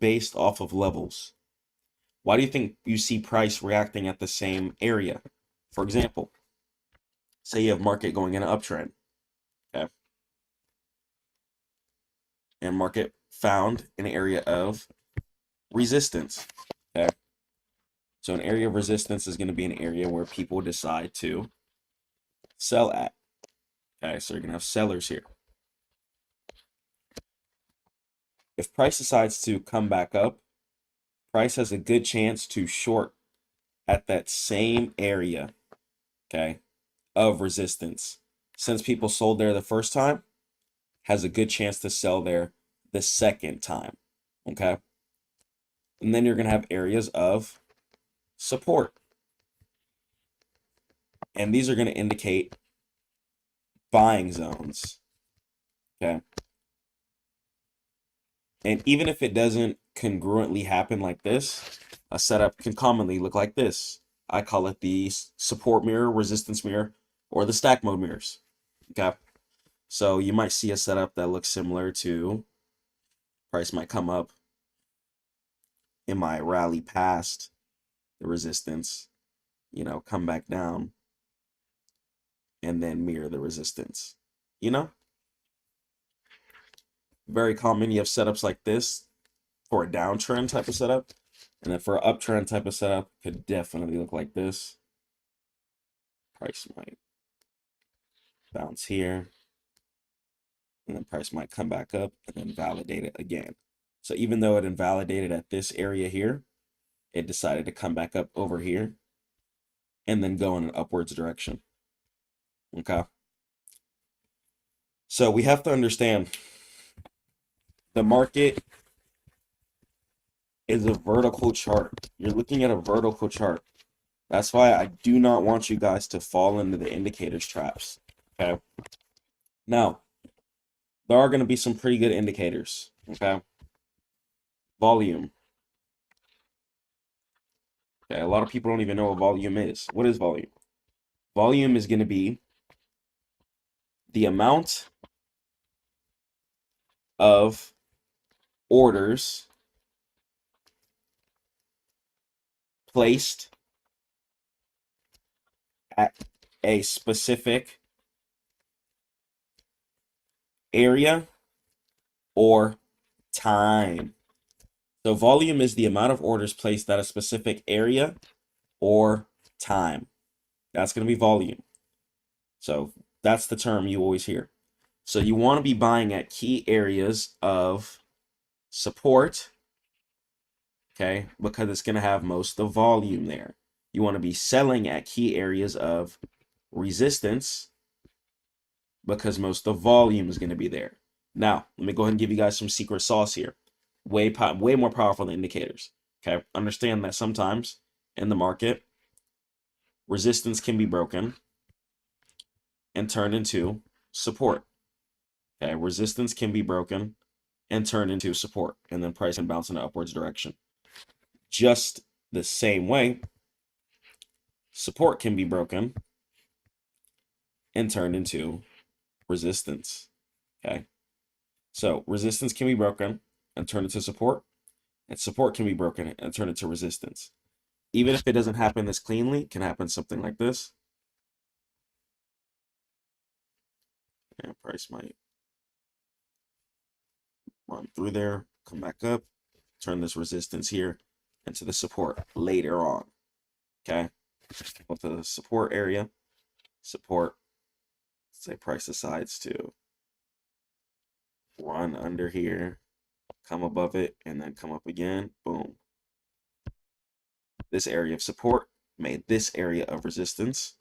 based off of levels. Why do you think you see price reacting at the same area? For example, say you have market going in an uptrend, okay? And market found an area of resistance, okay? So an area of resistance is going to be an area where people decide to sell at, okay? So you're going to have sellers here. If price decides to come back up, price has a good chance to short at that same area, okay, of resistance. Since people sold there the first time, has a good chance to sell there the second time, okay? And then you're going to have areas of support. And these are going to indicate buying zones, okay? And even if it doesn't congruently happen like this, a setup can commonly look like this. I call it the support mirror, resistance mirror, or the stack mode mirrors, okay? So you might see a setup that looks similar to price might come up, it might rally past the resistance, you know, come back down, and then mirror the resistance, you know? Very common. You have setups like this for a downtrend type of setup, and then for an uptrend type of setup, could definitely look like this. Price might bounce here, and then price might come back up and then validate it again. So even though it invalidated at this area here, it decided to come back up over here and then go in an upwards direction. Okay. So we have to understand the market is a vertical chart. You're looking at a vertical chart. That's why I do not want you guys to fall into the indicators traps. Okay. Now, there are going to be some pretty good indicators. Okay. Volume. Okay. A lot of people don't even know what volume is. What is volume? Volume is going to be the amount of orders placed at a specific area or time. So volume is the amount of orders placed at a specific area or time. That's going to be volume. So that's the term you always hear. So you want to be buying at key areas of support, okay, because it's going to have most of the volume there. You want to be selling at key areas of resistance because most of the volume is going to be there. Now, let me go ahead and give you guys some secret sauce here. Way more powerful than indicators. Okay, understand that sometimes in the market, resistance can be broken and turned into support. Okay, resistance can be broken and turned into support, and then price can bounce in an upwards direction. Just the same way, support can be broken and turned into resistance. Okay, so resistance can be broken and turned into support, and support can be broken and turned into resistance. Even if it doesn't happen this cleanly, it can happen something like this. And price might run through there, come back up, turn this resistance here into the support later on. Okay, with the support area, support, say price decides to run under here, come above it, and then come up again, boom. This area of support made this area of resistance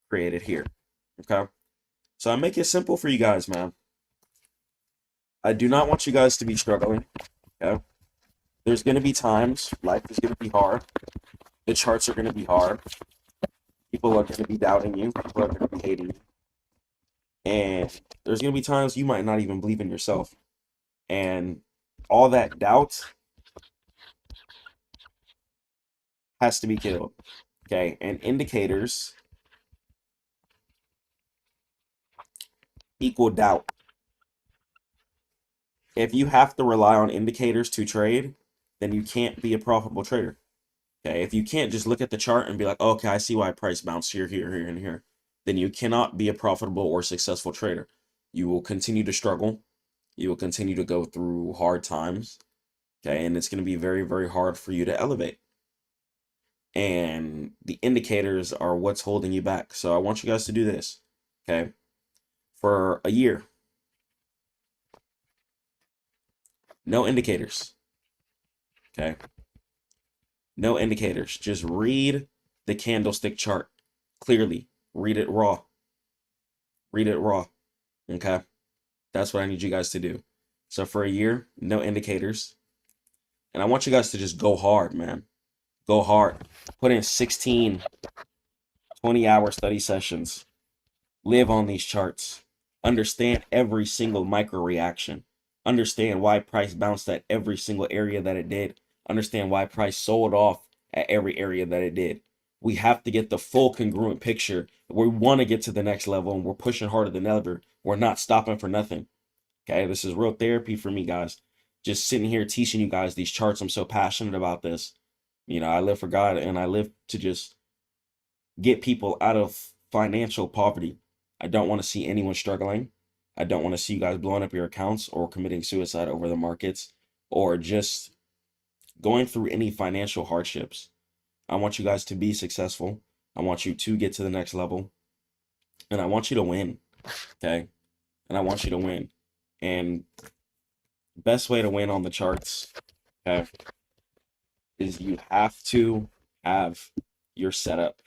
created here. Okay, so I make it simple for you guys, man. I do not want you guys to be struggling. Okay, there's going to be times life is going to be hard. The charts are going to be hard. People are going to be doubting you. People are going to be hating you. And there's going to be times you might not even believe in yourself. And all that doubt has to be killed. Okay, and indicators equal doubt. If you have to rely on indicators to trade, then you can't be a profitable trader. Okay, if you can't just look at the chart and be like, okay, I see why price bounced here, here, here, and here, then you cannot be a profitable or successful trader. You will continue to struggle. You will continue to go through hard times. Okay, and it's going to be very, very hard for you to elevate. And the indicators are what's holding you back. So I want you guys to do this. Okay, for a year, no indicators. Okay, no indicators. Just read the candlestick chart clearly. Read it raw. Read it raw. Okay, that's what I need you guys to do. So for a year, no indicators. And I want you guys to just go hard, man. Go hard. Put in 16, 20-hour study sessions. Live on these charts. Understand every single micro reaction. Understand why price bounced at every single area that it did. Understand why price sold off at every area that it did. We have to get the full congruent picture. We want to get to the next level, and we're pushing harder than ever. We're not stopping for nothing. Okay, this is real therapy for me, guys. Just sitting here teaching you guys these charts. I'm so passionate about this. You know, I live for God, and I live to just get people out of financial poverty. I don't want to see anyone struggling. I don't want to see you guys blowing up your accounts or committing suicide over the markets or just going through any financial hardships. I want you guys to be successful. I want you to get to the next level. And I want you to win. Okay? And I want you to win. And best way to win on the charts, okay, is you have to have your setup.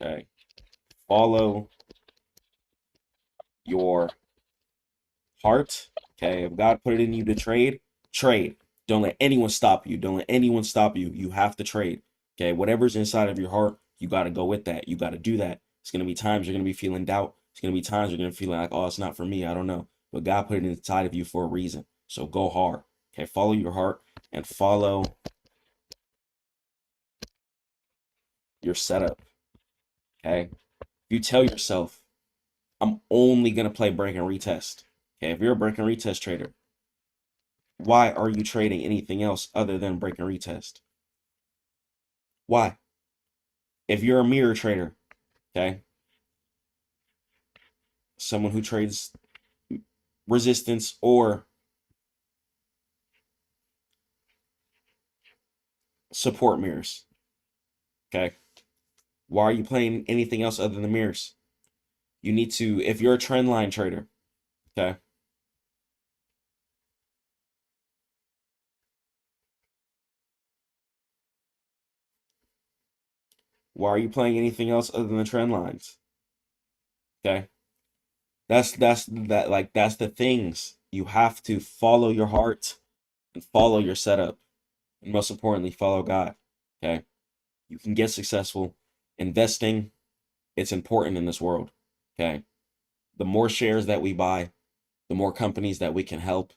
Okay? Follow your heart. Okay? If God put it in you to trade, trade. Don't let anyone stop you. Don't let anyone stop you. You have to trade. Okay? Whatever's inside of your heart, you got to go with that. You got to do that. It's going to be times you're going to be feeling doubt. It's going to be times you're going to feel like, oh, it's not for me. I don't know. But God put it inside of you for a reason. So go hard. Okay? Follow your heart and follow your setup. Okay? You tell yourself, I'm only going to play break and retest. Okay? If you're a break and retest trader, why are you trading anything else other than break and retest? Why? If you're a mirror trader, okay, someone who trades resistance or support mirrors, okay, why are you playing anything else other than mirrors? You need to, if you're a trend line trader, okay, why are you playing anything else other than the trend lines? Okay, that's the things. You have to follow your heart and follow your setup, and most importantly, follow God. Okay, you can get successful. Investing, it's important in this world. Okay, the more shares that we buy, the more companies that we can help,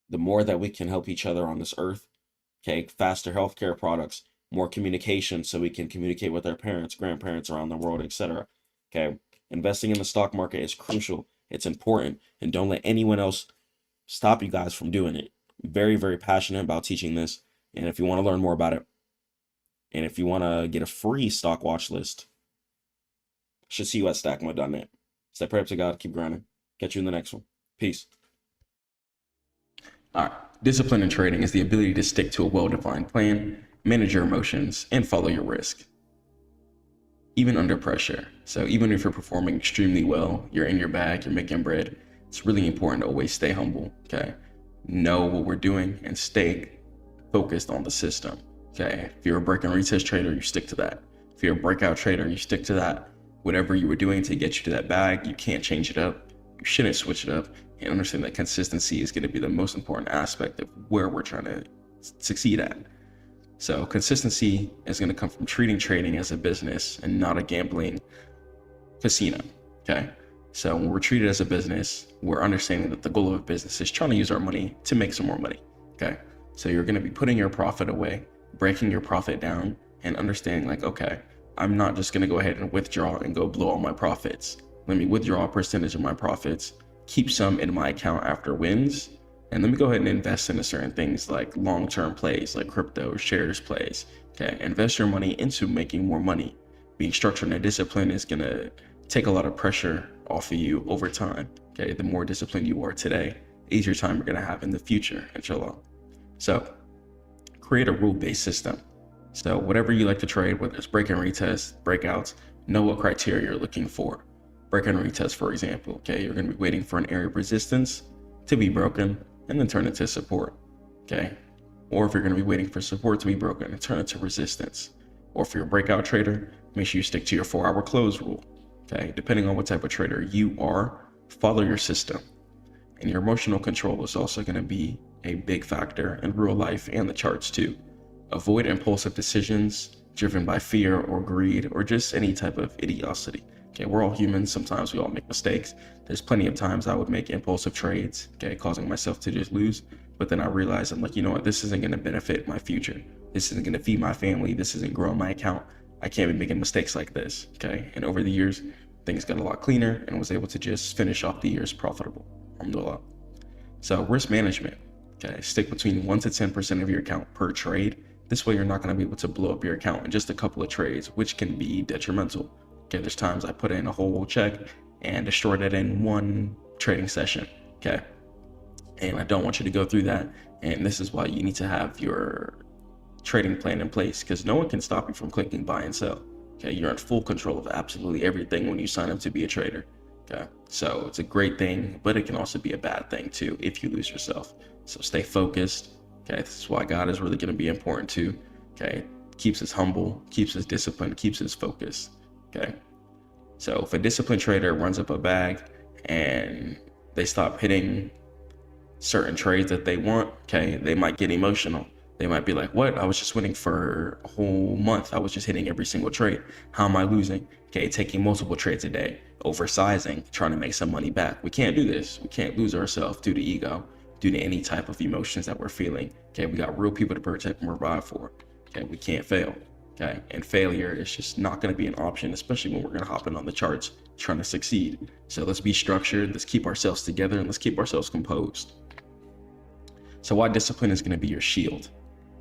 the more that we can help each other on this earth. Okay, faster healthcare products, more communication so we can communicate with our parents, grandparents around the world, etc. Okay, investing in the stock market is crucial. It's important, and don't let anyone else stop you guys from doing it. I'm very, very passionate about teaching this, and if you want to learn more about it, and if you want to get a free stock watch list, I should see you at stackmode.net. Stay prayed up to God, keep grinding. Catch you in the next one. Peace. All right. Discipline in trading is the ability to stick to a well-defined plan, manage your emotions, and follow your risk, even under pressure. So even if you're performing extremely well, you're in your bag, you're making bread, it's really important to always stay humble, okay? Know what we're doing and stay focused on the system, okay? If you're a break and retest trader, you stick to that. If you're a breakout trader, you stick to that. Whatever you were doing to get you to that bag, you can't change it up. You shouldn't switch it up, and understand that consistency is going to be the most important aspect of where we're trying to succeed at. So consistency is going to come from treating trading as a business and not a gambling casino, okay? So when we're treated as a business, we're understanding that the goal of a business is trying to use our money to make some more money, okay? So you're going to be putting your profit away, breaking your profit down, and understanding like, okay, I'm not just going to go ahead and withdraw and go blow all my profits. Let me withdraw a percentage of my profits, keep some in my account after wins, And let me go ahead and invest into certain things like long-term plays, like crypto, shares plays. Okay, invest your money into making more money. Being structured and disciplined is gonna take a lot of pressure off of you over time. Okay, the more disciplined you are today, the easier time you're gonna have in the future, inshallah. So create a rule-based system. So whatever you like to trade, whether it's break and retest, breakouts, know what criteria you're looking for. Break and retest, for example, okay, you're gonna be waiting for an area of resistance to be broken and then turn it to support, okay? Or if you're gonna be waiting for support to be broken and turn it to resistance. Or if you're a breakout trader, make sure you stick to your 4-hour close rule, okay? Depending on what type of trader you are, follow your system. And your emotional control is also gonna be a big factor in real life and the charts too. Avoid impulsive decisions driven by fear or greed or just any type of idiocy. Okay, we're all humans. Sometimes we all make mistakes. There's plenty of times I would make impulsive trades, okay, causing myself to just lose. But then I realized, I'm like, you know what, this isn't going to benefit my future. This isn't going to feed my family. This isn't growing my account. I can't be making mistakes like this, okay? And over the years, things got a lot cleaner and was able to just finish off the years profitable. Alhamdulillah. So risk management, okay? Stick between 1 to 10% of your account per trade. This way you're not going to be able to blow up your account in just a couple of trades, which can be detrimental. Okay, there's times I put in a whole check and destroyed it in one trading session, okay? And I don't want you to go through that. And this is why you need to have your trading plan in place, because no one can stop you from clicking buy and sell, okay? You're in full control of absolutely everything when you sign up to be a trader, okay? So it's a great thing, but it can also be a bad thing too if you lose yourself. So stay focused, okay? This is why God is really going to be important too, okay? Keeps us humble, keeps us disciplined, keeps us focused. Okay, so if a disciplined trader runs up a bag and they stop hitting certain trades that they want, okay, they might get emotional. They might be like, what? I was just winning for a whole month. I was just hitting every single trade. How am I losing? Okay, taking multiple trades a day, oversizing, trying to make some money back. We can't do this. We can't lose ourselves due to ego, due to any type of emotions that we're feeling. Okay, we got real people to protect and provide for. Okay, we can't fail. Okay, and failure is just not going to be an option, especially when we're going to hop in on the charts trying to succeed. So let's be structured, let's keep ourselves together, and let's keep ourselves composed. So why discipline is going to be your shield?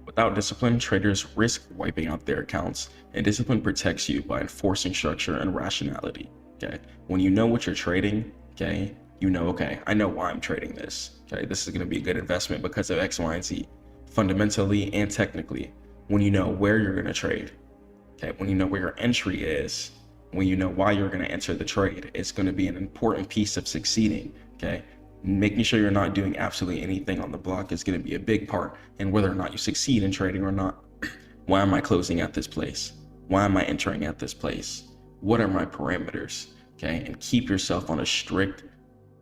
Without discipline, traders risk wiping out their accounts, and discipline protects you by enforcing structure and rationality. Okay, when you know what you're trading, okay, you know, okay, I know why I'm trading this. Okay, this is going to be a good investment because of X, Y, and Z, fundamentally and technically. When you know where you're going to trade, okay, when you know where your entry is, when you know why you're going to enter the trade, it's going to be an important piece of succeeding, okay? Making sure you're not doing absolutely anything on the block is going to be a big part in whether or not you succeed in trading or not. Why am I closing at this place? Why am I entering at this place? What are my parameters, okay? And keep yourself on a strict,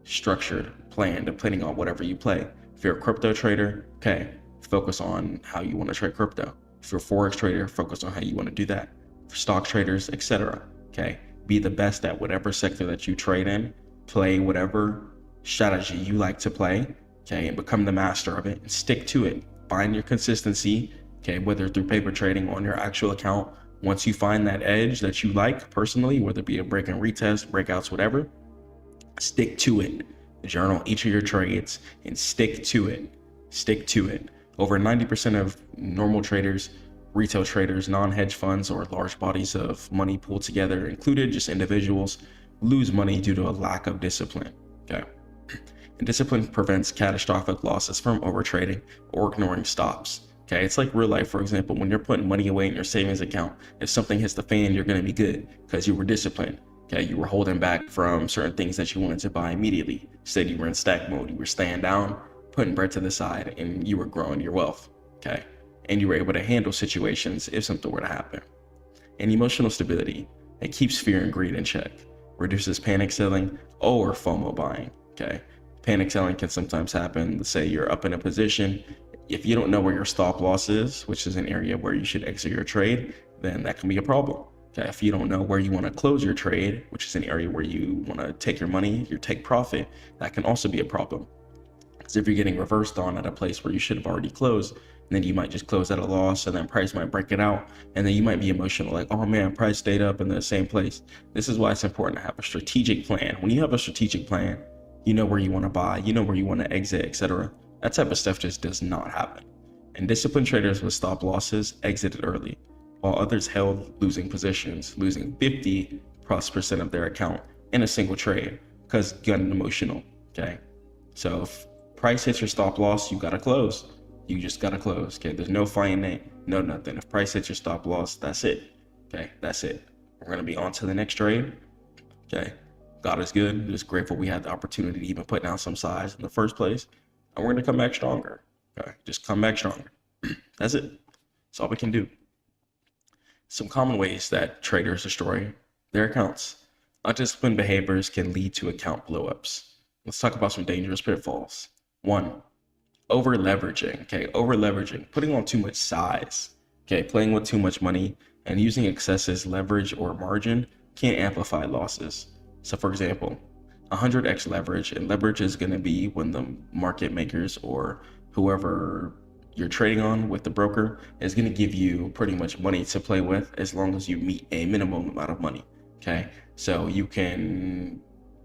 structured plan depending on whatever you play. If you're a crypto trader, okay, focus on how you want to trade crypto. If you're a Forex trader, focus on how you want to do that. For stock traders, etc. Okay, be the best at whatever sector that you trade in. Play whatever strategy you like to play, okay, and become the master of it and stick to it. Find your consistency, okay, whether through paper trading or on your actual account. Once you find that edge that you like personally, whether it be a break and retest, breakouts, whatever, stick to it. Journal each of your trades and stick to it. Stick to it. Over 90% of normal traders, retail traders, non-hedge funds, or large bodies of money pulled together, included just individuals, lose money due to a lack of discipline. Okay, and discipline prevents catastrophic losses from overtrading or ignoring stops. Okay, it's like real life. For example, when you're putting money away in your savings account, if something hits the fan, you're going to be good because you were disciplined. Okay, you were holding back from certain things that you wanted to buy immediately. Instead, you were in stack mode. You were staying down, putting bread to the side, and you were growing your wealth, okay? And you were able to handle situations if something were to happen. And emotional stability, it keeps fear and greed in check, reduces panic selling or FOMO buying, okay? Panic selling can sometimes happen. Let's say you're up in a position. If you don't know where your stop loss is, which is an area where you should exit your trade, then that can be a problem. Okay, if you don't know where you want to close your trade, which is an area where you want to take your money, your take profit, that can also be a problem. Because if you're getting reversed on at a place where you should have already closed, then you might just close at a loss, and then price might break it out, and then you might be emotional, like, oh man, price stayed up in the same place. This is why it's important to have a strategic plan. When you have a strategic plan, you know where you want to buy, you know where you want to exit, etc. That type of stuff just does not happen. And disciplined traders with stop losses exited early, while others held losing positions, losing 50+% of their account in a single trade because got emotional. Okay. So if price hits your stop loss, you gotta close. You just gotta close. Okay. There's no fighting it, no nothing. If price hits your stop loss, that's it. Okay. That's it. We're gonna be on to the next trade. Okay. God is good. Just grateful we had the opportunity to even put down some size in the first place. And we're gonna come back stronger. Okay. Just come back stronger. That's it. That's all we can do. Some common ways that traders destroy their accounts. Undisciplined behaviors can lead to account blowups. Let's talk about some dangerous pitfalls. 1, over leveraging. Okay, over leveraging, putting on too much size. Okay, playing with too much money and using excessive leverage or margin can amplify losses. So for example, 100x leverage, and leverage is going to be when the market makers or whoever you're trading on with the broker is going to give you pretty much money to play with as long as you meet a minimum amount of money. Okay, so you can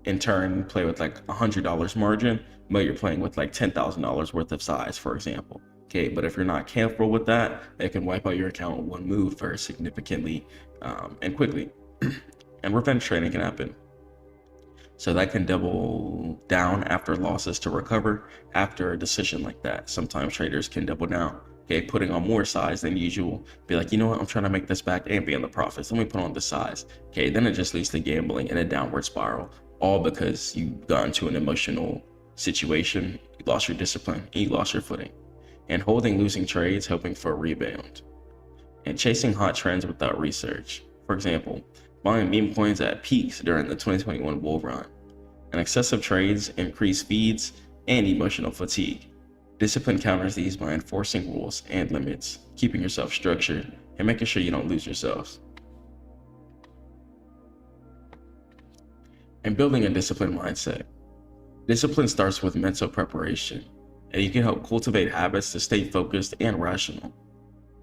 in turn play with like $100 margin, but you're playing with like $10,000 worth of size, for example. Okay, but if you're not careful with that, it can wipe out your account in one move very significantly and quickly. And revenge trading can happen. So that can double down after losses to recover after a decision like that. Sometimes traders can double down, okay, putting on more size than usual. Be like, you know what, I'm trying to make this back and be in the profits. Let me put on the size. Okay, then it just leads to gambling and a downward spiral, all because you got into an emotional situation, you lost your discipline, and you lost your footing. And holding losing trades, hoping for a rebound. And chasing hot trends without research. For example, buying meme coins at peaks during the 2021 bull run. And excessive trades increase feeds and emotional fatigue. Discipline counters these by enforcing rules and limits, keeping yourself structured, and making sure you don't lose yourselves. And building a disciplined mindset. Discipline starts with mental preparation, and you can help cultivate habits to stay focused and rational.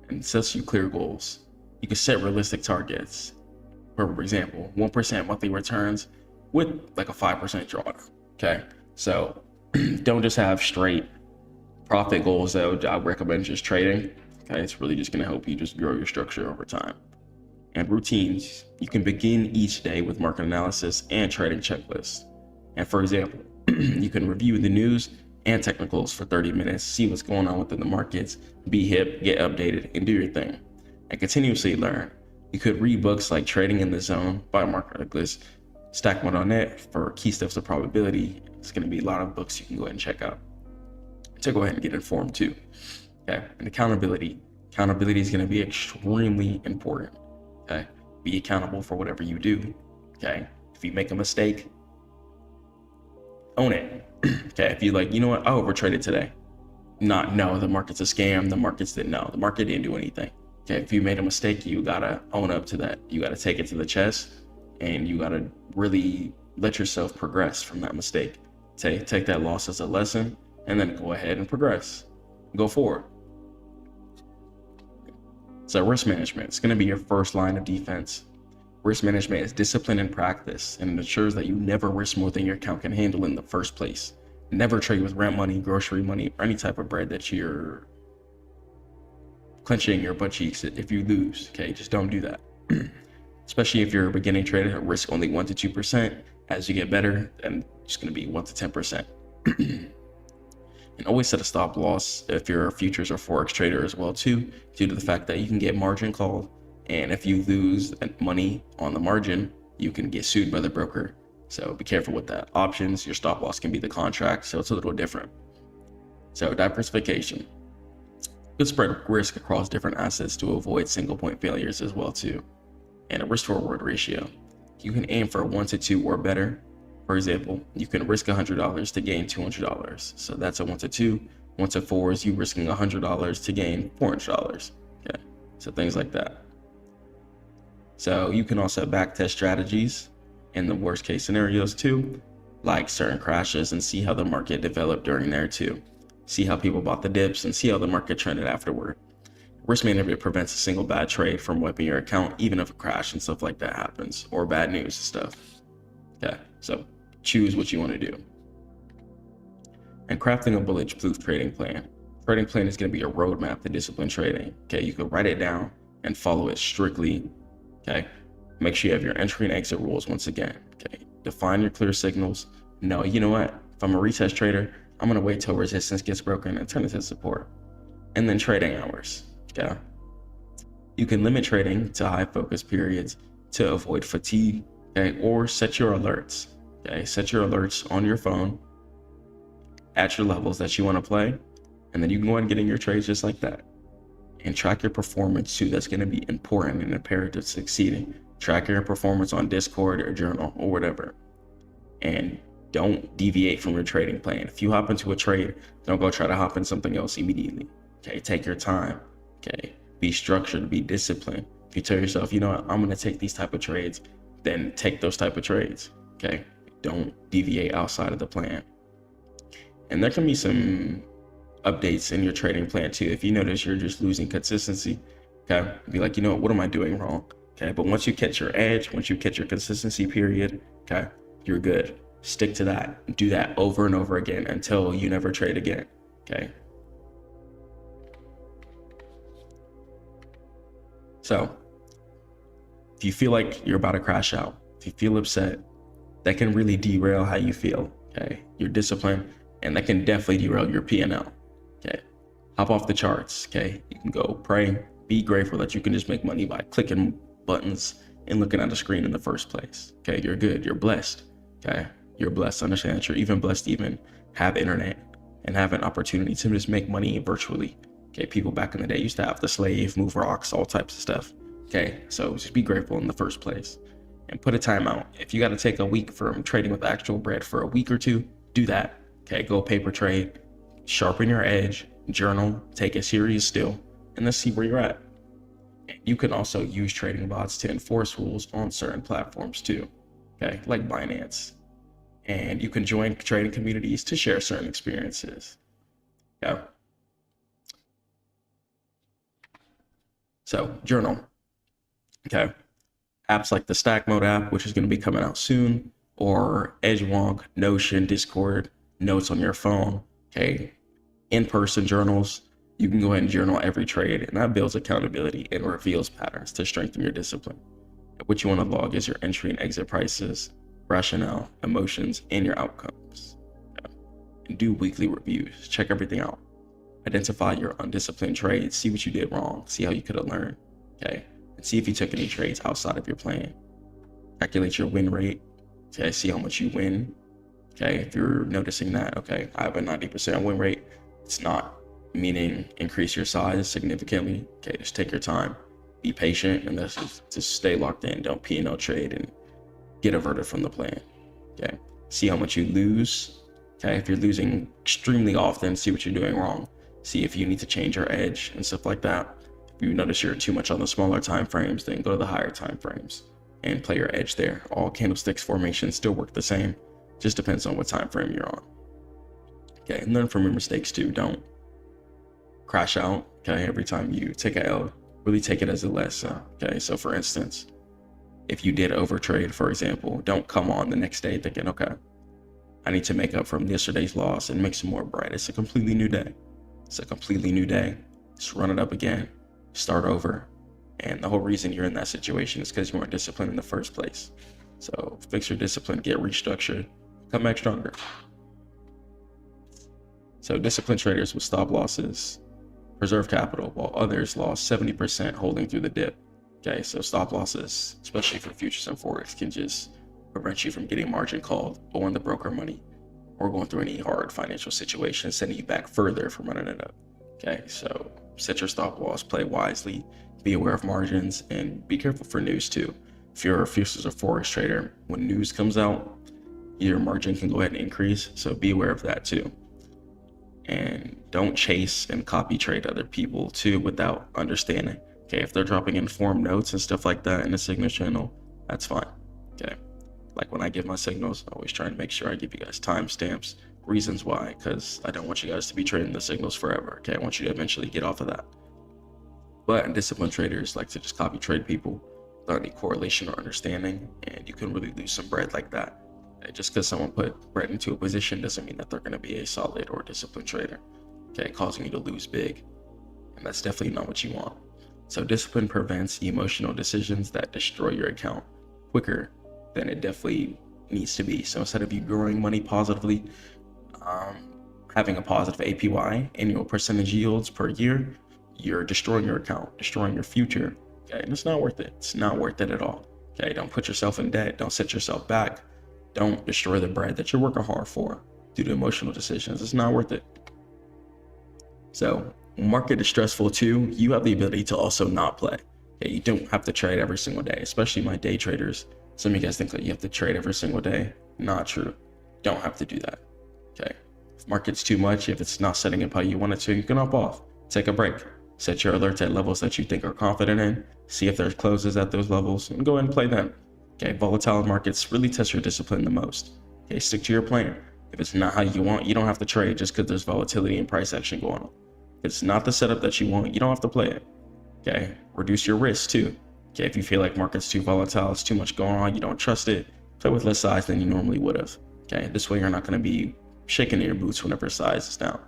And sets you clear goals. You can set realistic targets. For example, 1% monthly returns with like a 5% drawdown. Okay, so don't just have straight profit goals though. I recommend just trading. Okay, it's really just going to help you just grow your structure over time. And routines. You can begin each day with market analysis and trading checklists. And for example, you can review the news and technicals for 30 minutes, see what's going on within the markets, be hip, get updated, and do your thing. And continuously learn. You could read books like Trading in the Zone by Watchlist, Stackmode for key steps of probability. It's going to be a lot of books you can go ahead and check out to go ahead and get informed too. Okay, and accountability. Accountability is going to be extremely important. Okay, be accountable for whatever you do. Okay, if you make a mistake, own it. Okay, if you like, you know what, I overtraded today. No, the market's a scam. The market didn't do anything. Okay, if you made a mistake, you gotta own up to that. You gotta take it to the chest, and you gotta really let yourself progress from that mistake. Take that loss as a lesson, and then go ahead and progress. Go forward. So risk management, it's gonna be your first line of defense. Risk management is discipline and practice, and it ensures that you never risk more than your account can handle in the first place. Never trade with rent money, grocery money, or any type of bread that you're clenching your butt cheeks if you lose. Okay, just don't do that. Especially if you're a beginning trader at risk only 1 to 2%. As you get better, then it's going to be 1 to 10%. And always set a stop loss if you're a futures or forex trader as well too, due to the fact that you can get margin called, and if you lose money on the margin, you can get sued by the broker. So be careful with that. Options, your stop loss can be the contract, so it's a little different. So diversification. Good spread risk across different assets to avoid single point failures as well too. And a risk to reward ratio. You can aim for 1 to 2 or better. For example, you can risk $100 to gain $200. So that's a 1 to 2. 1 to 4 is you risking $100 to gain $400. Okay, so things like that. So you can also backtest strategies in the worst case scenarios too, like certain crashes, and see how the market developed during there too. See how people bought the dips and see how the market trended afterward. Risk management prevents a single bad trade from wiping your account, even if a crash and stuff like that happens, or bad news and stuff. Okay, so choose what you want to do. and crafting a bulletproof trading plan. Trading plan is going to be a roadmap to disciplined trading. Okay, you can write it down and follow it strictly. Okay, make sure you have your entry and exit rules once again. Okay, define your clear signals. No, you know what? If I'm a retest trader, I'm going to wait till resistance gets broken and turn it to support. And then trading hours. Okay, you can limit trading to high focus periods to avoid fatigue. Okay, or set your alerts. Okay, set your alerts on your phone at your levels that you want to play, and then you can go ahead and get in your trades just like that. And track your performance too. That's going to be important and imperative to succeeding. Track your performance on Discord or journal or whatever. And don't deviate from your trading plan. If you hop into a trade, don't go try to hop in something else immediately. Okay, take your time. Okay, be structured, be disciplined. If you tell yourself, you know what, I'm going to take these type of trades, then take those type of trades. Okay, don't deviate outside of the plan. And there can be some updates in your trading plan too. If you notice you're just losing consistency, okay, be like, you know what am I doing wrong? Okay, but once you catch your edge, once you catch your consistency period, okay, you're good. Stick to that. Do that over and over again until you never trade again. Okay. So if you feel like you're about to crash out, if you feel upset, that can really derail how you feel. Okay, your discipline, and that can definitely derail your P&L. Okay, hop off the charts. Okay, you can go pray, be grateful that you can just make money by clicking buttons and looking at a screen in the first place. Okay, you're good, you're blessed. Okay, you're blessed. Understand that you're even blessed to even have internet and have an opportunity to just make money virtually. Okay, people back in the day used to have to slave, move rocks, all types of stuff. Okay, so just be grateful in the first place and put a timeout. If you got to take a week from trading with actual bread for a week or two, do that. Okay, go paper trade, sharpen your edge, journal, take it serious still, and let's see where you're at. You can also use trading bots to enforce rules on certain platforms too, okay, like Binance. And you can join trading communities to share certain experiences. Yeah. So journal. Okay. Apps like the Stackmode app, which is going to be coming out soon, or Edgewonk, Notion, Discord, notes on your phone. Okay. In-person journals. You can go ahead and journal every trade, and that builds accountability and reveals patterns to strengthen your discipline. What you want to log is your entry and exit prices, rationale, emotions, and your outcomes. Okay. And do weekly reviews. Check everything out. Identify your undisciplined trades. See what you did wrong. See how you could have learned. Okay. And see if you took any trades outside of your plan. Calculate your win rate. Okay. See how much you win. Okay. If you're noticing that, okay, I have a 90% win rate, it's not meaning increase your size significantly. Okay. Just take your time. Be patient, and let's just stay locked in. Don't P&L trade and get averted from the plan. Okay. See how much you lose. Okay. If you're losing extremely often, see what you're doing wrong. See if you need to change your edge and stuff like that. If you notice you're too much on the smaller time frames, then go to the higher time frames and play your edge there. All candlesticks formations still work the same. Just depends on what time frame you're on. Okay. And learn from your mistakes too. Don't crash out. Okay. Every time you take a L, really take it as a lesson. Okay. So for instance, if you did overtrade, for example, don't come on the next day thinking, okay, I need to make up from yesterday's loss and make some more bread. It's a completely new day. It's a completely new day. Just run it up again, start over. And the whole reason you're in that situation is because you weren't disciplined in the first place. So fix your discipline, get restructured, come back stronger. So disciplined traders with stop losses preserve capital, while others lost 70% holding through the dip. Okay, so stop losses, especially for futures and forex, can just prevent you from getting margin called, owing the broker money, or going through any hard financial situation, sending you back further from running it up. Okay, so set your stop loss, play wisely, be aware of margins, and be careful for news too. If you're a futures or forex trader, when news comes out, your margin can go ahead and increase, so be aware of that too. And don't chase and copy trade other people too without understanding. Okay, if they're dropping informed notes and stuff like that in the signal channel, that's fine. Okay, like when I give my signals, I always try and make sure I give you guys timestamps, reasons why, because I don't want you guys to be trading the signals forever. Okay, I want you to eventually get off of that. But disciplined traders like to just copy trade people without any correlation or understanding, and you can really lose some bread like that. Just because someone put Brett into a position doesn't mean that they're going to be a solid or disciplined trader, okay, causing you to lose big. And that's definitely not what you want. So discipline prevents emotional decisions that destroy your account quicker than it definitely needs to be. So instead of you growing money positively, having a positive APY, annual percentage yields per year, you're destroying your account, destroying your future. Okay, and it's not worth it. It's not worth it at all. Okay, don't put yourself in debt. Don't set yourself back. Don't destroy the bread that you're working hard for due to emotional decisions. It's not worth it. So when market is stressful too, you have the ability to also not play. Okay, you don't have to trade every single day, especially my day traders. Some of you guys think that you have to trade every single day. Not true. Don't have to do that. Okay. If market's too much, if it's not setting up how you want it to, you can hop off. Take a break. Set your alerts at levels that you think are confident in. See if there's closes at those levels and go ahead and play them. Okay. Volatile markets really test your discipline the most. Okay. Stick to your plan. If it's not how you want, you don't have to trade just because there's volatility and price action going on. If it's not the setup that you want, you don't have to play it. Okay. Reduce your risk too. Okay. If you feel like market's too volatile, it's too much going on, you don't trust it, play with less size than you normally would have. Okay. This way you're not going to be shaking in your boots whenever size is down.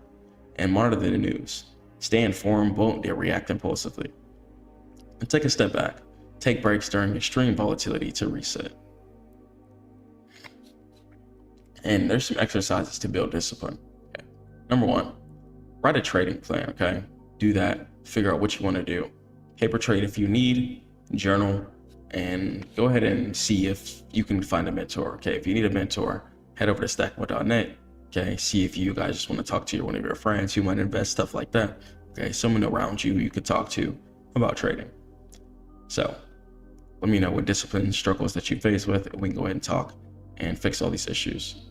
And monitor the news. Stay informed, won't react impulsively. And take a step back. Take breaks during extreme volatility to reset. And there's some exercises to build discipline. Okay. Number one, write a trading plan, okay? Do that, figure out what you want to do. Paper trade if you need, journal, and go ahead and see if you can find a mentor, okay? If you need a mentor, head over to Stackmode.net. Okay, see if you guys just want to talk to one of your friends who might invest, stuff like that. Okay, someone around you could talk to about trading. So let me know what discipline struggles that you face with, and we can go ahead and talk and fix all these issues.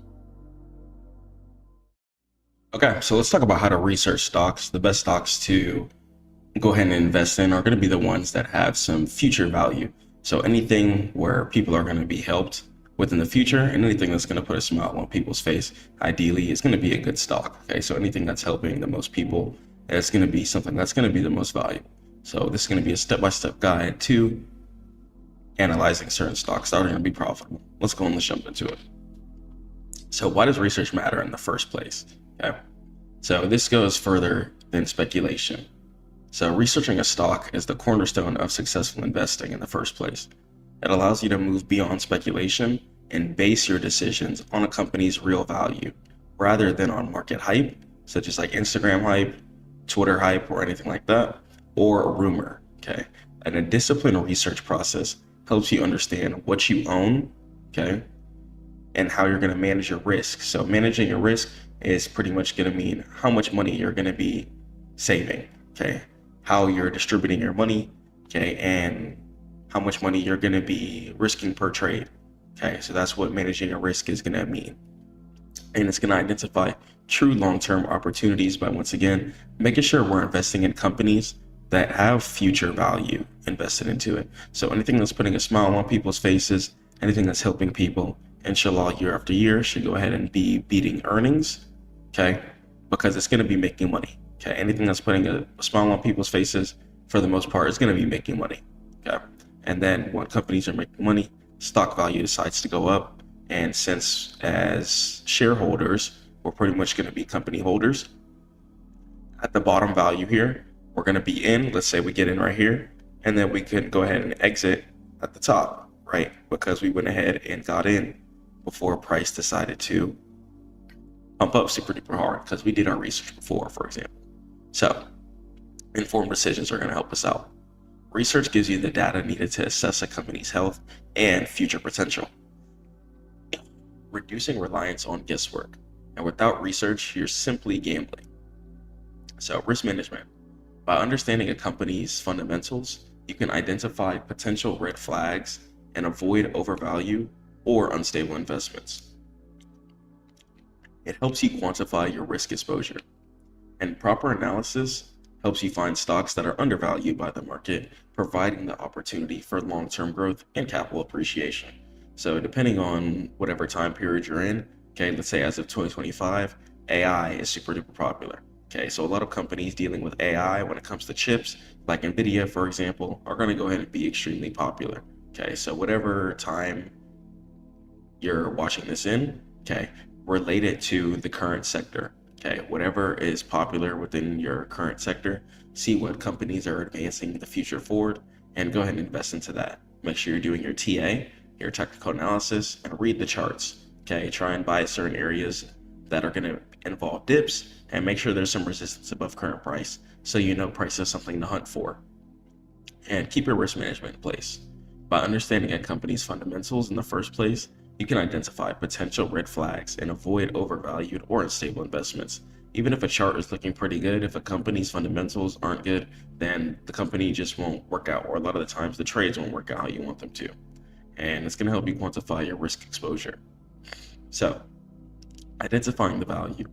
Okay, so let's talk about how to research stocks. The best stocks to go ahead and invest in are going to be the ones that have some future value. So anything where people are going to be helped within the future, and anything that's going to put a smile on people's face, ideally, is going to be a good stock. Okay, so anything that's helping the most people, it's going to be something that's going to be the most valuable. So this is going to be a step-by-step guide to analyzing certain stocks that are going to be profitable. Let's go and let's jump into it. So why does research matter in the first place? Okay, so this goes further than speculation. So researching a stock is the cornerstone of successful investing in the first place. It allows you to move beyond speculation and base your decisions on a company's real value rather than on market hype, such as like Instagram hype, Twitter hype, or anything like that, or a rumor. Okay. And a disciplined research process helps you understand what you own, okay, and how you're going to manage your risk. So managing your risk is pretty much going to mean how much money you're going to be saving, okay, how you're distributing your money, okay, and how much money you're going to be risking per trade. Okay, so that's what managing a risk is going to mean. And it's going to identify true long-term opportunities by, once again, making sure we're investing in companies that have future value invested into it. So anything that's putting a smile on people's faces, anything that's helping people, inshallah, year after year, should go ahead and be beating earnings, okay, because it's going to be making money. Okay, anything that's putting a smile on people's faces, for the most part, is going to be making money. Okay, and then when companies are making money, stock value decides to go up. And since as shareholders, we're pretty much going to be company holders, at the bottom value here, we're going to be in. Let's say we get in right here, and then we can go ahead and exit at the top, right? Because we went ahead and got in before price decided to pump up super duper hard, because we did our research before, for example. So informed decisions are going to help us out. Research gives you the data needed to assess a company's health and future potential, reducing reliance on guesswork. And without research, you're simply gambling. So risk management. By understanding a company's fundamentals, you can identify potential red flags and avoid overvalue or unstable investments. It helps you quantify your risk exposure. And proper analysis helps you find stocks that are undervalued by the market, providing the opportunity for long-term growth and capital appreciation. So depending on whatever time period you're in, okay, let's say as of 2025, AI is super duper popular. Okay, so a lot of companies dealing with AI when it comes to chips, like NVIDIA, for example, are going to go ahead and be extremely popular. Okay, so whatever time you're watching this in, okay, relate it to the current sector. Okay, whatever is popular within your current sector, see what companies are advancing the future forward, and go ahead and invest into that. Make sure you're doing your TA, your technical analysis, and read the charts. Okay, try and buy certain areas that are going to involve dips, and make sure there's some resistance above current price, so you know price is something to hunt for. And keep your risk management in place. By understanding a company's fundamentals in the first place, you can identify potential red flags and avoid overvalued or unstable investments. Even if a chart is looking pretty good, if a company's fundamentals aren't good, then the company just won't work out, or a lot of the times the trades won't work out how you want them to. And it's going to help you quantify your risk exposure. So, identifying the value.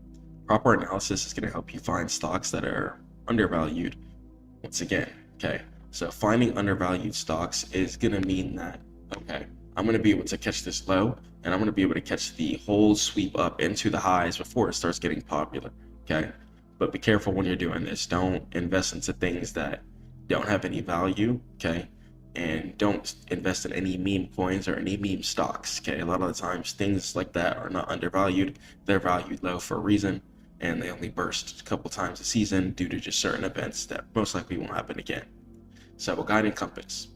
Proper analysis is going to help you find stocks that are undervalued. Once again, okay, so finding undervalued stocks is going to mean that, okay, I'm going to be able to catch this low, and I'm going to be able to catch the whole sweep up into the highs before it starts getting popular, okay? But be careful when you're doing this. Don't invest into things that don't have any value, okay? And don't invest in any meme coins or any meme stocks, okay? A lot of the times things like that are not undervalued. They're valued low for a reason, and they only burst a couple times a season due to just certain events that most likely won't happen again. So, a guiding compass.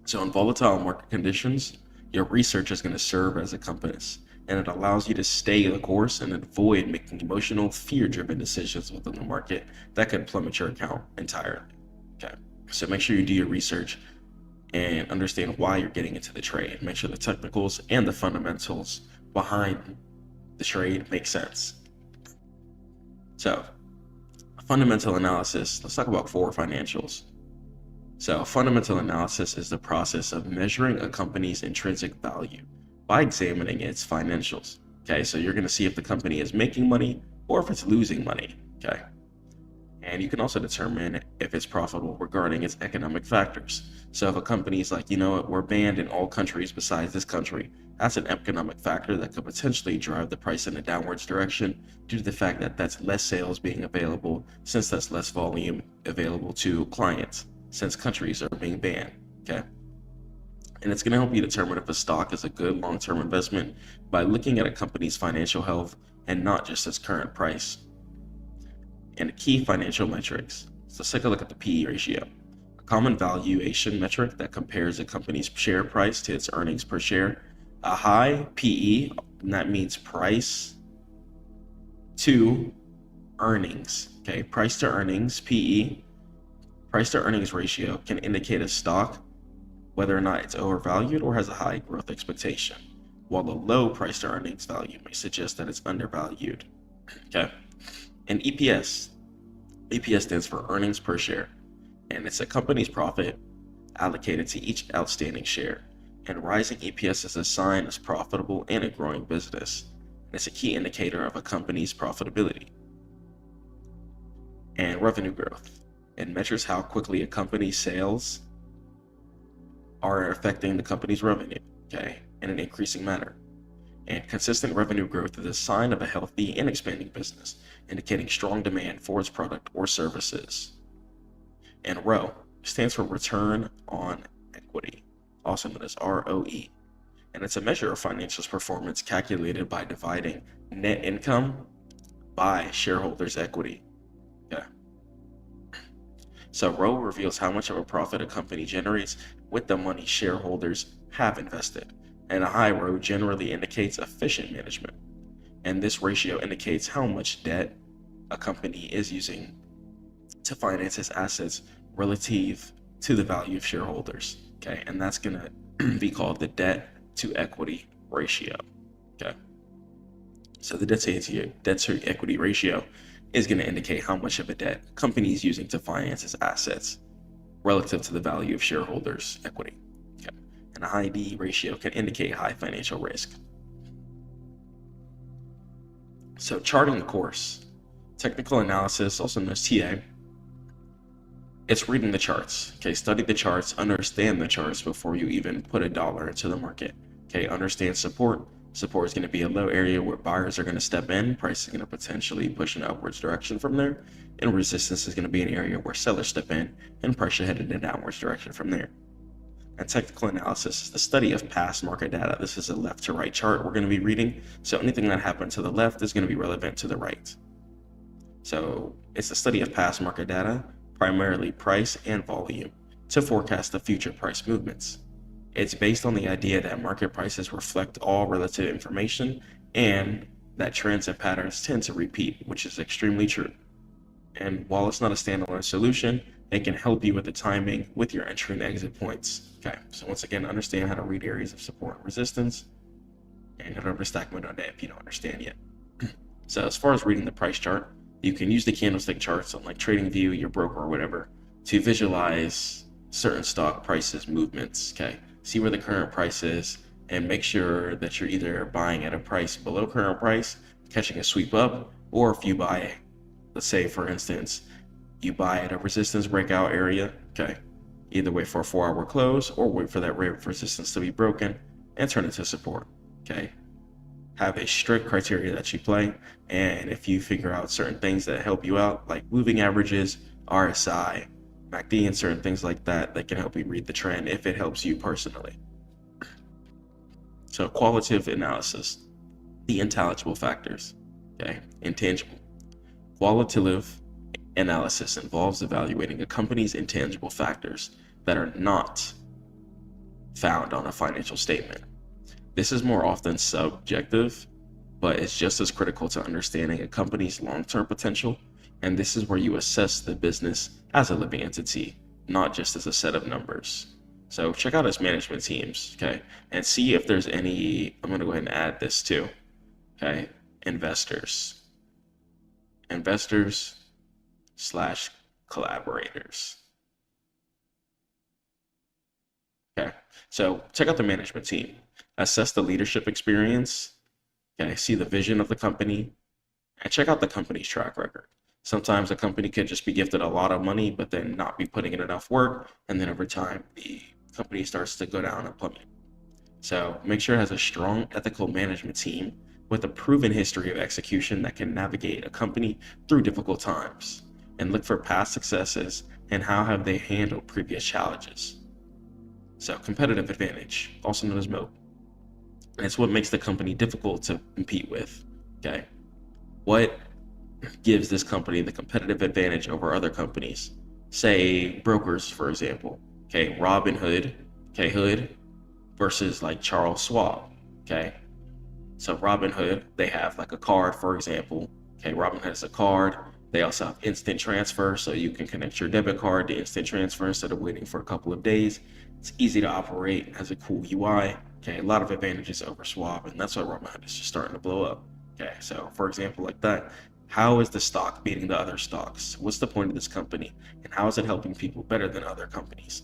So in volatile market conditions, your research is going to serve as a compass, and it allows you to stay the course and avoid making emotional, fear-driven decisions within the market that could plummet your account entirely. Okay, so make sure you do your research and understand why you're getting into the trade. Make sure the technicals and the fundamentals behind the trade make sense. So, fundamental analysis. Let's talk about core financials. So fundamental analysis is the process of measuring a company's intrinsic value by examining its financials. Okay, so you're going to see if the company is making money or if it's losing money. Okay, and you can also determine if it's profitable regarding its economic factors. So if a company is like, you know what, we're banned in all countries besides this country, that's an economic factor that could potentially drive the price in a downwards direction due to the fact that that's less sales being available, since that's less volume available to clients, since countries are being banned, okay? And it's going to help you determine if a stock is a good long-term investment by looking at a company's financial health and not just its current price. And key financial metrics. So let's take a look at the PE ratio, a common valuation metric that compares a company's share price to its earnings per share. A high PE, and that means price to earnings, okay? Price to earnings, PE. Price to earnings ratio can indicate a stock whether or not it's overvalued or has a high growth expectation, while a low price to earnings value may suggest that it's undervalued. Okay. And EPS. EPS stands for earnings per share, and it's a company's profit allocated to each outstanding share. And rising EPS is a sign it's profitable and a growing business. It's a key indicator of a company's profitability. And revenue growth. It measures how quickly a company's sales are affecting the company's revenue, okay, in an increasing manner. And consistent revenue growth is a sign of a healthy and expanding business, indicating strong demand for its product or services. And ROE stands for return on equity, also known as ROE. And it's a measure of financial performance calculated by dividing net income by shareholders' equity. Okay. So ROE reveals how much of a profit a company generates with the money shareholders have invested. And a high ROE generally indicates efficient management. And this ratio indicates how much debt a company is using to finance its assets relative to the value of shareholders. Okay, and that's gonna be called the debt to equity ratio. Okay, so the debt to equity ratio is going to indicate how much of a debt a company is using to finance its assets relative to the value of shareholders' equity. Okay, and a high D ratio can indicate high financial risk. So charting the course, technical analysis, also known as TA, it's reading the charts. Okay, study the charts, understand the charts before you even put a dollar into the market. Okay, understand support. Support is going to be a low area where buyers are going to step in. Price is going to potentially push in an upwards direction from there. And resistance is going to be an area where sellers step in and price should head in a downwards direction from there. And technical analysis is the study of past market data. This is a left to right chart we're going to be reading. So anything that happened to the left is going to be relevant to the right. So it's the study of past market data, primarily price and volume, to forecast the future price movements. It's based on the idea that market prices reflect all relative information and that trends and patterns tend to repeat, which is extremely true. And while it's not a standalone solution, it can help you with the timing with your entry and exit points. Okay, so once again, understand how to read areas of support and resistance, and head over to Stackmode.net if you don't understand yet. So as far as reading the price chart, you can use the candlestick charts on like TradingView, your broker or whatever, to visualize certain stock prices movements. Okay, see where the current price is and make sure that you're either buying at a price below current price, catching a sweep up, or if you buy, let's say for instance, you buy at a resistance breakout area, okay, either wait for a 4-hour close or wait for that resistance to be broken and turn it to support. Okay, have a strict criteria that you play, and if you figure out certain things that help you out, like moving averages, RSI, MACD, and certain things like that, that can help you read the trend if it helps you personally. So qualitative analysis, the intelligible factors. Okay, intangible. Qualitative analysis involves evaluating a company's intangible factors that are not found on a financial statement. This is more often subjective, but it's just as critical to understanding a company's long-term potential, and this is where you assess the business as a living entity, not just as a set of numbers. So check out its management teams, okay, and see if there's any, I'm going to go ahead and add this too, okay, investors slash collaborators. Okay, so check out the management team, assess the leadership experience, okay, see the vision of the company, and check out the company's track record. Sometimes a company could just be gifted a lot of money, but then not be putting in enough work, and then over time, the company starts to go down and plummet. So make sure it has a strong ethical management team with a proven history of execution that can navigate a company through difficult times, and look for past successes and how have they handled previous challenges. So competitive advantage, also known as moat. And it's what makes the company difficult to compete with, okay? What gives this company the competitive advantage over other companies? Say brokers, for example, okay? Robinhood, okay, Hood versus like Charles Schwab, okay? So Robinhood, they have like a card, for example, okay? Robinhood has a card. They also have instant transfer, so you can connect your debit card to instant transfer instead of waiting for a couple of days. It's easy to operate, has a cool UI. Okay, a lot of advantages over Schwab, and that's why Robinhood is just starting to blow up. Okay, so for example, like that, how is the stock beating the other stocks? What's the point of this company, and how is it helping people better than other companies?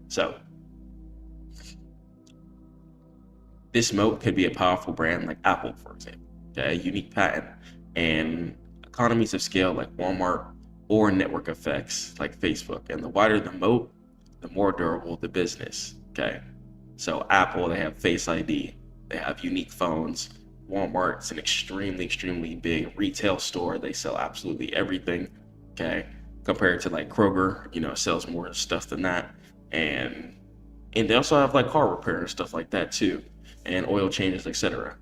So this moat could be a powerful brand like Apple, for example, okay, a unique patent, and economies of scale like Walmart, or network effects like Facebook. And the wider the moat, the more durable the business, okay? So Apple, they have Face ID, they have unique phones. Walmart's an extremely big retail store. They sell absolutely everything, okay? Compared to like Kroger, sells more stuff than that. And they also have like car repair and stuff like that too, and oil changes, etc.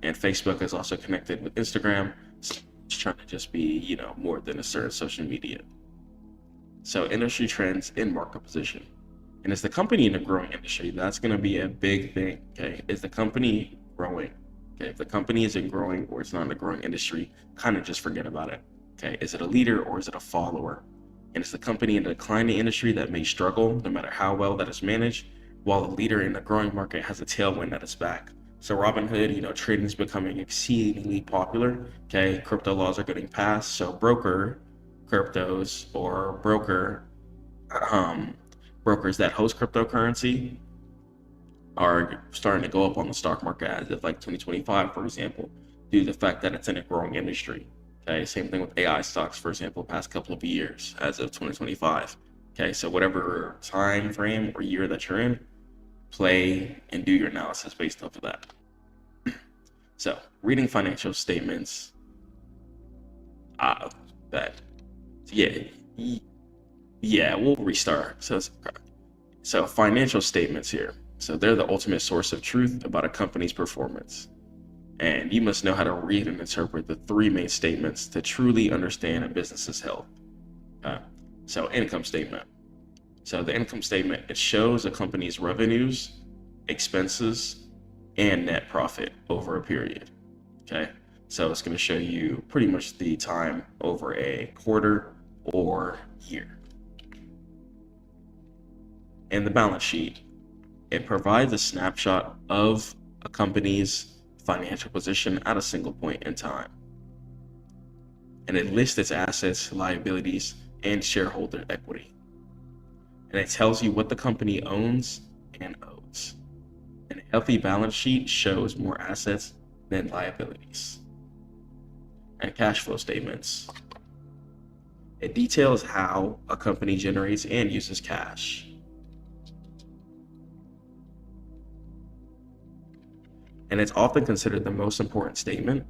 And Facebook is also connected with Instagram. So it's trying to just be, more than a certain social media. So industry trends in market position. And is the company in a growing industry? That's going to be a big thing, okay? Is the company growing? Okay, if the company isn't growing or it's not in a growing industry, kind of just forget about it, okay? Is it a leader or is it a follower? And is the company in a declining industry that may struggle no matter how well that is managed, while the leader in a growing market has a tailwind at its back? So Robinhood, trading is becoming exceedingly popular, okay? Crypto laws are getting passed, so brokers that host cryptocurrency are starting to go up on the stock market as of like 2025, for example, due to the fact that it's in a growing industry. Okay, same thing with AI stocks, for example, past couple of years as of 2025. Okay, so whatever time frame or year that you're in, play and do your analysis based off of that. So reading financial statements, we'll restart. So So financial statements here. So they're the ultimate source of truth about a company's performance. And you must know how to read and interpret the three main statements to truly understand a business's health. So income statement. So the income statement, it shows a company's revenues, expenses, and net profit over a period. Okay. So it's going to show you pretty much the time over a quarter or year. And the balance sheet, it provides a snapshot of a company's financial position at a single point in time. And it lists its assets, liabilities, and shareholder equity. And it tells you what the company owns and owes. And a healthy balance sheet shows more assets than liabilities. And cash flow statements. It details how a company generates and uses cash. And it's often considered the most important statement,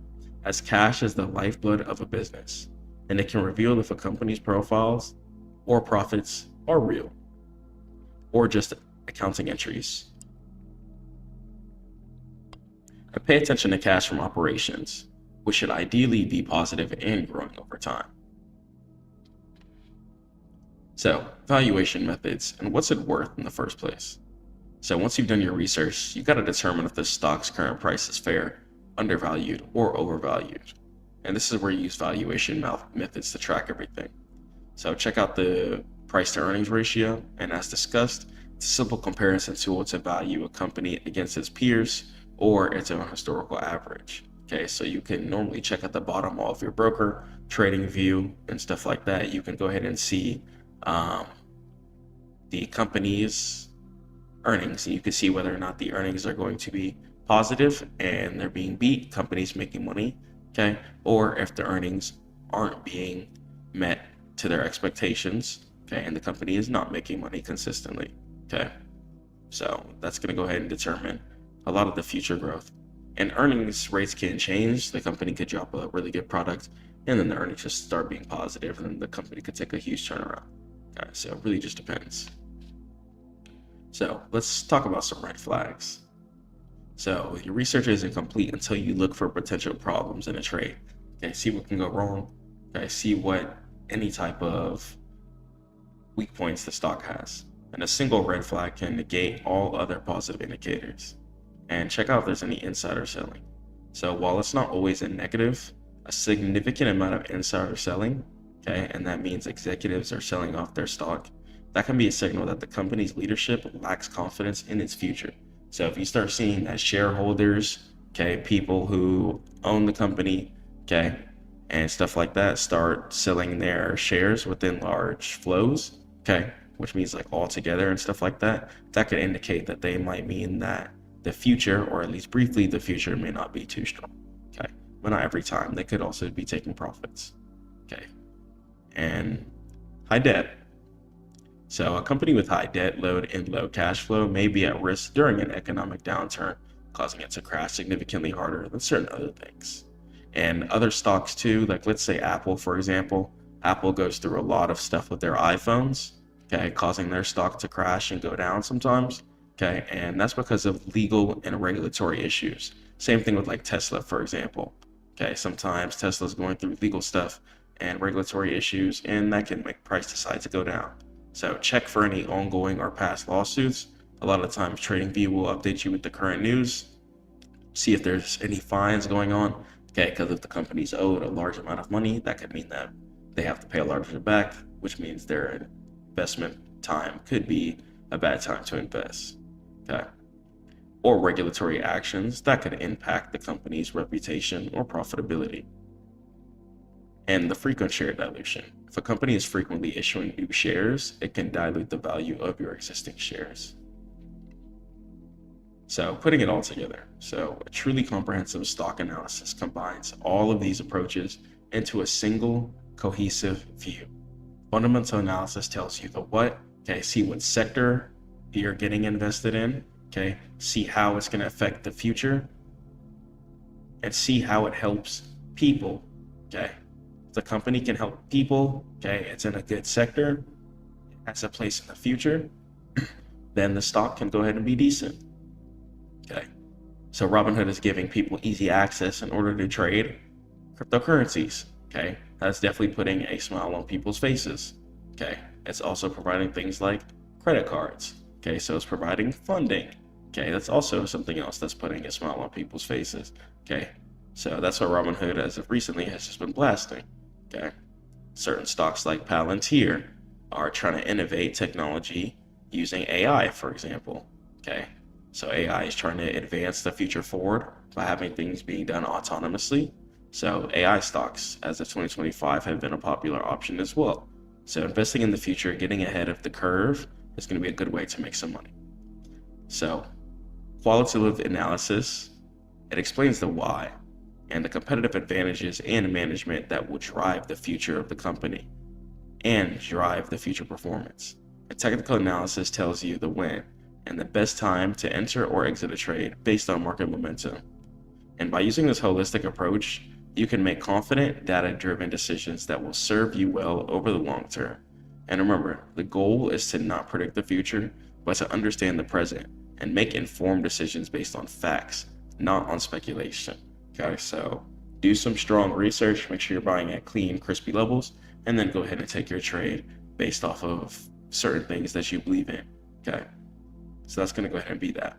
as cash is the lifeblood of a business, and it can reveal if a company's profiles or profits are real or just accounting entries. And pay attention to cash from operations, which should ideally be positive and growing over time. So, valuation methods and what's it worth in the first place. So once you've done your research, you got to determine if the stock's current price is fair, undervalued, or overvalued. And this is where you use valuation methods to track everything. So check out the price to earnings ratio, and as discussed, it's a simple comparison tool to value a company against its peers or its own historical average. Okay, so you can normally check at the bottom of your broker, trading view, and stuff like that. You can go ahead and see the company's earnings, and you can see whether or not the earnings are going to be positive and they're being beat, companies making money, okay, or if the earnings aren't being met to their expectations, okay, and the company is not making money consistently, okay. So that's going to go ahead and determine a lot of the future growth. And earnings rates can change. The company could drop a really good product and then the earnings just start being positive, and then the company could take a huge turnaround. Okay, so it really just depends. So let's talk about some red flags. So your research isn't complete until you look for potential problems in a trade. Okay, see what can go wrong. Okay, see what any type of weak points the stock has. And a single red flag can negate all other positive indicators. And check out if there's any insider selling. So while it's not always a negative, a significant amount of insider selling, okay, and that means executives are selling off their stock, that can be a signal that the company's leadership lacks confidence in its future. So if you start seeing that shareholders, okay, people who own the company, okay, and stuff like that start selling their shares within large flows, okay, which means like all together and stuff like that, that could indicate that they might mean that the future, or at least briefly, the future may not be too strong, okay, but not every time. They could also be taking profits, okay, and high debt. So a company with high debt load and low cash flow may be at risk during an economic downturn, causing it to crash significantly harder than certain other things. And other stocks too, like let's say Apple, for example. Apple goes through a lot of stuff with their iPhones, okay, causing their stock to crash and go down sometimes, okay, and that's because of legal and regulatory issues. Same thing with like Tesla, for example, okay, sometimes Tesla's going through legal stuff and regulatory issues, and that can make price decide to go down. So check for any ongoing or past lawsuits. A lot of times TradingView will update you with the current news, see if there's any fines going on, okay, because if the company's owed a large amount of money, that could mean that they have to pay a larger back, which means their investment time could be a bad time to invest, okay? Or regulatory actions that could impact the company's reputation or profitability. And the frequent share dilution. If a company is frequently issuing new shares, it can dilute the value of your existing shares. So putting it all together. So a truly comprehensive stock analysis combines all of these approaches into a single cohesive view. Fundamental analysis tells you the what, okay, see what sector you're getting invested in, okay, see how it's going to affect the future, and see how it helps people, okay. The company can help people, okay, it's in a good sector, it has a place in the future, then the stock can go ahead and be decent. Okay. So Robinhood is giving people easy access in order to trade cryptocurrencies. Okay. That's definitely putting a smile on people's faces. Okay. It's also providing things like credit cards. Okay. So it's providing funding. Okay. That's also something else that's putting a smile on people's faces. Okay. So that's what Robinhood, as of recently, has just been blasting. Okay. Certain stocks like Palantir are trying to innovate technology using AI, for example. Okay. So AI is trying to advance the future forward by having things being done autonomously. So AI stocks as of 2025 have been a popular option as well. So investing in the future, getting ahead of the curve, is going to be a good way to make some money. So qualitative analysis, it explains the why and the competitive advantages and management that will drive the future of the company and drive the future performance. A technical analysis tells you the when and the best time to enter or exit a trade based on market momentum. And by using this holistic approach, you can make confident, data-driven decisions that will serve you well over the long term. And remember, the goal is to not predict the future, but to understand the present and make informed decisions based on facts, not on speculation. Okay, so do some strong research, make sure you're buying at clean, crispy levels, and then go ahead and take your trade based off of certain things that you believe in. Okay, so that's going to go ahead and be that.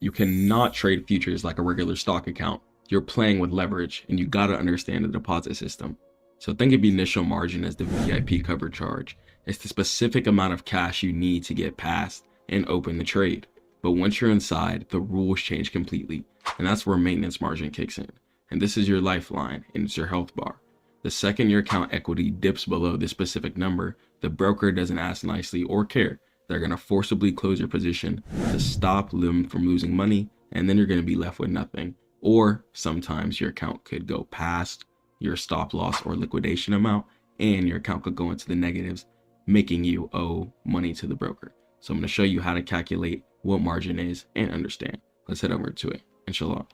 You cannot trade futures like a regular stock account. You're playing with leverage, and you gotta understand the deposit system. So think of the initial margin as the VIP cover charge. It's the specific amount of cash you need to get past and open the trade. But once you're inside, the rules change completely, and that's where maintenance margin kicks in. And this is your lifeline, and it's your health bar. The second your account equity dips below this specific number, the broker doesn't ask nicely or care. They're going to forcibly close your position to stop them from losing money, and then you're going to be left with nothing. Or sometimes your account could go past your stop loss or liquidation amount, and your account could go into the negatives, making you owe money to the broker. So I'm going to show you how to calculate what margin is and understand. Let's head over to it, inshallah.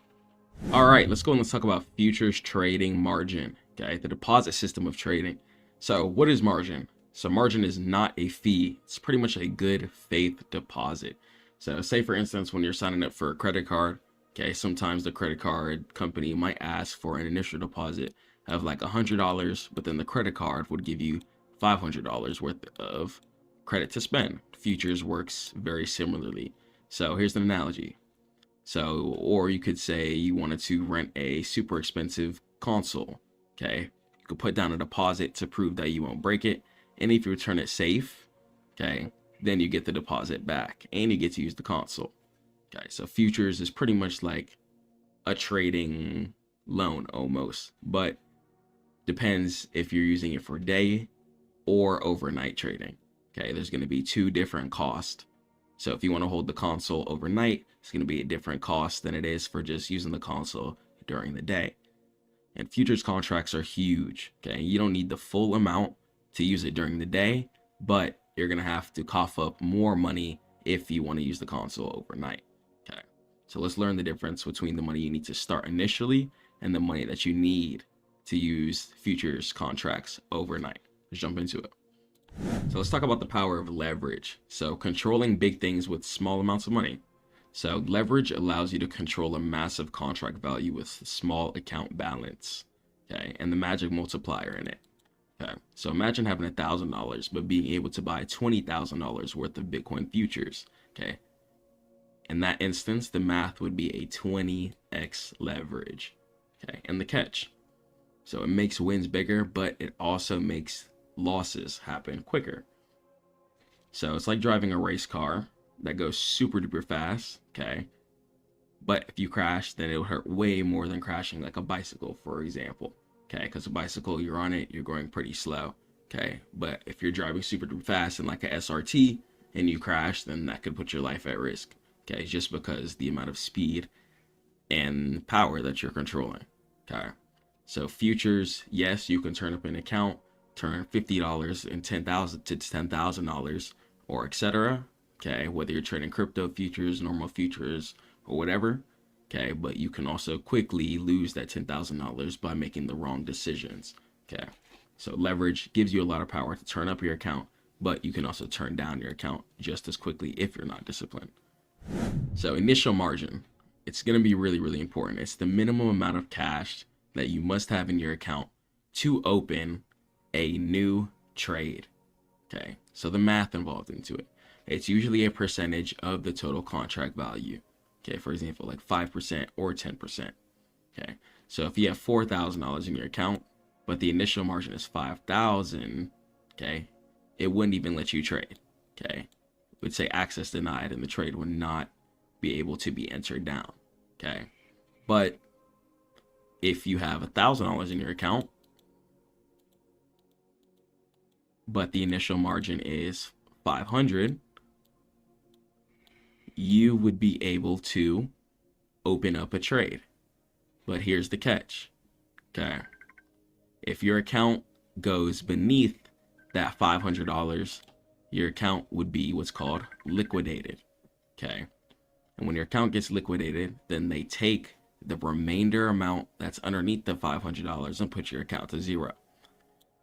All right, let's go and let's talk about futures trading margin. Okay, the deposit system of trading. So what is margin? So margin is not a fee. It's pretty much a good faith deposit. So say for instance, when you're signing up for a credit card, okay, sometimes the credit card company might ask for an initial deposit of like $100, but then the credit card would give you $500 worth of credit to spend. Futures works very similarly. So here's an analogy. So, or you could say you wanted to rent a super expensive console. Okay, you could put down a deposit to prove that you won't break it. And if you return it safe, okay, then you get the deposit back and you get to use the console. Okay, so futures is pretty much like a trading loan almost, but depends if you're using it for day or overnight trading. Okay, there's going to be two different costs. So if you want to hold the console overnight, it's going to be a different cost than it is for just using the console during the day. And futures contracts are huge. Okay, you don't need the full amount to use it during the day, but you're going to have to cough up more money if you want to use the console overnight. Okay, so let's learn the difference between the money you need to start initially and the money that you need to use futures contracts overnight. Let's jump into it. So let's talk about the power of leverage. So controlling big things with small amounts of money. So leverage allows you to control a massive contract value with small account balance. Okay, and the magic multiplier in it. Okay, so imagine having $1,000 but being able to buy $20,000 worth of Bitcoin futures. Okay, in that instance, the math would be a 20x leverage. Okay, and the catch. So it makes wins bigger, but it also makes losses happen quicker. So it's like driving a race car that goes super duper fast, okay? But if you crash, then it'll hurt way more than crashing like a bicycle, for example, okay? Because a bicycle, you're on it, you're going pretty slow, okay? But if you're driving super duper fast in like a SRT and you crash, then that could put your life at risk, okay? Just because the amount of speed and power that you're controlling, okay? So futures, yes, you can turn up an account, turn $50 and $10,000 to $10,000 or etc. Okay, whether you're trading crypto futures, normal futures, or whatever. Okay, but you can also quickly lose that $10,000 by making the wrong decisions. Okay, so leverage gives you a lot of power to turn up your account, but you can also turn down your account just as quickly if you're not disciplined. So initial margin, it's going to be really, really important. It's the minimum amount of cash that you must have in your account to open a new trade. Okay, so the math involved into it. It's usually a percentage of the total contract value. Okay, for example, like 5% or 10%. Okay, so if you have $4,000 in your account, but the initial margin is $5,000, okay, it wouldn't even let you trade. Okay, it would say access denied, and the trade would not be able to be entered down. Okay, but if you have $1,000 in your account, but the initial margin is 500, you would be able to open up a trade. But here's the catch. Okay, if your account goes beneath that $500, your account would be what's called liquidated. Okay, and when your account gets liquidated, then they take the remainder amount that's underneath the $500 and put your account to zero.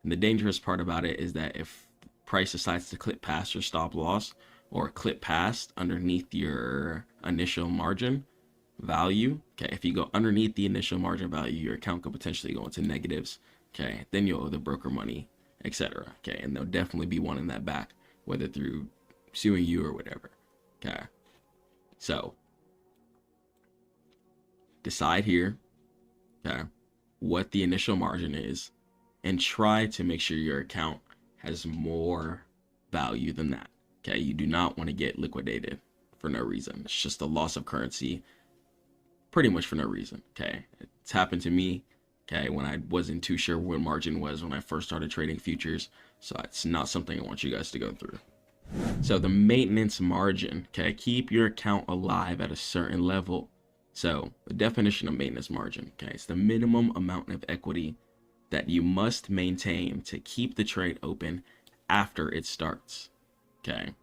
And the dangerous part about it is that if price decides to clip past your stop loss or clip past underneath your initial margin value, okay, if you go underneath the initial margin value, your account could potentially go into negatives. Okay, then you'll owe the broker money, etc. Okay, and they'll definitely be wanting that back, whether through suing you or whatever. Okay, so decide here, okay, what the initial margin is, and try to make sure your account has more value than that. Okay, you do not want to get liquidated for no reason. It's just a loss of currency, pretty much for no reason. Okay, it's happened to me. Okay, when I wasn't too sure what margin was when I first started trading futures, so it's not something I want you guys to go through. So the maintenance margin, okay, keep your account alive at a certain level. So the definition of maintenance margin, okay, it's the minimum amount of equity that you must maintain to keep the trade open after it starts. Okay,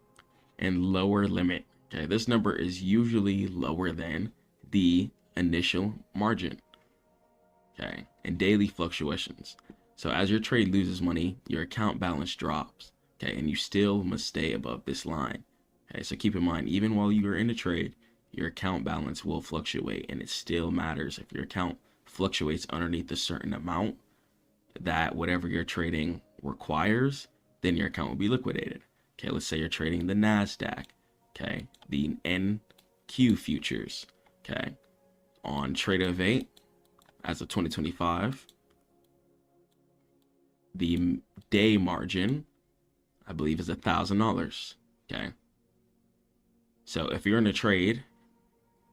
and lower limit, okay, this number is usually lower than the initial margin. Okay, and daily fluctuations. So as your trade loses money, your account balance drops. Okay, and you still must stay above this line. Okay, so keep in mind, even while you are in a trade, your account balance will fluctuate, and it still matters. If your account fluctuates underneath a certain amount that whatever you're trading requires, then your account will be liquidated. Okay, let's say you're trading the NASDAQ, okay, the NQ futures, okay, on Trader of 8 as of 2025, the day margin, I believe, is $1,000, okay. So if you're in a trade,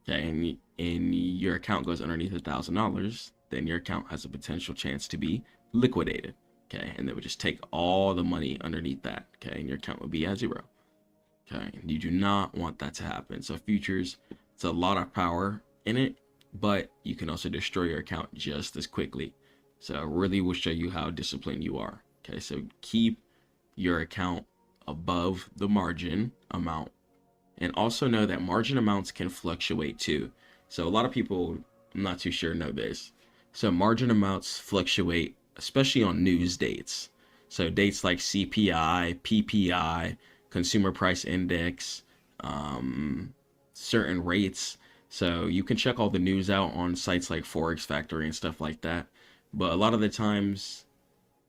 okay, and your account goes underneath $1,000, then your account has a potential chance to be liquidated. Okay, and they would just take all the money underneath that. Okay, and your account would be at zero. Okay, and you do not want that to happen. So futures, it's a lot of power in it, but you can also destroy your account just as quickly. So I really will show you how disciplined you are. Okay, so keep your account above the margin amount, and also know that margin amounts can fluctuate too. So a lot of people, I'm not too sure, know this. So margin amounts fluctuate, especially on news dates. So dates like CPI, PPI, Consumer Price Index, certain rates. So you can check all the news out on sites like Forex Factory and stuff like that. But a lot of the times,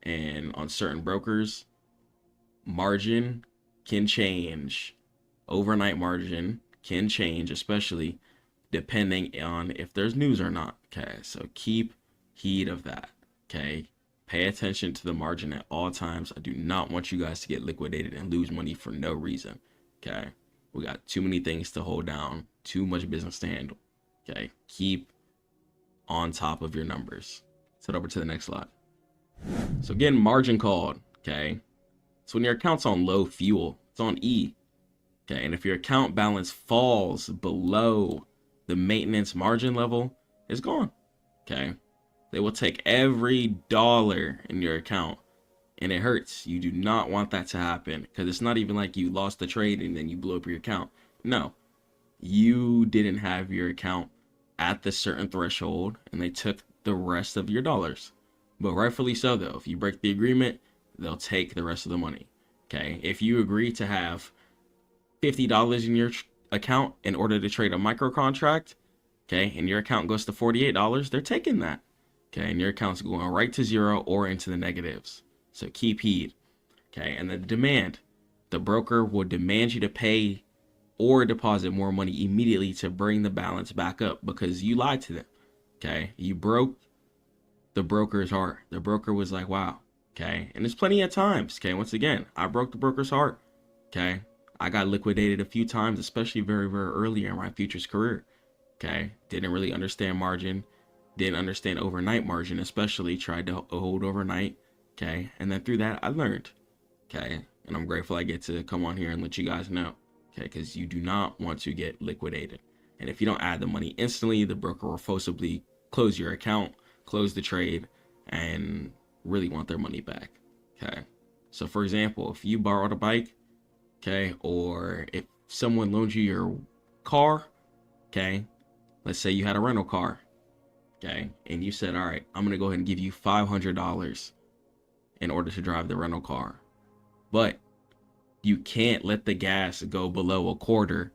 and on certain brokers, margin can change. Overnight margin can change, especially depending on if there's news or not. Okay, so keep heed of that. Okay, pay attention to the margin at all times. I do not want you guys to get liquidated and lose money for no reason. Okay, we got too many things to hold down, too much business to handle. Okay, keep on top of your numbers. Let's head over to the next slide. So again, margin called. Okay, so when your account's on low fuel, it's on E. Okay, and if your account balance falls below the maintenance margin level, it's gone. Okay, they will take every dollar in your account, and it hurts. You do not want that to happen, because it's not even like you lost the trade and then you blew up your account. No, you didn't have your account at the certain threshold, and they took the rest of your dollars. But rightfully so, though. If you break the agreement, they'll take the rest of the money. Okay, if you agree to have $50 in your account in order to trade a micro contract, okay, and your account goes to $48, they're taking that. Okay, and your account's going right to zero or into the negatives. So keep heed. Okay, and the demand, the broker will demand you to pay or deposit more money immediately to bring the balance back up because you lied to them. Okay, you broke the broker's heart. The broker was like, wow. Okay, and there's plenty of times. Okay, once again, I broke the broker's heart. Okay, I got liquidated a few times, especially very, very early in my futures career. Okay, didn't really understand margin, didn't understand overnight margin, especially tried to hold overnight. Okay, and then through that, I learned. Okay, and I'm grateful I get to come on here and let you guys know. Okay, because you do not want to get liquidated. And if you don't add the money instantly, the broker will forcibly close your account, close the trade, and really want their money back. Okay, so for example, if you borrowed a bike, okay, or if someone loaned you your car, okay, let's say you had a rental car, okay, and you said, all right, I'm gonna go ahead and give you $500 in order to drive the rental car, but you can't let the gas go below a quarter,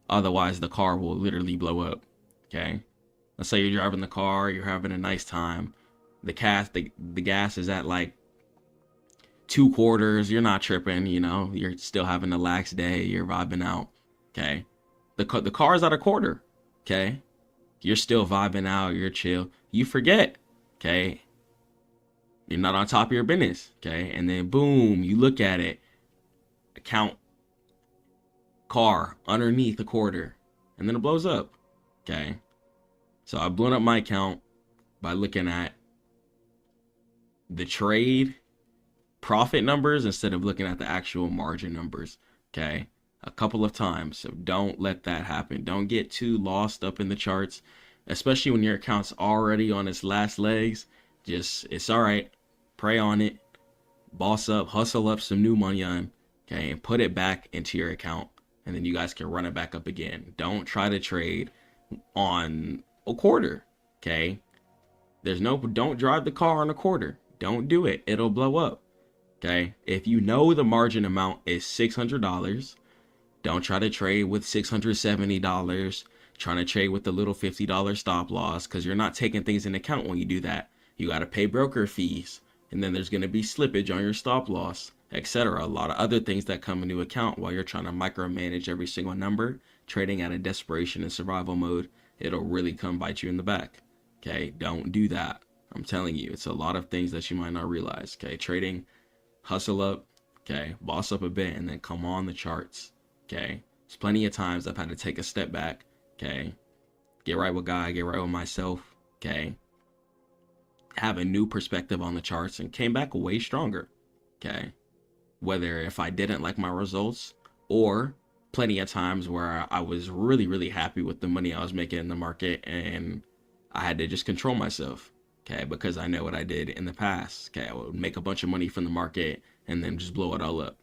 otherwise the car will literally blow up. Okay, let's say you're driving the car, you're having a nice time, the gas is at like 2 quarters, you're not tripping, you know, you're still having a lax day, you're vibing out. Okay, the car's at a quarter. Okay, you're still vibing out, you're chill, you forget. Okay, you're not on top of your business. Okay, and then boom, you look at it, account, car underneath a quarter, and then it blows up. Okay, so I've blown up my account by looking at the trade profit numbers instead of looking at the actual margin numbers. Okay, a couple of times. So don't let that happen. Don't get too lost up in the charts, especially when your account's already on its last legs. Just, it's all right, pray on it, boss up, hustle up some new money on, okay, and put it back into your account, and then you guys can run it back up again. Don't try to trade on a quarter. Okay, don't drive the car on a quarter. Don't do it, it'll blow up. Okay, if you know the margin amount is $600, don't try to trade with $670, trying to trade with the little $50 stop loss, because you're not taking things into account when you do that. You got to pay broker fees, and then there's going to be slippage on your stop loss, etc. A lot of other things that come into account while you're trying to micromanage every single number, trading out of desperation and survival mode. It'll really come bite you in the back. Okay, don't do that. I'm telling you, it's a lot of things that you might not realize. Okay, trading, hustle up, okay, boss up a bit, and then come on the charts. Okay, there's plenty of times I've had to take a step back. Okay, get right with God, get right with myself. Okay, have a new perspective on the charts, and came back way stronger. Okay, whether if I didn't like my results, or plenty of times where I was really, really happy with the money I was making in the market, and I had to just control myself. Okay, because I know what I did in the past. Okay, I would make a bunch of money from the market and then just blow it all up.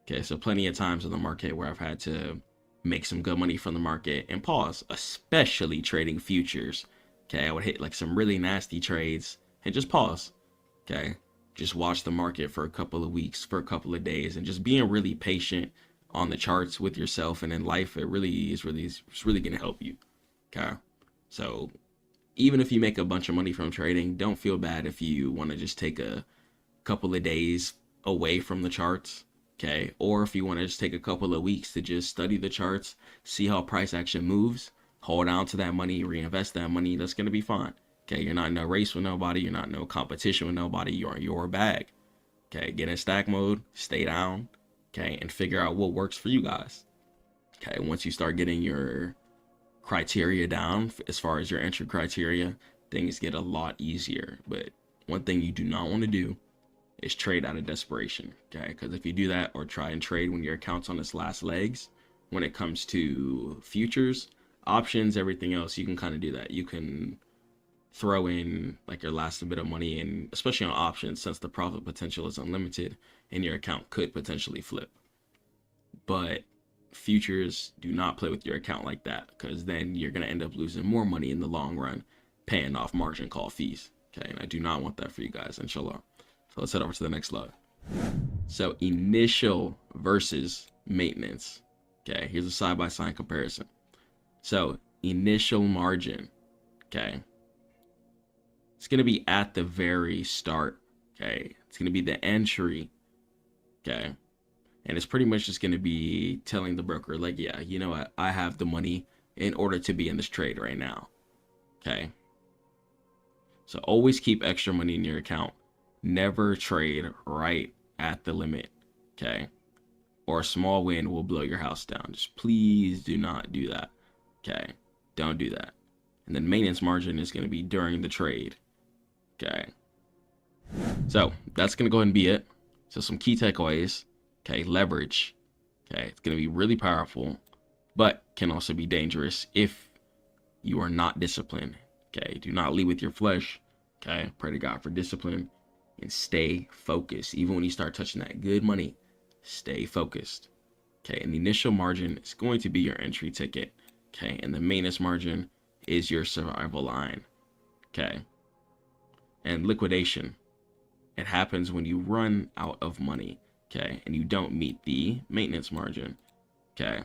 Okay, so plenty of times in the market where I've had to make some good money from the market and pause, especially trading futures. Okay, I would hit like some really nasty trades and just pause. Okay, just watch the market for a couple of weeks, for a couple of days, and just being really patient on the charts with yourself and in life. It's really gonna help you. Okay, so even if you make a bunch of money from trading, don't feel bad if you want to just take a couple of days away from the charts. Okay, or if you want to just take a couple of weeks to just study the charts, see how price action moves, hold on to that money, reinvest that money, that's going to be fine. Okay, you're not in a race with nobody, you're not in no competition with nobody, you're in your bag. Okay, get in stack mode, stay down, okay, and figure out what works for you guys. Okay, once you start getting your criteria down as far as your entry criteria, things get a lot easier. But one thing you do not want to do is trade out of desperation. Okay, because if you do that, or try and trade when your account's on its last legs, when it comes to futures, options, everything else, you can kind of do that. You can throw in like your last bit of money, and especially on options, since the profit potential is unlimited and your account could potentially flip. But futures, do not play with your account like that, because then you're going to end up losing more money in the long run, paying off margin call fees. Okay, and I do not want that for you guys, inshallah. So let's head over to the next slide. So initial versus maintenance. Okay, here's a side-by-side comparison. So initial margin, okay, it's going to be at the very start. Okay, it's going to be the entry. Okay, and it's pretty much just going to be telling the broker, like, yeah, you know what, I have the money in order to be in this trade right now. Okay, so always keep extra money in your account. Never trade right at the limit. Okay, or a small win will blow your house down. Just please do not do that. Okay, don't do that. And then maintenance margin is going to be during the trade. Okay, so that's going to go ahead and be it. So some key takeaways. Okay, leverage. Okay, it's going to be really powerful, but can also be dangerous if you are not disciplined. Okay, do not lead with your flesh. Okay, pray to God for discipline and stay focused. Even when you start touching that good money, stay focused. Okay, and the initial margin is going to be your entry ticket. Okay, and the maintenance margin is your survival line. Okay, and liquidation, it happens when you run out of money. Okay, and you don't meet the maintenance margin. Okay,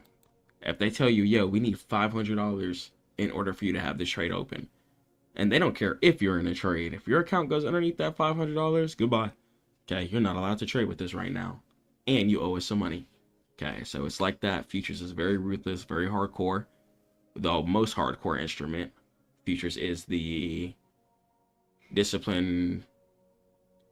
if they tell you, yo, we need $500 in order for you to have this trade open, and they don't care if you're in a trade, if your account goes underneath that $500, goodbye. Okay, you're not allowed to trade with this right now, and you owe us some money. Okay, so it's like that. Futures is very ruthless, very hardcore. The most hardcore instrument. Futures is the discipline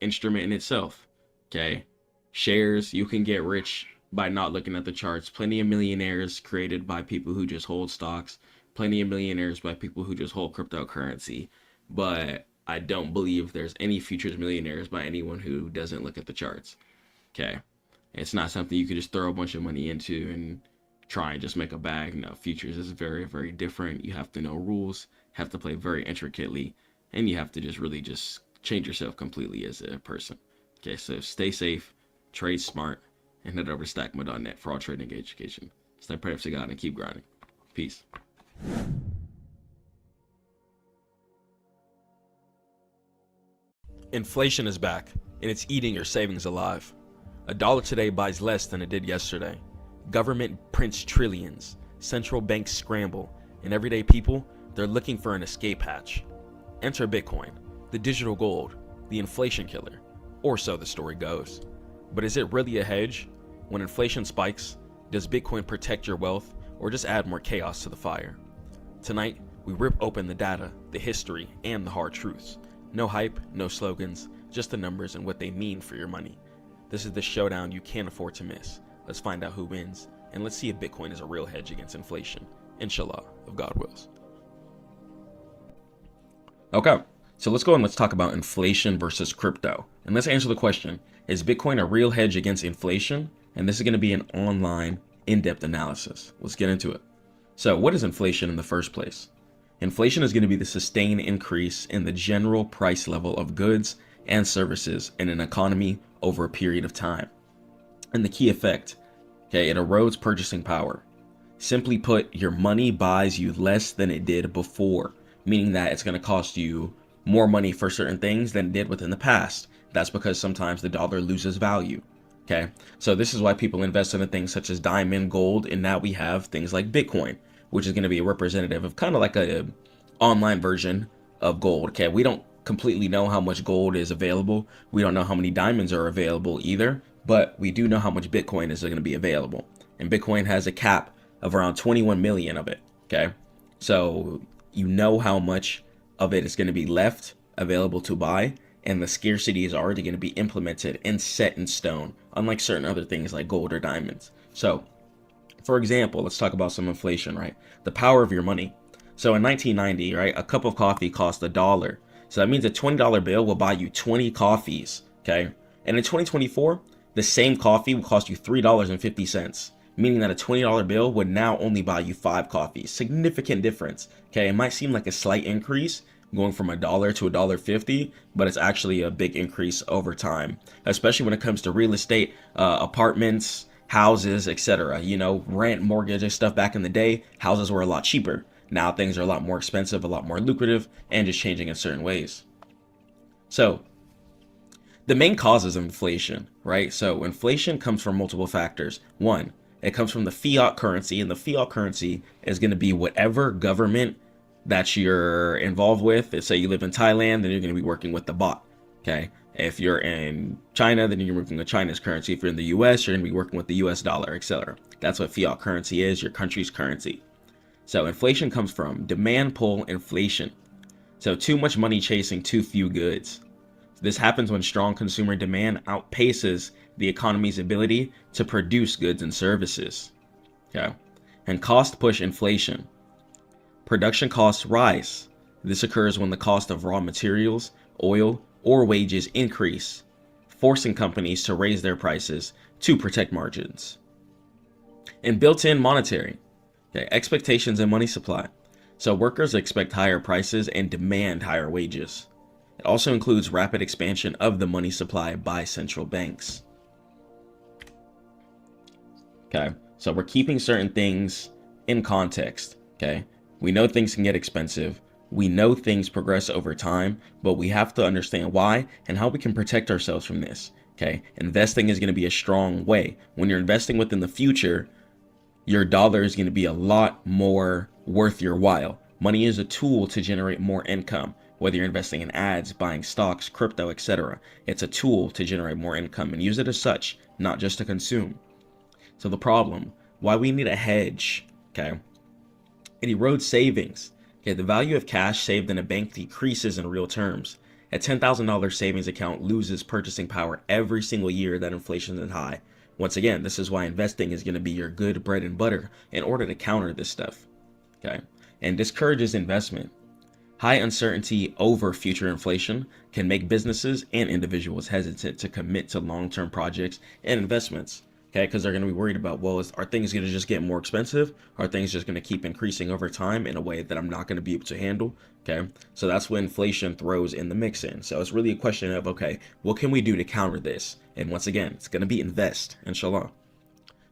instrument in itself. Okay, shares, you can get rich by not looking at the charts. Plenty of millionaires created by people who just hold stocks. Plenty of millionaires by people who just hold cryptocurrency. But I don't believe there's any futures millionaires by anyone who doesn't look at the charts. Okay, it's not something you could just throw a bunch of money into and try and just make a bag. No, futures is very, very different. You have to know rules, have to play very intricately, and you have to just really just change yourself completely as a person. Okay, so stay safe, trade smart, and head over to Stackmode.net for all trading education. Stay prayerful to God and keep grinding. Peace. Inflation is back, and it's eating your savings alive. A dollar today buys less than it did yesterday. Government prints trillions, central banks scramble, and everyday people, they're looking for an escape hatch. Enter Bitcoin, the digital gold, the inflation killer, or so the story goes. But is it really a hedge? When inflation spikes, does Bitcoin protect your wealth or just add more chaos to the fire? Tonight, we rip open the data, the history, and the hard truths. No hype, no slogans, just the numbers and what they mean for your money. This is the showdown you can't afford to miss. Let's find out who wins, and let's see if Bitcoin is a real hedge against inflation. Inshallah, if God wills. Okay, so let's go and let's talk about inflation versus crypto. And let's answer the question, is Bitcoin a real hedge against inflation? And this is going to be an online, in-depth analysis. Let's get into it. So what is inflation in the first place? Inflation is going to be the sustained increase in the general price level of goods and services in an economy over a period of time. And the key effect, okay, it erodes purchasing power. Simply put, your money buys you less than it did before, meaning that it's going to cost you more money for certain things than it did within the past. That's because sometimes the dollar loses value. Okay, so this is why people invest in things such as diamond, gold, and now we have things like Bitcoin, which is going to be a representative of kind of like a online version of gold. Okay, we don't completely know how much gold is available. We don't know how many diamonds are available either, but we do know how much Bitcoin is going to be available. And Bitcoin has a cap of around 21 million of it. Okay, so you know how much of it is going to be left available to buy, and the scarcity is already going to be implemented and set in stone, unlike certain other things like gold or diamonds. So, for example, let's talk about some inflation, right? The power of your money. So in 1990, right, a cup of coffee cost $1. So that means a $20 bill will buy you 20 coffees, okay? And in 2024, the same coffee will cost you $3.50, meaning that a $20 bill would now only buy you 5 coffees. Significant difference, okay? It might seem like a slight increase, going from $1 to $1.50, but it's actually a big increase over time, especially when it comes to real estate, apartments, houses, etc. You know, rent, mortgage, and stuff. Back in the day, houses were a lot cheaper. Now things are a lot more expensive, a lot more lucrative, and just changing in certain ways. So the main causes of inflation, right? So inflation comes from multiple factors. One, it comes from the fiat currency, and the fiat currency is going to be whatever government that you're involved with. Say you live in Thailand, then you're going to be working with the baht. Okay. If you're in China, then you're working with China's currency. If you're in the US, you're going to be working with the US dollar, etc. That's what fiat currency is, your country's currency. So inflation comes from demand pull inflation. So too much money chasing too few goods. This happens when strong consumer demand outpaces the economy's ability to produce goods and services. Okay. And cost push inflation. Production costs rise. This occurs when the cost of raw materials, oil, or wages increase, forcing companies to raise their prices to protect margins. And built-in monetary. Okay, expectations and money supply. So workers expect higher prices and demand higher wages. It also includes rapid expansion of the money supply by central banks. Okay, so we're keeping certain things in context. Okay, we know things can get expensive. We know things progress over time, but we have to understand why and how we can protect ourselves from this. Okay, investing is going to be a strong way. When you're investing within the future, your dollar is going to be a lot more worth your while. Money is a tool to generate more income. Whether you're investing in ads, buying stocks, crypto, etc. It's a tool to generate more income, and use it as such, not just to consume. So the problem, why we need a hedge, okay? It erodes savings. Okay, the value of cash saved in a bank decreases in real terms. A $10,000 savings account loses purchasing power every single year that inflation is high. Once again, this is why investing is going to be your good bread and butter in order to counter this stuff. Okay, and discourages investment. High uncertainty over future inflation can make businesses and individuals hesitant to commit to long-term projects and investments. Okay, because they're going to be worried about, well, are things going to just get more expensive? Are things just going to keep increasing over time in a way that I'm not going to be able to handle? Okay, so that's when inflation throws in the mix in. So it's really a question of, okay, what can we do to counter this? And once again, it's going to be invest, inshallah.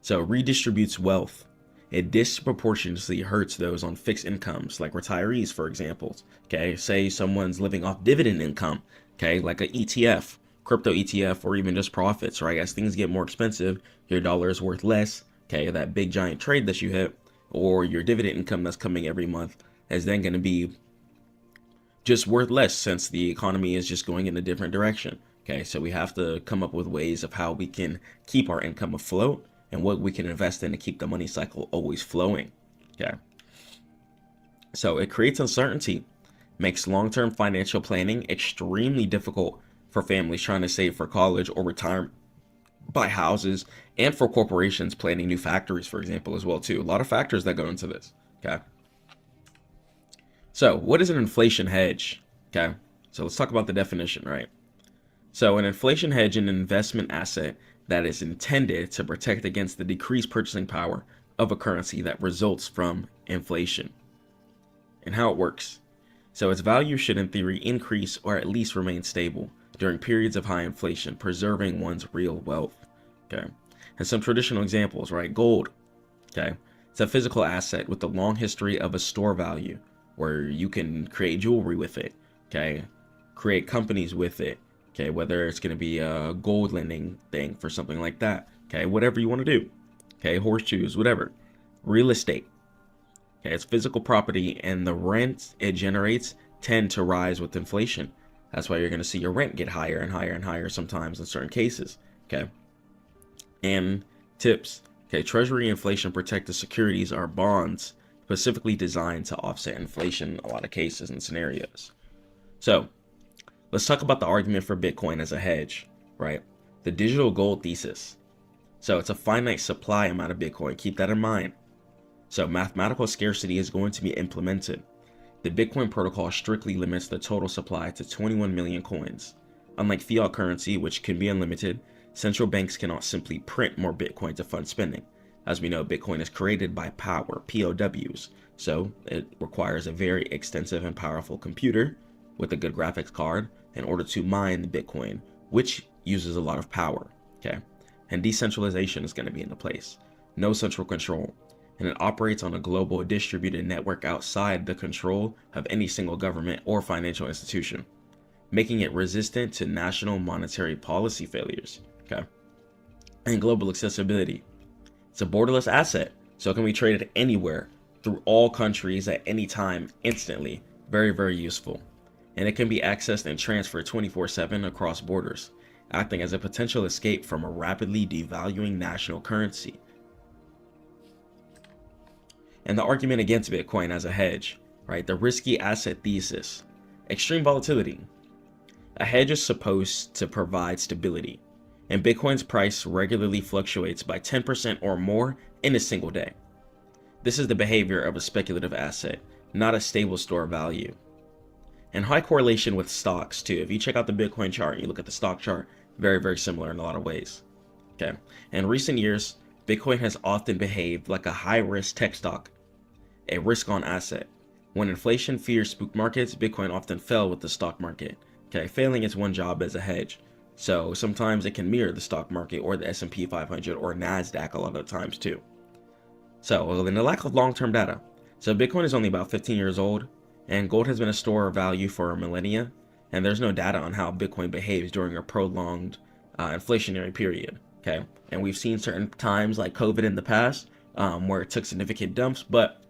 So redistributes wealth. It disproportionately hurts those on fixed incomes, like retirees, for example. Okay, say someone's living off dividend income, okay, like an ETF, crypto ETF, or even just profits, right? As things get more expensive, your dollar is worth less, okay? That big giant trade that you hit, or your dividend income that's coming every month, is then going to be just worth less since the economy is just going in a different direction, okay? So we have to come up with ways of how we can keep our income afloat and what we can invest in to keep the money cycle always flowing, okay? So it creates uncertainty, makes long-term financial planning extremely difficult for families trying to save for college or retirement, buy houses, and for corporations planning new factories, for example, as well too. A lot of factors that go into this, okay? So what is an inflation hedge? Okay, so let's talk about the definition, right? So an inflation hedge is an investment asset that is intended to protect against the decreased purchasing power of a currency that results from inflation. And how it works. So its value should in theory increase or at least remain stable during periods of high inflation, preserving one's real wealth. Okay, and some traditional examples, right? Gold. Okay, it's a physical asset with a long history of a store value where you can create jewelry with it. Okay, create companies with it. Okay, whether it's going to be a gold lending thing for something like that. Okay, whatever you want to do. Okay, horseshoes, whatever. Real estate. Okay, it's physical property, and the rents it generates tend to rise with inflation. That's why you're going to see your rent get higher and higher and higher sometimes in certain cases. Okay, and tips. Okay, Treasury inflation protected securities are bonds specifically designed to offset inflation in a lot of cases and scenarios. So let's talk about the argument for Bitcoin as a hedge, right? The digital gold thesis. So it's a finite supply amount of Bitcoin. Keep that in mind. So mathematical scarcity is going to be implemented. The Bitcoin protocol strictly limits the total supply to 21 million coins. Unlike fiat currency, which can be unlimited, central banks cannot simply print more Bitcoin to fund spending. As we know, Bitcoin is created by power, POWs. So it requires a very extensive and powerful computer with a good graphics card in order to mine the Bitcoin, which uses a lot of power, okay? And decentralization is going to be into place. No central control. And it operates on a global distributed network outside the control of any single government or financial institution. making it resistant to national monetary policy failures. Okay. And global accessibility. It's a borderless asset, so it can be traded anywhere through all countries at any time instantly. Very, very useful. And it can be accessed and transferred 24/7 across borders, acting as a potential escape from a rapidly devaluing national currency. And the argument against Bitcoin as a hedge, right? The risky asset thesis. Extreme volatility. A hedge is supposed to provide stability, and Bitcoin's price regularly fluctuates by 10% or more in a single day. This is the behavior of a speculative asset, not a stable store of value. And high correlation with stocks too. If you check out the Bitcoin chart, you look at the stock chart, very, very similar in a lot of ways. Okay. In recent years, Bitcoin has often behaved like a high-risk tech stock, a risk-on asset. When inflation fears spooked markets, Bitcoin often fell with the stock market. Okay, failing its one job as a hedge. So sometimes it can mirror the stock market or the S&P 500 or NASDAQ a lot of times too. So, then the lack of long-term data. So Bitcoin is only about 15 years old, and gold has been a store of value for millennia, and there's no data on how Bitcoin behaves during a prolonged inflationary period. Okay, and we've seen certain times like COVID in the past where it took significant dumps, but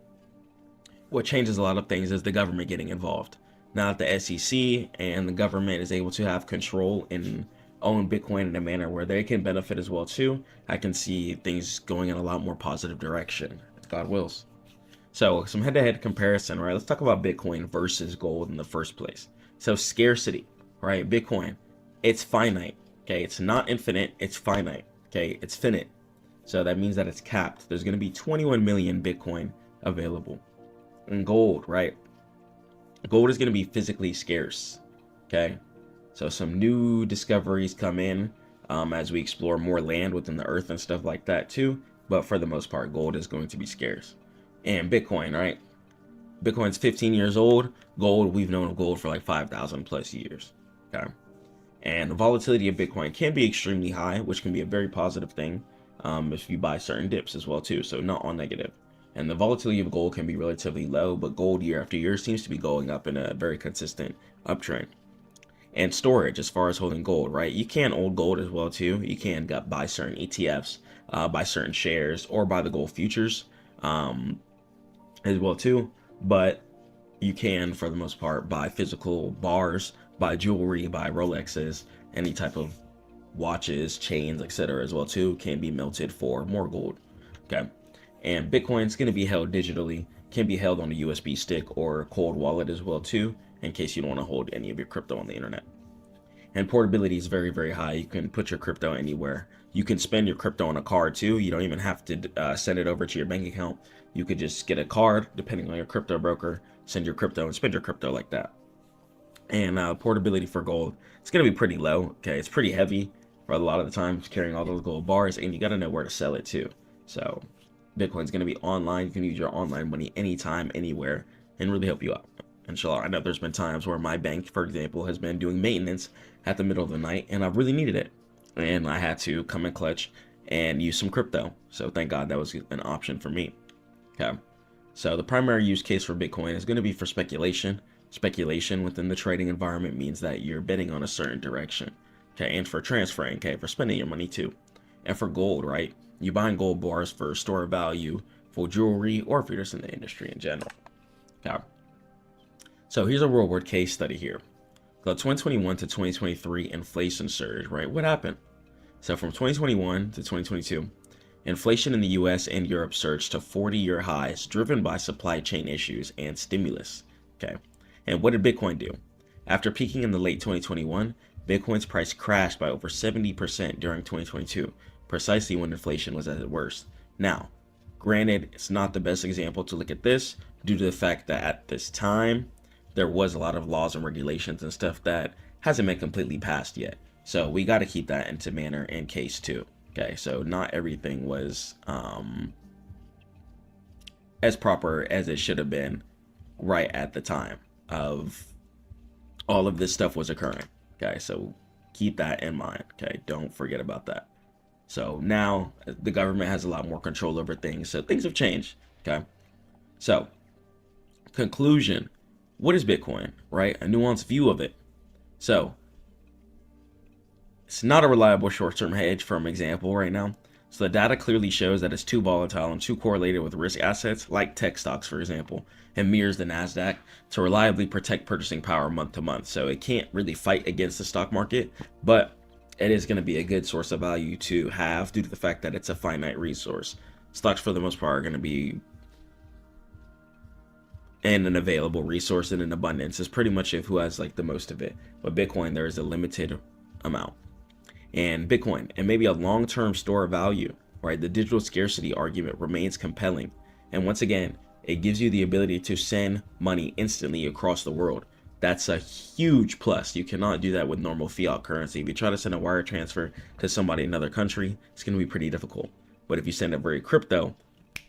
what changes a lot of things is the government getting involved. Now that the SEC and the government is able to have control and own Bitcoin in a manner where they can benefit as well too, I can see things going in a lot more positive direction, if God wills. So some head-to-head comparison, right? Let's talk about Bitcoin versus gold in the first place. So scarcity, right? Bitcoin, it's finite, okay? It's not infinite, it's finite, okay? It's finite. So that means that it's capped. There's going to be 21 million Bitcoin available. And gold, right? Gold is going to be physically scarce, okay? So some new discoveries come in as we explore more land within the earth and stuff like that too. But for the most part, gold is going to be scarce. And Bitcoin, right? Bitcoin's 15 years old. Gold, we've known of gold for like 5,000 plus years, okay? And the volatility of Bitcoin can be extremely high, which can be a very positive thing if you buy certain dips as well too. So not all negative. And the volatility of gold can be relatively low, but gold year after year seems to be going up in a very consistent uptrend. And storage, as far as holding gold, right? You can hold gold as well too. You can buy certain ETFs, buy certain shares, or buy the gold futures as well too. But you can, for the most part, buy physical bars, buy jewelry, buy Rolexes, any type of watches, chains, etc. as well too, can be melted for more gold. Okay. And Bitcoin's going to be held digitally, can be held on a USB stick or a cold wallet as well too, in case you don't want to hold any of your crypto on the internet. And portability is very, very high. You can put your crypto anywhere. You can spend your crypto on a card too. You don't even have to send it over to your bank account. You could just get a card, depending on your crypto broker, send your crypto and spend your crypto like that. And portability for gold, it's going to be pretty low. Okay, it's pretty heavy for a lot of the times carrying all those gold bars, and you got to know where to sell it too. So Bitcoin's going to be online. You can use your online money anytime, anywhere, and really help you out. Inshallah, I know there's been times where my bank, for example, has been doing maintenance at the middle of the night, and I've really needed it. And I had to come in clutch and use some crypto. So thank God that was an option for me. Okay. So the primary use case for Bitcoin is going to be for speculation. Speculation within the trading environment means that you're betting on a certain direction. Okay. And for transferring, okay, for spending your money too. And for gold, right? You buying gold bars for store of value, for jewelry, or if you're just in the industry in general. Okay. So here's a real world case study here. The 2021 to 2023 inflation surge, right? What happened? So from 2021 to 2022, inflation in the US and Europe surged to 40-year highs, driven by supply chain issues and stimulus. Okay. And what did Bitcoin do? After peaking in the late 2021, Bitcoin's price crashed by over 70% during 2022, precisely when inflation was at its worst. Now, granted, it's not the best example to look at this due to the fact that at this time, there was a lot of laws and regulations and stuff that hasn't been completely passed yet. So we got to keep that into manner in case too. Okay, so not everything was as proper as it should have been right at the time of all of this stuff was occurring. Okay, so keep that in mind. Okay, don't forget about that. So now the government has a lot more control over things. So things have changed. Okay, so conclusion. What is Bitcoin, right? A nuanced view of it. So it's not a reliable short-term hedge from example right now. So the data clearly shows that it's too volatile and too correlated with risk assets like tech stocks, for example, and mirrors the NASDAQ to reliably protect purchasing power month to month. So it can't really fight against the stock market, but it is going to be a good source of value to have due to the fact that it's a finite resource. Stocks, for the most part, are going to be in an available resource in an abundance. It's pretty much who has like the most of it. But Bitcoin, there is a limited amount. And Bitcoin, and maybe a long-term store of value, right? The digital scarcity argument remains compelling. And once again, it gives you the ability to send money instantly across the world. That's a huge plus. You cannot do that with normal fiat currency. If you try to send a wire transfer to somebody in another country, it's going to be pretty difficult. But if you send it very crypto,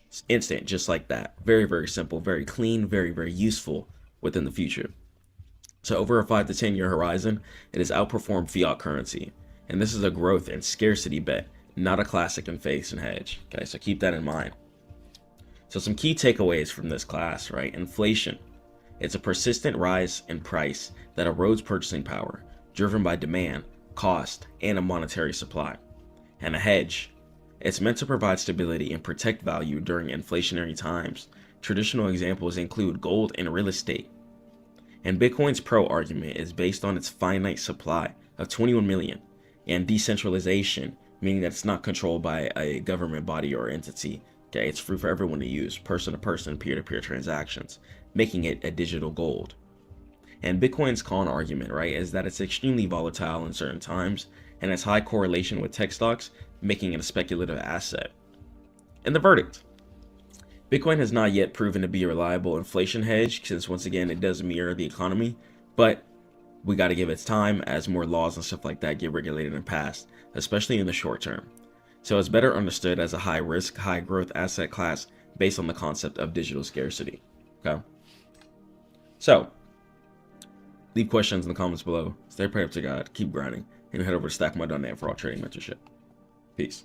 it's instant, just like that. Very, very simple, very clean, very, very useful within the future. So over a 5 to 10 year horizon, it has outperformed fiat currency. And this is a growth and scarcity bet, not a classic inflation hedge. Okay, so keep that in mind. So some key takeaways from this class, right? Inflation. It's a persistent rise in price that erodes purchasing power, driven by demand, cost, and a monetary supply. And a hedge. It's meant to provide stability and protect value during inflationary times. Traditional examples include gold and real estate. And Bitcoin's pro argument is based on its finite supply of 21 million. And decentralization, meaning that it's not controlled by a government body or entity. Okay, it's free for everyone to use, person to person, peer-to-peer transactions, making it a digital gold. And Bitcoin's con argument, right, is that it's extremely volatile in certain times and has high correlation with tech stocks, making it a speculative asset. And the verdict. Bitcoin has not yet proven to be a reliable inflation hedge, since once again it does mirror the economy, but we got to give it time as more laws and stuff like that get regulated and passed, especially in the short term. So it's better understood as a high risk, high growth asset class based on the concept of digital scarcity. Okay. So leave questions in the comments below. Stay prayed up to God. Keep grinding. And head over to Stackmode.net for all trading mentorship. Peace.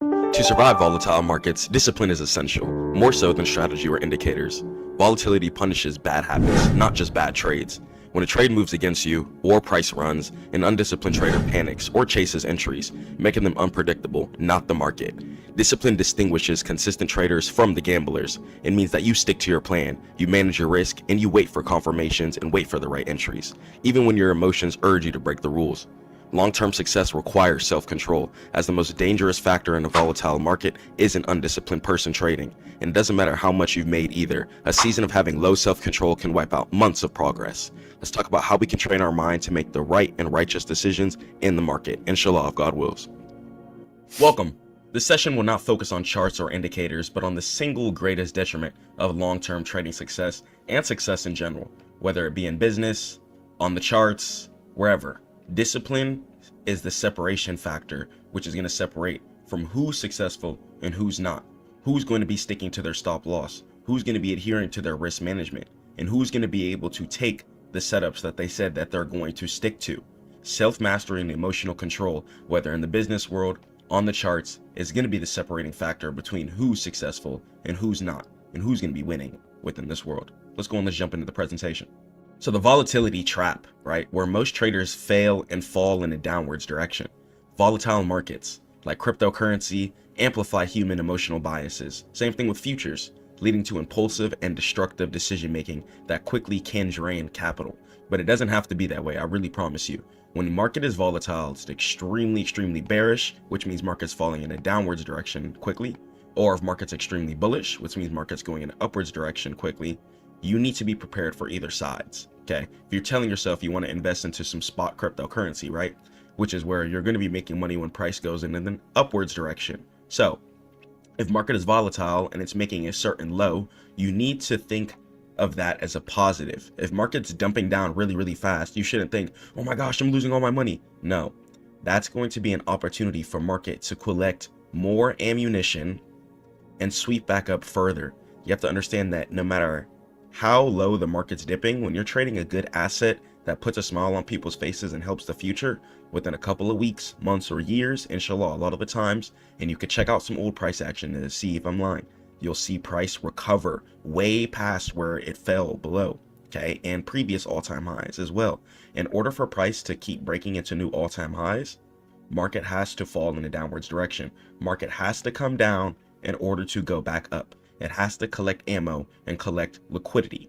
To survive volatile markets, discipline is essential, more so than strategy or indicators. Volatility punishes bad habits, not just bad trades. When a trade moves against you, or price runs, an undisciplined trader panics or chases entries, making them unpredictable, not the market. Discipline distinguishes consistent traders from the gamblers. It means that you stick to your plan, you manage your risk, and you wait for confirmations and wait for the right entries, even when your emotions urge you to break the rules. Long-term success requires self-control, as the most dangerous factor in a volatile market is an undisciplined person trading. And it doesn't matter how much you've made either. A season of having low self-control can wipe out months of progress. Let's talk about how we can train our mind to make the right and righteous decisions in the market, inshallah, if God wills. Welcome. This session will not focus on charts or indicators, but on the single greatest detriment of long-term trading success and success in general, whether it be in business, on the charts, wherever. Discipline is the separation factor, which is going to separate from who's successful and who's not. Who's going to be sticking to their stop loss, who's going to be adhering to their risk management, and who's going to be able to take the setups that they said that they're going to stick to. Self-mastery and emotional control, whether in the business world, on the charts, is going to be the separating factor between who's successful and who's not, and who's going to be winning within this world. Let's go and let's jump into the presentation. So the volatility trap, right, where most traders fail and fall in a downwards direction. Volatile markets, like cryptocurrency, amplify human emotional biases. Same thing with futures, leading to impulsive and destructive decision making that quickly can drain capital. But it doesn't have to be that way, I really promise you. When the market is volatile, it's extremely bearish, which means markets falling in a downwards direction quickly. Or if market's extremely bullish, which means markets going in an upwards direction quickly, you need to be prepared for either sides. Okay, if you're telling yourself you want to invest into some spot cryptocurrency, right, which is where you're going to be making money when price goes in an upwards direction. So if market is volatile and it's making a certain low, you need to think of that as a positive. If market's dumping down really fast, you shouldn't think, oh my gosh, I'm losing all my money. No, that's going to be an opportunity for market to collect more ammunition and sweep back up further. You have to understand that no matter how low the market's dipping, when you're trading a good asset that puts a smile on people's faces and helps the future, within a couple of weeks, months, or years, inshallah, a lot of the times, and you could check out some old price action to see if I'm lying, you'll see price recover way past where it fell below. okay, and previous all-time highs as well. In order for price to keep breaking into new all-time highs, market has to fall in a downwards direction. Market has to come down in order to go back up. It has to collect ammo and collect liquidity.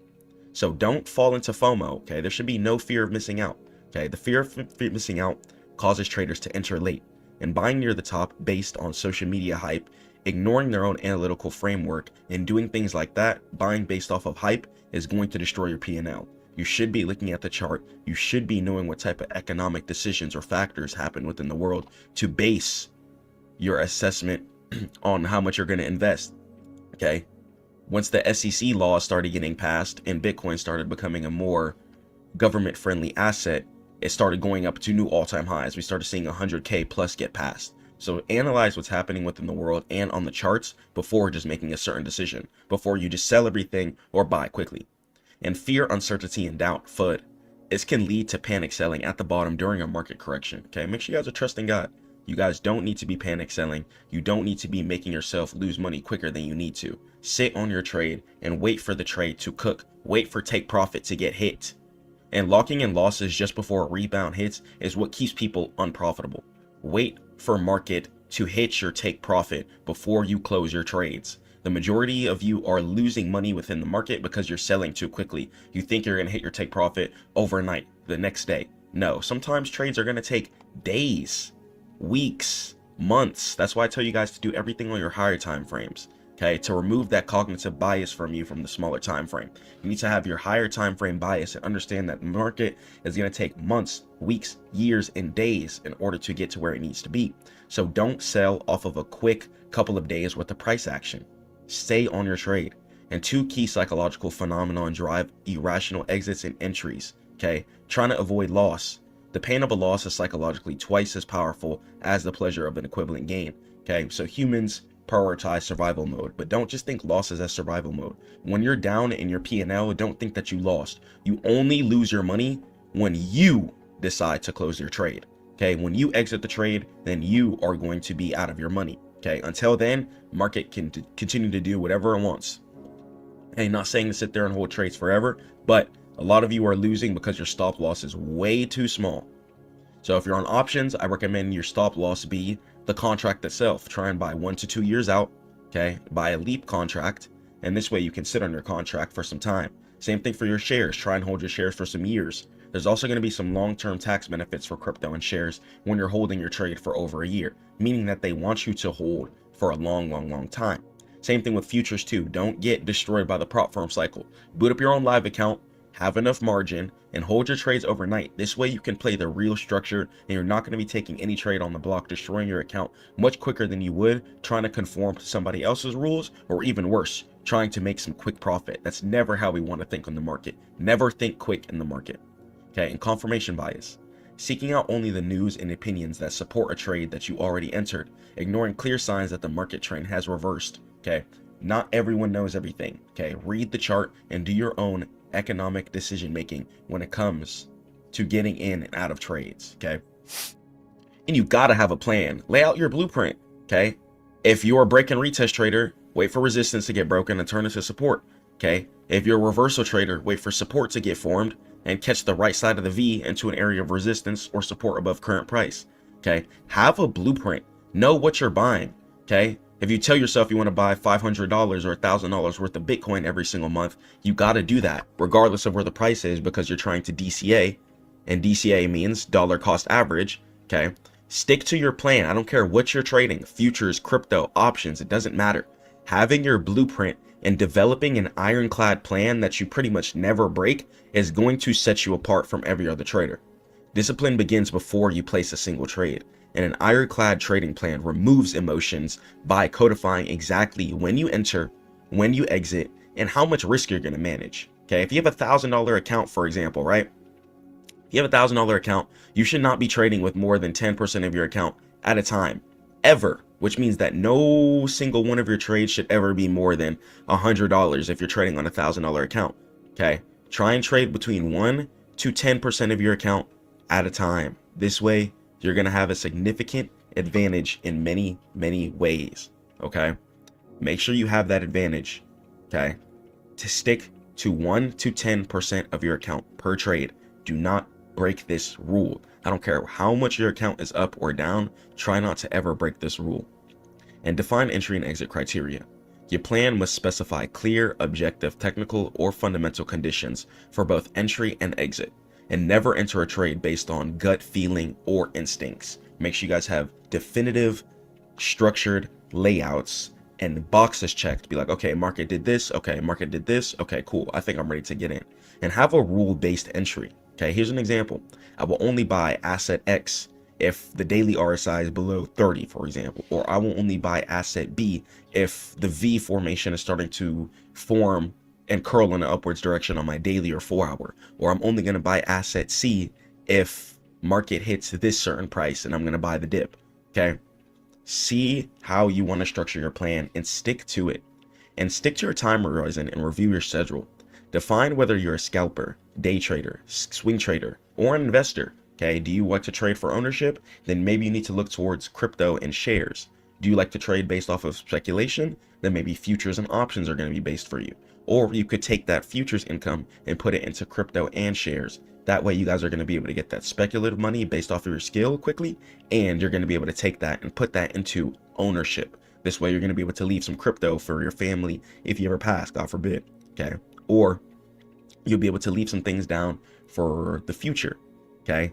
So don't fall into FOMO, okay? There should be no fear of missing out, okay? The fear of missing out causes traders to enter late and buying near the top based on social media hype, ignoring their own analytical framework, and doing things like that. Buying based off of hype is going to destroy your P&L. You should be looking at the chart. You should be knowing what type of economic decisions or factors happen within the world to base your assessment on how much you're going to invest, okay? Once the SEC laws started getting passed and Bitcoin started becoming a more government-friendly asset, it started going up to new all-time highs. We started seeing 100K plus get passed. So analyze what's happening within the world and on the charts before just making a certain decision, before you just sell everything or buy quickly. And fear, uncertainty, and doubt, FUD. This can lead to panic selling at the bottom during a market correction, okay? Make sure you guys are trusting God. You guys don't need to be panic selling. You don't need to be making yourself lose money quicker than you need to. Sit on your trade and wait for the trade to cook. Wait for take profit to get hit. And locking in losses just before a rebound hits is what keeps people unprofitable. Wait for market to hit your take profit before you close your trades. The majority of you are losing money within the market because you're selling too quickly. You think you're going to hit your take profit overnight, the next day. No, sometimes trades are going to take days, weeks, months. That's why I tell you guys to do everything on your higher time frames, okay, to remove that cognitive bias from you from the smaller time frame. You need to have your higher time frame bias and understand that the market is going to take months, weeks, years, and days in order to get to where it needs to be. So don't sell off of a quick couple of days worth of price action. Stay on your trade. And two key psychological phenomena drive irrational exits and entries, okay? Trying to avoid loss. The pain of a loss is psychologically twice as powerful as the pleasure of an equivalent gain, okay? So humans prioritize survival mode, but don't just think losses as survival mode. When you're down in your P&L, don't think that you lost. You only lose your money when you decide to close your trade, okay? When you exit the trade, then you are going to be out of your money, okay? Until then, market can continue to do whatever it wants. Hey, not saying to sit there and hold trades forever, but a lot of you are losing because your stop loss is way too small. So if you're on options, I recommend your stop loss be the contract itself. Try and buy 1 to 2 years out, okay? Buy a leap contract, and this way you can sit on your contract for some time. Same thing for your shares. Try and hold your shares for some years. There's also going to be some long-term tax benefits for crypto and shares when you're holding your trade for over a year, meaning that they want you to hold for a long time. Same thing with futures too. Don't get destroyed by the prop firm cycle. Boot up your own live account, have enough margin, and hold your trades overnight. This way you can play the real structure and you're not going to be taking any trade on the block, destroying your account much quicker than you would trying to conform to somebody else's rules, or even worse, trying to make some quick profit. That's never how we want to think on the market. Never think quick in the market. Okay, and confirmation bias. Seeking out only the news and opinions that support a trade that you already entered, ignoring clear signs that the market trend has reversed. Okay, not everyone knows everything. Okay, read the chart and do your own economic decision making when it comes to getting in and out of trades. Okay, and you gotta have a plan. Lay out your blueprint. Okay, if you're a break and retest trader, wait for resistance to get broken and turn it to support. Okay, if you're a reversal trader, wait for support to get formed and catch the right side of the V into an area of resistance or support above current price. Okay, have a blueprint. Know what you're buying. Okay, if you tell yourself you want to buy $500 or $1,000 worth of Bitcoin every single month, you got to do that regardless of where the price is, because you're trying to DCA, and DCA means dollar cost average. Okay, stick to your plan. I don't care what you're trading, futures, crypto, options, it doesn't matter. Having your blueprint and developing an ironclad plan that you pretty much never break is going to set you apart from every other trader. Discipline begins before you place a single trade, and an ironclad trading plan removes emotions by codifying exactly when you enter, when you exit, and how much risk you're going to manage. Okay, if you have $1,000 account, for example, right? If you have $1,000 account, you should not be trading with more than 10% of your account at a time, ever. Which means that no single one of your trades should ever be more than $100 if you're trading on a $1,000 account. Okay, try and trade between 1 to 10% of your account at a time. This way, you're going to have a significant advantage in many ways. Okay, make sure you have that advantage. Okay, to stick to 1 to 10% of your account per trade. Do not break this rule. I don't care how much your account is up or down, try not to ever break this rule. And define entry and exit criteria. Your plan must specify clear, objective, technical, or fundamental conditions for both entry and exit, and never enter a trade based on gut feeling or instincts. Make sure you guys have definitive, structured layouts and boxes checked. Be like, okay, market did this, okay, market did this, okay, cool, I think I'm ready to get in. And have a rule-based entry. Okay, here's an example. I will only buy asset X if the daily RSI is below 30, for example, or I will only buy asset B if the V formation is starting to form and curl in an upwards direction on my daily or 4-hour, or I'm only going to buy asset C if market hits this certain price and I'm going to buy the dip. Okay, see how you want to structure your plan and stick to it, and stick to your time horizon and review your schedule. Define whether you're a scalper, day trader, swing trader, or an investor. Okay, do you like to trade for ownership? Then maybe you need to look towards crypto and shares. Do you like to trade based off of speculation? Then maybe futures and options are going to be based for you. Or you could take that futures income and put it into crypto and shares. That way you guys are going to be able to get that speculative money based off of your skill quickly, and you're going to be able to take that and put that into ownership. This way you're going to be able to leave some crypto for your family if you ever pass, God forbid. Okay, or you'll be able to leave some things down for the future. Okay,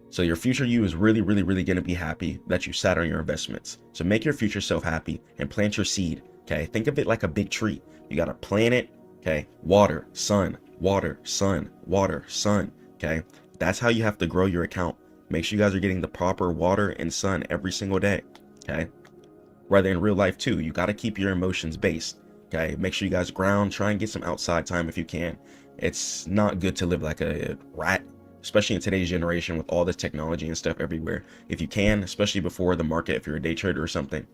so your future you is really going to be happy that you sat on your investments. So make your future self happy and plant your seed. Okay, think of it like a big tree. You got to plant it. Okay, water, sun, water, sun, water, sun. Okay, that's how you have to grow your account. Make sure you guys are getting the proper water and sun every single day. Okay, rather in real life too, you got to keep your emotions based. Okay, make sure you guys ground, try and get some outside time if you can. It's not good to live like a rat, especially in today's generation with all this technology and stuff everywhere. If you can, especially before the market, if you're a day trader or something,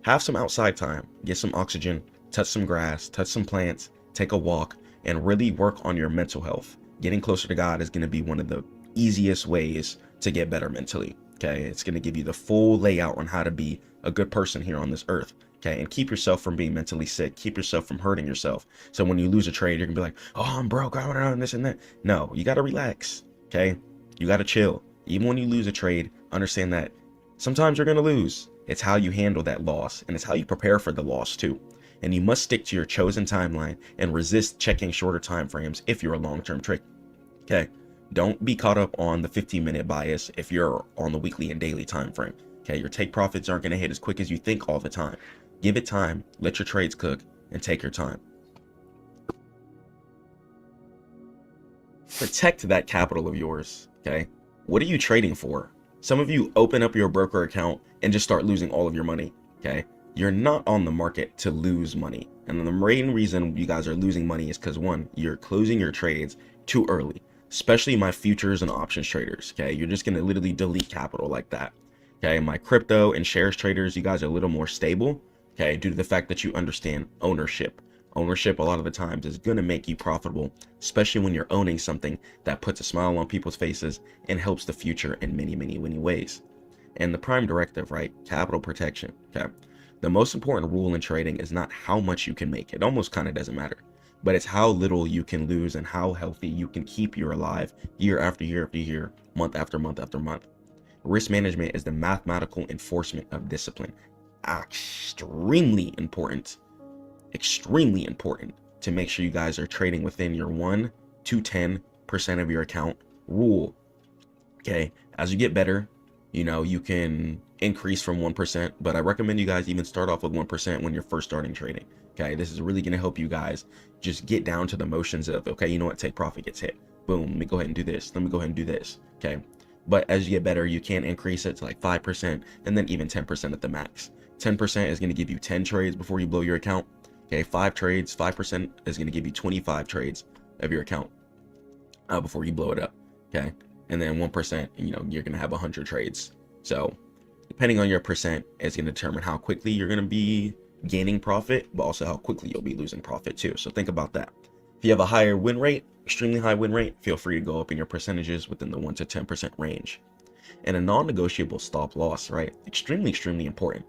have some outside time, get some oxygen, touch some grass, touch some plants, take a walk, and really work on your mental health. Getting closer to God is going to be one of the easiest ways to get better mentally. Okay, it's going to give you the full layout on how to be a good person here on this earth. Okay, and keep yourself from being mentally sick. Keep yourself from hurting yourself. So when you lose a trade, you're gonna be like, oh, I'm broke, I don't this and that. No, you got to relax. Okay, you got to chill. Even when you lose a trade, understand that sometimes you're going to lose. It's how you handle that loss, and it's how you prepare for the loss too. And you must stick to your chosen timeline and resist checking shorter time frames if you're a long-term trader. Okay, don't be caught up on the 15-minute bias if you're on the weekly and daily time frame. Okay, your take profits aren't going to hit as quick as you think all the time. Give it time, let your trades cook, and take your time. Protect that capital of yours. Okay, what are you trading for? Some of you open up your broker account and just start losing all of your money. Okay, you're not on the market to lose money, and the main reason you guys are losing money is because, one, you're closing your trades too early, especially my futures and options traders. Okay, you're just going to literally delete capital like that. Okay, my crypto and shares traders, you guys are a little more stable. Okay, due to the fact that you understand ownership. Ownership a lot of the times is going to make you profitable, especially when you're owning something that puts a smile on people's faces and helps the future in many ways. And the prime directive, right? Capital protection. Okay, the most important rule in trading is not how much you can make. It almost kind of doesn't matter, but it's how little you can lose and how healthy you can keep you alive year after year after year, month after month after month. Risk management is the mathematical enforcement of discipline. Extremely important to make sure you guys are trading within your 1 to 10% of your account rule. Okay, as you get better, you can increase from 1%, but I recommend you guys even start off with 1% when you're first starting trading. Okay, this is really going to help you guys just get down to the motions of, okay, you know what, take profit gets hit, boom, let me go ahead and do this, let me go ahead and do this. Okay, but as you get better, you can increase it to like 5% and then even 10% at the max. 10% is going to give you 10 trades before you blow your account. Okay, 5 trades, 5% is going to give you 25 trades of your account before you blow it up. Okay, and then 1%, you're going to have 100 trades. So depending on your percent, it's going to determine how quickly you're going to be gaining profit, but also how quickly you'll be losing profit too. So think about that. If you have a higher win rate, extremely high win rate, feel free to go up in your percentages within the 1 to 10% range. And a non-negotiable stop loss, right? Extremely important.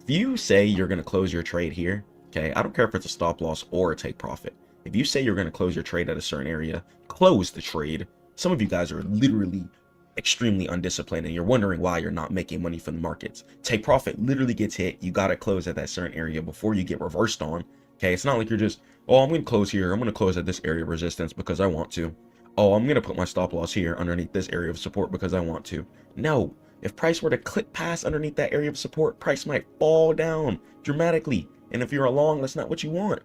If you say you're going to close your trade here, okay, I don't care if it's a stop loss or a take profit. If you say you're going to close your trade at a certain area, close the trade. Some of you guys are literally extremely undisciplined and you're wondering why you're not making money from the markets. Take profit literally gets hit. You got to close at that certain area before you get reversed on. Okay, it's not like you're just, oh, I'm going to close here. I'm going to close at this area of resistance because I want to. Oh, I'm going to put my stop loss here underneath this area of support because I want to. No, if price were to click past underneath that area of support, price might fall down dramatically. And if you're a long, that's not what you want.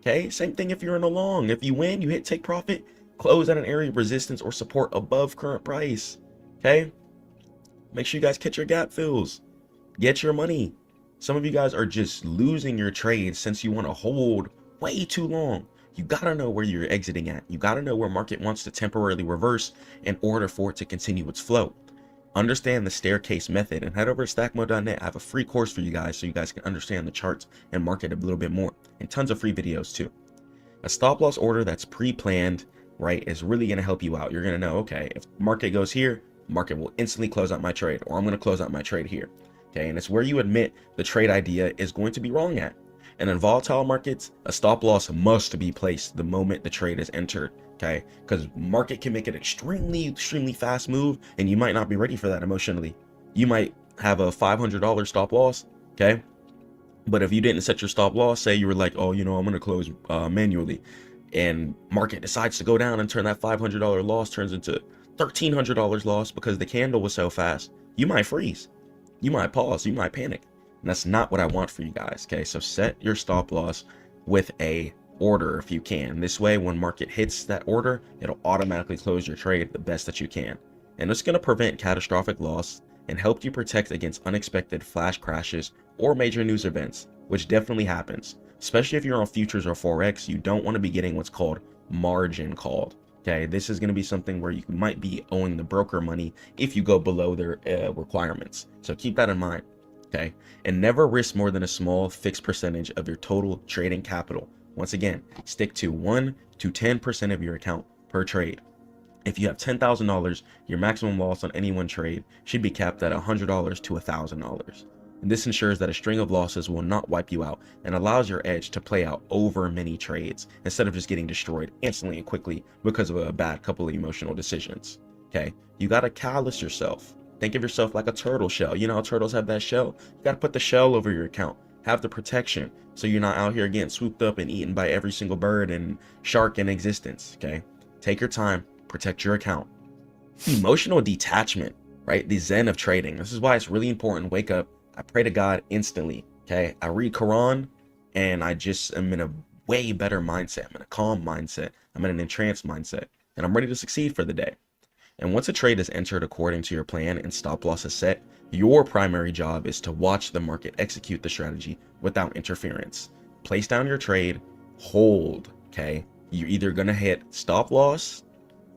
Okay, same thing if you're in a long. If you win, you hit take profit, close at an area of resistance or support above current price. Okay, make sure you guys catch your gap fills. Get your money. Some of you guys are just losing your trades since you want to hold way too long. You gotta know where you're exiting at. You gotta know where market wants to temporarily reverse in order for it to continue its flow. Understand the staircase method and head over to Stackmode.net. I have a free course for you guys so you guys can understand the charts and market a little bit more, and tons of free videos too. A stop loss order that's pre-planned, right, is really going to help you out. You're going to know, okay, if market goes here, market will instantly close out my trade, or I'm going to close out my trade here. Okay, and it's where you admit the trade idea is going to be wrong at. And in volatile markets, a stop loss must be placed the moment the trade is entered. Okay, because market can make an extremely fast move, and you might not be ready for that emotionally. You might have a $500 stop loss. Okay, but if you didn't set your stop loss, say you were like, oh, you know, I'm going to close manually, and market decides to go down and turn that $500 loss turns into $1,300 loss because the candle was so fast, you might freeze, you might pause, you might panic. And that's not what I want for you guys. Okay, so set your stop loss with a order if you can. This way, when market hits that order, it'll automatically close your trade the best that you can. And it's going to prevent catastrophic loss and help you protect against unexpected flash crashes or major news events, which definitely happens. Especially if you're on futures or Forex, you don't want to be getting what's called margin called. Okay, this is going to be something where you might be owing the broker money if you go below their requirements. So keep that in mind. Okay, and never risk more than a small fixed percentage of your total trading capital. Once again, stick to 1 to 10% of your account per trade. If you have $10,000, your maximum loss on any one trade should be capped at $100 to $1,000. And this ensures that a string of losses will not wipe you out and allows your edge to play out over many trades instead of just getting destroyed instantly and quickly because of a bad couple of emotional decisions. Okay, you gotta callous yourself. Think of yourself like a turtle shell. You know how turtles have that shell? You gotta put the shell over your account. Have the protection so you're not out here getting swooped up and eaten by every single bird and shark in existence. Okay, take your time, protect your account. Emotional detachment, right? The zen of trading. This is why it's really important. Wake up. I pray to God instantly. Okay, I read Quran and I just am in a way better mindset. I'm in a calm mindset. I'm in an entranced mindset, and I'm ready to succeed for the day. And once a trade is entered according to your plan and stop loss is set, your primary job is to watch the market execute the strategy without interference. Place down your trade, hold. Okay, you're either gonna hit stop loss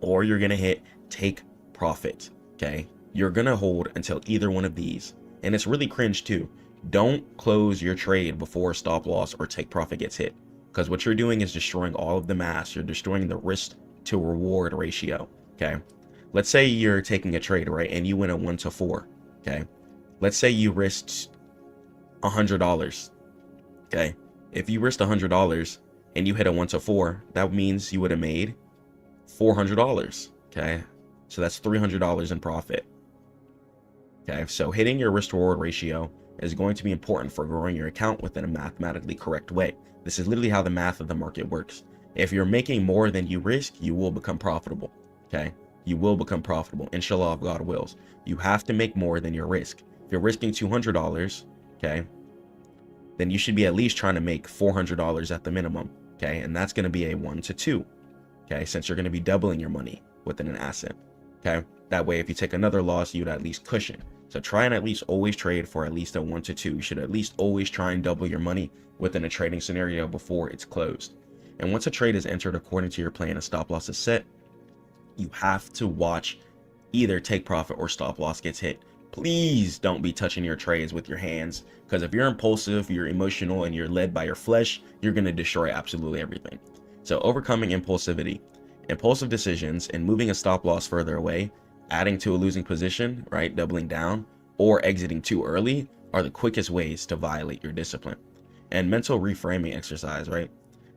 or you're gonna hit take profit. Okay, you're gonna hold until either one of these. And it's really cringe too. Don't close your trade before stop loss or take profit gets hit, because what you're doing is destroying all of the math. You're destroying the risk to reward ratio. Okay, let's say you're taking a trade, right, and you win a 1 to 4. Okay, let's say you risked $100. Okay, if you risked $100 and you hit a 1 to 4, that means you would have made $400. Okay, so that's $300 in profit. Okay, so hitting your risk to reward ratio is going to be important for growing your account within a mathematically correct way. This is literally how the math of the market works. If you're making more than you risk, you will become profitable. Okay, you will become profitable, inshallah, if God wills. You have to make more than your risk. If you're risking $200, okay, then you should be at least trying to make $400 at the minimum. Okay, and that's going to be a 1 to 2. Okay, since you're going to be doubling your money within an asset. Okay, that way if you take another loss, you'd at least cushion. So try and at least always trade for at least a 1 to 2. You should at least always try and double your money within a trading scenario before it's closed. And once a trade is entered according to your plan, a stop loss is set, you have to watch either take profit or stop loss gets hit. Please don't be touching your trades with your hands, because if you're impulsive, you're emotional, and you're led by your flesh, you're going to destroy absolutely everything. So overcoming impulsivity, impulsive decisions, and moving a stop loss further away, adding to a losing position, right, doubling down, or exiting too early are the quickest ways to violate your discipline. And mental reframing exercise, right?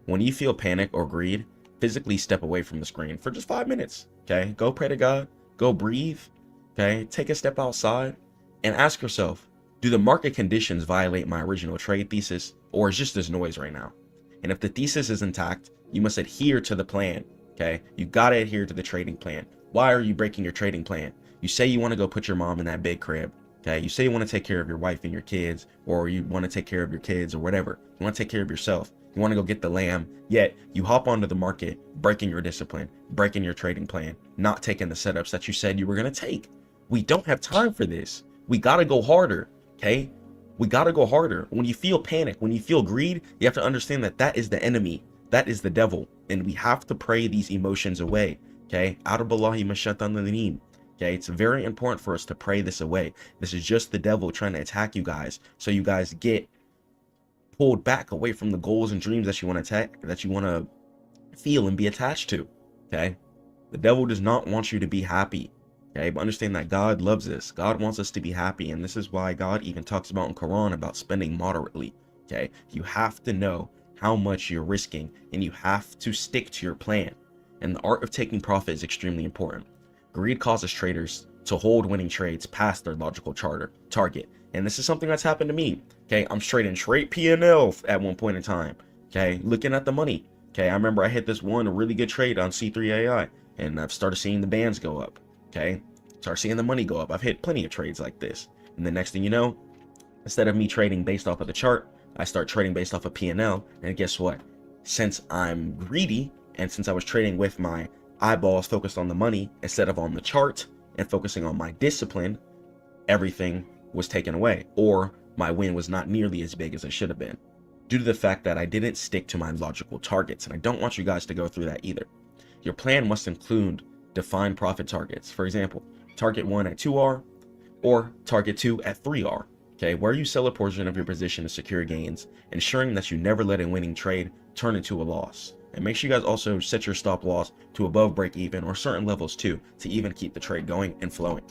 When you feel panic or greed, physically step away from the screen for just 5 minutes. Okay, go pray to God, go breathe. Okay, take a step outside and ask yourself, do the market conditions violate my original trade thesis, or is just this noise right now? And if the thesis is intact, you must adhere to the plan. Okay, you gotta adhere to the trading plan. Why are you breaking your trading plan? You say you want to go put your mom in that big crib. Okay, you say you want to take care of your wife and your kids, or you want to take care of your kids or whatever. You want to take care of yourself. You want to go get the lamb, yet you hop onto the market, breaking your discipline, breaking your trading plan, not taking the setups that you said you were going to take. We don't have time for this. We got to go harder. Okay, we got to go harder. When you feel panic, when you feel greed, you have to understand that that is the enemy. That is the devil. And we have to pray these emotions away. Okay, A'udhu minash-shaytanir rajeem. Okay, it's very important for us to pray this away. This is just the devil trying to attack you guys, so you guys get pulled back away from the goals and dreams that you want to attack, that you want to feel and be attached to. Okay, the devil does not want you to be happy. Okay, but understand that God loves us. God wants us to be happy, and this is why God even talks about in Quran about spending moderately. Okay, you have to know how much you're risking, and you have to stick to your plan. And the art of taking profit is extremely important. Greed causes traders to hold winning trades past their logical target. And this is something that's happened to me. Okay, I'm trading straight P&L at one point in time. Okay, looking at the money. Okay, I remember I hit this one really good trade on C3AI, and I've started seeing the bands go up. Okay, start seeing the money go up. I've hit plenty of trades like this. And the next thing you know, instead of me trading based off of the chart, I start trading based off of P&L. And guess what? Since I'm greedy, and since I was trading with my eyeballs focused on the money instead of on the chart and focusing on my discipline, everything was taken away, or my win was not nearly as big as it should have been, due to the fact that I didn't stick to my logical targets. And I don't want you guys to go through that either. Your plan must include defined profit targets. For example, target 1 at 2R or target 2 at 3R. Okay, where you sell a portion of your position to secure gains, ensuring that you never let a winning trade turn into a loss. And make sure you guys also set your stop loss to above break even or certain levels too, to even keep the trade going and flowing.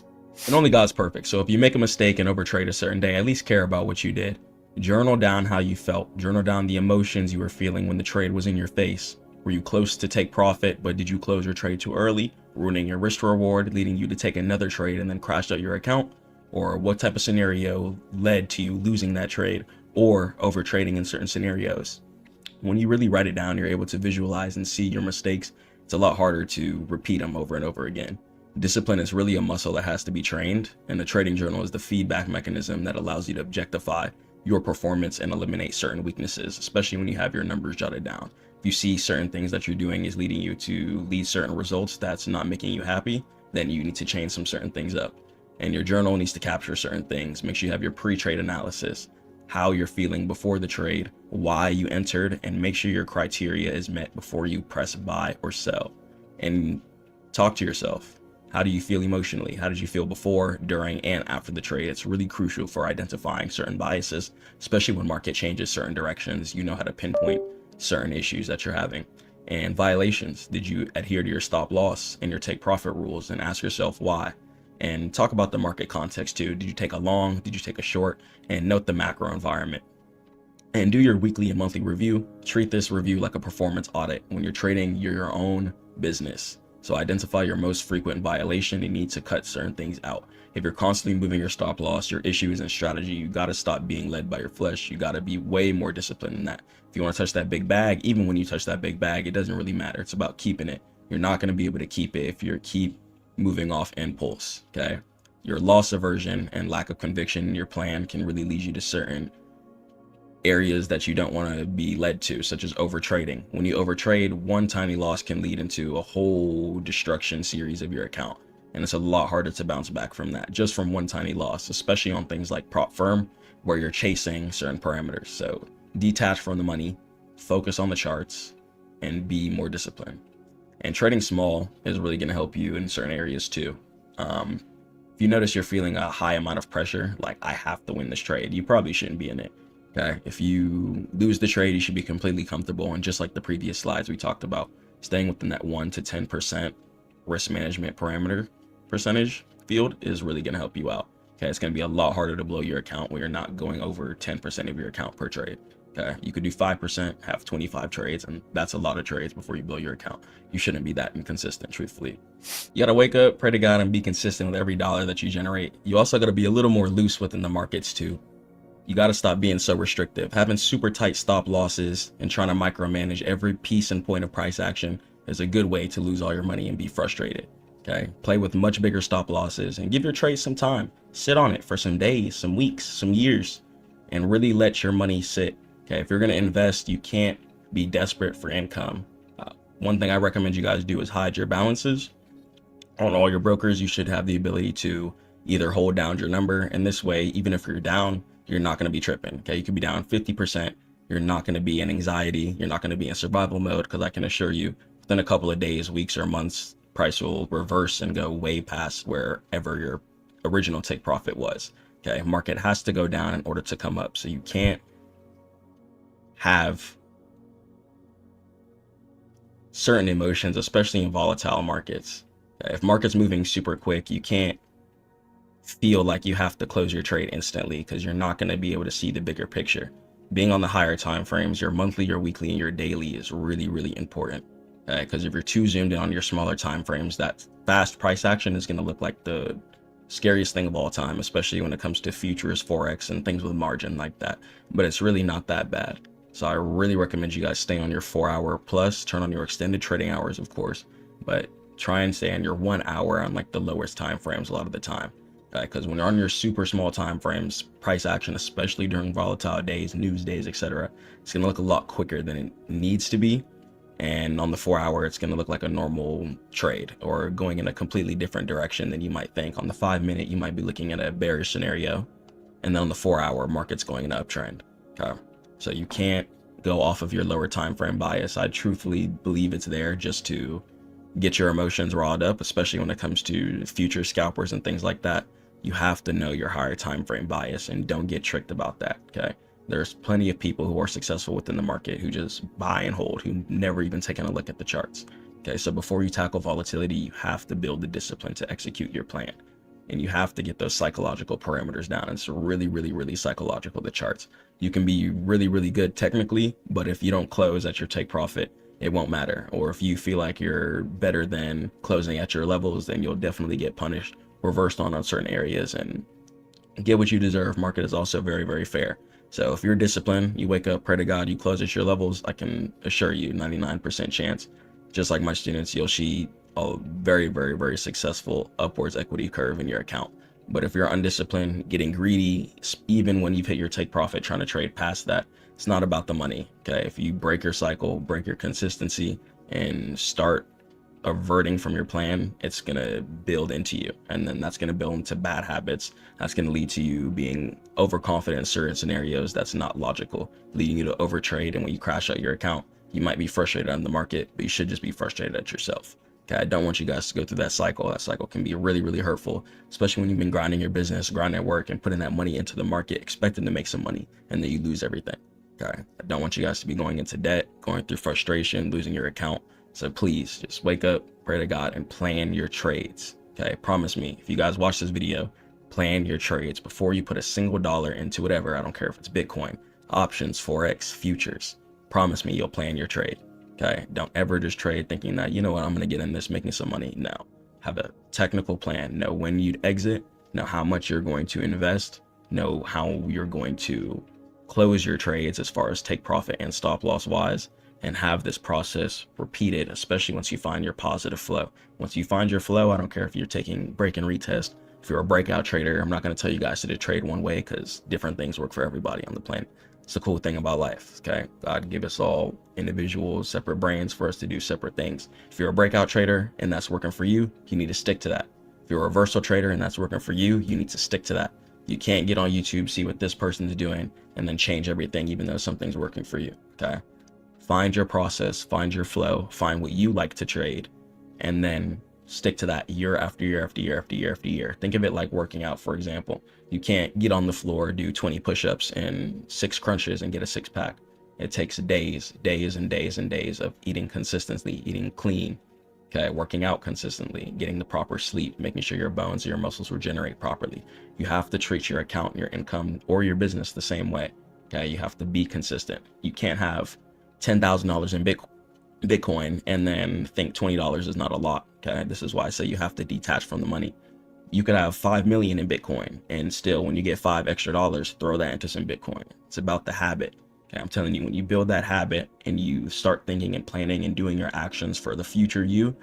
And only God's perfect. So if you make a mistake and overtrade a certain day, at least care about what you did. Journal down how you felt. Journal down the emotions you were feeling when the trade was in your face. Were you close to take profit, but did you close your trade too early, ruining your risk reward, leading you to take another trade and then crashed out your account? Or what type of scenario led to you losing that trade or overtrading in certain scenarios? When you really write it down, you're able to visualize and see your mistakes. It's a lot harder to repeat them over and over again. Discipline is really a muscle that has to be trained, and the trading journal is the feedback mechanism that allows you to objectify your performance and eliminate certain weaknesses, especially when you have your numbers jotted down. If you see certain things that you're doing is leading you to lead certain results that's not making you happy, then you need to change some certain things up. And your journal needs to capture certain things. Make sure you have your pre-trade analysis, how you're feeling before the trade, why you entered, and make sure your criteria is met before you press buy or sell. And talk to yourself. How do you feel emotionally? How did you feel before, during, and after the trade? It's really crucial for identifying certain biases, especially when market changes certain directions. You know how to pinpoint certain issues that you're having. And violations. Did you adhere to your stop loss and your take profit rules? And ask yourself why. And talk about the market context too. Did you take a long? Did you take a short? And note the macro environment. And do your weekly and monthly review. Treat this review like a performance audit. When you're trading, you're your own business. So identify your most frequent violation and need to cut certain things out. If you're constantly moving your stop loss, your issues and strategy, you got to stop being led by your flesh. You got to be way more disciplined than that. If you want to touch that big bag, even when you touch that big bag, it doesn't really matter. It's about keeping it. You're not going to be able to keep it if you keep moving off impulse. Okay, your loss aversion and lack of conviction in your plan can really lead you to certain areas that you don't want to be led to, such as overtrading. When you overtrade, one tiny loss can lead into a whole destruction series of your account, and it's a lot harder to bounce back from that just from one tiny loss, especially on things like prop firm where you're chasing certain parameters. So detach from the money, focus on the charts, and be more disciplined. And trading small is really going to help you in certain areas too. If you notice you're feeling a high amount of pressure, like I have to win this trade, you probably shouldn't be in it. Okay, if you lose the trade, you should be completely comfortable. And just like the previous slides we talked about, staying within that 1 to 10% risk management parameter percentage field is really going to help you out. Okay, it's going to be a lot harder to blow your account when you're not going over 10% of your account per trade. Okay, you could do 5%, have 25 trades, and that's a lot of trades before you blow your account. You shouldn't be that inconsistent, truthfully. You gotta wake up, pray to God, and be consistent with every dollar that you generate. You also gotta be a little more loose within the markets too. You gotta stop being so restrictive. Having super tight stop losses and trying to micromanage every piece and point of price action is a good way to lose all your money and be frustrated. Okay, play with much bigger stop losses and give your trades some time. Sit on it for some days, some weeks, some years, and really let your money sit. Okay, if you're going to invest, you can't be desperate for income. One thing I recommend you guys do is hide your balances. On all your brokers, you should have the ability to either hold down your number, and this way, even if you're down, you're not going to be tripping. Okay, you could be down 50%. You're not going to be in anxiety. You're not going to be in survival mode, because I can assure you, within a couple of days, weeks, or months, price will reverse and go way past wherever your original take profit was. Okay, market has to go down in order to come up, so you can't have certain emotions, especially in volatile markets. If market's moving super quick, you can't feel like you have to close your trade instantly, because you're not going to be able to see the bigger picture. Being on the higher time frames, your monthly, your weekly, and your daily is really, really important. Because if you're too zoomed in on your smaller time frames, that fast price action is going to look like the scariest thing of all time, especially when it comes to futures, forex, and things with margin like that. But it's really not that bad. So I really recommend you guys stay on your 4 hour plus, turn on your extended trading hours, of course, but try and stay on your 1 hour on like the lowest time frames a lot of the time. Because when you're on your super small time frames, price action, especially during volatile days, news days, etc., it's going to look a lot quicker than it needs to be. And on the 4 hour, it's going to look like a normal trade or going in a completely different direction than you might think. On the 5 minute, you might be looking at a bearish scenario. And then on the 4 hour, market's going in an uptrend. Okay. So you can't go off of your lower time frame bias. I truthfully believe it's there just to get your emotions riled up, especially when it comes to future scalpers and things like that. You have to know your higher time frame bias and don't get tricked about that. Okay. There's plenty of people who are successful within the market who just buy and hold, who never even taken a look at the charts. Okay. So before you tackle volatility, you have to build the discipline to execute your plan. And you have to get those psychological parameters down. It's really, really, really psychological, the charts. You can be really, really good technically, but if you don't close at your take profit, it won't matter. Or if you feel like you're better than closing at your levels, then you'll definitely get punished, reversed on certain areas, and get what you deserve. Market is also very, very fair. So if you're disciplined, you wake up, pray to God, you close at your levels, I can assure you 99% chance, just like my students, you'll see a very, very, very successful upwards equity curve in your account. But if you're undisciplined, getting greedy, even when you've hit your take profit, trying to trade past that, it's not about the money. Okay. If you break your cycle, break your consistency, and start averting from your plan, it's going to build into you. And then that's going to build into bad habits. That's going to lead to you being overconfident in certain scenarios. That's not logical, leading you to overtrade. And when you crash out your account, you might be frustrated on the market, but you should just be frustrated at yourself. Okay, I don't want you guys to go through that cycle. That cycle can be really, really hurtful, especially when you've been grinding your business, grinding at work, and putting that money into the market, expecting to make some money, and then you lose everything. Okay, I don't want you guys to be going into debt, going through frustration, losing your account. So please just wake up, pray to God, and plan your trades. Okay, promise me, if you guys watch this video, plan your trades before you put a single dollar into whatever. I don't care if it's Bitcoin, options, Forex, futures. Promise me you'll plan your trade. Okay, don't ever just trade thinking that, you know what, I'm going to get in this making some money. No, have a technical plan. Know when you'd exit, know how much you're going to invest, know how you're going to close your trades as far as take profit and stop loss wise, and have this process repeated, especially once you find your positive flow. Once you find your flow, I don't care if you're taking break and retest. If you're a breakout trader, I'm not going to tell you guys to trade one way, because different things work for everybody on the planet. It's the cool thing about life. Okay, God gave us all individual separate brains for us to do separate things. If you're a breakout trader and that's working for you, you need to stick to that. If you're a reversal trader and that's working for you, you need to stick to that. You can't get on YouTube, see what this person's doing, and then change everything even though something's working for you. Okay, find your process, find your flow, find what you like to trade, and then stick to that year after year after year after year after year. Think of it like working out, for example. You can't get on the floor, do 20 push-ups and 6 crunches and get a 6-pack. It takes days and days and days of eating consistently, eating clean, okay, working out consistently, getting the proper sleep, making sure your bones and your muscles regenerate properly. You have to treat your account, your income, or your business the same way. Okay, you have to be consistent. You can't have $10,000 in Bitcoin and then think $20 is not a lot. Okay, this is why I say you have to detach from the money. You could have 5 million in Bitcoin and still, when you get $5 extra, throw that into some Bitcoin. It's about the habit. Okay, I'm telling you, when you build that habit and you start thinking and planning and doing your actions for the future you,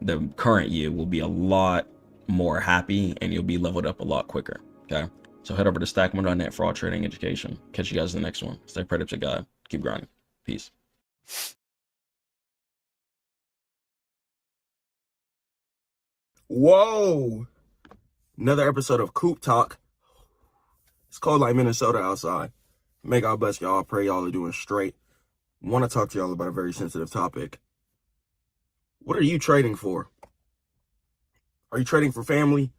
the current you will be a lot more happy and you'll be leveled up a lot quicker. Okay, so head over to Stackmode.net for all trading education. Catch you guys in the next one. Stay prayed up to God. Keep grinding. Peace. Whoa! Another episode of Coop Talk. It's cold like Minnesota outside. May God bless y'all. I pray y'all are doing straight. Want to talk to y'all about a very sensitive topic. What are you trading for? Are you trading for family?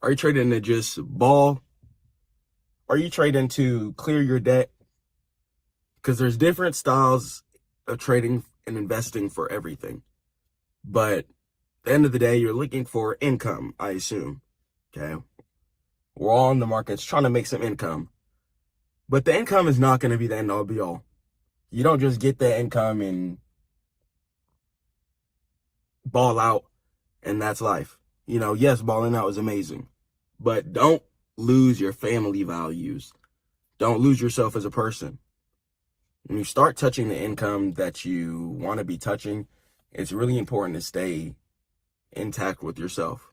Are you trading to just ball? Are you trading to clear your debt? Because there's different styles of trading and investing for everything. But at the end of the day, you're looking for income, I assume. Okay? We're all in the markets trying to make some income. But the income is not going to be the end all be all. You don't just get the income and ball out and that's life. You know, yes, balling out is amazing. But don't lose your family values. Don't lose yourself as a person. When you start touching the income that you want to be touching, it's really important to stay intact with yourself.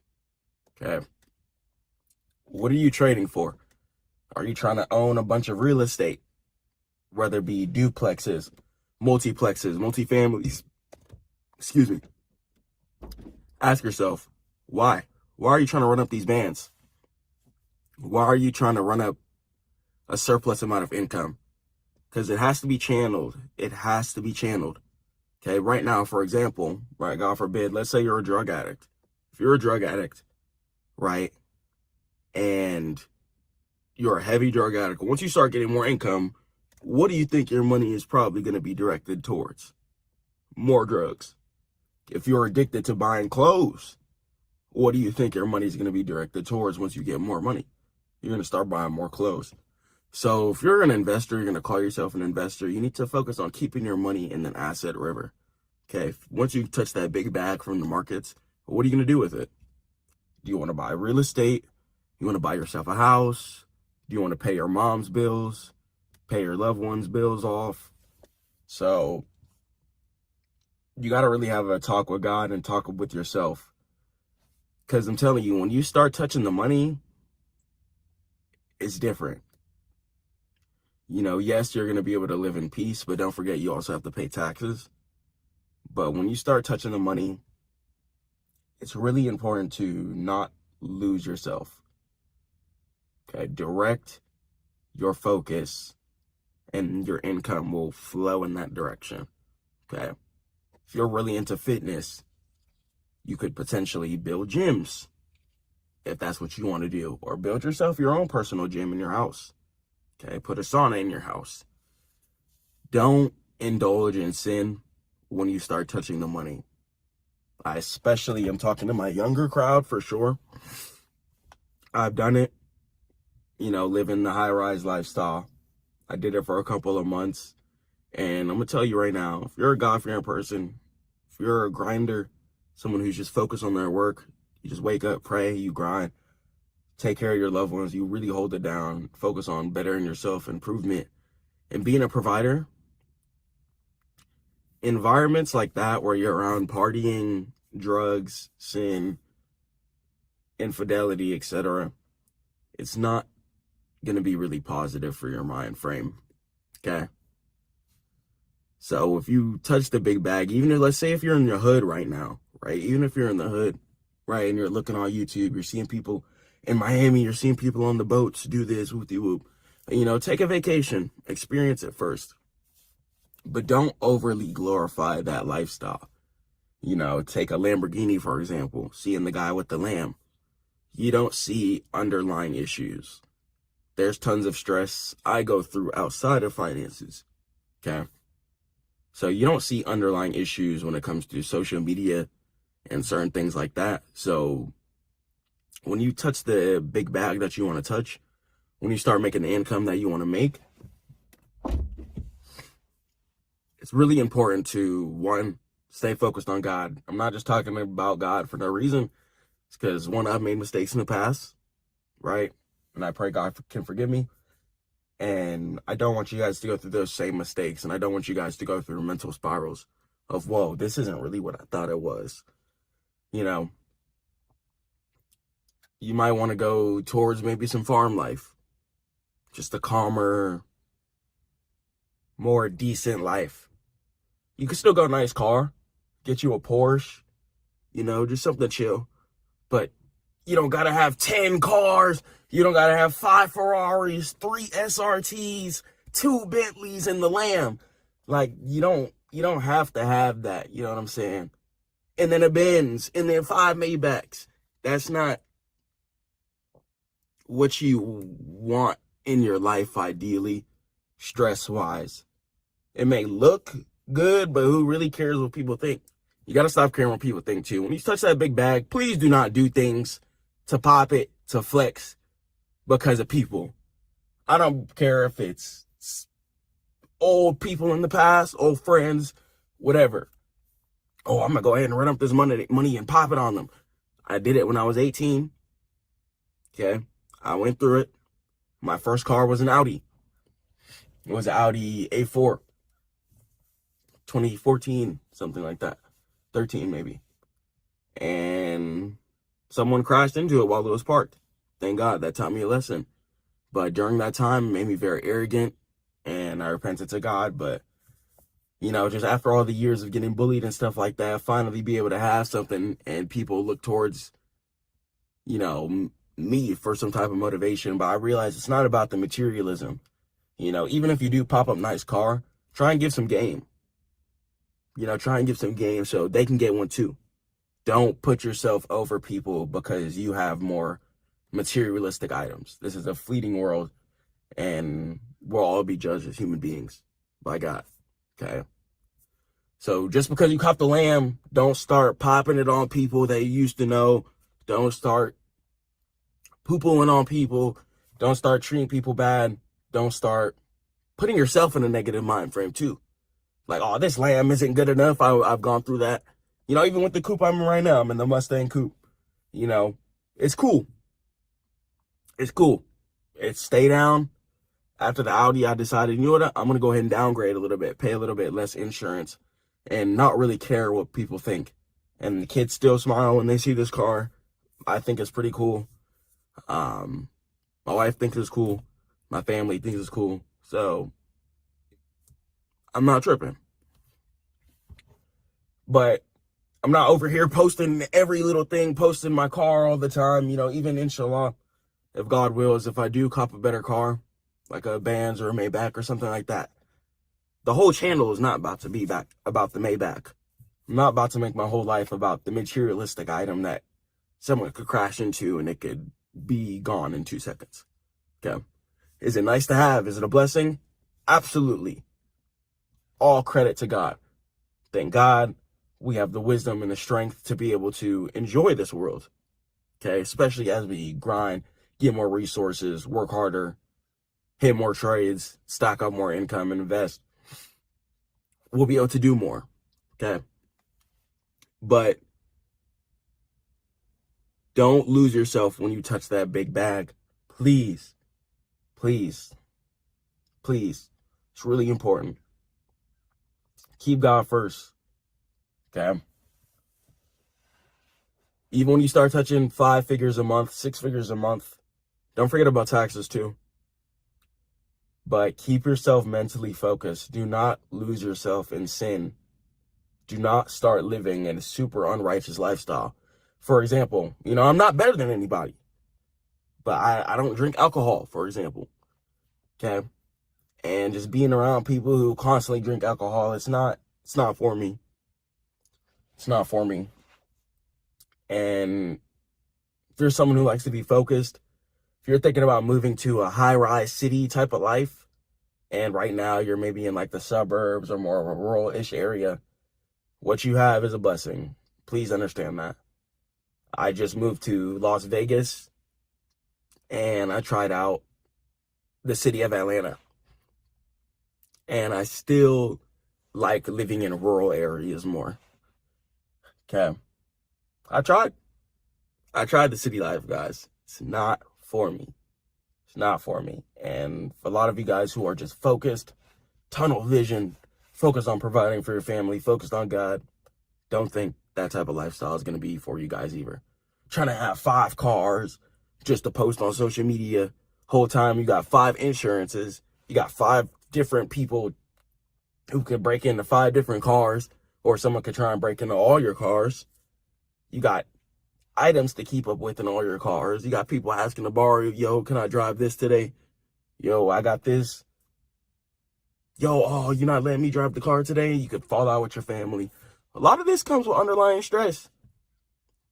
Okay? What are you trading for? Are you trying to own a bunch of real estate? Whether it be duplexes, multiplexes, multifamilies. Excuse me. Ask yourself, why? Why are you trying to run up these bands? Why are you trying to run up a surplus amount of income? Because it has to be channeled. It has to be channeled. Okay, right now, for example, right, God forbid, let's say you're a drug addict. If you're a drug addict, right, and you're a heavy drug addict, once you start getting more income, what do you think your money is probably going to be directed towards? More drugs. If you're addicted to buying clothes, what do you think your money is going to be directed towards once you get more money? You're going to start buying more clothes. So if you're an investor, you're going to call yourself an investor, you need to focus on keeping your money in an asset river. Okay, once you touch that big bag from the markets, what are you going to do with it? Do you want to buy real estate? You want to buy yourself a house? Do you want to pay your mom's bills? Pay your loved ones' bills off? So you got to really have a talk with God and talk with yourself. Because I'm telling you, when you start touching the money, it's different. You know, yes, you're going to be able to live in peace, but don't forget you also have to pay taxes. But when you start touching the money, it's really important to not lose yourself. Okay, direct your focus and your income will flow in that direction. Okay, if you're really into fitness, you could potentially build gyms if that's what you want to do, or build yourself your own personal gym in your house. Okay, put a sauna in your house. Don't indulge in sin when you start touching the money. I especially am talking to my younger crowd for sure. I've done it, you know, living the high-rise lifestyle. I did it for a couple of months. And I'm going to tell you right now, if you're a God-fearing person, if you're a grinder, someone who's just focused on their work, you just wake up, pray, you grind, take care of your loved ones, you really hold it down, focus on bettering yourself, improvement, and being a provider. Environments like that where you're around partying, drugs, sin, infidelity, etc., it's not going to be really positive for your mind frame. Okay? So if you touch the big bag, even if, let's say if you're in your hood right now, right? Even if you're in the hood, right, and you're looking on YouTube, you're seeing people in Miami, you're seeing people on the boats do this, whoop-de-whoop. You know, take a vacation, experience it first. But don't overly glorify that lifestyle. You know, take a Lamborghini, for example, seeing the guy with the lamb. You don't see underlying issues. There's tons of stress I go through outside of finances, okay? So you don't see underlying issues when it comes to social media and certain things like that. So when you touch the big bag that you want to touch, when you start making the income that you want to make, it's really important to, one, stay focused on God. I'm not just talking about God for no reason. It's because, one, I've made mistakes in the past, right? And I pray God can forgive me. And I don't want you guys to go through those same mistakes. And I don't want you guys to go through mental spirals of, whoa, this isn't really what I thought it was. You know, you might want to go towards maybe some farm life. Just a calmer, more decent life. You can still go nice car, get you a Porsche, you know, just something chill. But you don't gotta have 10 cars. You don't gotta have 5 Ferraris, 3 SRTs, 2 Bentleys, and the Lamb. Like, you don't have to have that. You know what I'm saying? And then a Benz, and then 5 Maybachs. That's not what you want in your life, ideally, stress-wise. It may look good, but who really cares what people think? You got to stop caring what people think, too. When you touch that big bag, please do not do things to pop it, to flex, because of people. I don't care if it's old people in the past, old friends, whatever. Oh, I'm going to go ahead and run up this money and pop it on them. I did it when I was 18. Okay. I went through it. My first car was an Audi. It was an Audi A4. 2014, something like that. 13 maybe. And someone crashed into it while it was parked. Thank God, that taught me a lesson. But during that time, it made me very arrogant, and I repented to God. But, you know, just after all the years of getting bullied and stuff like that, finally be able to have something and people look towards, you know, me for some type of motivation. But I realized it's not about the materialism. You know, even if you do pop up nice car, try and give some game. You know, try and give some game so they can get one too. Don't put yourself over people because you have more materialistic items. This is a fleeting world, and we'll all be judged as human beings by God. Okay? So just because you cop the Lamb, don't start popping it on people that you used to know. Don't start poo-pooing on people. Don't start treating people bad. Don't start putting yourself in a negative mind frame too. Like, oh, this Lamb isn't good enough. I've gone through that. You know, even with the coupe I'm in right now, I'm in the Mustang coupe. You know, it's cool. It's cool. It's stay down. After the Audi, I decided, you know what? I'm going to go ahead and downgrade a little bit, pay a little bit less insurance, and not really care what people think. And the kids still smile when they see this car. I think it's pretty cool. My wife thinks it's cool. My family thinks it's cool. So I'm not tripping. But I'm not over here posting every little thing, posting my car all the time. You know, even inshallah, if God wills, if I do cop a better car, like a Benz or a Maybach or something like that, the whole channel is not about to be back about the Maybach. I'm not about to make my whole life about the materialistic item that someone could crash into and it could be gone in 2 seconds. Okay. Is it nice to have? Is it a blessing? Absolutely. All credit to God. Thank God we have the wisdom and the strength to be able to enjoy this world. Okay. Especially as we grind, get more resources, work harder, hit more trades, stack up more income, and invest. We'll be able to do more. Okay. But don't lose yourself when you touch that big bag. Please. Please. Please. It's really important. Keep God first. Okay. Even when you start touching 5 figures a month, 6 figures a month, don't forget about taxes too. But keep yourself mentally focused. Do not lose yourself in sin. Do not start living in a super unrighteous lifestyle. For example, you know, I'm not better than anybody, but I don't drink alcohol, for example. Okay. And just being around people who constantly drink alcohol, it's not for me. It's not for me. And if you're someone who likes to be focused, if you're thinking about moving to a high-rise city type of life, and right now you're maybe in like the suburbs or more of a rural-ish area, what you have is a blessing. Please understand that. I just moved to Las Vegas, and I tried out the city of Atlanta. And I still like living in rural areas more. Okay. I tried the city life, guys. It's not for me. It's not for me. And for a lot of you guys who are just focused, tunnel vision, focused on providing for your family, focused on God, don't think that type of lifestyle is going to be for you guys either. Trying to have 5 cars just to post on social media. Whole time you got 5 insurances. You got 5 different people who could break into 5 different cars, or someone could try and break into all your cars. You got items to keep up with in all your cars. You got people asking to borrow, yo, can I drive this today? Yo, I got this. Yo, oh, you're not letting me drive the car today? You could fall out with your family. A lot of this comes with underlying stress.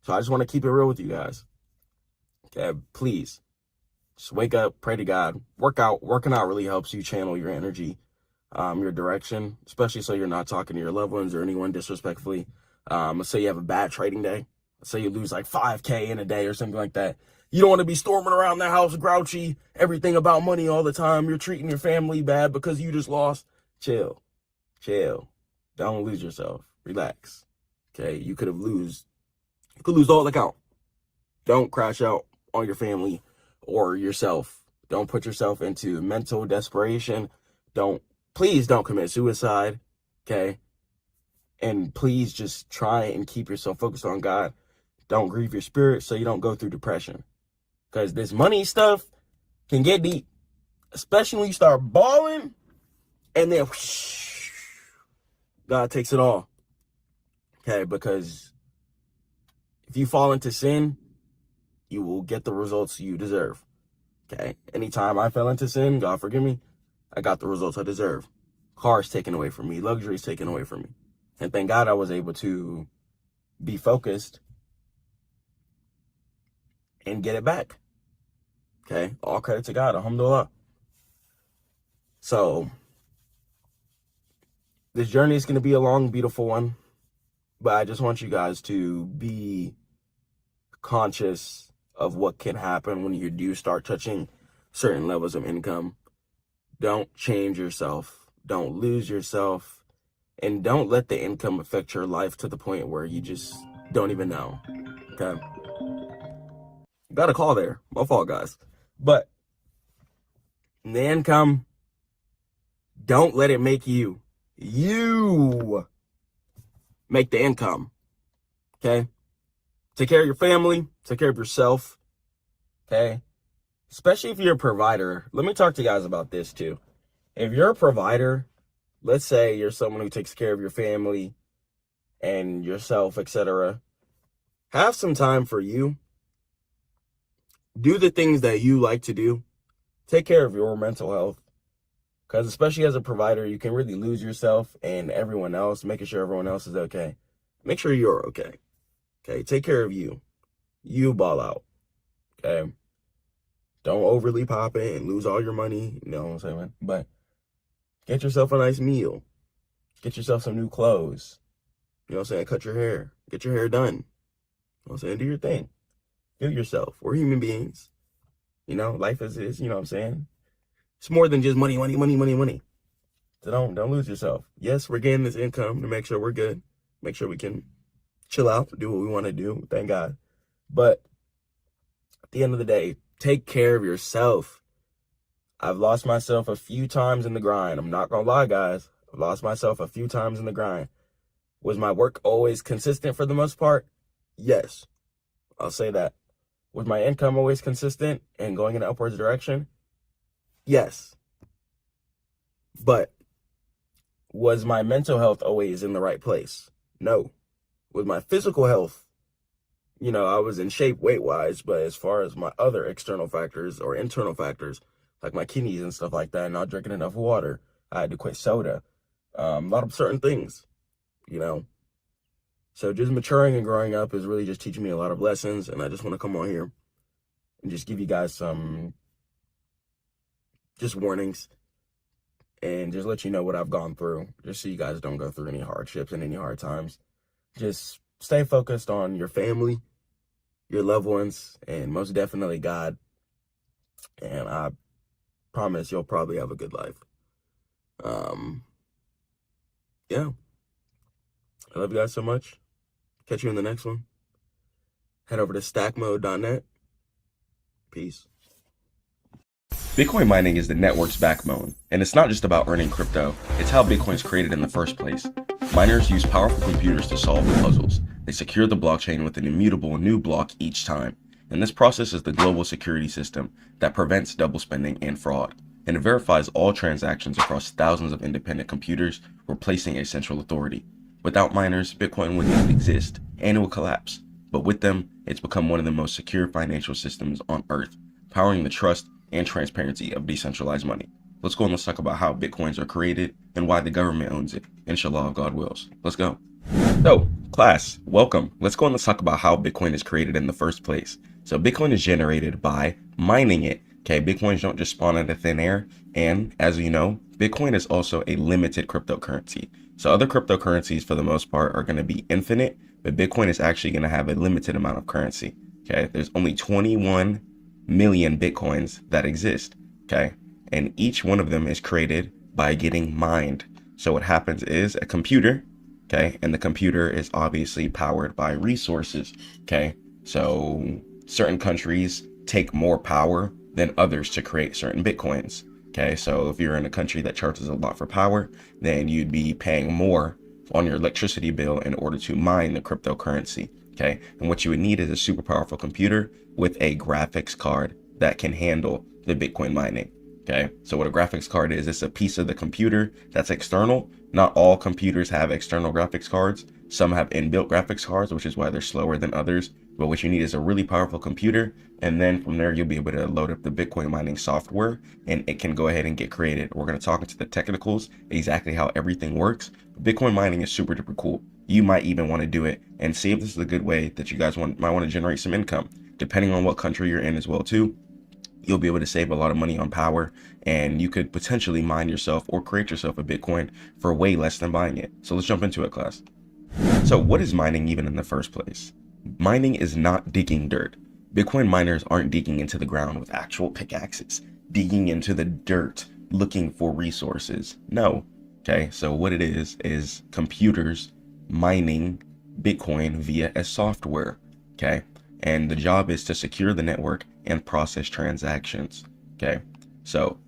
So I just want to keep it real with you guys. Okay, please. Just wake up, pray to God, work out. Working out really helps you channel your energy, your direction, especially so you're not talking to your loved ones or anyone disrespectfully. Let's say you have a bad trading day. Let's say you lose like 5K in a day or something like that. You don't want to be storming around the house grouchy, everything about money all the time. You're treating your family bad because you just lost. Chill. Don't lose yourself. Relax. Okay, you could lose all account. Don't crash out on your family or yourself. Don't put yourself into mental desperation. Please don't commit suicide. Okay. And please just try and keep yourself focused on God. Don't grieve your spirit so you don't go through depression. Because this money stuff can get deep. Especially when you start balling and then whoosh, God takes it all. Okay, because if you fall into sin, you will get the results you deserve. Okay, anytime I fell into sin, God forgive me, I got the results I deserve. Cars taken away from me, luxuries taken away from me. And thank God I was able to be focused and get it back. Okay, all credit to God, alhamdulillah. So, this journey is going to be a long, beautiful one. But I just want you guys to be conscious of what can happen when you do start touching certain levels of income. Don't change yourself. Don't lose yourself. And don't let the income affect your life to the point where you just don't even know. Okay? Got a call there. My fault, guys. But the income, don't let it make you. You make the income. Okay? Take care of your family. Take care of yourself. Okay? Especially if you're a provider. Let me talk to you guys about this too. If you're a provider, let's say you're someone who takes care of your family and yourself, etc. Have some time for you. Do the things that you like to do. Take care of your mental health. Because especially as a provider, you can really lose yourself and everyone else, making sure everyone else is okay. Make sure you're okay. Okay, take care of you. You ball out. Okay? Don't overly pop it and lose all your money. You know what I'm saying? But get yourself a nice meal. Get yourself some new clothes. You know what I'm saying? Cut your hair. Get your hair done. You know what I'm saying? Do your thing. Heal yourself. We're human beings. You know, life is, you know what I'm saying? It's more than just money. So don't lose yourself. Yes, we're getting this income to make sure we're good. Make sure we can chill out, do what we want to do. Thank God. But at the end of the day, take care of yourself. I've lost myself a few times in the grind. I'm not going to lie, guys. I've lost myself a few times in the grind. Was my work always consistent for the most part? Yes. I'll say that. Was my income always consistent and going in an upwards direction? Yes. But was my mental health always in the right place? No. Was my physical health, you know, I was in shape weight-wise, but as far as my other external factors or internal factors, like my kidneys and stuff like that, not drinking enough water, I had to quit soda, a lot of certain things, you know. So just maturing and growing up is really just teaching me a lot of lessons, and I just want to come on here and just give you guys some just warnings and just let you know what I've gone through, just so you guys don't go through any hardships and any hard times. Just stay focused on your family, your loved ones, and most definitely God. And I promise you'll probably have a good life. yeah, I love you guys so much. Catch you in the next one. Head over to stackmode.net. Peace. Bitcoin mining is the network's backbone, and it's not just about earning crypto, it's how Bitcoin is created in the first place. Miners use powerful computers to solve the puzzles. They secure the blockchain with an immutable new block each time, and this process is the global security system that prevents double spending and fraud, and it verifies all transactions across thousands of independent computers, replacing a central authority. Without miners, Bitcoin wouldn't even exist, and it would collapse. But with them, it's become one of the most secure financial systems on Earth, powering the trust and transparency of decentralized money. Let's go and let's talk about how Bitcoins are created and why the government owns it. Inshallah, if God wills. Let's go. So, class, welcome. Let's go and let's talk about how Bitcoin is created in the first place. So Bitcoin is generated by mining it. Okay, Bitcoins don't just spawn out of thin air. And as you know, Bitcoin is also a limited cryptocurrency. So other cryptocurrencies for the most part are going to be infinite, but Bitcoin is actually going to have a limited amount of currency. Okay, there's only 21 million Bitcoins that exist. Okay, and each one of them is created by getting mined. So what happens is a computer, okay, and the computer is obviously powered by resources. Okay, so certain countries take more power than others to create certain Bitcoins. Okay, so if you're in a country that charges a lot for power, then you'd be paying more on your electricity bill in order to mine the cryptocurrency. Okay, and what you would need is a super powerful computer with a graphics card that can handle the Bitcoin mining. Okay, so what a graphics card is, it's a piece of the computer that's external. Not all computers have external graphics cards. Some have inbuilt graphics cards, which is why they're slower than others. But what you need is a really powerful computer, and then from there you'll be able to load up the Bitcoin mining software, and it can go ahead and get created. We're going to talk into the technicals, exactly how everything works. Bitcoin mining is super duper cool. You might even want to do it and see if this is a good way that you guys might want to generate some income, depending on what country you're in as well too. You'll be able to save a lot of money on power, and you could potentially mine yourself or create yourself a Bitcoin for way less than buying it. So let's jump into it, class. So what is mining even in the first place? Mining is not digging dirt. Bitcoin miners aren't digging into the ground with actual pickaxes, digging into the dirt, looking for resources. No. Okay, so what it is computers mining Bitcoin via a software. Okay, and the job is to secure the network and process transactions. Okay, so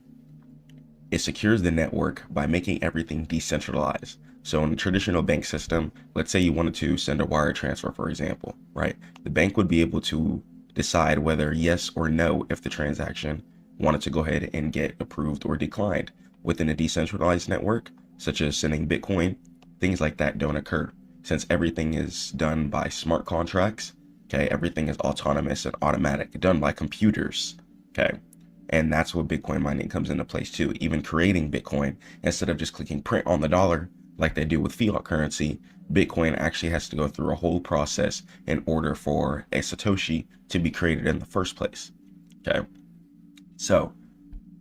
it secures the network by making everything decentralized. So in a traditional bank system, let's say you wanted to send a wire transfer, for example, right? The bank would be able to decide whether yes or no if the transaction wanted to go ahead and get approved or declined. Within a decentralized network, such as sending Bitcoin, things like that don't occur. Since everything is done by smart contracts, okay, everything is autonomous and automatic, done by computers, okay? And that's where Bitcoin mining comes into place too. Even creating Bitcoin, instead of just clicking print on the dollar like they do with fiat currency, Bitcoin actually has to go through a whole process in order for a Satoshi to be created in the first place. Okay, so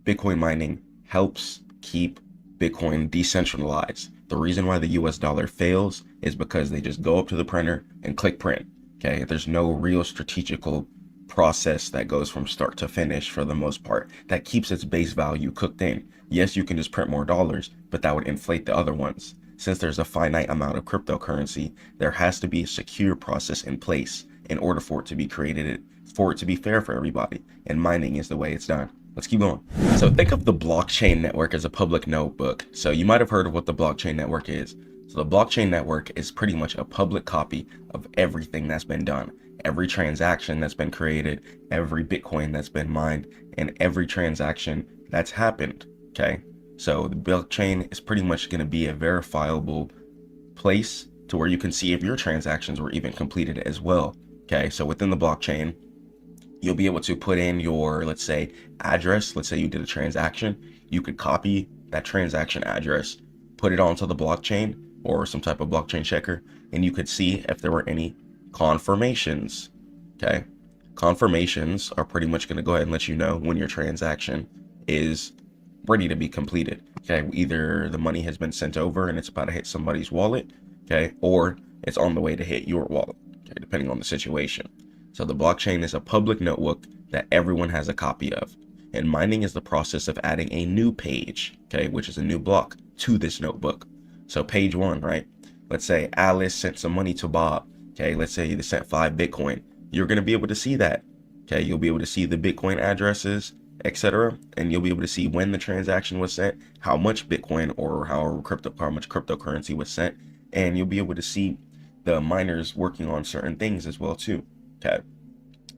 Bitcoin mining helps keep Bitcoin decentralized. The reason why the US dollar fails is because they just go up to the printer and click print. Okay, there's no real strategical process that goes from start to finish for the most part that keeps its base value cooked in. Yes, you can just print more dollars, but that would inflate the other ones. Since there's a finite amount of cryptocurrency, there has to be a secure process in place in order for it to be created, for it to be fair for everybody. And mining is the way it's done. Let's keep going. So think of the blockchain network as a public notebook. So you might have heard of what the blockchain network is. So the blockchain network is pretty much a public copy of everything that's been done. Every transaction that's been created, every Bitcoin that's been mined, and every transaction that's happened. Okay, so the blockchain is pretty much going to be a verifiable place to where you can see if your transactions were even completed as well. Okay, so within the blockchain, you'll be able to put in your, let's say, address. Let's say you did a transaction. You could copy that transaction address, put it onto the blockchain or some type of blockchain checker, and you could see if there were any confirmations. Okay, confirmations are pretty much going to go ahead and let you know when your transaction is ready to be completed. Okay, either the money has been sent over and it's about to hit somebody's wallet, okay, or it's on the way to hit your wallet, okay, depending on the situation. So the blockchain is a public notebook that everyone has a copy of, and mining is the process of adding a new page, okay, which is a new block to this notebook. So page 1, right? Let's say Alice sent some money to Bob. Okay, let's say they sent 5 Bitcoin. You're going to be able to see that. Okay, you'll be able to see the Bitcoin addresses, etc. And you'll be able to see when the transaction was sent, how much Bitcoin or how much cryptocurrency was sent, and you'll be able to see the miners working on certain things as well too. Okay,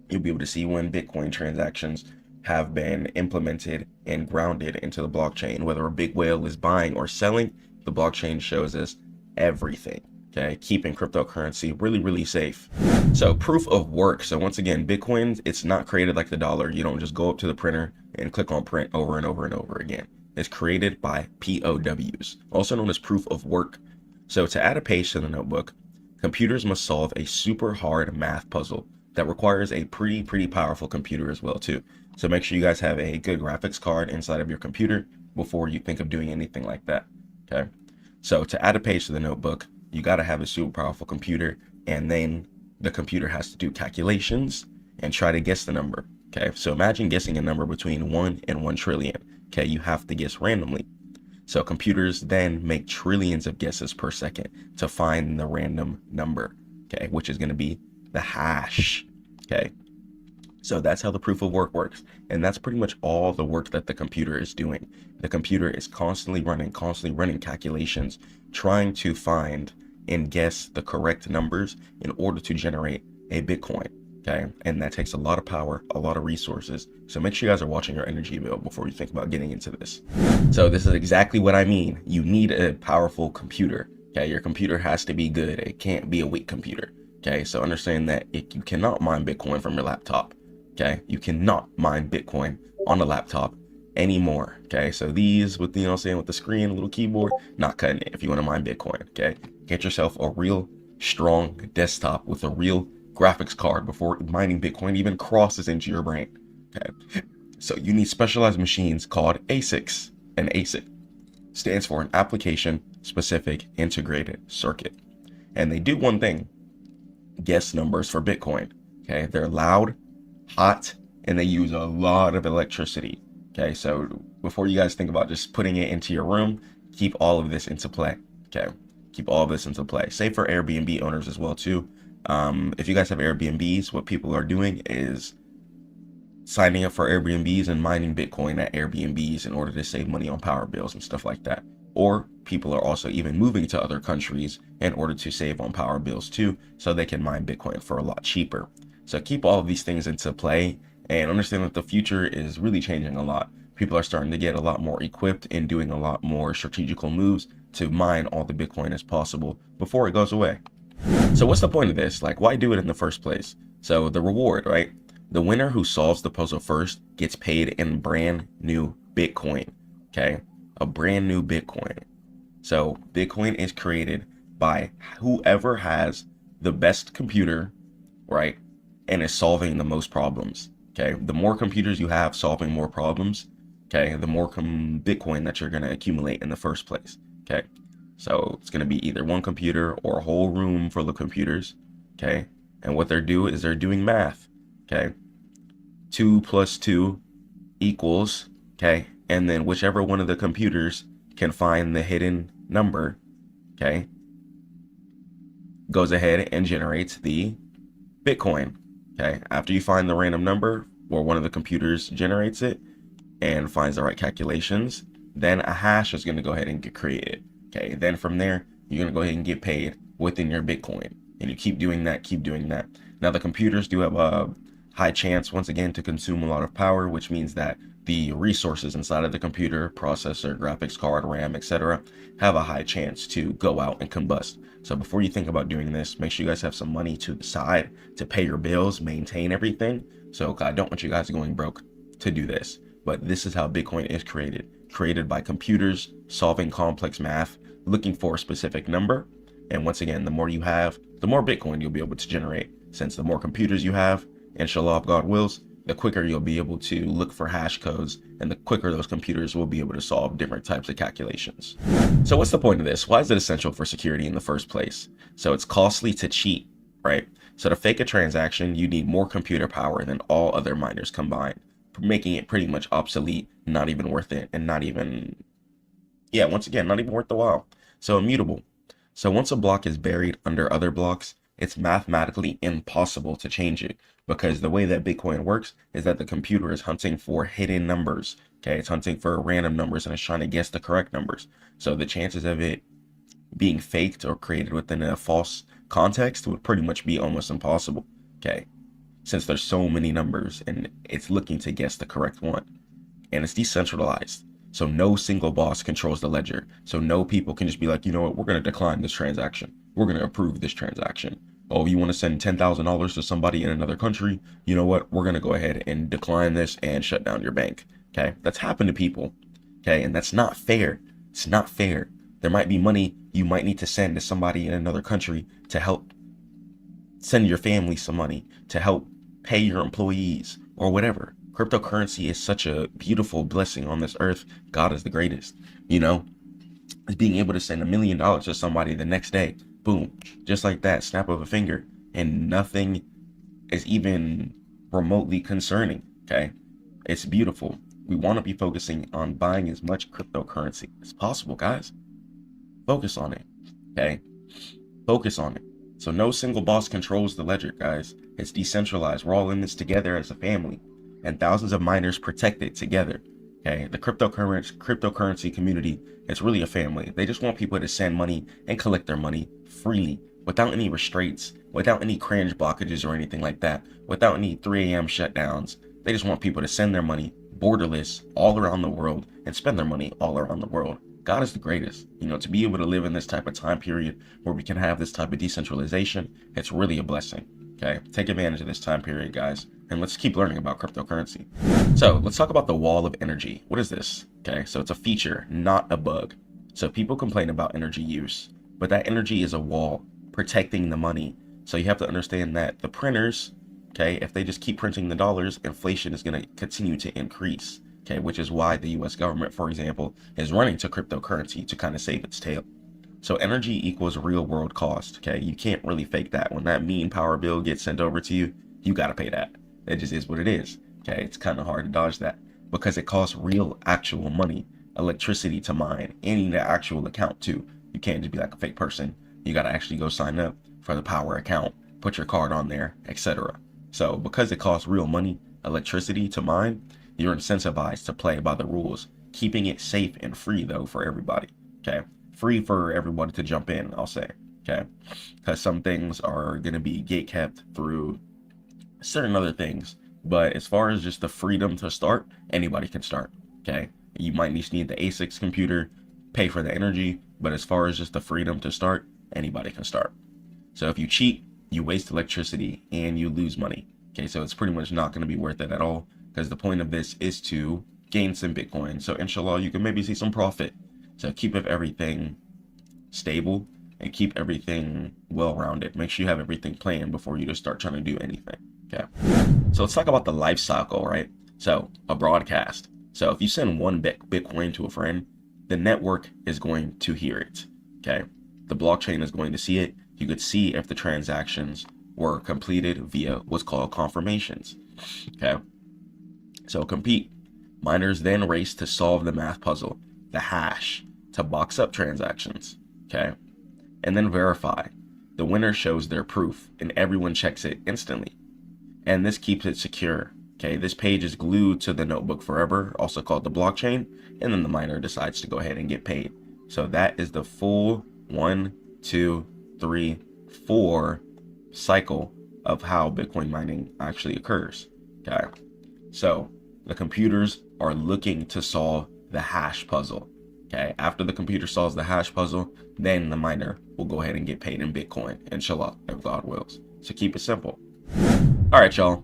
you'll be able to see when Bitcoin transactions have been implemented and grounded into the blockchain. Whether a big whale is buying or selling, the blockchain shows us everything. Okay, keeping cryptocurrency really, really safe. So proof of work. So once again, Bitcoin, it's not created like the dollar. You don't just go up to the printer and click on print over and over and over again. It's created by POWs, also known as proof of work. So to add a page to the notebook, computers must solve a super hard math puzzle that requires a pretty powerful computer as well too. So make sure you guys have a good graphics card inside of your computer before you think of doing anything like that. Okay, so to add a page to the notebook, you got to have a super powerful computer, and then the computer has to do calculations and try to guess the number. Okay, so imagine guessing a number between 1 and 1 trillion. Okay, you have to guess randomly. So computers then make trillions of guesses per second to find the random number, okay, which is going to be the hash. Okay, so that's how the proof of work works, and that's pretty much all the work that the computer is doing. The computer is constantly running calculations, trying to find and guess the correct numbers in order to generate a Bitcoin. Okay, and that takes a lot of power, a lot of resources. So make sure you guys are watching your energy bill before you think about getting into this. So this is exactly what I mean. You need a powerful computer. Okay, your computer has to be good. It can't be a weak computer. Okay, so understand that you cannot mine Bitcoin from your laptop. Okay, you cannot mine Bitcoin on a laptop anymore. Okay, so these with, with the screen, a little keyboard, not cutting it if you want to mine Bitcoin. Okay, get yourself a real strong desktop with a real graphics card before mining Bitcoin even crosses into your brain. Okay, so you need specialized machines called ASICs. An ASIC stands for an application specific integrated circuit, and they do one thing: guess numbers for Bitcoin. Okay, they're loud, hot, and they use a lot of electricity. Okay, so before you guys think about just putting it into your room, keep all of this into play. Okay, keep all of this into play. Same for Airbnb owners as well too. If you guys have Airbnbs, what people are doing is signing up for Airbnbs and mining Bitcoin at Airbnbs in order to save money on power bills and stuff like that. Or people are also even moving to other countries in order to save on power bills too, so they can mine Bitcoin for a lot cheaper. So keep all of these things into play and understand that the future is really changing a lot. People are starting to get a lot more equipped and doing a lot more strategical moves to mine all the Bitcoin as possible before it goes away. So what's the point of this? Like, why do it in the first place? So the reward, right? The winner who solves the puzzle first gets paid in brand new Bitcoin. Okay, a brand new Bitcoin. So Bitcoin is created by whoever has the best computer, right, and is solving the most problems. Okay, the more computers you have solving more problems, okay, the more Bitcoin that you're going to accumulate in the first place. Okay, so it's going to be either one computer or a whole room full of computers. Okay, and what they're doing is they're doing math. Okay, 2 + 2 equals, okay, and then whichever one of the computers can find the hidden number, okay, goes ahead and generates the Bitcoin. Okay, after you find the random number, or one of the computers generates it and finds the right calculations, then a hash is going to go ahead and get created. Okay, then from there, you're going to go ahead and get paid within your Bitcoin. And you keep doing that, keep doing that. Now, the computers do have a high chance, once again, to consume a lot of power, which means that the resources inside of the computer, processor, graphics card, RAM, etc., have a high chance to go out and combust. So before you think about doing this, make sure you guys have some money to the side to pay your bills, maintain everything. So I don't want you guys going broke to do this. But this is how Bitcoin is created by computers solving complex math, looking for a specific number. And once again, the more you have, the more Bitcoin you'll be able to generate. Since the more computers you have, inshallah, if God wills, the quicker you'll be able to look for hash codes, and the quicker those computers will be able to solve different types of calculations. So what's the point of this? Why is it essential for security in the first place? So it's costly to cheat, right? So to fake a transaction, you need more computer power than all other miners combined, making it pretty much obsolete, not even worth it, and not even, yeah, once again, not even worth the while. So immutable. So once a block is buried under other blocks, it's mathematically impossible to change it, because the way that Bitcoin works is that the computer is hunting for hidden numbers. Okay, it's hunting for random numbers and it's trying to guess the correct numbers. So the chances of it being faked or created within a false context would pretty much be almost impossible. Okay, since there's so many numbers and it's looking to guess the correct one, and it's decentralized. So no single boss controls the ledger. So no people can just be like, you know what, we're going to decline this transaction. We're going to approve this transaction. Oh, you want to send $10,000 to somebody in another country? You know what, we're going to go ahead and decline this and shut down your bank. Okay, that's happened to people. Okay, and that's not fair. It's not fair. There might be money you might need to send to somebody in another country to help send your family some money, to help pay your employees or whatever. Cryptocurrency is such a beautiful blessing on this earth. God is the greatest, you know? It's being able to send $1 million to somebody the next day. Boom. Just like that, snap of a finger. And nothing is even remotely concerning, okay? It's beautiful. We want to be focusing on buying as much cryptocurrency as possible, guys. Focus on it, okay? Focus on it. So no single boss controls the ledger, guys. It's decentralized. We're all in this together as a family. And thousands of miners protect it together. Okay, the cryptocurrency community, it's really a family. They just want people to send money and collect their money freely, without any restraints, without any cringe blockages or anything like that, without any 3 a.m. shutdowns. They just want people to send their money borderless all around the world and spend their money all around the world. God is the greatest. You know, to be able to live in this type of time period where we can have this type of decentralization, it's really a blessing. Okay, take advantage of this time period, guys, and let's keep learning about cryptocurrency. So let's talk about the wall of energy. What is this? Okay, so it's a feature, not a bug. So people complain about energy use, but that energy is a wall protecting the money. So you have to understand that the printers, okay, if they just keep printing the dollars, inflation is going to continue to increase. Okay, which is why the US government, for example, is running to cryptocurrency to kind of save its tail. So energy equals real world cost. Okay, you can't really fake that. When that mean power bill gets sent over to you, you got to pay that. It just is what it is. Okay, it's kind of hard to dodge that because it costs real actual money, electricity to mine, and you need an actual account too. You can't just be like a fake person. You got to actually go sign up for the power account, put your card on there, etc. So because it costs real money, electricity to mine, you're incentivized to play by the rules, keeping it safe and free though for everybody. Okay, free for everybody to jump in, I'll say. Okay, because some things are going to be gatekept through certain other things, but as far as just the freedom to start, anybody can start. Okay, you might just need the ASICs computer, pay for the energy, but as far as just the freedom to start, anybody can start. So if you cheat, you waste electricity and you lose money. Okay, so it's pretty much not going to be worth it at all, because the point of this is to gain some Bitcoin. So inshallah, you can maybe see some profit. So keep everything stable and keep everything well-rounded. Make sure you have everything planned before you just start trying to do anything. Okay, so let's talk about the life cycle, right? So a broadcast. So if you send one Bitcoin to a friend, the network is going to hear it. Okay, the blockchain is going to see it. You could see if the transactions were completed via what's called confirmations. Okay, so compete. Miners then race to solve the math puzzle, the hash, to box up transactions. Okay, and then verify. The winner shows their proof and everyone checks it instantly. And this keeps it secure. Okay, this page is glued to the notebook forever, also called the blockchain, and then the miner decides to go ahead and get paid. So that is the full 1, 2, 3, 4 cycle of how Bitcoin mining actually occurs. Okay, so the computers are looking to solve the hash puzzle. Okay, after the computer solves the hash puzzle, then the miner will go ahead and get paid in Bitcoin, inshallah, if God wills. So keep it simple. All right, y'all.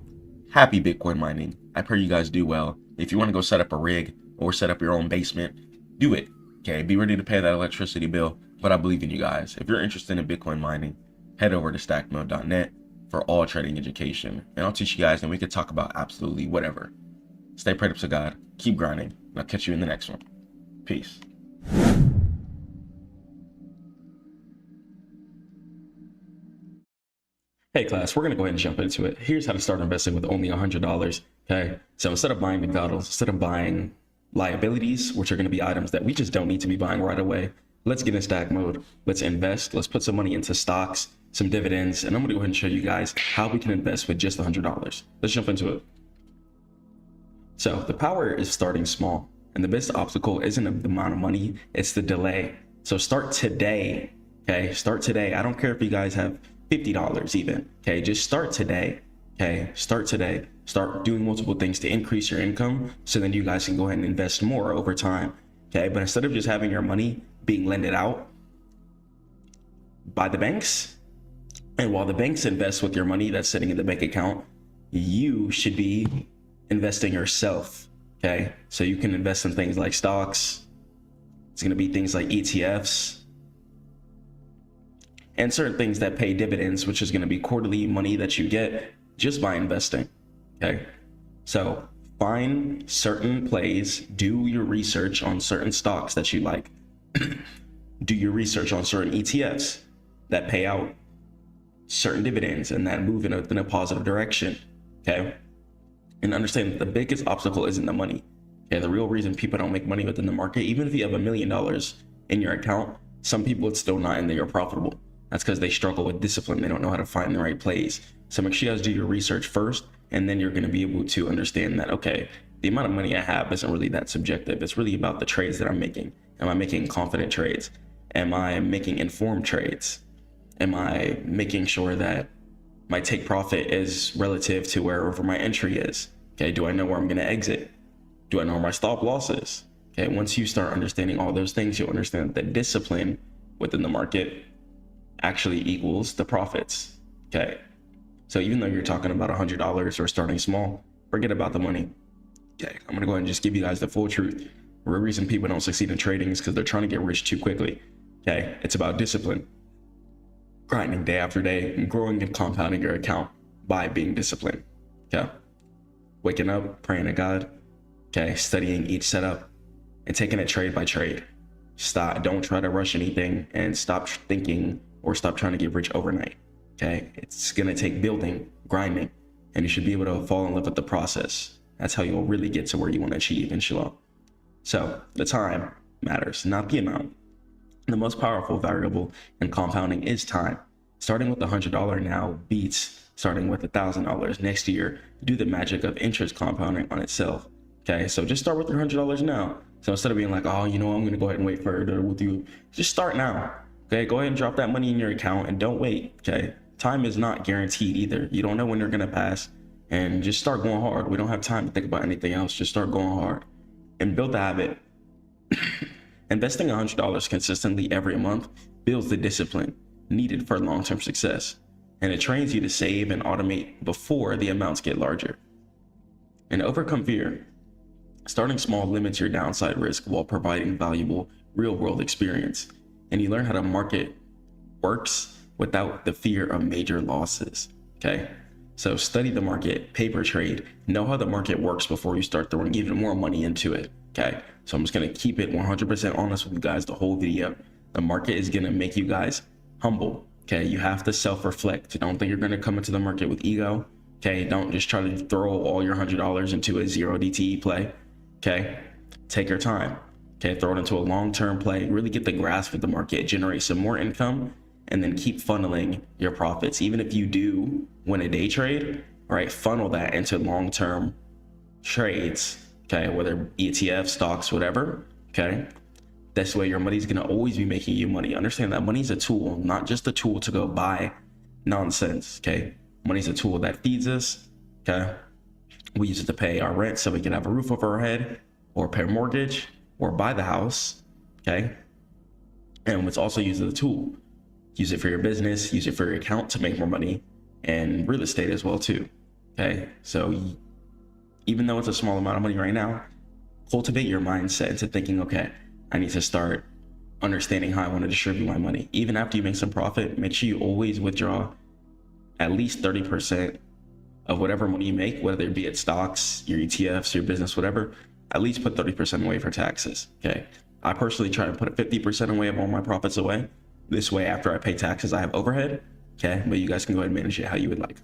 Happy Bitcoin mining. I pray you guys do well. If you want to go set up a rig or set up your own basement, do it. Okay, be ready to pay that electricity bill, but I believe in you guys. If you're interested in Bitcoin mining, head over to stackmode.net for all trading education, and I'll teach you guys and we can talk about absolutely whatever. Stay prayed up to God, keep grinding, and I'll catch you in the next one. Peace. Hey class, we're gonna go ahead and jump into it. Here's how to start investing with only $100. Okay, so instead of buying McDonald's, instead of buying liabilities, which are gonna be items that we just don't need to be buying right away, let's get in stack mode. Let's invest. Let's put some money into stocks, some dividends, and I'm gonna go ahead and show you guys how we can invest with just $100. Let's jump into it. So the power is starting small, and the biggest obstacle isn't the amount of money, it's the delay. So start today, okay? Start today. I don't care if you guys have $50 even, okay? Just start today, okay? Start today. Start doing multiple things to increase your income so then you guys can go ahead and invest more over time, okay? But instead of just having your money being lended out by the banks, and while the banks invest with your money that's sitting in the bank account, you should be investing yourself, okay? So you can invest in things like stocks. It's gonna be things like ETFs and certain things that pay dividends, which is gonna be quarterly money that you get just by investing, okay? So find certain plays, do your research on certain stocks that you like, do your research on certain ETFs that pay out certain dividends and that move in a positive direction, okay? And understand that the biggest obstacle isn't the money. Okay, the real reason people don't make money within the market, even if you have $1 million in your account, some people it's still not in there profitable. That's because they struggle with discipline. They don't know how to find the right plays. So make sure you guys do your research first, and then you're going to be able to understand that, okay, the amount of money I have isn't really that subjective. It's really about the trades that I'm making. Am I making confident trades? Am I making informed trades? Am I making sure that my take profit is relative to wherever my entry is? Okay, do I know where I'm going to exit? Do I know where my stop loss is? Okay, once you start understanding all those things, you'll understand that discipline within the market actually equals the profits. Okay, so even though you're talking about $100 or starting small, forget about the money. Okay, I'm gonna go ahead and just give you guys the full truth. The real reason people don't succeed in trading is because they're trying to get rich too quickly. Okay, it's about discipline, grinding day after day, and growing and compounding your account by being disciplined. Okay, waking up, praying to God, okay, studying each setup and taking it trade by trade. Don't try to rush anything, and stop thinking or stop trying to get rich overnight. Okay, it's gonna take building, grinding, and you should be able to fall in love with the process. That's how you'll really get to where you want to achieve, inshallah. So the time matters, not the amount. The most powerful variable in compounding is time. Starting with $100 now beats starting with $1,000 next year. Do the magic of interest compounding on itself. Okay, so just start with your $100 now. So instead of being like, oh, you know, I'm gonna go ahead and wait for it with you, just start now. Okay, go ahead and drop that money in your account and don't wait. Okay, time is not guaranteed either. You don't know when you're gonna pass, and just start going hard. We don't have time to think about anything else. Just start going hard and build the habit. Investing $100 consistently every month builds the discipline needed for long-term success, and it trains you to save and automate before the amounts get larger. And overcome fear. Starting small limits your downside risk while providing valuable real-world experience, and you learn how the market works without the fear of major losses. Okay, so study the market, paper trade, know how the market works before you start throwing even more money into it. Okay, so I'm just gonna keep it 100% honest with you guys the whole video. The market is gonna make you guys humble. Okay, you have to self-reflect. Don't think you're gonna come into the market with ego. Okay, don't just try to throw all your $100 into a 0 DTE play. Okay, take your time. Okay, throw it into a long-term play, really get the grasp of the market, generate some more income, and then keep funneling your profits. Even if you do win a day trade, right, funnel that into long-term trades, okay, whether ETF, stocks, whatever, okay? This way your money's gonna always be making you money. Understand that money's a tool, not just a tool to go buy nonsense, okay? Money's a tool that feeds us, okay? We use it to pay our rent so we can have a roof over our head, or pay a mortgage, or buy the house, okay? And it's also used as a tool. Use it for your business, use it for your account to make more money, and real estate as well too, okay? So even though it's a small amount of money right now, cultivate your mindset into thinking, okay, I need to start understanding how I want to distribute my money. Even after you make some profit, make sure you always withdraw at least 30% of whatever money you make, whether it be at stocks, your ETFs, your business, whatever. At least put 30% away for taxes, okay? I personally try to put 50% away of all my profits away. This way, after I pay taxes, I have overhead, okay? But you guys can go ahead and manage it how you would like.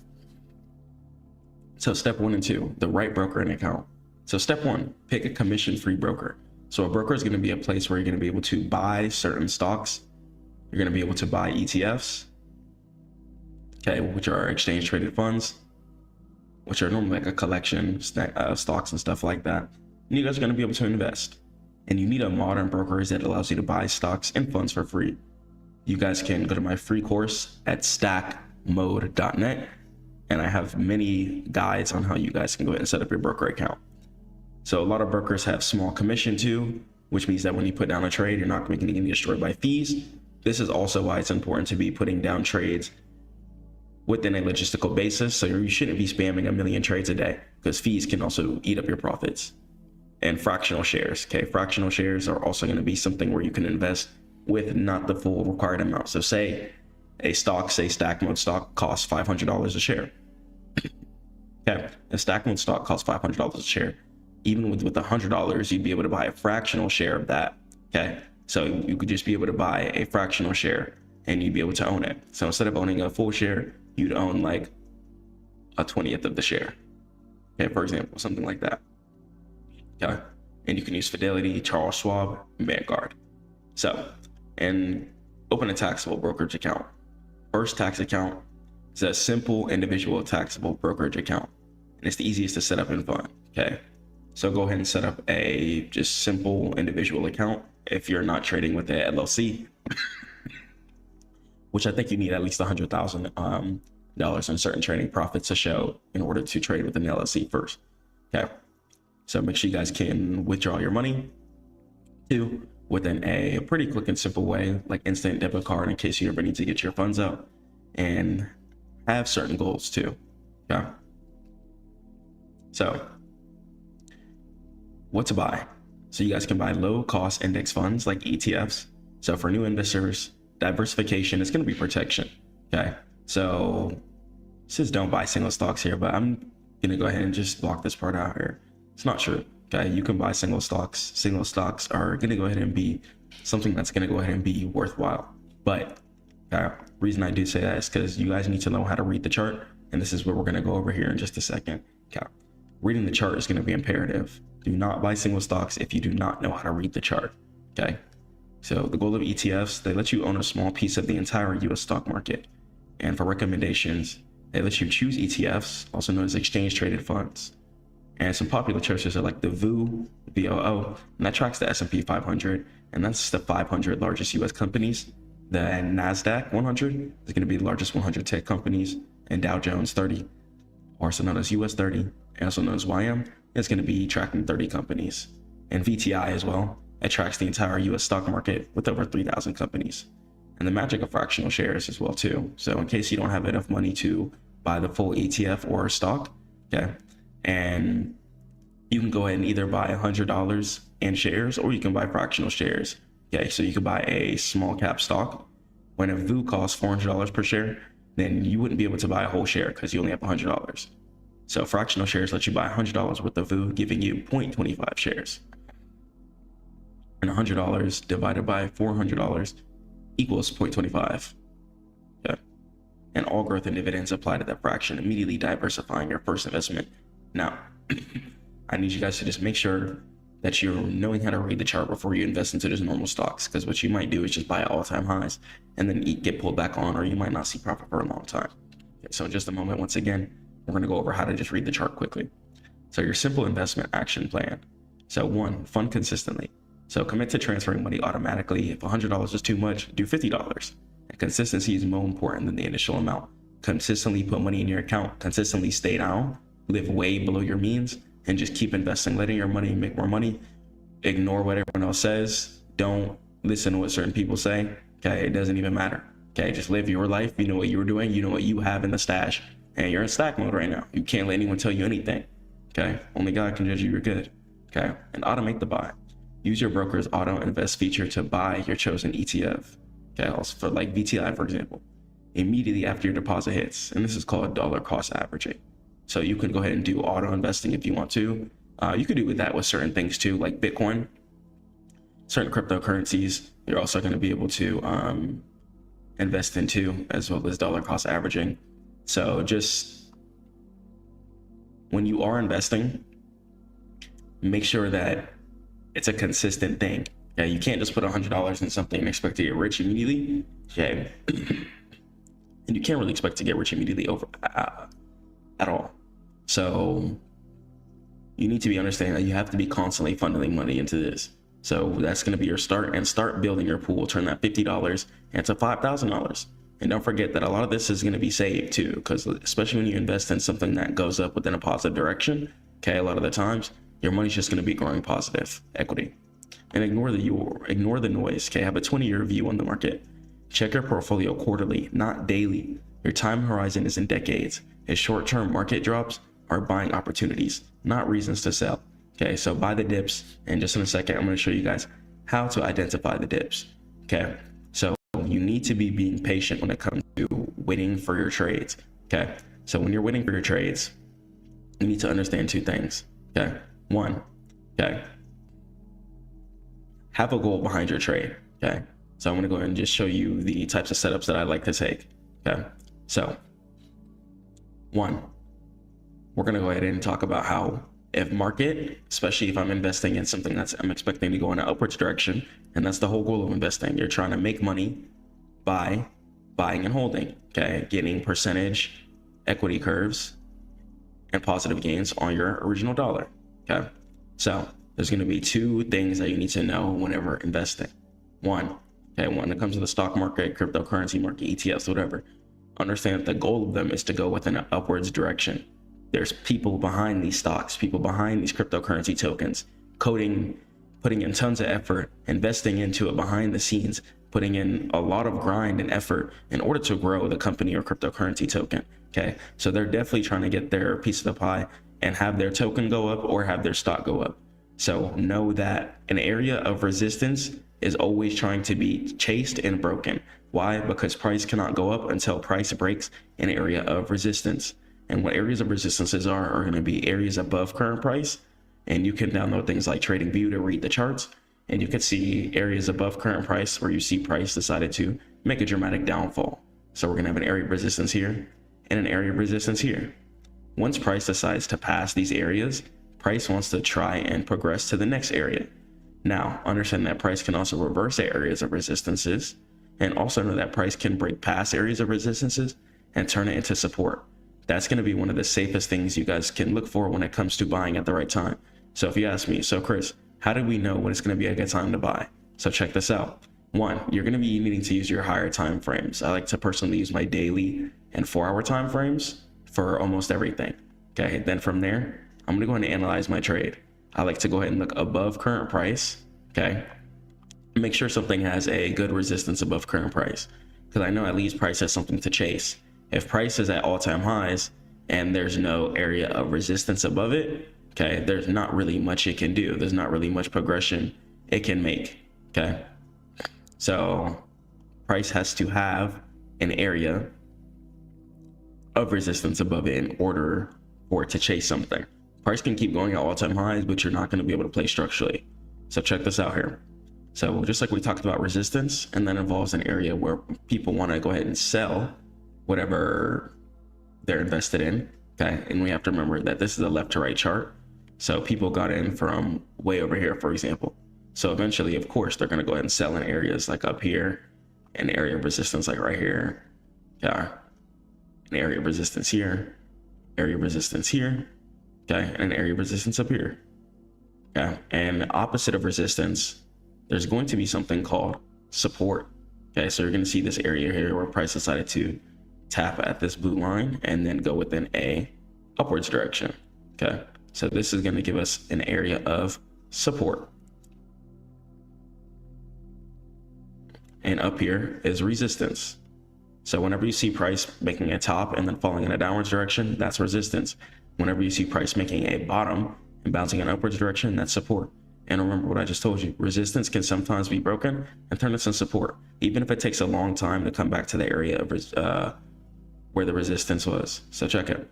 So step 1 and 2, the right broker and account. So step 1, pick a commission-free broker. So a broker is going to be a place where you're going to be able to buy certain stocks. You're going to be able to buy ETFs, okay, which are exchange traded funds, which are normally like a collection of stocks and stuff like that. And you guys are going to be able to invest. And you need a modern brokerage that allows you to buy stocks and funds for free. You guys can go to my free course at stackmode.net, and I have many guides on how you guys can go ahead and set up your broker account. So a lot of brokers have small commission too, which means that when you put down a trade, you're not going to be getting destroyed by fees. This is also why it's important to be putting down trades within a logistical basis. So you shouldn't be spamming a million trades a day, because fees can also eat up your profits. And fractional shares, okay? Fractional shares are also going to be something where you can invest with not the full required amount. So say a stock, say Stackmode stock costs $500 a share. Okay, a Stackmode stock costs $500 a share. Even with $100, you'd be able to buy a fractional share of that, okay? So you could just be able to buy a fractional share and you'd be able to own it. So instead of owning a full share, you'd own like a 20th of the share, okay, for example, something like that, okay? And you can use Fidelity, Charles Schwab, Vanguard. So, and open a taxable brokerage account. First tax account is a simple individual taxable brokerage account, and it's the easiest to set up and fund, okay? So go ahead and set up a just simple individual account if you're not trading with the LLC, which I think you need at least $100,000 in certain trading profits to show in order to trade with an LLC first, okay? So make sure you guys can withdraw your money too within a pretty quick and simple way, like instant debit card in case you ever need to get your funds out, and have certain goals too, okay? So what to buy? So you guys can buy low cost index funds like ETFs. So for new investors, diversification is going to be protection, okay? So it says don't buy single stocks here, but I'm going to go ahead and just block this part out here. It's not true, okay? You can buy single stocks. Single stocks are going to go ahead and be something that's going to go ahead and be worthwhile. But reason I do say that is because you guys need to know how to read the chart, and this is what we're going to go over here in just a second, okay? Reading the chart is going to be imperative. Do not buy single stocks if you do not know how to read the chart, okay? So the goal of ETFs, they let you own a small piece of the entire US stock market. And for recommendations, they let you choose ETFs, also known as exchange traded funds. And some popular choices are like the VOO, VOO, and that tracks the S&P 500, and that's the 500 largest US companies. The NASDAQ 100 is going to be the largest 100 tech companies, and Dow Jones 30, also known as US 30, also known as YM, is going to be tracking 30 companies. And VTI as well, it tracks the entire US stock market with over 3,000 companies. And the magic of fractional shares as well too. So in case you don't have enough money to buy the full ETF or stock, okay, and you can go ahead and either buy $100 in shares, or you can buy fractional shares, okay? So you could buy a small cap stock. When a VOO costs $400 per share, then you wouldn't be able to buy a whole share because you only have $100. So fractional shares let you buy $100 worth of VOO, giving you 0.25 shares. And $100 divided by $400 equals 0.25. Okay. And all growth and dividends apply to that fraction, immediately diversifying your first investment. Now, I need you guys to just make sure that you're knowing how to read the chart before you invest into just normal stocks, because what you might do is just buy all-time highs and then get pulled back on, or you might not see profit for a long time. Okay, so in just a moment, once again, we're going to go over how to just read the chart quickly. So your simple investment action plan. So 1, fund consistently. So commit to transferring money automatically. If $100 is too much, do $50. And consistency is more important than the initial amount. Consistently put money in your account, consistently stay down, live way below your means, and just keep investing, letting your money make more money. Ignore what everyone else says. Don't listen to what certain people say, okay? It doesn't even matter, okay? Just live your life. You know what you're doing. You know what you have in the stash. And you're in stack mode right now. You can't let anyone tell you anything, okay? Only God can judge you you're good, okay? And automate the buy. Use your broker's auto invest feature to buy your chosen ETF, okay? Also for like VTI, for example, immediately after your deposit hits. And this is called dollar cost averaging. So you can go ahead and do auto investing if you want to. You could do that with certain things too, like Bitcoin, certain cryptocurrencies. You're also going to be able to invest into, as well as dollar cost averaging. So just when you are investing, make sure that it's a consistent thing. Okay, you can't just put $100 in something and expect to get rich immediately. Okay, and you can't really expect to get rich immediately at all. So you need to be understanding that you have to be constantly funneling money into this. So that's going to be your start, and start building your pool. Turn that $50 into $5,000. And don't forget that a lot of this is going to be saved too, because especially when you invest in something that goes up within a positive direction, okay, a lot of the times your money's just going to be growing positive equity. And ignore the noise. Okay, have a 20-year view on the market. Check your portfolio quarterly, not daily. Your time horizon is in decades. As short-term market drops are buying opportunities, not reasons to sell. Okay, so buy the dips, and just in a second, I'm going to show you guys how to identify the dips. Okay, so you need to be being patient when it comes to waiting for your trades. Okay, so when you're waiting for your trades, you need to understand two things. Okay, one, okay, have a goal behind your trade. Okay, so I'm going to go ahead and just show you the types of setups that I like to take. Okay, so one, we're going to go ahead and talk about how if market, especially if I'm investing in something I'm expecting to go in an upwards direction, and that's the whole goal of investing. You're trying to make money by buying and holding, okay, getting percentage equity curves and positive gains on your original dollar. Okay, so there's going to be two things that you need to know whenever investing. One, okay, when it comes to the stock market, cryptocurrency market, ETFs, whatever, understand that the goal of them is to go within an upwards direction. There's people behind these stocks, people behind these cryptocurrency tokens, coding, putting in tons of effort, investing into it behind the scenes, putting in a lot of grind and effort in order to grow the company or cryptocurrency token. Okay, so they're definitely trying to get their piece of the pie and have their token go up or have their stock go up. So know that an area of resistance is always trying to be chased and broken. Why? Because price cannot go up until price breaks an area of resistance. And what areas of resistances are going to be areas above current price. And you can download things like TradingView to read the charts. And you can see areas above current price where you see price decided to make a dramatic downfall. So we're going to have an area of resistance here and an area of resistance here. Once price decides to pass these areas, price wants to try and progress to the next area. Now, understand that price can also reverse areas of resistances, and also know that price can break past areas of resistances and turn it into support. That's going to be one of the safest things you guys can look for when it comes to buying at the right time. So if you ask me, so Chris, how do we know when it's going to be a good time to buy? So check this out. One, you're going to be needing to use your higher time frames. I like to personally use my daily and 4-hour time frames for almost everything. Okay, then from there, I'm going to go ahead and analyze my trade. I like to go ahead and look above current price. Okay, make sure something has a good resistance above current price, because I know at least price has something to chase. If price is at all-time highs and there's no area of resistance above it, okay, there's not really much it can do. There's not really much progression it can make. Okay, so price has to have an area of resistance above it in order for it to chase something. Price can keep going at all-time highs, but you're not going to be able to play structurally. So check this out here. So just like we talked about resistance, and that involves an area where people want to go ahead and sell whatever they're invested in. Okay, and we have to remember that this is a left to right chart. So people got in from way over here, for example. So eventually, of course, they're going to go ahead and sell in areas like up here, an area of resistance like right here. Yeah, an area of resistance here, area of resistance here. Okay, and an area of resistance up here. Okay, and opposite of resistance, there's going to be something called support. Okay, so you're going to see this area here where price decided to tap at this blue line and then go within a upwards direction. Okay, so this is going to give us an area of support, and up here is resistance. So whenever you see price making a top and then falling in a downwards direction, that's resistance. Whenever you see price making a bottom and bouncing in an upwards direction, that's support. And remember what I just told you, resistance can sometimes be broken and turn into support, even if it takes a long time to come back to the area of where the resistance was. So check it.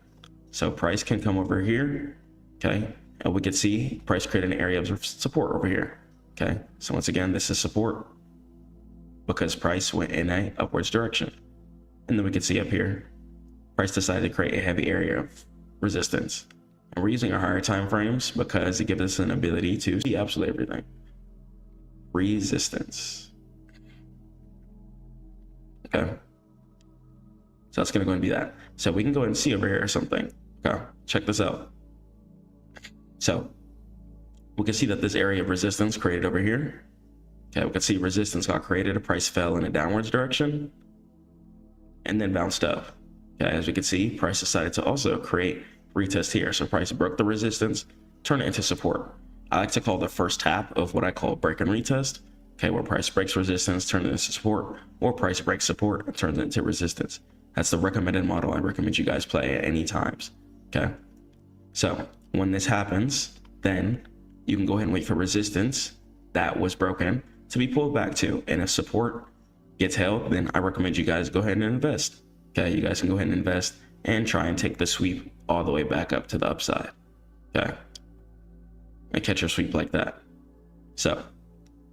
So price can come over here, okay? And we could see price create an area of support over here, okay? So once again, this is support because price went in a upwards direction. And then we can see up here, price decided to create a heavy area of resistance. And we're using our higher time frames because it gives us an ability to see absolutely everything. Resistance. Okay. So that's going to go and be that. So we can go ahead and see over here or something. Okay, check this out. So we can see that this area of resistance created over here. Okay, we can see resistance got created, a price fell in a downwards direction and then bounced up. Okay, as we can see, price decided to also create retest here. So price broke the resistance, turn it into support. I like to call the first tap of what I call break and retest. Okay, where price breaks resistance, turns it into support, or price breaks support and turns it into resistance. That's the recommended model I recommend you guys play at any times. Okay, so when this happens, then you can go ahead and wait for resistance that was broken to be pulled back to. And if support gets held, then I recommend you guys go ahead and invest. Okay, you guys can go ahead and invest and try and take the sweep all the way back up to the upside. Okay, and catch your sweep like that. So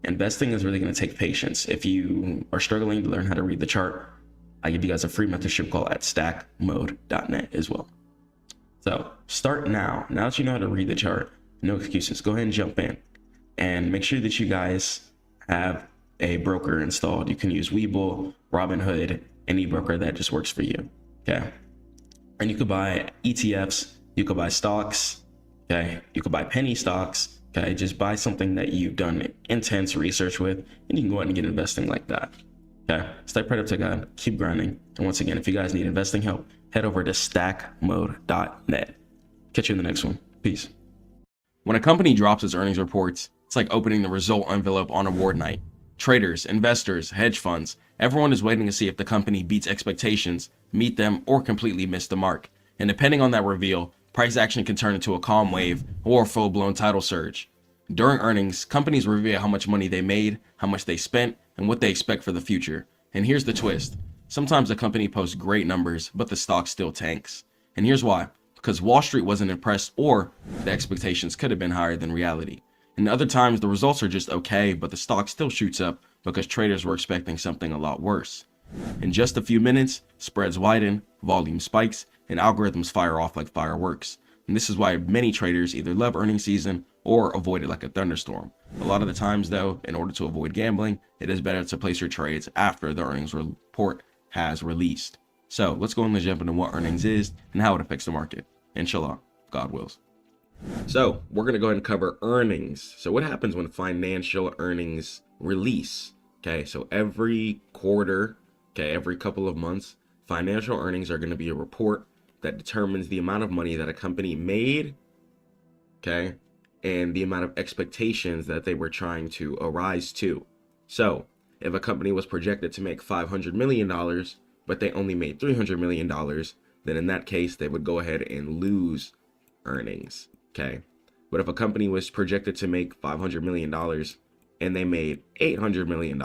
investing is really going to take patience. If you are struggling to learn how to read the chart, I give you guys a free mentorship call at stackmode.net as well. So start now. Now that you know how to read the chart, no excuses. Go ahead and jump in and make sure that you guys have a broker installed. You can use Webull, Robinhood, any broker that just works for you. Okay. And you could buy ETFs, you could buy stocks, okay, you could buy penny stocks, okay, just buy something that you've done intense research with, and you can go out and get investing like that. Okay, step right up to God, keep grinding. And once again, if you guys need investing help, head over to stackmode.net. Catch you in the next one. Peace. When a company drops its earnings reports, it's like opening the result envelope on award night. Traders, investors, hedge funds, everyone is waiting to see if the company beats expectations, meet them, or completely miss the mark. And depending on that reveal, price action can turn into a calm wave or a full-blown tidal surge. During earnings, companies reveal how much money they made, how much they spent, and what they expect for the future. And here's the twist. Sometimes a company posts great numbers, but the stock still tanks. And here's why. Because Wall Street wasn't impressed, or the expectations could have been higher than reality. And other times the results are just okay, but the stock still shoots up because traders were expecting something a lot worse. In just a few minutes, spreads widen, volume spikes, and algorithms fire off like fireworks. And this is why many traders either love earnings season or avoid it like a thunderstorm. A lot of the times though, in order to avoid gambling, it is better to place your trades after the earnings report has released. So let's go and jump into what earnings is and how it affects the market. Inshallah, God wills. So we're going to go ahead and cover earnings. So what happens when financial earnings release? Okay, so every quarter, okay, every couple of months, financial earnings are going to be a report that determines the amount of money that a company made, okay, and the amount of expectations that they were trying to arise to. So if a company was projected to make $500 million, but they only made $300 million, then in that case, they would go ahead and lose earnings. Okay. But if a company was projected to make $500 million and they made $800 million,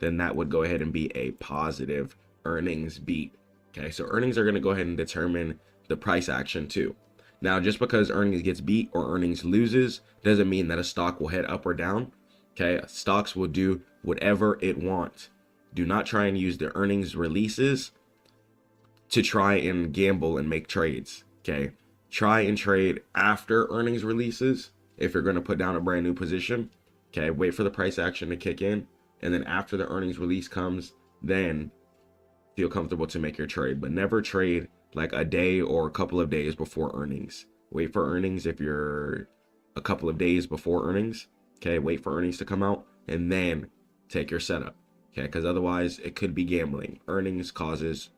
then that would go ahead and be a positive earnings beat. Okay. So earnings are going to go ahead and determine the price action too. Now, just because earnings gets beat or earnings loses doesn't mean that a stock will head up or down. Okay. Stocks will do whatever it wants. Do not try and use the earnings releases to try and gamble and make trades. Okay. Try and trade after earnings releases if you're going to put down a brand new position. Okay, wait for the price action to kick in, and then after the earnings release comes, then feel comfortable to make your trade. But never trade like a day or a couple of days before earnings. Wait for earnings if you're a couple of days before earnings. Okay, wait for earnings to come out and then take your setup. Okay, because otherwise it could be gambling. Earnings causes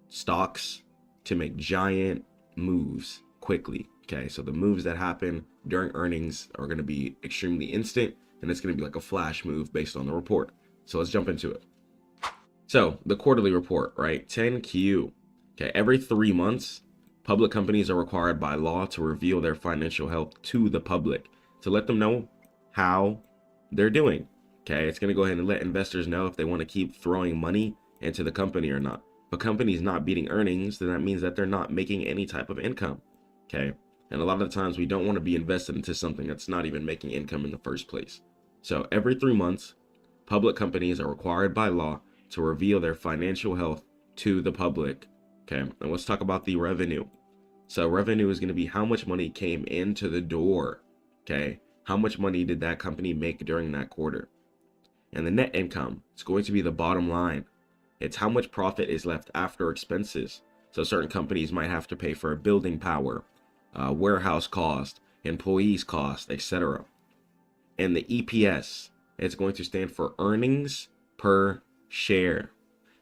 stocks to make giant moves quickly. Okay, so the moves that happen during earnings are going to be extremely instant, and it's going to be like a flash move based on the report. So let's jump into it. So the quarterly report, right? 10Q. Okay, every 3 months, public companies are required by law to reveal their financial health to the public to let them know how they're doing. Okay, it's going to go ahead and let investors know if they want to keep throwing money into the company or not. If a company's not beating earnings, then that means that they're not making any type of income. Okay, and a lot of the times we don't want to be invested into something that's not even making income in the first place. So every 3 months, public companies are required by law to reveal their financial health to the public. Okay, and let's talk about the revenue. So revenue is going to be how much money came into the door. Okay. How much money did that company make during that quarter? And the net income is going to be the bottom line. It's how much profit is left after expenses. So certain companies might have to pay for building power, warehouse cost, employees cost, etc. And the EPS, it's going to stand for earnings per share.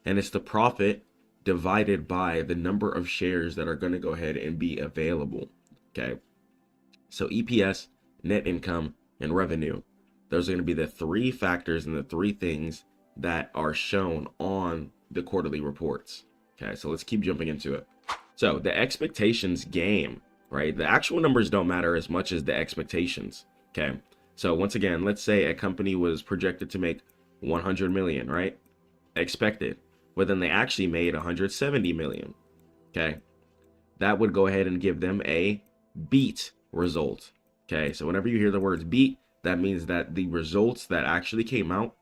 And it's the profit divided by the number of shares that are going to go ahead and be available. Okay. So EPS, net income, and revenue. Those are going to be the three factors and the three things that are shown on the quarterly reports. Okay, so let's keep jumping into it. So the expectations game, right? The actual numbers don't matter as much as the expectations. Okay, so once again, let's say a company was projected to make 100 million, right? Expected. Well, then they actually made 170 million. Okay, that would go ahead and give them a beat result. Okay, so whenever you hear the words beat, that means that the results that actually came out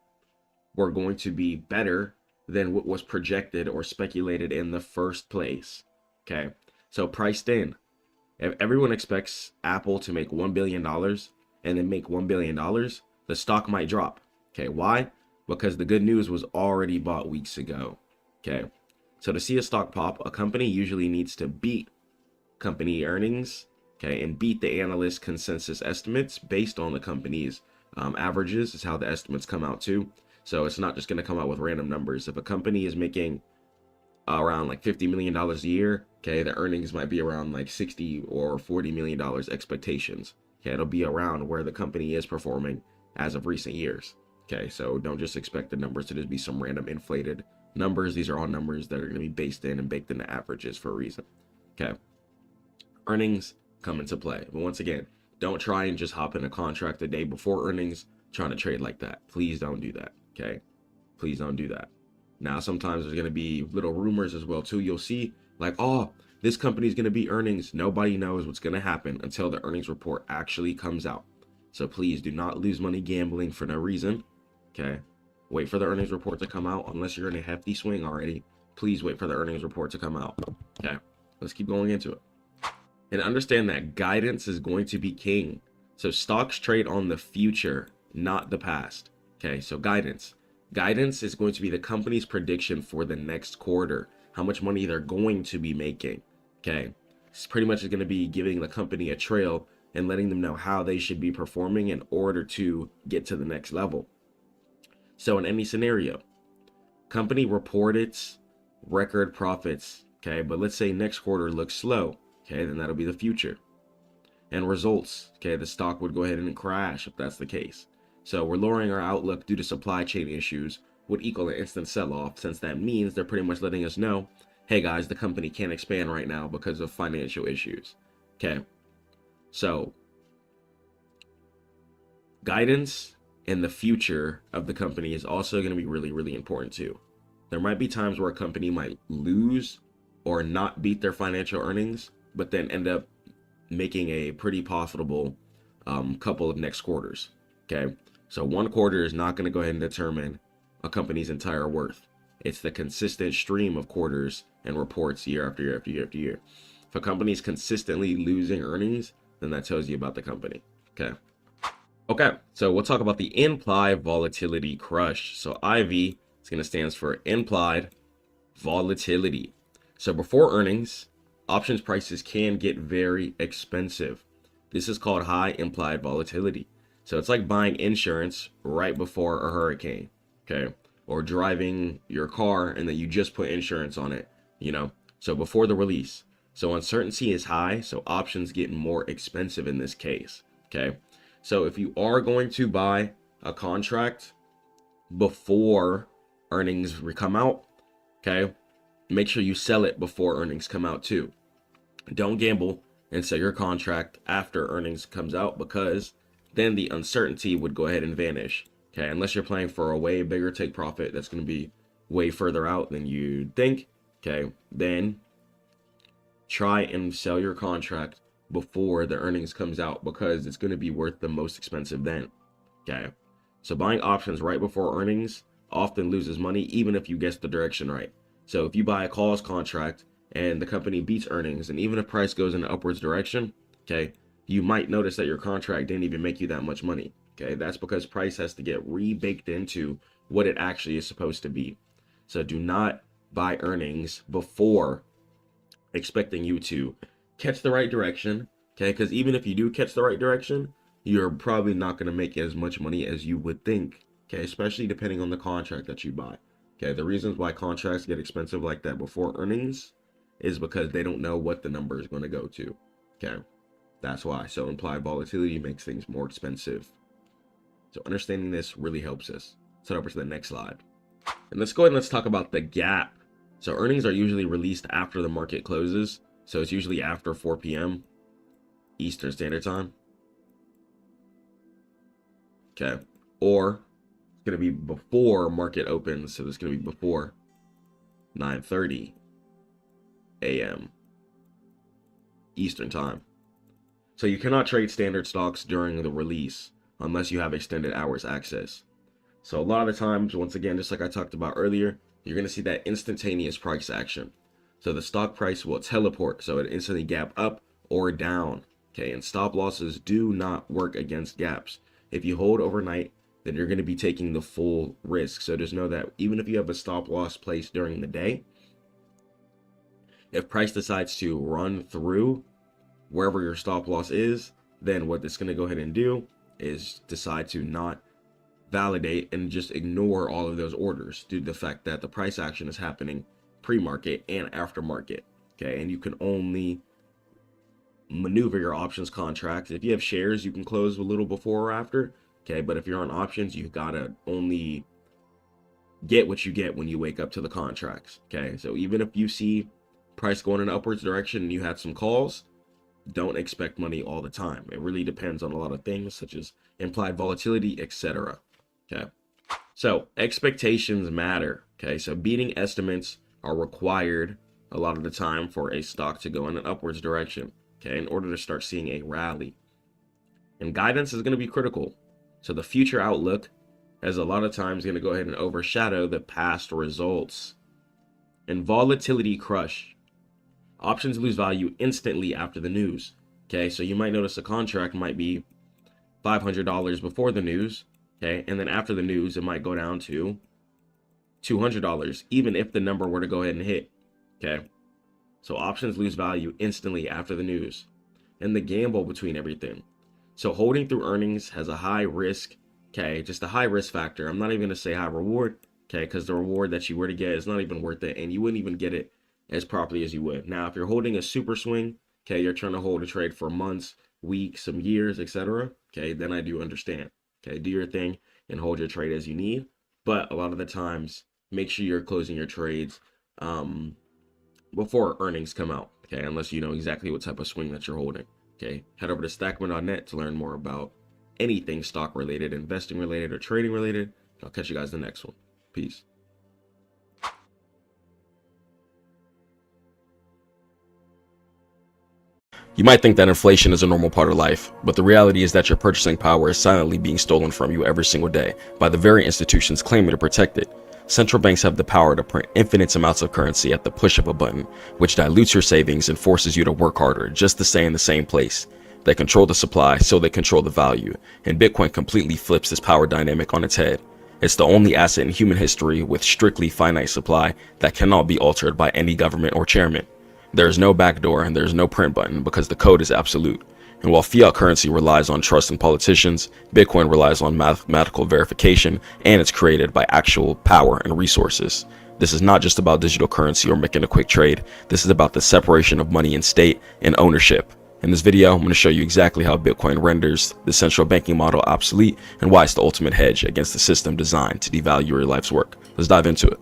were going to be better than what was projected or speculated in the first place. Okay, so priced in. If everyone expects Apple to make $1 billion and then make $1 billion, the stock might drop. Okay, why? Because the good news was already bought weeks ago. Okay, so to see a stock pop, a company usually needs to beat company earnings, okay, and beat the analyst consensus estimates based on the company's averages is how the estimates come out too. So it's not just going to come out with random numbers. If a company is making around like $50 million a year, okay, the earnings might be around like $60 or $40 million expectations. Okay, it'll be around where the company is performing as of recent years. Okay, so don't just expect the numbers to just be some random inflated numbers. These are all numbers that are going to be based in and baked into averages for a reason. Okay, earnings come into play. But once again, don't try and just hop in a contract the day before earnings trying to trade like that. Please don't do that. Okay, please don't do that. Now, sometimes there's going to be little rumors as well too. You'll see like, oh, this company is going to be earnings. Nobody knows what's going to happen until the earnings report actually comes out. So please do not lose money gambling for no reason. Okay, wait for the earnings report to come out. Unless you're in a hefty swing already, please wait for the earnings report to come out. Okay, let's keep going into it. And understand that guidance is going to be king. So stocks trade on the future, not the past. Okay, so guidance. Guidance is going to be the company's prediction for the next quarter, how much money they're going to be making. Okay, it's pretty much going to be giving the company a trail and letting them know how they should be performing in order to get to the next level. So in any scenario, company reported record profits. Okay, but let's say next quarter looks slow. Okay, then that'll be the future. And results, okay, the stock would go ahead and crash if that's the case. So we're lowering our outlook due to supply chain issues would equal an instant sell-off, since that means they're pretty much letting us know, hey guys, the company can't expand right now because of financial issues. Okay, so guidance in the future of the company is also going to be really, really important too. There might be times where a company might lose or not beat their financial earnings, but then end up making a pretty profitable couple of next quarters. Okay, so one quarter is not going to go ahead and determine a company's entire worth. It's the consistent stream of quarters and reports year after year after year after year. If a company is consistently losing earnings, then that tells you about the company. Okay, so we'll talk about the implied volatility crush. So IV is going to stand for implied volatility. So before earnings, options prices can get very expensive. This is called high implied volatility. So it's like buying insurance right before a hurricane, okay? Or driving your car and then you just put insurance on it, you know? So before the release. So uncertainty is high, so options get more expensive in this case, okay? So if you are going to buy a contract before earnings come out, okay, make sure you sell it before earnings come out too. Don't gamble and sell your contract after earnings comes out, because then the uncertainty would go ahead and vanish. Okay, unless you're playing for a way bigger take profit that's going to be way further out than you think. Okay, then try and sell your contract before the earnings comes out, because it's going to be worth the most expensive then. Okay, so buying options right before earnings often loses money, even if you guess the direction right. So if you buy a calls contract and the company beats earnings, and even if price goes in an upwards direction, okay, you might notice that your contract didn't even make you that much money. Okay, that's because price has to get rebaked into what it actually is supposed to be. So do not buy earnings before expecting you to catch the right direction. Okay, because even if you do catch the right direction, you're probably not going to make as much money as you would think. Okay, especially depending on the contract that you buy. Okay, the reasons why contracts get expensive like that before earnings is because they don't know what the number is going to go to. Okay, that's why. So implied volatility makes things more expensive. So understanding this really helps us. Let's head over to the next slide. And let's go ahead and let's talk about the gap. So earnings are usually released after the market closes. So it's usually after 4 p.m. Eastern Standard Time. Okay. Or it's going to be before market opens. So it's going to be before 9:30 a.m. Eastern Time. So you cannot trade standard stocks during the release unless you have extended hours access. So a lot of the times, once again, just like I talked about earlier, you're going to see that instantaneous price action. So the stock price will teleport, so it instantly gap up or down. Okay, and stop losses do not work against gaps. If you hold overnight, then you're going to be taking the full risk. So just know that even if you have a stop loss placed during the day, if price decides to run through wherever your stop loss is, then what it's going to go ahead and do is decide to not validate and just ignore all of those orders due to the fact that the price action is happening pre-market and after market. Okay, and you can only maneuver your options contracts. If you have shares, you can close a little before or after. Okay, but if you're on options, you gotta only get what you get when you wake up to the contracts. Okay, so even if you see price going in an upwards direction and you had some calls, don't expect money all the time. It really depends on a lot of things such as implied volatility, etc. Okay, so expectations matter. Okay, so beating estimates are required a lot of the time for a stock to go in an upwards direction. Okay, in order to start seeing a rally, and guidance is going to be critical. So the future outlook is a lot of times going to go ahead and overshadow the past results. And volatility crush. Options lose value instantly after the news. Okay, so you might notice a contract might be $500 before the news. Okay, and then after the news, it might go down to $200, even if the number were to go ahead and hit. Okay, so options lose value instantly after the news, and the gamble between everything. So holding through earnings has a high risk. Okay, just a high risk factor. I'm not even going to say high reward. Okay, because the reward that you were to get is not even worth it, and you wouldn't even get it as properly as you would. Now, if you're holding a super swing, okay, you're trying to hold a trade for months, weeks, some years, etc. Okay, then I do understand. Okay, do your thing and hold your trade as you need. But a lot of the times, make sure you're closing your trades before earnings come out. Okay, unless you know exactly what type of swing that you're holding. Okay, head over to Stackmode.net to learn more about anything stock related, investing related, or trading related. I'll catch you guys in the next one. Peace. You might think that inflation is a normal part of life, but the reality is that your purchasing power is silently being stolen from you every single day by the very institutions claiming to protect it. Central banks have the power to print infinite amounts of currency at the push of a button, which dilutes your savings and forces you to work harder just to stay in the same place. They control the supply, so they control the value, and Bitcoin completely flips this power dynamic on its head. It's the only asset in human history with strictly finite supply that cannot be altered by any government or chairman. There is no backdoor and there is no print button because the code is absolute. And while fiat currency relies on trust in politicians, Bitcoin relies on mathematical verification, and it's created by actual power and resources. This is not just about digital currency or making a quick trade. This is about the separation of money and state and ownership. In this video, I'm going to show you exactly how Bitcoin renders the central banking model obsolete and why it's the ultimate hedge against the system designed to devalue your life's work. Let's dive into it.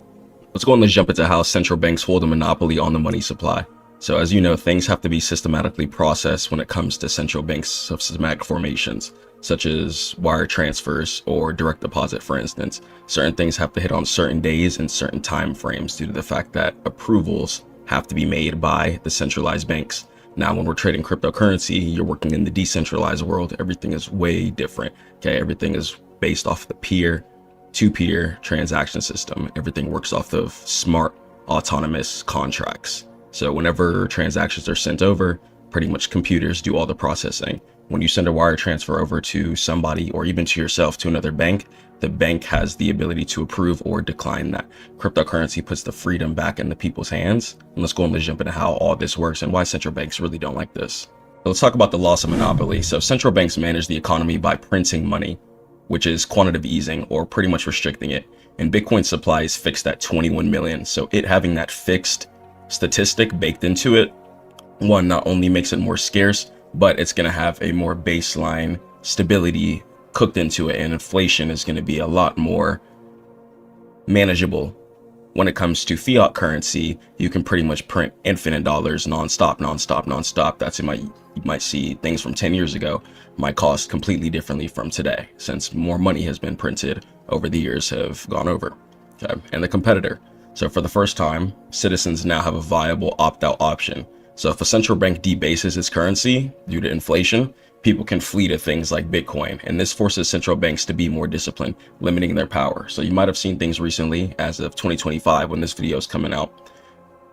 Let's go and let's jump into how central banks hold a monopoly on the money supply. So as you know, things have to be systematically processed when it comes to central banks' systematic formations, such as wire transfers or direct deposit, for instance. Certain things have to hit on certain days and certain time frames due to the fact that approvals have to be made by the centralized banks. Now, when we're trading cryptocurrency, you're working in the decentralized world. Everything is way different. Okay, everything is based off the peer-to-peer transaction system. Everything works off of smart, autonomous contracts. So whenever transactions are sent over, pretty much computers do all the processing. When you send a wire transfer over to somebody or even to yourself to another bank, the bank has the ability to approve or decline that. Cryptocurrency puts the freedom back in the people's hands. And let's go and let's jump into how all this works and why central banks really don't like this. Let's talk about the loss of monopoly. So central banks manage the economy by printing money, which is quantitative easing or pretty much restricting it. And Bitcoin supply is fixed at 21 million. So it having that fixed statistic baked into it, one, not only makes it more scarce, but it's going to have a more baseline stability cooked into it, and inflation is going to be a lot more manageable. When it comes to fiat currency, you can pretty much print infinite dollars nonstop. That's you might see things from 10 years ago might cost completely differently from today, since more money has been printed over the years have gone over. Okay. And the competitor. So for the first time, citizens now have a viable opt-out option. So if a central bank debases its currency due to inflation, people can flee to things like Bitcoin, and this forces central banks to be more disciplined, limiting their power. So you might have seen things recently, as of 2025, when this video is coming out.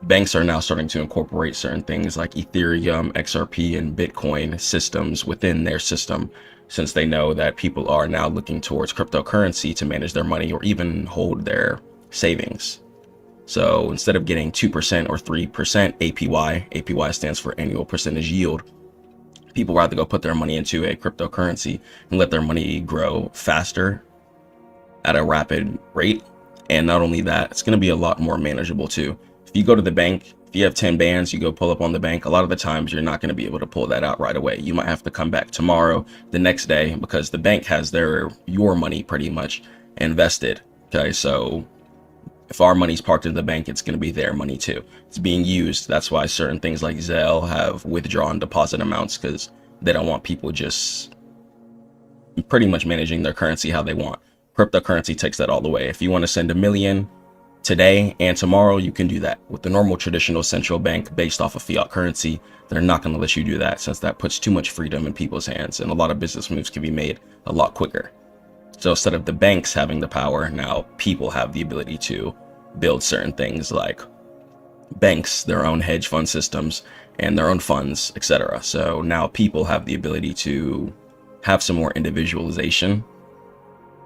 Banks are now starting to incorporate certain things like Ethereum, XRP, and Bitcoin systems within their system, since they know that people are now looking towards cryptocurrency to manage their money or even hold their savings. So instead of getting 2% or 3% APY stands for annual percentage yield, people rather go put their money into a cryptocurrency and let their money grow faster at a rapid rate. And not only that, it's going to be a lot more manageable too. If you go to the bank, if you have 10 bands, you go pull up on the bank, a lot of the times you're not going to be able to pull that out right away. You might have to come back tomorrow, the next day, because the bank has your money pretty much invested. Okay, so if our money's parked in the bank, it's going to be their money too. It's being used. That's why certain things like Zelle have withdrawn deposit amounts, because they don't want people just pretty much managing their currency how they want. Cryptocurrency takes that all the way. If you want to send $1 million today and tomorrow, you can do that. With the normal traditional central bank based off of fiat currency, they're not going to let you do that, since that puts too much freedom in people's hands, and a lot of business moves can be made a lot quicker. So instead of the banks having the power, now people have the ability to build certain things like banks, their own hedge fund systems, and their own funds, etc. So now people have the ability to have some more individualization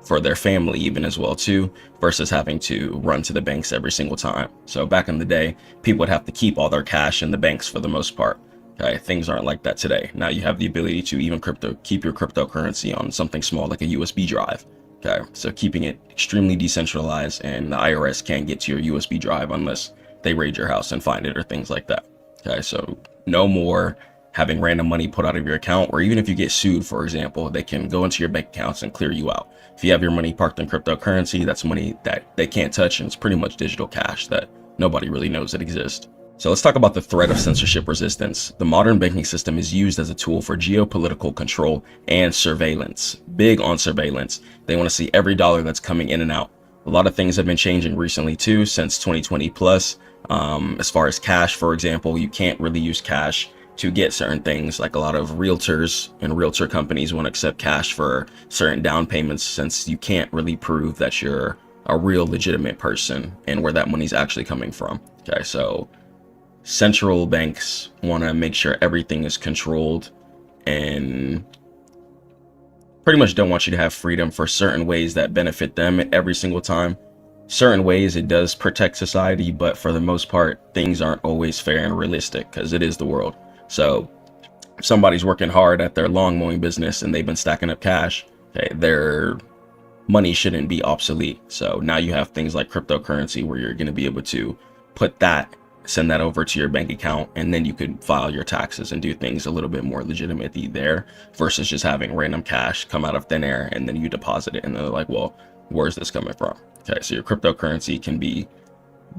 for their family even as well too, versus having to run to the banks every single time. So back in the day, people would have to keep all their cash in the banks for the most part. Okay, things aren't like that today. Now you have the ability to even keep your cryptocurrency on something small like a USB drive. Okay, so keeping it extremely decentralized, and the IRS can't get to your USB drive unless they raid your house and find it or things like that. Okay, so no more having random money put out of your account, or even if you get sued, for example, they can go into your bank accounts and clear you out. If you have your money parked in cryptocurrency, that's money that they can't touch, and it's pretty much digital cash that nobody really knows that exists. So let's talk about the threat of censorship resistance. The modern banking system is used as a tool for geopolitical control and surveillance. Big on surveillance. They want to see every dollar that's coming in and out. A lot of things have been changing recently too, since 2020 plus. As far as cash, for example, you can't really use cash to get certain things. Like a lot of realtors and realtor companies won't accept cash for certain down payments, since you can't really prove that you're a real legitimate person and where that money's actually coming from. Okay, so central banks want to make sure everything is controlled, and pretty much don't want you to have freedom for certain ways that benefit them every single time. Certain ways it does protect society, but for the most part, things aren't always fair and realistic, because it is the world. So if somebody's working hard at their lawn mowing business and they've been stacking up cash, okay, their money shouldn't be obsolete. So now you have things like cryptocurrency where you're going to be able to put that, send that over to your bank account, and then you could file your taxes and do things a little bit more legitimately there, versus just having random cash come out of thin air and then you deposit it and they're like, well, where's this coming from? Okay, so your cryptocurrency can be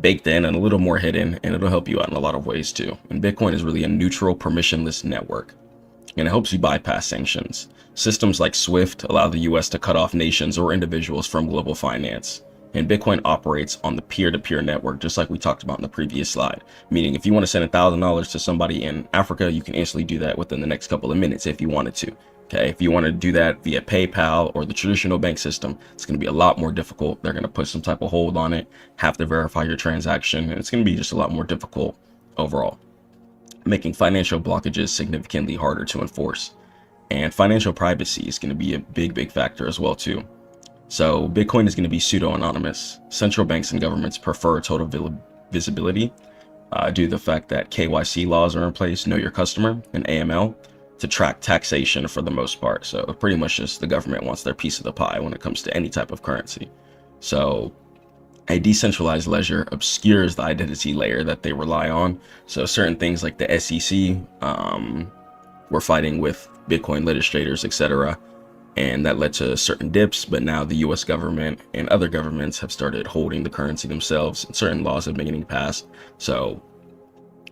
baked in and a little more hidden, and it'll help you out in a lot of ways too. And Bitcoin is really a neutral, permissionless network, and it helps you bypass sanctions. Systems like SWIFT allow the US to cut off nations or individuals from global finance. And Bitcoin operates on the peer-to-peer network, just like we talked about in the previous slide. Meaning if you want to send $1,000 to somebody in Africa, you can instantly do that within the next couple of minutes if you wanted to. Okay, if you want to do that via PayPal or the traditional bank system, it's going to be a lot more difficult. They're going to put some type of hold on it, have to verify your transaction, and it's going to be just a lot more difficult overall, making financial blockages significantly harder to enforce. And financial privacy is going to be a big factor as well too. So Bitcoin is going to be pseudo-anonymous. Central banks and governments prefer total visibility due to the fact that KYC laws are in place, know your customer, and AML, to track taxation for the most part. So pretty much just the government wants their piece of the pie when it comes to any type of currency. So a decentralized ledger obscures the identity layer that they rely on. So certain things like the SEC were fighting with Bitcoin legislators, etc., and that led to certain dips. But now the US government and other governments have started holding the currency themselves, and certain laws have been getting passed. So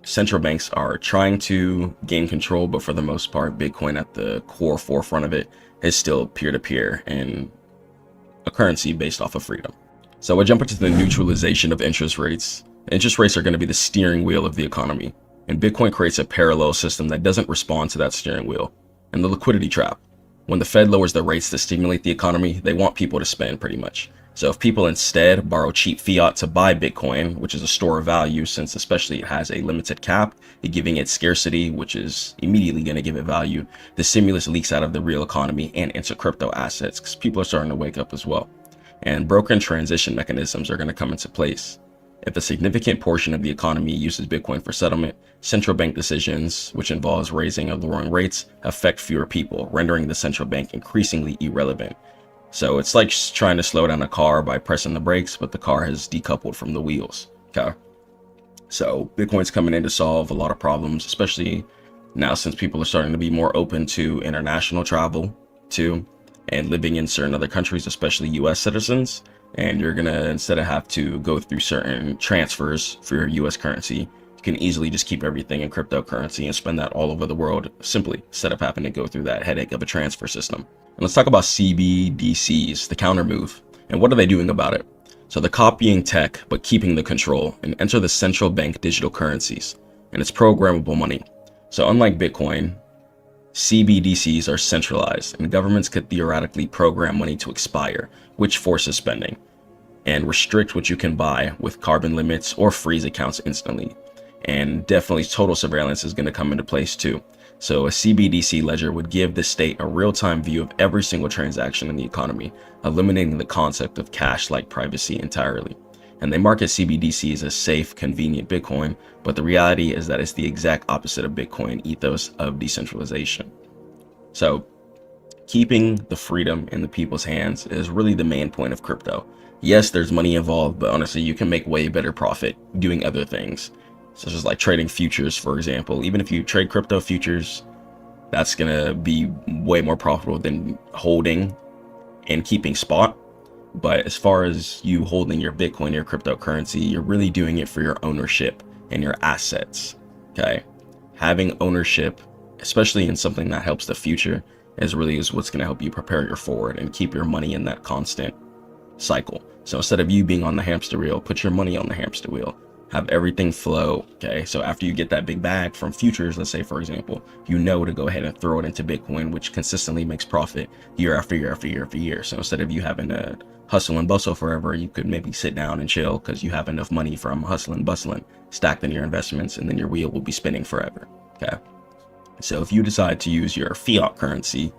central banks are trying to gain control, but for the most part, Bitcoin at the core forefront of it is still peer-to-peer and a currency based off of freedom. So we'll jump into the neutralization of interest rates. Interest rates are going to be the steering wheel of the economy, and Bitcoin creates a parallel system that doesn't respond to that steering wheel. And the liquidity trap. When the Fed lowers the rates to stimulate the economy, they want people to spend pretty much. So if people instead borrow cheap fiat to buy Bitcoin, which is a store of value, since especially it has a limited cap, giving it scarcity, which is immediately going to give it value, the stimulus leaks out of the real economy and into crypto assets because people are starting to wake up as well. And broker and transition mechanisms are going to come into place. If a significant portion of the economy uses Bitcoin for settlement, central bank decisions, which involves raising or lowering rates, affect fewer people, rendering the central bank increasingly irrelevant. So it's like trying to slow down a car by pressing the brakes, but the car has decoupled from the wheels. Okay. So Bitcoin's coming in to solve a lot of problems, especially now since people are starting to be more open to international travel too, and living in certain other countries, especially US citizens. And you're gonna, instead of have to go through certain transfers for your US currency, you can easily just keep everything in cryptocurrency and spend that all over the world simply, instead of having to go through that headache of a transfer system. And let's talk about CBDCs, the counter move, and what are they doing about it? So they're copying tech, but keeping the control, and enter the central bank digital currencies, and it's programmable money. So unlike Bitcoin, CBDCs are centralized, and governments could theoretically program money to expire, which forces spending, and restrict what you can buy with carbon limits or freeze accounts instantly. And definitely total surveillance is going to come into place too. So a CBDC ledger would give the state a real-time view of every single transaction in the economy, eliminating the concept of cash-like privacy entirely. And they market CBDCs as safe, convenient Bitcoin, but the reality is that it's the exact opposite of Bitcoin ethos of decentralization. So keeping the freedom in the people's hands is really the main point of crypto. Yes, there's money involved, but honestly, you can make way better profit doing other things, such as like trading futures, for example. Even if you trade crypto futures, that's gonna be way more profitable than holding and keeping spot. But as far as you holding your Bitcoin, your cryptocurrency, you're really doing it for your ownership and your assets. Okay, having ownership, especially in something that helps the future, is what's going to help you prepare your forward and keep your money in that constant cycle. So instead of you being on the hamster wheel, put your money on the hamster wheel. Have everything flow. Okay, so after you get that big bag from futures, let's say for example, you know to go ahead and throw it into Bitcoin, which consistently makes profit year after year after year after year. So instead of you having to hustle and bustle forever, you could maybe sit down and chill because you have enough money from hustling, bustling, stacked in your investments, and then your wheel will be spinning forever. Okay. So if you decide to use your fiat currency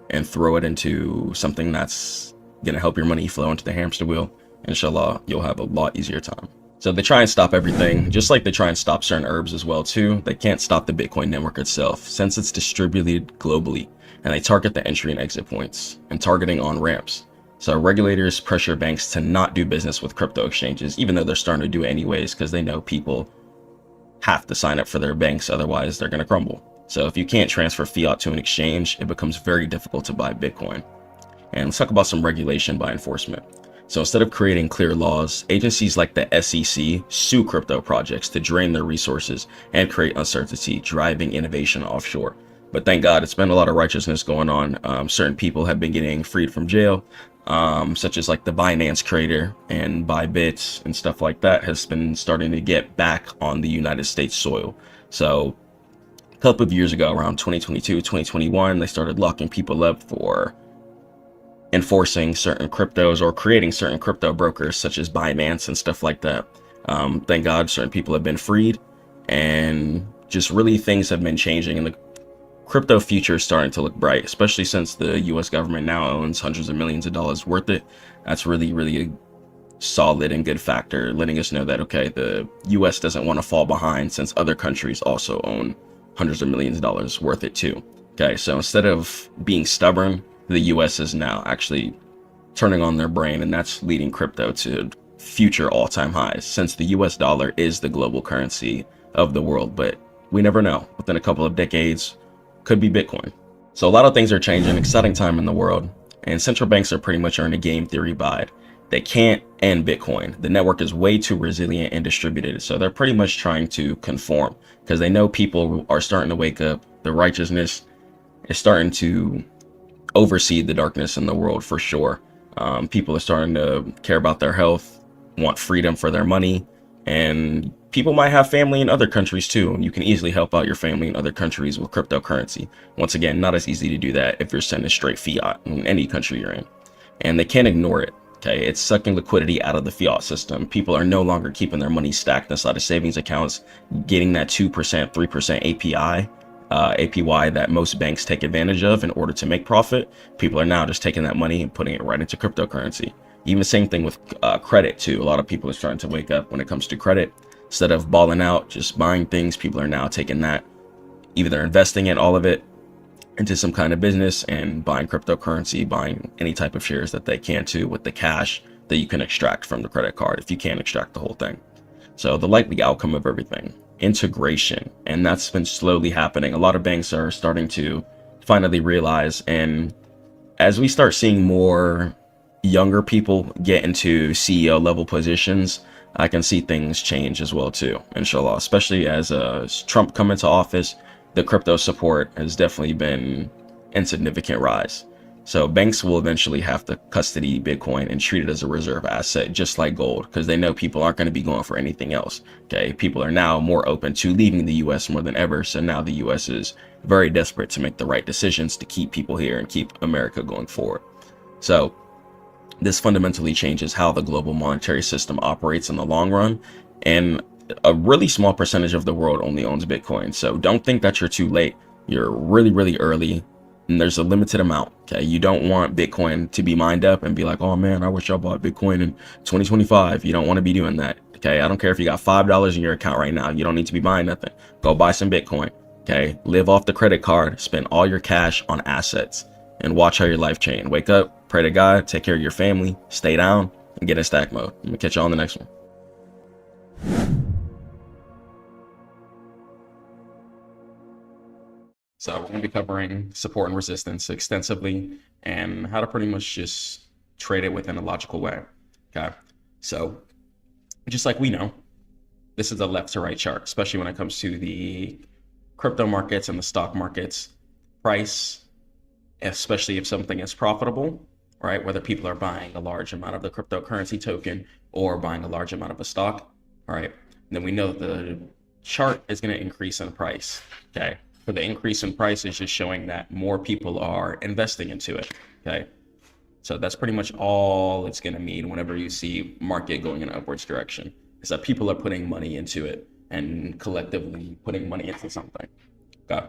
and throw it into something that's going to help your money flow into the hamster wheel, inshallah, you'll have a lot easier time. So they try and stop everything, just like they try and stop certain herbs as well too. They can't stop the Bitcoin network itself since it's distributed globally, and they target the entry and exit points and targeting on ramps. So regulators pressure banks to not do business with crypto exchanges, even though they're starting to do it anyways, because they know people have to sign up for their banks, otherwise they're going to crumble. So if you can't transfer fiat to an exchange, it becomes very difficult to buy Bitcoin. And let's talk about some regulation by enforcement. So instead of creating clear laws, agencies like the SEC sue crypto projects to drain their resources and create uncertainty, driving innovation offshore. But thank God, it's been a lot of righteousness going on. Certain people have been getting freed from jail, such as like the Binance creator and Bybit and stuff like that has been starting to get back on the United States soil. So a couple of years ago, around 2022, 2021, they started locking people up for enforcing certain cryptos or creating certain crypto brokers such as Binance and stuff like that. Thank God certain people have been freed, and just really things have been changing, and the crypto future is starting to look bright, especially since the US government now owns hundreds of millions of dollars worth it. That's really a solid and good factor, letting us know that, okay, the US doesn't want to fall behind since other countries also own hundreds of millions of dollars worth it too. Okay, so instead of being stubborn, the US is now actually turning on their brain, and that's leading crypto to future all-time highs, since the US dollar is the global currency of the world. But we never know, within a couple of decades, could be Bitcoin. So a lot of things are changing, exciting time in the world, and central banks are pretty much on a game theory bide. They can't end Bitcoin. The network is way too resilient and distributed, so they're pretty much trying to conform, because they know people are starting to wake up. The righteousness is starting to oversee the darkness in the world for sure. People are starting to care about their health, want freedom for their money, and people might have family in other countries too. And you can easily help out your family in other countries with cryptocurrency. Once again, not as easy to do that if you're sending straight fiat in any country you're in. And they can't ignore it. Okay, it's sucking liquidity out of the fiat system. People are no longer keeping their money stacked inside of savings accounts, getting that 2%, 3% APY that most banks take advantage of in order to make profit. People are now just taking that money and putting it right into cryptocurrency. Even the same thing with credit too. A lot of people are starting to wake up when it comes to credit. Instead of balling out, just buying things, people are now taking that, either they're investing in all of it into some kind of business and buying cryptocurrency, buying any type of shares that they can too with the cash that you can extract from the credit card if you can't extract the whole thing. So the likely outcome of everything, integration, and that's been slowly happening. A lot of banks are starting to finally realize, and as we start seeing more younger people get into CEO level positions, I can see things change as well too, inshallah, especially as Trump come into office. The crypto support has definitely been in significant rise. So banks will eventually have to custody Bitcoin and treat it as a reserve asset, just like gold, because they know people aren't going to be going for anything else. Okay, people are now more open to leaving the US more than ever. So now the US is very desperate to make the right decisions to keep people here and keep America going forward. So this fundamentally changes how the global monetary system operates in the long run. And a really small percentage of the world only owns Bitcoin. So don't think that you're too late. You're really early, and there's a limited amount. Okay, you don't want Bitcoin to be mined up and be like, oh man, I wish I bought Bitcoin in 2025. You don't want to be doing that. Okay, I don't care if you got $5 in your account right now. You don't need to be buying nothing. Go buy some Bitcoin. Okay, live off the credit card, spend all your cash on assets, and watch how your life change. Wake up, pray to God, take care of your family, stay down, and get in stack mode. I'm gonna catch you on the next one. So we're going to be covering support and resistance extensively, and how to pretty much just trade it within a logical way. Okay, so just like we know, this is a left to right chart, especially when it comes to the crypto markets and the stock markets. Price, especially if something is profitable, right? Whether people are buying a large amount of the cryptocurrency token or buying a large amount of a stock, all right? Then we know the chart is going to increase in price. Okay. For the increase in price is just showing that more people are investing into it. Okay. So that's pretty much all it's going to mean whenever you see market going in an upwards direction, is that people are putting money into it and collectively putting money into something. Okay.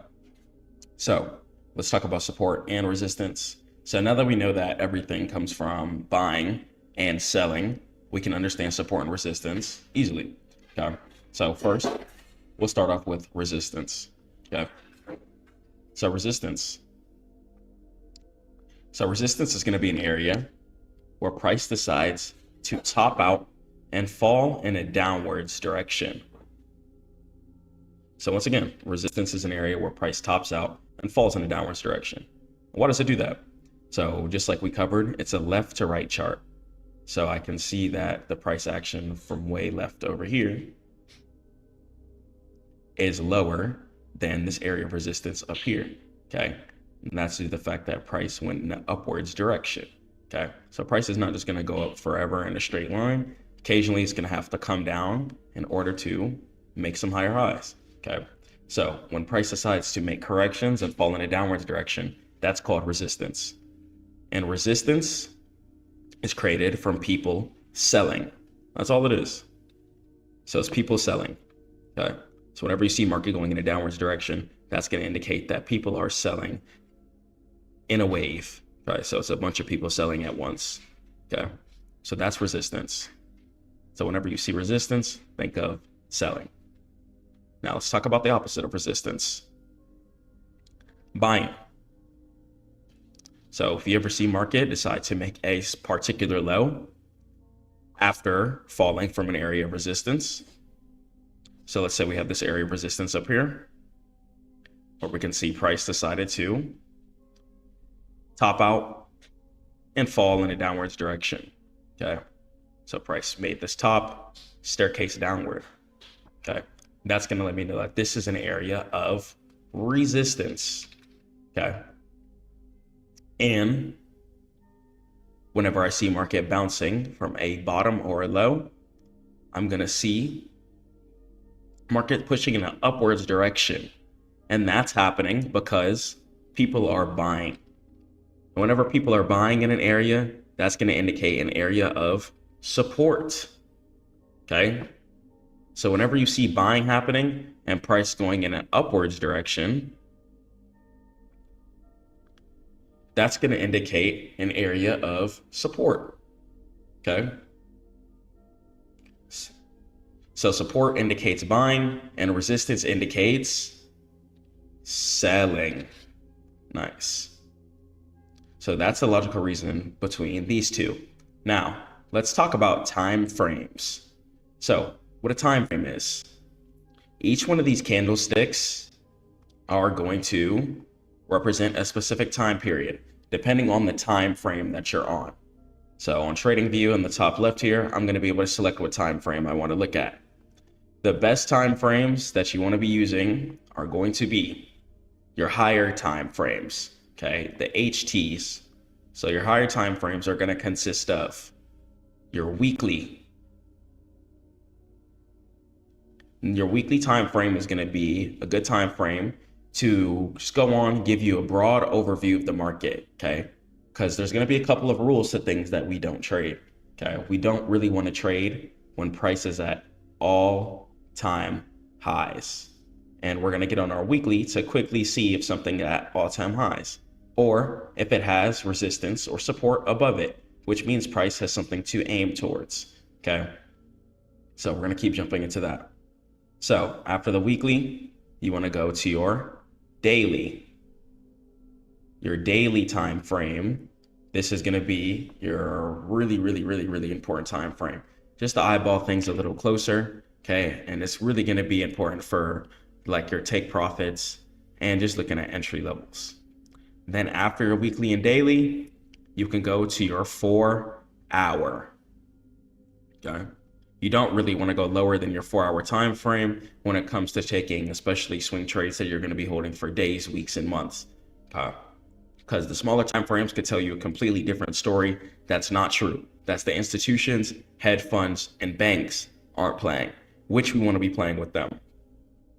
So let's talk about support and resistance. So now that we know that everything comes from buying and selling, we can understand support and resistance easily. Okay. So first, we'll start off with resistance. Okay. So resistance is going to be an area where price decides to top out and fall in a downwards direction. So once again, resistance is an area where price tops out and falls in a downwards direction. Why does it do that? So just like we covered, it's a left to right chart. So I can see that the price action from way left over here is lower than this area of resistance up here. Okay, and that's due to the fact that price went in an upwards direction. Okay, so price is not just going to go up forever in a straight line. Occasionally it's going to have to come down in order to make some higher highs. Okay, so when price decides to make corrections and fall in a downwards direction, that's called resistance. And resistance is created from people selling. That's all it is. So it's people selling. Okay, So whenever you see market going in a downwards direction, that's going to indicate that people are selling in a wave, right? So it's a bunch of people selling at once, okay? So that's resistance. So whenever you see resistance, think of selling. Now let's talk about the opposite of resistance, buying. So if you ever see market decide to make a particular low after falling from an area of resistance, so let's say we have this area of resistance up here, where we can see price decided to top out and fall in a downwards direction, okay? So price made this top, staircase downward, okay? That's gonna let me know that this is an area of resistance, okay? And whenever I see market bouncing from a bottom or a low, I'm gonna see market pushing in an upwards direction. And that's happening because people are buying. And whenever people are buying in an area, that's gonna indicate an area of support, okay? So whenever you see buying happening and price going in an upwards direction, that's going to indicate an area of support, okay? So support indicates buying and resistance indicates selling. Nice. So that's the logical reason between these two. Now, let's talk about time frames. So what a time frame is, each one of these candlesticks are going to represent a specific time period, depending on the time frame that you're on. So on TradingView in the top left here, I'm going to be able to select what time frame I want to look at. The best time frames that you want to be using are going to be your higher time frames, okay, the HTs. So your higher time frames are going to consist of your weekly. Your weekly time frame is going to be a good time frame to just go on, give you a broad overview of the market, okay? Because there's going to be a couple of rules to things that we don't trade, okay? We don't really want to trade when price is at all-time highs. And we're going to get on our weekly to quickly see if something at all-time highs, or if it has resistance or support above it, which means price has something to aim towards, okay? So we're going to keep jumping into that. So after the weekly, you want to go to your daily time frame. This is going to be your really important time frame, just to eyeball things a little closer, okay? And it's really going to be important for like your take profits and just looking at entry levels. Then after your weekly and daily, you can go to your 4 hour, okay? You don't really want to go lower than your 4 hour time frame when it comes to taking, especially swing trades that you're going to be holding for days, weeks, and months. Because the smaller time frames could tell you a completely different story. That's not true. That's the institutions, hedge funds, and banks aren't playing, which we want to be playing with them.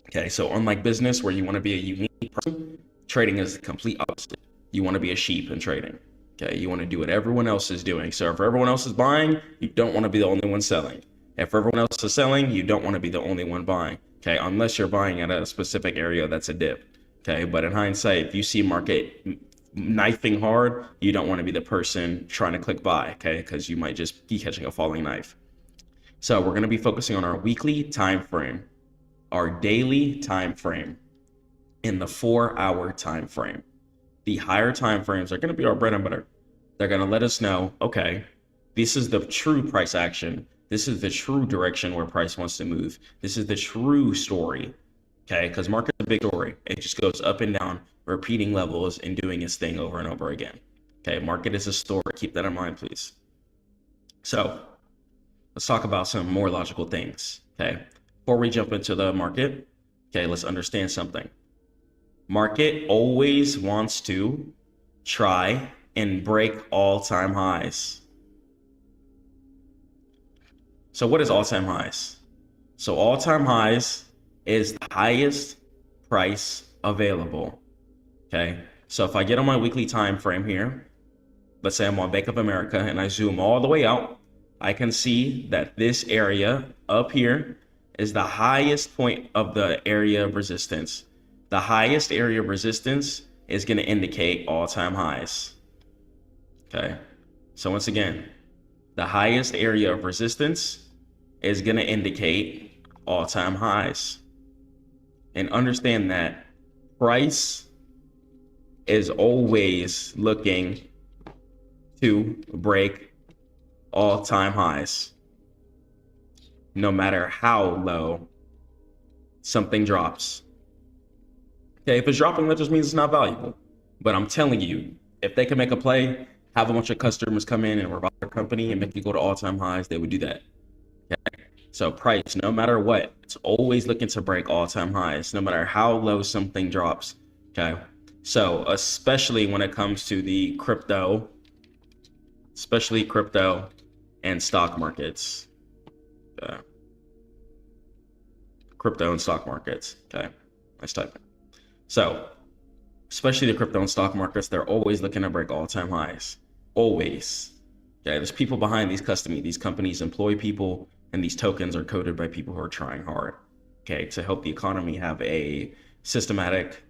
Okay, so unlike business where you want to be a unique person, trading is the complete opposite. You want to be a sheep in trading. Okay, you want to do what everyone else is doing. So if everyone else is buying, you don't want to be the only one selling. If everyone else is selling, you don't want to be the only one buying, okay? Unless you're buying at a specific area that's a dip, okay? But in hindsight, if you see market knifing hard, you don't want to be the person trying to click buy, okay? Because you might just be catching a falling knife. So we're going to be focusing on our weekly time frame, our daily time frame, in the 4 hour time frame. The higher time frames are going to be our bread and butter. They're going to let us know, okay, this is the true price action. This is the true direction where price wants to move. This is the true story, okay? Because market's a big story. It just goes up and down, repeating levels and doing its thing over and over again. Okay, market is a story. Keep that in mind, please. So let's talk about some more logical things, okay? Before we jump into the market, okay, let's understand something. Market always wants to try and break all-time highs. So what is all-time highs? So all-time highs is the highest price available, okay? So if I get on my weekly time frame here, let's say I'm on Bank of America and I zoom all the way out, I can see that this area up here is the highest point of the area of resistance. The highest area of resistance is going to indicate all-time highs. Okay. So once again, the highest area of resistance is going to indicate all-time highs. And understand that price is always looking to break all-time highs, no matter how low something drops. Okay, if it's dropping, that just means it's not valuable. But I'm telling you, if they can make a play, have a bunch of customers come in and revive their company and make it go to all-time highs, they would do that. Okay? So price, no matter what, it's always looking to break all-time highs, no matter how low something drops. Okay. So especially when it comes to the crypto and stock markets. Crypto and stock markets. Okay. Nice typing. So especially the crypto and stock markets, they're always looking to break all-time highs. Always. Okay. There's people behind these companies employ people, and these tokens are coded by people who are trying hard. Okay. To help the economy have a systematic,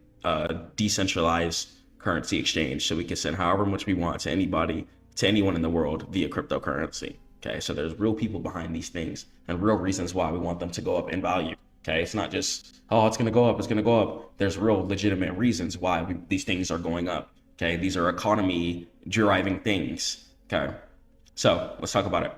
decentralized currency exchange, so we can send however much we want to anybody, to anyone in the world via cryptocurrency. Okay, so there's real people behind these things and real reasons why we want them to go up in value. Okay, it's not just, oh, it's gonna go up, it's gonna go up. There's real legitimate reasons why these things are going up. Okay, these are economy driving things. Okay, so let's talk about it.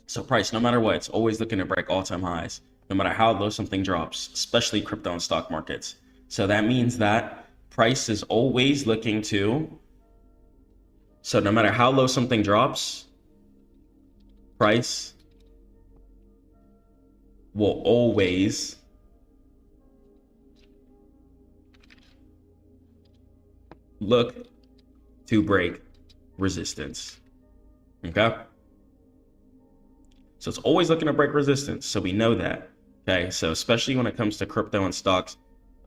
So price, no matter what, it's always looking to break all-time highs, no matter how low something drops, especially crypto and stock markets. So that means that price is always looking to, so no matter how low something drops, price will always look to break resistance. Okay? So it's always looking to break resistance. So we know that. Okay? So especially when it comes to crypto and stocks,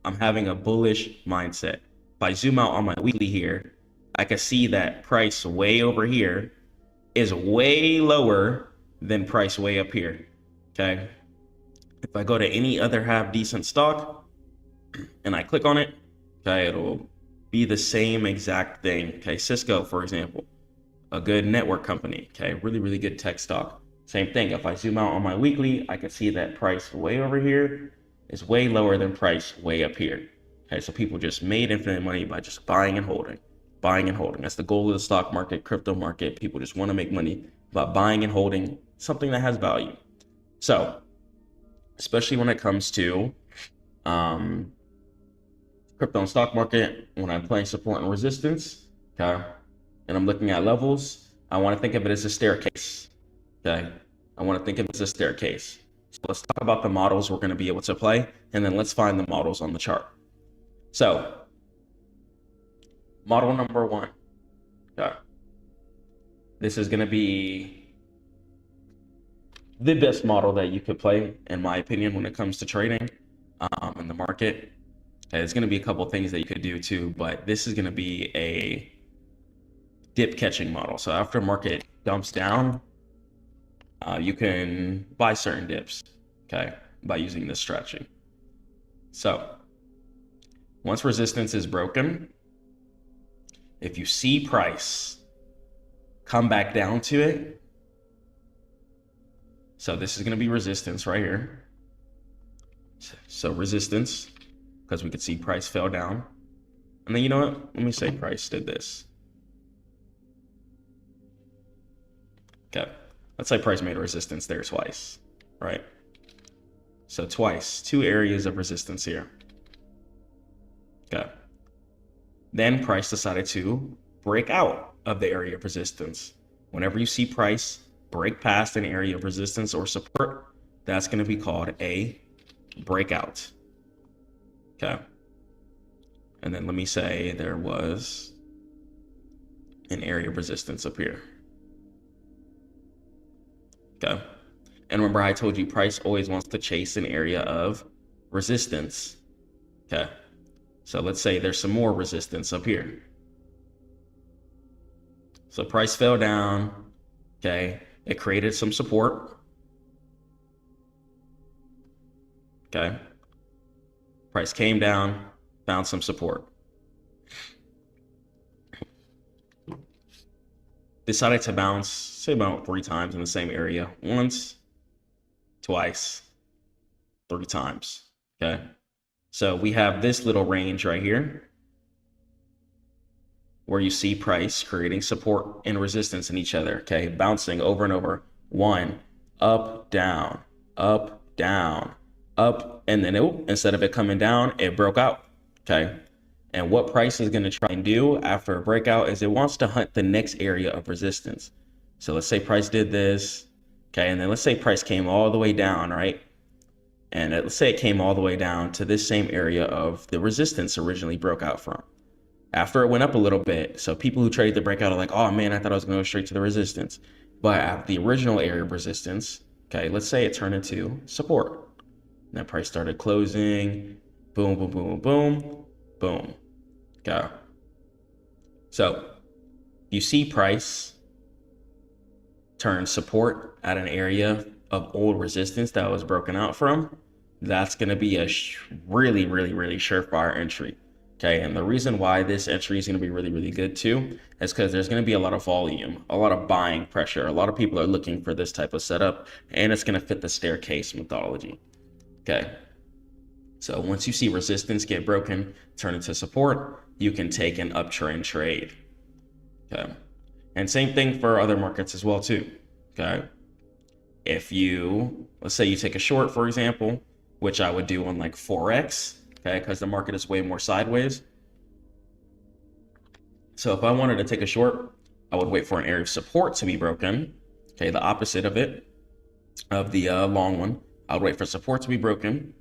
I'm having a bullish mindset. If I zoom out on my weekly here, I can see that price way over here is way lower than price way up here. Okay. If I go to any other half decent stock and I click on it, okay, it'll be the same exact thing. Okay. Cisco, for example, a good network company. Okay. Really, really good tech stock. Same thing. If I zoom out on my weekly, I can see that price way over here is way lower than price way up here. Okay, so people just made infinite money by just buying and holding. That's the goal of the stock market, crypto market. People just want to make money by buying and holding something that has value. So, especially when it comes to crypto and stock market, when I'm playing support and resistance, okay, and I'm looking at levels, I want to think of it as a staircase. Okay, I want to think of it as a staircase. So let's talk about the models we're going to be able to play, and then let's find the models on the chart. So, model number one. Okay. This is going to be the best model that you could play, in my opinion, when it comes to trading in the market. There's going to be a couple things that you could do too, but this is going to be a dip catching model. So after market dumps down, you can buy certain dips, okay, by using this strategy. So once resistance is broken, if you see price come back down to it, so this is going to be resistance right here. So resistance, because we could see price fell down. And then you know what? Let me say price did this. Okay. Let's say price made a resistance there twice, right? So twice, two areas of resistance here. Okay. Then price decided to break out of the area of resistance. Whenever you see price break past an area of resistance or support, that's going to be called a breakout. Okay. And then let me say there was an area of resistance up here. Okay. And remember, I told you price always wants to chase an area of resistance. Okay. So let's say there's some more resistance up here. So price fell down. Okay. It created some support. Okay. Price came down, found some support. Decided to bounce, say about 3 times in the same area. Once, twice, 3 times. Okay. So we have this little range right here where you see price creating support and resistance in each other. Okay. Bouncing over and over. 1, up, down, up, down, up. And then instead of it coming down, it broke out. Okay. And what price is going to try and do after a breakout is it wants to hunt the next area of resistance. So let's say price did this. Okay. And then let's say price came all the way down, right? And let's say it came all the way down to this same area of the resistance originally broke out from. After it went up a little bit, so people who trade the breakout are like, oh man, I thought I was going to go straight to the resistance. But at the original area of resistance, okay, let's say it turned into support. And that price started closing, boom, boom, boom, boom, boom. Okay. So you see price turn support at an area of old resistance that was broken out from. That's going to be a really, really, really surefire entry. Okay. And the reason why this entry is going to be really, really good too is because there's going to be a lot of volume, a lot of buying pressure. A lot of people are looking for this type of setup, and it's going to fit the staircase methodology. Okay. So once you see resistance get broken, turn into support, you can take an uptrend trade. Okay. And same thing for other markets as well too. Okay. If you, let's say you take a short, for example, which I would do on like Forex, okay, because the market is way more sideways. So if I wanted to take a short, I would wait for an area of support to be broken. Okay, the opposite of it, of the long one. I would wait for support to be broken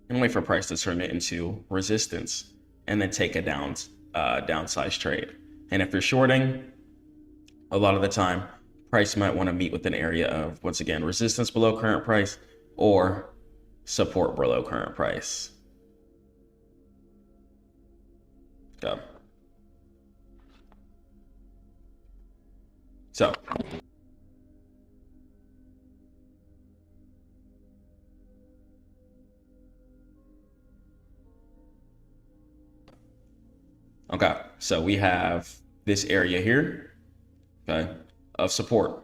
and wait for price to turn it into resistance, and then take a downside trade. And if you're shorting, a lot of the time, price might want to meet with an area of, once again, resistance below current price or support below current price. Okay. So okay, so we have this area here, okay, of support.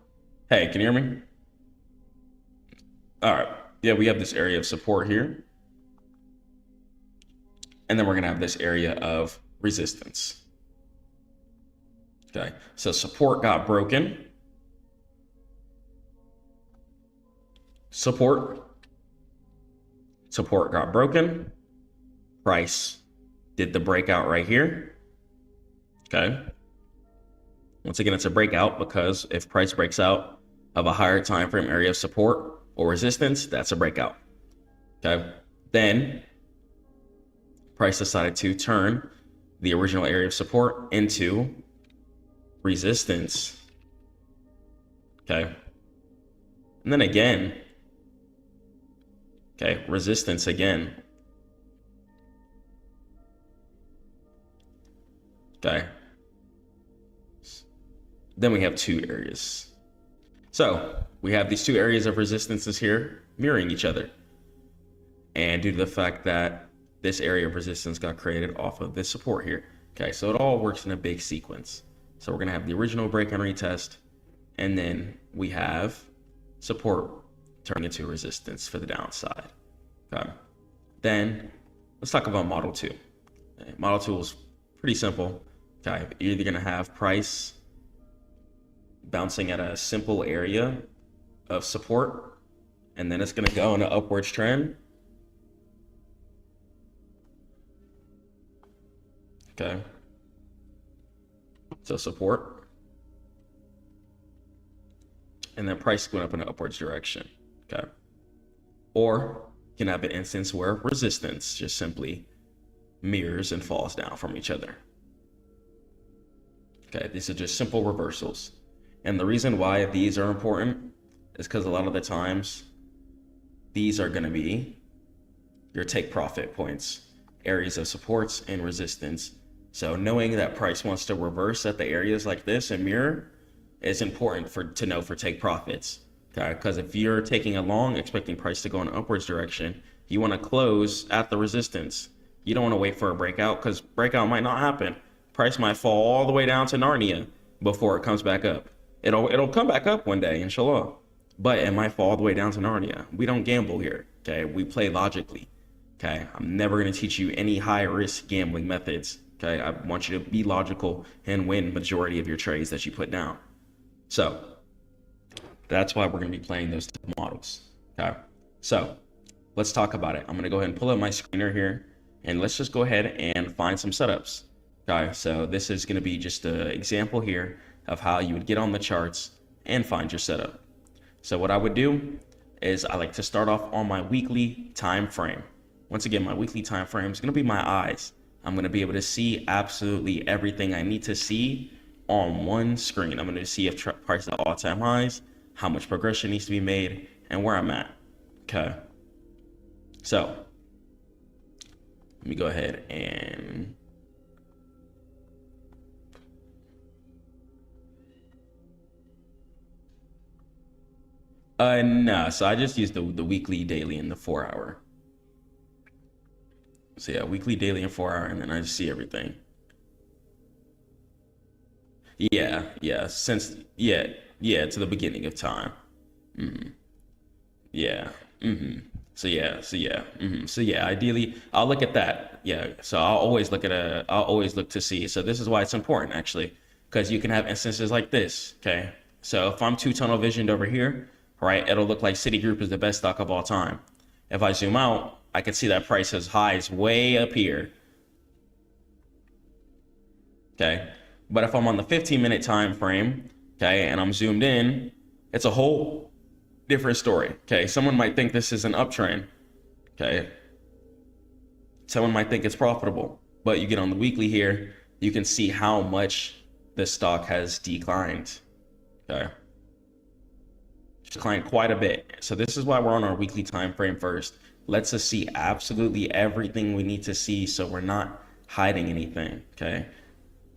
Hey, can you hear me? All right. Yeah, we have this area of support here. And then we're going to have this area of resistance. Okay, so support got broken. Support got broken. Price did the breakout right here. Okay. Once again, it's a breakout because if price breaks out of a higher time frame area of support or resistance, that's a breakout. Okay. Then price decided to turn the original area of support into resistance. Okay. And then again, okay, resistance again. Okay. Then we have two areas. So we have these two areas of resistances here mirroring each other. And due to the fact that this area of resistance got created off of this support here. Okay, so it all works in a big sequence. So we're gonna have the original break and retest, and then we have support turning into resistance for the downside. Okay. Then let's talk about Model 2. Okay, Model 2 is pretty simple. Okay, you're either gonna have price bouncing at a simple area of support, and then it's gonna go in an upwards trend. Okay. So support. And then price going up in an upwards direction. Okay. Or you can have an instance where resistance just simply mirrors and falls down from each other. Okay, these are just simple reversals. And the reason why these are important is because a lot of the times these are going to be your take profit points, areas of supports and resistance. So knowing that price wants to reverse at the areas like this and mirror is important to know for take profits. Okay, because if you're taking a long expecting price to go in an upwards direction, You want to close at the resistance. You don't want to wait for a breakout, because breakout might not happen. Price might fall all the way down to Narnia before it comes back up. It'll come back up one day, inshallah, but it might fall all the way down to Narnia. We don't gamble here, okay? We play logically, okay? I'm never going to teach you any high risk gambling methods, okay? I want you to be logical and win majority of your trades that you put down. So that's why we're going to be playing those two models, okay? So let's talk about it. I'm going to go ahead and pull up my screener here, and let's just go ahead and find some setups. Okay, so this is going to be just an example here of how you would get on the charts and find your setup. So what I would do is I like to start off on my weekly time frame. Once again, my weekly time frame is going to be my eyes. I'm going to be able to see absolutely everything I need to see on one screen. I'm going to see if price at all-time highs, how much progression needs to be made, and where I'm at. Okay, so let me go ahead and no, so I just use the weekly, daily, and the 4 hour. So yeah, weekly, daily, and 4 hour, and then I just see everything. Yeah, since to the beginning of time. Yeah. So yeah, ideally I'll look at that. Yeah, so I'll always look to see. So this is why it's important, actually, because you can have instances like this. Okay, so if I'm tunnel visioned over here, right, it'll look like Citigroup is the best stock of all time. If I zoom out, I can see that price has highs way up here. Okay, but if I'm on the 15-minute time frame, okay, and I'm zoomed in, it's a whole different story. Okay, someone might think this is an uptrend. Okay, someone might think it's profitable, but you get on the weekly here, you can see how much the stock has declined. Okay, declined quite a bit. So this is why we're on our weekly time frame first. Lets us see absolutely everything we need to see, so we're not hiding anything. Okay,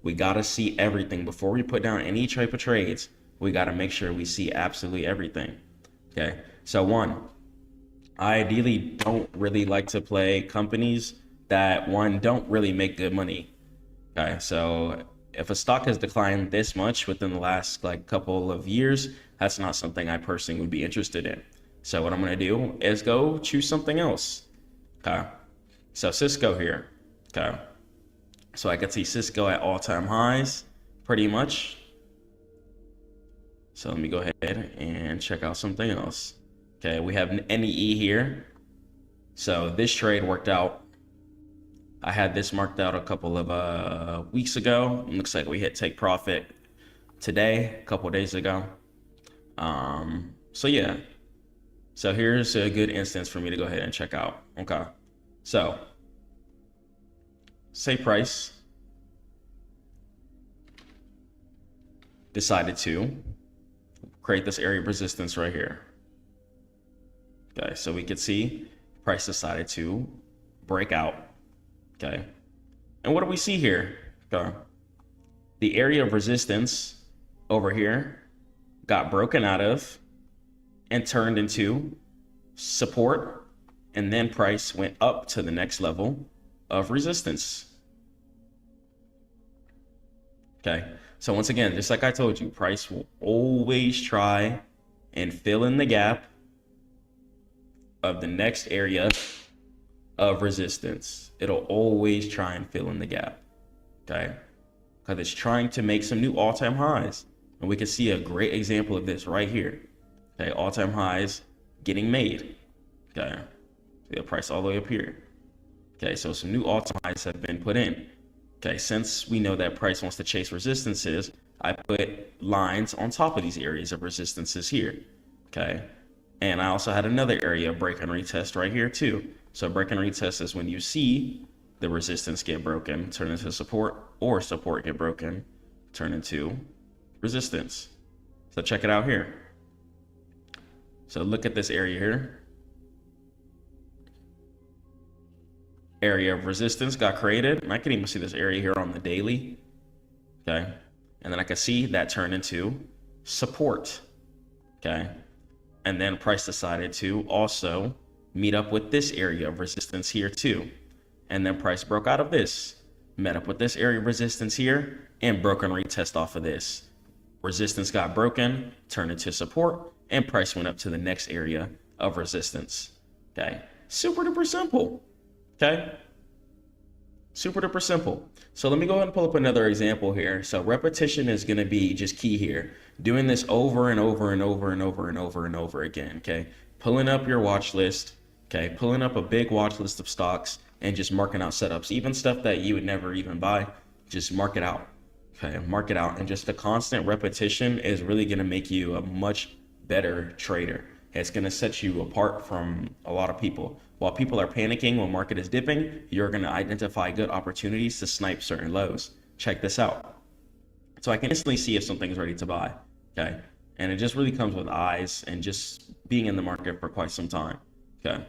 we gotta see everything before we put down any type of trades. We gotta make sure we see absolutely everything. Okay, so one, I ideally don't really like to play companies that, one, don't really make good money. Okay, so if a stock has declined this much within the last couple of years, that's not something I personally would be interested in. So what I'm gonna do is go choose something else. Okay, so Cisco here. Okay, so I can see Cisco at all-time highs, pretty much. So let me go ahead and check out something else. Okay, we have an NEE here. So this trade worked out. I had this marked out a couple of weeks ago. It looks like we hit take profit today, a couple of days ago. So yeah. So here's a good instance for me to go ahead and check out. Okay, so say price decided to create this area of resistance right here. Okay, so we could see price decided to break out. Okay, and what do we see here? Okay, the area of resistance over here got broken out of and turned into support, and then price went up to the next level of resistance. Okay, so once again, just like I told you, price will always try and fill in the gap of the next area of resistance. It'll always try and fill in the gap, okay? Because it's trying to make some new all-time highs. And we can see a great example of this right here. Okay, all-time highs getting made. Okay, the price all the way up here. Okay, so some new all-time highs have been put in. Okay, since we know that price wants to chase resistances, I put lines on top of these areas of resistances here. Okay, and I also had another area of break and retest right here too. So break and retest is when you see the resistance get broken, turn into support, or support get broken, turn into resistance. So check it out here. So look at this area here. Area of resistance got created, and I can even see this area here on the daily. Okay, and then I can see that turn into support. Okay, and then price decided to also meet up with this area of resistance here too. And then price broke out of this, met up with this area of resistance here, and broke and retest off of this. Resistance got broken, turned into support, and price went up to the next area of resistance. Okay, super duper simple. Okay, super duper simple. So let me go ahead and pull up another example here. So repetition is going to be just key here. Doing this over and over and over and over and over and over again. Okay, pulling up your watch list. Okay, pulling up a big watch list of stocks and just marking out setups, even stuff that you would never even buy. Just mark it out. Okay, mark it out. And just the constant repetition is really going to make you a much better trader. It's going to set you apart from a lot of people. While people are panicking when market is dipping, you're going to identify good opportunities to snipe certain lows. Check this out. So I can instantly see if something's ready to buy. Okay, and it just really comes with eyes and just being in the market for quite some time. Okay,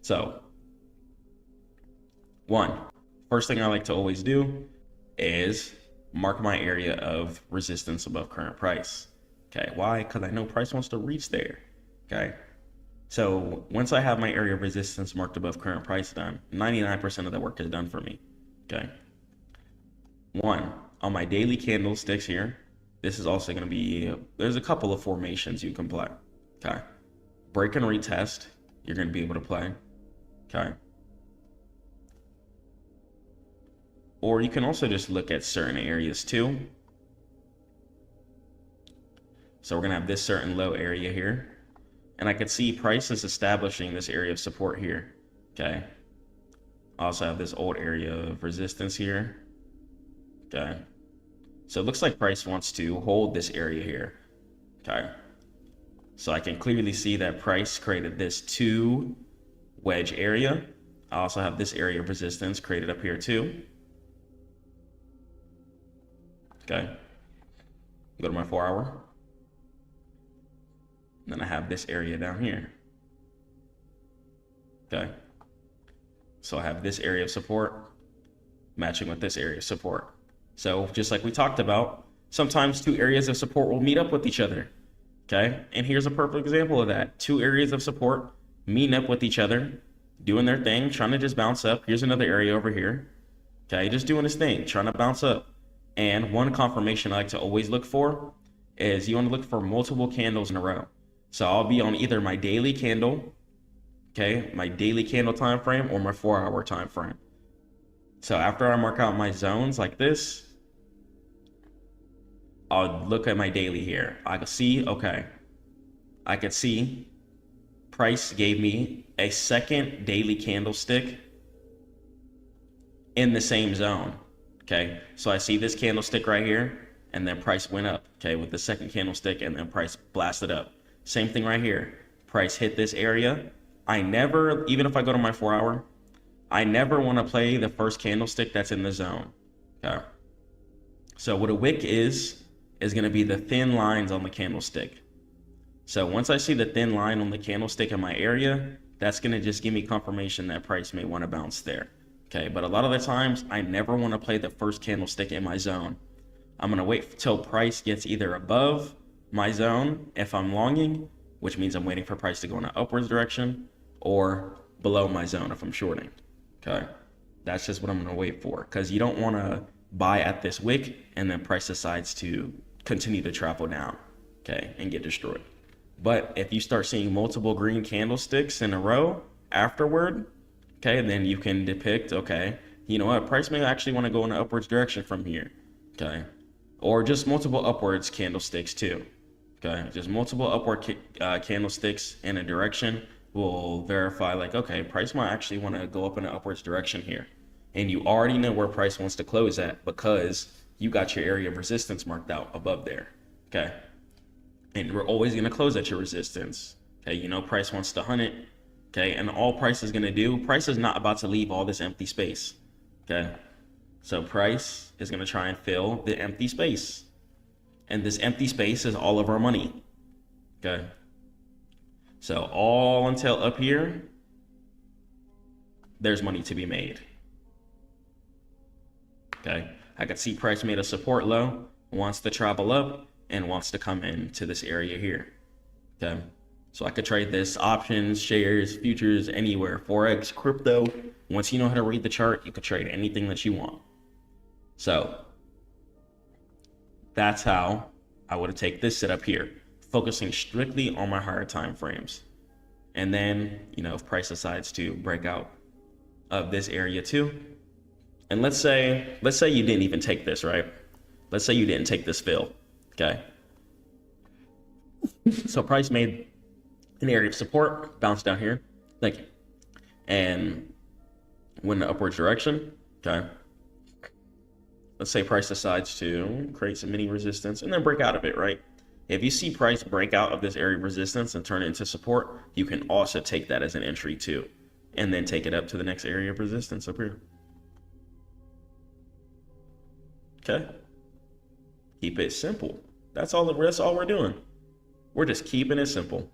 so first thing I like to always do is mark my area of resistance above current price. Okay, why? Because I know price wants to reach there. Okay, so once I have my area of resistance marked above current price done, 99% of the work is done for me. Okay, on my daily candlesticks here, this is also going to be, there's a couple of formations you can play. Okay, break and retest, you're going to be able to play. Okay, or you can also just look at certain areas too. So we're going to have this certain low area here. And I could see price is establishing this area of support here. Okay. I also have this old area of resistance here. Okay. So it looks like price wants to hold this area here. Okay. So I can clearly see that price created this 2 wedge area. I also have this area of resistance created up here too. Okay. Go to my 4-hour. Then I have this area down here. Okay. So I have this area of support matching with this area of support. So just like we talked about, sometimes 2 areas of support will meet up with each other. Okay. And here's a perfect example of that. 2 areas of support meeting up with each other, doing their thing, trying to just bounce up. Here's another area over here. Okay. Just doing his thing, trying to bounce up. And one confirmation I like to always look for is you want to look for multiple candles in a row. So I'll be on either my daily candle, okay, my daily candle time frame, or my 4-hour time frame. So after I mark out my zones like this, I'll look at my daily here. I can see, okay, I could see price gave me a second daily candlestick in the same zone. Okay, so I see this candlestick right here, and then price went up, okay, with the second candlestick, and then price blasted up. Same thing right here. Price hit this area. I never, even if I go to my 4-hour, I never want to play the first candlestick that's in the zone. Okay. So what a wick is going to be the thin lines on the candlestick. So once I see the thin line on the candlestick in my area, that's going to just give me confirmation that price may want to bounce there. Okay. But a lot of the times I never want to play the first candlestick in my zone. I'm going to wait till price gets either above my zone if I'm longing, which means I'm waiting for price to go in an upwards direction, or below my zone if I'm shorting. Okay, that's just what I'm going to wait for, because you don't want to buy at this wick and then price decides to continue to travel down, okay, and get destroyed. But if you start seeing multiple green candlesticks in a row afterward, okay, then you can depict, okay, you know what, price may actually want to go in an upwards direction from here. Okay, or just multiple upwards candlesticks too. Okay, just multiple upward candlesticks in a direction will verify, like, okay, price might actually want to go up in an upwards direction here. And you already know where price wants to close at because you got your area of resistance marked out above there. Okay, and we're always going to close at your resistance. Okay, you know price wants to hunt it. Okay, and all price is going to do, price is not about to leave all this empty space. Okay, so price is going to try and fill the empty space. And this empty space is all of our money. Okay. So all until up here, there's money to be made. Okay. I could see price made a support low, wants to travel up, and wants to come into this area here. Okay. So I could trade this options, shares, futures, anywhere, Forex, crypto. Once you know how to read the chart, you could trade anything that you want. So that's how I would take this setup here, focusing strictly on my higher time frames. And then, if price decides to break out of this area too, and let's say you didn't even take this, right? Let's say you didn't take this fill, okay? So price made an area of support, bounced down here, thank you, and went in the upward direction, okay? Let's say price decides to create some mini resistance and then break out of it, right? If you see price break out of this area of resistance and turn it into support, you can also take that as an entry too, and then take it up to the next area of resistance up here. Okay. Keep it simple. That's all we're doing. We're just keeping it simple.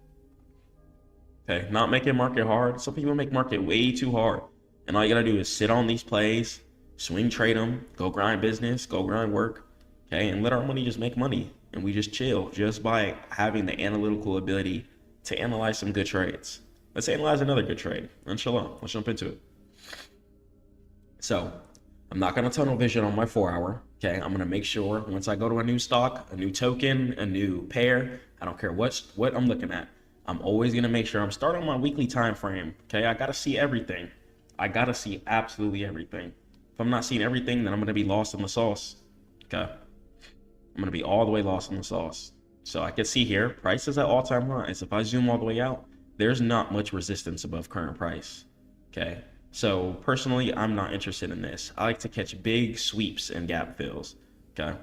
Okay, not making market hard. Some people make market way too hard. And all you gotta do is sit on these plays, swing trade them, go grind business, go grind work, okay, and let our money just make money. And we just chill just by having the analytical ability to analyze some good trades. Let's analyze another good trade. Inshallah, let's jump into it. So I'm not gonna tunnel vision on my 4-hour. Okay, I'm gonna make sure once I go to a new stock, a new token, a new pair, I don't care what I'm looking at, I'm always gonna make sure I'm starting my weekly time frame. Okay, I gotta see everything. I gotta see absolutely everything. If I'm not seeing everything, then I'm gonna be lost in the sauce. Okay, I'm gonna be all the way lost in the sauce. So I can see here, price is at all-time highs. If I zoom all the way out, there's not much resistance above current price. Okay, so personally, I'm not interested in this. I like to catch big sweeps and gap fills. Okay,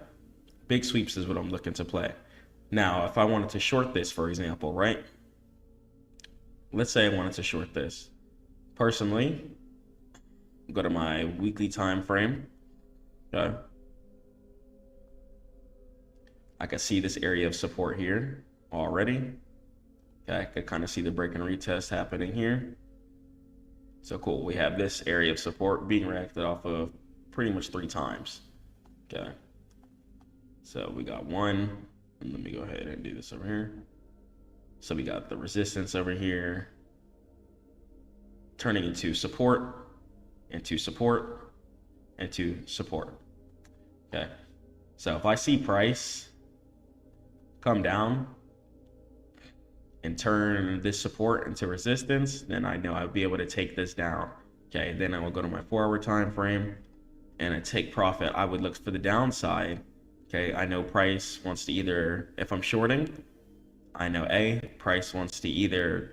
big sweeps is what I'm looking to play. Now, if I wanted to short this, for example, right? Let's say I wanted to short this. Personally, go to my weekly time frame. Okay, I can see this area of support here already. Okay, I could kind of see the break and retest happening here. So cool, we have this area of support being reacted off of pretty much 3 times. Okay, so we got one, and let me go ahead and do this over here. So we got the resistance over here, turning into support, into support, into support. Okay, so if I see price come down and turn this support into resistance, then I know I'll be able to take this down. Okay, then I will go to my 4-hour time frame and I take profit. I would look for the downside. Okay, I know price wants to either, if I'm shorting, I know price wants to either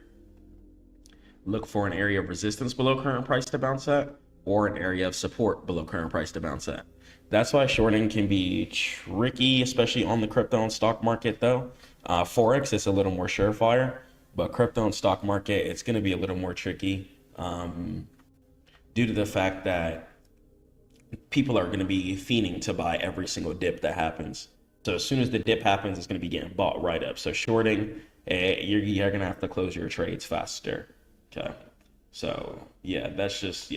look for an area of resistance below current price to bounce at, or an area of support below current price to bounce at. That's why shorting can be tricky, especially on the crypto and stock market though. Forex is a little more surefire, but crypto and stock market, it's going to be a little more tricky due to the fact that people are going to be fiending to buy every single dip that happens. So as soon as the dip happens, it's going to be getting bought right up. So shorting, you're going to have to close your trades faster. Okay. So yeah, that's just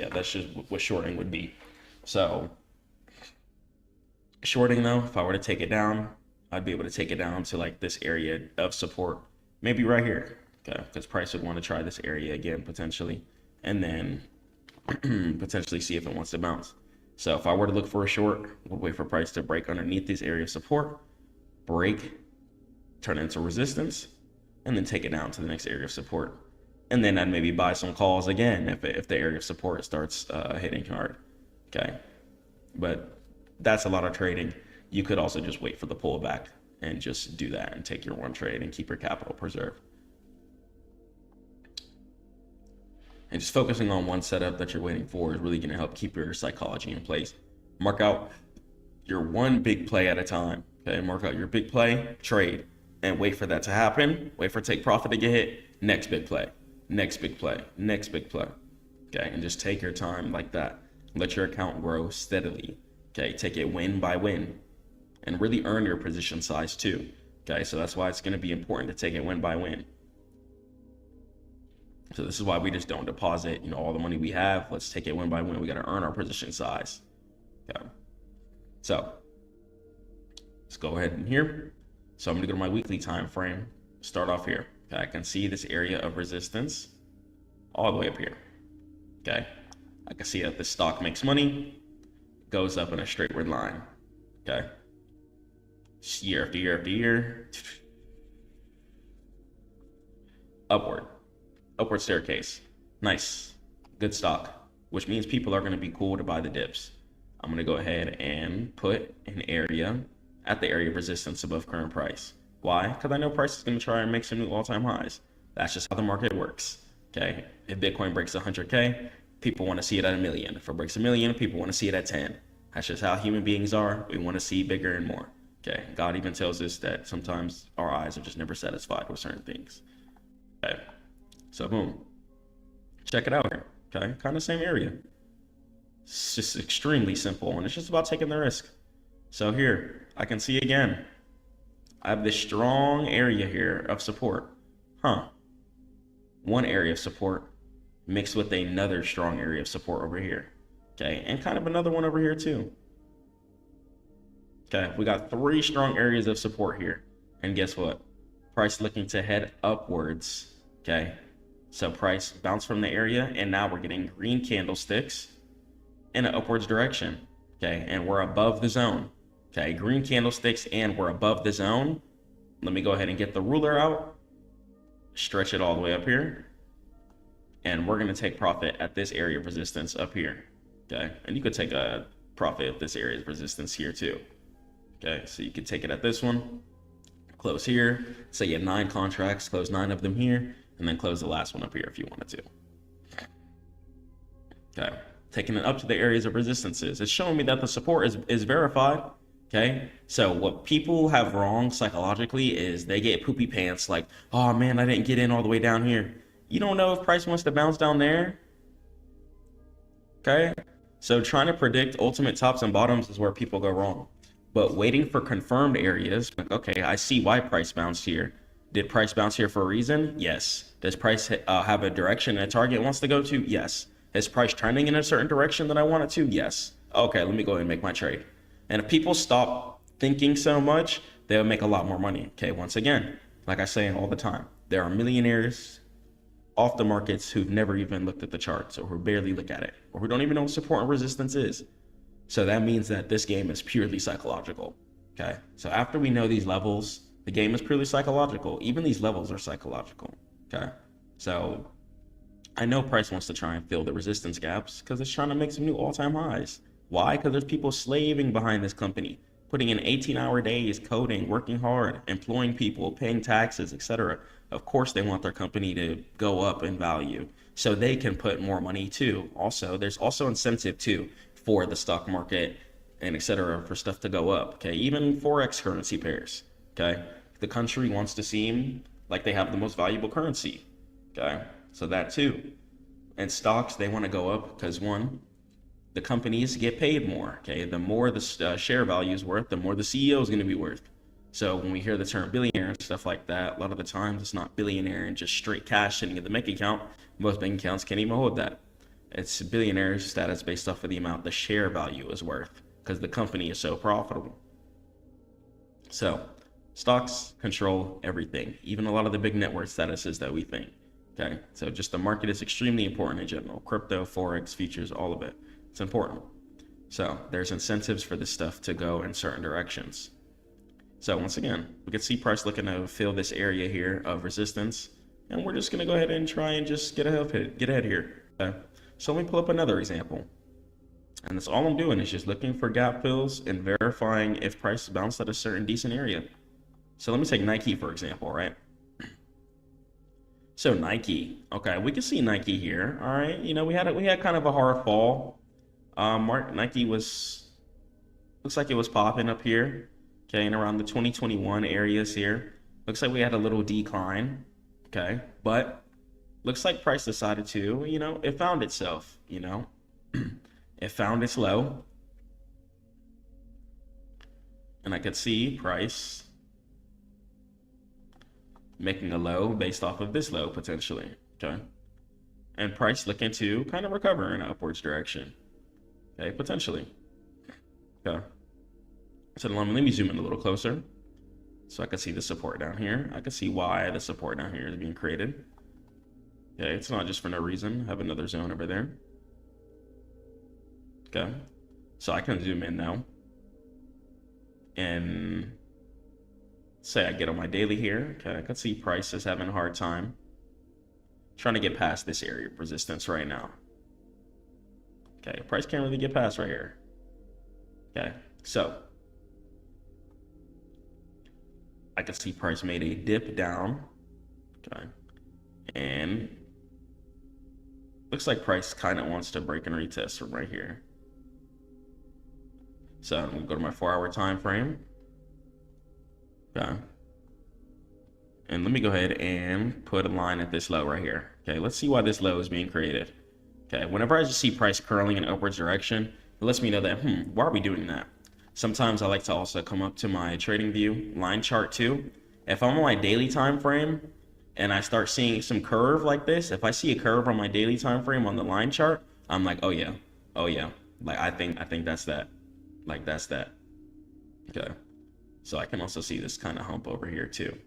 what shorting would be. So shorting though, if I were to take it down, I'd be able to take it down to like this area of support, maybe right here. Okay, because price would want to try this area again potentially, and then potentially see if it wants to bounce. So if I were to look for a short, we'll wait for price to break underneath this area of support, break, turn it into resistance, and then take it down to the next area of support. And then I'd maybe buy some calls again if the area of support starts hitting hard. Okay, but that's a lot of trading. You could also just wait for the pullback and just do that and take your one trade and keep your capital preserved. And just focusing on one setup that you're waiting for is really going to help keep your psychology in place. Mark out your one big play at a time. Okay, mark out your big play, trade, and wait for that to happen. Wait for take profit to get hit. Next big play, next big play, next big play. Okay, and just take your time like that. Let your account grow steadily. Okay, take it win by win, and really earn your position size too. Okay, so that's why it's going to be important to take it win by win. So this is why we just don't deposit, all the money we have. Let's take it win by win. We got to earn our position size. Okay. So let's go ahead in here. So I'm going to go to my weekly time frame. Start off here. Okay, I can see this area of resistance all the way up here. Okay, I can see that the stock makes money, goes up in a straightward line. Okay, year after year after year, upward staircase. Nice, good stock, which means people are going to be cool to buy the dips. I'm going to go ahead and put an area at the area of resistance above current price. Why? Because I know price is going to try and make some new all-time highs. That's just how the market works. Okay, if Bitcoin breaks 100K, people want to see it at 1 million. If it breaks 1 million, people want to see it at 10. That's just how human beings are. We want to see bigger and more. Okay, God even tells us that sometimes our eyes are just never satisfied with certain things. Okay, so boom, check it out here. Okay, kind of same area. It's just extremely simple, and it's just about taking the risk. So here, I can see again, I have this strong area here of support. One area of support mixed with another strong area of support over here. Okay, and kind of another one over here too. Okay, we got 3 strong areas of support here. And guess what? Price looking to head upwards. Okay, so price bounced from the area, and now we're getting green candlesticks in an upwards direction. Okay, and we're above the zone. Okay, green candlesticks, and we're above the zone. Let me go ahead and get the ruler out, stretch it all the way up here, and we're going to take profit at this area of resistance up here. Okay, and you could take a profit at this area of resistance here too. Okay, so you could take it at this one, close here, say you have 9 contracts, close 9 of them here, and then close the last one up here if you wanted to. Okay, taking it up to the areas of resistances. It's showing me that the support is verified. Okay, so what people have wrong psychologically is they get poopy pants like, oh man, I didn't get in all the way down here. You don't know if price wants to bounce down there. Okay, so trying to predict ultimate tops and bottoms is where people go wrong. But waiting for confirmed areas, like, okay, I see why price bounced here. Did price bounce here for a reason? Yes. Does price have a direction and a target it wants to go to? Yes. Is price trending in a certain direction that I want it to? Yes. Okay, let me go ahead and make my trade. And if people stop thinking so much, they'll make a lot more money. Okay, once again, like I say all the time, there are millionaires off the markets who've never even looked at the charts, or who barely look at it, or who don't even know what support and resistance is. So that means that this game is purely psychological. Okay, so after we know these levels, the game is purely psychological. Even these levels are psychological. Okay, so I know price wants to try and fill the resistance gaps because it's trying to make some new all-time highs. Why? Because there's people slaving behind this company, putting in 18-hour days, coding, working hard, employing people, paying taxes, etc. Of course, they want their company to go up in value so they can put more money too. Also, there's also incentive too for the stock market and etc. for stuff to go up. Okay, even Forex currency pairs. Okay, the country wants to seem like they have the most valuable currency. Okay, so that too. And stocks, they want to go up because one, the companies get paid more. Okay, the more the share value is worth, the more the CEO is going to be worth. So when we hear the term billionaire and stuff like that, a lot of the times it's not billionaire and just straight cash sitting in the bank account. Most bank accounts can't even hold that. It's billionaire status based off of the amount the share value is worth because the company is so profitable. So stocks control everything, even a lot of the big net worth statuses that we think. Okay, so just the market is extremely important in general. Crypto, Forex, futures, all of it. It's important. So there's incentives for this stuff to go in certain directions. So once again, we can see price looking to fill this area here of resistance, and we're just going to go ahead and try and just get ahead here. Okay? So let me pull up another example. And that's all I'm doing is just looking for gap fills and verifying if price bounced at a certain decent area. So let me take Nike, for example, right? So Nike, okay, we can see Nike here. All right, you know, we had kind of a hard fall. Nike looks like it was popping up here, okay, and around the 2021 areas here. Looks like we had a little decline, okay, but looks like price decided to, you know, it found itself, you know, it found its low, and I could see price making a low based off of this low potentially, okay, and price looking to kind of recover in an upwards direction. Okay, potentially. Okay. So let me zoom in a little closer. So I can see the support down here. I can see why the support down here is being created. Okay, it's not just for no reason. I have another zone over there. Okay, so I can zoom in now. And say I get on my daily here. Okay, I can see price is having a hard time trying to get past this area of resistance right now. Okay, price can't really get past right here. Okay, so I can see price made a dip down. Okay, and looks like price kind of wants to break and retest from right here. So I'm gonna go to my 4-hour time frame. Okay. And let me go ahead and put a line at this low right here. Okay, let's see why this low is being created. Okay, whenever I just see price curling in upwards direction, it lets me know that, why are we doing that? Sometimes I like to also come up to my trading view line chart too. If I'm on my daily time frame and I start seeing some curve like this, if I see a curve on my daily time frame on the line chart, I'm like, oh yeah. Like I think that's that. Like that's that. Okay. So I can also see this kind of hump over here too.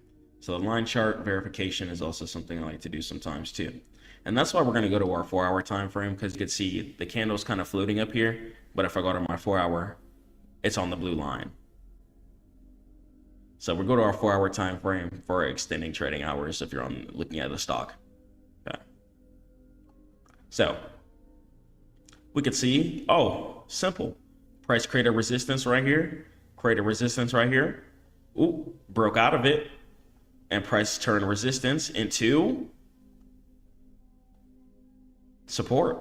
So the line chart verification is also something I like to do sometimes too. And that's why we're going to go to our 4-hour time frame, because you can see the candle's kind of floating up here. But if I go to my 4-hour, it's on the blue line. So we'll go to our 4-hour time frame for extending trading hours if you're looking at the stock. Okay. So we could see, oh, simple. Price created resistance right here, created resistance right here. Ooh, broke out of it. And price turned resistance into support.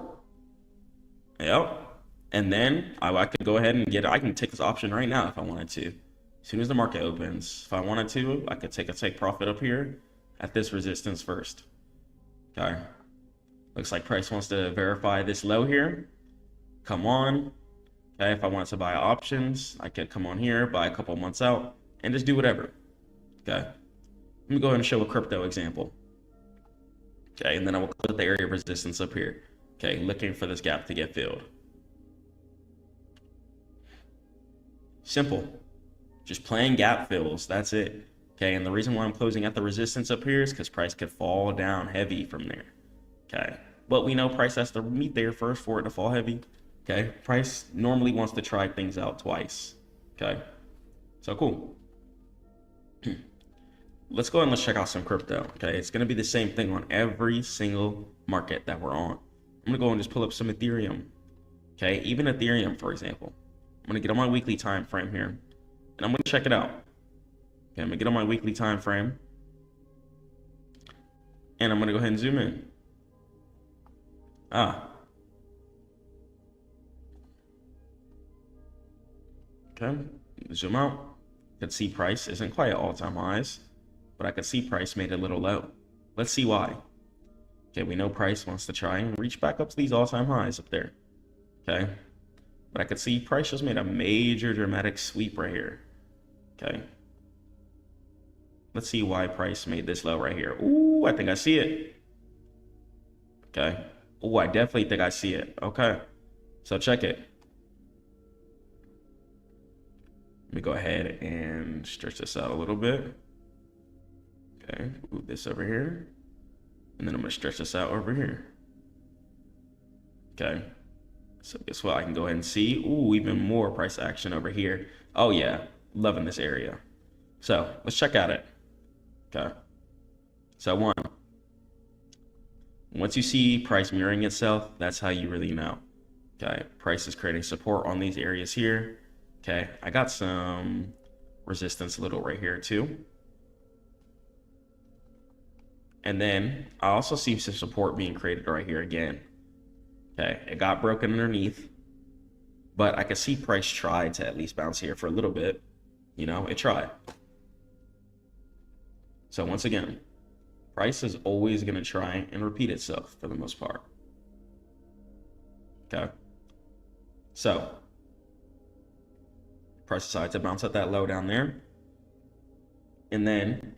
Yep. And then I could go ahead and I can take this option right now if I wanted to. As soon as the market opens, if I wanted to, I could take a take profit up here at this resistance first. Okay. Looks like price wants to verify this low here. Come on. Okay, if I wanted to buy options, I could come on here, buy a couple months out, and just do whatever. Okay. Let me go ahead and show a crypto example. Okay, and then I will click the area of resistance up here. Okay, looking for this gap to get filled. Simple. Just playing gap fills, that's it. Okay, and the reason why I'm closing at the resistance up here is because price could fall down heavy from there. Okay, but we know price has to meet there first for it to fall heavy. Okay, price normally wants to try things out twice. Okay, so cool. Let's go and let's check out some crypto. Okay, it's going to be the same thing on every single market that we're on. I'm going to go and just pull up some Ethereum. Okay, even Ethereum, for example. I'm going to get on my weekly time frame here, and I'm going to check it out. Okay, I'm going to get on my weekly time frame, and I'm going to go ahead and zoom in. Okay, zoom out. You can see price isn't quite at all-time highs, but I could see price made a little low. Let's see why. Okay, we know price wants to try and reach back up to these all-time highs up there. Okay, but I could see price just made a major dramatic sweep right here. Okay, let's see why price made this low right here. Ooh, I think I see it. Okay, ooh, I definitely think I see it. Okay, so check it. Let me go ahead and stretch this out a little bit. Okay, move this over here. And then I'm gonna stretch this out over here. Okay, so guess what? I can go ahead and see, ooh, even more price action over here. Oh yeah, loving this area. So let's check out it. Okay, so once you see price mirroring itself, that's how you really know. Okay, price is creating support on these areas here. Okay, I got some resistance a little right here too. And then I also see some support being created right here again. Okay, it got broken underneath, but I could see price try to at least bounce here for a little bit. You know, it tried. So once again, price is always going to try and repeat itself for the most part. Okay, so price decided to bounce at that low down there, and then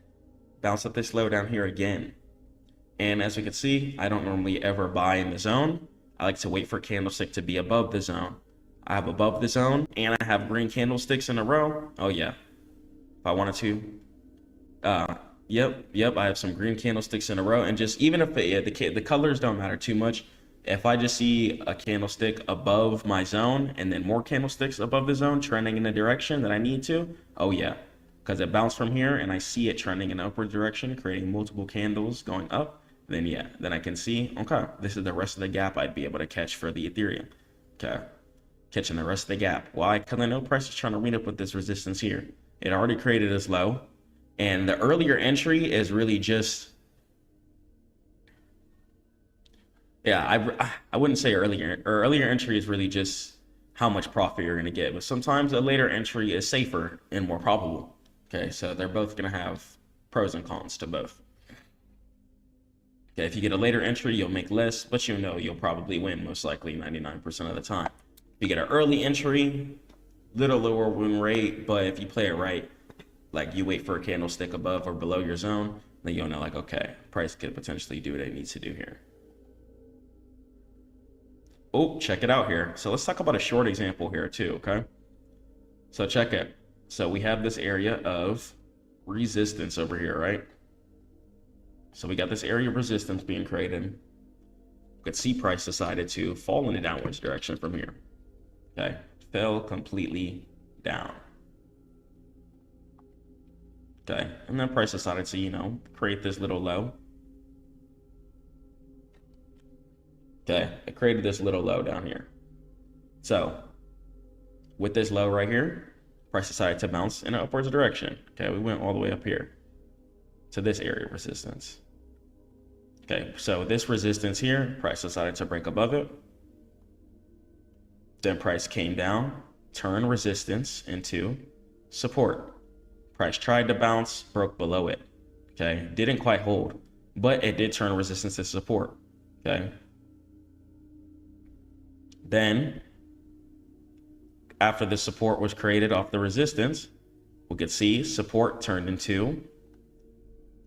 bounce at this low down here again. And as we can see, I don't normally ever buy in the zone. I like to wait for candlestick to be above the zone. I have above the zone and I have green candlesticks in a row. Oh yeah, if I wanted to, Yep. I have some green candlesticks in a row, and just even if the colors don't matter too much, if I just see a candlestick above my zone and then more candlesticks above the zone trending in the direction that I need to, oh yeah, because it bounced from here and I see it trending in upward direction, creating multiple candles going up, then yeah, then I can see, okay, this is the rest of the gap I'd be able to catch for the Ethereum. Okay, catching the rest of the gap. Why? Because I know price is trying to meet up with this resistance here. It already created this low. And the earlier entry is really just, I wouldn't say earlier entry is really just how much profit you're going to get. But sometimes a later entry is safer and more probable. Okay, so they're both going to have pros and cons to both. Okay, if you get a later entry, you'll make less, but you know you'll probably win most likely 99% of the time. If you get an early entry, little lower win rate, but if you play it right, like you wait for a candlestick above or below your zone, then you'll know like, okay, price could potentially do what it needs to do here. Oh, check it out here. So let's talk about a short example here too, okay? So check it. So we have this area of resistance over here, right? So we got this area of resistance being created. We could see price decided to fall in a downwards direction from here. Okay, fell completely down. Okay, and then price decided to, you know, create this little low. Okay, it created this little low down here. So with this low right here, price decided to bounce in an upwards direction. Okay, we went all the way up here to this area of resistance. Okay, so this resistance here, price decided to break above it. Then price came down, turned resistance into support. Price tried to bounce, broke below it. Okay, didn't quite hold, but it did turn resistance to support. Okay. Then, after the support was created off the resistance, we could see support turned into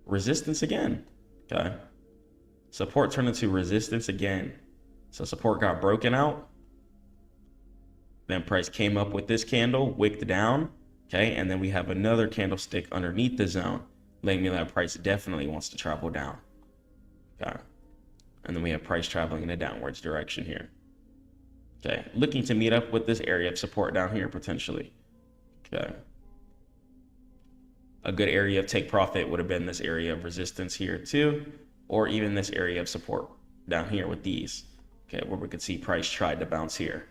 resistance again. Okay. Support turned into resistance again. So support got broken out. Then price came up with this candle, wicked down. Okay, and then we have another candlestick underneath the zone, letting me know that price definitely wants to travel down. Okay, and then we have price traveling in a downwards direction here. Okay, looking to meet up with this area of support down here potentially. Okay, a good area of take profit would have been this area of resistance here too, or even this area of support down here with these. Okay, where we could see price tried to bounce here.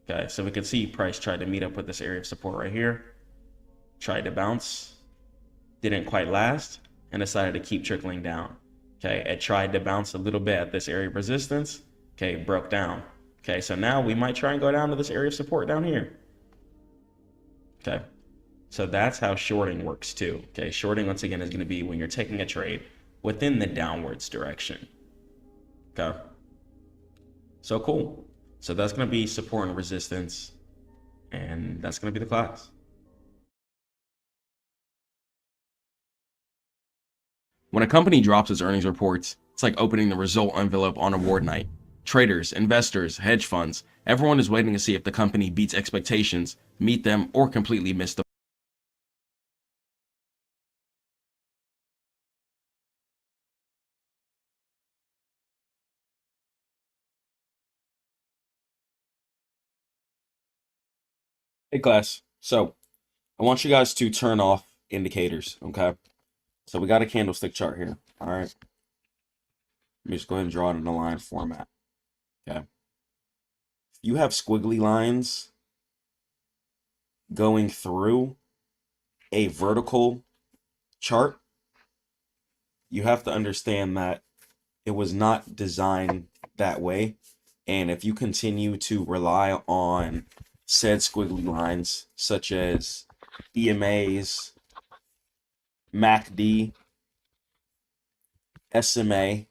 Okay, so we could see price tried to meet up with this area of support right here. Tried to bounce, didn't quite last, and decided to keep trickling down. Okay, it tried to bounce a little bit at this area of resistance. Okay, broke down. Okay, so now we might try and go down to this area of support down here. Okay, so that's how shorting works too. Okay, shorting once again is going to be when you're taking a trade within the downwards direction. Okay, so cool. So that's going to be support and resistance, and that's going to be the class. When a company drops its earnings reports, it's like opening the result envelope on award night. Traders, investors, hedge funds, everyone is waiting to see if the company beats expectations, meet them, or completely miss them. Hey class, so I want you guys to turn off indicators, okay? So we got a candlestick chart here, all right? Let me just go ahead and draw it in a line format, okay? If you have squiggly lines going through a vertical chart, you have to understand that it was not designed that way. And if you continue to rely on said squiggly lines, such as EMAs, MACD, SMA,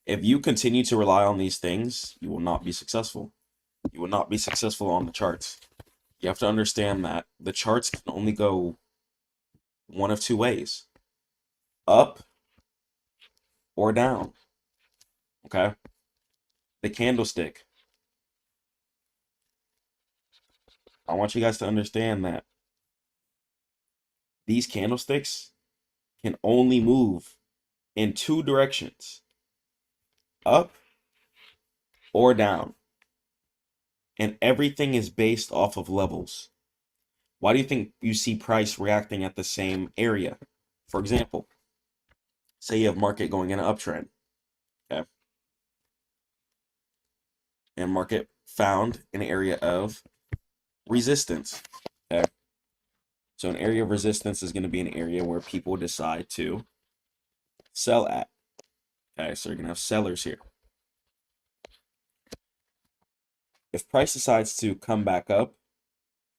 if you continue to rely on these things, you will not be successful. You will not be successful on the charts. You have to understand that the charts can only go one of two ways: up or down. Okay? The candlestick. I want you guys to understand that these candlesticks can only move in two directions, up or down. And everything is based off of levels. Why do you think you see price reacting at the same area? For example, say you have market going in an uptrend, okay? And market found an area of resistance, okay? So an area of resistance is going to be an area where people decide to sell at, okay? So you're going to have sellers here. If price decides to come back up,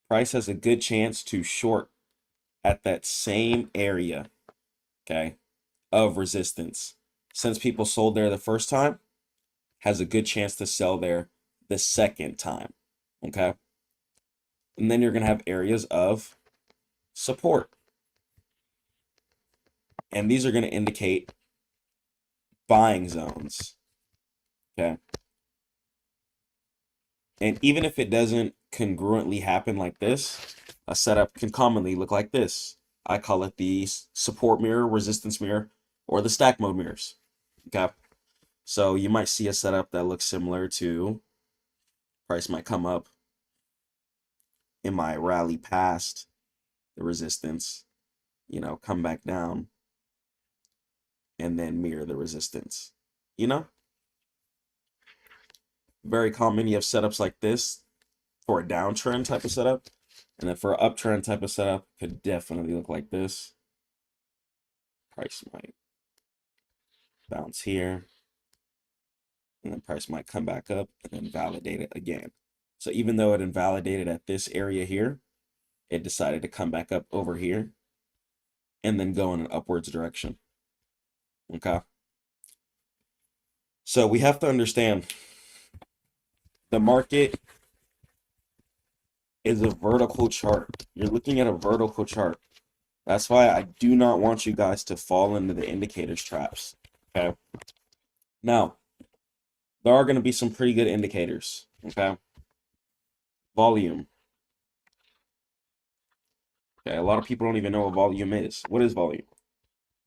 price has a good chance to short at that same area, okay, of resistance. Since people sold there the first time, has a good chance to sell there the second time, okay? And then you're going to have areas of support. And these are going to indicate buying zones, okay? And even if it doesn't congruently happen like this, a setup can commonly look like this. I call it the support mirror, resistance mirror, or the stack mode mirrors, okay? So you might see a setup that looks similar to price might come up in my rally past the resistance, you know, come back down and then mirror the resistance, you know? Very common. You have setups like this for a downtrend type of setup. And then for an uptrend type of setup, could definitely look like this. Price might bounce here. And then price might come back up and then validate it again. So even though it invalidated at this area here, it decided to come back up over here and then go in an upwards direction. Okay. So we have to understand the market is a vertical chart. You're looking at a vertical chart. That's why I do not want you guys to fall into the indicators traps. Okay. Now, there are going to be some pretty good indicators. Okay. Volume. Okay. A lot of people don't even know what volume is. What is volume?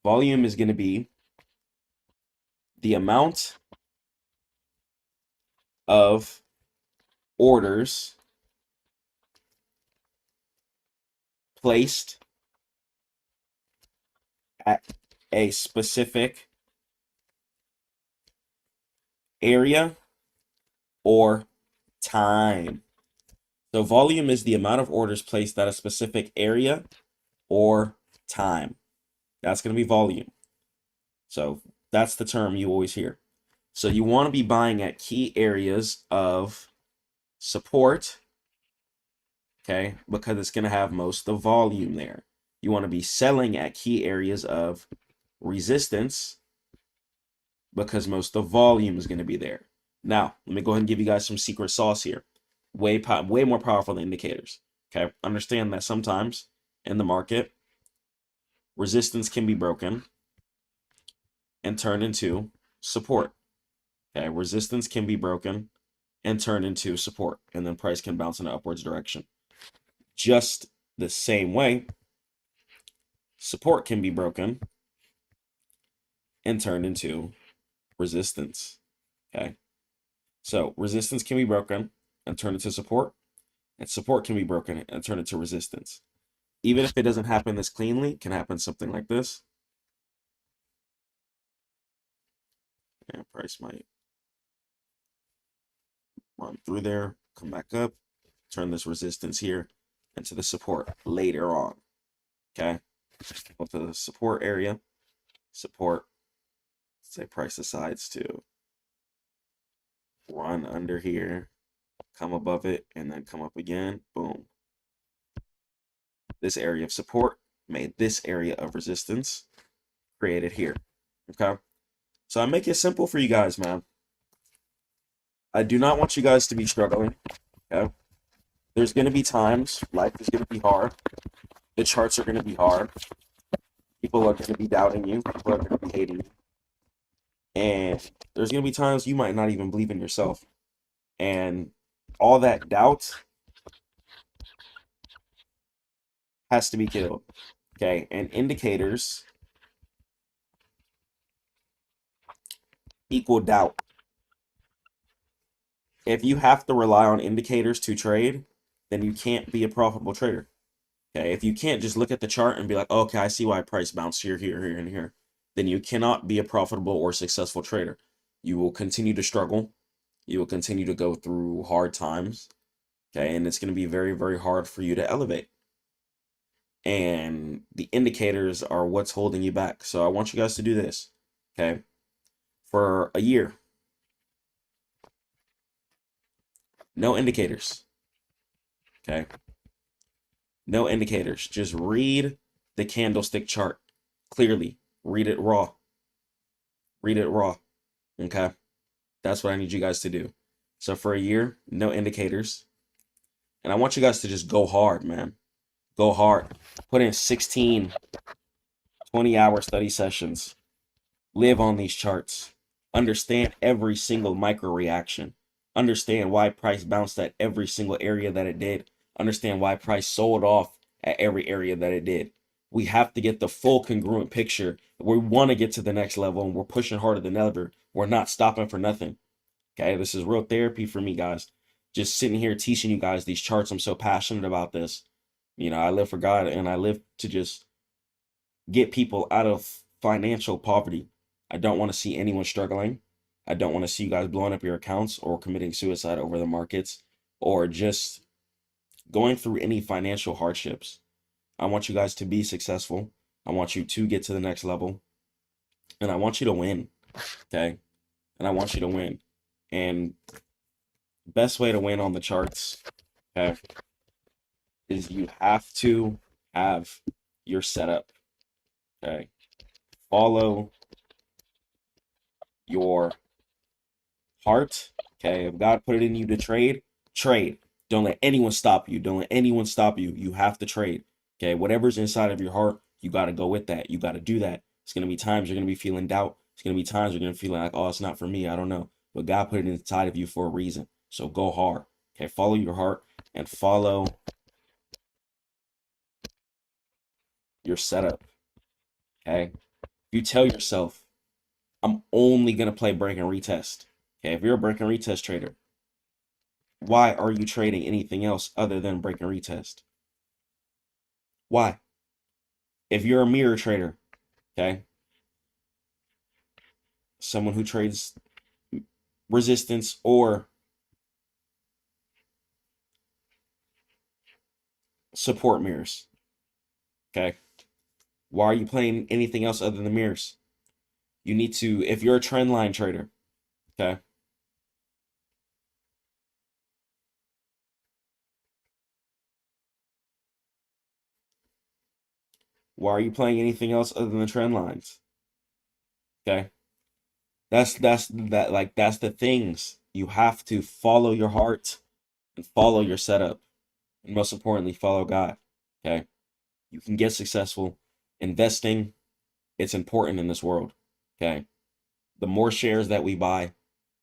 Volume is going to be the amount of orders placed at a specific area or time. So volume is the amount of orders placed at a specific area or time. That's going to be volume. So that's the term you always hear. So you want to be buying at key areas of support, okay, because it's going to have most of the volume there. You want to be selling at key areas of resistance because most of the volume is going to be there. Now, let me go ahead and give you guys some secret sauce here. Way more powerful than indicators. Okay, understand that sometimes in the market, resistance can be broken and turned into support. Okay, resistance can be broken and turned into support, and then price can bounce in an upwards direction. Just the same way, support can be broken and turned into resistance. Okay, so resistance can be broken and turned into support, and support can be broken and turned into resistance. Even if it doesn't happen this cleanly, it can happen something like this. And price might run through there, come back up, turn this resistance here into the support later on. Okay, go to the support area, support. Say price decides to run under here, come above it, and then come up again. Boom. This area of support made this area of resistance created here. Okay, so I make it simple for you guys, man. I do not want you guys to be struggling. Okay, there's going to be times life is going to be hard. The charts are going to be hard. People are going to be doubting you. People are going to be hating you. And there's going to be times you might not even believe in yourself. And all that doubt has to be killed. Okay, and indicators equal doubt. If you have to rely on indicators to trade, then you can't be a profitable trader. Okay, if you can't just look at the chart and be like, okay, I see why price bounced here, here, here, and here, then you cannot be a profitable or successful trader. You will continue to struggle. You will continue to go through hard times. Okay, and it's going to be very, very hard for you to elevate. And the indicators are what's holding you back. So I want you guys to do this. Okay, for a year, no indicators. Okay, no indicators. Just read the candlestick chart clearly. Read it raw. Read it raw. Okay, that's what I need you guys to do. So for a year, no indicators. And I want you guys to just go hard, man. Go hard. Put in 16, 20-hour study sessions. Live on these charts. Understand every single micro reaction. Understand why price bounced at every single area that it did. Understand why price sold off at every area that it did. We have to get the full congruent picture. We want to get to the next level, and we're pushing harder than ever. We're not stopping for nothing. Okay, this is real therapy for me, guys. Just sitting here teaching you guys these charts. I'm so passionate about this. You know, I live for God, and I live to just get people out of financial poverty. I don't want to see anyone struggling. I don't want to see you guys blowing up your accounts or committing suicide over the markets or just going through any financial hardships. I want you guys to be successful. I want you to get to the next level. And I want you to win. Okay? And I want you to win. And best way to win on the charts, okay, is you have to have your setup. Okay? Follow your heart. Okay? If God put it in you to trade, trade. Don't let anyone stop you. Don't let anyone stop you. You have to trade. Okay? Whatever's inside of your heart, you got to go with that. You got to do that. It's going to be times you're going to be feeling doubt. It's going to be times you're going to feel like, oh, it's not for me. I don't know. But God put it inside of you for a reason. So go hard. Okay? Follow your heart and follow your setup. Okay? You tell yourself, I'm only going to play break and retest. Okay? If you're a break and retest trader, why are you trading anything else other than break and retest? Why? If you're a mirror trader, okay, someone who trades resistance or support mirrors, okay, why are you playing anything else other than mirrors? You need to, if you're a trend line trader, okay, why are you playing anything else other than the trend lines? Okay, that's the things. You have to follow your heart and follow your setup, and most importantly, follow God. Okay, you can get successful. Investing, it's important in this world. Okay, the more shares that we buy,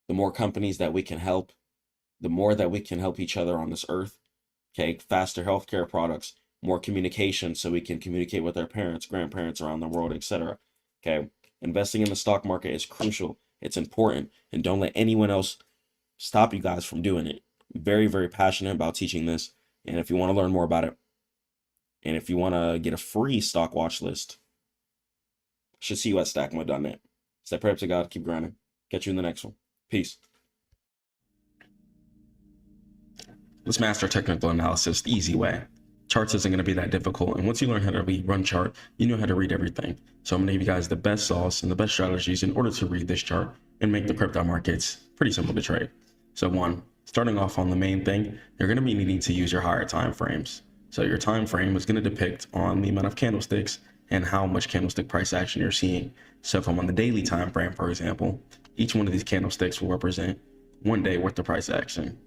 the more companies that we can help, the more that we can help each other on this earth. Okay, faster healthcare products, more communication so we can communicate with our parents, grandparents around the world, etc. Okay, investing in the stock market is crucial. It's important, and don't let anyone else stop you guys from doing it. I'm very, very passionate about teaching this, and if you want to learn more about it, and if you want to get a free stock watch list, I should see you at stackmode.net. Stay prayed up to God, keep grinding. Catch you in the next one. Peace. Let's master technical analysis the easy way. Charts isn't going to be that difficult, and once you learn how to run chart, you know how to read everything. So I'm going to give you guys the best sauce and the best strategies in order to read this chart and make the crypto markets pretty simple to trade. So one, starting off on the main thing, you're going to be needing to use your higher time frames. So your time frame is going to depict on the amount of candlesticks and how much candlestick price action you're seeing. So if I'm on the daily time frame, for example, each one of these candlesticks will represent 1 day worth of price action.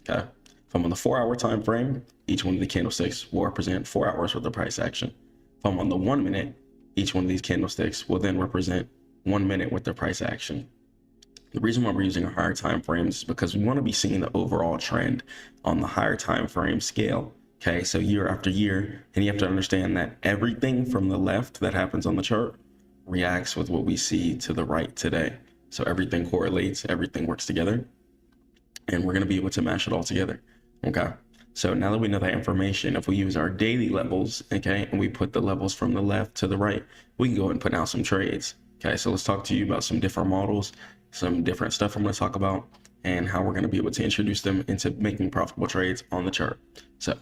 Okay. If I'm on the 4-hour time frame, each one of the candlesticks will represent 4 hours worth of price action. If I'm on the 1 minute, each one of these candlesticks will then represent 1 minute worth of price action. The reason why we're using higher time frames is because we want to be seeing the overall trend on the higher time frame scale Okay, so year after year, and you have to understand that everything from the left that happens on the chart reacts with what we see to the right today. So everything correlates, everything works together, and we're going to be able to mash it all together. Okay, so now that we know that information, if we use our daily levels, okay, and we put the levels from the left to the right, we can go ahead and put out some trades. Okay, so let's talk to you about some different models, some different stuff I'm going to talk about, and how we're going to be able to introduce them into making profitable trades on the chart. So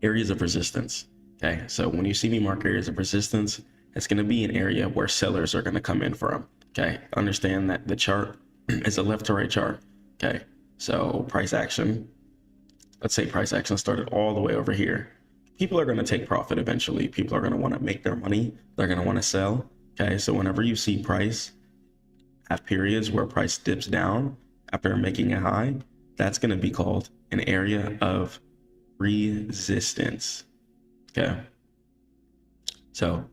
areas of resistance. Okay, so when you see me mark areas of resistance, it's going to be an area where sellers are going to come in from. Okay, understand that the chart is a left to right chart. Okay, so price action, let's say price action started all the way over here. People are going to take profit eventually. People are going to want to make their money. They're going to want to sell. Okay, so whenever you see price have periods where price dips down after making a high, that's going to be called an area of resistance. Okay, so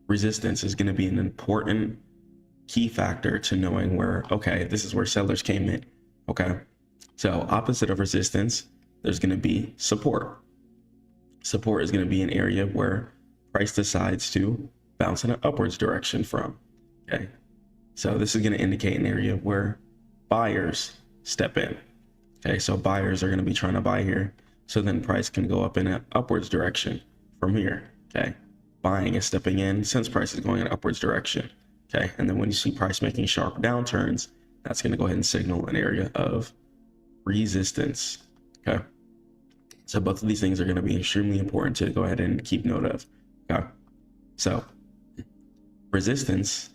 resistance is going to be an important key factor to knowing where, okay, this is where sellers came in. Okay, so opposite of resistance, there's going to be support. Support is going to be an area where price decides to bounce in an upwards direction from. Okay, so this is going to indicate an area where buyers step in. Okay, so buyers are going to be trying to buy here, so then price can go up in an upwards direction from here. Okay, buying is stepping in since price is going in an upwards direction. Okay, and then when you see price making sharp downturns, that's going to go ahead and signal an area of resistance. Okay, so both of these things are going to be extremely important to go ahead and keep note of. Okay, so resistance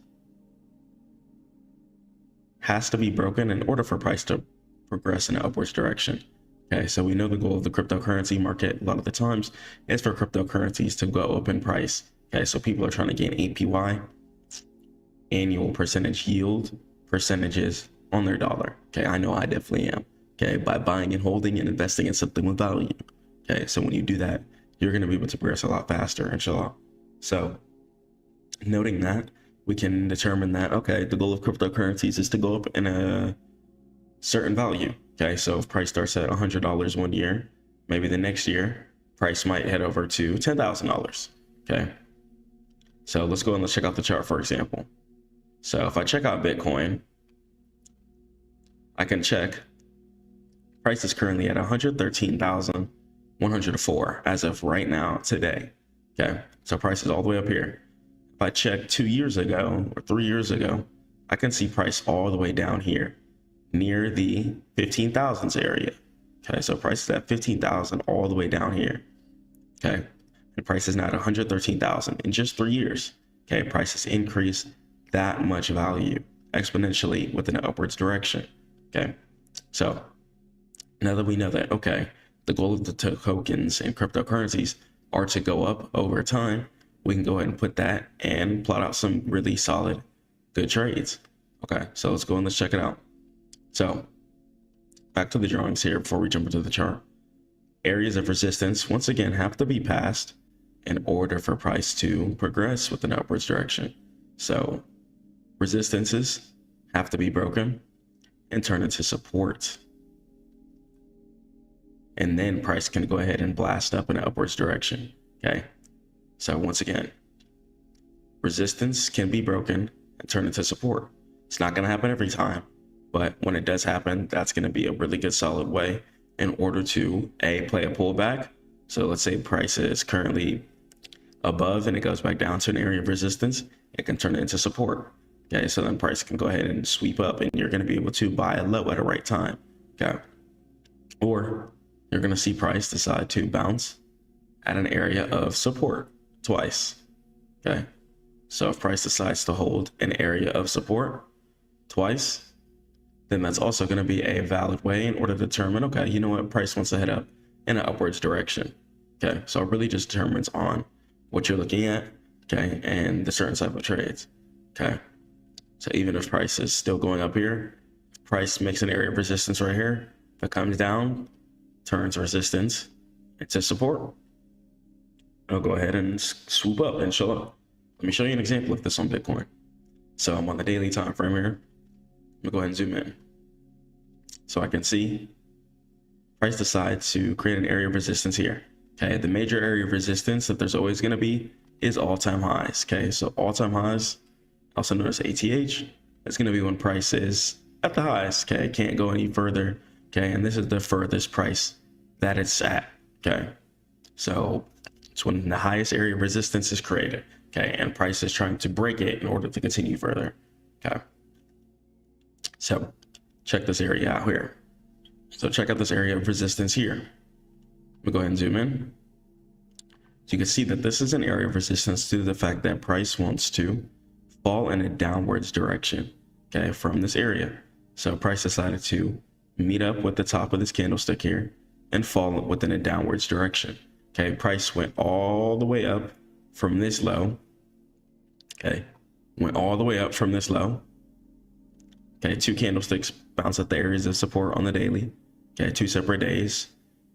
has to be broken in order for price to progress in an upwards direction. Okay, so we know the goal of the cryptocurrency market a lot of the times is for cryptocurrencies to go up in price. Okay, so people are trying to gain APY, annual percentage yield, percentages on their dollar. Okay, I know I definitely am. Okay, by buying and holding and investing in something with value. Okay, so when you do that, you're going to be able to progress a lot faster, inshallah. So noting that, we can determine that, okay, the goal of cryptocurrencies is to go up in a certain value. Okay, so if price starts at $100 one year, maybe the next year, price might head over to $10,000. Okay, so let's go and let's check out the chart, for example. So if I check out Bitcoin, I can check price is currently at 113,104 as of right now, today. Okay, so price is all the way up here. If I check 2 years ago or 3 years ago, I can see price all the way down here near the 15,000s area. Okay, so price is at 15,000 all the way down here. Okay, and price is now at 113,000 in just 3 years. Okay, price has increased that much value exponentially within an upwards direction. Okay, so now that we know that, okay, the goal of the tokens and cryptocurrencies are to go up over time, we can go ahead and put that and plot out some really solid, good trades. Okay, so let's go and let's check it out. So back to the drawings here before we jump into the chart. Areas of resistance, once again, have to be passed in order for price to progress with an upwards direction. So resistances have to be broken and turn into support. And then price can go ahead and blast up in an upwards direction. Okay, so once again, resistance can be broken and turn into support. It's not going to happen every time, but when it does happen, that's going to be a really good solid way in order to play a pullback. So let's say price is currently above and it goes back down to an area of resistance, it can turn it into support. Okay, so then price can go ahead and sweep up and you're going to be able to buy a low at the right time. Okay, or you're going to see price decide to bounce at an area of support twice. Okay, so if price decides to hold an area of support twice, then that's also going to be a valid way in order to determine, okay, you know what, price wants to head up in an upwards direction. Okay, so it really just determines on what you're looking at, okay, and the certain type of trades. Okay, so even if price is still going up here, price makes an area of resistance right here. If it comes down, turns resistance into support, I'll go ahead and swoop up and show up. Let me show you an example of this on Bitcoin. So I'm on the daily time frame here. I'm gonna go ahead and zoom in so I can see price decides to create an area of resistance here. Okay, the major area of resistance that there's always going to be is all-time highs. Okay, so all-time highs, also known as ATH, it's going to be when price is at the highest. Okay, it can't go any further. Okay, and this is the furthest price that it's at. Okay, so it's when the highest area of resistance is created. Okay, and price is trying to break it in order to continue further. Okay, so check this area out here. So check out this area of resistance here. We'll go ahead and zoom in. So you can see that this is an area of resistance due to the fact that price wants to fall in a downwards direction, okay, from this area. So price decided to meet up with the top of this candlestick here and fall within a downwards direction. Okay, price went all the way up from this low. Okay, went all the way up from this low. Okay, 2 candlesticks bounce at the areas of support on the daily. Okay, 2 separate days.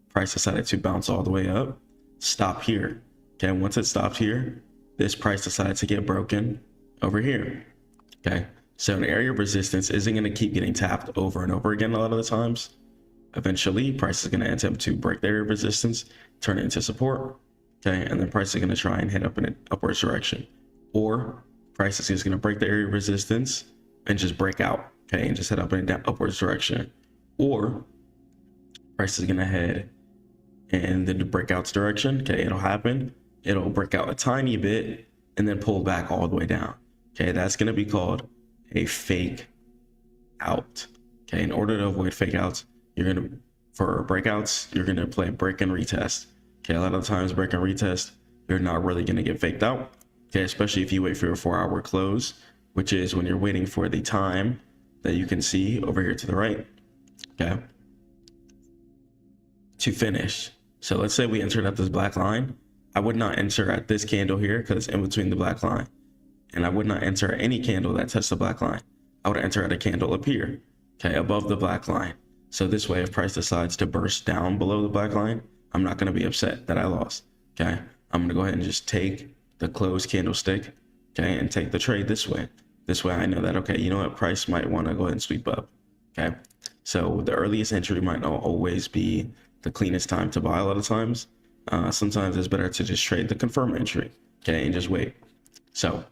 Price decided to bounce all the way up, stop here. Okay, once it stopped here, this price decided to get broken over here. Okay, so an area of resistance isn't going to keep getting tapped over and over again a lot of the times. Eventually, price is going to attempt to break the area of resistance, turn it into support. Okay, and then price is going to try and hit up in an upwards direction. Or price is just going to break the area of resistance and just break out. Okay, and just head up in an upwards direction. Or price is going to head in the breakouts direction. Okay, it'll happen. It'll break out a tiny bit and then pull back all the way down. Okay, that's going to be called a fake out. Okay, in order to avoid fake outs, for breakouts, you're going to play break and retest. Okay, a lot of times break and retest, you're not really going to get faked out. Okay, especially if you wait for your 4-hour close, which is when you're waiting for the time that you can see over here to the right. Okay, to finish. So let's say we entered at this black line. I would not enter at this candle here because it's in between the black line. And I would not enter at any candle that tests the black line. I would enter at a candle up here, okay, above the black line. So this way, if price decides to burst down below the black line, I'm not going to be upset that I lost. Okay, I'm going to go ahead and just take the closed candlestick, okay, and take the trade this way. This way I know that, okay, you know what, price might want to go ahead and sweep up. Okay, so the earliest entry might not always be the cleanest time to buy a lot of times. Sometimes it's better to just trade the confirm entry, okay, and just wait. So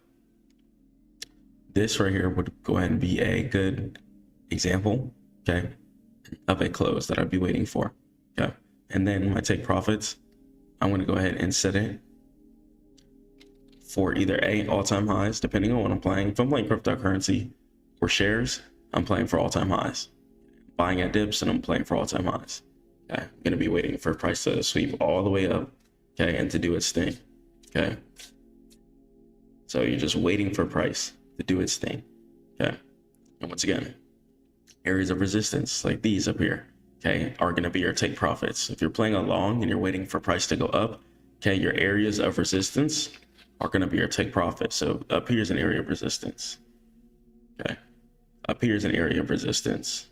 this right here would go ahead and be a good example, okay, of a close that I'd be waiting for. Okay, and then when I take profits, I'm going to go ahead and set it for either all-time highs, depending on what I'm playing. If I'm playing cryptocurrency or shares, I'm playing for all-time highs. Buying at dips, and I'm playing for all-time highs. Okay, I'm going to be waiting for price to sweep all the way up, okay, and to do its thing. Okay, so you're just waiting for price to do its thing. Okay, and once again, areas of resistance like these up here, okay, are going to be your take profits. If you're playing along and you're waiting for price to go up, okay, your areas of resistance are going to be your take profit. So up here is an area of resistance. Okay, up here is an area of resistance.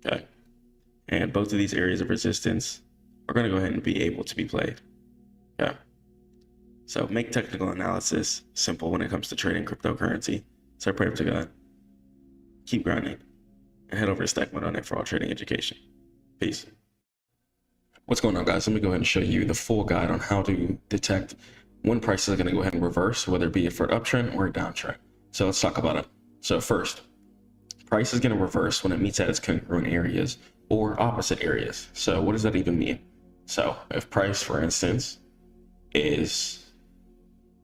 Okay, and both of these areas of resistance are going to go ahead and be able to be played. Okay, so make technical analysis simple when it comes to trading cryptocurrency. So I pray up to God. Keep grinding. And head over to Stackmode Network for all trading education. Peace. What's going on, guys? Let me go ahead and show you the full guide on how to detect when prices are going to go ahead and reverse, whether it be for an uptrend or a downtrend. So let's talk about it. So first, price is going to reverse when it meets at its congruent areas or opposite areas. So what does that even mean? So if price, for instance, is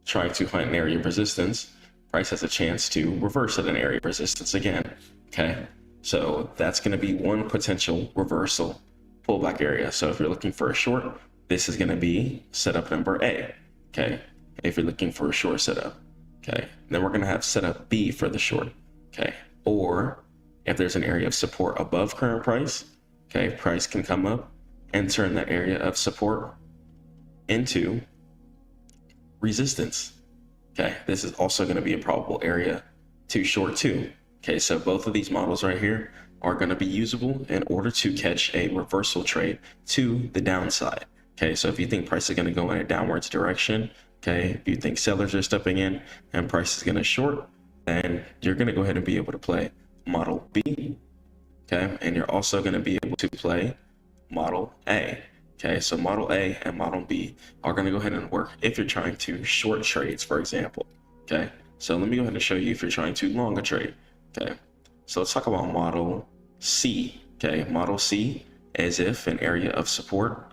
trying to find an area of resistance, price has a chance to reverse at an area of resistance again. Okay, so that's going to be one potential reversal pullback area. So if you're looking for a short, this is going to be setup number A. Okay, if you're looking for a short setup, okay, then we're going to have setup B for the short. Okay, or if there's an area of support above current price, okay, price can come up and turn that area of support into resistance. Okay, this is also going to be a probable area to short too. Okay, so both of these models right here are going to be usable in order to catch a reversal trade to the downside. Okay, so if you think price is going to go in a downwards direction, okay, if you think sellers are stepping in and price is going to short, then you're going to go ahead and be able to play model B. Okay, and you're also going to be able to play model A. Okay, so model A and model B are going to go ahead and work if you're trying to short trades, for example. Okay, so let me go ahead and show you if you're trying to long a trade. Okay, so let's talk about model C. Okay, model C is if an area of support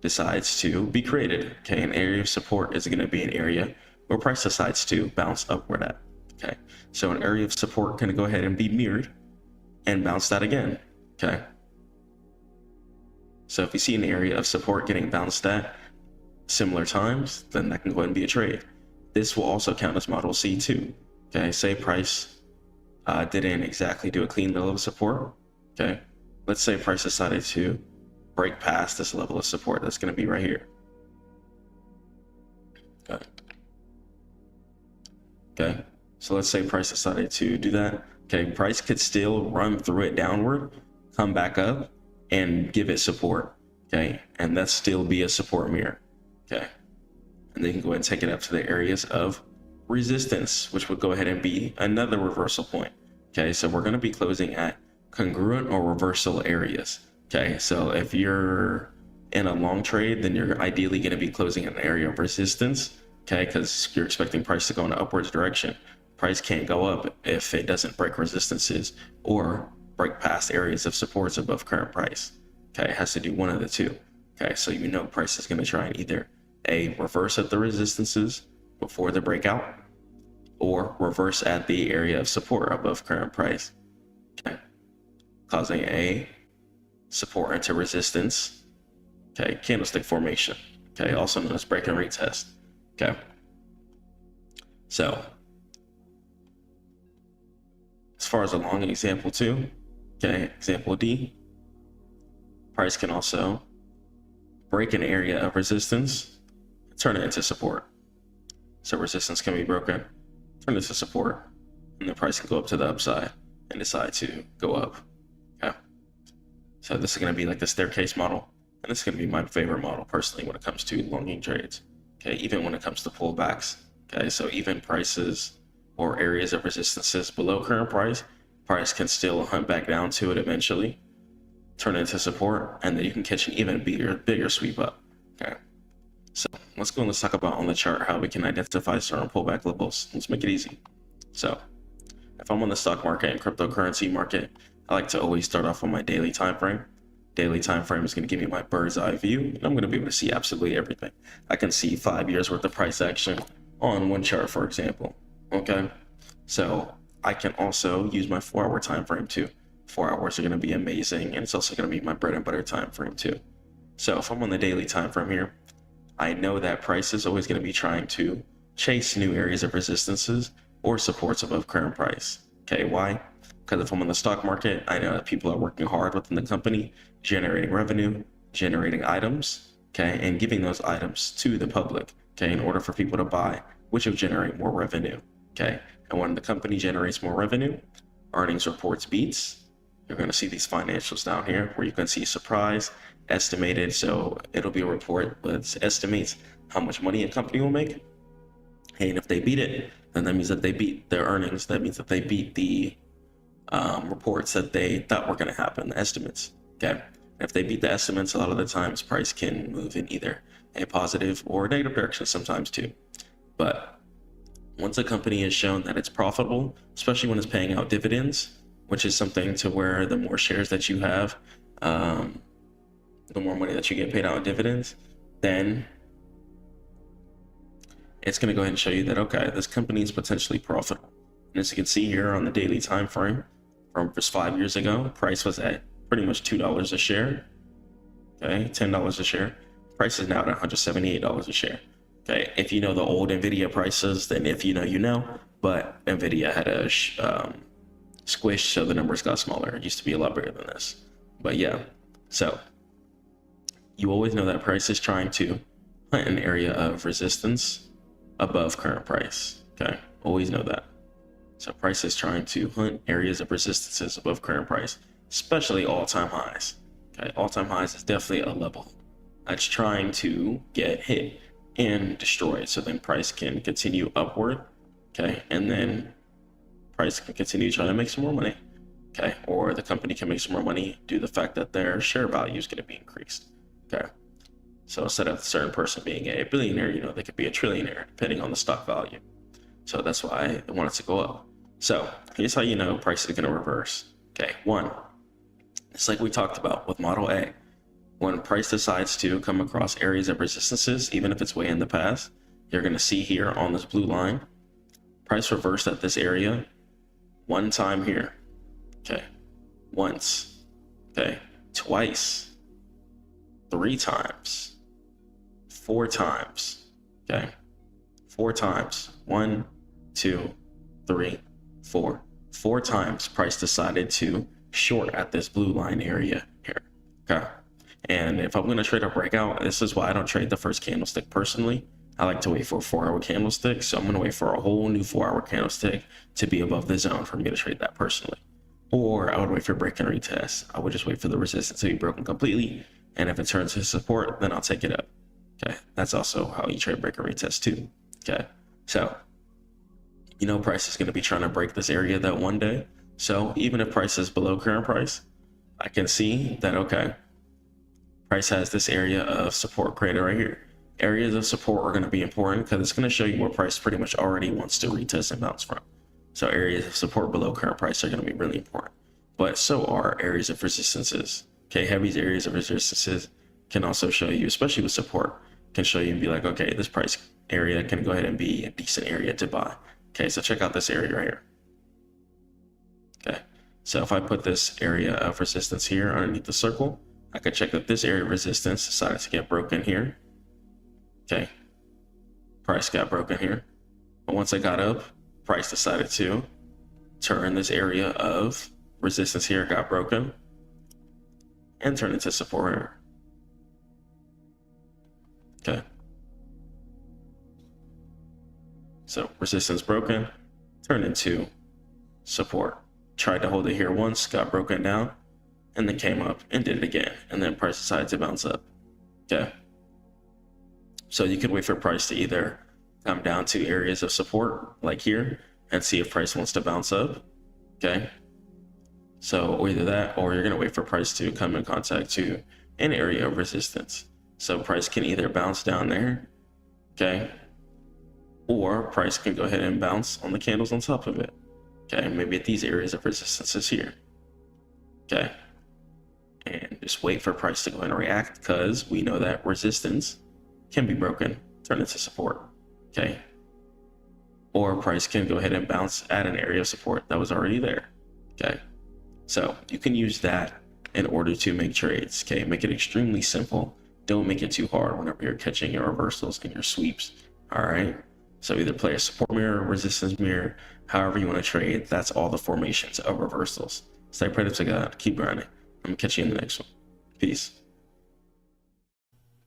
decides to be created. Okay, an area of support is going to be an area where price decides to bounce upward at. Okay, so an area of support can go ahead and be mirrored and bounce that again. Okay, so if you see an area of support getting bounced at similar times, then that can go ahead and be a trade. This will also count as model C too. Okay, say price didn't exactly do a clean level of support. Okay, let's say price decided to break past this level of support that's going to be right here. Okay, so let's say price decided to do that. Okay, price could still run through it downward, come back up, and give it support. Okay, and that still be a support mirror. Okay, and then you can go ahead and take it up to the areas of resistance, which would go ahead and be another reversal point. Okay, so we're going to be closing at congruent or reversal areas. Okay, so if you're in a long trade, then you're ideally going to be closing in an area of resistance. Okay, because you're expecting price to go in an upwards direction. Price can't go up if it doesn't break resistances or break past areas of supports above current price. Okay, it has to do one of the two. Okay, so you know price is going to try and either A, reverse at the resistances before the breakout, or reverse at the area of support above current price. Okay, causing a support into resistance. Okay, candlestick formation. Okay, also known as break and retest. Okay, so as far as a long example 2, okay, example D, price can also break an area of resistance, turn it into support. So resistance can be broken, turn it to support, and the price can go up to the upside and decide to go up. Okay, so this is going to be like the staircase model, and this is going to be my favorite model personally when it comes to longing trades. Okay, even when it comes to pullbacks. Okay, so even prices or areas of resistances below current price, price can still hunt back down to it eventually, turn it into support, and then you can catch an even bigger sweep up. Okay, so let's go and let's talk about on the chart how we can identify certain pullback levels. Let's make it easy. So if I'm on the stock market and cryptocurrency market, I like to always start off on my daily time frame. Daily time frame is going to give me my bird's eye view, and I'm going to be able to see absolutely everything. I can see 5 years worth of price action on one chart, for example. Okay, so I can also use my 4-hour time frame too. 4 hours are going to be amazing, and it's also going to be my bread and butter time frame too. So if I'm on the daily time frame here, I know that price is always going to be trying to chase new areas of resistances or supports above current price. Okay, why? Because if I'm on the stock market, I know that people are working hard within the company, generating revenue, generating items, okay, and giving those items to the public, okay, in order for people to buy, which will generate more revenue, okay. And when the company generates more revenue, earnings reports beats, you're going to see these financials down here where you can see surprise, estimated. So it'll be a report that estimates how much money a company will make. And if they beat it, then that means that they beat their earnings. That means that they beat the reports that they thought were going to happen, the estimates. Okay. If they beat the estimates, a lot of the times price can move in either a positive or negative direction sometimes too. But once a company has shown that it's profitable, especially when it's paying out dividends, which is something to where the more shares that you have, the more money that you get paid out in dividends, then it's going to go ahead and show you that, okay, this company is potentially profitable. And as you can see here on the daily time frame, from just 5 years ago, price was at pretty much $2 a share. Okay, $10 a share. Price is now at $178 a share. Okay, if you know the old NVIDIA prices, then if you know, you know. But NVIDIA had a squish, so the numbers got smaller. It used to be a lot bigger than this. But yeah, so you always know that price is trying to hunt an area of resistance above current price. Okay, always know that. So price is trying to hunt areas of resistances above current price, especially all-time highs. Okay, all-time highs is definitely a level that's trying to get hit and destroyed, so then price can continue upward. Okay, and then price can continue trying to make some more money. Okay, or the company can make some more money due to the fact that their share value is going to be increased. Okay, So instead of a certain person being a billionaire, they could be a trillionaire depending on the stock value. So that's why I want it to go up. So here's how you know price is going to reverse. Okay, one, it's like we talked about with Model A. When price decides to come across areas of resistances, even if it's way in the past, you're going to see here on this blue line, price reversed at this area one time here. Okay, once. Okay, twice, 3 times, 4 times. Okay, 4 times. 1, 2, 3, 4. 4 times price decided to short at this blue line area here. Okay. And if I'm going to trade a breakout, this is why I don't trade the first candlestick personally. I like to wait for a 4-hour candlestick. So I'm going to wait for a whole new 4-hour candlestick to be above the zone for me to trade that personally. Or I would wait for break and retest. I would just wait for the resistance to be broken completely. And if it turns to support, then I'll take it up. Okay. That's also how you trade break and retest too. Okay. So, price is going to be trying to break this area that one day. So even if price is below current price, I can see that, okay, price has this area of support created right here. Areas of support are going to be important because it's going to show you where price pretty much already wants to retest and bounce from. So areas of support below current price are going to be really important. But so are areas of resistances. Okay, heavy areas of resistances can also show you, especially with support, can show you and be like, okay, this price area can go ahead and be a decent area to buy. Okay, so check out this area right here. Okay, so if I put this area of resistance here underneath the circle, I could check that this area of resistance decided to get broken here. Okay, price got broken here. But once I got up, price decided to turn this area of resistance here, got broken, and turn into support here. Okay. So resistance broken, turned into support. Tried to hold it here once, got broken down, and then came up and did it again. And then price decided to bounce up. Okay. So you could wait for price to either come down to areas of support like here and see if price wants to bounce up. Okay. So either that, or you're going to wait for price to come in contact to an area of resistance. So price can either bounce down there. Okay. Or price can go ahead and bounce on the candles on top of it. Okay, maybe at these areas of resistances here. Okay, and just wait for price to go ahead and react because we know that resistance can be broken, turn into support. Okay, or price can go ahead and bounce at an area of support that was already there. Okay, so you can use that in order to make trades. Okay, make it extremely simple. Don't make it too hard whenever you're catching your reversals and your sweeps. All right. So either play a support mirror, resistance mirror, however you want to trade. That's all the formations of reversals. Stay prayed to God. Keep grinding. I'm going to catch you in the next one. Peace.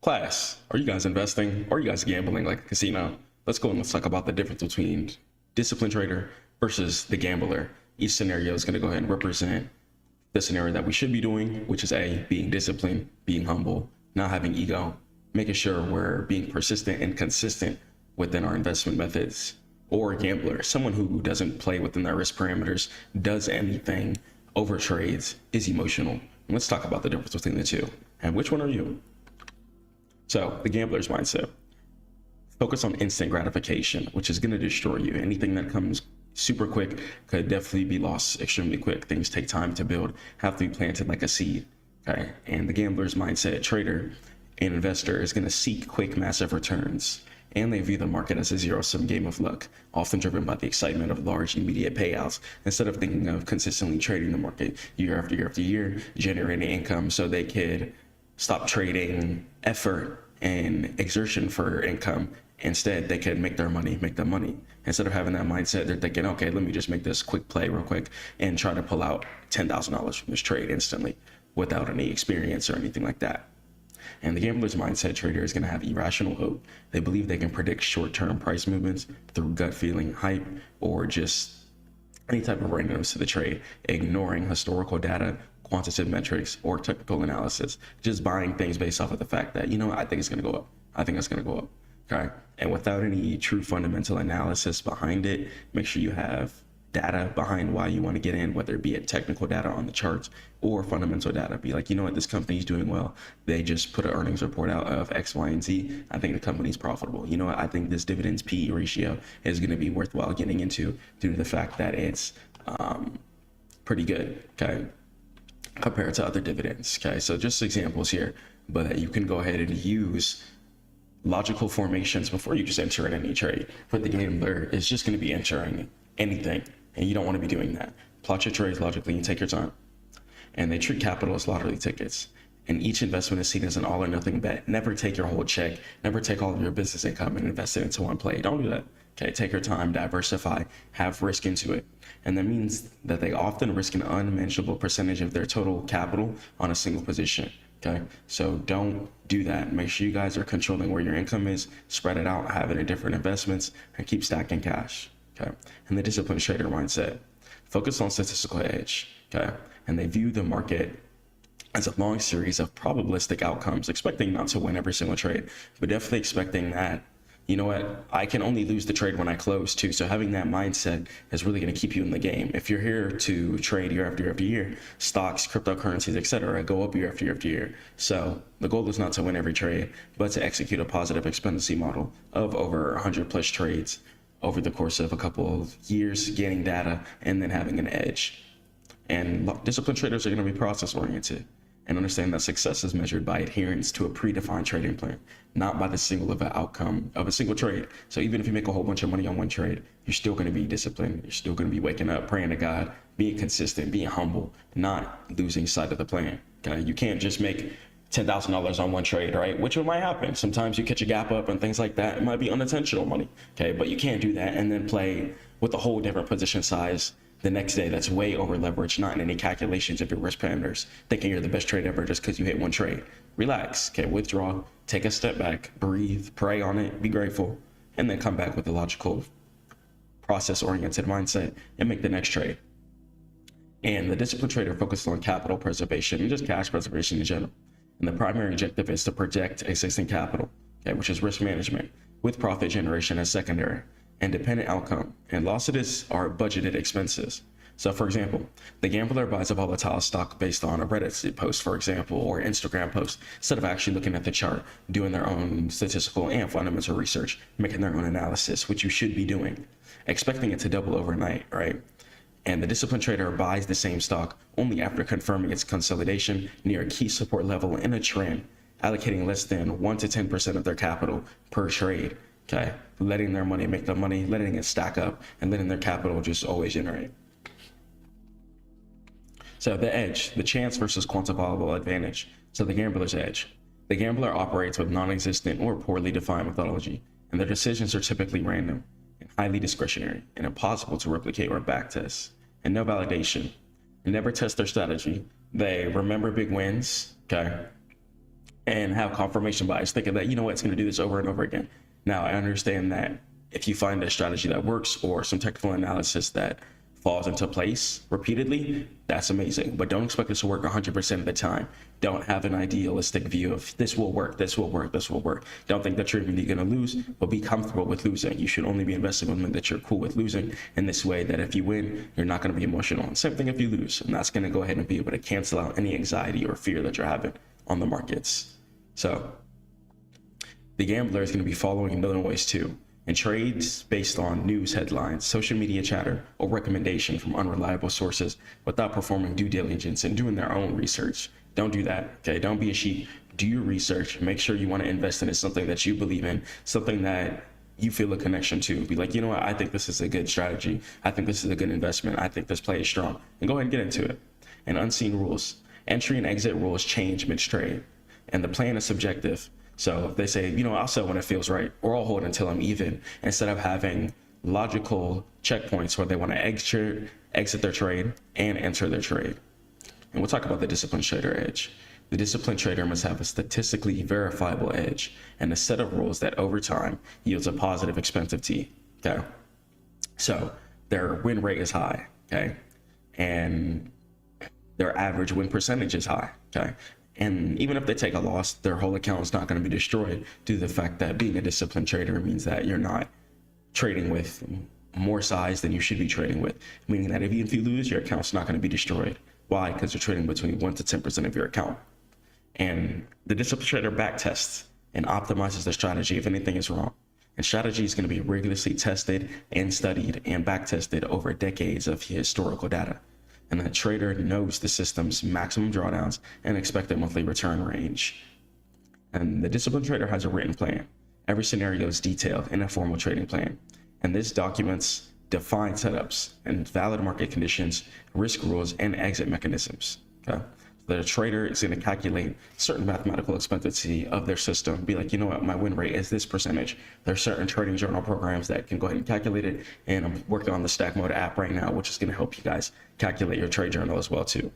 Class, are you guys investing? Or are you guys gambling like a casino? Let's go and let's talk about the difference between disciplined trader versus the gambler. Each scenario is going to go ahead and represent the scenario that we should be doing, which is A, being disciplined, being humble, not having ego, making sure we're being persistent and consistent within our investment methods. Or a gambler, someone who doesn't play within their risk parameters, does anything, overtrades, is emotional. And let's talk about the difference between the two. And which one are you? So the gambler's mindset. Focus on instant gratification, which is going to destroy you. Anything that comes super quick could definitely be lost extremely quick. Things take time to build, have to be planted like a seed. Okay. And the gambler's mindset, trader and investor, is going to seek quick, massive returns. And they view the market as a zero-sum game of luck, often driven by the excitement of large immediate payouts, instead of thinking of consistently trading the market year after year after year, generating income so they could stop trading effort and exertion for income. Instead, they could make their money, make the money. Instead of having that mindset, they're thinking, okay, let me just make this quick play real quick and try to pull out $10,000 from this trade instantly without any experience or anything like that. And the gambler's mindset trader is going to have irrational hope. They believe they can predict short-term price movements through gut feeling, hype, or just any type of randomness to the trade, ignoring historical data, quantitative metrics, or technical analysis, just buying things based off of the fact that, I think it's going to go up. I think it's going to go up. Okay. And without any true fundamental analysis behind it, make sure you have data behind why you want to get in, whether it be a technical data on the charts or fundamental data. Be like, you know what, this company's doing well. They just put an earnings report out of X, Y, and Z. I think the company's profitable. You know what, I think this dividends PE ratio is going to be worthwhile getting into due to the fact that it's pretty good, okay, compared to other dividends. Okay, so just examples here, but you can go ahead and use logical formations before you just enter in any trade. But the gambler is just going to be entering anything, and you don't want to be doing that. Plot your trades logically and take your time. And they treat capital as lottery tickets, and each investment is seen as an all or nothing bet. Never take your whole check, never take all of your business income and invest it into one play. Don't do that. Okay, take your time, diversify, have risk into it. And that means that they often risk an unmanageable percentage of their total capital on a single position. Okay, so don't do that. Make sure you guys are controlling where your income is, spread it out, have it in different investments, and keep stacking cash. Okay, and the disciplined trader mindset, focus on statistical edge. Okay, and they view the market as a long series of probabilistic outcomes, expecting not to win every single trade, but definitely expecting that, you know what, I can only lose the trade when I close too. So having that mindset is really going to keep you in the game. If you're here to trade year after year after year, stocks, cryptocurrencies, etc., go up year after year after year. So the goal is not to win every trade, but to execute a positive expectancy model of over 100 plus trades over the course of a couple of years, gaining data, and then having an edge. And disciplined traders are going to be process oriented and understand that success is measured by adherence to a predefined trading plan, not by the single outcome of a single trade. So even if you make a whole bunch of money on one trade, you're still going to be disciplined. You're still going to be waking up, praying to God, being consistent, being humble, not losing sight of the plan. Okay, you can't just make $10,000 on one trade, right? Which might happen. Sometimes you catch a gap up and things like that. It might be unintentional money, okay? But you can't do that and then play with a whole different position size the next day that's way over leveraged, not in any calculations of your risk parameters, thinking you're the best trade ever just because you hit one trade. Relax, okay, withdraw, take a step back, breathe, pray on it, be grateful, and then come back with a logical, process-oriented mindset and make the next trade. And the disciplined trader focuses on capital preservation and just cash preservation in general. And the primary objective is to protect existing capital, okay, which is risk management, with profit generation as secondary. Independent outcome, and losses are budgeted expenses. So for example, the gambler buys a volatile stock based on a Reddit post, for example, or Instagram post, instead of actually looking at the chart, doing their own statistical and fundamental research, making their own analysis, which you should be doing, expecting it to double overnight, right? And the disciplined trader buys the same stock only after confirming its consolidation near a key support level in a trend, allocating less than 1 to 10% of their capital per trade. Okay, letting their money make the money, letting it stack up, and letting their capital just always generate. So the edge, the chance versus quantifiable advantage. So the gambler's edge. The gambler operates with non-existent or poorly defined methodology, and their decisions are typically random and highly discretionary and impossible to replicate or backtest, and no validation. They never test their strategy. They remember big wins, okay, and have confirmation bias, thinking that, you know what, it's going to do this over and over again. Now, I understand that if you find a strategy that works or some technical analysis that falls into place repeatedly, that's amazing. But don't expect this to work 100% of the time. Don't have an idealistic view of this will work, this will work, this will work. Don't think that you're really going to lose, but be comfortable with losing. You should only be investing in something that you're cool with losing in this way, that if you win, you're not going to be emotional. And same thing if you lose, and that's going to go ahead and be able to cancel out any anxiety or fear that you're having on the markets. So the gambler is going to be following the noise too, and trades based on news headlines, social media chatter, or recommendation from unreliable sources without performing due diligence and doing their own research. Don't do that, okay? Don't be a sheep. Do your research. Make sure you want to invest in something that you believe in, something that you feel a connection to. Be like, you know what? I think this is a good strategy. I think this is a good investment. I think this play is strong. And go ahead and get into it. And unseen rules. Entry and exit rules change mid-trade, and the plan is subjective. So if they say, you know, I'll sell when it feels right, or I'll hold until I'm even, instead of having logical checkpoints where they want to exit their trade and enter their trade. And we'll talk about the disciplined trader edge. The disciplined trader must have a statistically verifiable edge and a set of rules that over time yields a positive expensive T. Okay. So their win rate is high. Okay. And their average win percentage is high. Okay. And even if they take a loss, their whole account is not going to be destroyed due to the fact that being a disciplined trader means that you're not trading with more size than you should be trading with, meaning that even if you lose, your account's not going to be destroyed. Why? Because you're trading between 1 to 10% of your account. And the disciplined trader back tests and optimizes their strategy if anything is wrong. And strategy is going to be rigorously tested and studied and back tested over decades of historical data. And the trader knows the system's maximum drawdowns and expected monthly return range. And the disciplined trader has a written plan. Every scenario is detailed in a formal trading plan. And this documents defined setups and valid market conditions, risk rules, and exit mechanisms. Okay? So the trader is going to calculate certain mathematical expectancy of their system. Be like, you know what, my win rate is this percentage. There's certain trading journal programs that can go ahead and calculate it. And I'm working on the Stackmode app right now, which is going to help you guys calculate your trade journal as well too.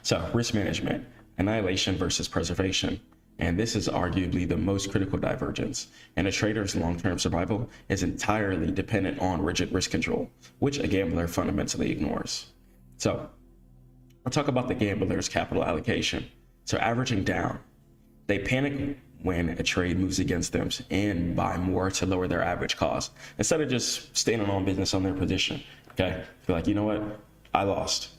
So risk management, annihilation versus preservation. And this is arguably the most critical divergence. And a trader's long-term survival is entirely dependent on rigid risk control, which a gambler fundamentally ignores. So I'll talk about the gambler's capital allocation. So averaging down, they panic when a trade moves against them and buy more to lower their average cost instead of just staying on business on their position. Okay, be like, you know what, I lost.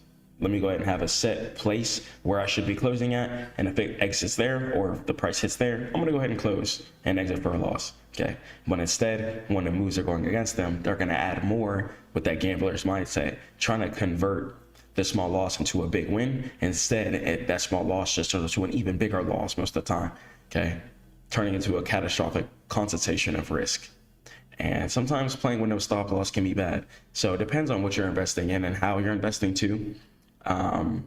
Let me go ahead and have a set place where I should be closing at. And if it exits there or if the price hits there, I'm gonna go ahead and close and exit for a loss, okay? But instead, when the moves are going against them, they're gonna add more with that gambler's mindset, trying to convert the small loss into a big win. Instead, that small loss just turns into an even bigger loss most of the time, okay? Turning into a catastrophic concentration of risk. And sometimes playing with no stop loss can be bad. So it depends on what you're investing in and how you're investing too. If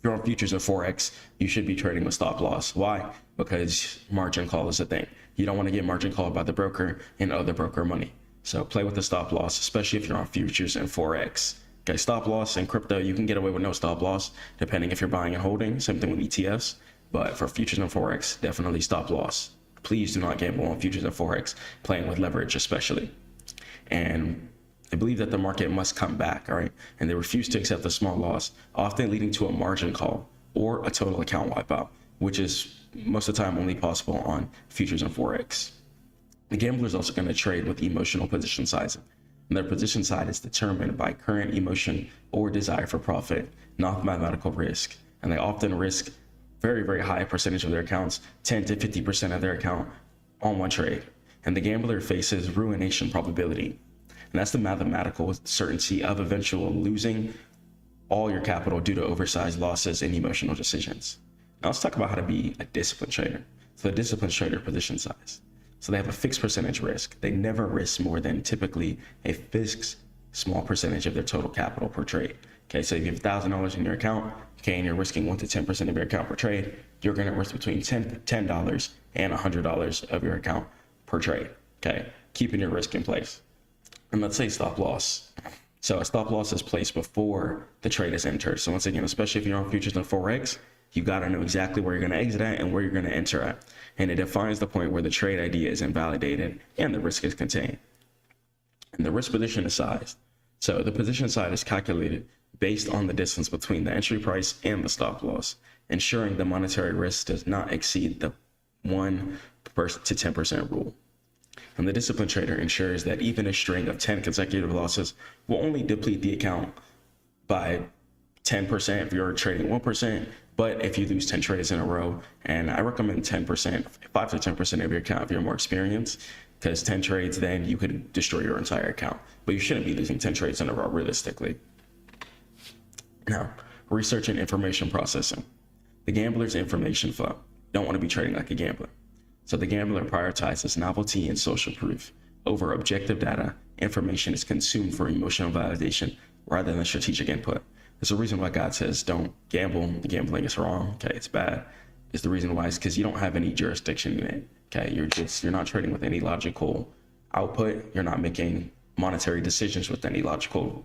you're on futures or Forex, you should be trading with stop loss. Why? Because margin call is a thing. You don't want to get margin called by the broker and other broker money. So play with the stop loss, especially if you're on futures and Forex. Okay, stop loss in crypto, you can get away with no stop loss, depending if you're buying and holding. Same thing with ETFs. But for futures and Forex, definitely stop loss. Please do not gamble on futures and Forex, playing with leverage especially. And they believe that the market must come back, all right? And they refuse to accept a small loss, often leading to a margin call or a total account wipeout, which is most of the time only possible on futures and Forex. The gambler is also going to trade with emotional position sizing. And their position size is determined by current emotion or desire for profit, not mathematical risk. And they often risk very, very high percentage of their accounts, 10 to 50% of their account on one trade. And the gambler faces ruination probability. And that's the mathematical certainty of eventual losing all your capital due to oversized losses and emotional decisions. Now let's talk about how to be a disciplined trader. So the disciplined trader position size. So they have a fixed percentage risk. They never risk more than typically a fixed small percentage of their total capital per trade. Okay, so if you have $1,000 in your account, okay, and you're risking 1 to 10% of your account per trade, you're gonna risk between $10 and $100 of your account per trade, okay? Keeping your risk in place. And let's say stop loss. So a stop loss is placed before the trade is entered. So once again, especially if you're on futures and Forex, you gotta know exactly where you're gonna exit at and where you're gonna enter at. And it defines the point where the trade idea is invalidated and the risk is contained. And the risk position is sized. So the position size is calculated based on the distance between the entry price and the stop loss, ensuring the monetary risk does not exceed the 1 to 10% rule. And the disciplined trader ensures that even a string of 10 consecutive losses will only deplete the account by 10% if you're trading 1%, but if you lose 10 trades in a row, and I recommend 10%, 5 to 10% of your account if you're more experienced, because 10 trades, then you could destroy your entire account. But you shouldn't be losing 10 trades in a row realistically. Now, research and information processing. The gambler's information flow. Don't want to be trading like a gambler. So the gambler prioritizes novelty and social proof over objective data. Information is consumed for emotional validation rather than strategic input. There's a reason why God says don't gamble. Gambling is wrong. Okay, it's bad. It's the reason why is because you don't have any jurisdiction in it. Okay, you're not trading with any logical output. You're not making monetary decisions with any logical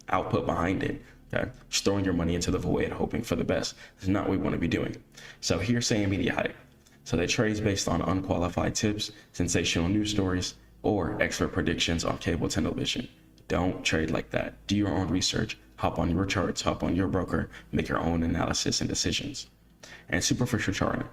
output behind it. Okay, just throwing your money into the void, hoping for the best. This is not what we want to be doing. So hearsay and media hype. So they trade based on unqualified tips, sensational news stories, or expert predictions on cable television. Don't trade like that. Do your own research. Hop on your charts, hop on your broker, make your own analysis and decisions. And superficial charting.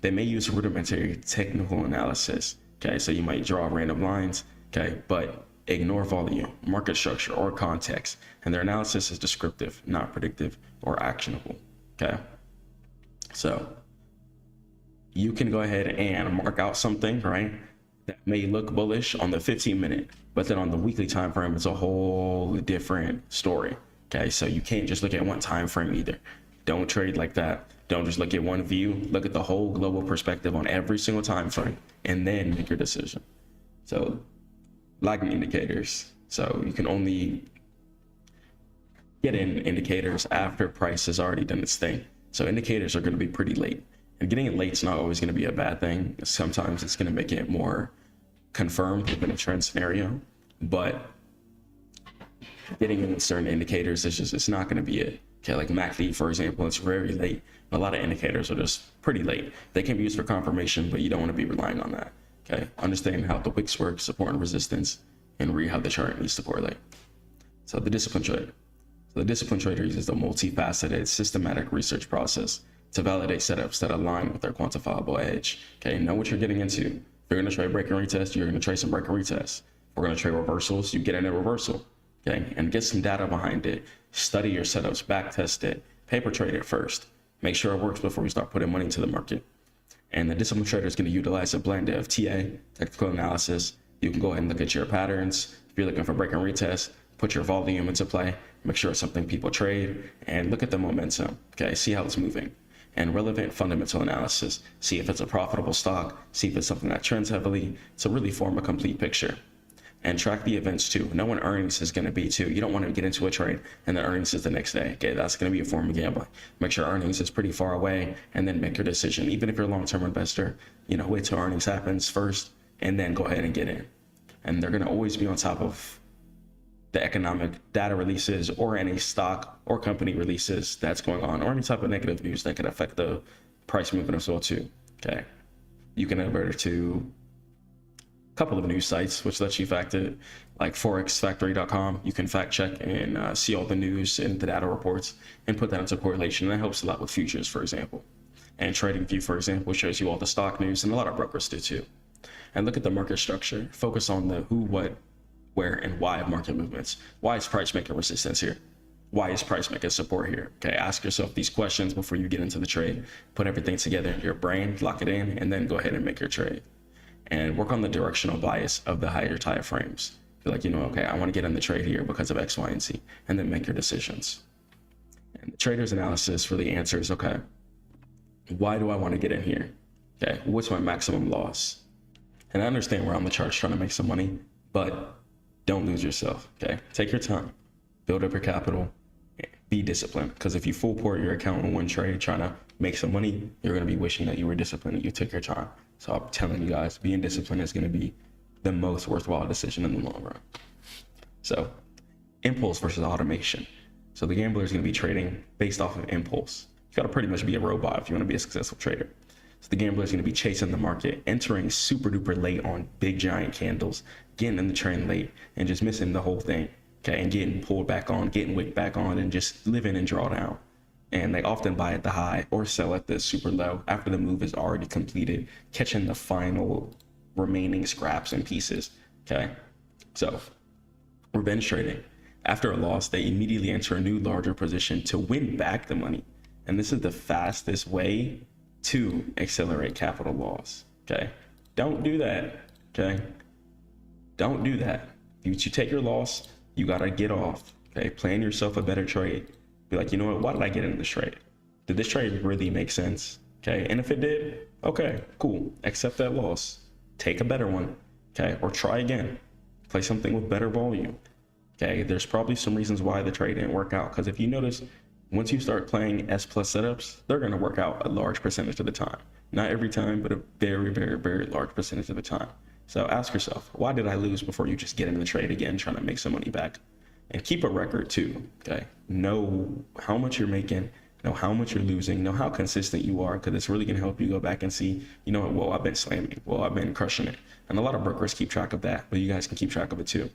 They may use rudimentary technical analysis. Okay, so you might draw random lines okay? But ignore volume, market structure, or context, and their analysis is descriptive, not predictive or actionable, okay? So you can go ahead and mark out something, right, that may look bullish on the 15-minute, but then on the weekly time frame, it's a whole different story, okay? So you can't just look at one time frame either. Don't trade like that. Don't just look at one view. Look at the whole global perspective on every single time frame, and then make your decision. So lagging indicators. So you can only get in indicators after price has already done its thing. So indicators are going to be pretty late. And getting it late is not always going to be a bad thing. Sometimes it's going to make it more confirmed within a trend scenario. But getting in certain indicators is just, it's not going to be it. Okay, like MACD, for example, it's very late. A lot of indicators are just pretty late. They can be used for confirmation, but you don't want to be relying on that. Okay, understanding how the wicks work, support and resistance, and read how the chart needs to correlate. So the discipline trader. So the discipline trader uses a multifaceted, systematic research process to validate setups that align with their quantifiable edge. Okay, know what you're getting into. If you're going to trade break and retest, you're going to trade some break and retest. If we're going to trade reversals, you get in a reversal. Okay, and get some data behind it. Study your setups, back test it, paper trade it first. Make sure it works before you start putting money into the market. And the discipline trader is going to utilize a blend of TA, technical analysis. You can go ahead and look at your patterns. If you're looking for break and retest, put your volume into play, make sure it's something people trade, and look at the momentum. Okay, see how it's moving. And relevant fundamental analysis. See if it's a profitable stock, see if it's something that trends heavily, to really form a complete picture. And track the events too. Know when earnings is going to be too. You don't want to get into a trade and the earnings is the next day. Okay, that's going to be a form of gambling. Make sure earnings is pretty far away and then make your decision. Even if you're a long-term investor, you know, wait till earnings happens first and then go ahead and get in. And they're going to always be on top of the economic data releases or any stock or company releases that's going on, or any type of negative news that could affect the price movement as well too. Okay, you can convert to couple of news sites which lets you fact it, like forexfactory.com. You can fact check and see all the news and the data reports and put that into correlation. That helps a lot with futures, for example. And TradingView, for example, shows you all the stock news, and a lot of brokers do too. And look at the market structure. Focus on the who, what, where, and why of market movements. Why is price making resistance here? Why is price making support here? Okay, ask yourself these questions before you get into the trade. Put everything together in your brain, lock it in, and then go ahead and make your trade. And work on the directional bias of the higher time frames. Feel like, you know, okay, I want to get in the trade here because of X, Y, and Z, and then make your decisions. And the trader's analysis really answers, okay, why do I want to get in here? Okay, what's my maximum loss? And I understand we're on the charts trying to make some money, but don't lose yourself, okay? Take your time, build up your capital, be disciplined. Because if you full port your account in one trade trying to make some money, you're going to be wishing that you were disciplined and you took your time. So I'm telling you guys, being disciplined is going to be the most worthwhile decision in the long run. So impulse versus automation. So the gambler is going to be trading based off of impulse. You got to pretty much be a robot if you want to be a successful trader. So the gambler is going to be chasing the market, entering super duper late on big giant candles, getting in the trend late and just missing the whole thing. Okay, and getting pulled back on, getting wicked back on, and just living in drawdown. And they often buy at the high or sell at the super low after the move is already completed, catching the final remaining scraps and pieces. Okay, so revenge trading. After a loss, they immediately enter a new larger position to win back the money. And this is the fastest way to accelerate capital loss. Okay, don't do that. Okay, don't do that. You take your loss, you gotta get off. Okay, plan yourself a better trade. Be like, you know what, why did I get into this trade? Did this trade really make sense? Okay, and if it did, okay, cool. Accept that loss. Take a better one, okay, or try again. Play something with better volume. Okay, there's probably some reasons why the trade didn't work out. Because if you notice, once you start playing S plus setups, they're gonna work out a large percentage of the time. Not every time, but a very, very, very large percentage of the time. So ask yourself, why did I lose before you just get into the trade again, trying to make some money back? And keep a record too, okay? Know how much you're making, know how much you're losing, know how consistent you are, because it's really gonna help you go back and see, you know what, well, I've been slamming, well, I've been crushing it. And a lot of brokers keep track of that, but you guys can keep track of it too.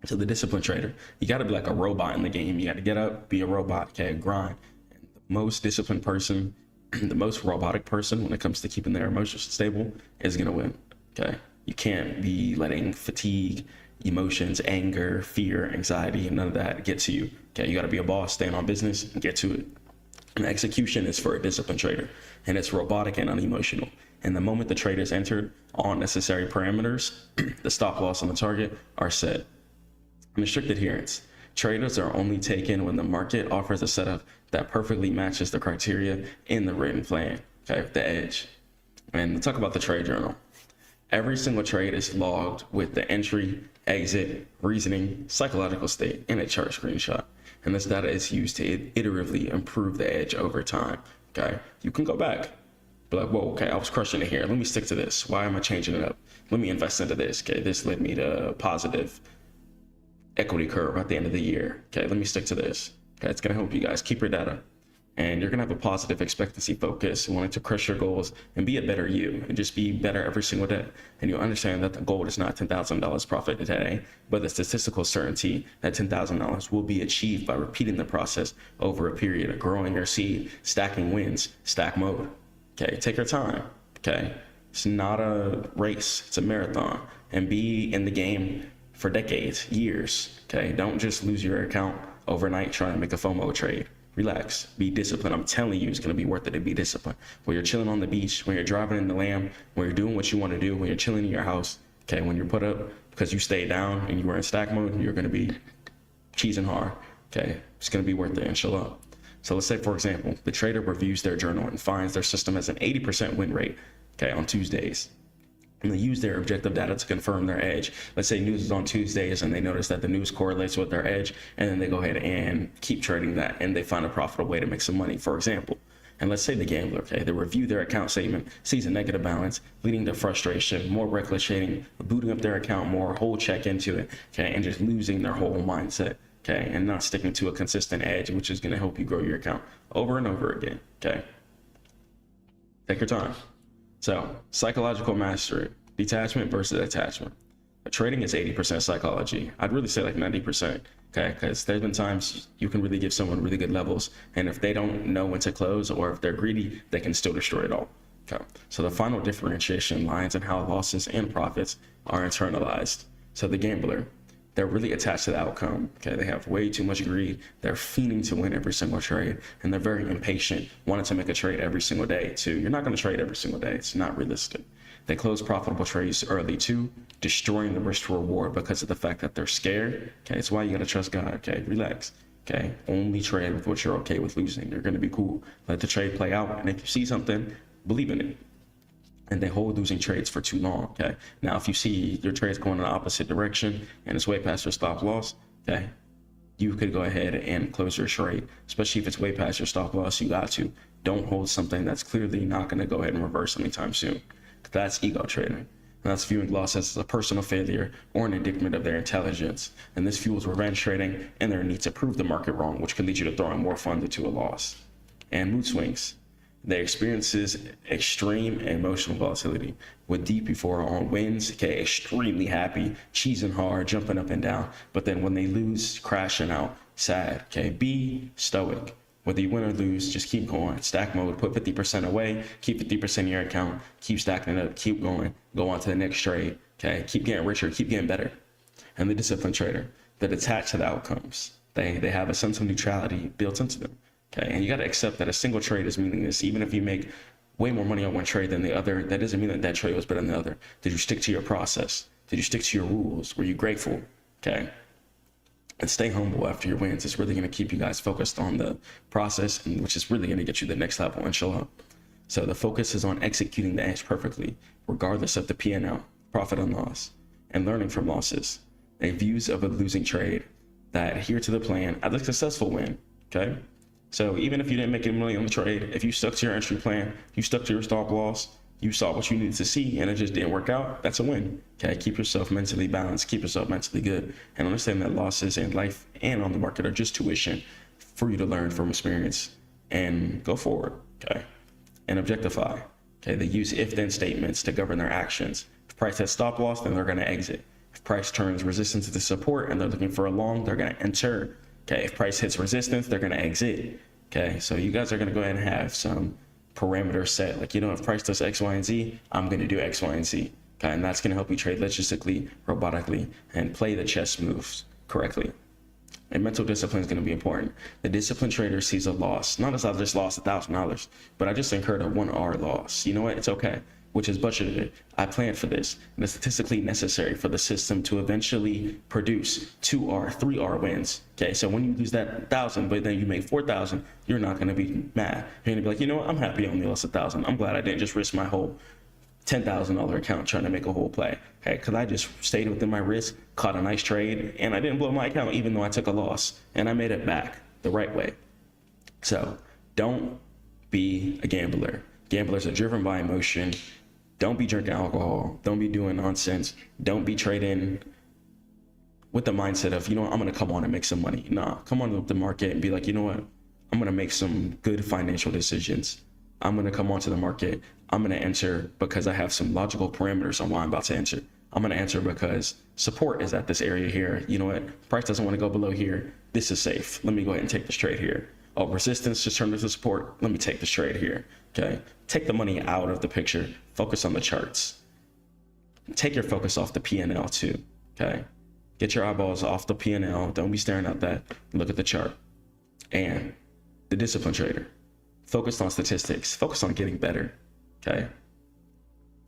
So the discipline trader, you gotta be like a robot in the game. You gotta get up, be a robot, okay, grind. And the most disciplined person, the most robotic person when it comes to keeping their emotions stable is gonna win, okay? You can't be letting fatigue, emotions, anger, fear, anxiety, and none of that get to you. Okay, you got to be a boss, stand on business, and get to it. And execution is for a disciplined trader, and it's robotic and unemotional. And the moment the trade is entered, all necessary parameters, the stop loss and the target, are set. And strict adherence. Traders are only taken when the market offers a setup that perfectly matches the criteria in the written plan. Okay, the edge. And let's talk about the trade journal. Every single trade is logged with the entry, exit, reasoning, psychological state, and a chart screenshot. And this data is used to iteratively improve the edge over time. Okay, you can go back, be like, whoa, okay, I was crushing it here. Let me stick to this. Why am I changing it up? Let me invest into this. Okay, this led me to positive equity curve at the end of the year. Okay, let me stick to this. Okay, it's gonna help you guys keep your data. And you're gonna have a positive expectancy focus, wanting to crush your goals and be a better you and just be better every single day. And you'll understand that the goal is not $10,000 profit today, but the statistical certainty that $10,000 will be achieved by repeating the process over a period of growing your seed, stacking wins, stack mode. Okay, take your time. Okay, it's not a race, it's a marathon. And be in the game for decades, years. Okay, don't just lose your account overnight trying to make a FOMO trade. Relax, be disciplined. I'm telling you, it's gonna be worth it to be disciplined. When you're chilling on the beach, when you're driving in the Lamb, when you're doing what you want to do, when you're chilling in your house, okay, when you're put up because you stayed down and you were in stack mode, you're gonna be cheesing hard. Okay, it's gonna be worth it, inshallah. So let's say, for example, the trader reviews their journal and finds their system has an 80% win rate, okay, on Tuesdays. And they use their objective data to confirm their edge. Let's say news is on Tuesdays and they notice that the news correlates with their edge, and then they go ahead and keep trading that, and they find a profitable way to make some money, for example. And let's say the gambler, okay, they review their account statement, sees a negative balance, leading to frustration, more reckless trading, booting up their account more, whole check into it, okay, and just losing their whole mindset, okay, and not sticking to a consistent edge, which is gonna help you grow your account over and over again, okay? Take your time. So, psychological mastery, detachment versus attachment. Trading is 80% psychology. I'd really say like 90%, okay? Because there's been times you can really give someone really good levels, and if they don't know when to close or if they're greedy, they can still destroy it all, okay? So the final differentiation lies in how losses and profits are internalized. So the gambler, they're really attached to the outcome, okay? They have way too much greed. They're fiending to win every single trade, and they're very impatient, wanting to make a trade every single day too. You're not gonna trade every single day. It's not realistic. They close profitable trades early too, destroying the risk to reward because of the fact that they're scared, okay? It's why you gotta trust God, okay? Relax, okay? Only trade with what you're okay with losing. You're gonna be cool. Let the trade play out, and if you see something, believe in it. And they hold losing trades for too long, okay? Now, if you see your trades going in the opposite direction and it's way past your stop loss, okay, you could go ahead and close your trade, especially if it's way past your stop loss. You got to. Don't hold something that's clearly not going to go ahead and reverse anytime soon. That's ego trading. And that's viewing loss as a personal failure or an indictment of their intelligence. And this fuels revenge trading and their need to prove the market wrong, which can lead you to throwing more funds into a loss. And mood swings. They experiences extreme emotional volatility with deep euphoria on wins, okay, extremely happy, cheesing hard, jumping up and down. But then when they lose, crashing out, sad, okay? Be stoic. Whether you win or lose, just keep going. Stack mode, put 50% away, keep 50% in your account, keep stacking it up, keep going, go on to the next trade, okay? Keep getting richer, keep getting better. And the disciplined trader, they're attached to the outcomes. They have a sense of neutrality built into them. Okay, and you got to accept that a single trade is meaningless. Even if you make way more money on one trade than the other, that doesn't mean that that trade was better than the other. Did you stick to your process? Did you stick to your rules? Were you grateful? Okay, and stay humble after your wins. It's really going to keep you guys focused on the process, and which is really going to get you to the next level, inshallah. So the focus is on executing the edge perfectly, regardless of the P&L, profit and loss, and learning from losses. And views of a losing trade that adhere to the plan as a successful win. Okay. So even if you didn't make any money on the trade, if you stuck to your entry plan, you stuck to your stop loss, you saw what you needed to see and it just didn't work out, that's a win. Okay, keep yourself mentally balanced, keep yourself mentally good, and understand that losses in life and on the market are just tuition for you to learn from experience and go forward, okay? And objectify, okay? They use if-then statements to govern their actions. If price has stop loss, then they're gonna exit. If price turns resistance into support and they're looking for a long, they're gonna enter. Okay, if price hits resistance, they're gonna exit. Okay, so you guys are gonna go ahead and have some parameters set. Like, you know, if price does X, Y, and Z, I'm gonna do X, Y, and Z. Okay, and that's going to help you trade logistically, robotically, and play the chess moves correctly. And mental discipline is going to be important. The disciplined trader sees a loss, not as I just lost $1,000, but I just incurred a 1 hour loss. You know what? It's okay, which is budgeted. I planned for this, and it's statistically necessary for the system to eventually produce 2R, 3R wins. Okay, so when you lose that 1,000, but then you make 4,000, you're not going to be mad. You're going to be like, you know what? I'm happy I only lost 1,000. I'm glad I didn't just risk my whole $10,000 account trying to make a whole play. Okay, because I just stayed within my risk, caught a nice trade, and I didn't blow my account even though I took a loss, and I made it back the right way. So don't be a gambler. Gamblers are driven by emotion. Don't be drinking alcohol. Don't be doing nonsense. Don't be trading with the mindset of, you know what, I'm going to come on and make some money. Nah, come on with the market and be like, you know what, I'm going to make some good financial decisions. I'm going to come onto the market. I'm going to enter because I have some logical parameters on why I'm about to enter. I'm going to enter because support is at this area here. You know what? Price doesn't want to go below here. This is safe. Let me go ahead and take this trade here. Oh, resistance just turned into support. Let me take this trade here. Okay. Take the money out of the picture. Focus on the charts. Take your focus off the P&L too. Okay. Get your eyeballs off the P&L. Don't be staring at that. Look at the chart. And the disciplined trader. Focus on statistics. Focus on getting better. Okay.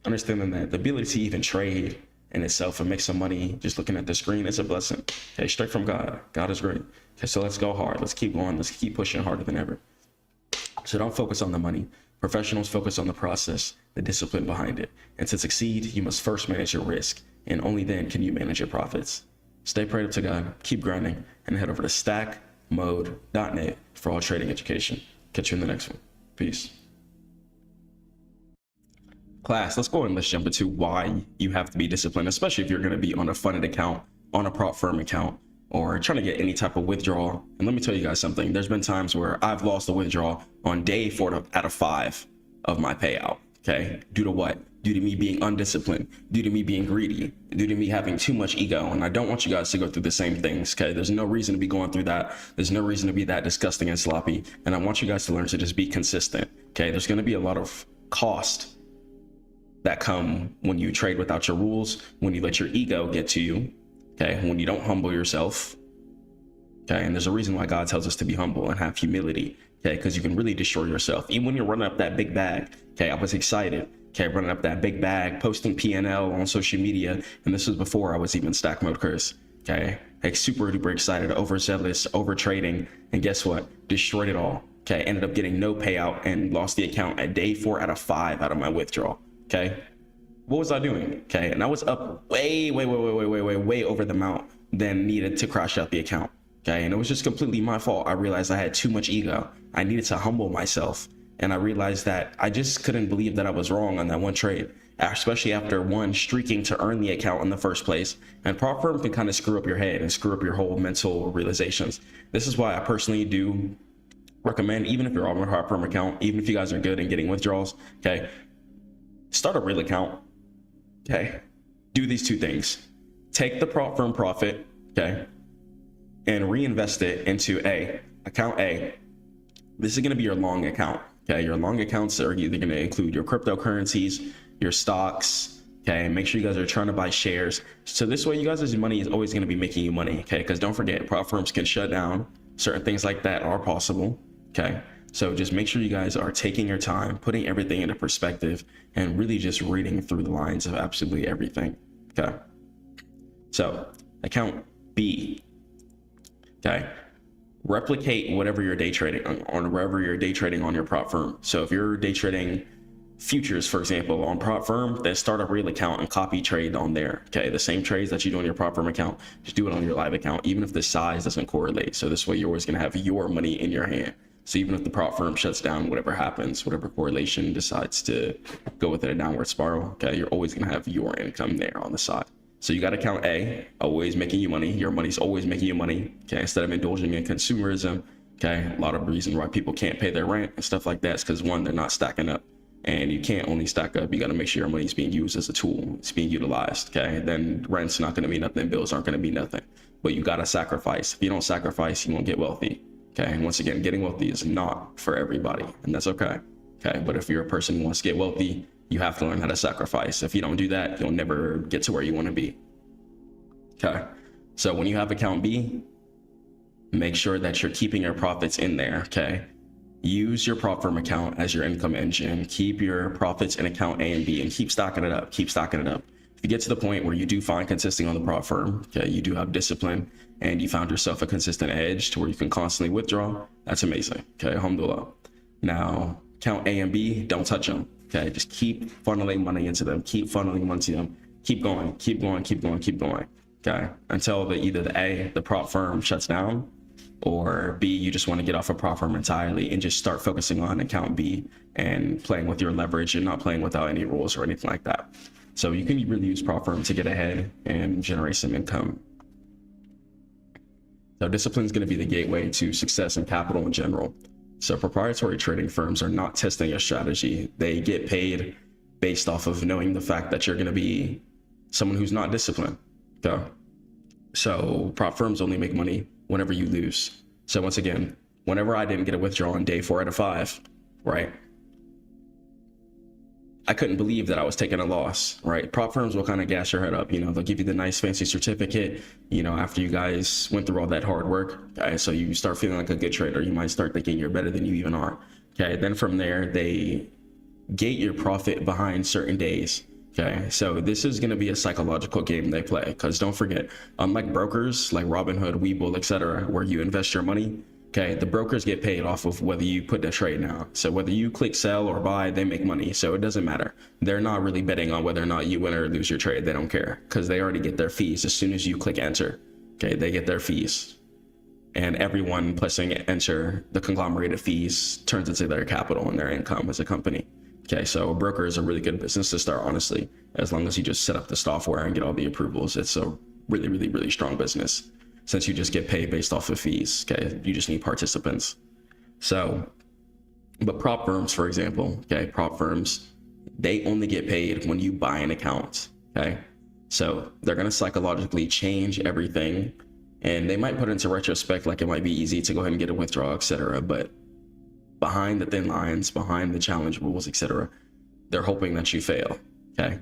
Understanding that the ability to even trade in itself and make some money just looking at the screen is a blessing. Okay, straight from God. God is great. Okay, so let's go hard. Let's keep going. Let's keep pushing harder than ever. So don't focus on the money. Professionals focus on the process, the discipline behind it. And to succeed, you must first manage your risk, and only then can you manage your profits. Stay prayed up to God, keep grinding, and head over to Stackmode.net for all trading education. Catch you in the next one. Peace. Class, let's go and let's jump into why you have to be disciplined, especially if you're going to be on a funded account, on a prop firm account, or trying to get any type of withdrawal. And let me tell you guys something. There's been times where I've lost a withdrawal on day 4 out of 5 of my payout. Okay. Due to what? Due to me being undisciplined, due to me being greedy, due to me having too much ego. And I don't want you guys to go through the same things. Okay. There's no reason to be going through that. There's no reason to be that disgusting and sloppy. And I want you guys to learn to just be consistent. Okay. There's going to be a lot of cost that come when you trade without your rules, when you let your ego get to you, okay, when you don't humble yourself, okay, and there's a reason why God tells us to be humble and have humility, okay, because you can really destroy yourself. Even when you're running up that big bag, okay, I was excited, okay, running up that big bag, posting P&L on social media, and this was before I was even stack mode curse, okay, like super duper excited, overzealous, over trading, and guess what, destroyed it all, okay, ended up getting no payout and lost the account at day 4 out of 5 out of my withdrawal. Okay, what was I doing? Okay, and I was up way over the amount than needed to crash out the account. Okay, and it was just completely my fault. I realized I had too much ego. I needed to humble myself, and I realized that I just couldn't believe that I was wrong on that one trade, especially after one streaking to earn the account in the first place. And prop firm can kind of screw up your head and screw up your whole mental realizations. This is why I personally do recommend, even if you're on a prop firm account, even if you guys are good in getting withdrawals, okay, start a real account, okay? Do these 2 things. Take the prop firm profit, okay, and reinvest it into account A. This is gonna be your long account, okay? Your long accounts are either gonna include your cryptocurrencies, your stocks, okay? Make sure you guys are trying to buy shares. So this way, you guys' money is always gonna be making you money, okay? Because don't forget, prop firms can shut down. Certain things like that are possible, okay? So just make sure you guys are taking your time, putting everything into perspective, and really just reading through the lines of absolutely everything. Okay. So account B. Okay. Replicate whatever you're day trading on wherever you're day trading on your prop firm. So if you're day trading futures, for example, on prop firm, then start a real account and copy trade on there. Okay. The same trades that you do on your prop firm account, just do it on your live account, even if the size doesn't correlate. So this way you're always going to have your money in your hand. So even if the prop firm shuts down, whatever happens, whatever correlation decides to go within a downward spiral, okay, you're always going to have your income there on the side. So you got account A, always making you money. Your money's always making you money, okay, instead of indulging in consumerism, okay. A lot of reason why people can't pay their rent and stuff like that is because, one, they're not stacking up. And you can't only stack up. You got to make sure your money is being used as a tool. It's being utilized, okay? Then rent's not going to be nothing. Bills aren't going to be nothing. But you got to sacrifice. If you don't sacrifice, you won't get wealthy. Okay, and once again, getting wealthy is not for everybody, and that's okay. Okay, but if you're a person who wants to get wealthy you have to learn how to sacrifice. If you don't do that, you'll never get to where you want to be. Okay. So when you have account B, make sure that you're keeping your profits in there. Okay. Use your prop firm account as your income engine. Keep your profits in account A and B and keep stocking it up. Keep stocking it up. If you get to the point where you do find consistency on the prop firm, okay, you do have discipline and you found yourself a consistent edge to where you can constantly withdraw, that's amazing. Okay, alhamdulillah. Now, account A and B, don't touch them. Okay, just keep funneling money into them. Keep funneling money to them. Keep going, keep going, keep going, keep going. Okay, until either the A, the prop firm shuts down, or B, you just want to get off a prop firm entirely and just start focusing on account B and playing with your leverage and not playing without any rules or anything like that. So you can really use prop firm to get ahead and generate some income. So discipline is going to be the gateway to success and capital in general. So proprietary trading firms are not testing your strategy. They get paid based off of knowing the fact that you're going to be someone who's not disciplined. Okay. So prop firms only make money whenever you lose. So once again, whenever I didn't get a withdrawal on day 4 out of 5, right? I couldn't believe that I was taking a loss, right? Prop firms will kind of gas your head up. You know, they'll give you the nice fancy certificate, you know, after you guys went through all that hard work. Okay, so you start feeling like a good trader. You might start thinking you're better than you even are. Okay, then from there, they gate your profit behind certain days. Okay, so this is going to be a psychological game they play, because don't forget, unlike brokers like Robinhood, Webull, etc., where you invest your money, okay, the brokers get paid off of whether you put the trade now. So whether you click sell or buy, they make money. So it doesn't matter. They're not really betting on whether or not you win or lose your trade. They don't care, because they already get their fees as soon as you click enter. Okay, they get their fees. And everyone pressing enter, the conglomerated fees turns into their capital and their income as a company. Okay, so a broker is a really good business to start, honestly, as long as you just set up the software and get all the approvals. It's a really, really, really strong business, since you just get paid based off of fees. Okay, you just need participants. So, but prop firms, for example, okay, prop firms, they only get paid when you buy an account. Okay, so they're going to psychologically change everything, and they might put into retrospect like it might be easy to go ahead and get a withdrawal, etc. But behind the thin lines, behind the challenge rules, etc., they're hoping that you fail. Okay,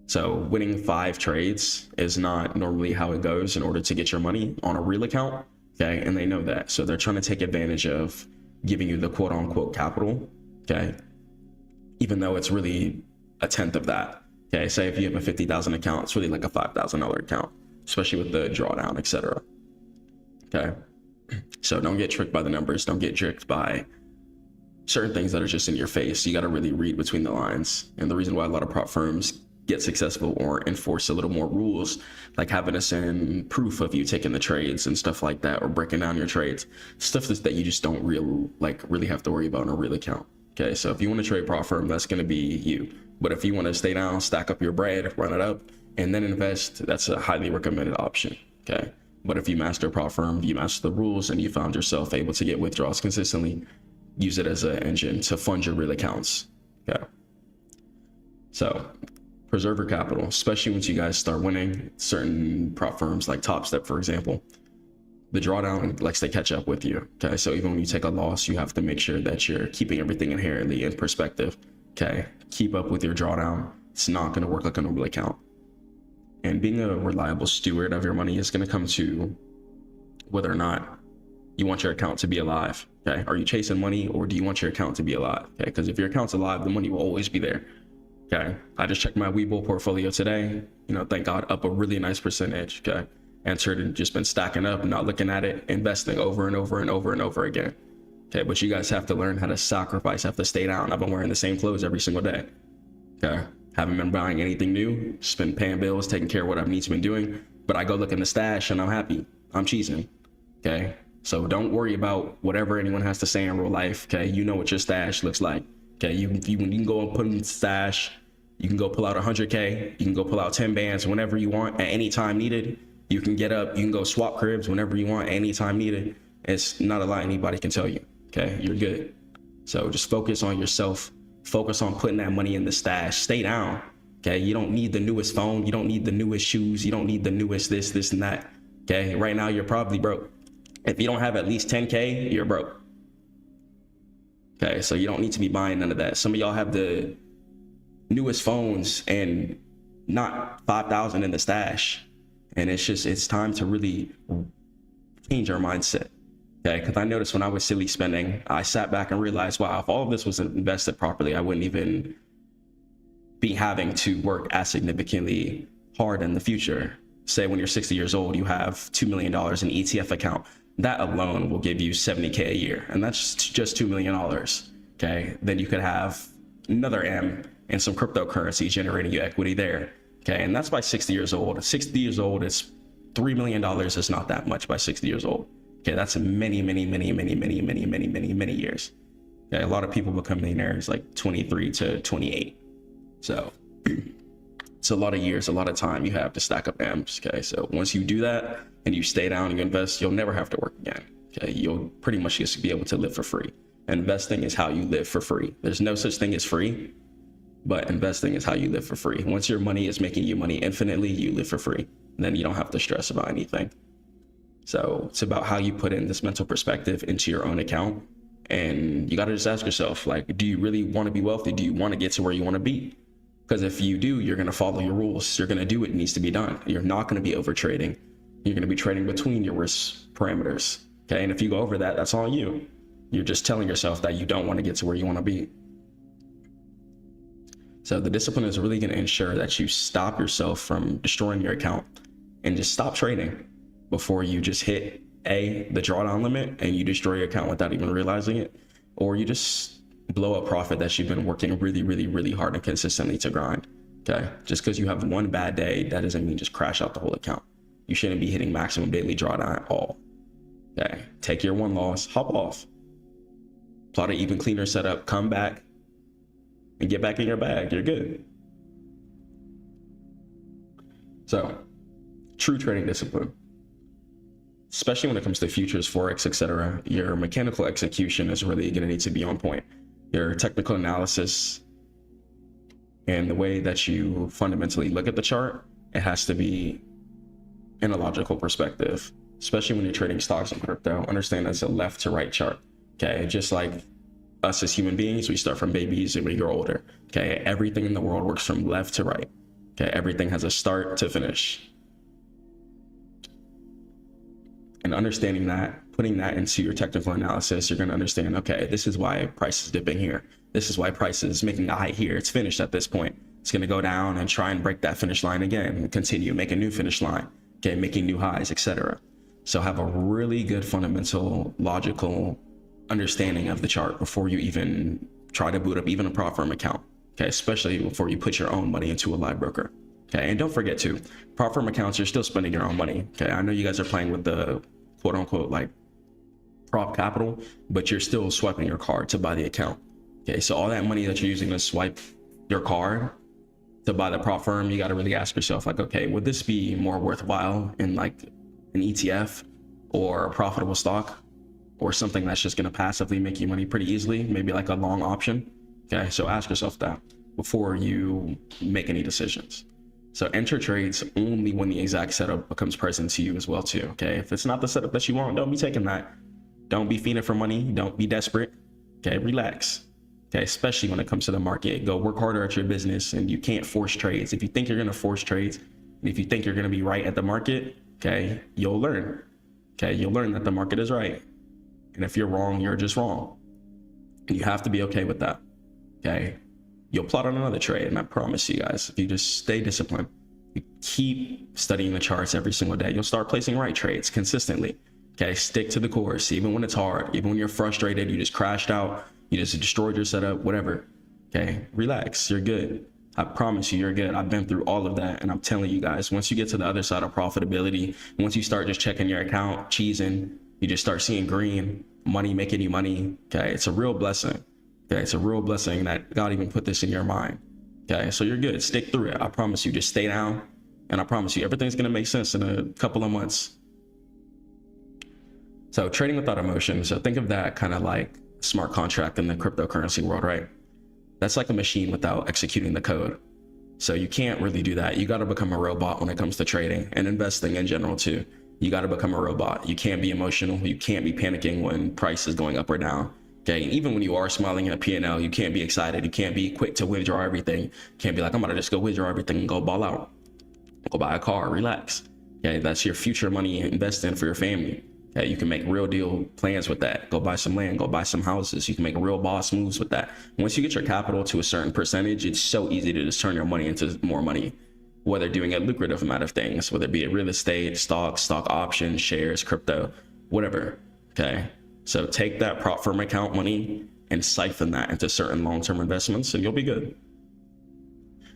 so winning 5 trades is not normally how it goes in order to get your money on a real account. Okay, and they know that, so they're trying to take advantage of giving you the quote unquote capital. Okay, even though it's really a tenth of that. Okay, say if you have a 50,000 account, it's really like a $5,000 account, especially with the drawdown, etc. Okay, so don't get tricked by the numbers. Don't get tricked by certain things that are just in your face. You got to really read between the lines. And the reason why a lot of prop firms get successful or enforce a little more rules, like having to send proof of you taking the trades and stuff like that, or breaking down your trades, stuff that you just don't really have to worry about in a real account. Okay, so if you want to trade prop firm, that's going to be you. But if you want to stay down, stack up your bread, run it up, and then invest, that's a highly recommended option. Okay, but if you master prop firm, you master the rules, and you found yourself able to get withdrawals consistently, use it as an engine to fund your real accounts. Okay, so preserve your capital, especially once you guys start winning. Certain prop firms like Top Step, for example, the drawdown likes to catch up with you. Okay, so even when you take a loss, you have to make sure that you're keeping everything inherently in perspective. Okay, keep up with your drawdown. It's not going to work like a normal account. And being a reliable steward of your money is going to come to whether or not you want your account to be alive. Okay, are you chasing money, or do you want your account to be alive? Okay, because if your account's alive, the money will always be there. Okay, I just checked my Webull portfolio today. You know, thank God, up a really nice percentage. Okay, entered and just been stacking up, not looking at it, investing over and over and over and over again. Okay, but you guys have to learn how to sacrifice, have to stay down. I've been wearing the same clothes every single day. Okay, haven't been buying anything new, just been paying bills, taking care of what I've needs to been doing. But I go look in the stash and I'm happy. I'm cheesing. Okay, so don't worry about whatever anyone has to say in real life. Okay, you know what your stash looks like. Okay, you can go and put in the stash. You can go pull out 100K. You can go pull out 10 bands whenever you want, at any time needed. You can get up. You can go swap cribs whenever you want, anytime needed. It's not a lie anybody can tell you. Okay, you're good. So just focus on yourself. Focus on putting that money in the stash. Stay down. Okay, you don't need the newest phone. You don't need the newest shoes. You don't need the newest this, and that. Okay, right now you're probably broke. If you don't have at least 10K, you're broke. Okay, so you don't need to be buying none of that. Some of y'all have the newest phones and not 5,000 in the stash. And it's time to really change our mindset. Okay, because I noticed when I was silly spending, I sat back and realized, wow, if all of this was invested properly, I wouldn't even be having to work as significantly hard in the future. Say when you're 60 years old, you have $2 million in ETF account. That alone will give you $70K a year. And that's just $2 million. Okay, then you could have another M and some cryptocurrency generating you equity there. Okay, and that's by 60 years old. 60 years old is $3 million is not that much by 60 years old. Okay, that's many years. Okay, a lot of people become millionaires like 23 to 28. So it's a lot of years, a lot of time you have to stack up M's. Okay, so once you do that and you stay down and you invest, you'll never have to work again. Okay, you'll pretty much just be able to live for free. Investing is how you live for free. There's no such thing as free, but investing is how you live for free. Once your money is making you money infinitely, you live for free. Then you don't have to stress about anything. So it's about how you put in this mental perspective into your own account. And you got to just ask yourself, like, do you really want to be wealthy? Do you want to get to where you want to be? Because if you do, you're going to follow your rules. You're going to do what needs to be done. You're not going to be over trading. You're going to be trading between your risk parameters. Okay. And if you go over that, that's all you. You're just telling yourself that you don't want to get to where you want to be. So the discipline is really going to ensure that you stop yourself from destroying your account and just stop trading before you just hit the drawdown limit and you destroy your account without even realizing it, or you just blow a profit that you've been working really hard and consistently to grind. Okay, just because you have one bad day, that doesn't mean just crash out the whole account. You shouldn't be hitting maximum daily drawdown at all. Okay, take your one loss, hop off, plot an even cleaner setup, come back and get back in your bag. You're good. So true trading discipline, especially when it comes to futures, forex, etc., your mechanical execution is really going to need to be on point. Your technical analysis and the way that you fundamentally look at the chart, it has to be in a logical perspective, especially when you're trading stocks and crypto. Understand that's a left to right chart. Okay, just like us as human beings, we start from babies and we grow older. Okay, everything in the world works from left to right. Okay, everything has a start to finish. And understanding that, putting that into your technical analysis, you're going to understand, okay, this is why price is dipping here. This is why price is making a high here. It's finished at this point. It's going to go down and try and break that finish line again and continue, make a new finish line, okay, making new highs, etc. So have a really good fundamental, logical understanding of the chart before you even try to boot up even a prop firm account, okay, especially before you put your own money into a live broker. Okay, and don't forget too, prop firm accounts, you're still spending your own money. Okay, I know you guys are playing with the quote unquote like prop capital, but you're still swiping your card to buy the account. Okay, so all that money that you're using to swipe your card to buy the prop firm, you got to really ask yourself, like, okay, would this be more worthwhile in like an ETF or a profitable stock or something that's just going to passively make you money pretty easily, maybe like a long option? Okay, so ask yourself that before you make any decisions. So enter trades only when the exact setup becomes present to you as well too. Okay, if it's not the setup that you want, don't be taking that. Don't be fiending for money. Don't be desperate. Okay, relax. Okay, especially when it comes to the market. Go work harder at your business, and you can't force trades. If you think you're going to force trades, and if you think you're going to be right at the market, okay, you'll learn. Okay, you'll learn that the market is right. And if you're wrong, you're just wrong. And you have to be okay with that. Okay, you'll plot on another trade, and I promise you guys, if you just stay disciplined, you keep studying the charts every single day, you'll start placing right trades consistently. Okay, stick to the course, even when it's hard, even when you're frustrated, you just crashed out, you just destroyed your setup, whatever. Okay, relax, you're good. I promise you, you're good. I've been through all of that, and I'm telling you guys, once you get to the other side of profitability, once you start just checking your account, cheesing, you just start seeing green, money making you money. Okay, it's a real blessing. Okay, it's a real blessing that God even put this in your mind. Okay, so you're good. Stick through it. I promise you, just stay down, and I promise you, everything's gonna make sense in a couple of months. So trading without emotion. So think of that kind of like smart contract in the cryptocurrency world, right? That's like a machine without executing the code. So you can't really do that. You got to become a robot when it comes to trading and investing in general too. You got to become a robot. You can't be emotional. You can't be panicking when price is going up or down. Okay, and even when you are smiling in a P&L, you can't be excited. You can't be quick to withdraw everything. You can't be like, I'm gonna just go withdraw everything and go ball out. Go buy a car, relax. Okay, that's your future money invest in for your family. Okay, you can make real deal plans with that. Go buy some land, go buy some houses. You can make real boss moves with that. Once you get your capital to a certain percentage, it's so easy to just turn your money into more money, whether doing a lucrative amount of things, whether it be real estate, stocks, stock options, shares, crypto, whatever. Okay, so take that prop firm account money and siphon that into certain long-term investments and you'll be good.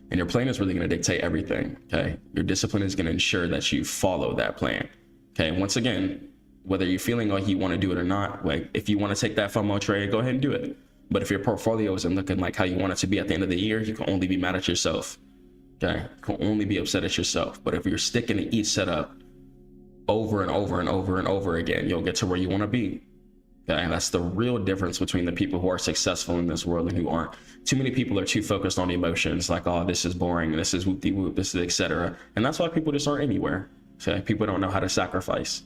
And your plan is really going to dictate everything. Okay, your discipline is going to ensure that you follow that plan. Okay, once again, whether you're feeling like you want to do it or not, like if you want to take that FOMO trade, go ahead and do it. But if your portfolio isn't looking like how you want it to be at the end of the year, you can only be mad at yourself. Okay, you can only be upset at yourself. But if you're sticking to each setup over and over and over and over again, you'll get to where you want to be. Okay, that's the real difference between the people who are successful in this world and who aren't. Too many people are too focused on emotions, like, oh, this is boring, this is whoop-de-whoop, this is etc. And that's why people just aren't anywhere. Okay, people don't know how to sacrifice.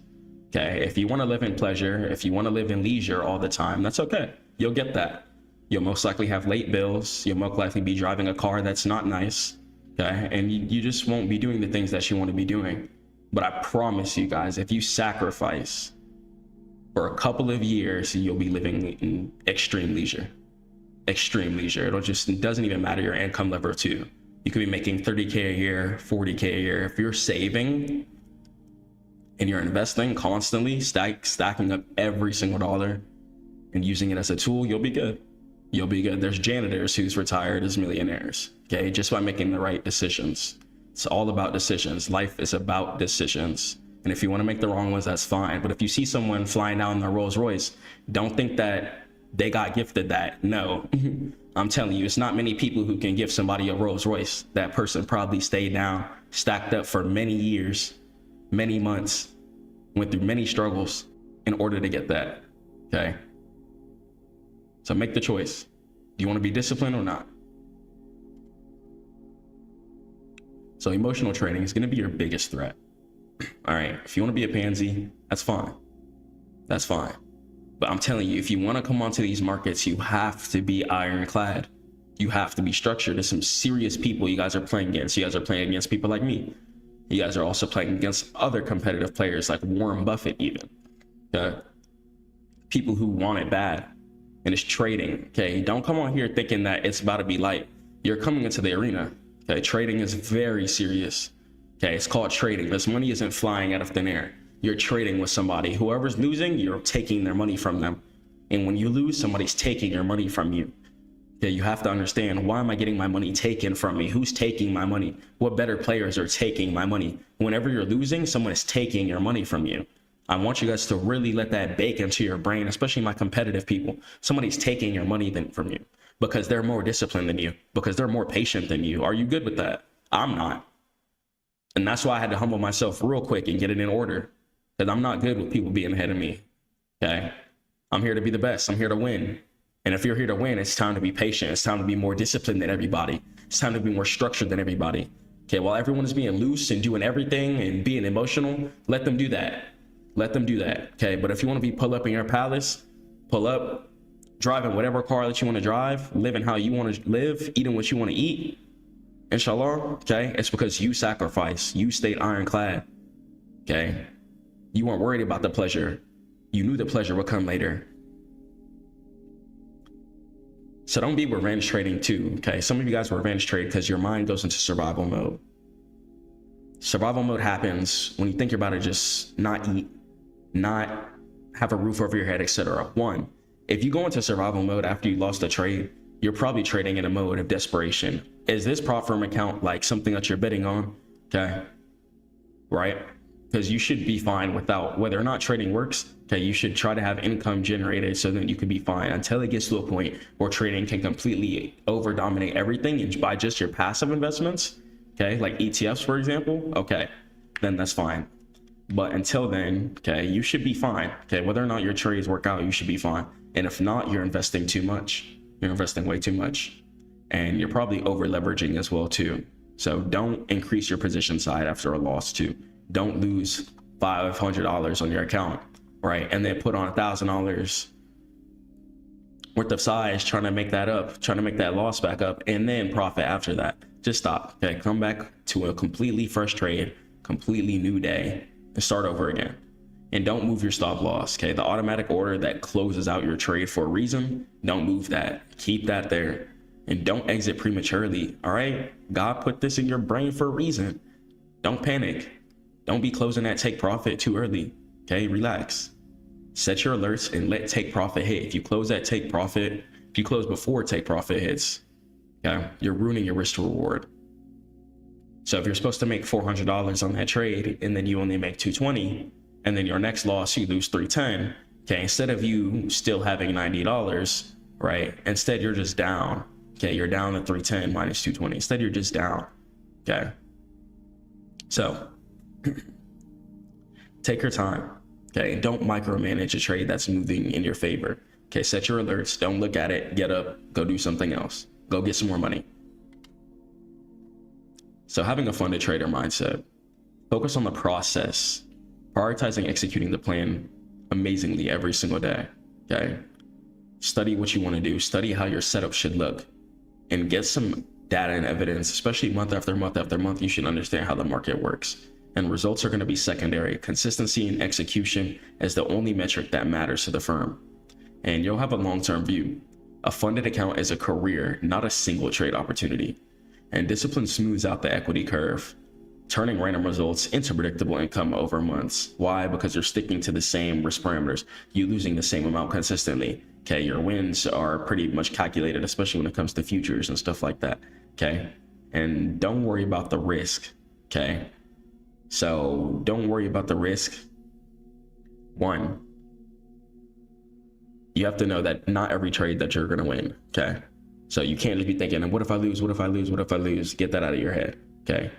Okay, if you want to live in pleasure, if you want to live in leisure all the time, that's okay. You'll get that. You'll most likely have late bills. You'll most likely be driving a car that's not nice. Okay, and you just won't be doing the things that you want to be doing. But I promise you guys, if you sacrifice for a couple of years, you'll be living in extreme leisure. Extreme leisure. It doesn't even matter your income level too. You could be making 30K a year, 40K a year. If you're saving and you're investing constantly, stacking up every single dollar and using it as a tool, you'll be good. You'll be good. There's janitors who's retired as millionaires, okay, just by making the right decisions. It's all about decisions. Life is about decisions. And if you want to make the wrong ones, that's fine. But if you see someone flying down in their Rolls Royce, don't think that they got gifted that. No, I'm telling you, it's not many people who can give somebody a Rolls Royce. That person probably stayed down, stacked up for many years, many months, went through many struggles in order to get that. Okay. So make the choice. Do you want to be disciplined or not? So emotional trading is going to be your biggest threat. All right. If you want to be a pansy, that's fine. That's fine. But I'm telling you, if you want to come onto these markets, you have to be ironclad. You have to be structured. There's some serious people you guys are playing against. You guys are playing against people like me. You guys are also playing against other competitive players like Warren Buffett even. People who want it bad. And it's trading. Okay. Don't come on here thinking that it's about to be light. You're coming into the arena. Okay. Trading is very serious. Okay. It's called trading. This money isn't flying out of thin air. You're trading with somebody. Whoever's losing, you're taking their money from them. And when you lose, somebody's taking your money from you. Okay, you have to understand, why am I getting my money taken from me? Who's taking my money? What better players are taking my money? Whenever you're losing, someone is taking your money from you. I want you guys to really let that bake into your brain, especially my competitive people. Somebody's taking your money from you because they're more disciplined than you, because they're more patient than you. Are you good with that? I'm not. And that's why I had to humble myself real quick and get it in order, because I'm not good with people being ahead of me. Okay, I'm here to be the best. I'm here to win. And if you're here to win, it's time to be patient. It's time to be more disciplined than everybody. It's time to be more structured than everybody. Okay, while everyone is being loose and doing everything and being emotional, let them do that. Let them do that. Okay, but if you want to be pull up in your palace, pull up, driving whatever car that you want to drive, living how you want to live, eating what you want to eat, inshallah, okay, it's because you sacrificed. You stayed ironclad. Okay, you weren't worried about the pleasure. You knew the pleasure would come later. So don't be revenge trading too, okay? Some of you guys revenge trade because your mind goes into survival mode. Survival mode happens when you think you're about to just not eat, not have a roof over your head, etc. One, if you go into survival mode after you lost a trade, you're probably trading in a mode of desperation. Is this prop firm account like something that you're betting on? Okay, right? Because you should be fine without, whether or not trading works, okay, you should try to have income generated so that you could be fine until it gets to a point where trading can completely over dominate everything and by just your passive investments, okay, like ETFs, for example, okay, then that's fine. But until then, okay, you should be fine. Okay, whether or not your trades work out, you should be fine. And if not, you're investing too much. You're investing way too much. And you're probably over leveraging as well too. So don't increase your position side after a loss too. Don't lose $500 on your account, right? And then put on $1,000 worth of size, trying to make that up, trying to make that loss back up, and then profit after that. Just stop. Okay, come back to a completely fresh trade, completely new day, and start over again. And don't move your stop loss. Okay, the automatic order that closes out your trade for a reason, don't move that. Keep that there, and don't exit prematurely. All right, God put this in your brain for a reason. Don't panic. Don't be closing that take profit too early. Okay, relax. Set your alerts and let take profit hit. If you close that take profit, if you close before take profit hits, okay, you're ruining your risk to reward. So if you're supposed to make $400 on that trade and then you only make $220, and then your next loss, you lose $310, okay, instead of you still having $90, right, instead you're just down. Okay, you're down to $310 minus $220. Instead, you're just down. Okay. So take your time. Okay, and don't micromanage a trade that's moving in your favor. Okay, set your alerts. Don't look at it. Get up. Go do something else. Go get some more money. So having a funded trader mindset, focus on the process, prioritizing executing the plan amazingly every single day. Okay, study what you want to do. Study how your setup should look, and get some data and evidence, especially month after month after month. You should understand how the market works. And results are going to be secondary. Consistency and execution is the only metric that matters to the firm. And you'll have a long-term view. A funded account is a career, not a single trade opportunity. And discipline smooths out the equity curve, turning random results into predictable income over months. Why? Because you're sticking to the same risk parameters. You're losing the same amount consistently. Okay, your wins are pretty much calculated, especially when it comes to futures and stuff like that. Okay, and don't worry about the risk. Okay, so don't worry about the risk. One, you have to know that not every trade that you're gonna win. Okay, so you can't just be thinking, what if I lose? What if I lose? What if I lose? Get that out of your head. Okay,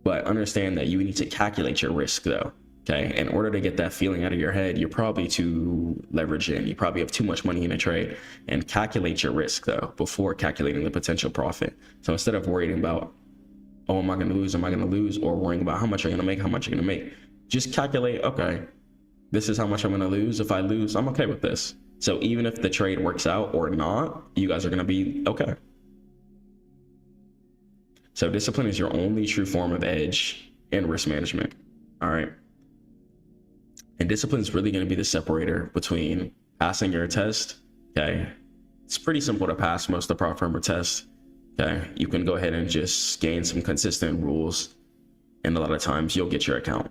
but understand that you need to calculate your risk though. Okay, in order to get that feeling out of your head, you're probably too leveraged in. You probably have too much money in a trade. And calculate your risk though before calculating the potential profit. So instead of worrying about, oh, am I going to lose? Am I going to lose? Or worrying about how much I'm going to make, how much I'm going to make, just calculate. Okay, this is how much I'm going to lose. If I lose, I'm okay with this. So even if the trade works out or not, you guys are going to be okay. So discipline is your only true form of edge in risk management. All right. And discipline is really going to be the separator between passing your test. Okay, it's pretty simple to pass most of the prop firmer tests. Okay, you can go ahead and just gain some consistent rules, and a lot of times you'll get your account.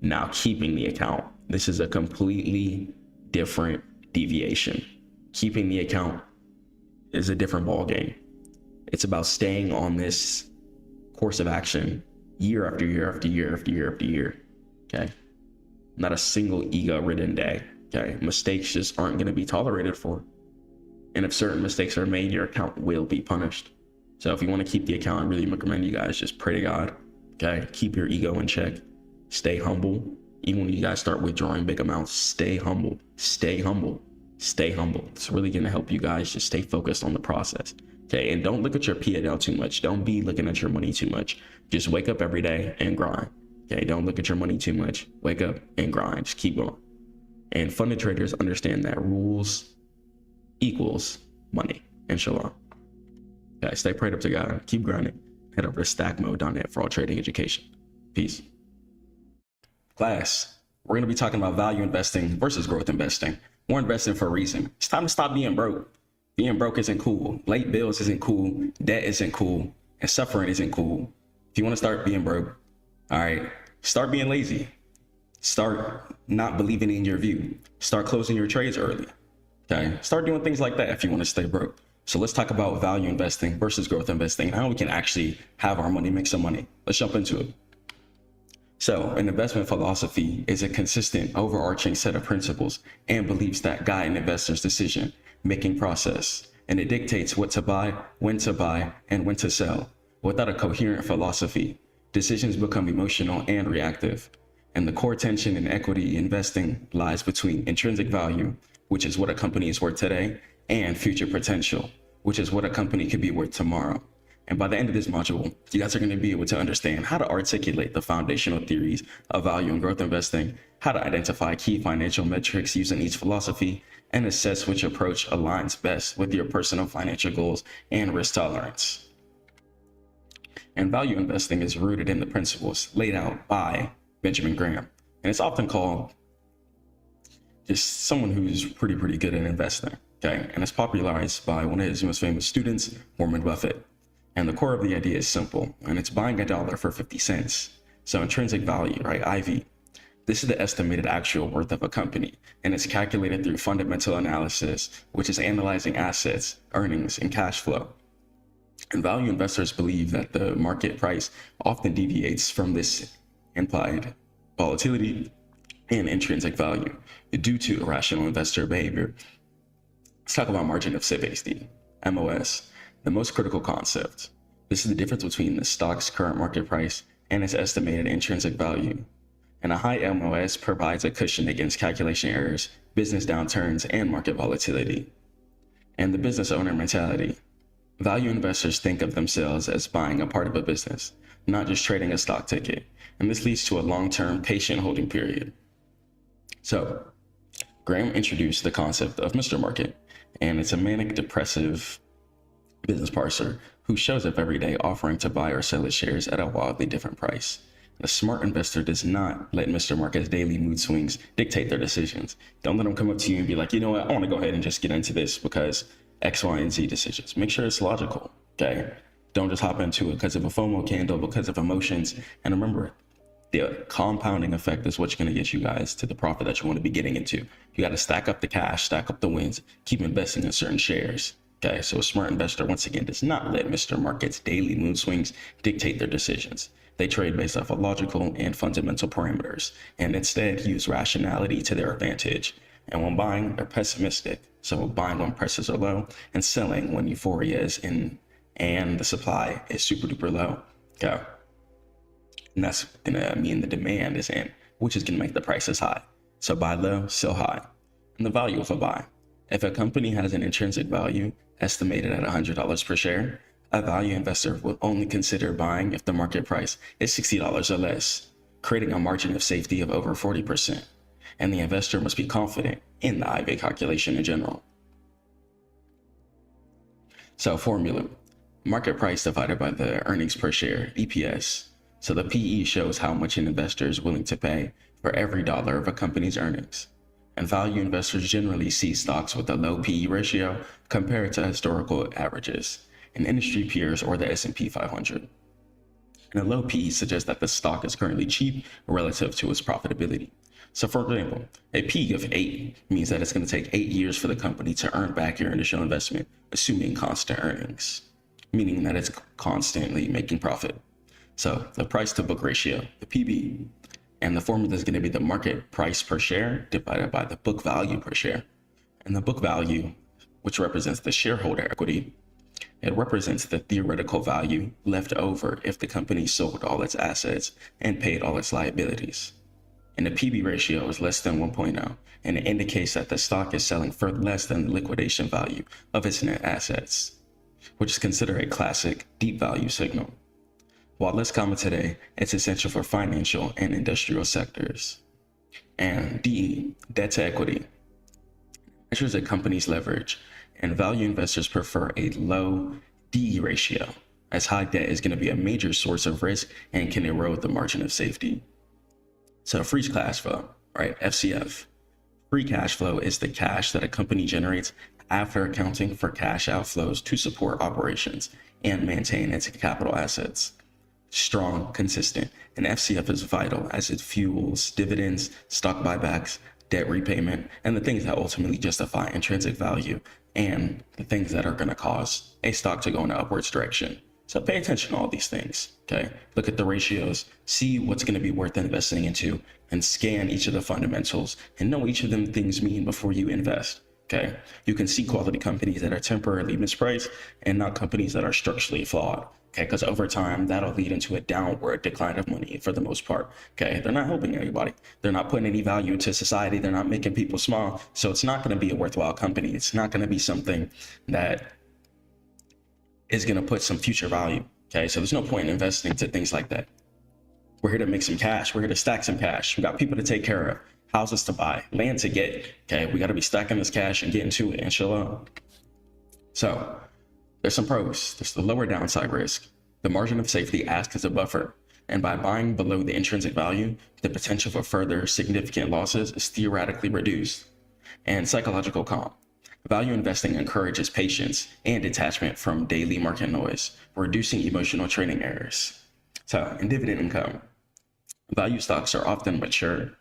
Now, keeping the account, this is a completely different deviation. Keeping the account is a different ball game. It's about staying on this course of action year after year after year after year after year. Okay. Not a single ego-ridden day. Okay, mistakes just aren't going to be tolerated for. And if certain mistakes are made, your account will be punished. So if you want to keep the account, I really recommend you guys just pray to God. Okay, keep your ego in check. Stay humble. Even when you guys start withdrawing big amounts, stay humble. Stay humble. Stay humble. It's really going to help you guys just stay focused on the process. Okay, and don't look at your P&L too much. Don't be looking at your money too much. Just wake up every day and grind. Okay, don't look at your money too much. Wake up and grind. Just keep going. And funded traders understand that rules equals money. Inshallah. Okay, stay prayed up to God. Keep grinding. Head over to stackmode.net for all trading education. Peace. Class, we're going to be talking about value investing versus growth investing. We're investing for a reason. It's time to stop being broke. Being broke isn't cool. Late bills isn't cool. Debt isn't cool. And suffering isn't cool. If you want to start being broke, all right, start being lazy. Start not believing in your view. Start closing your trades early. Okay, start doing things like that if you want to stay broke. So let's talk about value investing versus growth investing and how we can actually have our money make some money. Let's jump into it. So an investment philosophy is a consistent overarching set of principles and beliefs that guide an investor's decision-making process. And it dictates what to buy, when and when to sell. Without a coherent philosophy, decisions become emotional and reactive. And the core tension in equity investing lies between intrinsic value, which is what a company is worth today, and future potential, which is what a company could be worth tomorrow. And by the end of this module, you guys are going to be able to understand how to articulate the foundational theories of value and growth investing, how to identify key financial metrics using each philosophy, and assess which approach aligns best with your personal financial goals and risk tolerance. And value investing is rooted in the principles laid out by Benjamin Graham, and it's often called just someone who's pretty good at investing, okay? And it's popularized by one of his most famous students, Warren Buffett. And the core of the idea is simple, and it's buying $1 for 50 cents. So intrinsic value, right, IV. This is the estimated actual worth of a company, and it's calculated through fundamental analysis, which is analyzing assets, earnings, and cash flow. And value investors believe that the market price often deviates from this implied volatility and intrinsic value due to irrational investor behavior. Let's talk about margin of safety, MOS, the most critical concept. This is the difference between the stock's current market price and its estimated intrinsic value. And a high MOS provides a cushion against calculation errors, business downturns, and market volatility. And the business owner mentality. Value investors think of themselves as buying a part of a business, not just trading a stock ticket. And this leads to a long-term patient holding period. So, Graham introduced the concept of Mr. Market, and it's a manic depressive business parser who shows up every day offering to buy or sell his shares at a wildly different price. A smart investor does not let Mr. Market's daily mood swings dictate their decisions. Don't let them come up to you and be like, you know what, I want to go ahead and just get into this because X, Y, and Z decisions. Make sure it's logical, okay? Don't just hop into it because of a FOMO candle, because of emotions. And remember, the compounding effect is what's going to get you guys to the profit that you want to be getting into. You got to stack up the cash, stack up the wins, keep investing in certain shares. Okay, so a smart investor, once again, does not let Mr. Market's daily mood swings dictate their decisions. They trade based off of logical and fundamental parameters, and instead use rationality to their advantage. And when buying, they're pessimistic. So buying when prices are low and selling when euphoria is in and the supply is super duper low. Okay. And that's gonna mean the demand is in, which is gonna make the prices high. So buy low, sell high. And the value of a buy. If a company has an intrinsic value estimated at $100 per share, a value investor will only consider buying if the market price is $60 or less, creating a margin of safety of over 40%. And the investor must be confident in the IV calculation in general. So formula, market price divided by the earnings per share, EPS. So the PE shows how much an investor is willing to pay for every dollar of a company's earnings. And value investors generally see stocks with a low PE ratio compared to historical averages and industry peers or the S&P 500. And a low PE suggests that the stock is currently cheap relative to its profitability. So for example, a PE of 8 means that it's going to take 8 years for the company to earn back your initial investment, assuming constant earnings, meaning that it's constantly making profit. So the price to book ratio, the PB, and the formula is going to be the market price per share divided by the book value per share. And the book value, which represents the shareholder equity, it represents the theoretical value left over if the company sold all its assets and paid all its liabilities. And the PB ratio is less than 1.0, and it indicates that the stock is selling for less than the liquidation value of its net assets, which is considered a classic deep value signal. While less common today, it's essential for financial and industrial sectors. And D, debt to equity, measures a company's leverage, and value investors prefer a low DE ratio, as high debt is going to be a major source of risk and can erode the margin of safety. So free cash flow, right, FCF. Free cash flow is the cash that a company generates after accounting for cash outflows to support operations and maintain its capital assets. Strong, consistent, and FCF is vital as it fuels dividends, stock buybacks, debt repayment, and the things that ultimately justify intrinsic value and the things that are going to cause a stock to go in an upwards direction. So pay attention to all these things, okay? Look at the ratios, see what's going to be worth investing into, and scan each of the fundamentals and know each of them things mean before you invest, okay? You can see quality companies that are temporarily mispriced and not companies that are structurally flawed. Okay, because over time, that'll lead into a downward decline of money for the most part. Okay, they're not helping anybody. They're not putting any value into society. They're not making people smile. So it's not going to be a worthwhile company. It's not going to be something that is going to put some future value. Okay, so there's no point in investing to things like that. We're here to make some cash. We're here to stack some cash. We got people to take care of. houses to buy, land to get. Okay, we got to be stacking this cash and getting to it, inshallah. So there's some pros. There's the lower downside risk. The margin of safety acts as a buffer, and by buying below the intrinsic value, the potential for further significant losses is theoretically reduced. And psychological calm. Value investing encourages patience and detachment from daily market noise, reducing emotional trading errors. So, in dividend income, value stocks are often mature,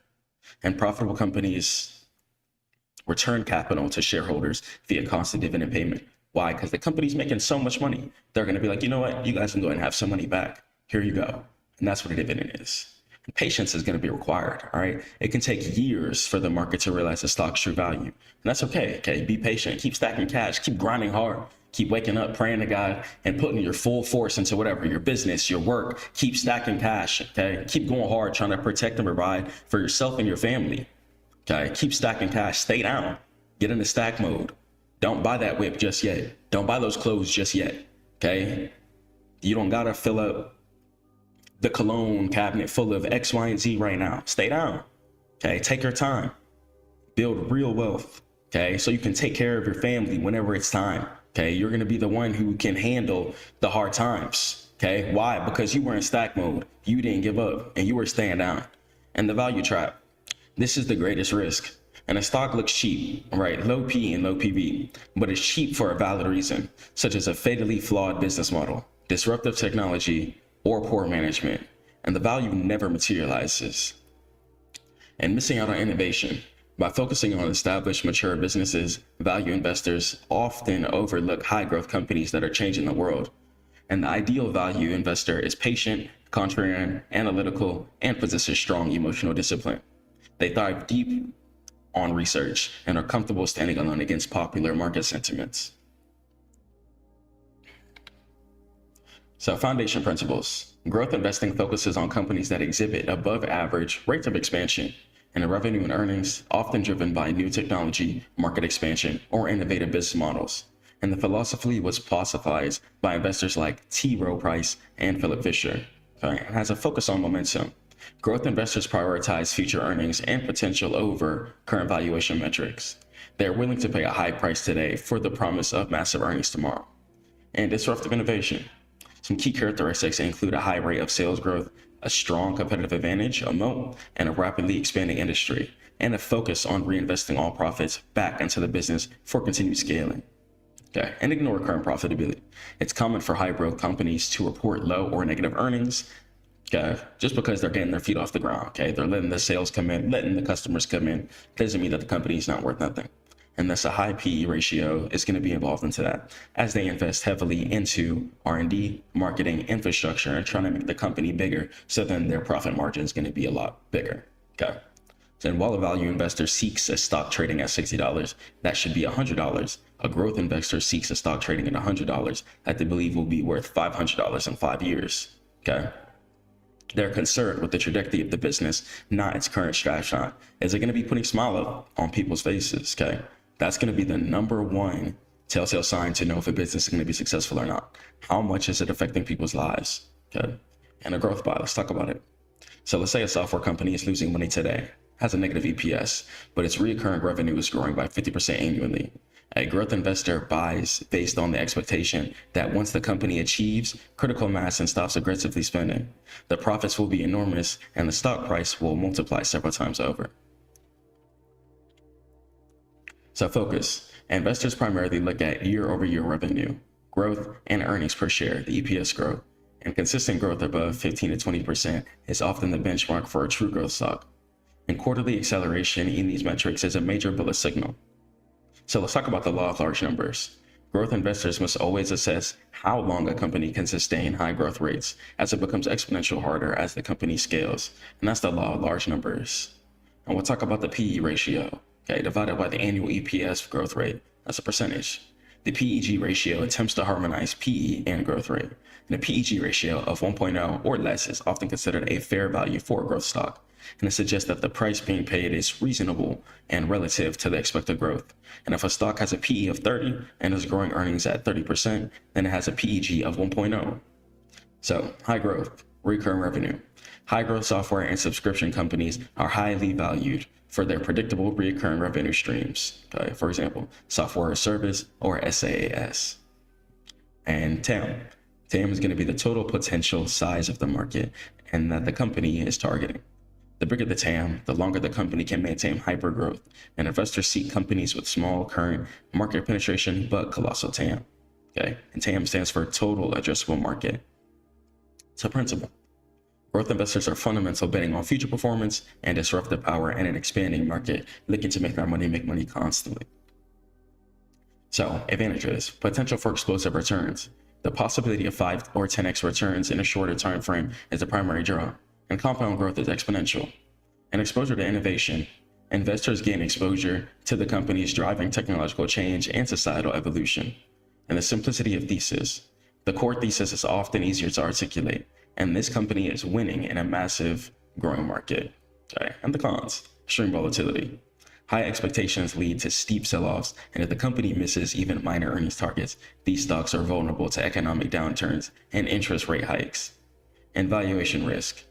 and profitable companies return capital to shareholders via constant dividend payment. Why? Because the company's making so much money. They're going to be like, you know what? You guys can go ahead and have some money back. Here you go. And that's what a dividend is. And patience is going to be required. All right. It can take years for the market to realize the stock's true value. And that's okay. Okay. Be patient. Keep stacking cash. Keep grinding hard. Keep waking up, praying to God, and putting your full force into whatever, your business, your work. Keep stacking cash. Okay. Keep going hard, trying to protect and provide for yourself and your family. Okay. Keep stacking cash. Stay down. Get into stack mode. Don't buy that whip just yet. Don't buy those clothes just yet. Okay. You don't gotta fill up the cologne cabinet full of X, Y, and Z right now. Stay down. Okay. Take your time. Build real wealth. Okay. So you can take care of your family whenever it's time. Okay. You're gonna be the one who can handle the hard times. Okay. Why? Because you were in stack mode. You didn't give up and you were staying down. And the value trap. This is the greatest risk. And a stock looks cheap, right? Low P and low PV, but it's cheap for a valid reason, such as a fatally flawed business model, disruptive technology, or poor management, and the value never materializes. And missing out on innovation. By focusing on established, mature businesses, value investors often overlook high growth companies that are changing the world. And the ideal value investor is patient, contrarian, analytical, and possesses strong emotional discipline. They thrive deep on research and are comfortable standing alone against popular market sentiments. So, foundation principles. Growth investing focuses on companies that exhibit above average rates of expansion in revenue and earnings, often driven by new technology, market expansion, or innovative business models. And the philosophy was philosophized by investors like T. Rowe Price and Philip Fisher. Okay, and has a focus on momentum. Growth investors prioritize future earnings and potential over current valuation metrics. They're willing to pay a high price today for the promise of massive earnings tomorrow. And disruptive innovation. Some key characteristics include a high rate of sales growth, a strong competitive advantage, a moat, and a rapidly expanding industry, and a focus on reinvesting all profits back into the business for continued scaling. Okay, and ignore current profitability. It's common for high growth companies to report low or negative earnings. Okay, just because they're getting their feet off the ground. Okay, they're letting the sales come in, letting the customers come in, doesn't mean that the company is not worth nothing. And thus a high PE ratio is going to be involved into that as they invest heavily into R&D, marketing, infrastructure, and trying to make the company bigger. So then their profit margin is going to be a lot bigger. Okay. So then while a value investor seeks a stock trading at $60, that should be $100. A growth investor seeks a stock trading at $100 that they believe will be worth $500 in 5 years. Okay. They're concerned with the trajectory of the business, not its current snapshot. Is it going to be putting smile on people's faces? Okay. That's going to be the number one telltale sign to know if a business is going to be successful or not. How much is it affecting people's lives? Okay. And a growth buy, let's talk about it. So let's say a software company is losing money today, has a negative EPS, but its recurring revenue is growing by 50% annually. A growth investor buys based on the expectation that once the company achieves critical mass and stops aggressively spending, the profits will be enormous and the stock price will multiply several times over. So focus. Investors primarily look at year-over-year revenue, growth, and earnings per share, the EPS growth. And consistent growth above 15 to 20% is often the benchmark for a true growth stock. And quarterly acceleration in these metrics is a major bullish signal. So let's talk about the law of large numbers. Growth investors must always assess how long a company can sustain high growth rates, as it becomes exponential harder as the company scales. And that's the law of large numbers. And we'll talk about the PE ratio. Okay, divided by the annual EPS growth rate, that's a percentage. The PEG ratio attempts to harmonize PE and growth rate. And a PEG ratio of 1.0 or less is often considered a fair value for a growth stock. And it suggests that the price being paid is reasonable and relative to the expected growth. And if a stock has a PE of 30 and is growing earnings at 30%, then it has a PEG of 1.0. So high growth, recurring revenue. High growth software and subscription companies are highly valued for their predictable recurring revenue streams. Okay, for example, software as service or SaaS. And TAM. TAM is going to be the total potential size of the market and that the company is targeting. The bigger the TAM, the longer the company can maintain hypergrowth, and investors seek companies with small current market penetration but colossal TAM. Okay, and TAM stands for total addressable market. So principle. Growth investors are fundamental betting on future performance and disruptive power in an expanding market, looking to make money constantly. So advantages, potential for explosive returns. The possibility of 5 or 10x returns in a shorter time frame is the primary draw, and compound growth is exponential. And exposure to innovation. Investors gain exposure to the companies driving technological change and societal evolution. And the simplicity of thesis. The core thesis is often easier to articulate, and this company is winning in a massive growing market. Okay. And the cons, extreme volatility. High expectations lead to steep sell-offs, and if the company misses even minor earnings targets, these stocks are vulnerable to economic downturns and interest rate hikes. And valuation risk.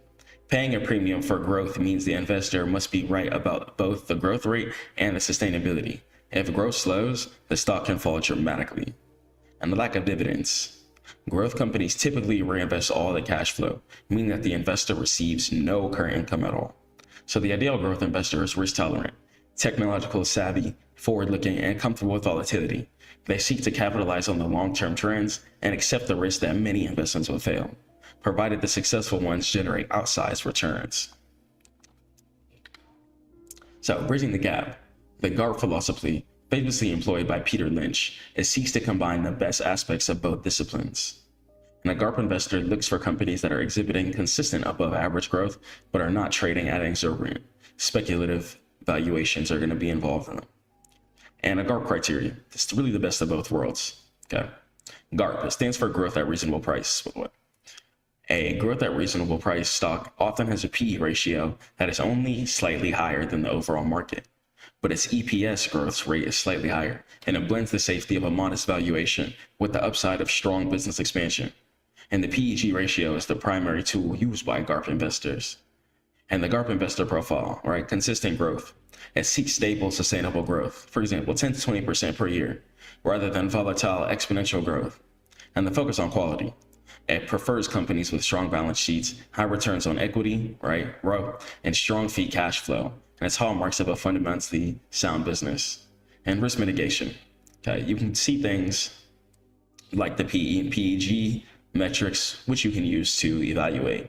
Paying a premium for growth means the investor must be right about both the growth rate and the sustainability. If growth slows, the stock can fall dramatically. And the lack of dividends. Growth companies typically reinvest all the cash flow, meaning that the investor receives no current income at all. So the ideal growth investor is risk tolerant, technological savvy, forward-looking, and comfortable with volatility. They seek to capitalize on the long-term trends and accept the risk that many investments will fail, provided the successful ones generate outsized returns. So, bridging the gap, the GARP philosophy, famously employed by Peter Lynch, it seeks to combine the best aspects of both disciplines. And a GARP investor looks for companies that are exhibiting consistent above average growth, but are not trading at exorbitant, speculative valuations are going to be involved in them. And a GARP criteria, it's really the best of both worlds. Okay, GARP, it stands for growth at reasonable price. A growth at reasonable price stock often has a PE ratio that is only slightly higher than the overall market, but its EPS growth rate is slightly higher, and it blends the safety of a modest valuation with the upside of strong business expansion. And the PEG ratio is the primary tool used by GARP investors. And the GARP investor profile, right? Consistent growth. It seeks stable, sustainable growth. For example, 10 to 20% per year, rather than volatile exponential growth. And the focus on quality. It prefers companies with strong balance sheets, high returns on equity, right? And strong free cash flow. And it's hallmarks of a fundamentally sound business. And risk mitigation. Okay, you can see things like the PE and PEG metrics, which you can use to evaluate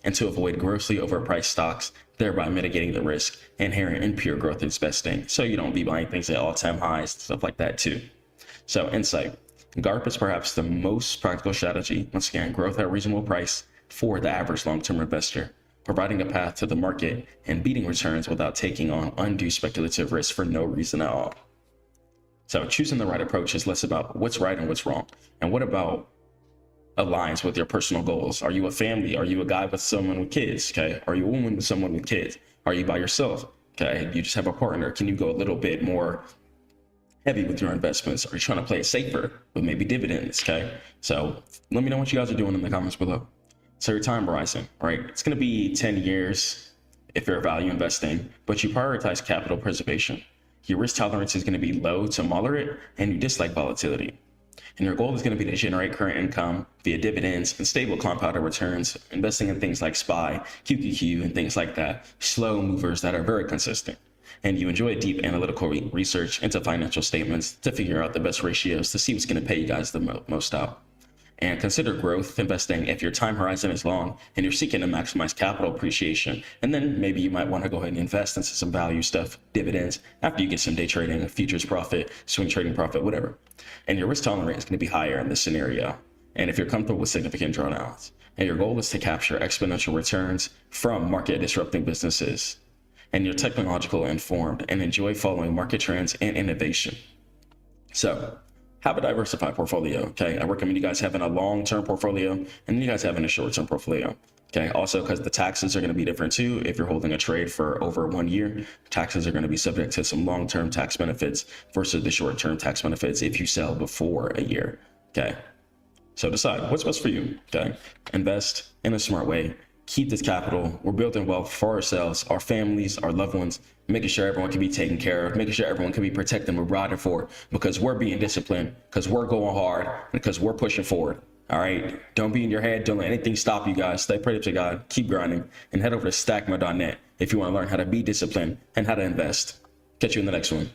and to avoid grossly overpriced stocks, thereby mitigating the risk inherent in pure growth investing. So you don't be buying things at all-time highs, stuff like that too. So insight, GARP is perhaps the most practical strategy, once again, growth at reasonable price for the average long-term investor, providing a path to the market and beating returns without taking on undue speculative risk for no reason at all. So choosing the right approach is less about what's right and what's wrong, and what about aligns with your personal goals. Are you a family? Are you a guy with someone with kids? Okay. Are you a woman with someone with kids? Are you by yourself? Okay. You just have a partner. Can you go a little bit more heavy with your investments? Are you trying to play it safer with maybe dividends? Okay. So let me know what you guys are doing in the comments below. So your time horizon, right? It's going to be 10 years if you're value investing, but you prioritize capital preservation. Your risk tolerance is going to be low to moderate, and you dislike volatility. And your goal is going to be to generate current income via dividends and stable compounded returns, investing in things like SPY, QQQ, and things like that, slow movers that are very consistent. And you enjoy deep analytical research into financial statements to figure out the best ratios to see what's going to pay you guys the most out. And consider growth investing if your time horizon is long and you're seeking to maximize capital appreciation. And then maybe you might want to go ahead and invest into some value stuff, dividends, after you get some day trading, futures profit, swing trading profit, whatever. And your risk tolerance is going to be higher in this scenario. And if you're comfortable with significant drawdowns, and your goal is to capture exponential returns from market disrupting businesses, and you're technological informed and enjoy following market trends and innovation. So have a diversified portfolio, okay? I recommend you guys having a long-term portfolio and then you guys having a short-term portfolio, okay? Also, because the taxes are going to be different too. If you're holding a trade for over 1 year, taxes are going to be subject to some long-term tax benefits versus the short-term tax benefits if you sell before a year, okay? So decide what's best for you, okay? Invest in a smart way. keep this capital. We're building wealth for ourselves, our families, our loved ones, making sure everyone can be taken care of, making sure everyone can be protected and provided for, because we're being disciplined, because we're going hard, because we're pushing forward. All right. Don't be in your head. Don't let anything stop you guys. Stay prayed up to God. Keep grinding, and head over to Stackmode.net if you want to learn how to be disciplined and how to invest. Catch you in the next one.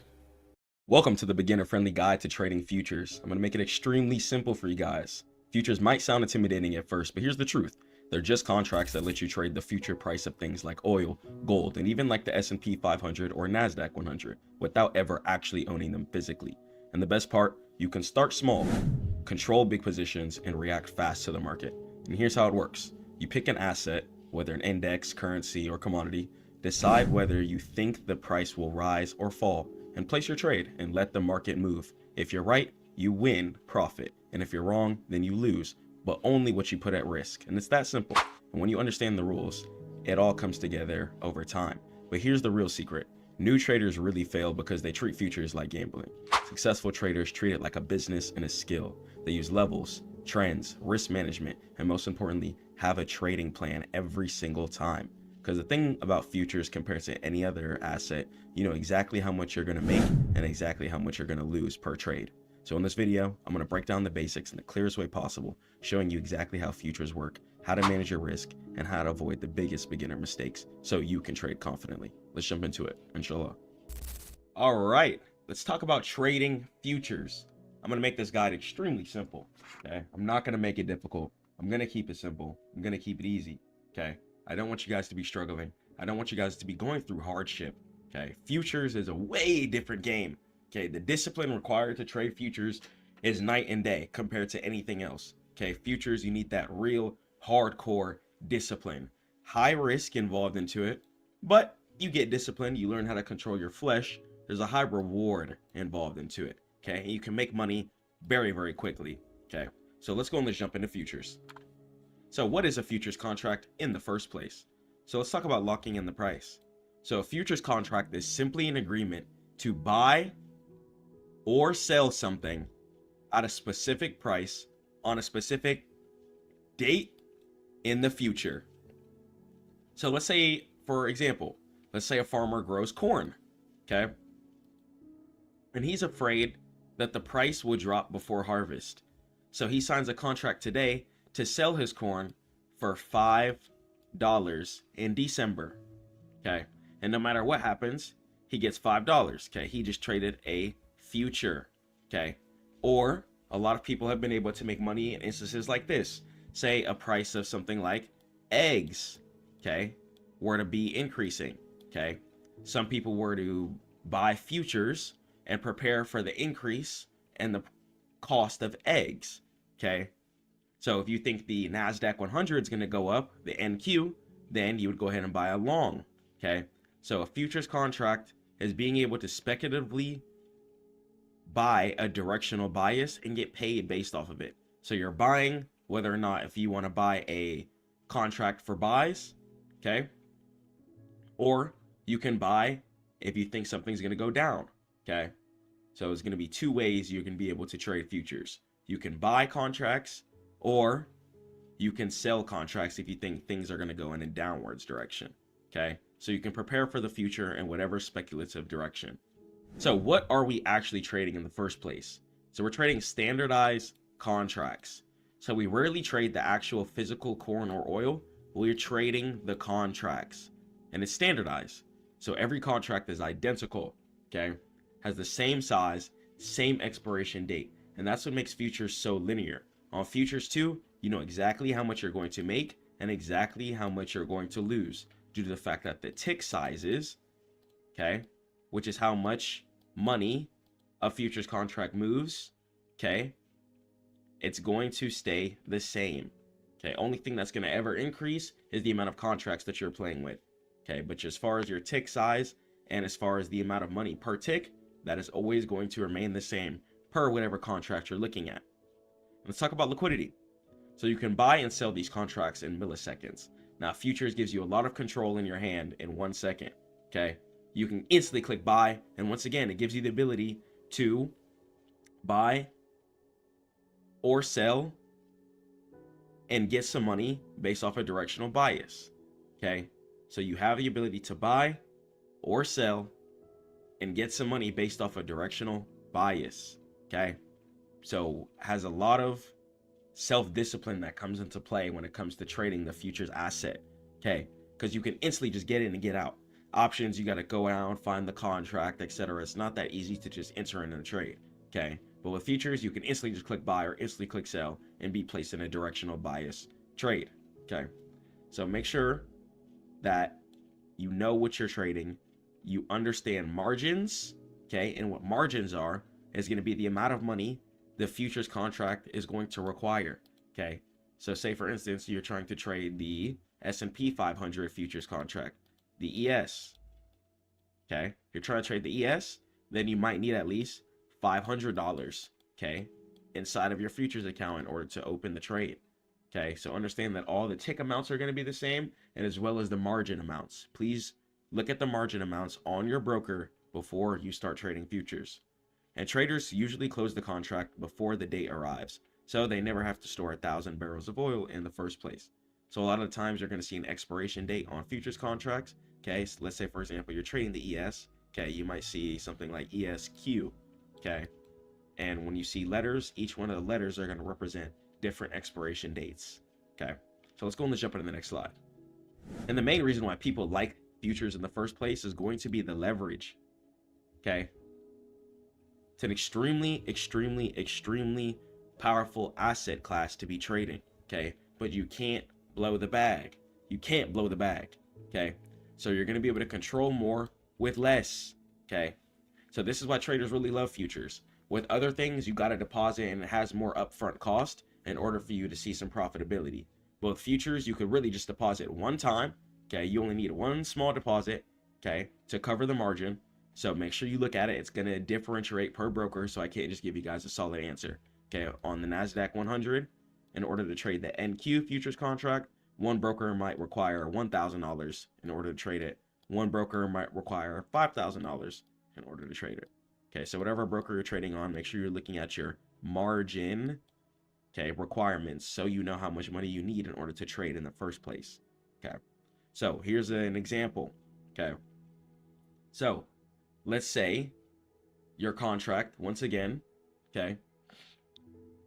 Welcome to the beginner-friendly guide to trading futures. I'm going to make it extremely simple for you guys. Futures might sound intimidating at first, but here's the truth. They're just contracts that let you trade the future price of things like oil, gold, and even like the S&P 500 or NASDAQ 100 without ever actually owning them physically. And the best part, you can start small, control big positions, and react fast to the market. And here's how it works. You pick an asset, whether an index, currency, or commodity, decide whether you think the price will rise or fall, and place your trade and let the market move. If you're right, you win, profit. And if you're wrong, then you lose, but only what you put at risk. And it's that simple. And when you understand the rules, it all comes together over time. But here's the real secret. New traders really fail because they treat futures like gambling. Successful traders treat it like a business and a skill. They use levels, trends, risk management, and most importantly, have a trading plan every single time. Because the thing about futures compared to any other asset, you know exactly how much you're going to make and exactly how much you're going to lose per trade. So in this video, I'm going to break down the basics in the clearest way possible, showing you exactly how futures work, how to manage your risk, and how to avoid the biggest beginner mistakes so you can trade confidently. Let's jump into it, inshallah. All right, let's talk about trading futures. I'm going to make this guide extremely simple, okay? I'm not going to make it difficult. I'm going to keep it simple. I'm going to keep it easy, okay? I don't want you guys to be struggling. I don't want you guys to be going through hardship, okay? Futures is a way different game. Okay, the discipline required to trade futures is night and day compared to anything else. Okay, futures, you need that real hardcore discipline. High risk involved into it, but you get discipline. You learn how to control your flesh. There's a high reward involved into it. Okay, and you can make money very, very quickly. Okay, so let's go and let's jump into futures. So what is a futures contract in the first place? So let's talk about locking in the price. So a futures contract is simply an agreement to buy or sell something at a specific price on a specific date in the future. So let's say, for example, let's say a farmer grows corn, okay? And he's afraid that the price will drop before harvest. So he signs a contract today to sell his corn for $5 in December, okay? And no matter what happens, he gets $5, okay? He just traded a future, okay? Or a lot of people have been able to make money in instances like this. Say a price of something like eggs, okay, were to be increasing, okay? Some people were to buy futures and prepare for the increase and the cost of eggs, okay? So if you think the NASDAQ 100 is going to go up, the NQ, then you would go ahead and buy a long, okay? So a futures contract is being able to speculatively buy a directional bias and get paid based off of it. So you're buying whether or not, if you want to buy a contract for buys, okay? Or you can buy if you think something's going to go down, okay? So it's going to be two ways you can be able to trade futures. You can buy contracts, or you can sell contracts if you think things are going to go in a downwards direction, okay? So you can prepare for the future in whatever speculative direction. So what are we actually trading in the first place? So we're trading standardized contracts. So we rarely trade the actual physical corn or oil. We're trading the contracts, and it's standardized. So every contract is identical, okay? Has the same size, same expiration date. And that's what makes futures so linear. On futures too, you know exactly how much you're going to make and exactly how much you're going to lose due to the fact that the tick sizes, okay, which is how much money a futures contract moves, okay, it's going to stay the same. Okay, only thing that's going to ever increase is the amount of contracts that you're playing with. Okay, but as far as your tick size and as far as the amount of money per tick, that is always going to remain the same per whatever contract you're looking at. Let's talk about liquidity. So you can buy and sell these contracts in milliseconds. Now, futures gives you a lot of control in your hand in 1 second. Okay, you can instantly click buy, and once again, it gives you the ability to buy or sell and get some money based off a directional bias. Okay, so you have the ability to buy or sell and get some money based off a directional bias. Okay, so has a lot of self-discipline that comes into play when it comes to trading the futures asset. Okay, because you can instantly just get in and get out. Options, you got to go out, find the contract, etc. It's not that easy to just enter in a trade. Okay, but with futures, you can instantly just click buy or instantly click sell and be placed in a directional bias trade. Okay, so make sure that you know what you're trading, you understand margins. Okay, and what margins are is going to be the amount of money the futures contract is going to require. Okay, so say for instance you're trying to trade the S&P 500 futures contract, the ES. Okay, if you're trying to trade the ES, then you might need at least $500, okay, inside of your futures account in order to open the trade. Okay, so understand that all the tick amounts are going to be the same, and as well as the margin amounts. Please look at the margin amounts on your broker before you start trading futures. And traders usually close the contract before the date arrives, so they never have to store 1,000 barrels of oil in the first place. So a lot of the times you're going to see an expiration date on futures contracts. Okay, so let's say for example you're trading the ES. Okay, you might see something like ESQ. Okay, and when you see letters, each one of the letters are going to represent different expiration dates. Okay, so let's go and jump into the next slide. And the main reason why people like futures in the first place is going to be the leverage. Okay, it's an extremely powerful asset class to be trading. Okay, but you can't blow the bag. You can't blow the bag. Okay, so you're going to be able to control more with less. Okay, so this is why traders really love futures. With other things, you got to deposit and it has more upfront cost in order for you to see some profitability. Both futures, you could really just deposit one time. Okay, you only need one small deposit, okay, to cover the margin. So make sure you look at it. It's going to differentiate per broker, so I can't just give you guys a solid answer. Okay, on the NASDAQ 100, in order to trade the NQ futures contract, one broker might require $1,000 in order to trade it. One broker might require $5,000 in order to trade it. Okay, so whatever broker you're trading on, make sure you're looking at your margin, okay, requirements, so you know how much money you need in order to trade in the first place. Okay, so here's an example. Okay, so let's say your contract, once again, okay,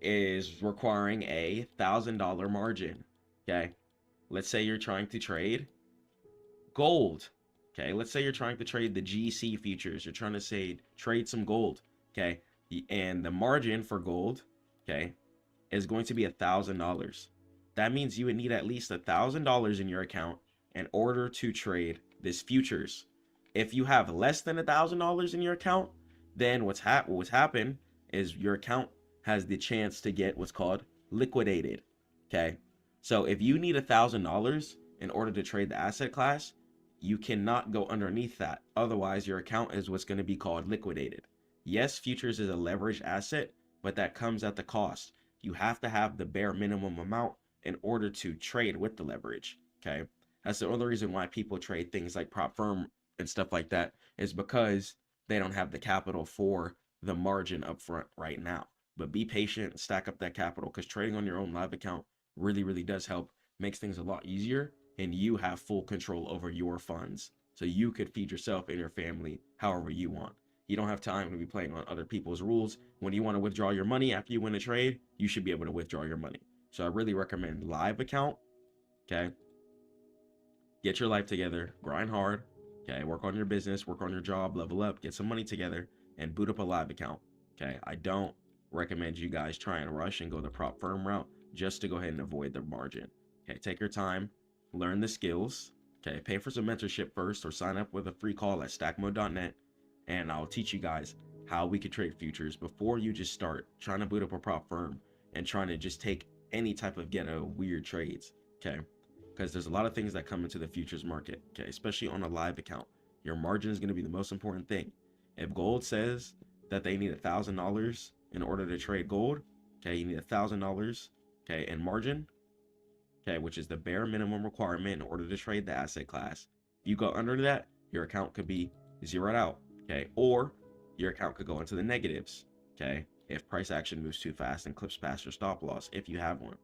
is requiring a $1,000 margin. Okay, let's say you're trying to trade gold. Okay, let's say you're trying to trade the GC futures. You're trying to trade some gold. Okay, and the margin for gold, okay, is going to be $1,000. That means you would need at least $1,000 in your account in order to trade this futures. If you have less than $1,000 in your account, then what's happened is your account has the chance to get what's called liquidated. Okay, so if you need $1,000 in order to trade the asset class, you cannot go underneath that. Otherwise, your account is what's going to be called liquidated. Yes, futures is a leveraged asset, but that comes at the cost. You have to have the bare minimum amount in order to trade with the leverage. Okay, that's the only reason why people trade things like prop firm and stuff like that, is because they don't have the capital for the margin up front right now. But be patient, stack up that capital, because trading on your own live account really does help. Makes things a lot easier, and you have full control over your funds, so you could feed yourself and your family however you want. You don't have time to be playing on other people's rules. When you want to withdraw your money after you win a trade, you should be able to withdraw your money. So I really recommend live account. Okay, get your life together, grind hard. Okay, work on your business, work on your job, level up, get some money together, and boot up a live account. Okay, I don't recommend you guys try and rush and go the prop firm route just to go ahead and avoid the margin. Okay, take your time, learn the skills. Okay, pay for some mentorship first, or sign up with a free call at stackmode.net, and I'll teach you guys how we could trade futures before you just start trying to boot up a prop firm and trying to just take any type of ghetto weird trades. Okay, because there's a lot of things that come into the futures market. Okay, especially on a live account, your margin is going to be the most important thing. If gold says that they need $1,000 in order to trade gold, okay, you need $1,000, okay, in margin, okay, which is the bare minimum requirement in order to trade the asset class. If you go under that, your account could be zeroed out, okay, or your account could go into the negatives, okay, if price action moves too fast and clips past your stop loss, if you have one.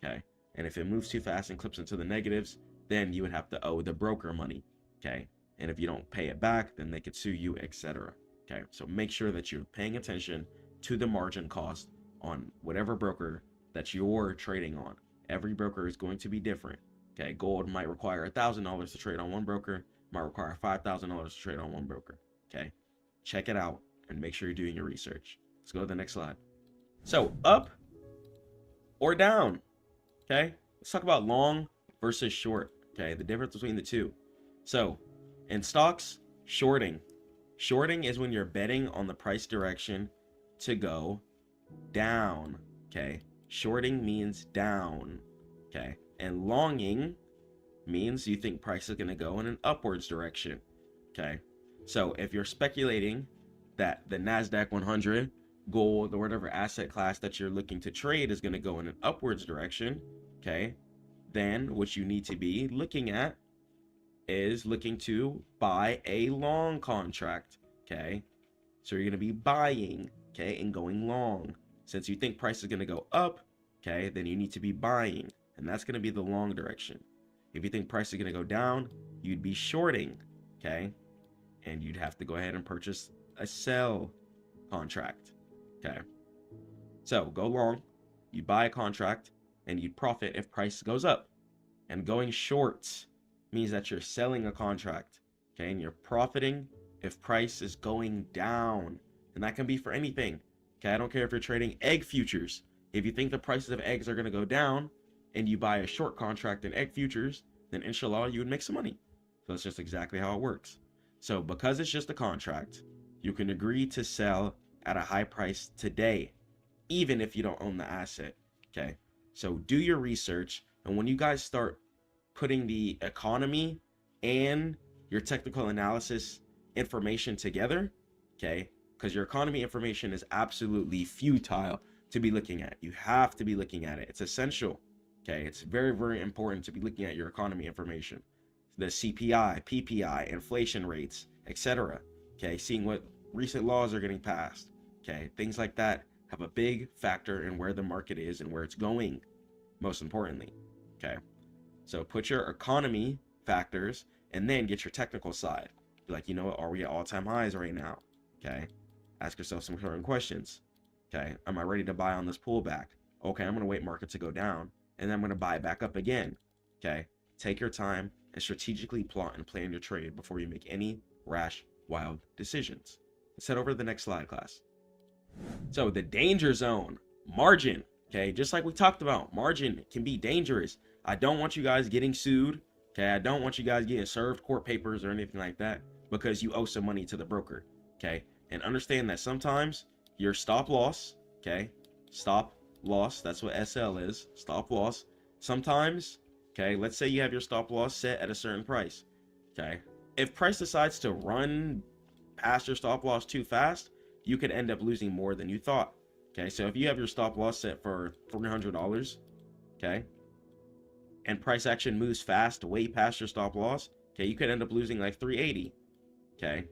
Okay, And if it moves too fast and clips into the negatives, then you would have to owe the broker money, okay? And if you don't pay it back, then they could sue you, etc. Okay, so make sure that you're paying attention to the margin cost on whatever broker that you're trading on. Every broker is going to be different. Okay, gold might require $1,000 to trade on one broker, might require $5,000 to trade on one broker. Okay, check it out and make sure you're doing your research. Let's go to the next slide. So up or down? Okay, let's talk about long versus short. Okay, the difference between the two. So in stocks, shorting is when you're betting on the price direction to go down. Okay, shorting means down. Okay, and longing means you think price is going to go in an upwards direction. Okay, so if you're speculating that the NASDAQ 100, gold, or whatever asset class that you're looking to trade is going to go in an upwards direction, okay, then what you need to be looking at is looking to buy a long contract. Okay, so you're going to be buying, okay, and going long. Since you think price is going to go up, okay, then you need to be buying, and that's going to be the long direction. If you think price is going to go down, you'd be shorting, okay, and you'd have to go ahead and purchase a sell contract. Okay, so go long, you buy a contract, and you profit if price goes up. And going short means that you're selling a contract, okay, and you're profiting if price is going down. And that can be for anything. Okay, I don't care if you're trading egg futures. If you think the prices of eggs are going to go down and you buy a short contract in egg futures, then inshallah you would make some money. So that's just exactly how it works. So because it's just a contract, you can agree to sell at a high price today, even if you don't own the asset. Okay, so do your research, and when you guys start putting the economy and your technical analysis information together, okay, because your economy information is absolutely futile to be looking at. You have to be looking at it. It's essential. Okay, it's very, very important to be looking at your economy information, the CPI, PPI, inflation rates, etc. Okay, seeing what recent laws are getting passed. Okay, things like that have a big factor in where the market is and where it's going, most importantly. Okay, so put your economy factors and then get your technical side. Be like, you know what, are we at all-time highs right now? Okay, ask yourself some certain questions. Okay, am I ready to buy on this pullback? Okay, I'm going to wait market to go down, and then I'm going to buy back up again. Okay, take your time and strategically plot and plan your trade before you make any rash, wild decisions. Let's head over to the next slide, class. So the danger zone, margin. Okay, just like we talked about, margin can be dangerous. I don't want you guys getting sued. Okay, I don't want you guys getting served court papers or anything like that because you owe some money to the broker. Okay, and understand that sometimes your stop loss, okay, stop loss, that's what SL is, stop loss. Sometimes, okay, let's say you have your stop loss set at a certain price. Okay, if price decides to run past your stop loss too fast, you could end up losing more than you thought. Okay, so if you have your stop loss set for $300, okay, and price action moves fast way past your stop loss, okay, you could end up losing like $380. Okay,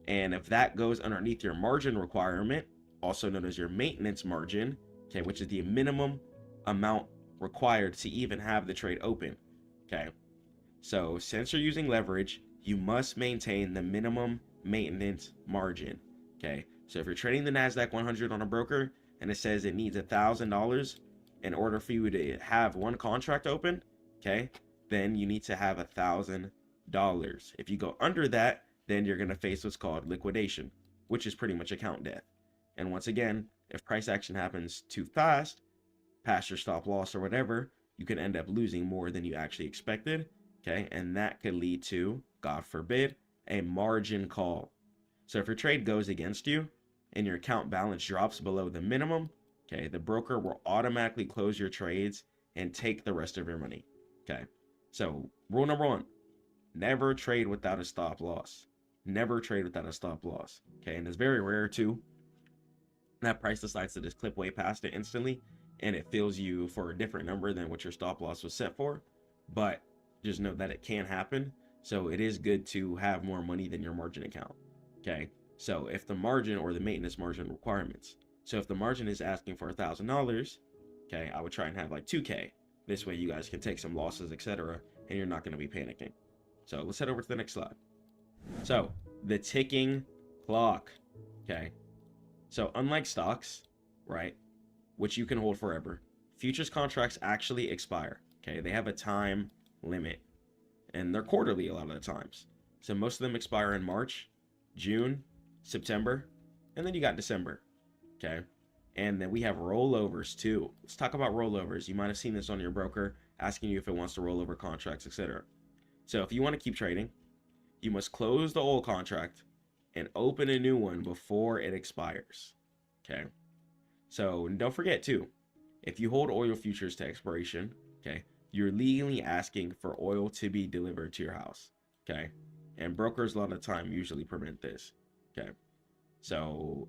and if that goes underneath your margin requirement, also known as your maintenance margin, okay, which is the minimum amount required to even have the trade open. Okay, so since you're using leverage, you must maintain the minimum maintenance margin. Okay, so if you're trading the NASDAQ 100 on a broker and it says it needs $1,000 in order for you to have one contract open, okay, then you need to have $1,000. If you go under that, then you're going to face what's called liquidation, which is pretty much account death. And once again, if price action happens too fast, past your stop loss or whatever, you could end up losing more than you actually expected. Okay, and that could lead to, God forbid, a margin call. So if your trade goes against you and your account balance drops below the minimum, okay, the broker will automatically close your trades and take the rest of your money. Okay, so rule number one, never trade without a stop loss. Never trade without a stop loss. Okay, and it's very rare too that price decides to just clip way past it instantly and it fills you for a different number than what your stop loss was set for. But just know that it can happen. So it is good to have more money than your margin account. Okay, so if the margin or the maintenance margin requirements, so if the margin is asking for $1,000, okay, I would try and have like 2K. This way you guys can take some losses, etc., and you're not going to be panicking. So let's head over to the next slide. So the ticking clock. Okay. So unlike stocks, right, which you can hold forever, futures contracts actually expire. Okay. They have a time limit, and they're quarterly a lot of the times. So most of them expire in March, June, September, and then you got December. Okay. And then we have rollovers too. Let's talk about rollovers. You might have seen this on your broker asking you if it wants to roll over contracts, etc. So if you want to keep trading, you must close the old contract and open a new one before it expires. Okay. So don't forget too, if you hold oil futures to expiration, okay, you're legally asking for oil to be delivered to your house. Okay. And brokers a lot of the time usually prevent this. Okay. So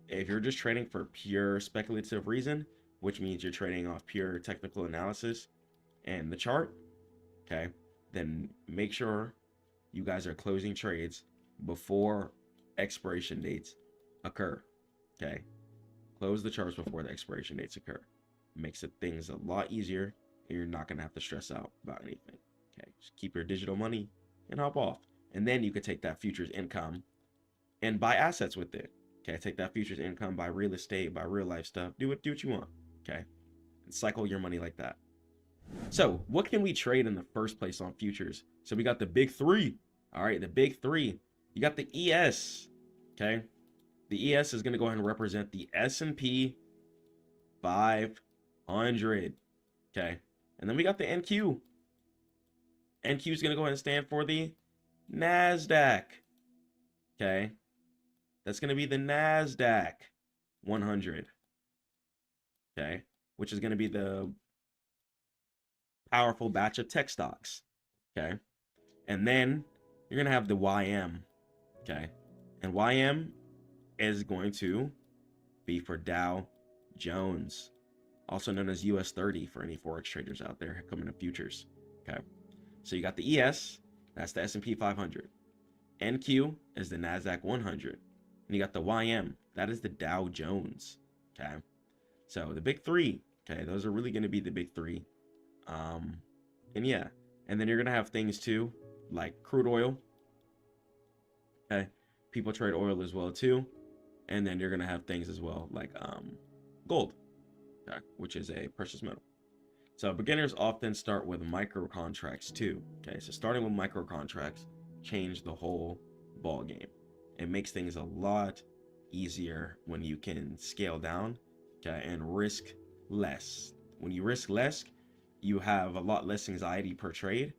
if you're just trading for pure speculative reason, which means you're trading off pure technical analysis and the chart, okay, then make sure you guys are closing trades before expiration dates occur. Okay. Close the charts before the expiration dates occur. Makes it things a lot easier, and you're not gonna have to stress out about anything. Okay. Just keep your digital money and hop off. And then you could take that futures income and buy assets with it. Okay, take that futures income, buy real estate, buy real life stuff. Do what you want. Okay. And cycle your money like that. So what can we trade in the first place on futures? So we got the big three. All right, the big three. You got the ES. Okay. The ES is going to go ahead and represent the S&P 500. Okay. And then we got the NQ. NQ is going to go ahead and stand for the NASDAQ. Okay. That's going to be the NASDAQ 100. Okay. Which is going to be the powerful batch of tech stocks. Okay. And then you're going to have the YM. Okay. And YM is going to be for Dow Jones, also known as US 30 for any forex traders out there coming to futures. Okay. So you got the ES, that's the S&P 500. NQ is the NASDAQ 100. And you got the YM, that is the Dow Jones. Okay. So the big three, okay, those are really going to be the big three. And yeah, and then you're going to have things too, like crude oil. Okay. People trade oil as well too. And then you're going to have things as well like gold, okay, which is a precious metal. So beginners often start with micro contracts too. Okay. So starting with micro contracts change the whole ball game. It makes things a lot easier when you can scale down, okay, and risk less. When you risk less, you have a lot less anxiety per trade,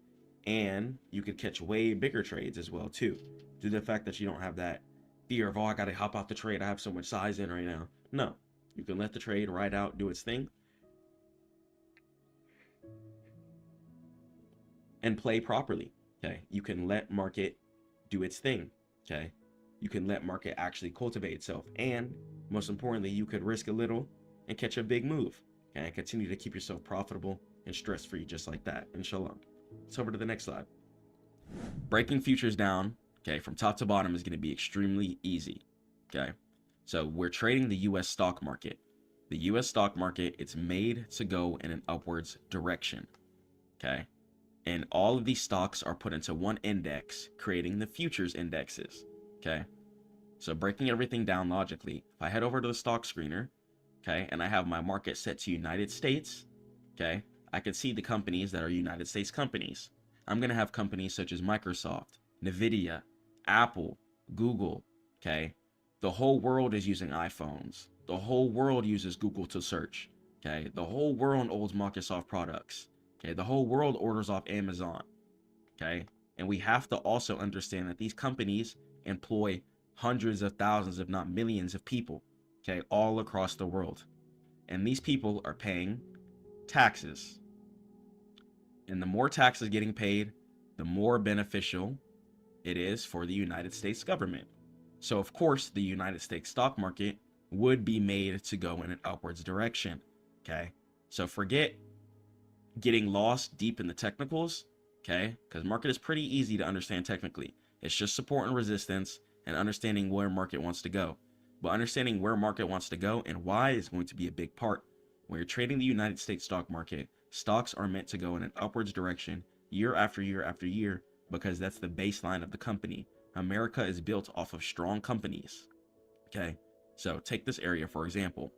and you could catch way bigger trades as well too, due to the fact that you don't have that fear of, oh, I gotta hop out the trade, I have so much size in right now. No, you can let the trade ride out, do its thing, and play properly. Okay, you can let market do its thing. Okay, you can let market actually cultivate itself, and most importantly, you could risk a little and catch a big move. Okay, and continue to keep yourself profitable and stress-free just like that, inshallah. Let's over to the next slide. Breaking futures down, okay, from top to bottom is going to be extremely easy. Okay, so we're trading the US stock market. The US stock market, it's made to go in an upwards direction. Okay, and all of these stocks are put into one index, creating the futures indexes. Okay, so breaking everything down logically, if I head over to the stock screener, okay, and I have my market set to United States, okay, I can see the companies that are United States companies. I'm going to have companies such as Microsoft, Nvidia, Apple, Google, okay. The whole world is using iPhones. The whole world uses Google to search, okay. The whole world owns Microsoft products, okay. The whole world orders off Amazon, okay. And we have to also understand that these companies employ hundreds of thousands, if not millions of people, okay, all across the world. And these people are paying taxes. And the more taxes getting paid, the more beneficial it is for the United States government. So of course, the United States stock market would be made to go in an upwards direction. Okay. So forget getting lost deep in the technicals. Okay. Because market is pretty easy to understand technically. It's just support and resistance and understanding where market wants to go. But understanding where market wants to go and why is going to be a big part. When you're trading the United States stock market, Stocks are meant to go in an upwards direction year after year after year because that's the baseline of the company. America is built off of strong companies. Okay, so take this area for example.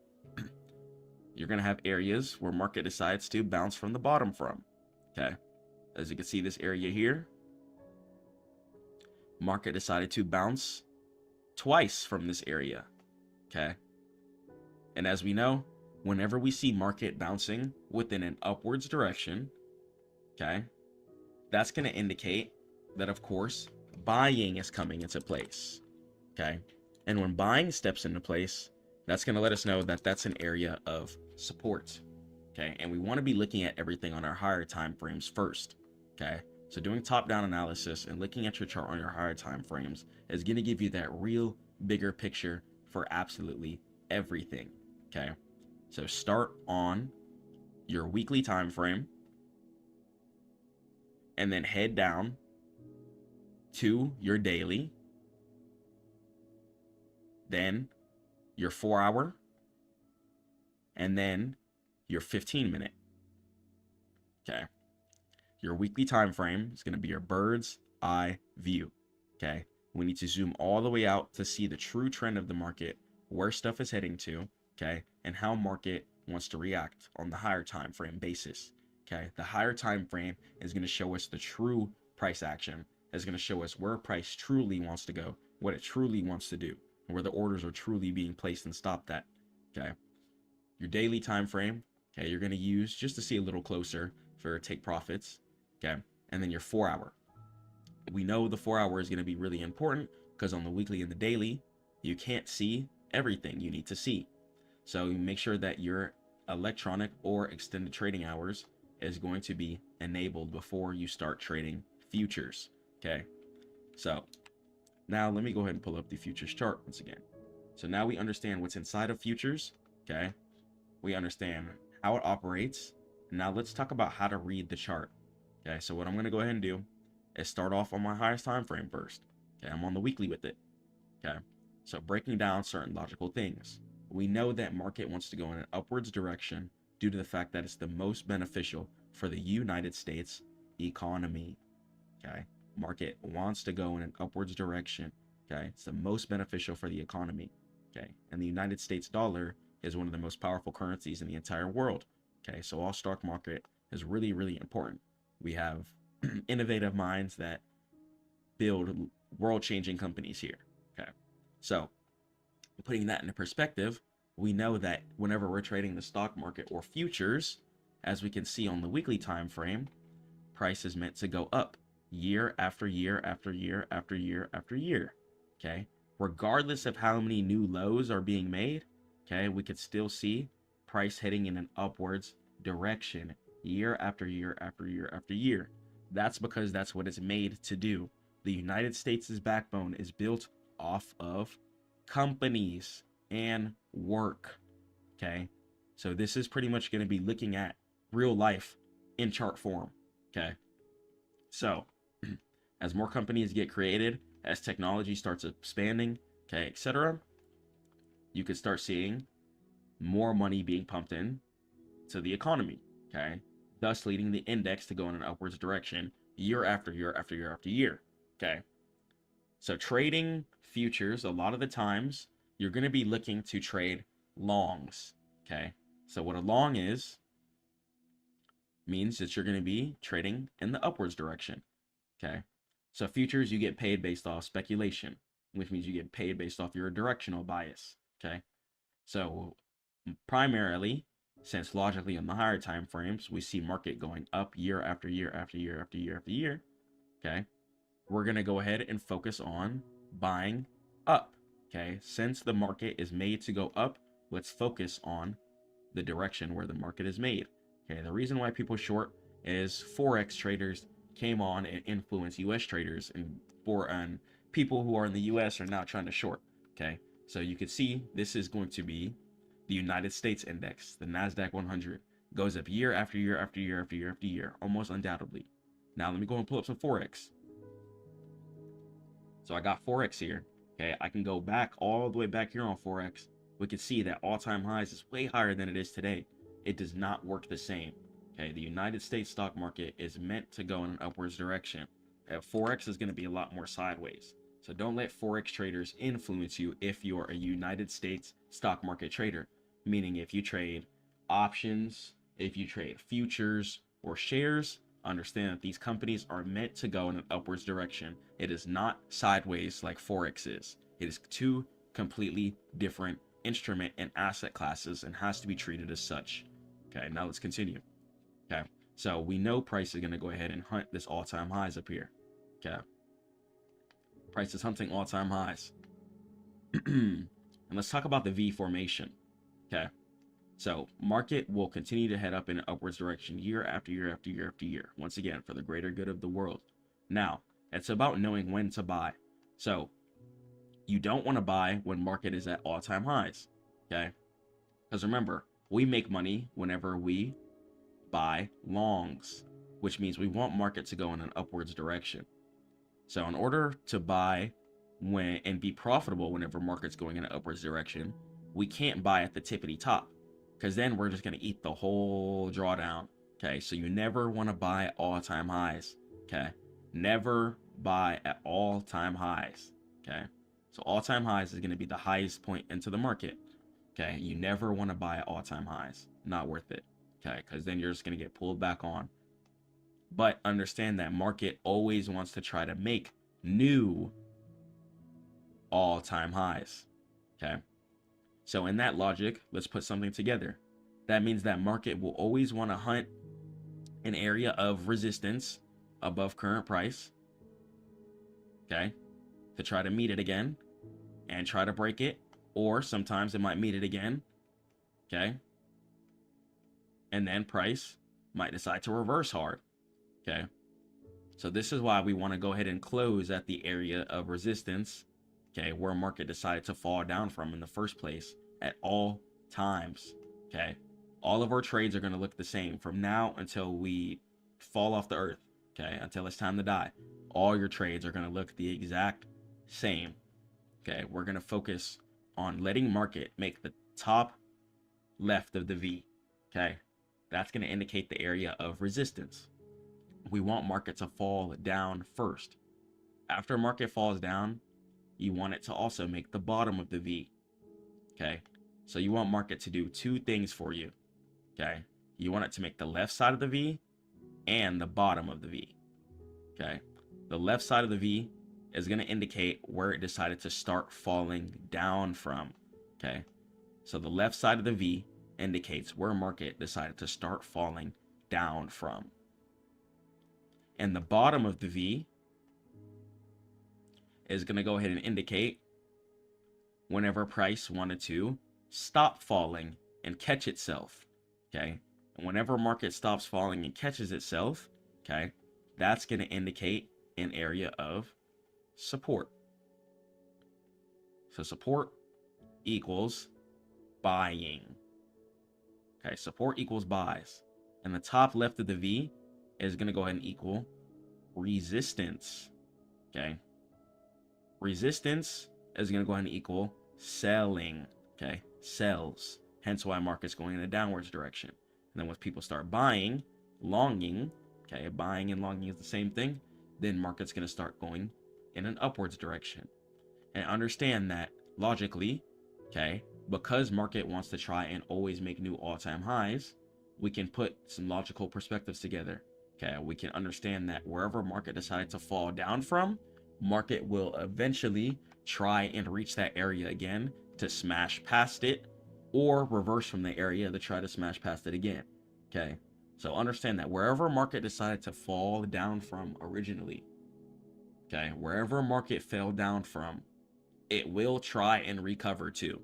You're going to have areas where market decides to bounce from the bottom from. Okay, as you can see this area here, market decided to bounce twice from this area. Okay, and as we know, whenever we see market bouncing within an upwards direction, okay, that's going to indicate that, of course, buying is coming into place. Okay, and when buying steps into place, that's going to let us know that that's an area of support. Okay, and we want to be looking at everything on our higher time frames first. Okay, so doing top-down analysis and looking at your chart on your higher time frames is going to give you that real bigger picture for absolutely everything. Okay, so start on your weekly time frame and then head down to your daily, then your 4-hour, and then your 15-minute. Okay, your weekly time frame is going to be your bird's eye view. Okay, we need to zoom all the way out to see the true trend of the market, where stuff is heading to, okay, and how market wants to react on the higher time frame basis. Okay, the higher time frame is going to show us the true price action. It's going to show us where price truly wants to go, what it truly wants to do, and where the orders are truly being placed and stopped at. Okay, your daily time frame, okay, you're going to use just to see a little closer for take profits. Okay, and then your 4-hour. We know the 4-hour is going to be really important because on the weekly and the daily, you can't see everything you need to see. So you make sure that your electronic or extended trading hours is going to be enabled before you start trading futures. Okay, so now let me go ahead and pull up the futures chart once again. So now we understand what's inside of futures. Okay, we understand how it operates. Now let's talk about how to read the chart. Okay, so what I'm going to go ahead and do is start off on my highest time frame first. Okay, I'm on the weekly with it. Okay, so breaking down certain logical things. We know that market wants to go in an upwards direction due to the fact that it's the most beneficial for the United States economy. Okay, market wants to go in an upwards direction. Okay, it's the most beneficial for the economy. Okay, and the United States dollar is one of the most powerful currencies in the entire world. Okay, so our stock market is really, really important. We have innovative minds that build world-changing companies here. Okay, so putting that into perspective, we know that whenever we're trading the stock market or futures, as we can see on the weekly time frame, price is meant to go up year after year after year after year after year. Okay, regardless of how many new lows are being made, okay, we could still see price heading in an upwards direction year after year after year after year. That's because that's what it's made to do. The United States' backbone is built off of companies and work. Okay, so this is pretty much going to be looking at real life in chart form. Okay, so as more companies get created, as technology starts expanding, okay, etc., you could start seeing more money being pumped in to the economy. Okay, thus leading the index to go in an upwards direction year after year after year after year. Okay, so trading futures, a lot of the times you're going to be looking to trade longs. Okay, so what a long is means that you're going to be trading in the upwards direction. Okay, so futures, you get paid based off speculation, which means you get paid based off your directional bias. Okay, so primarily, since logically on the higher time frames, we see market going up year after year after year after year after year. Okay, we're going to go ahead and focus on buying up. Okay, since the market is made to go up, let's focus on the direction where the market is made. Okay, the reason why people short is Forex traders came on and influenced US traders, and people who are in the US are now trying to short. Okay, so you can see this is going to be the United States index, the NASDAQ 100, goes up year after year after year after year after year, almost undoubtedly. Now let me go and pull up some Forex. So I got Forex here. Okay, I can go back all the way back here on Forex. We can see that all-time highs is way higher than it is today. It does not work the same. Okay, the United States stock market is meant to go in an upwards direction. Forex is going to be a lot more sideways. So don't let Forex traders influence you if you're a United States stock market trader. Meaning if you trade options, if you trade futures or shares, understand that these companies are meant to go in an upwards direction. It is not sideways like Forex is. It is two completely different instrument and asset classes and has to be treated as such. Okay, now let's continue. Okay, so we know price is going to go ahead and hunt this all-time highs up here. Okay, price is hunting all-time highs. And let's talk about the V formation. Okay, so market will continue to head up in an upwards direction year after year after year after year. Once again, for the greater good of the world. Now, it's about knowing when to buy. So you don't want to buy when market is at all-time highs. Okay, because remember, we make money whenever we buy longs, which means we want market to go in an upwards direction. So in order to buy when and be profitable whenever market's going in an upwards direction, we can't buy at the tippity top, because then we're just going to eat the whole drawdown. Okay, so you never want to buy at all-time highs. Okay, never buy at all-time highs. Okay, so all-time highs is going to be the highest point into the market. Okay, you never want to buy at all-time highs. Not worth it. Okay, because then you're just going to get pulled back on. But understand that market always wants to try to make new all-time highs. Okay, so in that logic, let's put something together. That means that market will always want to hunt an area of resistance above current price. Okay, to try to meet it again and try to break it, or sometimes it might meet it again. Okay, and then price might decide to reverse hard. Okay, so this is why we want to go ahead and close at the area of resistance, okay, where market decided to fall down from in the first place at all times. Okay, all of our trades are going to look the same from now until we fall off the earth. Okay, until it's time to die, all your trades are going to look the exact same. Okay, we're going to focus on letting market make the top left of the V. Okay, that's going to indicate the area of resistance. We want market to fall down first. After market falls down, you want it to also make the bottom of the V. Okay, so you want market to do two things for you. Okay, you want it to make the left side of the V and the bottom of the V. Okay, the left side of the V is going to indicate where it decided to start falling down from. Okay, so the left side of the V indicates where market decided to start falling down from. And the bottom of the V is going to go ahead and indicate whenever price wanted to stop falling and catch itself. Okay, and whenever market stops falling and catches itself, okay, that's going to indicate an area of support. So support equals buying. Okay, support equals buys. And the top left of the V is going to go ahead and equal resistance. Okay, resistance is going to go ahead and equal selling. Okay, sells. Hence why market's going in a downwards direction. And then once people start buying, longing, okay, buying and longing is the same thing, then market's going to start going in an upwards direction. And understand that logically, okay, because market wants to try and always make new all-time highs, we can put some logical perspectives together. Okay, we can understand that wherever market decides to fall down from, market will eventually try and reach that area again to smash past it, or reverse from the area to try to smash past it again. Okay, so understand that wherever market decided to fall down from originally, okay, wherever market fell down from, it will try and recover to.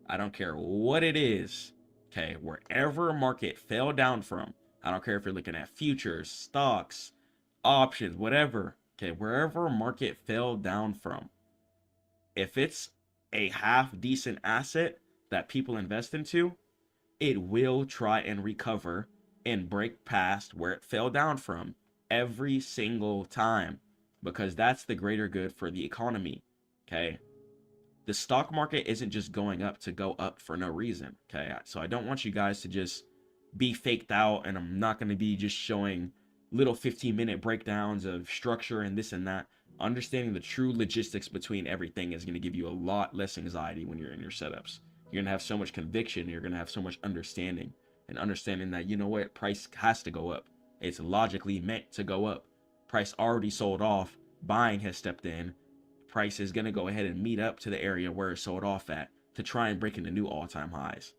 I don't care what it is. Okay, wherever market fell down from, I don't care if you're looking at futures, stocks, options, whatever. Okay, wherever market fell down from, if it's a half decent asset that people invest into, it will try and recover and break past where it fell down from every single time, because that's the greater good for the economy. Okay, the stock market isn't just going up to go up for no reason. Okay, so I don't want you guys to just be faked out, and I'm not going to be just showing little 15-minute breakdowns of structure and this and that. Understanding the true logistics between everything is going to give you a lot less anxiety when you're in your setups. You're going to have so much conviction, you're going to have so much understanding, and understanding that, you know what, price has to go up. It's logically meant to go up. Price already sold off, buying has stepped in. Price is going to go ahead and meet up to the area where it sold off at to try and break into new all-time highs.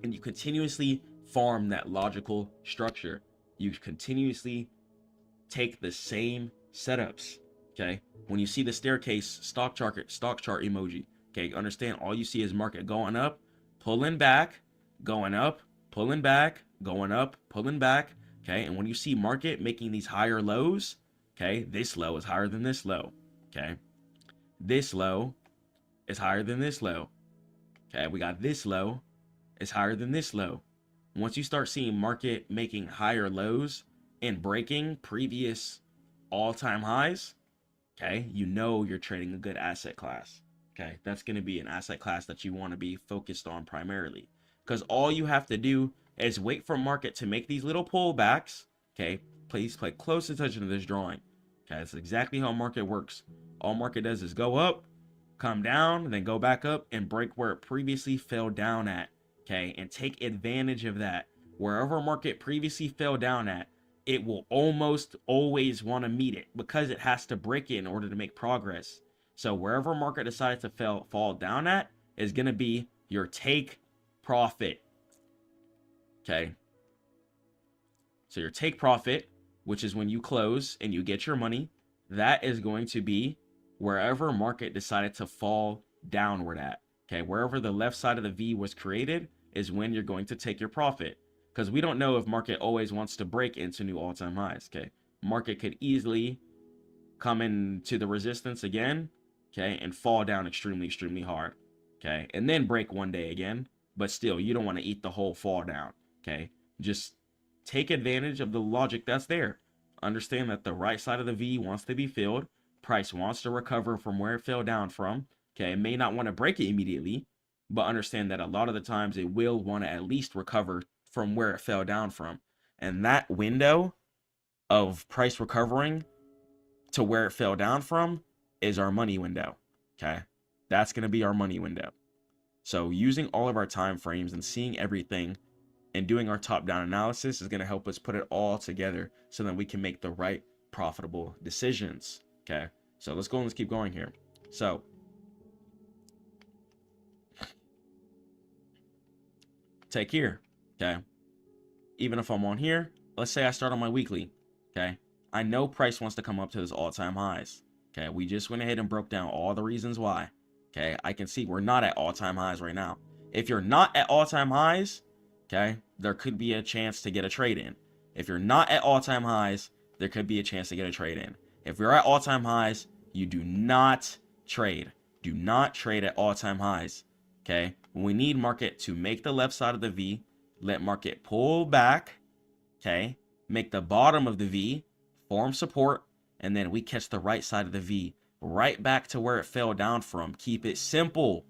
And you continuously farm that logical structure. You continuously take the same setups. Okay, when you see the staircase stock chart emoji, okay, understand all you see is market going up, pulling back, going up, pulling back, going up, pulling back. Okay, and when you see market making these higher lows, okay, this low is higher than this low. Okay, this low is higher than this low. Okay, we got this low is higher than this low. Once you start seeing market making higher lows and breaking previous all-time highs, okay, you know you're trading a good asset class. Okay, that's going to be an asset class that you want to be focused on primarily, because all you have to do is wait for market to make these little pullbacks. Okay, please pay close attention to this drawing. Okay, that's exactly how market works. All market does is go up, come down, then go back up and break where it previously fell down at. Okay, and take advantage of that. Wherever market previously fell down at, it will almost always want to meet it, because it has to break it in order to make progress. So wherever market decides to fall down at is going to be your take profit. Okay. So your take profit, which is when you close and you get your money, that is going to be wherever market decided to fall downward at. Okay. Wherever the left side of the V was created is when you're going to take your profit. Because we don't know if market always wants to break into new all-time highs. Okay, market could easily come into the resistance again, okay, and fall down extremely hard, okay, and then break one day again. But still, you don't want to eat the whole fall down. Okay, just take advantage of the logic that's there. Understand that the right side of the V wants to be filled. Price wants to recover from where it fell down from. Okay, it may not want to break it immediately, but understand that a lot of the times it will want to at least recover from where it fell down from. And that window of price recovering to where it fell down from is our money window. Okay, that's going to be our money window. So using all of our time frames and seeing everything and doing our top-down analysis is going to help us put it all together so that we can make the right profitable decisions. Okay, so let's go and let's keep going here. So take here. Okay, even if I'm on here, let's say I start on my weekly. Okay, I know price wants to come up to this all-time highs. Okay, we just went ahead and broke down all the reasons why. Okay, I can see we're not at all-time highs right now. If you're not at all-time highs, okay, there could be a chance to get a trade in. If you're not at all-time highs, there could be a chance to get a trade in. If you're at all-time highs, you do not trade. Do not trade at all-time highs. Okay, we need market to make the left side of the V, let market pull back, okay, make the bottom of the V, form support, and then we catch the right side of the V right back to where it fell down from. Keep it simple.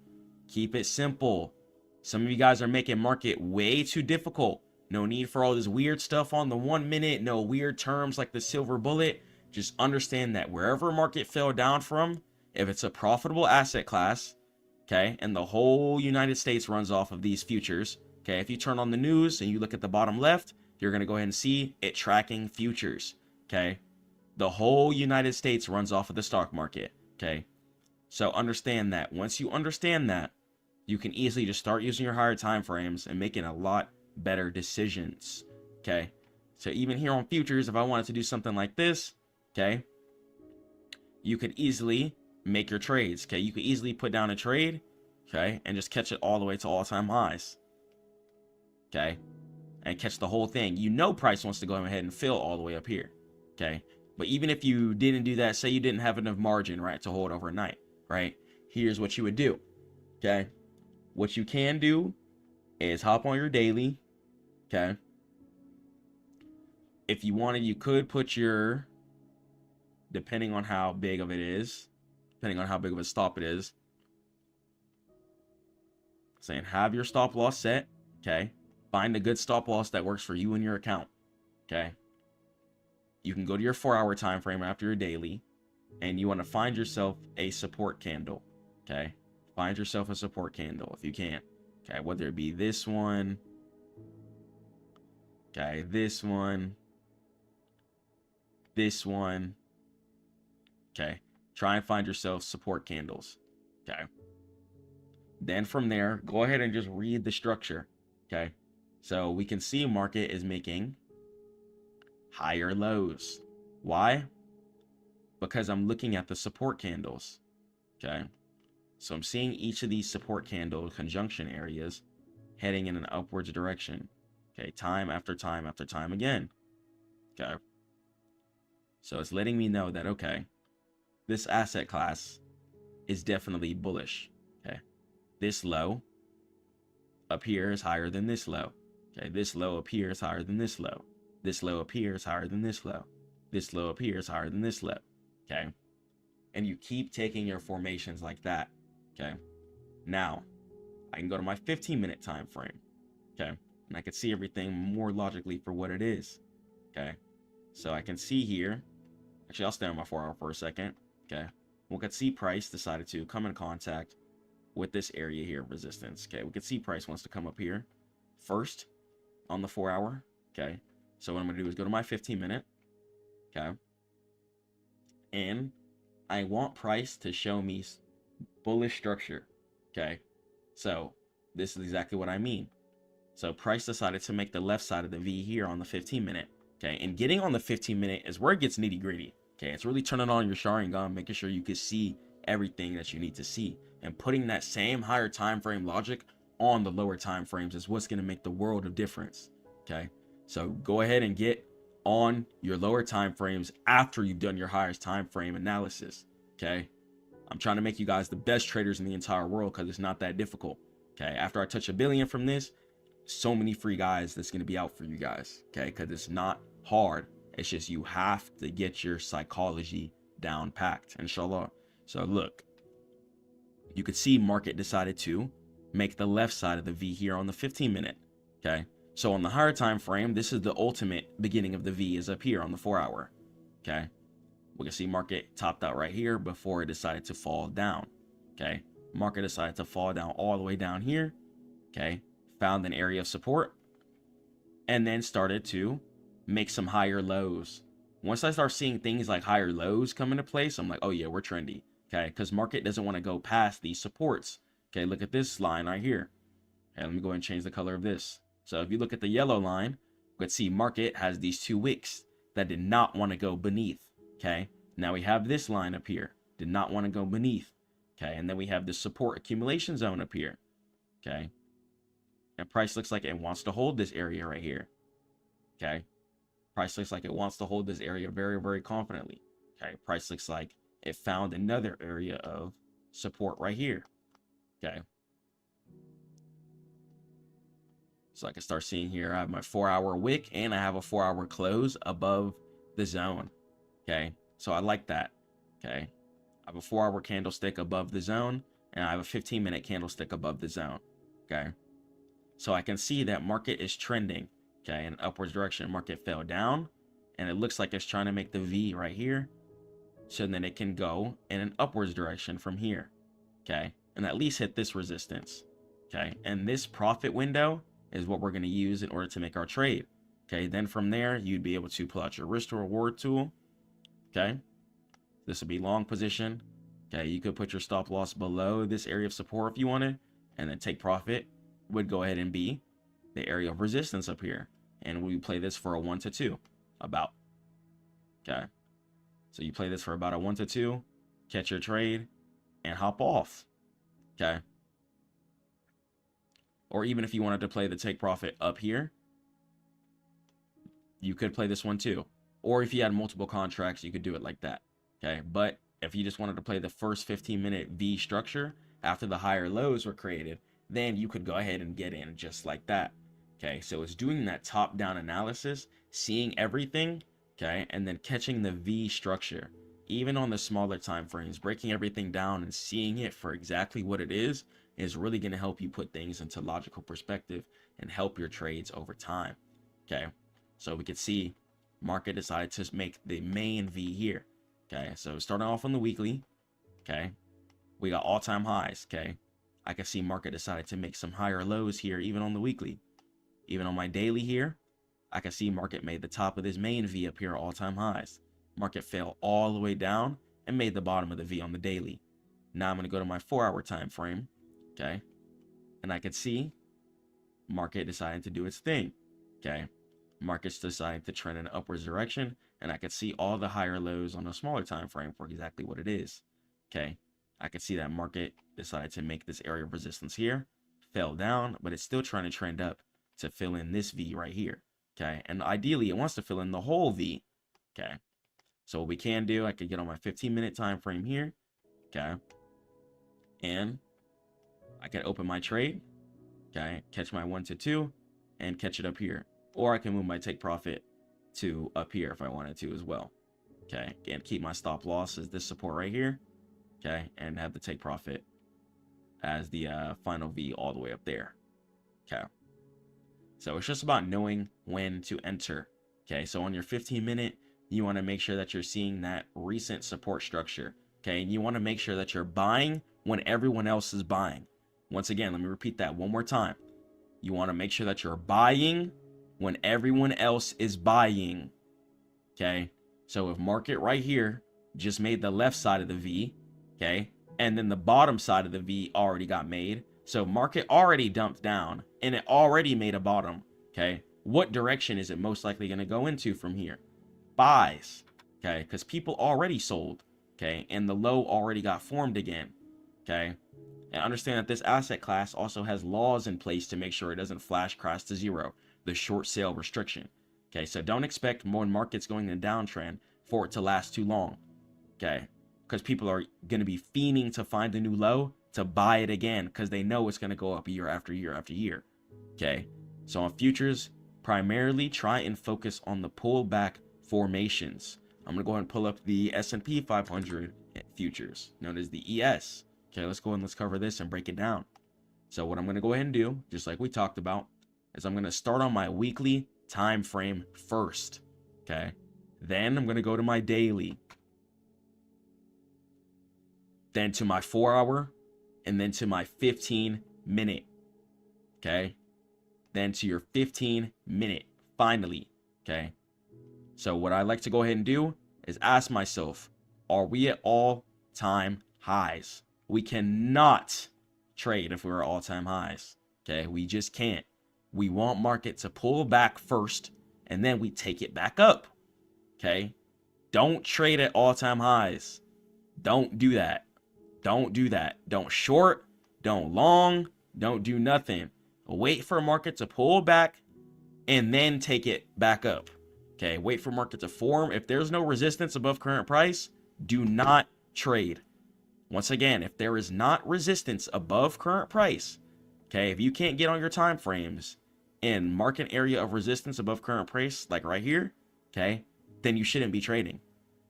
Keep it simple. Some of you guys are making market way too difficult. No need for all this weird stuff on the 1 minute. No weird terms like the silver bullet. Just understand that wherever market fell down from, if it's a profitable asset class, okay, and the whole United States runs off of these futures, okay, if you turn on the news and you look at the bottom left, you're going to go ahead and see it tracking futures, okay? The whole United States runs off of the stock market, okay? So understand that. Once you understand that, you can easily just start using your higher time frames and making a lot better decisions, okay? So even here on futures, if I wanted to do something like this, okay, you could easily make your trades, okay? You could easily put down a trade, okay, and just catch it all the way to all-time highs, okay, and catch the whole thing. You know price wants to go ahead and fill all the way up here, okay? But even if you didn't do that, say you didn't have enough margin, right, to hold overnight, right? Here's what you would do, okay? What you can do is hop on your daily, okay? If you wanted, you could put your, depending on how big of it is, depending on how big of a stop it is, saying have your stop loss set, okay? Find a good stop loss that works for you and your account. Okay. You can go to your 4-hour time frame after your daily, and you want to find yourself a support candle. Okay. Find yourself a support candle if you can. Okay. Whether it be this one. Okay. This one. This one. Okay. Try and find yourself support candles. Okay. Then from there, go ahead and just read the structure. Okay. So we can see market is making higher lows. Why? Because I'm looking at the support candles. Okay. So I'm seeing each of these support candle conjunction areas heading in an upwards direction. Okay. Time after time after time again. Okay. So it's letting me know that, okay, this asset class is definitely bullish. Okay. This low up here is higher than this low. Okay. This low up here is higher than this low. This low up here is higher than this low. This low up here is higher than this low. Okay. And you keep taking your formations like that. Okay. Now, I can go to my 15-minute time frame. Okay. And I can see everything more logically for what it is. Okay. So I can see here. Actually, I'll stay on my 4-hour for a second. Okay. We could see price decided to come in contact with this area here of resistance. Okay. We could see price wants to come up here first on the 4-hour. Okay. So what I'm going to do is go to my 15-minute. Okay. And I want price to show me bullish structure. Okay. So this is exactly what I mean. So price decided to make the left side of the V here on the 15-minute. Okay. And getting on the 15-minute is where it gets nitty gritty. Okay. It's really turning on your Sharingan, making sure you can see everything that you need to see, and putting that same higher time frame logic on the lower time frames is what's going to make the world of difference. Okay. So go ahead and get on your lower time frames after you've done your highest time frame analysis. Okay. I'm trying to make you guys the best traders in the entire world because it's not that difficult. Okay. After I touch 1 billion from this, so many free guys that's going to be out for you guys. Okay. Because it's not hard. It's just you have to get your psychology down packed, inshallah. So look, you could see market decided to make the left side of the V here on the 15-minute. Okay. So on the higher time frame, this is the ultimate beginning of the V is up here on the 4-hour. Okay. We can see market topped out right here before it decided to fall down. Okay. Market decided to fall down all the way down here. Okay. Found an area of support and then started to make some higher lows. Once I start seeing things like higher lows come into place, I'm like, oh yeah, we're trendy. Okay. Because market doesn't want to go past these supports. Okay. Look at this line right here. Okay. Let me go ahead and change the color of this. So if you look at the yellow line, you can see market has these 2 wicks that did not want to go beneath. Okay. Now we have this line up here. Did not want to go beneath. Okay. And then we have the support accumulation zone up here. Okay. And price looks like it wants to hold this area right here. Okay. Price looks like it wants to hold this area very, very confidently. Okay. Price looks like it found another area of support right here. Okay. So I can start seeing here, I have my 4-hour wick and I have a 4-hour close above the zone. Okay. So I like that. Okay. I have a 4-hour candlestick above the zone and I have a 15-minute candlestick above the zone. Okay. So I can see that market is trending. Okay. In an upwards direction. Market fell down and it looks like it's trying to make the V right here. So then it can go in an upwards direction from here. Okay. And at least hit this resistance. Okay. And this profit window is what we're going to use in order to make our trade. Okay. Then from there, you'd be able to pull out your risk to reward tool. Okay. This would be long position. Okay. You could put your stop loss below this area of support if you wanted, and then take profit would go ahead and be the area of resistance up here. And we play this for a 1 to 2 about. Okay. So you play this for about a 1 to 2, catch your trade and hop off. Okay. Or even if you wanted to play the take profit up here, you could play this one too. Or if you had multiple contracts, you could do it like that. Okay. But if you just wanted to play the first 15-minute V structure after the higher lows were created, then you could go ahead and get in just like that. Okay. So it's doing that top-down analysis, seeing everything. Okay. And then catching the V structure, even on the smaller time frames, breaking everything down and seeing it for exactly what it is. is really going to help you put things into logical perspective and help your trades over time. Okay, so we could see market decided to make the main V here. Okay, so starting off on the weekly, okay, we got all-time highs. Okay, I can see market decided to make some higher lows here, even on the weekly. Even on my daily here, I can see market made the top of this main V up here, all-time highs. Market fell all the way down and made the bottom of the V on the daily. Now I'm going to go to my 4-hour time frame, okay, and I can see market deciding to do its thing. Okay, market's deciding to trend in an upwards direction, and I can see all the higher lows on a smaller time frame for exactly what it is. Okay, I can see that market decided to make this area of resistance here, fell down, but it's still trying to trend up to fill in this V right here. Okay, and ideally it wants to fill in the whole V. Okay, so what we can do, I could get on my 15-minute time frame here. Okay, and I can open my trade. Okay, catch my 1 to 2 and catch it up here, or I can move my take profit to up here if I wanted to as well. Okay, and keep my stop loss as this support right here. Okay, and have the take profit as the final V all the way up there. Okay, so it's just about knowing when to enter. Okay, so on your 15-minute, you want to make sure that you're seeing that recent support structure. Okay, and you want to make sure that you're buying when everyone else is buying. Once again, let me repeat that one more time. You want to make sure that you're buying when everyone else is buying. Okay, so if market right here just made the left side of the V, okay, and then the bottom side of the V already got made, so market already dumped down and it already made a bottom. Okay, what direction is it most likely going to go into from here? Buys. Okay, because people already sold. Okay, and the low already got formed again. Okay, and understand that this asset class also has laws in place to make sure it doesn't flash crash to zero, the short sale restriction. Okay, so don't expect when market's going in a downtrend for it to last too long. Okay, because people are going to be fiending to find a new low to buy it again because they know it's going to go up year after year after year. Okay, so on futures, primarily try and focus on the pullback formations. I'm going to go ahead and pull up the S&P 500 futures, known as the ES. Okay, let's go and let's cover this and break it down. So what I'm going to go ahead and do, just like we talked about, is I'm going to start on my weekly time frame first. Okay, then I'm going to go to my daily, then to my 4-hour, and then to my 15-minute. Okay, then to your 15-minute finally. Okay, so what I like to go ahead and do is ask myself, are we at all-time highs? We cannot trade if we're at all-time highs. Okay, we just can't. We want market to pull back first, and then we take it back up. Okay, don't trade at all-time highs. Don't do that. Don't do that. Don't short, don't long, don't do nothing. Wait for market to pull back and then take it back up. Okay, wait for market to form. If there's no resistance above current price, do not trade. Once again, if there is not resistance above current price, okay, if you can't get on your time frames in market area of resistance above current price, like right here, okay, then you shouldn't be trading.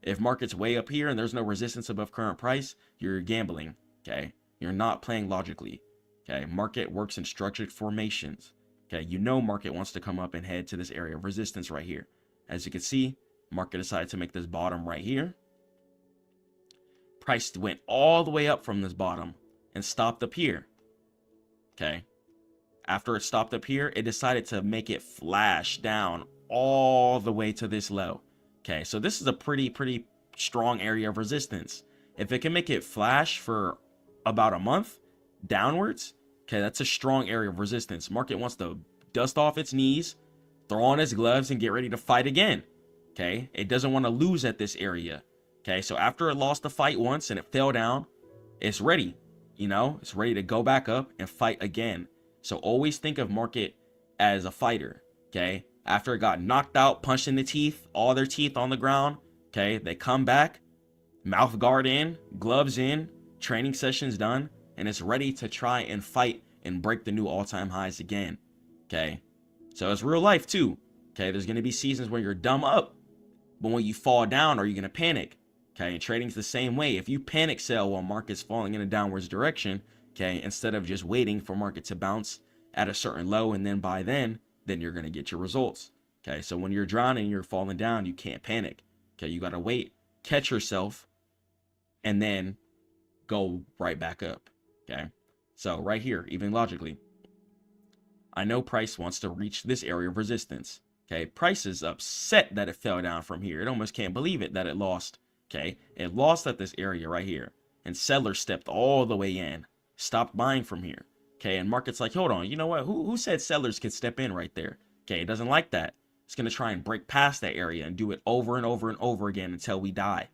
If market's way up here and there's no resistance above current price, you're gambling. Okay, you're not playing logically. Okay, market works in structured formations. Okay, you know market wants to come up and head to this area of resistance right here. As you can see, market decided to make this bottom right here. Price went all the way up from this bottom and stopped up here. Okay, after it stopped up here, it decided to make it flash down all the way to this low. Okay, so this is a pretty strong area of resistance. If it can make it flash for about a month downwards, okay, that's a strong area of resistance. Market wants to dust off its knees, throw on its gloves, and get ready to fight again. Okay, it doesn't want to lose at this area. Okay, so after it lost the fight once and it fell down, it's ready. You know, it's ready to go back up and fight again. So always think of market as a fighter. Okay, after it got knocked out, punched in the teeth, all their teeth on the ground. Okay, they come back, mouth guard in, gloves in, training sessions done, and it's ready to try and fight and break the new all-time highs again. Okay, so it's real life too. Okay, there's going to be seasons where you're dumb up, but when you fall down, are you going to panic? Okay, and trading's the same way. If you panic sell while market's falling in a downwards direction, Okay, instead of just waiting for market to bounce at a certain low and then buy then you're going to get your results. Okay, so when you're drowning, you're falling down, you can't panic. Okay, you got to wait, catch yourself, and then go right back up. Okay, so right here, even logically, I know price wants to reach this area of resistance. Okay, price is upset that it fell down from here. It almost can't believe it that it lost. Okay, it lost at this area right here, and sellers stepped all the way in, stopped buying from here. Okay, and market's like, hold on, you know what? Who said sellers could step in right there? Okay, it doesn't like that. It's gonna try and break past that area and do it over and over and over again until we die.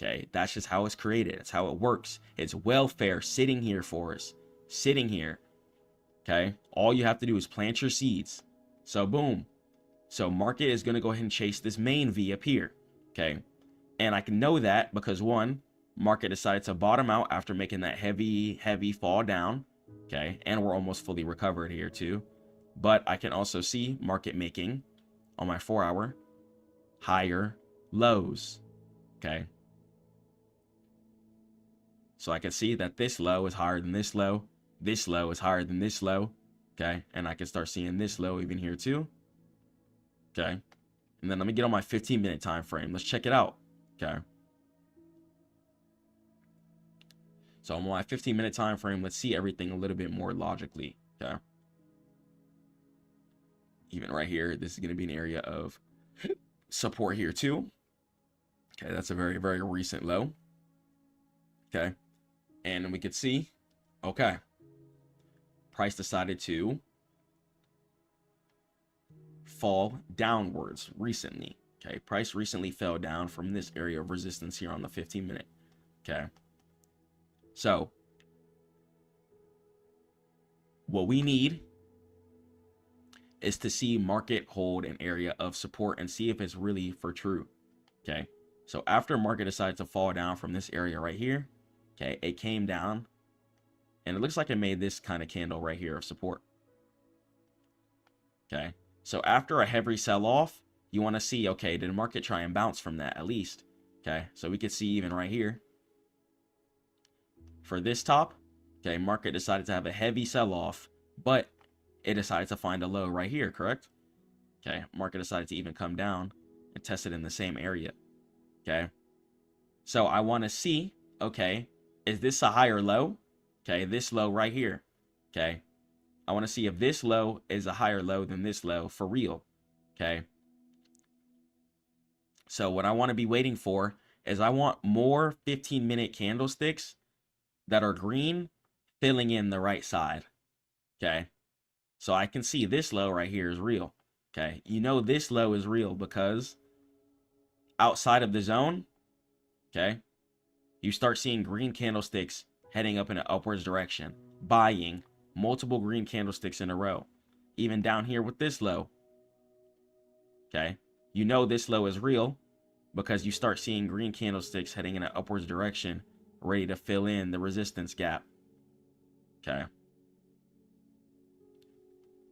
Okay, that's just how it's created. It's how it works. It's welfare sitting here for us, sitting here. Okay, all you have to do is plant your seeds. So boom. So market is going to go ahead and chase this main V up here. Okay, and I can know that because one, market decided to bottom out after making that heavy fall down. Okay, and we're almost fully recovered here too. But I can also see market making on my 4-hour higher lows. Okay, so I can see that this low is higher than this low. This low is higher than this low. Okay, and I can start seeing this low even here too. Okay, and then let me get on my 15-minute time frame. Let's check it out. Okay, so on my 15-minute time frame, let's see everything a little bit more logically. Okay, even right here, this is going to be an area of support here too. Okay, that's a very, very recent low. Okay, and we could see, okay, price decided to fall downwards recently. Okay, price recently fell down from this area of resistance here on the 15-minute. Okay, so what we need is to see market hold an area of support and see if it's really for true. Okay, so after market decided to fall down from this area right here, okay, it came down and it looks like it made this kind of candle right here of support. Okay, so after a heavy sell-off, you want to see, okay, did the market try and bounce from that at least? Okay, so we could see even right here for this top, okay, market decided to have a heavy sell-off, but it decided to find a low right here, correct? Okay, market decided to even come down and test it in the same area. Okay, so I want to see, okay, is this a higher low? Okay, this low right here. Okay, I want to see if this low is a higher low than this low for real. Okay, so what I want to be waiting for is I want more 15-minute candlesticks that are green filling in the right side. Okay, so I can see this low right here is real. Okay, you know this low is real because outside of the zone, okay, you start seeing green candlesticks heading up in an upwards direction, buying multiple green candlesticks in a row. Even down here with this low, okay, you know this low is real because you start seeing green candlesticks heading in an upwards direction, ready to fill in the resistance gap. Okay,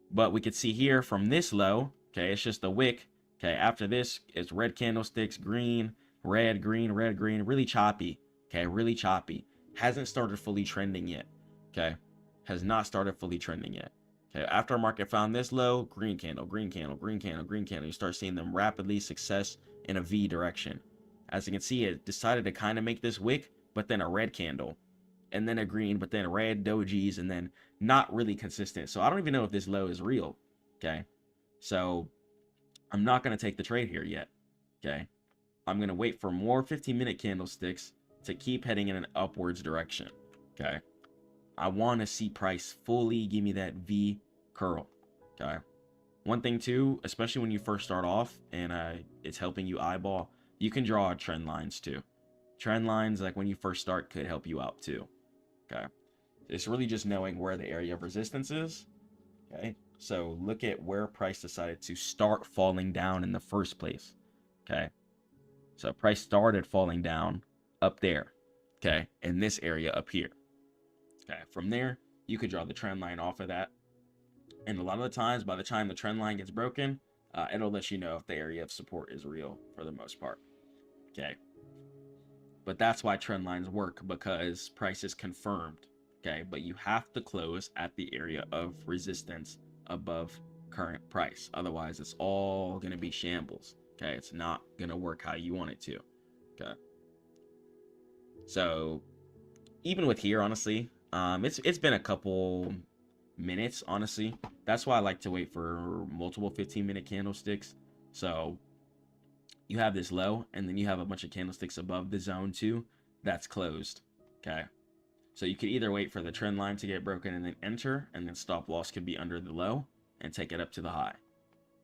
but we could see here from this low, okay, it's just a wick. Okay, after this, it's red candlesticks, green, red, green, red, green, really choppy. Okay, really choppy. Hasn't started fully trending yet. Okay, has not started fully trending yet. Okay, after market found this low, green candle, green candle, green candle, green candle, you start seeing them rapidly success in a V direction. As you can see, it decided to kind of make this wick, but then a red candle, and then a green, but then red dojis, and then not really consistent. So I don't even know if this low is real. Okay, so I'm not going to take the trade here yet. Okay, I'm going to wait for more 15-minute candlesticks to keep heading in an upwards direction. Okay, I want to see price fully give me that V curl. Okay, one thing too, especially when you first start off and it's helping you eyeball, you can draw trend lines too. Trend lines, like when you first start, could help you out too. Okay, it's really just knowing where the area of resistance is. Okay, so look at where price decided to start falling down in the first place. Okay, so price started falling down up there. Okay, in this area up here. Okay, from there, you could draw the trend line off of that. And a lot of the times, by the time the trend line gets broken, it'll let you know if the area of support is real for the most part. Okay, but that's why trend lines work, because price is confirmed. Okay, but you have to close at the area of resistance above current price. Otherwise, it's all going to be shambles. Okay, it's not going to work how you want it to. Okay. So, even with here, honestly, it's been a couple minutes, honestly. That's why I like to wait for multiple 15-minute candlesticks. So, you have this low, and then you have a bunch of candlesticks above the zone too that's closed. Okay. So you could either wait for the trend line to get broken and then enter, and then stop loss could be under the low and take it up to the high.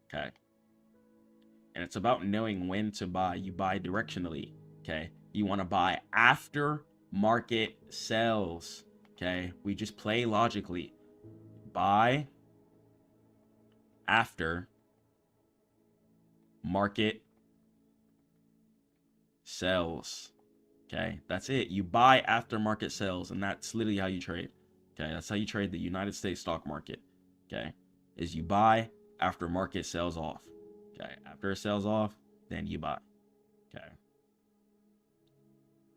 Okay. And it's about knowing when to buy. You buy directionally. Okay. You want to buy after market sells. Okay. We just play logically. Buy after market sells. Okay, that's it. You buy after market sells, and that's literally how you trade. Okay, that's how you trade the United States stock market. Okay, is you buy after market sells off. Okay, after it sells off, then you buy. Okay.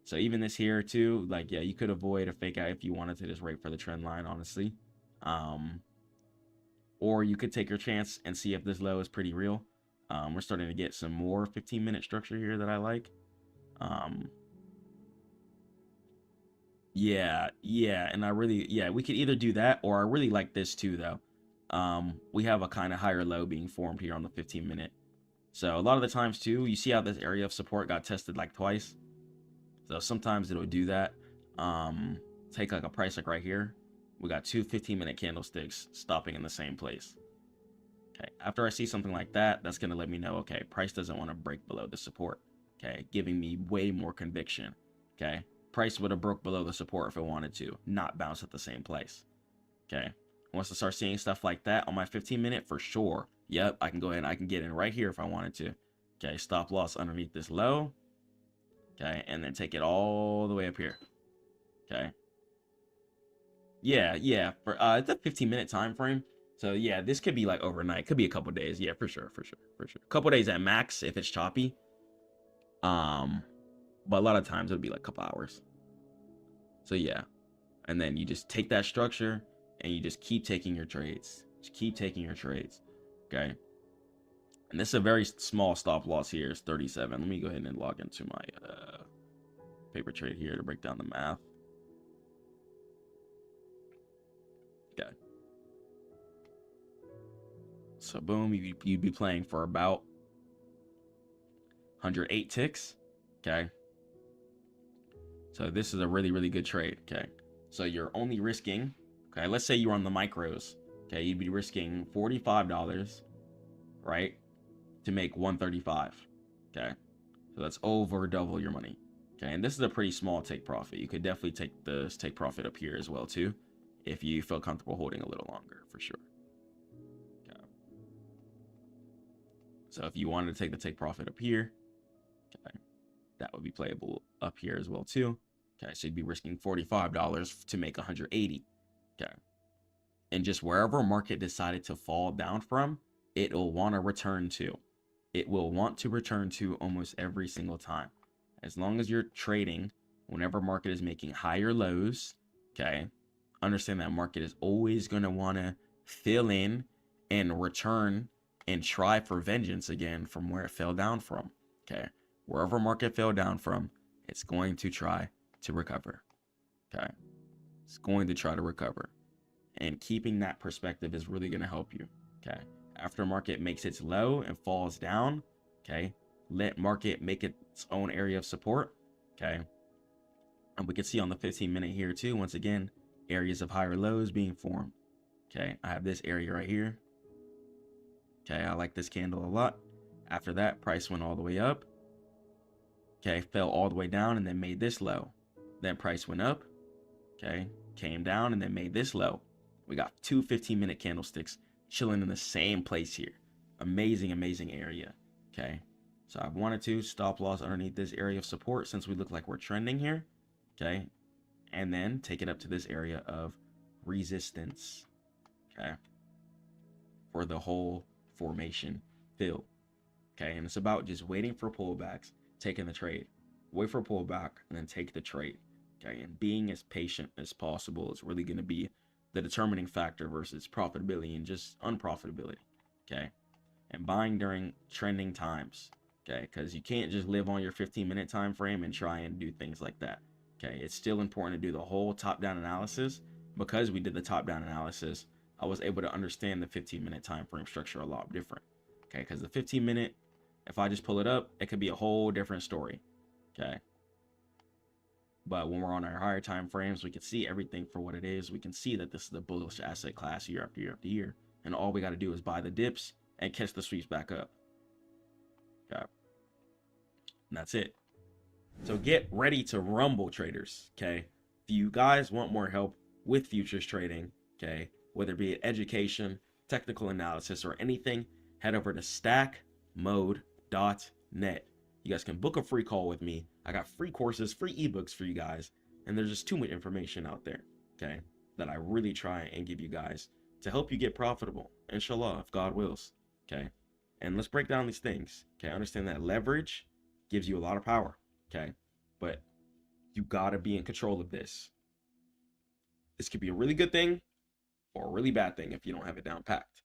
So even this here too, like, yeah, you could avoid a fake out if you wanted to just wait for the trend line, honestly. Or you could take your chance and see if this low is pretty real. We're starting to get some more 15-minute structure here that I like. Yeah, and we could either do that, or I really like this too, though. We have a kind of higher low being formed here on the 15-minute. So a lot of the times too, you see how this area of support got tested like twice. So sometimes it'll do that. Take like a price like right here. We got two 15-minute candlesticks stopping in the same place. Okay, after I see something like that, that's gonna let me know, okay, price doesn't want to break below the support. Okay, giving me way more conviction. Okay. Price would have broke below the support if it wanted to, not bounce at the same place. Okay. Once I start seeing stuff like that on my 15-minute, for sure. Yep, I can go ahead and I can get in right here if I wanted to. Okay, stop loss underneath this low. Okay, and then take it all the way up here. Okay. Yeah. For it's a 15-minute time frame. So yeah, this could be like overnight. Could be a couple days. Yeah, for sure. A couple days at max if it's choppy. But a lot of times it'll be like a couple hours. So yeah. And then you just take that structure and you just keep taking your trades. Just keep taking your trades. Okay. And this is a very small stop loss here. It's 37. Let me go ahead and log into my paper trade here to break down the math. Okay. So boom, you'd be playing for about 108 ticks. Okay. So this is a really, really good trade. Okay. So you're only risking, okay, let's say you're on the micros. Okay, you'd be risking $45, right, to make 135. Okay. So that's over double your money. Okay, and this is a pretty small take profit. You could definitely take this take profit up here as well too, if you feel comfortable holding a little longer, for sure. Okay. So if you wanted to take the take profit up here, okay, that would be playable up here as well too. Okay, so you'd be risking $45 to make 180. Okay. And just wherever market decided to fall down from, it will want to return to. It will want to return to almost every single time. As long as you're trading, whenever market is making higher lows, okay, understand that market is always going to want to fill in and return and try for vengeance again from where it fell down from. Okay. Wherever market fell down from, it's going to try to recover. Okay. It's going to try to recover. And keeping that perspective is really going to help you. Okay. After market makes its low and falls down, okay, let market make its own area of support. Okay. And we can see on the 15-minute here too, once again, areas of higher lows being formed. Okay. I have this area right here. Okay. I like this candle a lot. After that, price went all the way up. Okay. Fell all the way down and then made this low. Then price went up. Okay. Came down and then made this low. We got two 15-minute candlesticks chilling in the same place here. Amazing, amazing area. Okay. So I wanted to stop loss underneath this area of support since we look like we're trending here. Okay. And then take it up to this area of resistance. Okay. For the whole formation fill. Okay. And it's about just waiting for pullbacks, taking the trade. Wait for a pullback and then take the trade. Okay, and being as patient as possible is really going to be the determining factor versus profitability and just unprofitability. Okay, and buying during trending times. Okay, because you can't just live on your 15-minute time frame and try and do things like that. Okay, it's still important to do the whole top-down analysis. Because we did the top-down analysis, I was able to understand the 15-minute time frame structure a lot different. Okay, because the 15-minute, if I just pull it up, it could be a whole different story. Okay, but when we're on our higher time frames, we can see everything for what it is. We can see that this is a bullish asset class year after year after year, and all we got to do is buy the dips and catch the sweeps back up. Okay, and that's it. So get ready to rumble, traders. Okay, if you guys want more help with futures trading, okay, whether it be education, technical analysis, or anything, head over to stackmode.net. You guys can book a free call with me. I got free courses, free ebooks for you guys, and there's just too much information out there, okay, that I really try and give you guys to help you get profitable, inshallah, if God wills, okay. And let's break down these things, okay. Understand that leverage gives you a lot of power, okay, but you gotta be in control of this. This could be a really good thing or a really bad thing if you don't have it down packed.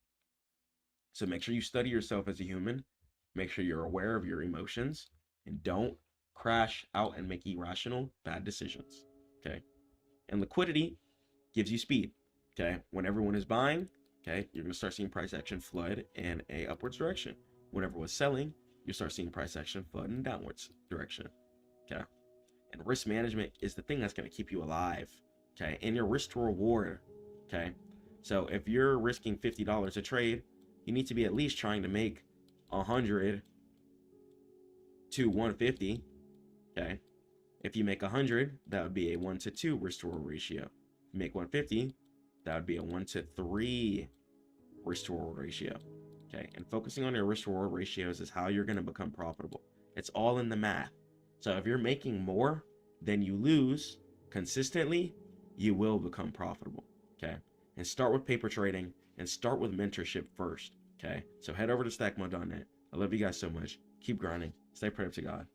So make sure you study yourself as a human. Make sure you're aware of your emotions and don't crash out and make irrational bad decisions. Okay. And liquidity gives you speed. Okay. When everyone is buying, okay, you're going to start seeing price action flood in a upwards direction. When everyone's selling, you start seeing price action flood in a downwards direction. Okay. And risk management is the thing that's going to keep you alive. Okay, and your risk to reward. Okay, so if you're risking $50 a trade, you need to be at least trying to make 100 to 150. Okay, if you make 100, that would be a 1 to 2 risk to reward ratio. If you make 150, that would be a 1 to 3 risk to reward ratio. Okay, and focusing on your risk to reward ratios is how you're going to become profitable. It's all in the math. So if you're making more than you lose consistently, you will become profitable. Okay, and start with paper trading and start with mentorship first. Okay, so head over to stackmode.net. I love you guys so much. Keep grinding, stay prayed up to God,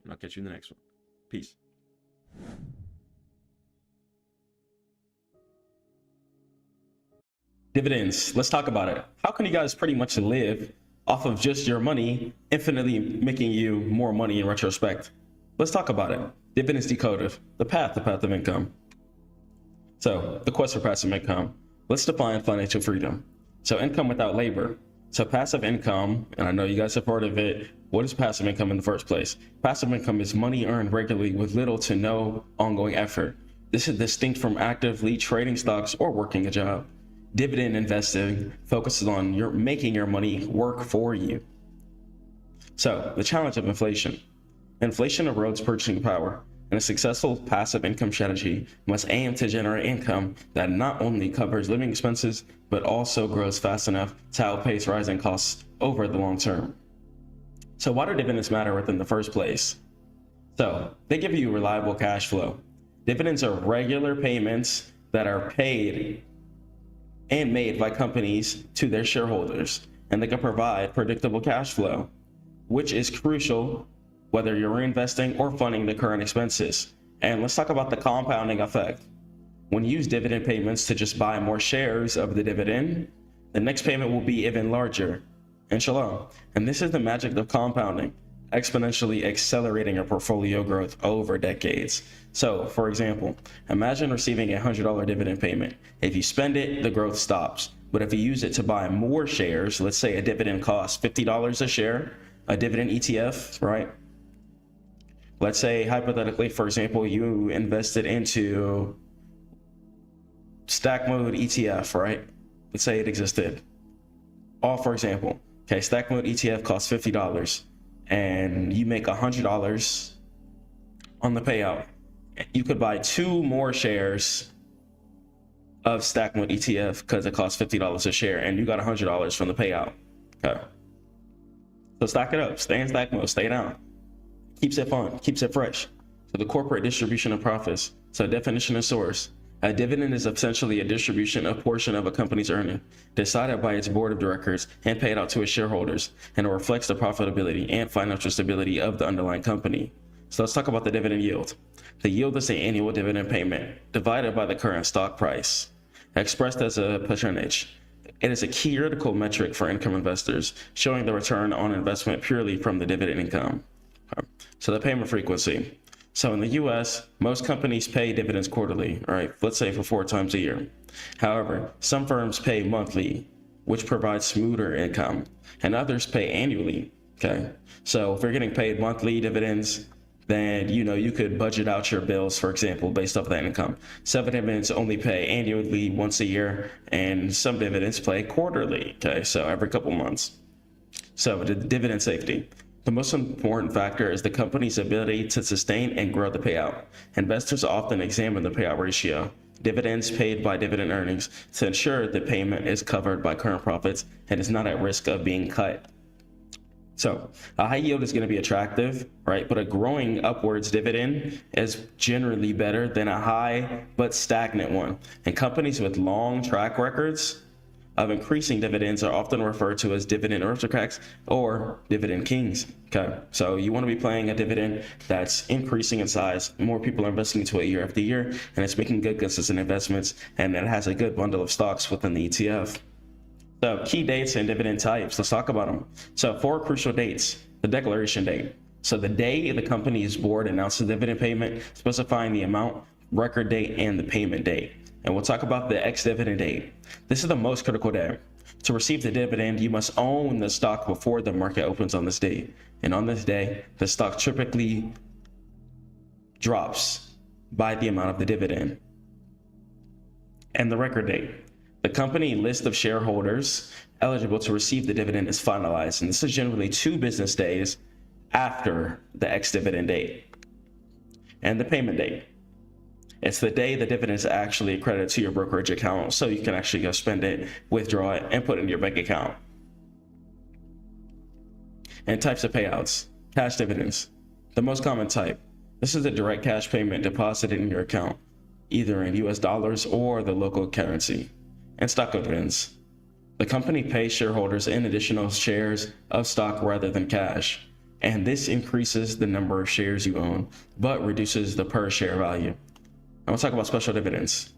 and I'll catch you in the next one. Peace. Dividends. Let's talk about it. How can you guys pretty much live off of just your money, infinitely making you more money in retrospect? Let's talk about it. Dividends decoded. The path of income. So the quest for passive income. Let's define financial freedom. So income without labor. So passive income, and I know you guys have heard of it. What is passive income in the first place? Passive income is money earned regularly with little to no ongoing effort. This is distinct from actively trading stocks or working a job. Dividend investing focuses on making your money work for you. So the challenge of inflation. Inflation erodes purchasing power, and a successful passive income strategy must aim to generate income that not only covers living expenses, but also grows fast enough to outpace rising costs over the long term. So why do dividends matter within the first place? So they give you reliable cash flow. Dividends are regular payments that are paid and made by companies to their shareholders, and they can provide predictable cash flow, which is crucial whether you're reinvesting or funding the current expenses. And let's talk about the compounding effect. When you use dividend payments to just buy more shares of the dividend, the next payment will be even larger, inshallah. And this is the magic of compounding, exponentially accelerating your portfolio growth over decades. So for example, imagine receiving a $100 dividend payment. If you spend it, the growth stops. But if you use it to buy more shares, let's say a dividend costs $50 a share, a dividend ETF, right? Let's say hypothetically, for example, you invested into Stackmode ETF, right? Let's say it existed. All for example, okay, Stackmode ETF costs $50 and you make $100 on the payout. You could buy 2 more shares of Stackmode ETF because it costs $50 a share and you got $100 from the payout. Okay. So stack it up, stay in Stackmode, stay down. Keeps it fun, keeps it fresh. So the corporate distribution of profits. So definition and source. A dividend is essentially a distribution of portion of a company's earning, decided by its board of directors and paid out to its shareholders, and it reflects the profitability and financial stability of the underlying company. So let's talk about the dividend yield. The yield is the annual dividend payment divided by the current stock price, expressed as a percentage. It is a key critical metric for income investors, showing the return on investment purely from the dividend income. So the payment frequency. So in the US, most companies pay dividends quarterly, all right, let's say for 4 times a year. However, some firms pay monthly, which provides smoother income, and others pay annually, okay? So if you're getting paid monthly dividends, then you could budget out your bills, for example, based off that income. Some dividends only pay annually once a year, and some dividends pay quarterly, okay? So every couple months. So the dividend safety. The most important factor is the company's ability to sustain and grow the payout. Investors often examine the payout ratio, dividends paid by dividend earnings, to ensure the payment is covered by current profits and is not at risk of being cut. So a high yield is going to be attractive, right? But a growing upwards dividend is generally better than a high but stagnant one. And companies with long track records of increasing dividends are often referred to as dividend aristocrats or dividend kings. Okay, so you want to be playing a dividend that's increasing in size. More people are investing into it year after year, and it's making good, consistent investments, and it has a good bundle of stocks within the ETF. So key dates and dividend types, let's talk about them. So 4 crucial dates: the declaration date. So the day the company's board announces dividend payment, specifying the amount, record date, and the payment date. And we'll talk about the ex-dividend date. This is the most critical day. To receive the dividend, you must own the stock before the market opens on this date. And on this day, the stock typically drops by the amount of the dividend. And the record date. The company list of shareholders eligible to receive the dividend is finalized. And this is generally 2 business days after the ex-dividend date. And the payment date. It's the day the dividend is actually credited to your brokerage account, so you can actually go spend it, withdraw it, and put it in your bank account. And types of payouts. Cash dividends. The most common type. This is a direct cash payment deposited in your account, either in US dollars or the local currency. And stock dividends. The company pays shareholders in additional shares of stock rather than cash, and this increases the number of shares you own, but reduces the per share value. I want to talk about special dividends.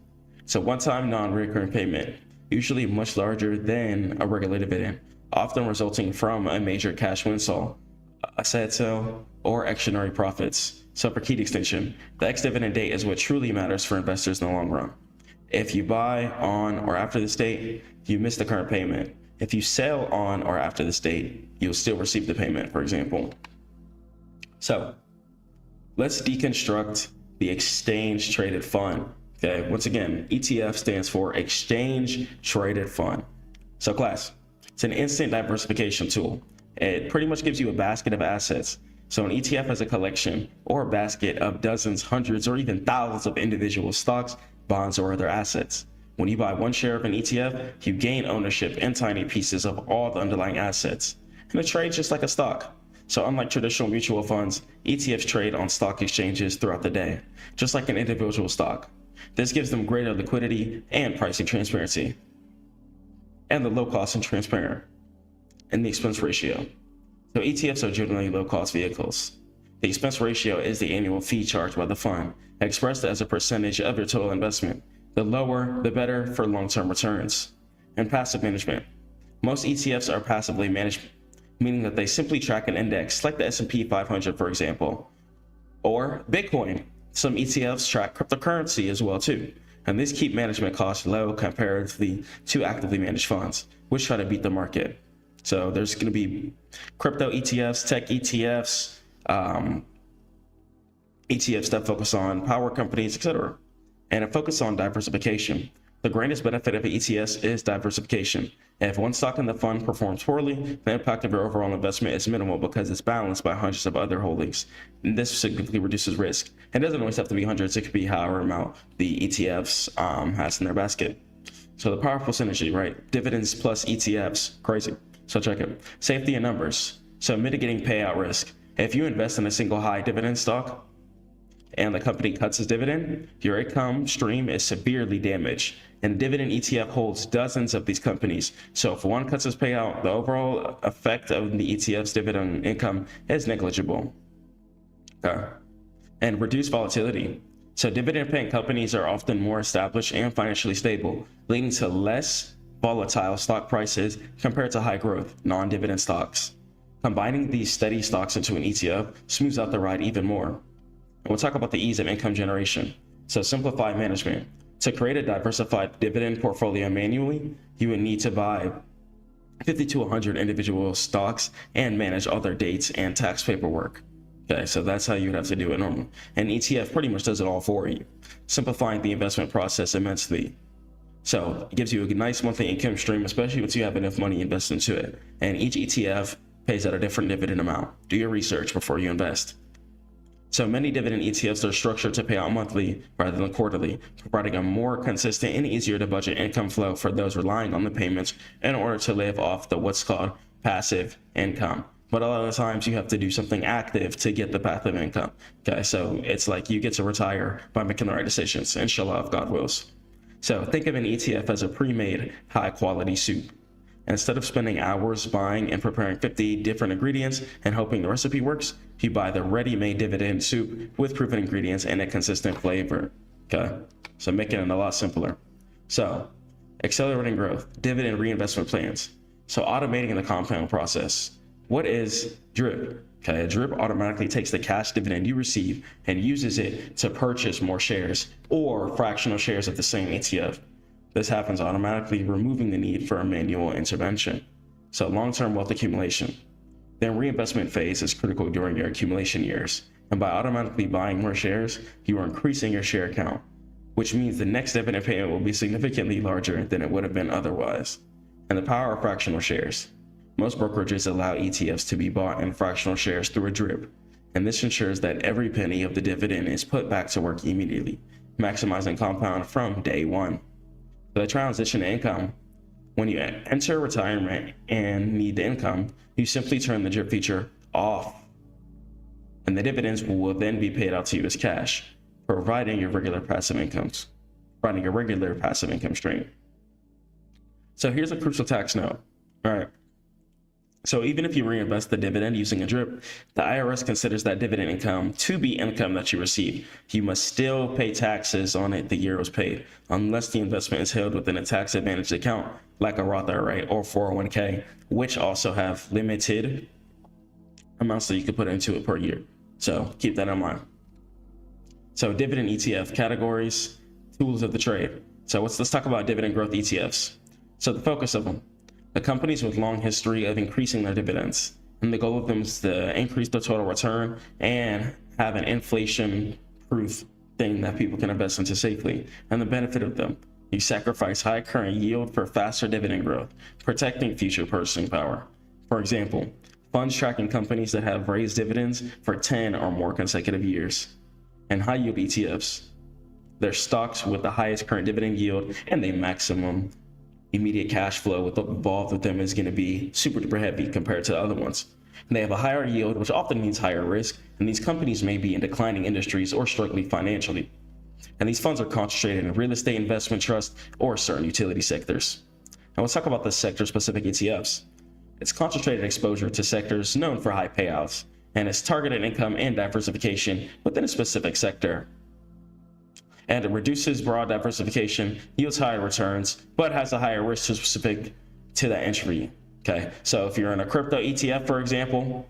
So one-time non-recurring payment, usually much larger than a regular dividend, often resulting from a major cash windfall, a sad sale, or extraordinary profits. So for key distinction, the ex-dividend date is what truly matters for investors in the long run. If you buy on or after this date, you miss the current payment. If you sell on or after this date, you'll still receive the payment, for example. So let's deconstruct the exchange traded fund. Okay, once again, ETF stands for exchange traded fund. So class, it's an instant diversification tool. It pretty much gives you a basket of assets. So an ETF is a collection or a basket of dozens, hundreds, or even thousands of individual stocks, bonds, or other assets. When you buy one share of an ETF, you gain ownership in tiny pieces of all the underlying assets. And it trades just like a stock. So unlike traditional mutual funds, ETFs trade on stock exchanges throughout the day, just like an individual stock. This gives them greater liquidity and pricing transparency, and the low cost and transparent, and the expense ratio. So ETFs are generally low cost vehicles. The expense ratio is the annual fee charged by the fund, expressed as a percentage of your total investment. The lower, the better for long-term returns. And passive management. Most ETFs are passively managed, meaning that they simply track an index, like the S&P 500, for example, or Bitcoin. Some ETFs track cryptocurrency as well too, and these keep management costs low comparatively to actively managed funds, which try to beat the market. So there's going to be crypto ETFs, tech ETFs, ETFs that focus on power companies, etc., and a focus on diversification. The greatest benefit of ETFs is diversification. And if one stock in the fund performs poorly, the impact of your overall investment is minimal because it's balanced by hundreds of other holdings. And this significantly reduces risk. It doesn't always have to be hundreds, it could be however amount the ETFs has in their basket. So the powerful synergy, right? Dividends plus ETFs, crazy. So check it. Safety in numbers. So mitigating payout risk. If you invest in a single high dividend stock, and the company cuts its dividend, your income stream is severely damaged. And dividend ETF holds dozens of these companies. So if one cuts its payout, the overall effect of the ETF's dividend income is negligible. Okay. and reduce volatility. So dividend-paying companies are often more established and financially stable, leading to less volatile stock prices compared to high-growth, non-dividend stocks. Combining these steady stocks into an ETF smooths out the ride even more. And we'll talk about the ease of income generation. So simplify management. To create a diversified dividend portfolio manually, you would need to buy 50 to 100 individual stocks and manage all their dates and tax paperwork. Okay, so that's how you would have to do it normally. An ETF pretty much does it all for you, simplifying the investment process immensely. So it gives you a nice monthly income stream, especially once you have enough money invested into it. And each ETF pays out a different dividend amount. Do your research before you invest. So many dividend ETFs are structured to pay out monthly rather than quarterly, providing a more consistent and easier to budget income flow for those relying on the payments in order to live off the what's called passive income. But a lot of times you have to do something active to get the passive income. Okay, so it's like you get to retire by making the right decisions, inshallah, if God wills. So think of an ETF as a pre-made high quality soup. Instead of spending hours buying and preparing 50 different ingredients and hoping the recipe works, you buy the ready-made dividend soup with proven ingredients and a consistent flavor. Okay, so making it a lot simpler. So accelerating growth, dividend reinvestment plans. So automating the compound process. What is DRIP? Okay, a DRIP automatically takes the cash dividend you receive and uses it to purchase more shares or fractional shares of the same ETF. This happens automatically, removing the need for a manual intervention. So long-term wealth accumulation. Then reinvestment phase is critical during your accumulation years. And by automatically buying more shares, you are increasing your share count, which means the next dividend payment will be significantly larger than it would have been otherwise. And the power of fractional shares. Most brokerages allow ETFs to be bought in fractional shares through a DRIP, and this ensures that every penny of the dividend is put back to work immediately, maximizing compound from day one. So the transition to income. When you enter retirement and need the income, you simply turn the DRIP feature off, and the dividends will then be paid out to you as cash, providing a regular passive income stream. So here's a crucial tax note. All right. So even if you reinvest the dividend using a DRIP, the IRS considers that dividend income to be income that you receive. You must still pay taxes on it the year it was paid, unless the investment is held within a tax advantaged account, like a Roth IRA or 401k, which also have limited amounts that you can put into it per year. So keep that in mind. So dividend ETF categories, tools of the trade. So let's talk about dividend growth ETFs. So the focus of them. The companies with long history of increasing their dividends, and the goal of them is to increase their total return and have an inflation-proof thing that people can invest into safely. And the benefit of them, you sacrifice high current yield for faster dividend growth, protecting future purchasing power. For example, funds tracking companies that have raised dividends for 10 or more consecutive years. And high yield ETFs, they're stocks with the highest current dividend yield and the maximum immediate cash flow involved with them is going to be super duper heavy compared to the other ones. And they have a higher yield, which often means higher risk, and these companies may be in declining industries or struggling financially. And these funds are concentrated in real estate investment trusts or certain utility sectors. Now let's talk about the sector-specific ETFs. It's concentrated exposure to sectors known for high payouts, and it's targeted income and diversification within a specific sector. And it reduces broad diversification, yields higher returns, but has a higher risk specific to that entry. Okay, so if you're in a crypto ETF, for example,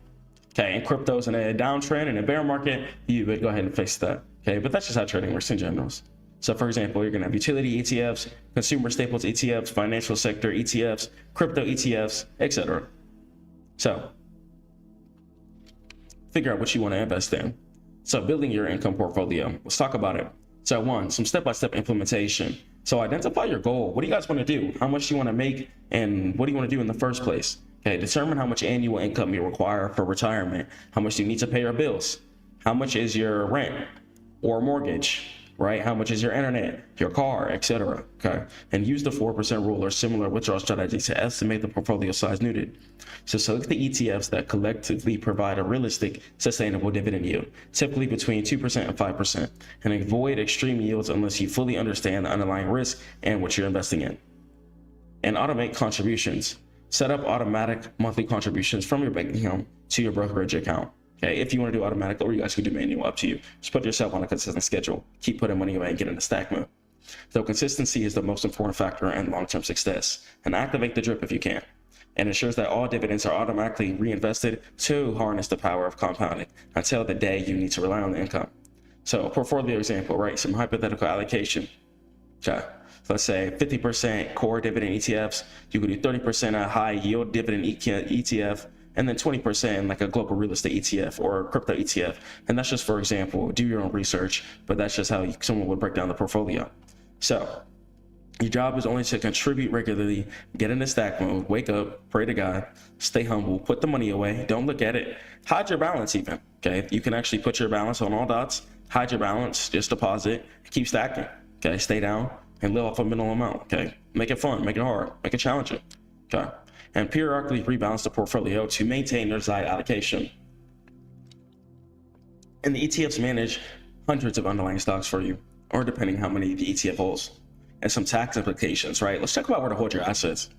okay, and crypto's in a downtrend and a bear market, you would go ahead and fix that. Okay, but that's just how trading works in general. So for example, you're gonna have utility ETFs, consumer staples ETFs, financial sector ETFs, crypto ETFs, etc. So figure out what you want to invest in. So building your income portfolio, let's talk about it. So one, some step-by-step implementation. So identify your goal. What do you guys want to do? How much do you want to make? And what do you want to do in the first place? Okay, determine how much annual income you require for retirement. How much do you need to pay your bills? How much is your rent or mortgage, right? How much is your internet, your car, etc. Okay, and use the 4% rule or similar withdrawal strategy to estimate the portfolio size needed. So select the ETFs that collectively provide a realistic, sustainable dividend yield, typically between 2% and 5%, and avoid extreme yields unless you fully understand the underlying risk and what you're investing in. And automate contributions. Set up automatic monthly contributions from your bank account to your brokerage account. Okay, if you want to do automatic, or you guys can do manual, up to you. Just put yourself on a consistent schedule. Keep putting money away and get into stack mode. So consistency is the most important factor in long-term success. And activate the drip if you can. And ensures that all dividends are automatically reinvested to harness the power of compounding until the day you need to rely on the income. So portfolio example, right? Some hypothetical allocation. Okay. Let's say 50% core dividend ETFs. You could do 30% a high yield dividend ETF, and then 20% like a global real estate ETF or a crypto ETF. And that's just for example. Do your own research, but that's just how someone would break down the portfolio. So your job is only to contribute regularly, get into stack mode, wake up, pray to God, stay humble, put the money away, don't look at it, hide your balance even, okay? You can actually put your balance on all dots, hide your balance, just deposit, keep stacking, okay? Stay down and live off a minimal amount, okay? Make it fun, make it hard, make it challenging, okay? And periodically rebalance the portfolio to maintain your desired allocation. And the ETFs manage hundreds of underlying stocks for you, or depending how many the ETF holds. And some tax implications, right? Let's talk about where to hold your assets.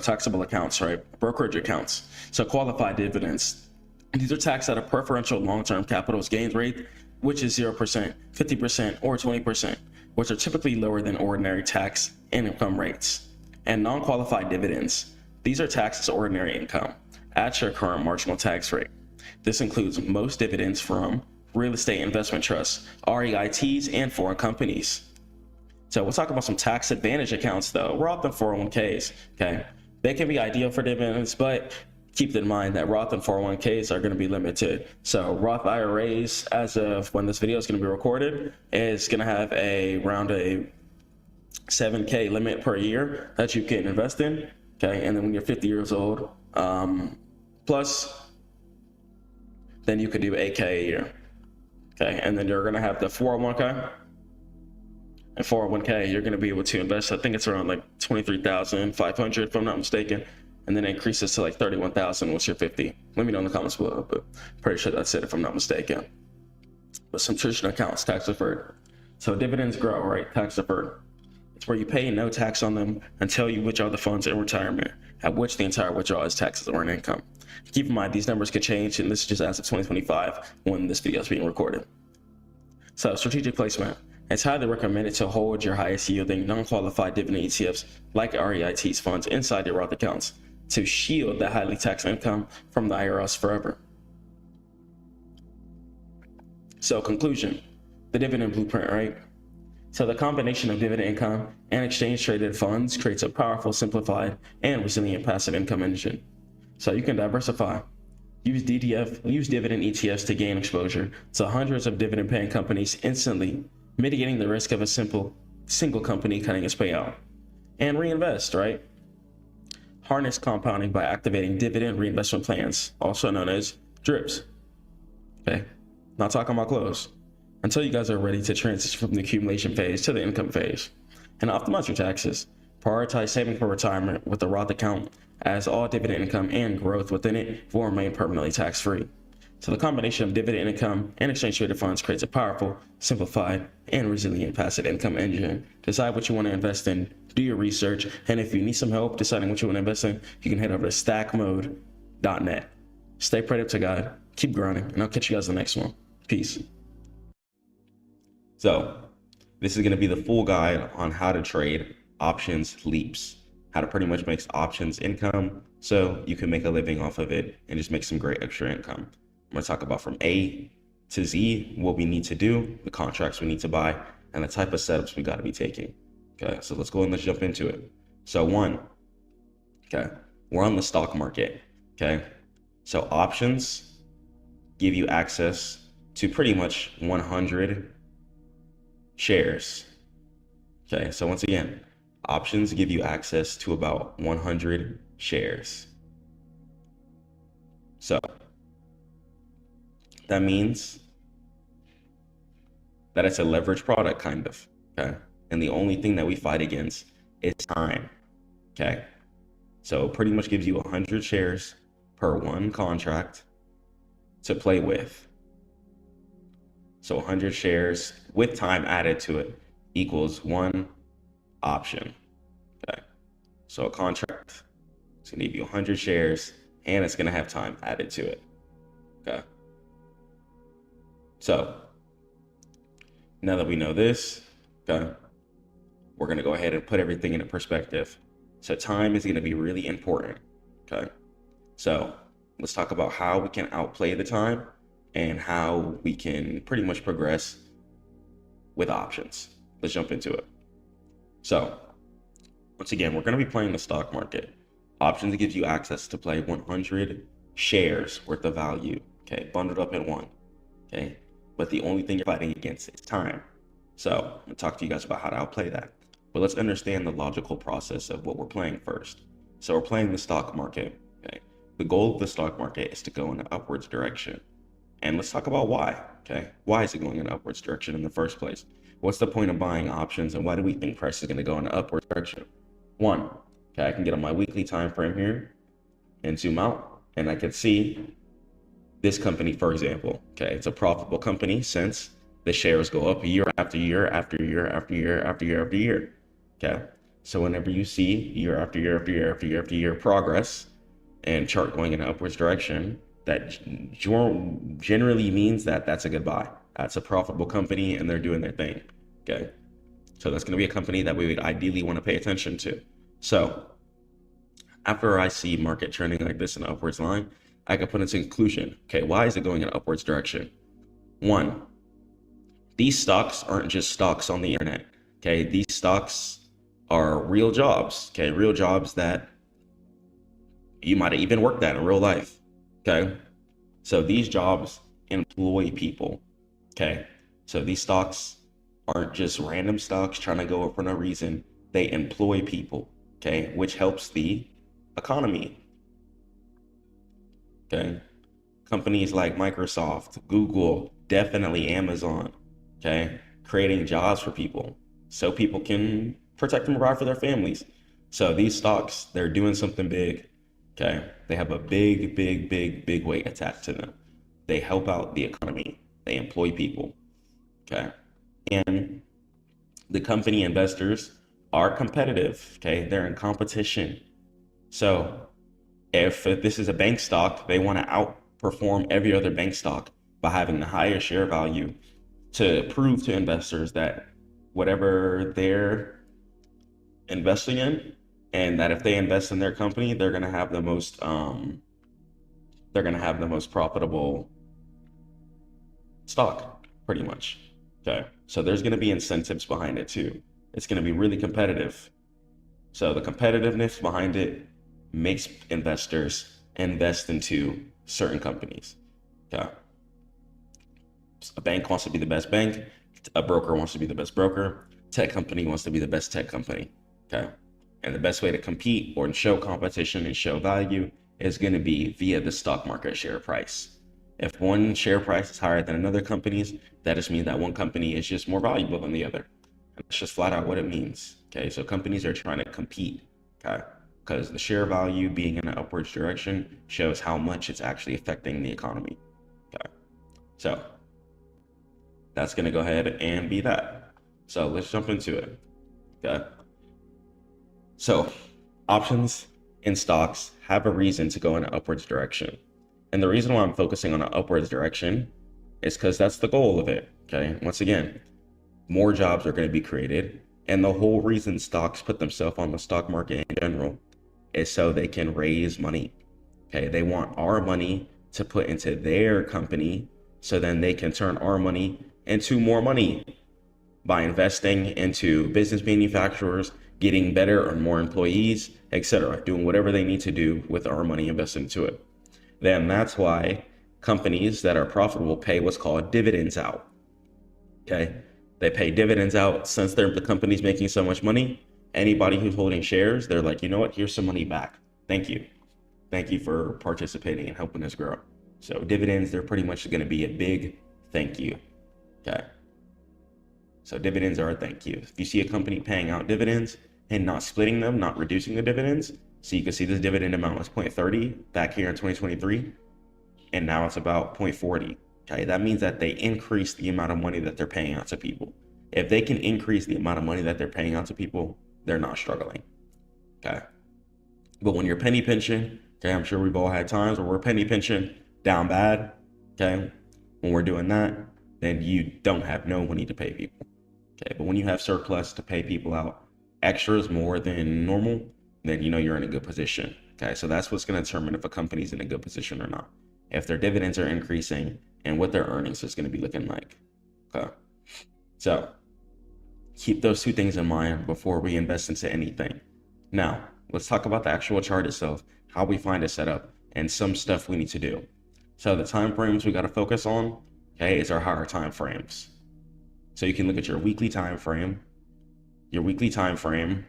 Taxable accounts, right? Brokerage accounts. So qualified dividends. These are taxed at a preferential long-term capital gains rate, which is 0%, 50%, or 20%, which are typically lower than ordinary tax income rates. And non-qualified dividends. These are taxed as ordinary income at your current marginal tax rate. This includes most dividends from real estate investment trusts, REITs, and foreign companies. So we'll talk about some tax advantage accounts though. Roth and 401ks, okay? They can be ideal for dividends, but keep in mind that Roth and 401ks are gonna be limited. So Roth IRAs, as of when this video is gonna be recorded, is gonna have around a 7K limit per year that you can invest in, okay? And then when you're 50 years old, plus, then you could do 8K a year, okay? And then you're gonna have the 401k. And 401k, you're going to be able to invest, I think it's around like 23,500 if I'm not mistaken, and then it increases to like 31,000 once you're 50. Let me know in the comments below, but pretty sure that's it if I'm not mistaken. But some traditional accounts, tax deferred. So dividends grow, right? Tax deferred. It's where you pay no tax on them until you withdraw the funds in retirement, at which the entire withdrawal is taxed as earned income. Keep in mind, these numbers could change, and this is just as of 2025 when this video is being recorded. So strategic placement. It's highly recommended to hold your highest yielding non-qualified dividend ETFs like REITs funds inside your Roth accounts to shield the highly taxed income from the IRS forever. So conclusion, the dividend blueprint, right? So the combination of dividend income and exchange traded funds creates a powerful, simplified, and resilient passive income engine. So you can diversify. Use dividend ETFs to gain exposure to hundreds of dividend paying companies instantly, mitigating the risk of a single company cutting its payout. And reinvest, right? Harness compounding by activating dividend reinvestment plans, also known as DRIPs. Okay, not talking about clothes. Until you guys are ready to transition from the accumulation phase to the income phase. And optimize your taxes. Prioritize saving for retirement with the Roth account, as all dividend income and growth within it will remain permanently tax-free. So the combination of dividend income and exchange traded funds creates a powerful, simplified, and resilient passive income engine. Decide what you want to invest in, do your research, and if you need some help deciding what you want to invest in, you can head over to stackmode.net. Stay prayed up to God, keep grinding, and I'll catch you guys in the next one. Peace. So this is going to be the full guide on how to trade options leaps, how to pretty much make options income so you can make a living off of it and just make some great extra income. I'm going to talk about from A to Z, what we need to do, the contracts we need to buy, and the type of setups we got to be taking. Okay, so let's go and let's jump into it. So one, okay, we're on the stock market. Okay, so options give you access to pretty much 100 shares. Okay, so once again, options give you access to about 100 shares. So that means that it's a leveraged product, kind of, okay? And the only thing that we fight against is time, okay? So pretty much gives you 100 shares per one contract to play with. So 100 shares with time added to it equals one option, okay? So a contract is gonna give you 100 shares and it's gonna have time added to it, okay? So now that we know this, okay, we're going to go ahead and put everything into perspective. So time is going to be really important. Okay. So let's talk about how we can outplay the time and how we can pretty much progress with options. Let's jump into it. So once again, we're going to be playing the stock market. Options gives you access to play 100 shares worth of value, okay, bundled up in one, okay? But the only thing you're fighting against is time. So I'm going to talk to you guys about how to outplay that. But let's understand the logical process of what we're playing first. So we're playing the stock market, okay? The goal of the stock market is to go in an upwards direction. And let's talk about why, okay? Why is it going in an upwards direction in the first place? What's the point of buying options, and why do we think price is going to go in an upwards direction? One, okay, I can get on my weekly time frame here and zoom out, and I can see this company, for example. Okay, it's a profitable company since the shares go up year after year after year after year after year after year. Okay, so whenever you see year after year after year after year after year progress and chart going in an upwards direction, that generally means that that's a good buy. That's a profitable company and they're doing their thing. Okay, so that's going to be a company that we would ideally want to pay attention to. So after I see market trending like this in an upwards line, I can put into conclusion, okay, why is it going in an upwards direction? One, these stocks aren't just stocks on the internet. Okay, these stocks are real jobs. Okay, real jobs that you might have even worked at in real life. Okay, so these jobs employ people. Okay, so these stocks aren't just random stocks trying to go up for no reason. They employ people, okay, which helps the economy. Okay, companies like Microsoft, Google, definitely Amazon, okay, creating jobs for people so people can protect and provide for their families. So these stocks, they're doing something big. Okay, they have a big weight attached to them. They help out the economy. They employ people. Okay, and the company investors are competitive. Okay, they're in competition. So if this is a bank stock, they want to outperform every other bank stock by having the highest share value to prove to investors that whatever they're investing in, and that if they invest in their company, they're going to have the most profitable stock, pretty much. Okay, so there's going to be incentives behind it too. It's going to be really competitive. So the competitiveness behind it makes investors invest into certain companies. Okay, a bank wants to be the best bank. A broker wants to be the best broker. Tech company wants to be the best tech company. Okay, and the best way to compete or show competition and show value is going to be via the stock market share price. If one share price is higher than another company's, that just means that one company is just more valuable than the other. And that's just flat out what it means. Okay, so companies are trying to compete. Okay, because the share value being in an upwards direction shows how much it's actually affecting the economy. Okay, so that's going to go ahead and be that. So let's jump into it. Okay, so options in stocks have a reason to go in an upwards direction. And the reason why I'm focusing on an upwards direction is because that's the goal of it. Okay, once again, more jobs are going to be created. And the whole reason stocks put themselves on the stock market in general is so they can raise money. Okay, they want our money to put into their company so then they can turn our money into more money by investing into business manufacturers, getting better or more employees, etc., doing whatever they need to do with our money invested into it. Then that's why companies that are profitable pay what's called dividends out. Okay, they pay dividends out since the company's making so much money. Anybody who's holding shares, they're like, you know what, here's some money back. Thank you. Thank you for participating and helping us grow. So dividends, they're pretty much going to be a big thank you. Okay, so dividends are a thank you. If you see a company paying out dividends and not splitting them, not reducing the dividends, so you can see this dividend amount was 0.30 back here in 2023, and now it's about 0.40. Okay, that means that they increase the amount of money that they're paying out to people. If they can increase the amount of money that they're paying out to people, they're not struggling. Okay, but when you're penny pinching, okay, I'm sure we've all had times where we're penny pinching down bad. Okay, when we're doing that, then you don't have no money to pay people. Okay, but when you have surplus to pay people out extras more than normal, then you know you're in a good position. Okay, so that's what's going to determine if a company's in a good position or not. If their dividends are increasing and what their earnings is going to be looking like. Okay, so keep those two things in mind before we invest into anything. Now, let's talk about the actual chart itself, how we find it set up, and some stuff we need to do. So the time frames we got to focus on, okay, is our higher time frames. So you can look at your weekly time frame. Your weekly time frame,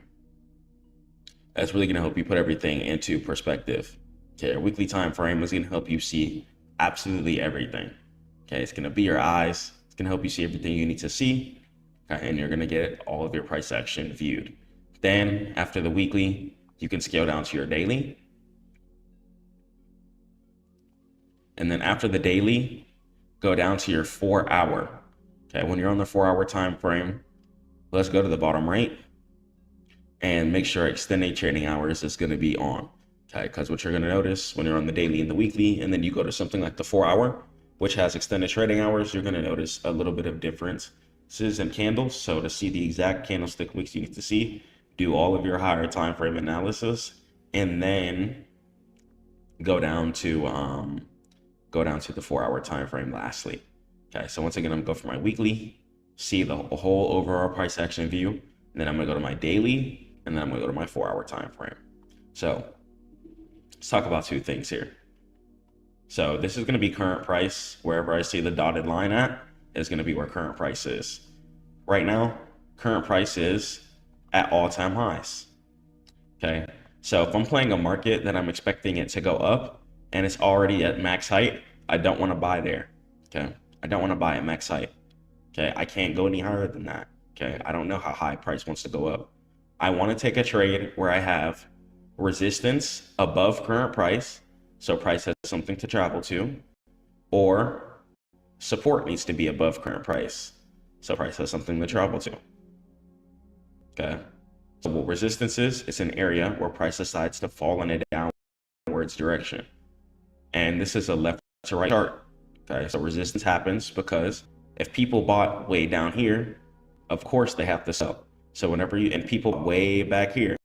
that's really going to help you put everything into perspective. Okay, your weekly time frame is going to help you see absolutely everything. Okay, it's going to be your eyes. It's going to help you see everything you need to see. Okay, and you're going to get all of your price action viewed. Then after the weekly, you can scale down to your daily. And then after the daily, go down to your 4 hour. Okay, when you're on the 4 hour time frame, let's go to the bottom right and make sure extended trading hours is going to be on. Okay, because what you're going to notice when you're on the daily and the weekly, and then you go to something like the 4 hour, which has extended trading hours, you're going to notice a little bit of differences in candles. So to see the exact candlestick wicks you need to see, do all of your higher time frame analysis, and then go down to the 4 hour time frame lastly. Okay, so once again, I'm gonna go for my weekly, see the whole overall price action view, and then I'm gonna go to my daily, and then I'm gonna go to my 4 hour time frame. So let's talk about two things here. So this is gonna be current price. Wherever I see the dotted line at is gonna be where current price is. Right now, current price is at all-time highs. Okay, so if I'm playing a market that I'm expecting it to go up and it's already at max height, I don't want to buy there. Okay, I don't want to buy at max height. Okay, I can't go any higher than that. Okay, I don't know how high price wants to go up. I want to take a trade where I have resistance above current price, so price has something to travel to, or support needs to be above current price, so price has something to travel to. Okay, so what resistance is, it's an area where price decides to fall in a downwards direction. And this is a left to right chart. Okay, so resistance happens because if people bought way down here, of course they have to sell. So whenever and people way back here,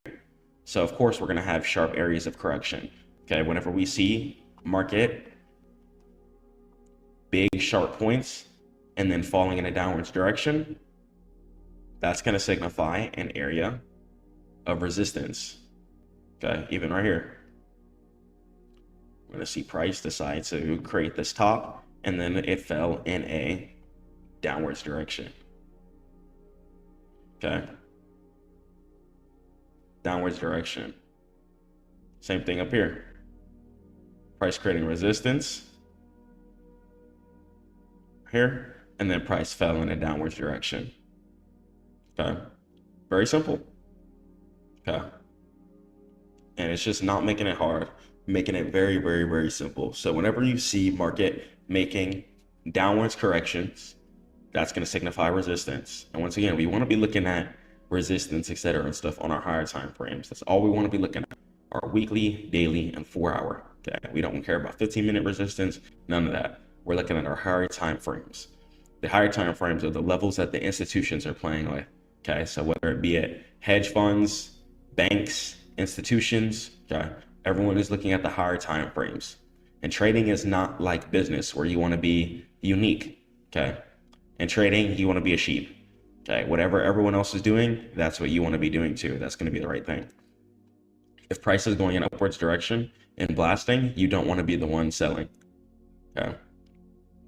so of course we're going to have sharp areas of correction. Okay, whenever we see market big sharp points and then falling in a downwards direction, that's going to signify an area of resistance. Okay, even right here, we're going to see price decide to create this top, and then it fell in a downwards direction. Okay, downwards direction. Same thing up here. Price creating resistance here, and then price fell in a downwards direction. Okay, very simple. Okay, and it's just not making it hard, making it very, very, very simple. So whenever you see market making downwards corrections, that's going to signify resistance. And once again, we want to be looking at resistance, etc., and stuff on our higher time frames. That's all we want to be looking at: our weekly, daily, and 4 hour. Okay, we don't care about 15-minute resistance, none of that. We're looking at our higher time frames. The higher time frames are the levels that the institutions are playing with. Okay, so whether it be at hedge funds, banks, institutions, okay, everyone is looking at the higher time frames. And trading is not like business where you want to be unique. Okay, in trading, you want to be a sheep. Okay, whatever everyone else is doing, that's what you want to be doing too. That's going to be the right thing. If price is going in upwards direction and blasting, you don't want to be the one selling. Okay.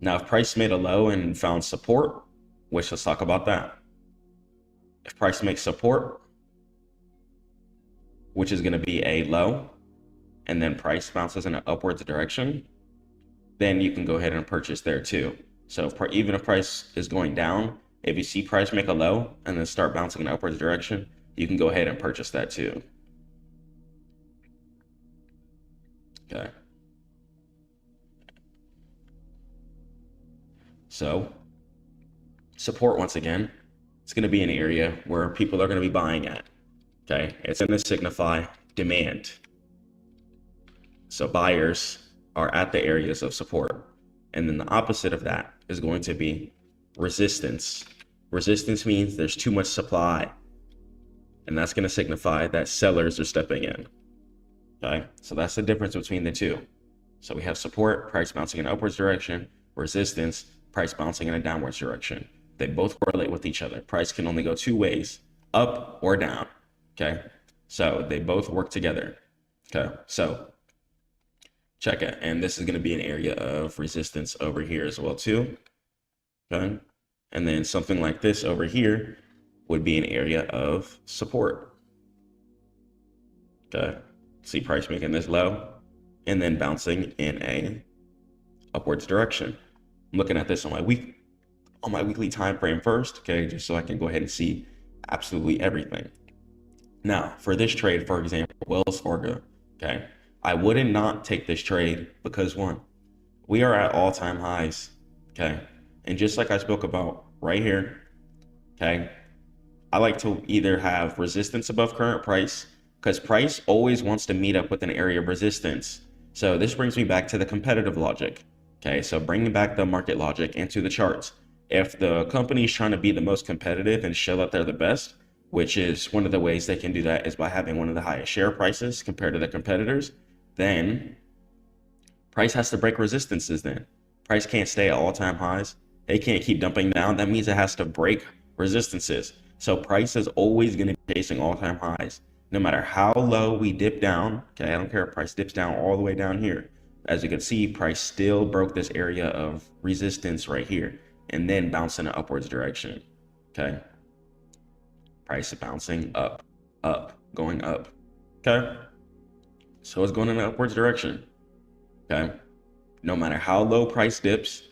Now, if price made a low and found support, which let's talk about that. If price makes support, which is going to be a low, and then price bounces in an upwards direction, then you can go ahead and purchase there too. So even if price is going down, if you see price make a low and then start bouncing in an upwards direction, you can go ahead and purchase that too. Okay. So support, once again, it's going to be an area where people are going to be buying at. Okay, it's going to signify demand. So buyers are at the areas of support. And then the opposite of that is going to be resistance. Resistance means there's too much supply, and that's going to signify that sellers are stepping in. Okay, so that's the difference between the two. So we have support, price bouncing in an upwards direction, resistance, price bouncing in a downwards direction. They both correlate with each other. Price can only go two ways, up or down. Okay, so they both work together. Okay, so check it. And this is going to be an area of resistance over here as well too. Okay, and then something like this over here would be an area of support. Okay, see price making this low and then bouncing in a upwards direction. I'm looking at this on my weekly time frame first, okay, just so I can go ahead and see absolutely everything. Now, for this trade, for example, Wells Fargo, okay, I wouldn't not take this trade because one, we are at all-time highs, okay, and just like I spoke about right here, okay, I like to either have resistance above current price, because price always wants to meet up with an area of resistance. So this brings me back to the competitive logic. Okay, so bringing back the market logic into the charts. If the company is trying to be the most competitive and show that they're the best, which is one of the ways they can do that is by having one of the highest share prices compared to the competitors, then price has to break resistances then. Price can't stay at all-time highs. They can't keep dumping down. That means it has to break resistances. So price is always going to be chasing all-time highs. No matter how low we dip down, okay, I don't care if price dips down all the way down here. As you can see, price still broke this area of resistance right here and then bounced in an upwards direction, okay? Price is bouncing up, going up, okay? So it's going in an upwards direction, okay? No matter how low price dips,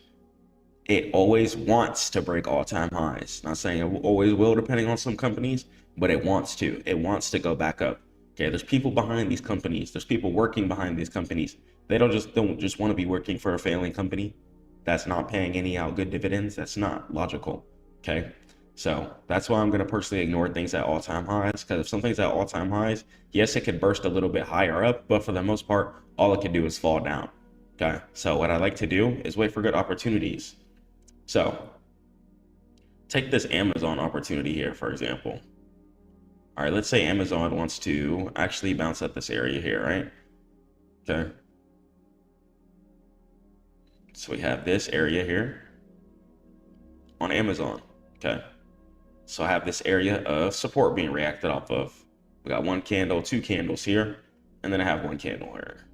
it always wants to break all-time highs. Not saying it always will, depending on some companies, but it wants to. It wants to go back up. Okay, there's people behind these companies. There's people working behind these companies. They don't just want to be working for a failing company that's not paying any out good dividends. That's not logical. Okay, so that's why I'm going to personally ignore things at all-time highs, because if something's at all-time highs, yes, it could burst a little bit higher up, but for the most part, all it can do is fall down. Okay, so what I like to do is wait for good opportunities. So take this Amazon opportunity here, for example. All right, let's say Amazon wants to actually bounce up this area here, right? Okay. So we have this area here on Amazon, okay? So I have this area of support being reacted off of. We got one candle, two candles here, and then I have one candle here.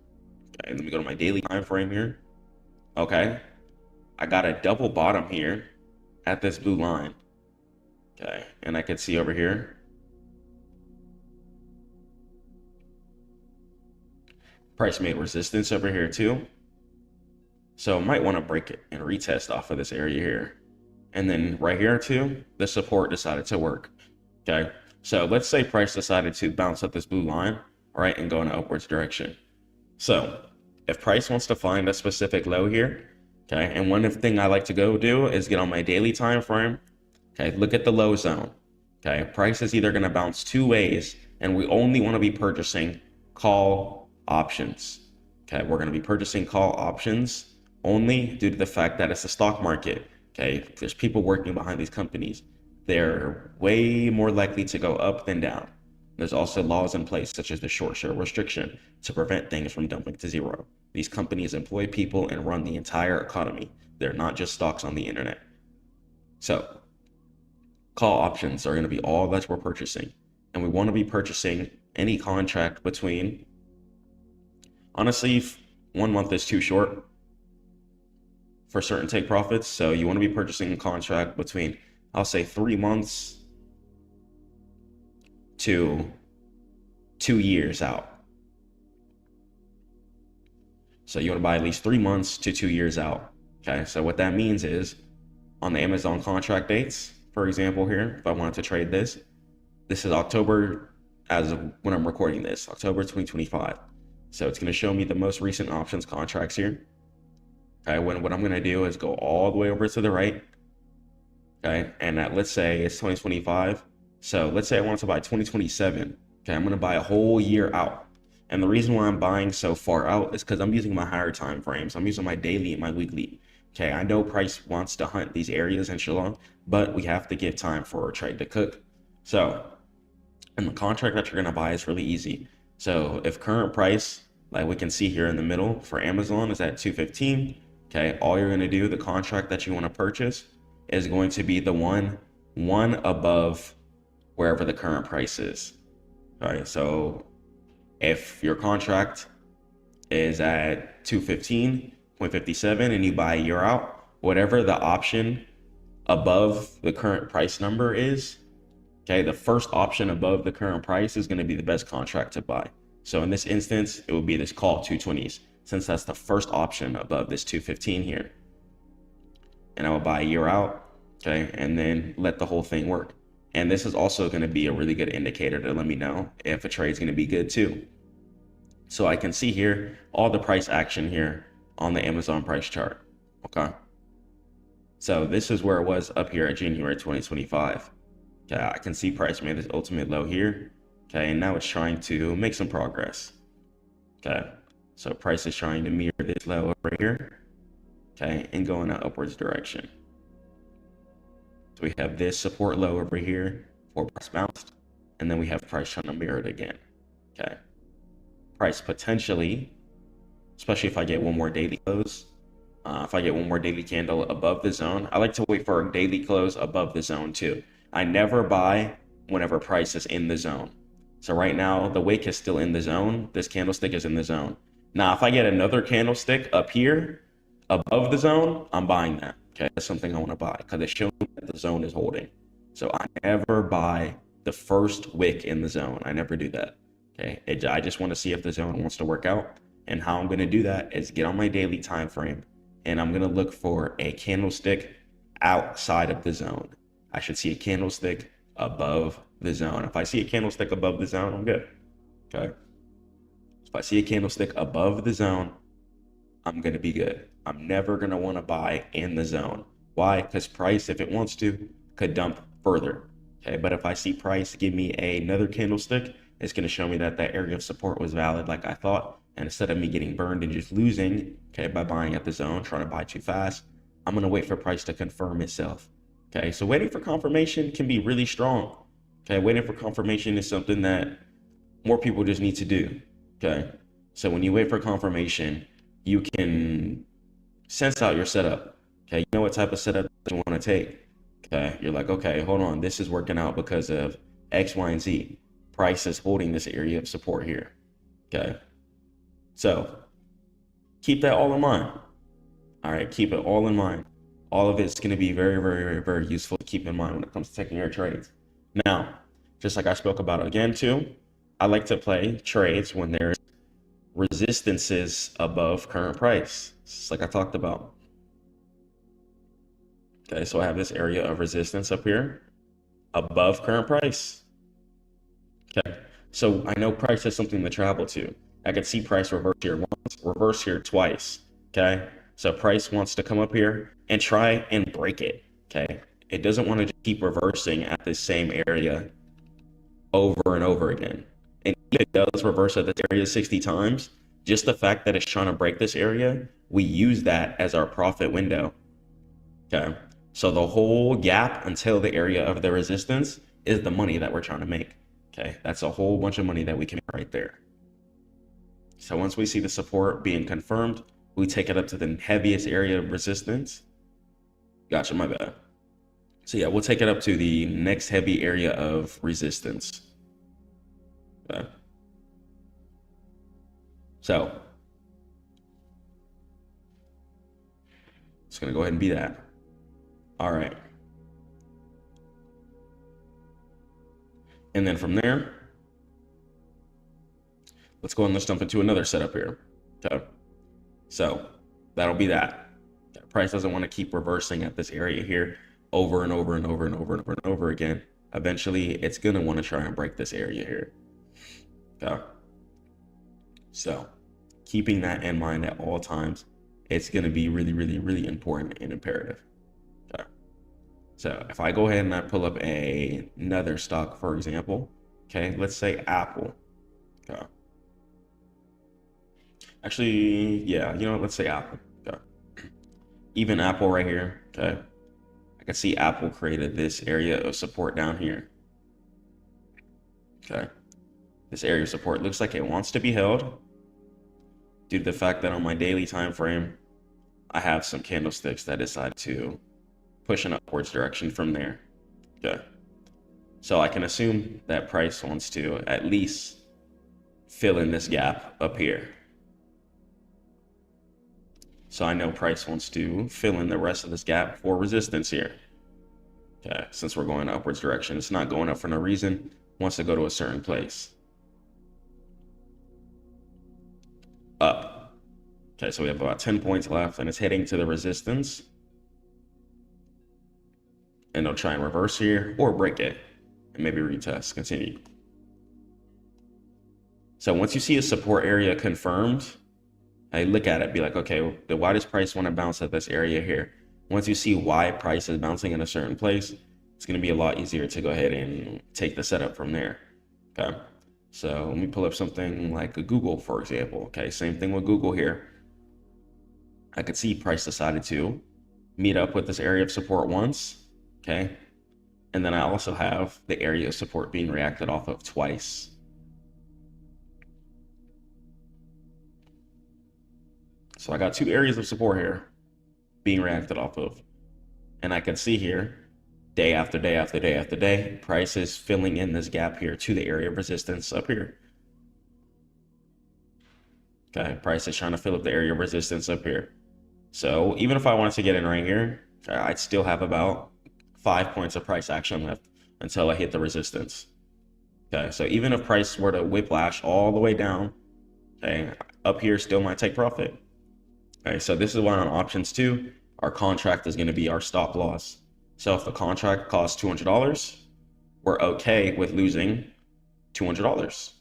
Okay, let me go to my daily time frame here. Okay, I got a double bottom here at this blue line. Okay, and I can see over here, price made resistance over here too. So might want to break it and retest off of this area here. And then right here too, the support decided to work. Okay, so let's say price decided to bounce up this blue line, right, and go in an upwards direction. So if price wants to find a specific low here, okay, and one thing I like to go do is get on my daily time frame. Okay, look at the low zone. Okay, price is either going to bounce two ways, and we only want to be purchasing call options. Okay, we're going to be purchasing call options only due to the fact that it's a stock market. Okay, there's people working behind these companies. They're way more likely to go up than down. There's also laws in place, such as the short share restriction, to prevent things from dumping to zero. These companies employ people and run the entire economy. They're not just stocks on the internet. So call options are going to be all that we're purchasing. And we want to be purchasing any contract between, honestly, 1 month is too short for certain take profits. So you want to be purchasing a contract between, I'll say 3 months to 2 years out. So you want to buy at least 3 months to 2 years out. Okay, so what that means is on the Amazon contract dates, for example here, if I wanted to trade this is October, as of when I'm recording this, October 2025. So it's going to show me the most recent options contracts here. Okay, what I'm going to do is go all the way over to the right. Okay, and let's say it's 2025. So let's say I want to buy 2027. Okay, I'm going to buy a whole year out. And the reason why I'm buying so far out is because I'm using my higher time frames. I'm using my daily and my weekly. Okay, I know price wants to hunt these areas in Shillong, but we have to give time for a trade to cook. So, and the contract that you're going to buy is really easy. So if current price, like we can see here in the middle for Amazon, is at 215, okay, all you're going to do, the contract that you want to purchase is going to be the one above wherever the current price is. All right, so if your contract is at 215.57 and you buy a year out, whatever the option above the current price number is, okay, the first option above the current price is going to be the best contract to buy. So in this instance, it would be this call 220s, since that's the first option above this 215 here. And I will buy a year out, okay, and then let the whole thing work. And this is also going to be a really good indicator to let me know if a trade is going to be good too. So I can see here all the price action here on the Amazon price chart, okay? So this is where it was up here at January 2025. Okay, I can see price made this ultimate low here. Okay, and now it's trying to make some progress. Okay, so price is trying to mirror this low over here. Okay, and go in an upwards direction. So we have this support low over here for price bounced, and then we have price trying to mirror it again. Okay, price potentially, especially if I get one more daily close, if I get one more daily candle above the zone, I like to wait for a daily close above the zone too. I never buy whenever price is in the zone. So right now, the wick is still in the zone. This candlestick is in the zone. Now, if I get another candlestick up here above the zone, I'm buying that. Okay, that's something I want to buy because it shows me that the zone is holding. So I never buy the first wick in the zone. I never do that. Okay, I just want to see if the zone wants to work out. And how I'm going to do that is get on my daily time frame, and I'm going to look for a candlestick outside of the zone. I should see a candlestick above the zone. If I see a candlestick above the zone, I'm good. Okay. If I see a candlestick above the zone, I'm going to be good. I'm never going to want to buy in the zone. Why? Because price, if it wants to, could dump further. Okay. But if I see price give me another candlestick, it's going to show me that that area of support was valid like I thought. And instead of me getting burned and just losing, okay, by buying at the zone, trying to buy too fast, I'm going to wait for price to confirm itself. Okay, so waiting for confirmation can be really strong. Okay, waiting for confirmation is something that more people just need to do. Okay, so when you wait for confirmation, you can sense out your setup. Okay, you know what type of setup you want to take. Okay, you're like, okay, hold on, this is working out because of X, Y, and Z. Price is holding this area of support here. Okay, so keep that all in mind. All right, keep it all in mind. All of it's going to be very, very, very, very useful to keep in mind when it comes to taking your trades. Now, just like I spoke about again too, I like to play trades when there's resistances above current price, just like I talked about. Okay, so I have this area of resistance up here above current price. Okay, so I know price is something to travel to. I could see price reverse here once, reverse here twice. Okay, so price wants to come up here and try and break it. Okay, it doesn't want to just keep reversing at this same area over and over again. And if it does reverse at this area 60 times, just the fact that it's trying to break this area, we use that as our profit window. Okay, so the whole gap until the area of the resistance is the money that we're trying to make. Okay, that's a whole bunch of money that we can make right there. So once we see the support being confirmed, we take it up to the heaviest area of resistance. Gotcha, my bad. So yeah, we'll take it up to the next heavy area of resistance. Okay. So it's gonna go ahead and be that. All right. And then from there, let's go and let's jump into another setup here. Okay. So that'll be that. Price doesn't want to keep reversing at this area here over and over and over and over and over and over again. Eventually, it's going to want to try and break this area here. Okay. So keeping that in mind at all times, it's going to be really, really, really important and imperative. Okay. So if I go ahead and I pull up another stock, for example, okay, let's say Apple. Okay. Actually, yeah, you know what, let's say Apple. Okay. even Apple right here, okay? I can see Apple created this area of support down here. Okay. This area of support looks like it wants to be held due to the fact that on my daily time frame, I have some candlesticks that decide to push an upwards direction from there. Okay. So I can assume that price wants to at least fill in this gap up here. So I know price wants to fill in the rest of this gap for resistance here. Okay, since we're going upwards direction, it's not going up for no reason. It wants to go to a certain place. Up. Okay, so we have about 10 points left and it's heading to the resistance. And they'll try and reverse here or break it and maybe retest, continue. So once you see a support area confirmed, I look at it, be like, okay, why does price want to bounce at this area here? Once you see why price is bouncing in a certain place, it's going to be a lot easier to go ahead and take the setup from there. Okay. So let me pull up something like a Google, for example. Okay. Same thing with Google here. I could see price decided to meet up with this area of support once. Okay. And then I also have the area of support being reacted off of twice. So I got two areas of support here being reacted off of. And I can see here, day after day after day after day, price is filling in this gap here to the area of resistance up here. Okay, price is trying to fill up the area of resistance up here. So even if I wanted to get in right here, I'd still have about 5 points of price action left until I hit the resistance. Okay, so even if price were to whiplash all the way down, okay, up here still might take profit. Okay, so this is why on options too, our contract is going to be our stop loss. So if the contract costs $200, we're okay with losing $200.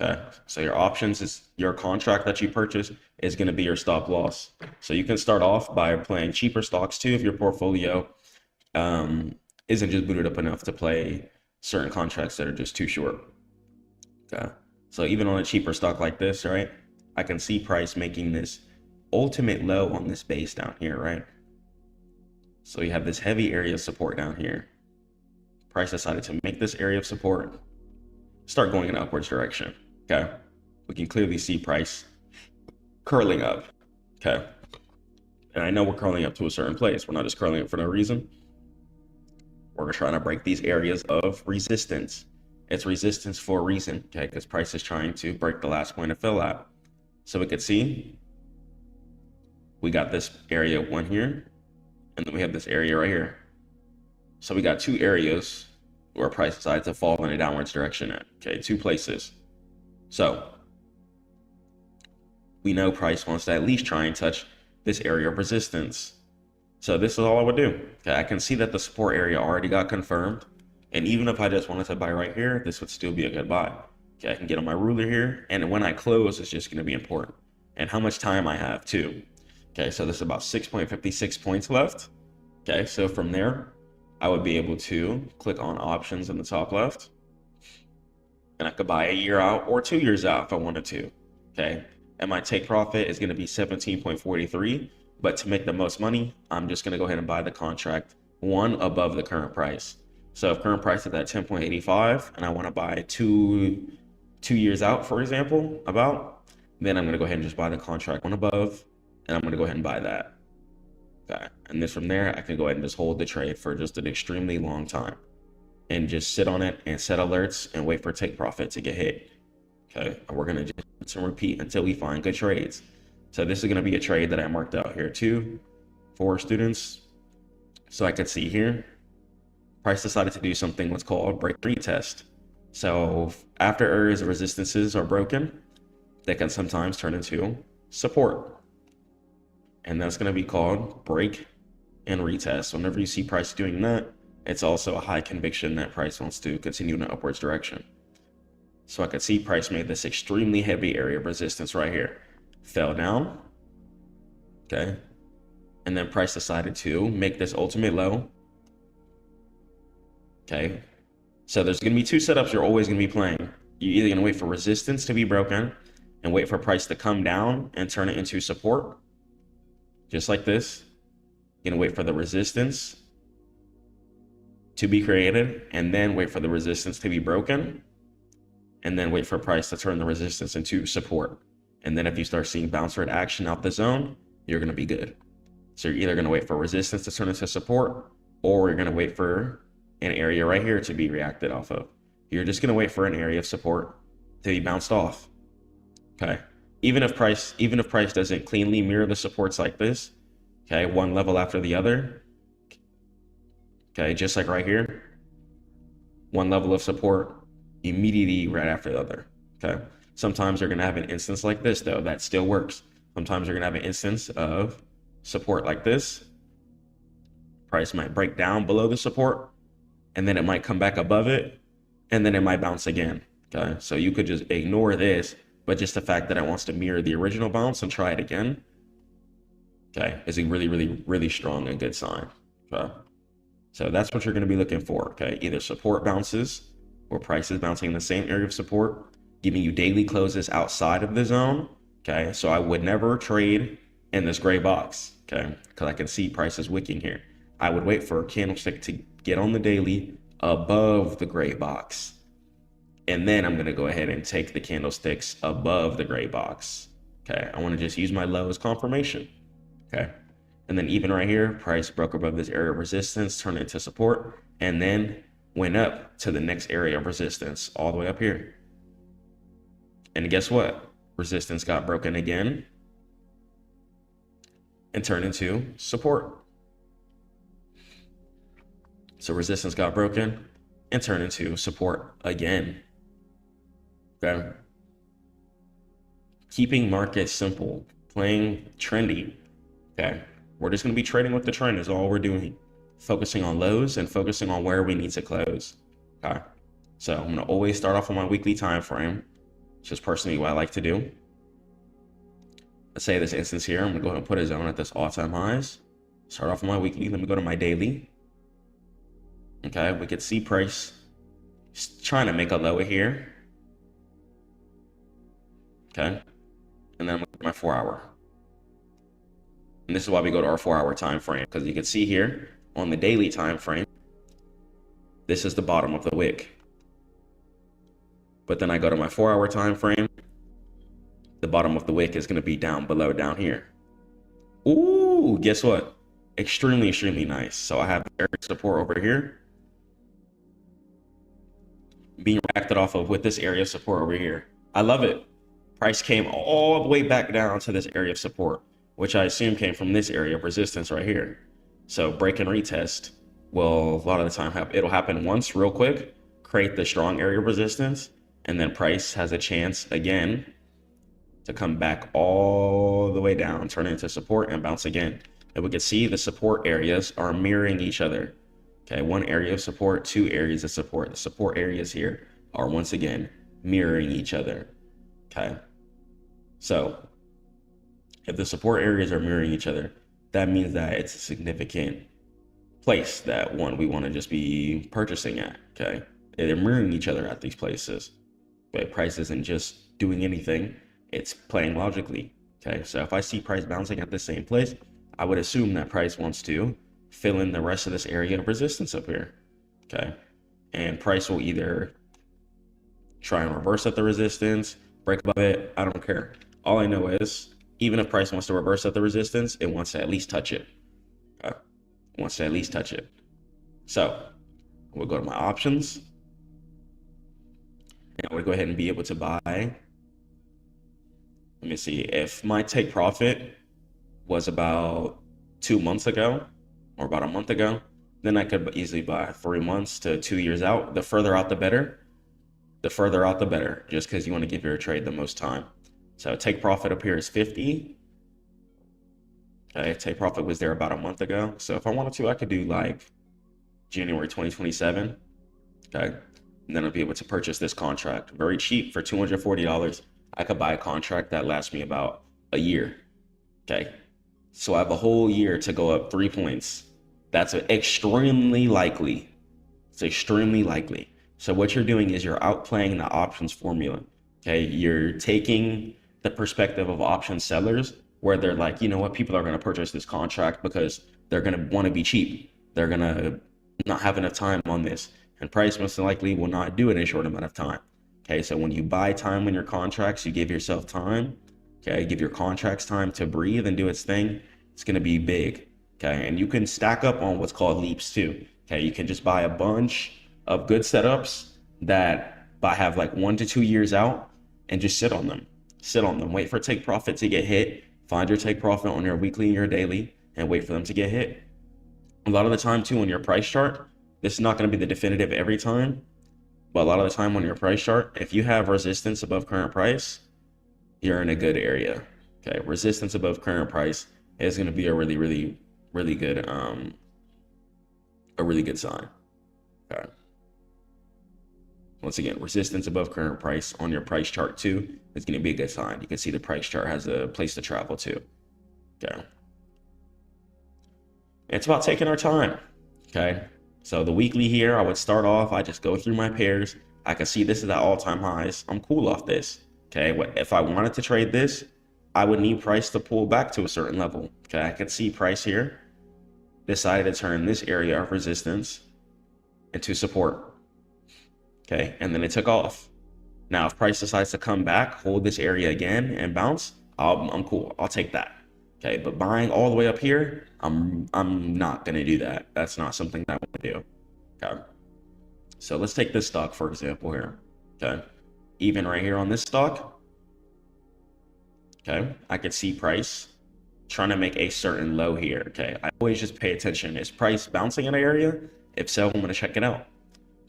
Okay, so your options is your contract that you purchase is going to be your stop loss. So you can start off by playing cheaper stocks too if your portfolio isn't just booted up enough to play certain contracts that are just too short. Okay, so even on a cheaper stock like this, right, I can see price making this ultimate low on this base down here, right? So you have this heavy area of support down here. Price decided to make this area of support start going in an upwards direction. Okay, we can clearly see price curling up. Okay, and I know we're curling up to a certain place. We're not just curling up for no reason. We're trying to break these areas of resistance. It's resistance for a reason, okay, because price is trying to break the last point of fill out. So we could see we got this area 1 here, and then we have this area right here. So we got two areas where price decided to fall in a downwards direction at, okay, two places. So we know price wants to at least try and touch this area of resistance. So this is all I would do. Okay, I can see that the support area already got confirmed. And even if I just wanted to buy right here, this would still be a good buy. Okay, I can get on my ruler here, and when I close, it's just gonna be important. And how much time I have too. Okay, so this is about 6.56 points left. Okay, so from there, I would be able to click on options in the top left. And I could buy a year out or 2 years out if I wanted to. Okay, and my take profit is gonna be 17.43. But to make the most money, I'm just gonna go ahead and buy the contract one above the current price. So if current price is at 10.85 and I wanna buy two years out, for example, then I'm gonna go ahead and just buy the contract one above, and I'm gonna go ahead and buy that. Okay, and then from there, I can go ahead and just hold the trade for just an extremely long time and just sit on it and set alerts and wait for take profit to get hit. Okay, and we're gonna just repeat until we find good trades. So this is gonna be a trade that I marked out here too for students. So I could see here, price decided to do something what's called break retest. So after areas of resistances are broken, they can sometimes turn into support. And that's going to be called break and retest. Whenever you see price doing that, it's also a high conviction that price wants to continue in an upwards direction. So I could see price made this extremely heavy area of resistance right here. Fell down. Okay. And then price decided to make this ultimate low. Okay. So there's going to be two setups you're always going to be playing. You're either going to wait for resistance to be broken and wait for price to come down and turn it into support. just like this. You're gonna wait for the resistance to be created, and then wait for the resistance to be broken, and then wait for price to turn the resistance into support. And then if you start seeing bounce rate action out the zone, you're gonna be good. So you're either gonna wait for resistance to turn into support, or you're gonna wait for an area right here to be reacted off of. You're just gonna wait for an area of support to be bounced off. Okay. Even if price doesn't cleanly mirror the supports like this, okay, one level after the other, okay, just like right here, one level of support immediately right after the other. Okay. Sometimes you're gonna have an instance like this though, that still works. Sometimes you're gonna have an instance of support like this. Price might break down below the support, and then it might come back above it, and then it might bounce again. Okay. So you could just ignore this, but just the fact that it wants to mirror the original bounce and try it again, okay, is a really, really, really strong and good sign. Okay. So that's what you're going to be looking for. Okay. Either support bounces or prices bouncing in the same area of support, giving you daily closes outside of the zone. Okay. So I would never trade in this gray box. Okay. Because I can see prices wicking here. I would wait for a candlestick to get on the daily above the gray box. And then I'm going to go ahead and take the candlesticks above the gray box. Okay. I want to just use my low as confirmation. Okay. And then even right here, price broke above this area of resistance, turned it into support, and then went up to the next area of resistance all the way up here. And guess what? Resistance got broken again and turned into support. So resistance got broken and turned into support again. Okay. Keeping markets simple, playing trendy. Okay. We're just going to be trading with the trend is all we're doing. Focusing on lows and focusing on where we need to close. Okay. So I'm going to always start off on my weekly time frame. It's just personally what I like to do. Let's say this instance here, I'm going to go ahead and put a zone at this all-time highs. Start off on my weekly. Let me go to my daily. Okay. We could see price trying to make a lower here. Okay. And then I'm going to my 4 hour. And this is why we go to our 4 hour time frame, because you can see here on the daily time frame, this is the bottom of the wick. But then I go to my 4 hour time frame, the bottom of the wick is going to be down below down here. Ooh, guess what? Extremely, extremely nice. So I have area support over here being reacted off of with this area of support over here. I love it. Price came all the way back down to this area of support, which I assume came from this area of resistance right here. So break and retest will a lot of the time it'll happen once real quick, create the strong area of resistance, and then price has a chance again to come back all the way down, turn into support and bounce again. And we can see the support areas are mirroring each other. Okay, one area of support, two areas of support. The support areas here are once again mirroring each other. Okay, so if the support areas are mirroring each other, that means that it's a significant place that we want to just be purchasing at. Okay, they're mirroring each other at these places, but price isn't just doing anything, it's playing logically. Okay, so if I see price bouncing at the same place, I would assume that price wants to fill in the rest of this area of resistance up here. Okay, and price will either try and reverse at the resistance, break above it, I don't care. All I know is, even if price wants to reverse at the resistance, it wants to at least touch it. It wants to at least touch it. So we'll go to my options. And I'm gonna go ahead and be able to buy. Let me see, if my take profit was about 2 months ago, or about a month ago, then I could easily buy 3 months to 2 years out. The further out, the better. The further out, the better, just because you want to give your trade the most time. So take profit up here is 50. Okay, take profit was there about a month ago. So if I wanted to, I could do like January 2027. Okay, and then I'll be able to purchase this contract very cheap for $240. I could buy a contract that lasts me about a year. Okay, so I have a whole year to go up 3 points. That's extremely likely. It's extremely likely. So what you're doing is you're outplaying the options formula. Okay, you're taking the perspective of option sellers where they're like, you know what, people are going to purchase this contract because they're going to want to be cheap. They're going to not have enough time on this, and price most likely will not do it in a short amount of time. Okay, so when you buy time in your contracts, you give yourself time. Okay, give your contracts time to breathe and do its thing. It's going to be big. Okay, and you can stack up on what's called leaps too. Okay, you can just buy a bunch of good setups that have like 1 to 2 years out and just sit on them. Wait for take profit to get hit. Find your take profit on your weekly and your daily and wait for them to get hit. A lot of the time too, on your price chart, this is not going to be the definitive every time, but a lot of the time on your price chart, if you have resistance above current price, you're in a good area. Okay, resistance above current price is going to be a really good sign. Okay. Once again, resistance above current price on your price chart too is going to be a good sign. You can see the price chart has a place to travel to. Okay. It's about taking our time. Okay. So the weekly here, I would start off, I just go through my pairs. I can see this is at all-time highs. I'm cool off this. Okay. If I wanted to trade this, I would need price to pull back to a certain level. Okay. I can see price here decided to turn this area of resistance into support. Okay, and then it took off. Now, if price decides to come back, hold this area again and bounce, I'm cool. I'll take that. Okay, but buying all the way up here, I'm not gonna do that. That's not something that I want to do. Okay, so let's take this stock for example here. Okay, even right here on this stock. Okay, I could see price trying to make a certain low here. Okay, I always just pay attention. Is price bouncing in an area? If so, I'm gonna check it out.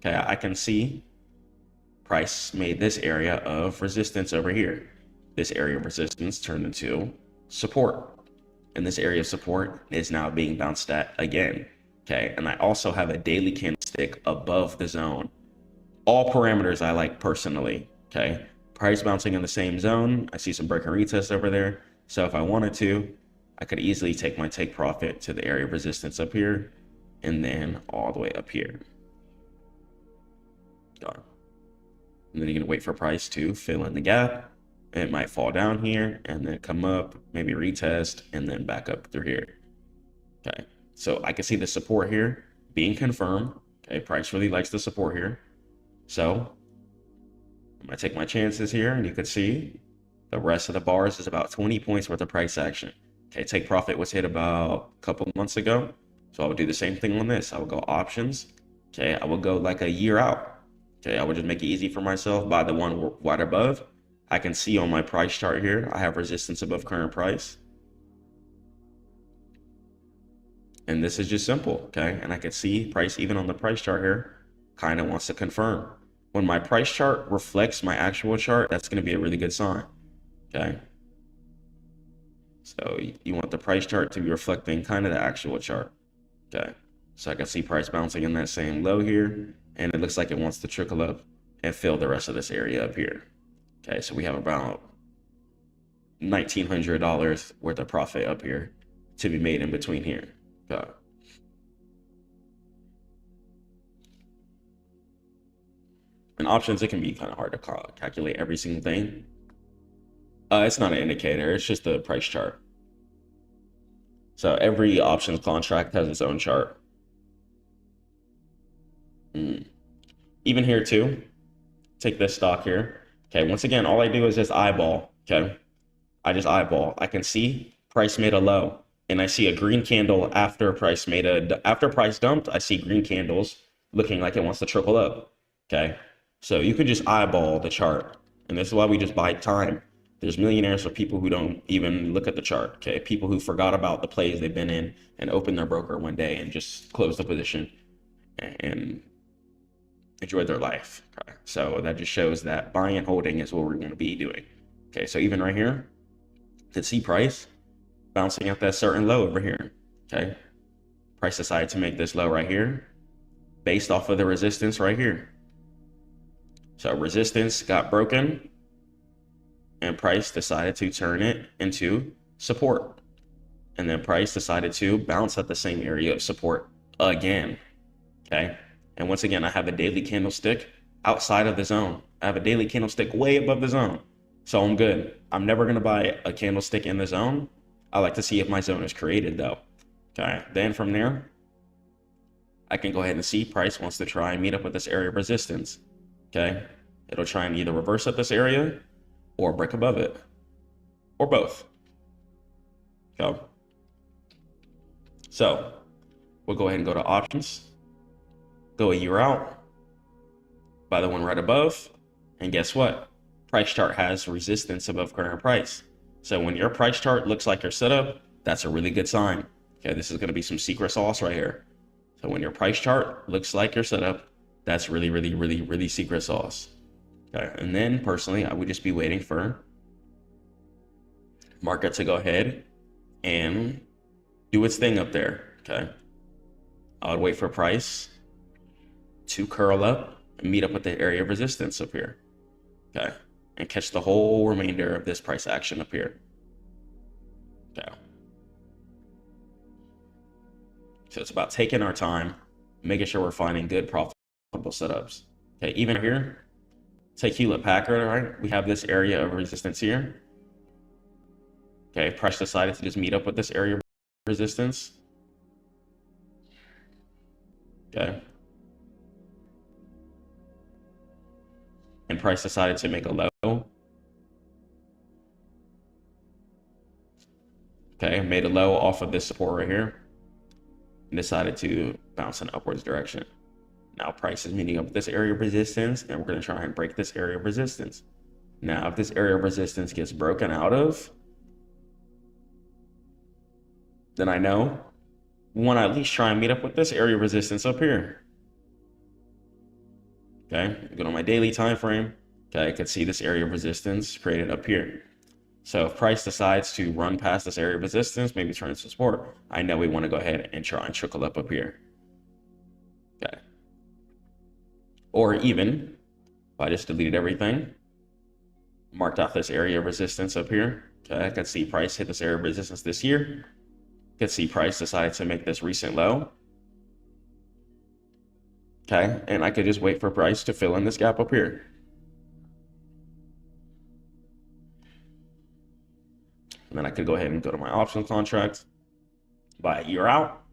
Okay, I can see price made this area of resistance over here. This area of resistance turned into support. And this area of support is now being bounced at again. Okay, and I also have a daily candlestick above the zone. All parameters I like personally. Okay, price bouncing in the same zone. I see some break and retest over there. So if I wanted to, I could easily take my take profit to the area of resistance up here and then all the way up here. And then you're gonna wait for price to fill in the gap. It might fall down here and then come up, maybe retest, and then back up through here. Okay, so I can see the support here being confirmed. Okay, price really likes the support here. So I'm gonna take my chances here, and you can see the rest of the bars is about 20 points worth of price action. Okay, take profit was hit about a couple months ago. So I would do the same thing on this. I would go options. Okay, I would go like a year out. Okay, I would just make it easy for myself, buy the one wide above. I can see on my price chart here, I have resistance above current price. And this is just simple, okay? And I can see price even on the price chart here, kind of wants to confirm. When my price chart reflects my actual chart, that's gonna be a really good sign, okay? So you want the price chart to be reflecting kind of the actual chart, okay? So I can see price bouncing in that same low here, and it looks like it wants to trickle up and fill the rest of this area up here. Okay, so we have about $1,900 worth of profit up here to be made in between here. Okay. In options, it can be kind of hard to calculate every single thing. It's not an indicator, it's just the price chart. So every options contract has its own chart. Even here too, take this stock here. Okay, once again, all I do is just eyeball, okay? I just eyeball. I can see price made a low, and I see a green candle after price dumped, I see green candles looking like it wants to trickle up, okay? So you could just eyeball the chart, and this is why we just buy time. There's millionaires or people who don't even look at the chart, okay? People who forgot about the plays they've been in and opened their broker one day and just closed the position and enjoyed their life. Okay? So that just shows that buying and holding is what we're going to be doing. Okay, so even right here, you can see price bouncing at that certain low over here. Okay, price decided to make this low right here based off of the resistance right here. So resistance got broken and price decided to turn it into support. And then price decided to bounce at the same area of support again. Okay. And once again, I have a daily candlestick outside of the zone. I have a daily candlestick way above the zone. So I'm good. I'm never going to buy a candlestick in the zone I like to see if my zone is created though. Okay, then from there, I can go ahead and see price wants to try and meet up with this area of resistance. Okay, it'll try and either reverse up this area or break above it, or both. Okay, so we'll go ahead and go to options, go a year out, buy the one right above, and guess what? Price chart has resistance above current price. So when your price chart looks like your setup, that's a really good sign. Okay, this is going to be some secret sauce right here. So when your price chart looks like your setup, that's really, really, really, really secret sauce. Okay, and then personally, I would just be waiting for market to go ahead and do its thing up there. Okay, I would wait for price to curl up and meet up with the area of resistance up here. Okay, and catch the whole remainder of this price action up here. Okay. So it's about taking our time, making sure we're finding good profitable setups. Okay, even here, take Hewlett Packard, right? We have this area of resistance here. Okay, price decided to just meet up with this area of resistance. Okay. And price decided to make a low. Okay, made a low off of this support right here and decided to bounce in upwards direction. Now price is meeting up with this area of resistance, and we're going to try and break this area of resistance. Now, if this area of resistance gets broken out of, then I know we want to at least try and meet up with this area of resistance up here. Okay, go to my daily time frame. Okay, I could see this area of resistance created up here. So if price decides to run past this area of resistance, maybe turn into support, I know we want to go ahead and try and trickle up here. Okay. Or even if I just deleted everything, marked off this area of resistance up here. Okay, I could see price hit this area of resistance this year. Could see price decide to make this recent low. Okay, and I could just wait for price to fill in this gap up here. And then I could go ahead and go to my option contract, buy a year out,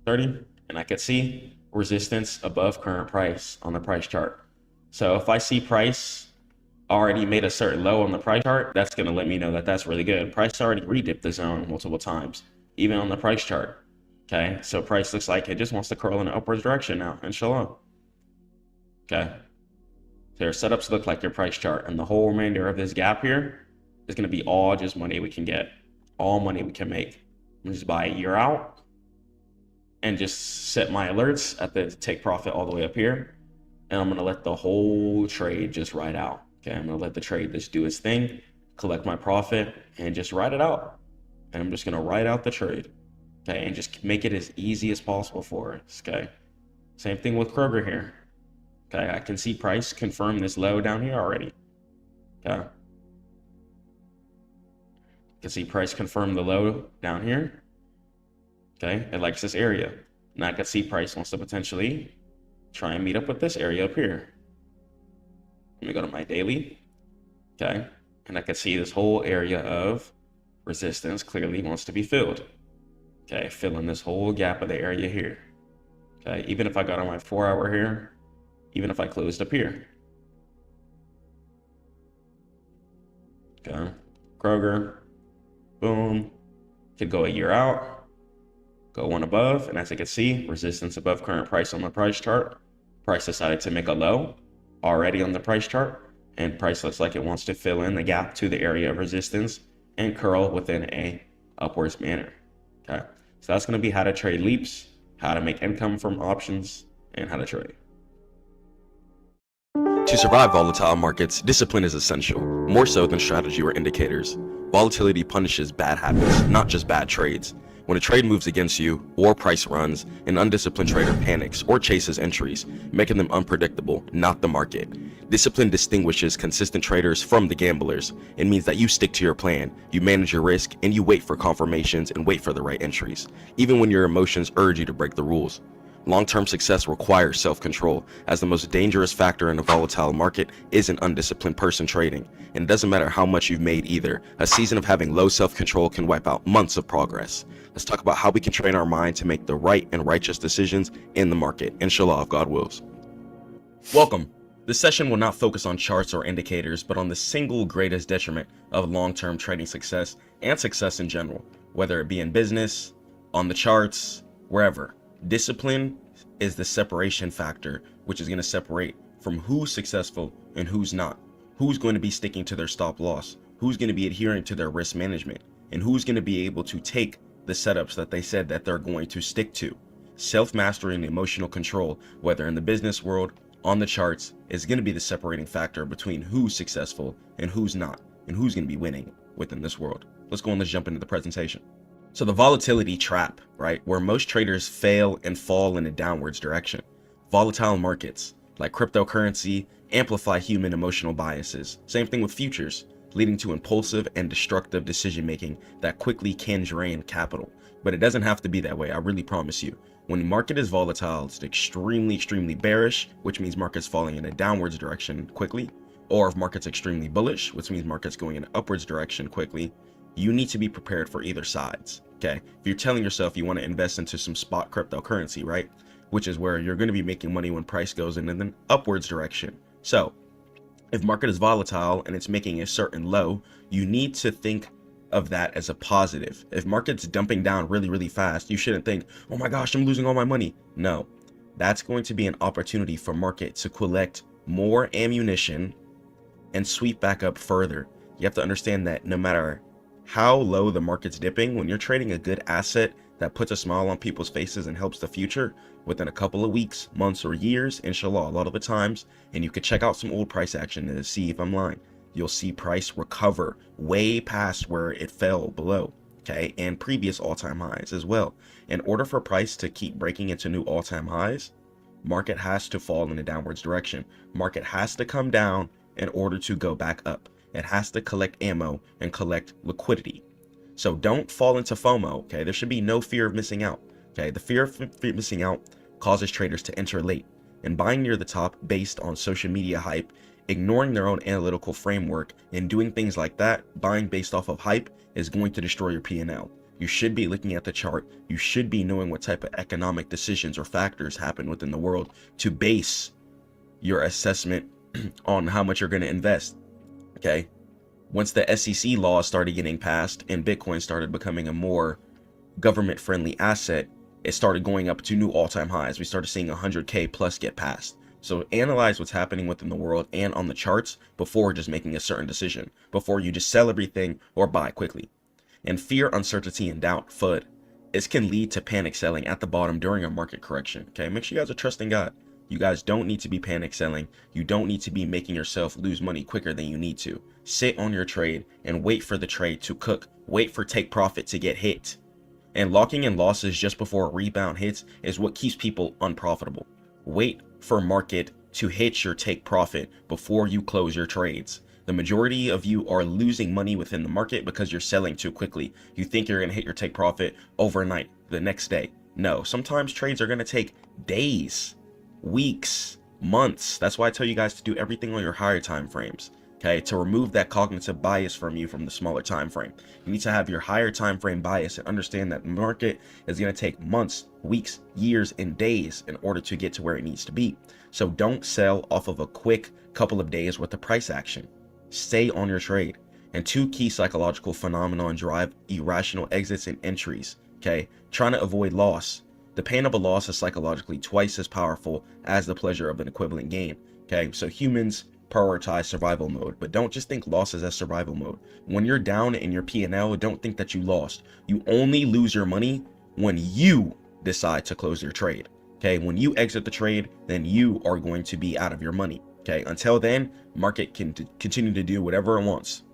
30, and I could see resistance above current price on the price chart. So if I see price already made a certain low on the price chart, that's going to let me know that that's really good. Price already redipped the zone multiple times, even on the price chart. Okay, so price looks like it just wants to curl in an upwards direction now, inshallah. Okay, so your setups look like your price chart, and the whole remainder of this gap here is going to be all just money we can get, all money we can make. I'm just buy a year out and just set my alerts at the take profit all the way up here, and I'm going to let the whole trade just ride out. Okay, I'm going to let the trade just do its thing, collect my profit, and just ride it out. And I'm just going to ride out the trade. Okay, and just make it as easy as possible for us. Okay, same thing with Kroger here. Okay, I can see price confirm this low down here already. Okay, I can see price confirm the low down here. Okay, it likes this area. Now I can see price wants to potentially try and meet up with this area up here. Let me go to my daily. Okay, and I can see this whole area of resistance clearly wants to be filled. Okay, filling this whole gap of the area here. Okay, even if I got on my 4 hour here, even if I closed up here. Okay, Kroger, boom. Could go a year out, go one above, and as I can see, resistance above current price on the price chart. Price decided to make a low already on the price chart, and price looks like it wants to fill in the gap to the area of resistance and curl within a upwards manner. Okay, so that's going to be how to trade leaps, how to make income from options, and how to trade. To survive volatile markets, discipline is essential, more so than strategy or indicators. Volatility punishes bad habits, not just bad trades. When a trade moves against you, or price runs, an undisciplined trader panics or chases entries, making them unpredictable, not the market. Discipline distinguishes consistent traders from the gamblers. It means that you stick to your plan, you manage your risk, and you wait for confirmations and wait for the right entries, even when your emotions urge you to break the rules. Long-term success requires self-control, as the most dangerous factor in a volatile market is an undisciplined person trading. And it doesn't matter how much you've made either. A season of having low self-control can wipe out months of progress. Let's talk about how we can train our mind to make the right and righteous decisions in the market, inshallah, if God wills. Welcome. This session will not focus on charts or indicators, but on the single greatest detriment of long-term trading success and success in general, whether it be in business, on the charts, wherever. Discipline is the separation factor, which is going to separate from who's successful and who's not. Who's going to be sticking to their stop loss, who's going to be adhering to their risk management, and who's going to be able to take the setups that they said that they're going to stick to. Self-mastery and emotional control, whether in the business world, on the charts, is going to be the separating factor between who's successful and who's not, and who's going to be winning within this world. Let's go and let's jump into the presentation. So the volatility trap, right, where most traders fail and fall in a downwards direction. Volatile markets, like cryptocurrency, amplify human emotional biases. Same thing with futures, leading to impulsive and destructive decision making that quickly can drain capital. But it doesn't have to be that way, I really promise you. When the market is volatile, it's extremely bearish, which means markets falling in a downwards direction quickly. Or if market's extremely bullish, which means markets going in an upwards direction quickly, you need to be prepared for either sides. Okay, if you're telling yourself you want to invest into some spot cryptocurrency, right, which is where you're going to be making money when price goes in an upwards direction. So if market is volatile and it's making a certain low, you need to think of that as a positive. If market's dumping down really fast, you shouldn't think, oh my gosh, I'm losing all my money. No, that's going to be an opportunity for market to collect more ammunition and sweep back up further. You have to understand that no matter how low the market's dipping, when you're trading a good asset that puts a smile on people's faces and helps the future, within a couple of weeks, months, or years, inshallah, a lot of the times, and you could check out some old price action to see if I'm lying, you'll see price recover way past where it fell below, okay, and previous all-time highs as well. In order for price to keep breaking into new all-time highs, market has to fall in a downwards direction. Market has to come down in order to go back up. It has to collect ammo and collect liquidity. So don't fall into FOMO, okay? There should be no fear of missing out, okay? The fear of missing out causes traders to enter late and buying near the top based on social media hype, ignoring their own analytical framework, and doing things like that, buying based off of hype, is going to destroy your P&L. You should be looking at the chart. You should be knowing what type of economic decisions or factors happen within the world to base your assessment on how much you're going to invest. Okay, once the SEC laws started getting passed and Bitcoin started becoming a more government-friendly asset, it started going up to new all-time highs. We started seeing 100K plus get passed. So analyze what's happening within the world and on the charts before just making a certain decision, before you just sell everything or buy quickly. And fear, uncertainty, and doubt, FUD. This can lead to panic selling at the bottom during a market correction. Okay, make sure you guys are trusting God. You guys don't need to be panic selling. You don't need to be making yourself lose money quicker than you need to. Sit on your trade and wait for the trade to cook. Wait for take profit to get hit. And locking in losses just before a rebound hits is what keeps people unprofitable. Wait for market to hit your take profit before you close your trades. The majority of you are losing money within the market because you're selling too quickly. You think you're going to hit your take profit overnight, the next day. No, sometimes trades are going to take days, weeks, months. That's why I tell you guys to do everything on your higher time frames, okay, to remove that cognitive bias from you from the smaller time frame. You need to have your higher time frame bias and understand that the market is going to take months, weeks, years, and days in order to get to where it needs to be. So don't sell off of a quick couple of days worth of price action. Stay on your trade. And two key psychological phenomena drive irrational exits and entries, okay, trying to avoid loss. The pain of a loss is psychologically twice as powerful as the pleasure of an equivalent gain. Okay, so humans prioritize survival mode, but don't just think losses as survival mode. When you're down in your P&L, don't think that you lost. You only lose your money when you decide to close your trade. Okay, when you exit the trade, then you are going to be out of your money. Okay, until then, market can continue to do whatever it wants.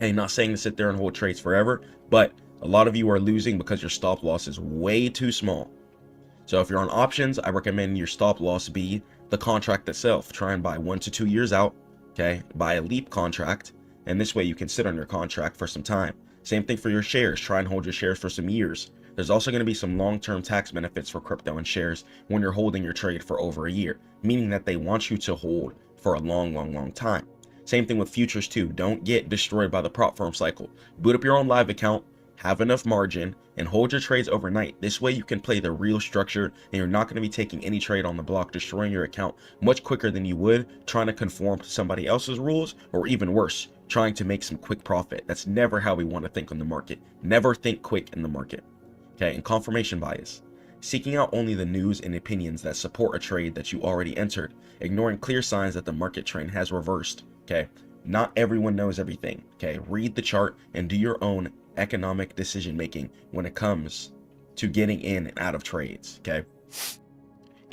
Hey, not saying to sit there and hold trades forever, but a lot of you are losing because your stop loss is way too small. So if you're on options, I recommend your stop loss be the contract itself. Try and buy 1 to 2 years out, okay? Buy a leap contract, and this way you can sit on your contract for some time. Same thing for your shares. Try and hold your shares for some years. There's also going to be some long-term tax benefits for crypto and shares when you're holding your trade for over a year, meaning that they want you to hold for a long time. Same thing with futures too. Don't get destroyed by the prop firm cycle. Boot up your own live account, have enough margin, and hold your trades overnight. This way you can play the real structure, and you're not going to be taking any trade on the block, destroying your account much quicker than you would trying to conform to somebody else's rules, or even worse, trying to make some quick profit. That's never how we want to think on the market. Never think quick in the market. Okay, and confirmation bias. Seeking out only the news and opinions that support a trade that you already entered, ignoring clear signs that the market trend has reversed. Okay, not everyone knows everything. Okay, read the chart and do your own economic decision making when it comes to getting in and out of trades. Okay,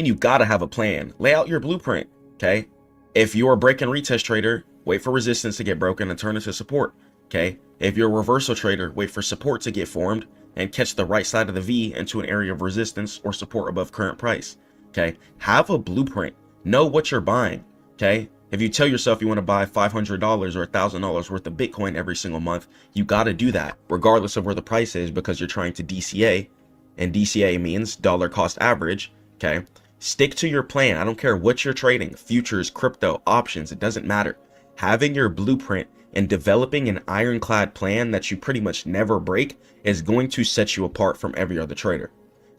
and you gotta have a plan. Lay out your blueprint. Okay, if you're a break and retest trader, wait for resistance to get broken and turn into support. Okay, if you're a reversal trader, wait for support to get formed and catch the right side of the V into an area of resistance or support above current price. Okay, have a blueprint. Know what you're buying. Okay, if you tell yourself you want to buy $500 or $1,000 worth of Bitcoin every single month, you got to do that regardless of where the price is, because you're trying to DCA, and DCA means dollar cost average. Okay, stick to your plan. I don't care what you're trading, futures, crypto, options, it doesn't matter. Having your blueprint and developing an ironclad plan that you pretty much never break is going to set you apart from every other trader.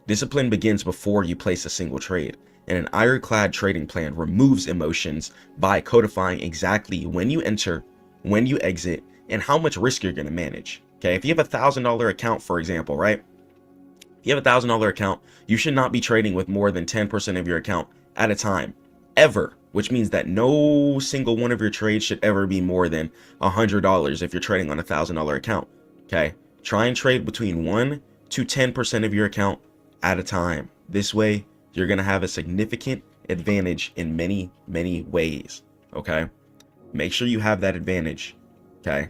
Discipline begins before you place a single trade, and an ironclad trading plan removes emotions by codifying exactly when you enter, when you exit, and how much risk you're going to manage. Okay, if you have $1,000 account, for example, right? If you have $1,000 account, you should not be trading with more than 10% of your account at a time, ever. Which means that no single one of your trades should ever be more than $100 if you're trading on $1,000 account. Okay, try and trade between 1 to 10% of your account at a time. This way, you're going to have a significant advantage in many ways. Okay, make sure you have that advantage. Okay,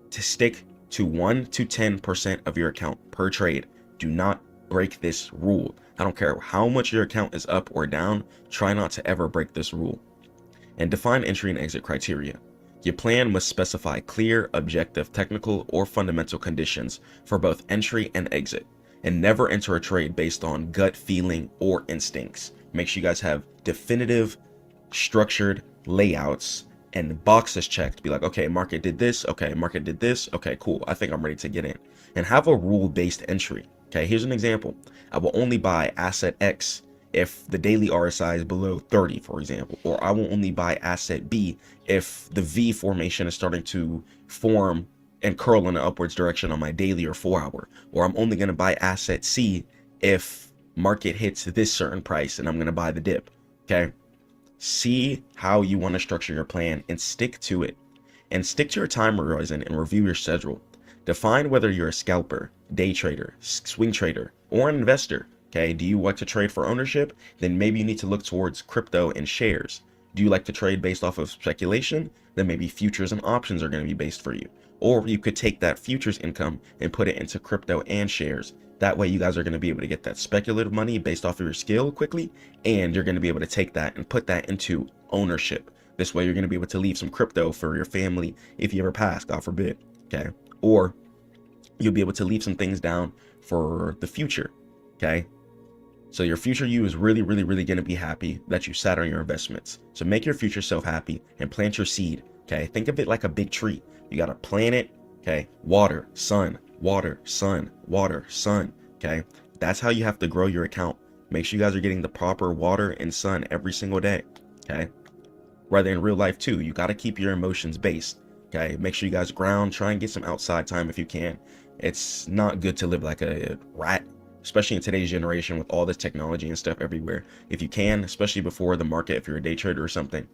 to stick to 1 to 10% of your account per trade. Do not break this rule. I don't care how much your account is up or down, try not to ever break this rule. And define entry and exit criteria. Your plan must specify clear, objective, technical, or fundamental conditions for both entry and exit. And never enter a trade based on gut feeling or instincts. Make sure you guys have definitive, structured layouts and boxes checked. Be like, okay, market did this. Okay, market did this. Okay, cool. I think I'm ready to get in. And have a rule-based entry. Okay, here's an example. I will only buy asset X if the daily RSI is below 30, for example. Or I will only buy asset B if the V formation is starting to form and curl in an upwards direction on my daily or 4 hour. Or I'm only going to buy asset C if market hits this certain price and I'm going to buy the dip. Okay, see how you want to structure your plan and stick to it. And stick to your time horizon and review your schedule. Define whether you're a scalper, day trader, swing trader, or an investor. Okay, do you like to trade for ownership? Then maybe you need to look towards crypto and shares. Do you like to trade based off of speculation? Then maybe futures and options are going to be based for you. Or you could take that futures income and put it into crypto and shares. That way you guys are going to be able to get that speculative money based off of your skill quickly, and you're going to be able to take that and put that into ownership. This way you're going to be able to leave some crypto for your family if you ever pass, God forbid. Okay, or you'll be able to leave some things down for the future. Okay, so your future you is really going to be happy that you sat on your investments. So make your future self happy and plant your seed. Okay, think of it like a big tree. You got to plant it. Okay, water, sun, water, sun, water, sun. Okay, that's how you have to grow your account. Make sure you guys are getting the proper water and sun every single day. Okay, rather in real life too, you got to keep your emotions based. Okay, make sure you guys ground, try and get some outside time if you can. It's not good to live like a rat, especially in today's generation with all this technology and stuff everywhere. If you can, especially before the market, if you're a day trader or something,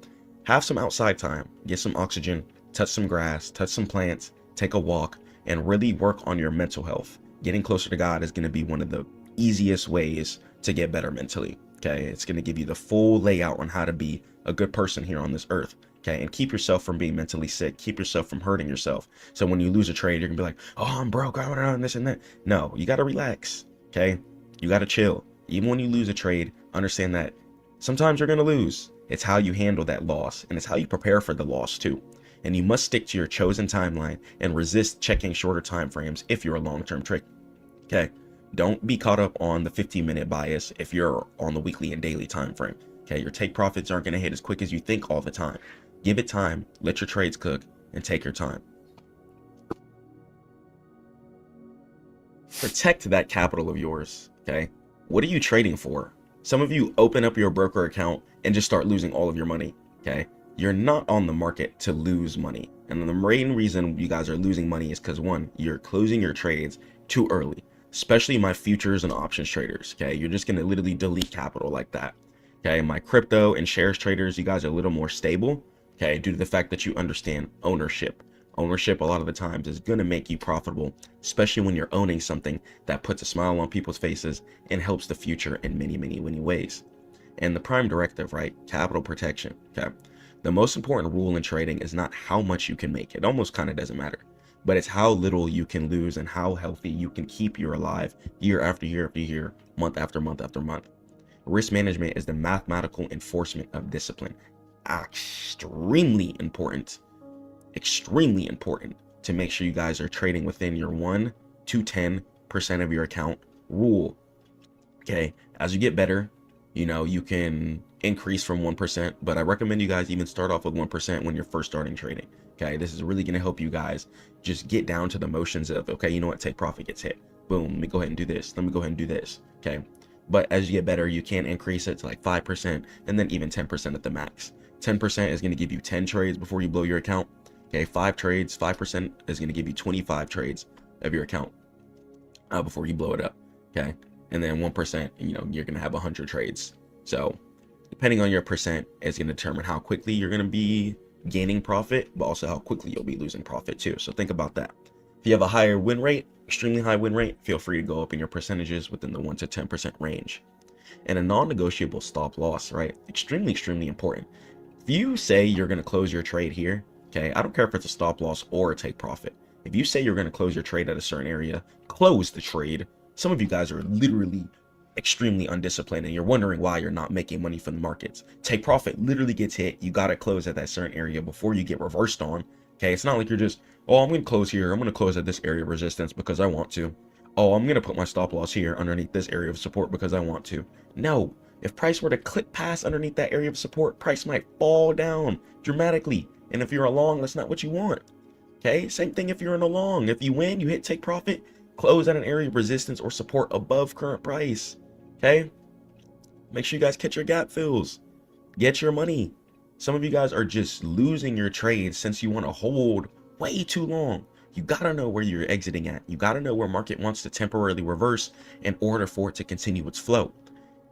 have some outside time, get some oxygen, touch some grass, touch some plants, take a walk, and really work on your mental health. Getting closer to God is going to be one of the easiest ways to get better mentally. Okay, it's going to give you the full layout on how to be a good person here on this earth. Okay, and keep yourself from being mentally sick. Keep yourself from hurting yourself. So when you lose a trade, you're gonna be like, oh, I'm broke, I don't this and that. No, you gotta relax. Okay, you gotta chill. Even when you lose a trade, understand that sometimes you're gonna lose. It's how you handle that loss, and it's how you prepare for the loss too. And you must stick to your chosen timeline and resist checking shorter time frames if you're a long-term trader. Okay, Don't be caught up on the 15-minute bias if you're on the weekly and daily time frame. Okay, your take profits aren't going to hit as quick as you think all the time. Give it time, let your trades cook, and take your time. Protect that capital of yours. Okay, what are you trading for? Some of you open up your broker account and just start losing all of your money. Okay, you're not on the market to lose money. And the main reason you guys are losing money is because, one, you're closing your trades too early, especially my futures and options traders. Okay, you're just going to literally delete capital like that. Okay, my crypto and shares traders, you guys are a little more stable. Okay, due to the fact that you understand ownership. Ownership a lot of the times is going to make you profitable, especially when you're owning something that puts a smile on people's faces and helps the future in many, many, many ways. And the prime directive, right? Capital protection. Okay. The most important rule in trading is not how much you can make. It almost kind of doesn't matter, but it's how little you can lose and how healthy you can keep you alive year after year after year, month after month after month. Risk management is the mathematical enforcement of discipline. Extremely important to make sure you guys are trading within your 1 to 10% of your account rule. Okay, as you get better, you know, you can increase from 1%, but I recommend you guys even start off with 1% when you're first starting trading. Okay, this is really going to help you guys just get down to the motions of, okay, you know what, take profit gets hit, boom, let me go ahead and do this, let me go ahead and do this. Okay, but as you get better, you can increase it to like 5% and then even 10% at the max. 10% is going to give you 10 trades before you blow your account. Okay, 5 trades, 5% is going to give you 25 trades of your account before you blow it up. Okay, and then 1%, you know, you're going to have 100 trades. So depending on your percent, it's going to determine how quickly you're going to be gaining profit, but also how quickly you'll be losing profit too. So think about that. If you have a higher win rate, extremely high win rate, feel free to go up in your percentages within the 1 to 10% range. And a non-negotiable stop loss, right? Extremely important. If you say you're going to close your trade here, okay, I don't care if it's a stop loss or a take profit. If you say you're going to close your trade at a certain area, close the trade. Some of you guys are literally extremely undisciplined and you're wondering why you're not making money from the markets. Take profit literally gets hit. You got to close at that certain area before you get reversed on. Okay, it's not like you're just, oh, I'm going to close here. I'm going to close at this area of resistance because I want to. Oh, I'm going to put my stop loss here underneath this area of support because I want to. No, if price were to clip past underneath that area of support, price might fall down dramatically. And if you're a long, that's not what you want. Okay, same thing if you're in a long. If you win, you hit take profit, close at an area of resistance or support above current price. Okay, make sure you guys catch your gap fills, get your money. Some of you guys are just losing your trades since you want to hold way too long. You gotta know where you're exiting at. You gotta know where market wants to temporarily reverse in order for it to continue its flow.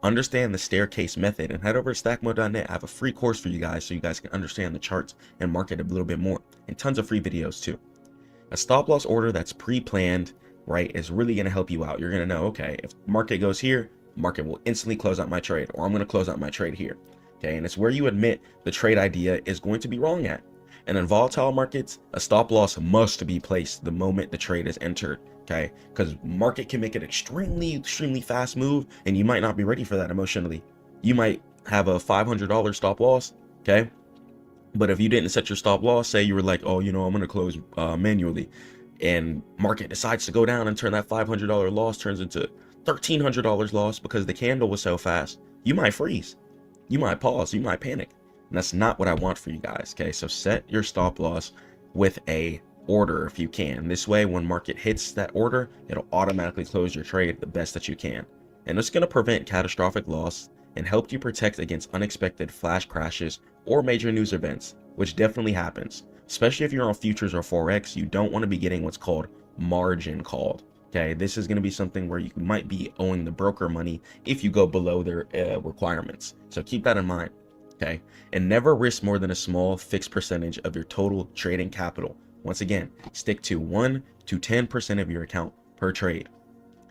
Understand the staircase method and head over to Stackmode.net. I have a free course for you guys so you guys can understand the charts and market a little bit more, and tons of free videos too. A stop loss order that's pre-planned, right, is really going to help you out. You're going to know, okay, if market goes here, market will instantly close out my trade, or I'm going to close out my trade here. Okay, and it's where you admit the trade idea is going to be wrong at. And in volatile markets, a stop loss must be placed the moment the trade is entered. Okay, because market can make an extremely fast move and you might not be ready for that emotionally. You might have a $500 stop loss. Okay, but if you didn't set your stop loss, say you were like, oh, you know, I'm going to close manually, and market decides to go down and turn that $500 loss turns into $1,300 loss because the candle was so fast, you might freeze, you might pause, you might panic. And that's not what I want for you guys. Okay, so set your stop loss with a order if you can. This way, when market hits that order, it'll automatically close your trade the best that you can. And it's going to prevent catastrophic loss and help you protect against unexpected flash crashes or major news events, which definitely happens. Especially if you're on futures or Forex, you don't want to be getting what's called margin called. Okay, this is going to be something where you might be owing the broker money if you go below their requirements. So keep that in mind. Okay, and never risk more than a small fixed percentage of your total trading capital. Once again, stick to 1 to 10% of your account per trade.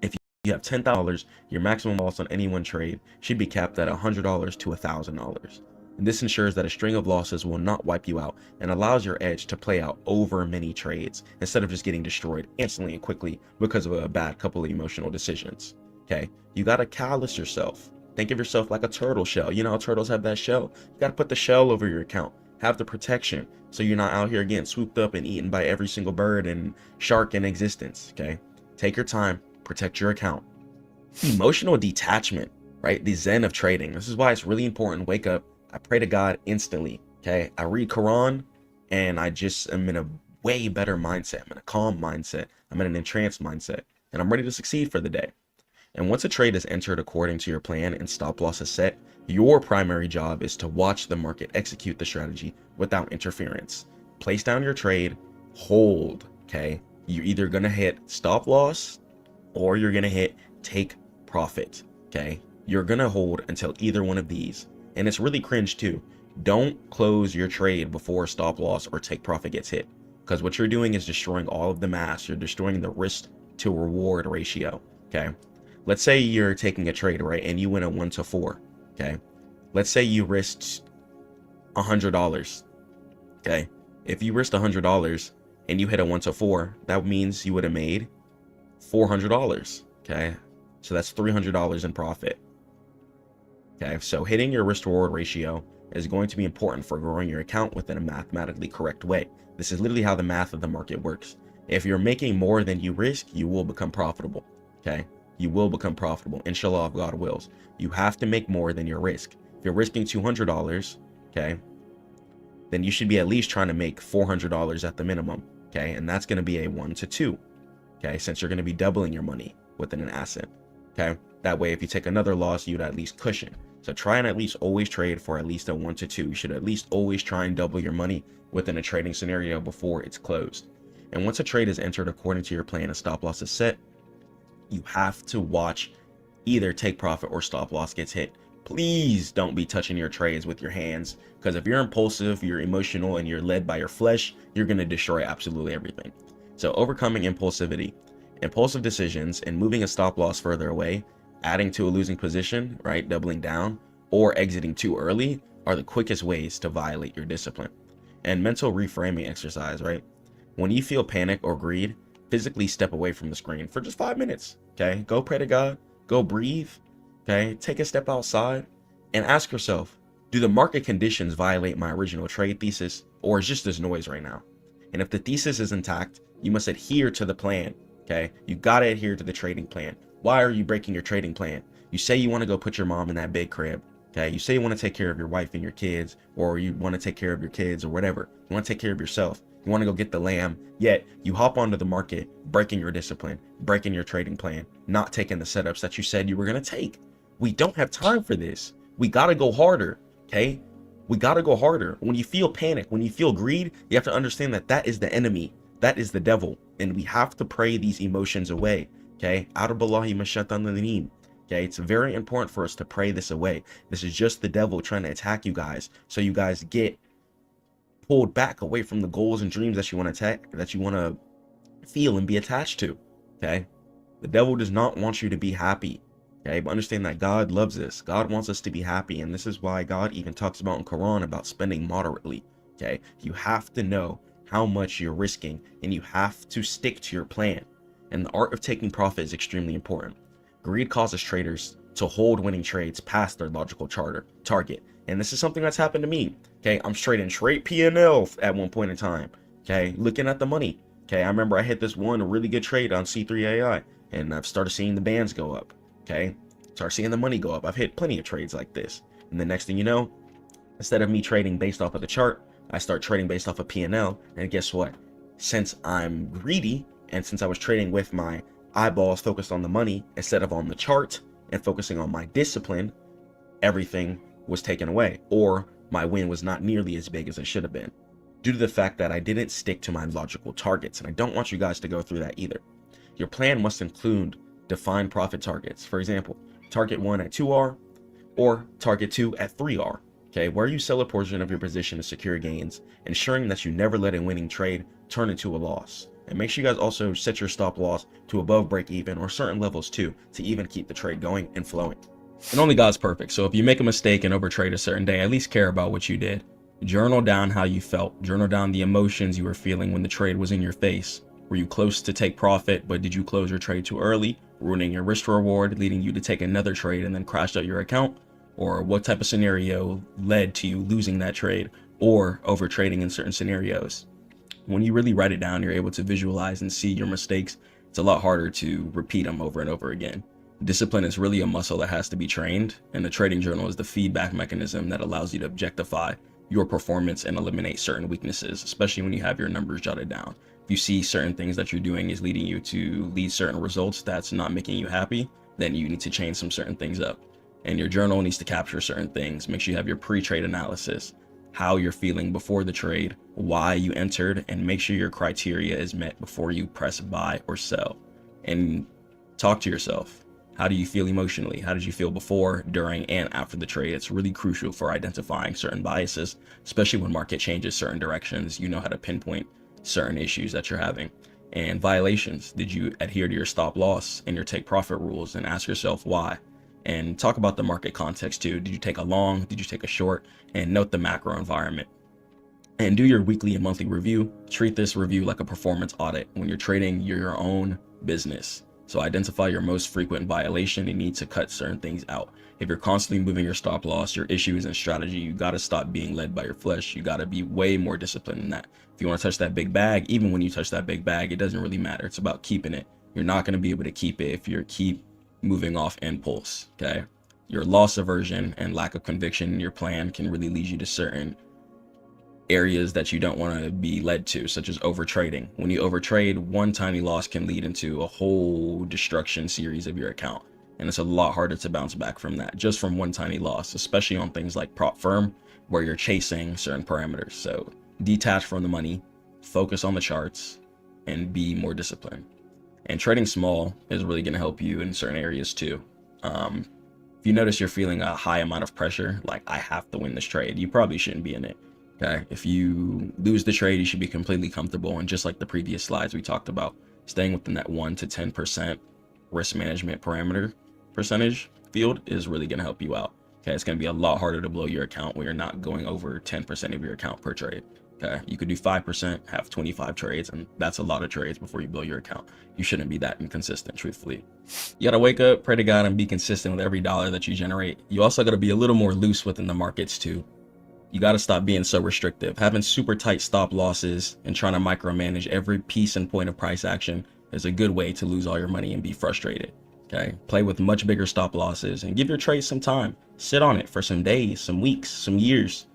If you have $10, your maximum loss on any one trade should be capped at $100 to $1,000. And this ensures that a string of losses will not wipe you out and allows your edge to play out over many trades instead of just getting destroyed instantly and quickly because of a bad couple of emotional decisions. Okay, you gotta callous yourself. Think of yourself like a turtle shell. You know how turtles have that shell? You gotta put the shell over your account. Have the protection so you're not out here getting swooped up and eaten by every single bird and shark in existence. Okay, take your time, protect your account. Emotional detachment, right? The zen of trading. This is why it's really important. Wake up. I pray to God instantly. Okay. I read Quran and I just am in a way better mindset. I'm in a calm mindset. I'm in an entranced mindset and I'm ready to succeed for the day. And once a trade is entered according to your plan and stop loss is set, your primary job is to watch the market execute the strategy without interference. Place down your trade, hold, okay? You're either gonna hit stop loss or you're gonna hit take profit, okay? You're gonna hold until either one of these. And it's really cringe too. Don't close your trade before stop loss or take profit gets hit, because what you're doing is destroying all of the math. You're destroying the risk to reward ratio, okay? Let's say you're taking a trade, right? And you win a 1-to-4, okay? Let's say you risked $100, okay? If you risked $100 and you hit a 1-to-4, that means you would have made $400, okay? So that's $300 in profit, okay? So hitting your risk to reward ratio is going to be important for growing your account within a mathematically correct way. This is literally how the math of the market works. If you're making more than you risk, you will become profitable, okay? You will become profitable, inshallah, if God wills. You have to make more than your risk. If you're risking $200, okay, then you should be at least trying to make $400 at the minimum, okay? And that's going to be a 1-to-2, okay? Since you're going to be doubling your money within an asset, okay? That way, if you take another loss, you'd at least cushion. So try and at least always trade for at least a 1-to-2. You should at least always try and double your money within a trading scenario before it's closed. And once a trade is entered according to your plan, a stop loss is set, you have to watch either take profit or stop loss gets hit. Please don't be touching your trades with your hands, because if you're impulsive, you're emotional, and you're led by your flesh, you're going to destroy absolutely everything. So overcoming impulsivity, impulsive decisions, and moving a stop loss further away, adding to a losing position, right, doubling down, or exiting too early are the quickest ways to violate your discipline. And mental reframing exercise, right? When you feel panic or greed, physically step away from the screen for just 5 minutes, okay? Go pray to God, go breathe, okay? Take a step outside and ask yourself, do the market conditions violate my original trade thesis, or is just this noise right now? And if the thesis is intact, you must adhere to the plan, okay? You gotta adhere to the trading plan. Why are you breaking your trading plan? You say you wanna go put your mom in that big crib, okay? You say you wanna take care of your wife and your kids, or you wanna take care of your kids or whatever. You wanna take care of yourself. You want to go get the lamb, yet you hop onto the market, breaking your discipline, breaking your trading plan, not taking the setups that you said you were going to take. We don't have time for this. We got to go harder, okay? We got to go harder. When you feel panic, when you feel greed, you have to understand that that is the enemy. That is the devil. And we have to pray these emotions away, okay? A'udhu minash-shaytanir rajeem. Okay, it's very important for us to pray this away. This is just the devil trying to attack you guys, so you guys get pulled back away from the goals and dreams that you want to attack, that you want to feel and be attached to, okay? The devil does not want you to be happy, okay? But understand that God loves us. God wants us to be happy, and this is why God even talks about in Quran about spending moderately, okay? You have to know how much you're risking, and you have to stick to your plan. And the art of taking profit is extremely important. Greed causes traders to hold winning trades past their logical target. And this is something that's happened to me. Okay, I'm trading straight P&L at one point in time. Okay, looking at the money. Okay, I remember I hit this one really good trade on C3AI, and I've started seeing the bands go up. Okay, start seeing the money go up. I've hit plenty of trades like this. And the next thing you know, instead of me trading based off of the chart, I start trading based off of P&L. And guess what? Since I'm greedy, and since I was trading with my eyeballs focused on the money instead of on the chart and focusing on my discipline, everything was taken away, or my win was not nearly as big as it should have been, due to the fact that I didn't stick to my logical targets. And I don't want you guys to go through that either. Your plan must include defined profit targets. For example, target 1 at 2R or target 2 at 3R, okay, where you sell a portion of your position to secure gains, ensuring that you never let a winning trade turn into a loss. And make sure you guys also set your stop loss to above break even or certain levels too, to even keep the trade going and flowing. And only God's perfect, so if you make a mistake and overtrade a certain day, at least care about what you did. Journal down how you felt. Journal down the emotions you were feeling when the trade was in your face. Were you close to take profit, but did you close your trade too early, ruining your risk reward, leading you to take another trade and then crashed out your account? Or what type of scenario led to you losing that trade or overtrading in certain scenarios? When you really write it down, you're able to visualize and see your mistakes. It's a lot harder to repeat them over and over again. Discipline is really a muscle that has to be trained, and the trading journal is the feedback mechanism that allows you to objectify your performance and eliminate certain weaknesses, especially when you have your numbers jotted down. If you see certain things that you're doing is leading you to lead certain results that's not making you happy, then you need to change some certain things up. And your journal needs to capture certain things. Make sure you have your pre-trade analysis, how you're feeling before the trade, why you entered, and make sure your criteria is met before you press buy or sell. And talk to yourself. How do you feel emotionally? How did you feel before, during, and after the trade? It's really crucial for identifying certain biases, especially when market changes certain directions. You know how to pinpoint certain issues that you're having. And violations. Did you adhere to your stop loss and your take profit rules? And ask yourself why. And talk about the market context too. Did you take a long? Did you take a short? And note the macro environment. And do your weekly and monthly review. Treat this review like a performance audit. When you're trading, you're your own business. So identify your most frequent violation and need to cut certain things out. If you're constantly moving your stop loss, your issues and strategy, you got to stop being led by your flesh. You got to be way more disciplined than that. If you want to touch that big bag, even when you touch that big bag, it doesn't really matter. It's about keeping it. You're not going to be able to keep it if you keep moving off impulse. Okay. Your loss aversion and lack of conviction in your plan can really lead you to certain areas that you don't want to be led to, such as overtrading. When you overtrade, one tiny loss can lead into a whole destruction series of your account. And it's a lot harder to bounce back from that, just from one tiny loss, especially on things like prop firm, where you're chasing certain parameters. So detach from the money, focus on the charts, and be more disciplined. And trading small is really going to help you in certain areas too. If you notice you're feeling a high amount of pressure, like I have to win this trade, you probably shouldn't be in it. Okay. If you lose the trade, you should be completely comfortable. And just like the previous slides we talked about, staying within that 1 to 10% risk management parameter percentage field is really going to help you out. Okay. It's going to be a lot harder to blow your account when you're not going over 10% of your account per trade. Okay. You could do 5%, have 25 trades, and that's a lot of trades before you blow your account. You shouldn't be that inconsistent, truthfully. You got to wake up, pray to God, and be consistent with every dollar that you generate. You also got to be a little more loose within the markets too. You got to stop being so restrictive. Having super tight stop losses and trying to micromanage every piece and point of price action is a good way to lose all your money and be frustrated. Okay. Play with much bigger stop losses and give your trades some time. Sit on it for some days, some weeks, some years,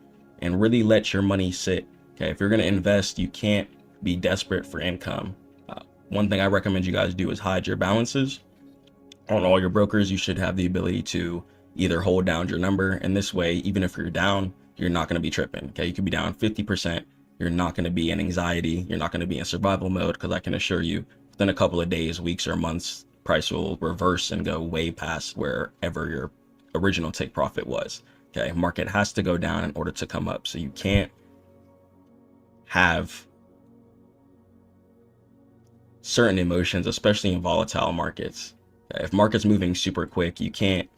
and really let your money sit. Okay. If you're going to invest, you can't be desperate for income. One thing I recommend you guys do is hide your balances. On all your brokers, you should have the ability to either hold down your number. And this way, even if you're down, you're not going to be tripping. Okay. You could be down 50%. You're not going to be in anxiety. You're not going to be in survival mode, because I can assure you within a couple of days, weeks, or months, price will reverse and go way past wherever your original take profit was. Okay. Market has to go down in order to come up. So you can't have certain emotions, especially in volatile markets. Okay. If market's moving super quick, you can't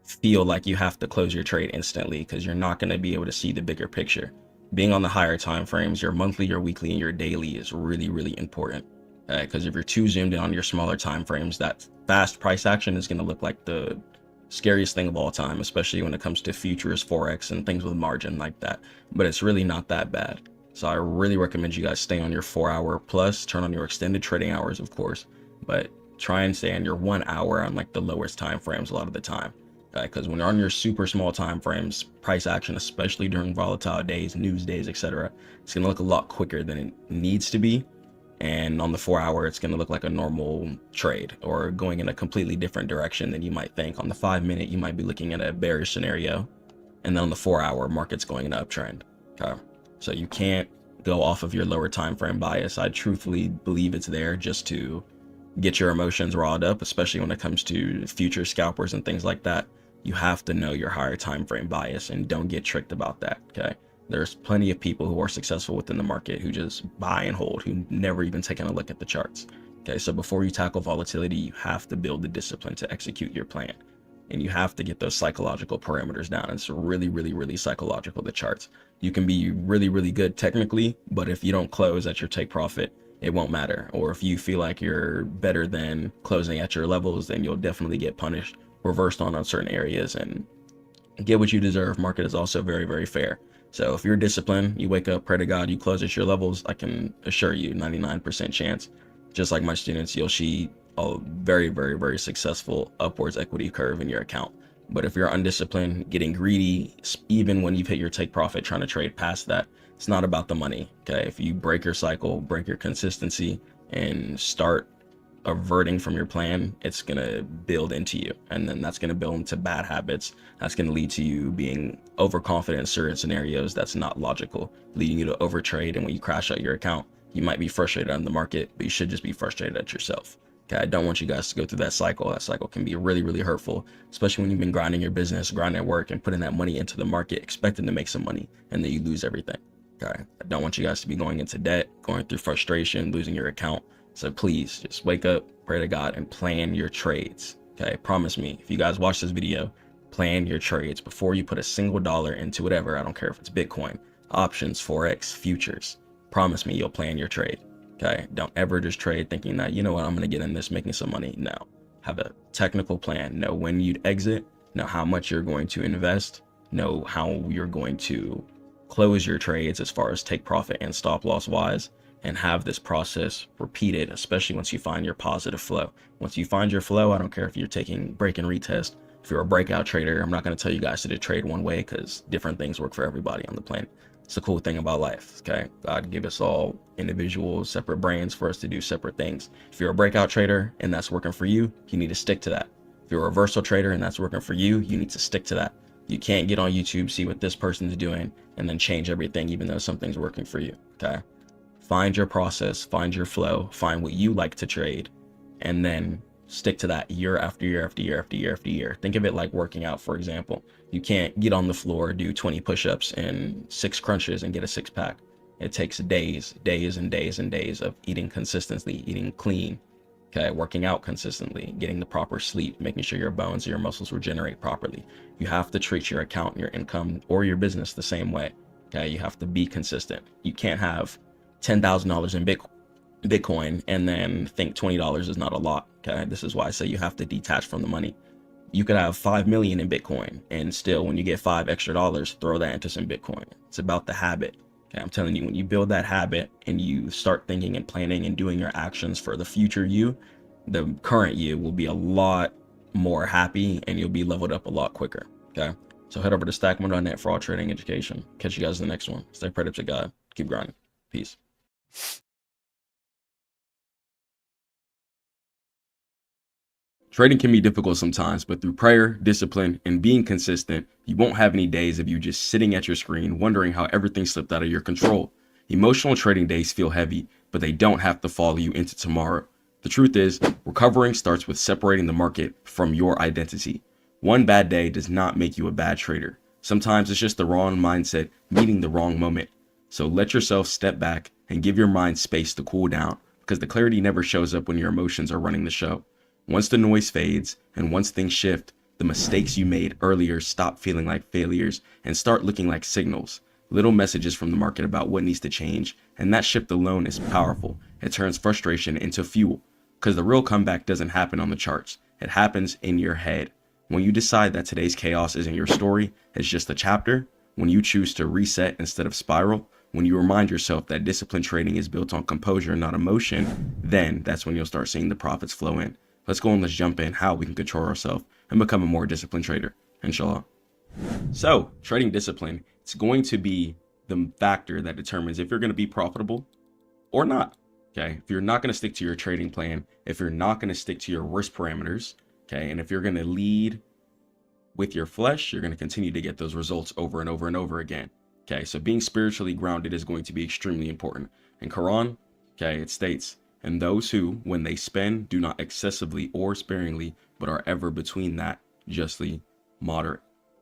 feel like you have to close your trade instantly, because you're not going to be able to see the bigger picture. Being on the higher time frames, your monthly, your weekly, and your daily is really, really important. Because if you're too zoomed in on your smaller time frames, that fast price action is going to look like the scariest thing of all time, especially when it comes to futures, forex, and things with margin like that. But it's really not that bad. So I really recommend you guys stay on your 4-hour plus, turn on your extended trading hours, of course, but try and stay on your 1 hour on like the lowest time frames a lot of the time. Because when you're on your super small time frames, price action, especially during volatile days, news days, etc., it's going to look a lot quicker than it needs to be. And on the 4-hour, it's going to look like a normal trade, or going in a completely different direction than you might think. On the 5-minute, you might be looking at a bearish scenario, and then on the 4-hour, market's going in an uptrend. Okay. So you can't go off of your lower time frame bias. I truthfully believe it's there just to get your emotions riled up, especially when it comes to future scalpers and things like that. You have to know your higher time frame bias, and don't get tricked about that. Okay. There's plenty of people who are successful within the market who just buy and hold, who never even taken a look at the charts. Okay. So before you tackle volatility, you have to build the discipline to execute your plan, and you have to get those psychological parameters down. It's really, really, really psychological, the charts. You can be really, really good technically, but if you don't close at your take profit, it won't matter. Or if you feel like you're better than closing at your levels, then you'll definitely get punished, reversed on certain areas, and get what you deserve. Market is also very, very fair. So if you're disciplined, you wake up, pray to God, you close at your levels, I can assure you 99% chance Just like my students, you'll see a very, very, very successful upwards equity curve in your account. But if you're undisciplined, getting greedy, even when you've hit your take profit, trying to trade past that, it's not about the money. Okay. If you break your cycle, break your consistency, and start averting from your plan, it's going to build into you. And then that's going to build into bad habits. That's going to lead to you being overconfident in certain scenarios that's not logical, leading you to overtrade. And when you crash out your account, you might be frustrated on the market, but you should just be frustrated at yourself. Okay, I don't want you guys to go through that cycle. That cycle can be really, really hurtful, especially when you've been grinding your business, grinding at work, and putting that money into the market, expecting to make some money, and then you lose everything. Okay, I don't want you guys to be going into debt, going through frustration, losing your account. So please just wake up, pray to God, and plan your trades. Okay, promise me, if you guys watch this video, plan your trades before you put a single dollar into whatever. I don't care if it's Bitcoin, options, Forex, futures. Promise me you'll plan your trade. Okay, don't ever just trade thinking that, you know what, I'm going to get in this making some money. No, have a technical plan. Know when you'd exit, know how much you're going to invest, know how you're going to close your trades as far as take profit and stop loss wise, and have this process repeated, especially once you find your positive flow. Once you find your flow, I don't care if you're taking break and retest. If you're a breakout trader, I'm not going to tell you guys to trade one way, because different things work for everybody on the planet. It's the cool thing about life. Okay, God gave us all individual separate brains for us to do separate things. If you're a breakout trader and that's working for you, you need to stick to that. If you're a reversal trader and that's working for you, you need to stick to that. You can't get on YouTube, see what this person's doing, and then change everything even though something's working for you. Okay, find your process, find your flow, find what you like to trade, and then stick to that year after year after year after year after year. Think of it like working out, for example. You can't get on the floor, do 20 push-ups and 6 crunches and get a 6-pack. It takes days and days and days of eating consistently, eating clean, okay, working out consistently, getting the proper sleep, making sure your bones and your muscles regenerate properly. You have to treat your account, your income, or your business the same way. Okay, you have to be consistent. You can't have $10,000 in Bitcoin and then think $20 is not a lot. Okay, this is why I say you have to detach from the money. You could have 5 million in Bitcoin and still, when you get $5 extra, throw that into some Bitcoin. It's about the habit. Okay, I'm telling you, when you build that habit and you start thinking and planning and doing your actions for the future you, the current you will be a lot more happy and you'll be leveled up a lot quicker. Okay, so head over to Stackmode.net for all trading education. Catch you guys in the next one. Stay prayed up to God. Keep grinding. Peace. Trading can be difficult sometimes, but through prayer, discipline, and being consistent, you won't have any days of you just sitting at your screen wondering how everything slipped out of your control. Emotional trading days feel heavy, but they don't have to follow you into tomorrow. The truth is, recovering starts with separating the market from your identity. One bad day does not make you a bad trader. Sometimes it's just the wrong mindset meeting the wrong moment. So let yourself step back and give your mind space to cool down, because the clarity never shows up when your emotions are running the show. Once the noise fades and once things shift, the mistakes you made earlier stop feeling like failures and start looking like signals, little messages from the market about what needs to change. And that shift alone is powerful. It turns frustration into fuel, because the real comeback doesn't happen on the charts. It happens in your head. When you decide that today's chaos isn't your story, it's just a chapter, when you choose to reset instead of spiral, when you remind yourself that disciplined trading is built on composure, not emotion, then that's when you'll start seeing the profits flow in. Let's go and let's jump in how we can control ourselves and become a more disciplined trader, inshallah. So, trading discipline, it's going to be the factor that determines if you're going to be profitable or not. Okay, if you're not going to stick to your trading plan, if you're not going to stick to your risk parameters, okay, and if you're going to lead with your flesh, you're going to continue to get those results over and over and over again. Okay, so being spiritually grounded is going to be extremely important. In Quran, okay, it states, and those who, when they spend, do not excessively or sparingly, but are ever between that, justly moderate.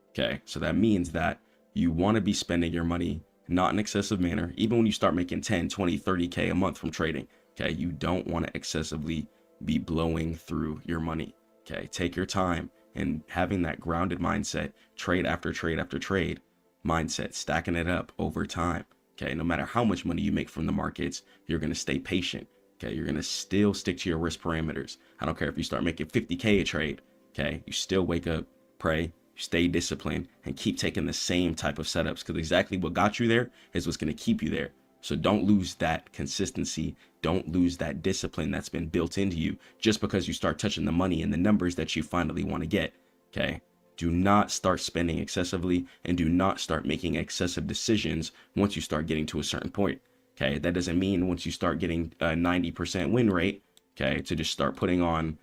Okay, so that means that you want to be spending your money not in excessive manner, even when you start making 10, 20, 30K a month from trading. Okay, you don't want to excessively be blowing through your money. Okay, take your time and having that grounded mindset, trade after trade after trade mindset, stacking it up over time. Okay, no matter how much money you make from the markets, you're going to stay patient. Okay, you're going to still stick to your risk parameters. I don't care if you start making 50K a trade. Okay, you still wake up, pray, stay disciplined, and keep taking the same type of setups, because exactly what got you there is what's going to keep you there. So don't lose that consistency. Don't lose that discipline that's been built into you just because you start touching the money and the numbers that you finally want to get. Okay. Do not start spending excessively, and do not start making excessive decisions once you start getting to a certain point. Okay. That doesn't mean once you start getting a 90% win rate, okay, to just start putting on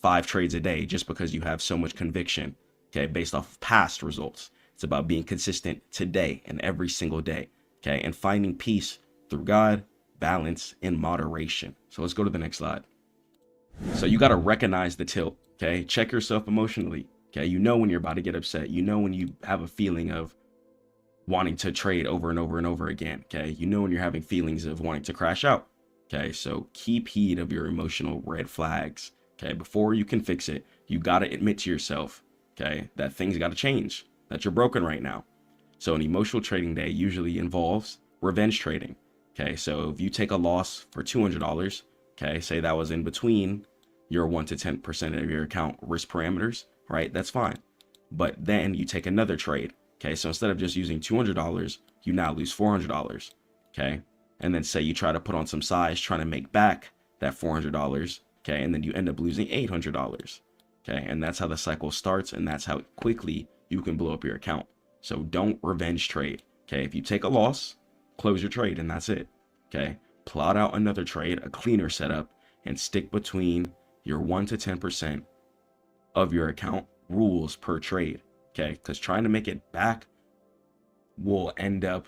5 trades a day just because you have so much conviction, okay, based off of past results. It's about being consistent today and every single day, okay, and finding peace through God, balance, and moderation. So let's go to the next slide. So you got to recognize the tilt, okay? Check yourself emotionally, okay? You know when you're about to get upset. You know when you have a feeling of wanting to trade over and over and over again, okay? You know when you're having feelings of wanting to crash out, okay? So keep heed of your emotional red flags, okay? Before you can fix it, you got to admit to yourself, okay, that things got to change, that you're broken right now. So an emotional trading day usually involves revenge trading, okay? So if you take a loss for $200, okay, say that was in between your 1 to 10% of your account risk parameters, right? That's fine. But then you take another trade, okay? So instead of just using $200, you now lose $400, okay? And then say you try to put on some size trying to make back that $400, okay? And then you end up losing $800, okay? And that's how the cycle starts, and that's how quickly you can blow up your account. So don't revenge trade, okay? If you take a loss, close your trade, and that's it, okay? Plot out another trade, a cleaner setup, and stick between your 1 to 10% of your account rules per trade, okay? Because trying to make it back will end up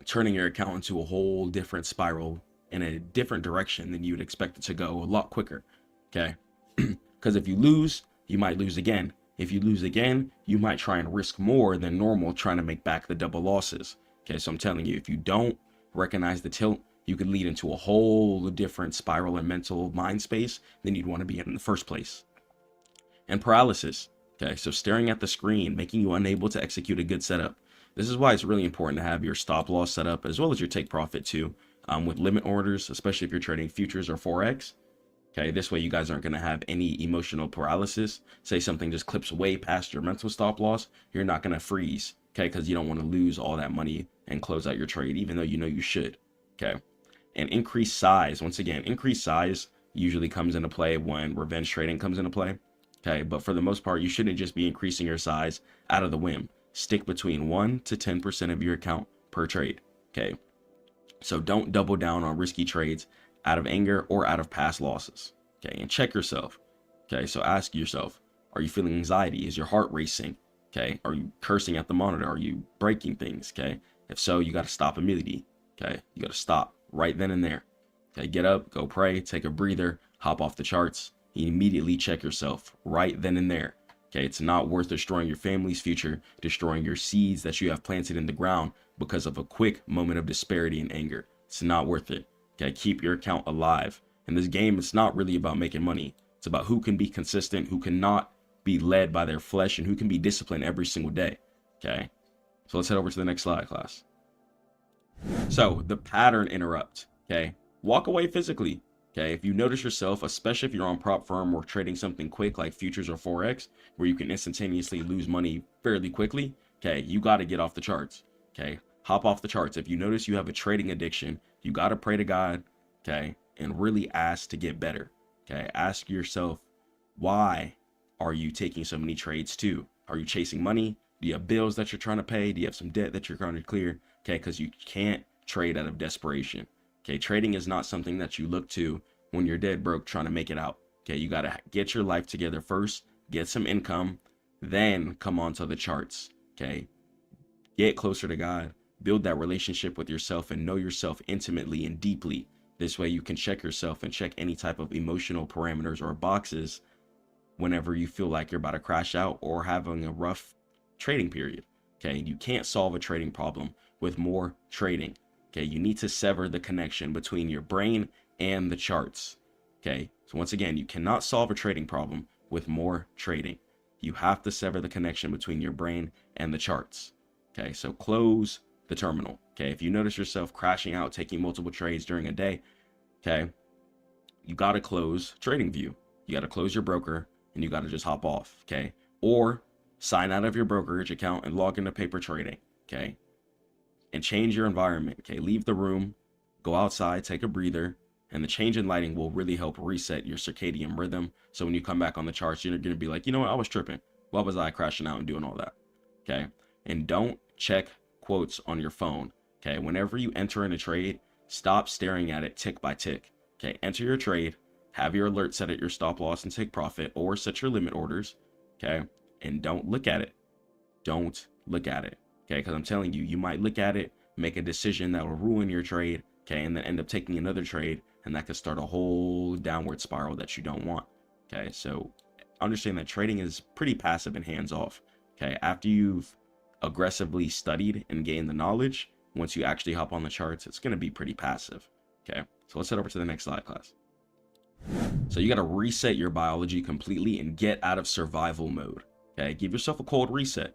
turning your account into a whole different spiral in a different direction than you would expect it to go a lot quicker, okay? Because if you lose, you might lose again. If you lose again, you might try and risk more than normal trying to make back the double losses, okay? So I'm telling you, if you don't recognize the tilt, you could lead into a whole different spiral and mental mind space than you'd want to be in the first place. And paralysis, okay? So staring at the screen, making you unable to execute a good setup. This is why it's really important to have your stop loss set up as well as your take profit too, with limit orders, especially if you're trading futures or Forex. Okay, this way you guys aren't going to have any emotional paralysis. Say something just clips way past your mental stop loss, you're not going to freeze, okay? Because you don't want to lose all that money and close out your trade, even though you know you should, okay? And increased size, once again, increased size usually comes into play when revenge trading comes into play, okay? But for the most part, you shouldn't just be increasing your size out of the whim. Stick between 1 to 10% of your account per trade, okay? So don't double down on risky trades out of anger or out of past losses, okay? And check yourself, okay? So ask yourself, are you feeling anxiety? Is your heart racing, okay? Are you cursing at the monitor? Are you breaking things, okay? If so, you got to stop immediately, okay? You got to stop right then and there, okay? Get up, go pray, take a breather, hop off the charts, immediately check yourself right then and there, okay? It's not worth destroying your family's future, destroying your seeds that you have planted in the ground because of a quick moment of disparity and anger. It's not worth it, okay? Keep your account alive. In this game, it's not really about making money. It's about who can be consistent, who cannot be led by their flesh, and who can be disciplined every single day, okay? So let's head over to the next slide, class. So the pattern interrupt, okay? Walk away physically, okay? If you notice yourself, especially if you're on prop firm or trading something quick like futures or Forex, where you can instantaneously lose money fairly quickly, okay, you got to get off the charts, okay? Hop off the charts. If you notice you have a trading addiction, you got to pray to God, okay? And really ask to get better, okay? Ask yourself, why are you taking so many trades too? Are you chasing money? Do you have bills that you're trying to pay? Do you have some debt that you're trying to clear? Okay, because you can't trade out of desperation. Okay, trading is not something that you look to when you're dead broke trying to make it out. Okay, you got to get your life together first, get some income, then come onto the charts. Okay, get closer to God, build that relationship with yourself, and know yourself intimately and deeply. This way you can check yourself and check any type of emotional parameters or boxes whenever you feel like you're about to crash out or having a rough trading period. Okay, you can't solve a trading problem with more trading. Okay, you need to sever the connection between your brain and the charts. Okay, so once again, you cannot solve a trading problem with more trading. You have to sever the connection between your brain and the charts. Okay, so close the terminal. Okay, if you notice yourself crashing out, taking multiple trades during a day, okay, you got to close TradingView. You got to close your broker and you got to just hop off. Okay, or sign out of your brokerage account and log into paper trading. Okay, and change your environment. Okay, leave the room, go outside, take a breather, and the change in lighting will really help reset your circadian rhythm. So when you come back on the charts, you're going to be like, you know what, I was tripping. Why was I crashing out and doing all that? Okay, and don't check quotes on your phone. Okay, whenever you enter in a trade, stop staring at it tick by tick. Okay, enter your trade, have your alert set at your stop loss and take profit, or set your limit orders. Okay, and don't look at it. Don't look at it. Okay, because I'm telling you, you might look at it, make a decision that will ruin your trade. Okay, and then end up taking another trade, and that could start a whole downward spiral that you don't want. Okay, so understand that trading is pretty passive and hands off. Okay, after you've aggressively studied and gained the knowledge, once you actually hop on the charts, it's going to be pretty passive. Okay, so let's head over to the next slide, class. So you got to reset your biology completely and get out of survival mode. Okay, give yourself a cold reset.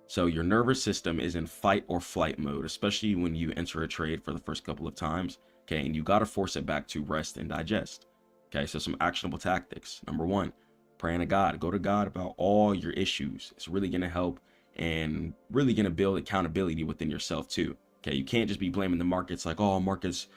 So your nervous system is in fight or flight mode, especially when you enter a trade for the first couple of times. Okay, and you got to force it back to rest and digest. Okay, so some actionable tactics. Number one, praying to God. Go to God about all your issues. It's really going to help and really going to build accountability within yourself too. Okay, you can't just be blaming the markets like, oh, market's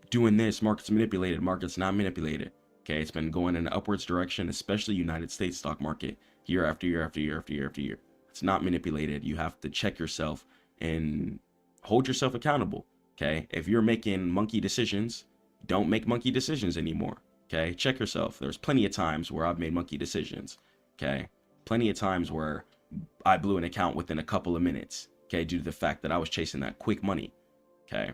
doing this, market's manipulated, market's not manipulated. Okay, it's been going in an upwards direction, especially United States stock market, year after year after year after year after year. It's not manipulated. You have to check yourself and hold yourself accountable. Okay, if you're making monkey decisions, don't make monkey decisions anymore. Okay, check yourself. There's plenty of times where I've made monkey decisions. Okay, plenty of times where I blew an account within a couple of minutes. Okay, due to the fact that I was chasing that quick money. Okay,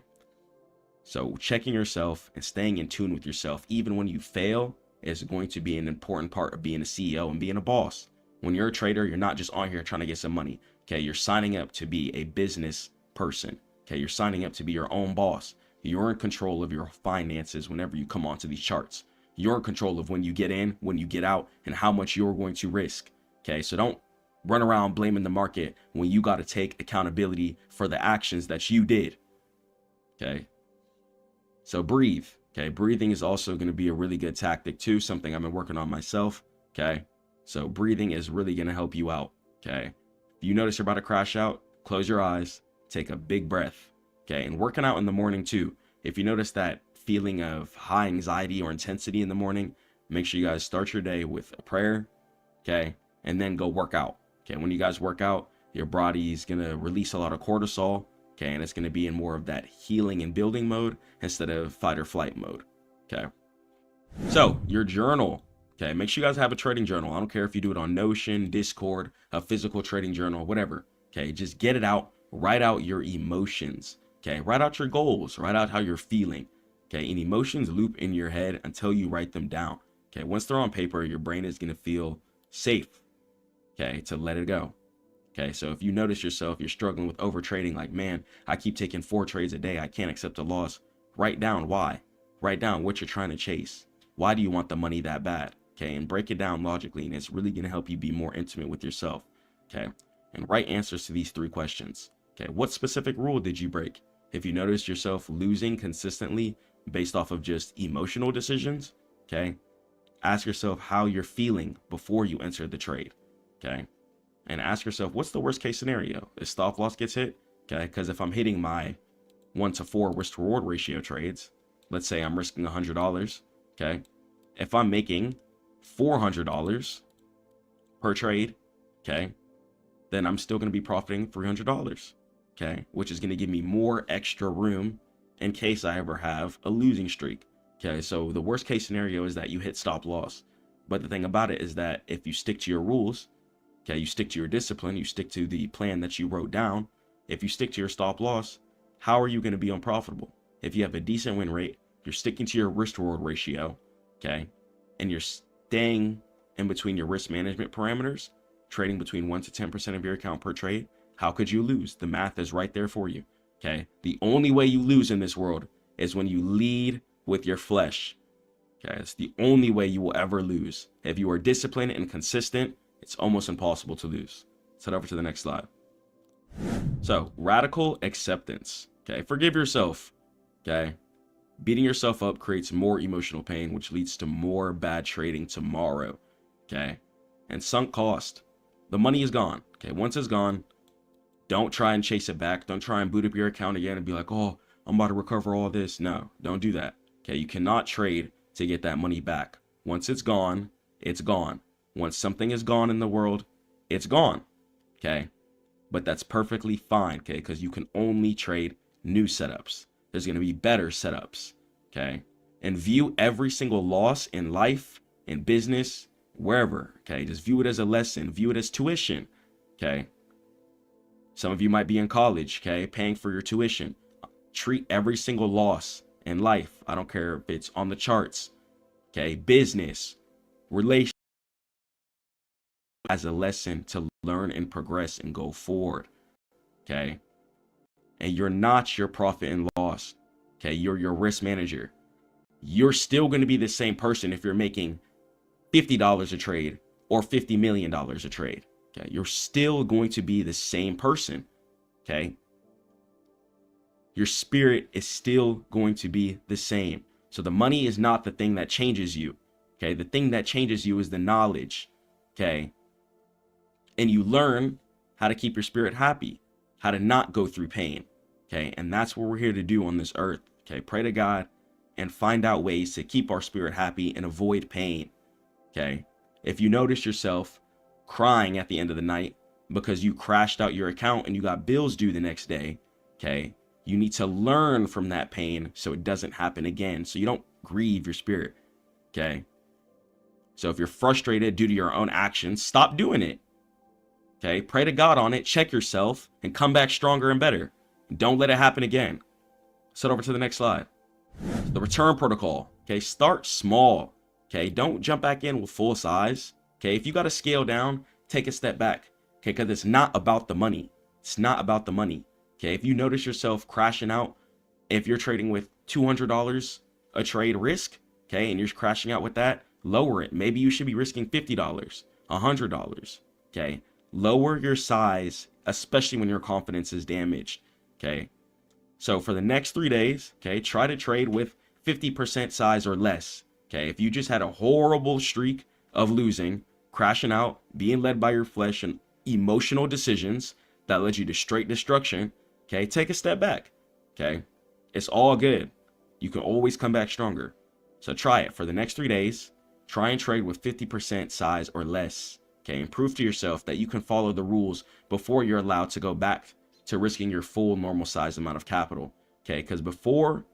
so checking yourself and staying in tune with yourself, even when you fail, is going to be an important part of being a CEO and being a boss. When you're a trader, you're not just on here trying to get some money. Okay, you're signing up to be a business person. Okay, you're signing up to be your own boss. You're in control of your finances whenever you come onto these charts. You're in control of when you get in, when you get out, and how much you're going to risk. Okay, so don't run around blaming the market when you got to take accountability for the actions that you did. Okay, so breathe. Okay, breathing is also going to be a really good tactic too, something I've been working on myself. Okay, so breathing is really going to help you out. Okay, if you notice you're about to crash out, close your eyes, take a big breath. Okay, and working out in the morning too. If you notice that feeling of high anxiety or intensity in the morning, make sure you guys start your day with a prayer. Okay, and then go work out. Okay, when you guys work out, your body's going to release a lot of cortisol. Okay, and it's going to be in more of that healing and building mode instead of fight or flight mode. Okay, so your journal. Okay, make sure you guys have a trading journal. I don't care if you do it on Notion, Discord, a physical trading journal, whatever. Okay, just get it out. Write out your emotions. Okay, write out your goals. Write out how you're feeling. Okay, and emotions loop in your head until you write them down. Okay, once they're on paper, your brain is going to feel safe. Okay, to let it go. Okay, so if you notice yourself, you're struggling with over trading, like, man, I keep taking 4 trades a day. I can't accept a loss. Write down why. Write down what you're trying to chase. Why do you want the money that bad? Okay, and break it down logically, and it's really going to help you be more intimate with yourself. Okay, and write answers to these 3 questions. Okay, what specific rule did you break? If you notice yourself losing consistently based off of just emotional decisions, okay, ask yourself how you're feeling before you enter the trade. Okay, and ask yourself, what's the worst case scenario? If stop loss gets hit, okay, because if I'm hitting my 1-to-4 risk to reward ratio trades, let's say I'm risking $100, okay, if I'm making $400 per trade, okay, then I'm still going to be profiting $300, okay, which is going to give me more extra room in case I ever have a losing streak. Okay, so the worst case scenario is that you hit stop loss, but the thing about it is that if you stick to your rules, okay, you stick to your discipline, you stick to the plan that you wrote down, if you stick to your stop loss, how are you going to be unprofitable? If you have a decent win rate, you're sticking to your risk to reward ratio, okay, and you're staying in between your risk management parameters, trading between 1 to 10% of your account per trade, how could you lose? The math is right there for you. Okay, the only way you lose in this world is when you lead with your flesh. Okay, it's the only way you will ever lose. If you are disciplined and consistent, it's almost impossible to lose. Let's head over to the next slide. So, radical acceptance. Okay, forgive yourself. Okay, beating yourself up creates more emotional pain, which leads to more bad trading tomorrow. Okay, and sunk cost. The money is gone. Okay, once it's gone, Don't try and chase it back. Don't try and boot up your account again and be like, oh, I'm about to recover all this. No, don't do that. Okay, you cannot trade to get that money back. Once it's gone, it's gone. Once something is gone in the world, it's gone. Okay, but that's perfectly fine. Okay, because you can only trade new setups. There's going to be better setups. Okay, and view every single loss in life, in business, wherever. Okay, just view it as a lesson. View it as tuition. Okay, some of you might be in college. Okay, paying for your tuition. Treat every single loss in life, I don't care if it's on the charts, okay, business, relationship, as a lesson to learn and progress and go forward. Okay, and you're not your profit and loss. Okay, you're your risk manager. You're still going to be the same person if you're making $50 a trade or $50 million a trade. Okay, you're still going to be the same person. Okay, your spirit is still going to be the same. So the money is not the thing that changes you. Okay, the thing that changes you is the knowledge. Okay, and you learn how to keep your spirit happy, how to not go through pain. Okay, and that's what we're here to do on this earth. Okay, pray to God and find out ways to keep our spirit happy and avoid pain. Okay, if you notice yourself crying at the end of the night because you crashed out your account and you got bills due the next day, okay, you need to learn from that pain so it doesn't happen again, so you don't grieve your spirit. Okay, so if you're frustrated due to your own actions, stop doing it. Okay, pray to God on it, check yourself, and come back stronger and better. Don't let it happen again. Let's head over to the next slide. The return protocol. Okay, start small. Okay, don't jump back in with full size. Okay, if you got to scale down, take a step back. Okay, because it's not about the money. It's not about the money. Okay, if you notice yourself crashing out, if you're trading with $200 a trade risk, okay, and you're crashing out with that, lower it. Maybe you should be risking $50, $100. Okay, lower your size, especially when your confidence is damaged. Okay, so for the next 3 days, okay, try to trade with 50% size or less. Okay, if you just had a horrible streak of losing, crashing out, being led by your flesh and emotional decisions that led you to straight destruction, okay, take a step back. Okay, it's all good. You can always come back stronger. So try it for the next 3 days. Try and trade with 50% size or less. Okay, and prove to yourself that you can follow the rules before you're allowed to go back to risking your full normal size amount of capital. Okay, because before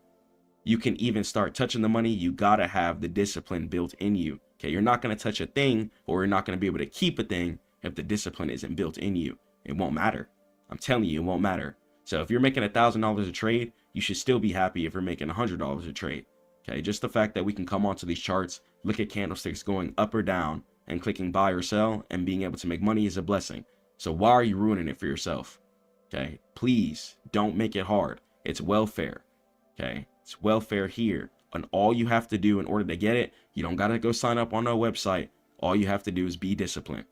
you can even start touching the money, you gotta have the discipline built in you. Okay, you're not gonna touch a thing, or you're not gonna be able to keep a thing if the discipline isn't built in you. It won't matter. I'm telling you, it won't matter. So if you're making $1,000 a trade, you should still be happy if you're making $100 a trade. Okay, just the fact that we can come onto these charts, look at candlesticks going up or down, and clicking buy or sell and being able to make money is a blessing. So why are you ruining it for yourself? Okay, please don't make it hard. It's welfare. Okay, it's welfare here. And all you have to do in order to get it, you don't got to go sign up on no website. All you have to do is be disciplined.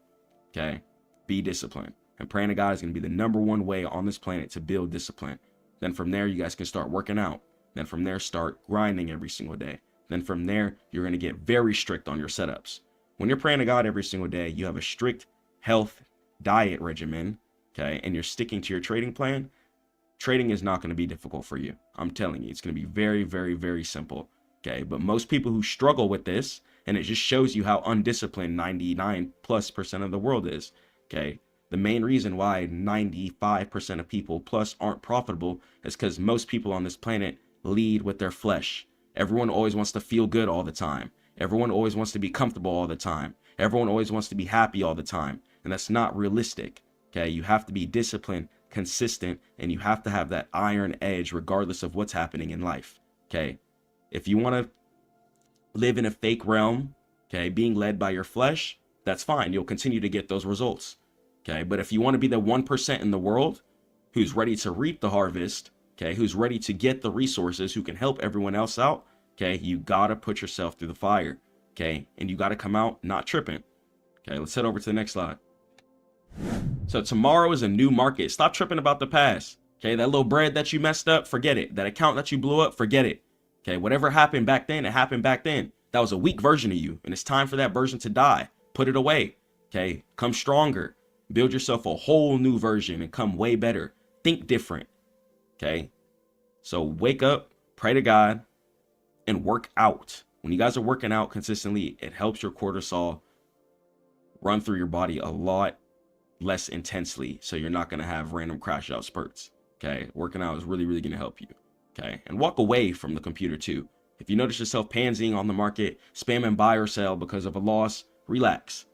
Okay, be disciplined. And praying to God is going to be the #1 way on this planet to build discipline. Then from there, you guys can start working out. Then from there, start grinding every single day. Then from there, you're going to get very strict on your setups. When you're praying to God every single day, you have a strict health diet regimen, okay, and you're sticking to your trading plan, trading is not going to be difficult for you. I'm telling you, it's going to be very, very, very simple, okay? But most people who struggle with this, and it just shows you how undisciplined 99+% of the world is, okay? The main reason why 95% of people plus aren't profitable is because most people on this planet lead with their flesh. Everyone always wants to feel good all the time. Everyone always wants to be comfortable all the time. Everyone always wants to be happy all the time. And that's not realistic. Okay, you have to be disciplined, consistent, and you have to have that iron edge regardless of what's happening in life. Okay, if you want to live in a fake realm, okay, being led by your flesh, that's fine. You'll continue to get those results. Okay, but if you want to be the 1% in the world who's ready to reap the harvest, okay, who's ready to get the resources, who can help everyone else out, okay, you gotta put yourself through the fire, okay, and you gotta come out not tripping. Okay, let's head over to the next slide. So tomorrow is a new market. Stop tripping about the past. Okay, that little bread that you messed up, forget it. That account that you blew up, forget it. Okay, whatever happened back then, it happened back then. That was a weak version of you, and it's time for that version to die. Put it away. Okay, come stronger. Build yourself a whole new version and come way better. Think different. Okay. So wake up, pray to God, and work out. When you guys are working out consistently, it helps your cortisol run through your body a lot less intensely. So you're not going to have random crash out spurts. Okay. Working out is really, really going to help you. Okay. And walk away from the computer too. If you notice yourself pansying on the market, spamming buy or sell because of a loss, relax.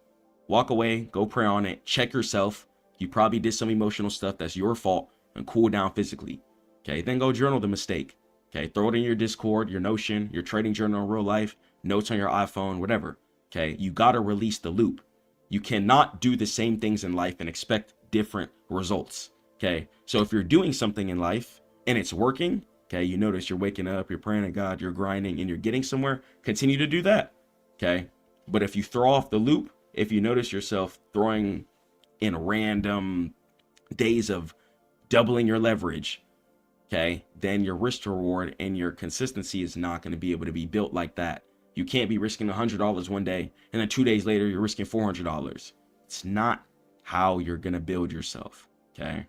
Walk away, go pray on it, check yourself. You probably did some emotional stuff that's your fault, and cool down physically. Okay, then go journal the mistake. Okay, throw it in your Discord, your Notion, your trading journal in real life, notes on your iPhone, whatever. Okay, you gotta release the loop. You cannot do the same things in life and expect different results. Okay, so if you're doing something in life and it's working, okay, you notice you're waking up, you're praying to God, you're grinding, and you're getting somewhere, continue to do that. Okay, but if you throw off the loop, if you notice yourself throwing in random days of doubling your leverage, okay, then your risk to reward and your consistency is not going to be able to be built like that. You can't be risking $100 one day and then 2 days later you're risking $400. It's not how you're going to build yourself. Okay.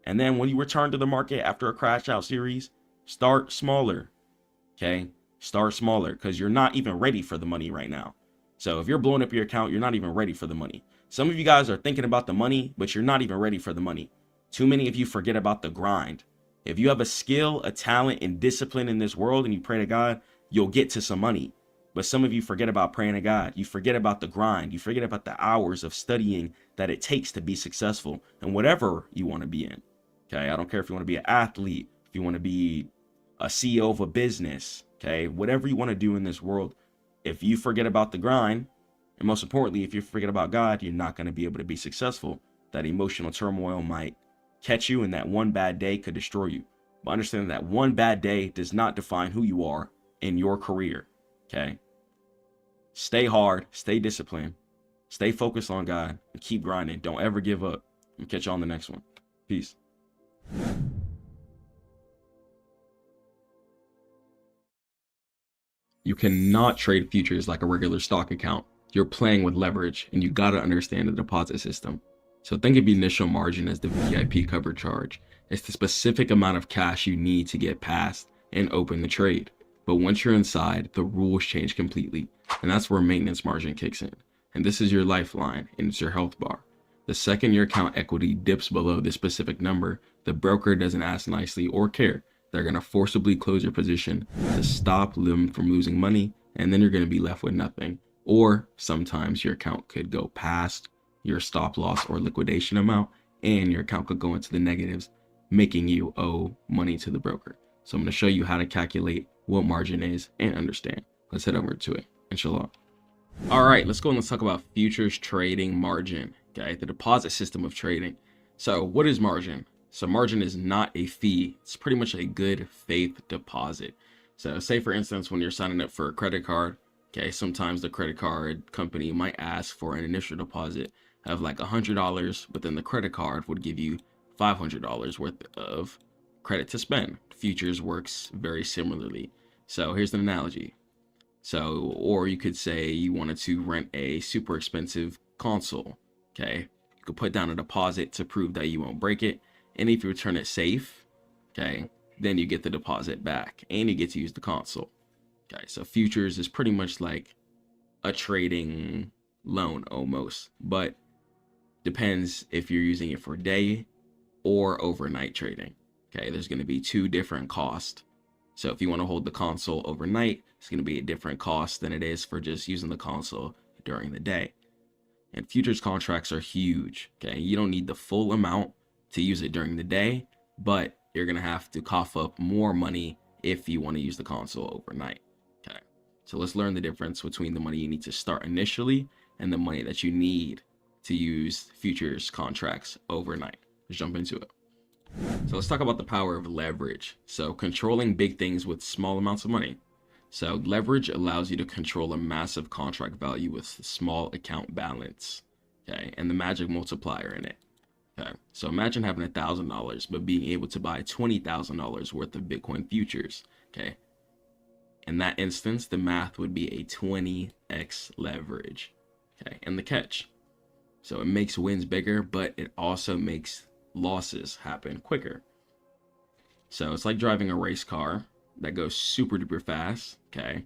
And then when you return to the market after a crash out series, start smaller. Okay. Start smaller because you're not even ready for the money right now. So if you're blowing up your account, you're not even ready for the money. Some of you guys are thinking about the money, but you're not even ready for the money. Too many of you forget about the grind. If you have a skill, a talent, and discipline in this world and you pray to God, you'll get to some money. But some of you forget about praying to God. You forget about the grind. You forget about the hours of studying that it takes to be successful in whatever you want to be in. Okay, I don't care if you want to be an athlete, if you want to be a CEO of a business, okay, whatever you want to do in this world. If you forget about the grind, and most importantly, if you forget about God, you're not going to be able to be successful. That emotional turmoil might catch you, and that one bad day could destroy you. But understand that one bad day does not define who you are in your career. Okay? Stay hard, stay disciplined, stay focused on God, and keep grinding. Don't ever give up. And catch you on the next one. Peace. You cannot trade futures like a regular stock account. You're playing with leverage, and you gotta understand the deposit system. So think of the initial margin as the VIP cover charge. It's the specific amount of cash you need to get past and open the trade. But once you're inside, the rules change completely, and that's where maintenance margin kicks in. And this is your lifeline, and it's your health bar. The second your account equity dips below this specific number, the broker doesn't ask nicely or care. They're going to forcibly close your position to stop them from losing money, and then you're going to be left with nothing. Or sometimes your account could go past your stop loss or liquidation amount, and your account could go into the negatives, making you owe money to the broker. So I'm going to show you how to calculate what margin is and understand. Let's head over to it, inshallah. All right, let's go and let's talk about futures trading margin, okay? The deposit system of trading. So what is margin? So margin is not a fee. It's pretty much a good faith deposit. So say for instance, when you're signing up for a credit card, okay, sometimes the credit card company might ask for an initial deposit of like $100, but then the credit card would give you $500 worth of credit to spend. Futures works very similarly. So here's an analogy. So, or you could say you wanted to rent a super expensive console, okay? You could put down a deposit to prove that you won't break it. And if you return it safe, okay, then you get the deposit back and you get to use the console. Okay, so futures is pretty much like a trading loan almost, but depends if you're using it for day or overnight trading. Okay, there's going to be two different costs. So if you want to hold the console overnight, it's going to be a different cost than it is for just using the console during the day. And futures contracts are huge. Okay, you don't need the full amount to use it during the day, but you're going to have to cough up more money if you want to use the console overnight. Okay, so let's learn the difference between the money you need to start initially and the money that you need to use futures contracts overnight. Let's jump into it. So let's talk about the power of leverage. So controlling big things with small amounts of money. So leverage allows you to control a massive contract value with a small account balance, okay, and the magic multiplier in it. Okay, so imagine having $1,000 but being able to buy $20,000 worth of Bitcoin futures. Okay, in that instance, the math would be a 20x leverage. Okay, and the catch. So it makes wins bigger, but it also makes losses happen quicker. So it's like driving a race car that goes super duper fast, okay?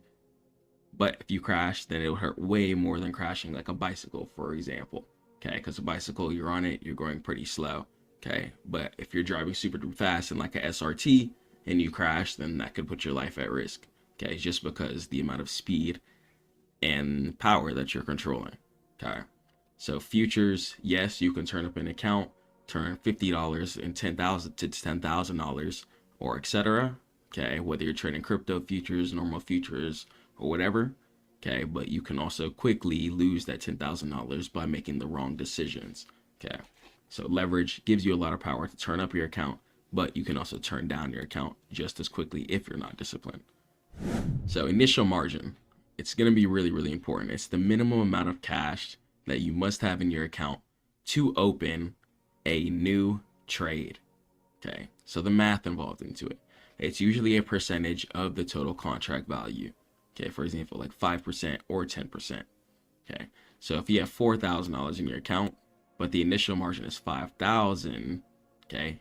But if you crash, then it'll hurt way more than crashing like a bicycle, for example, okay? Because a bicycle, you're on it, you're going pretty slow, okay? But if you're driving super duper fast in like a SRT and you crash, then that could put your life at risk, okay? Just because the amount of speed and power that you're controlling, okay? So futures, yes, you can turn up an account, turn $50 and $10,000 to $10,000 or etc. Okay, whether you're trading crypto futures, normal futures, or whatever. Okay, but you can also quickly lose that $10,000 by making the wrong decisions. Okay, so leverage gives you a lot of power to turn up your account, but you can also turn down your account just as quickly if you're not disciplined. So initial margin, it's going to be really, really important. It's the minimum amount of cash that you must have in your account to open a new trade. Okay, so the math involved into it. It's usually a percentage of the total contract value. Okay, for example, like 5% or 10%. Okay, so if you have $4,000 in your account, but the initial margin is $5,000, okay,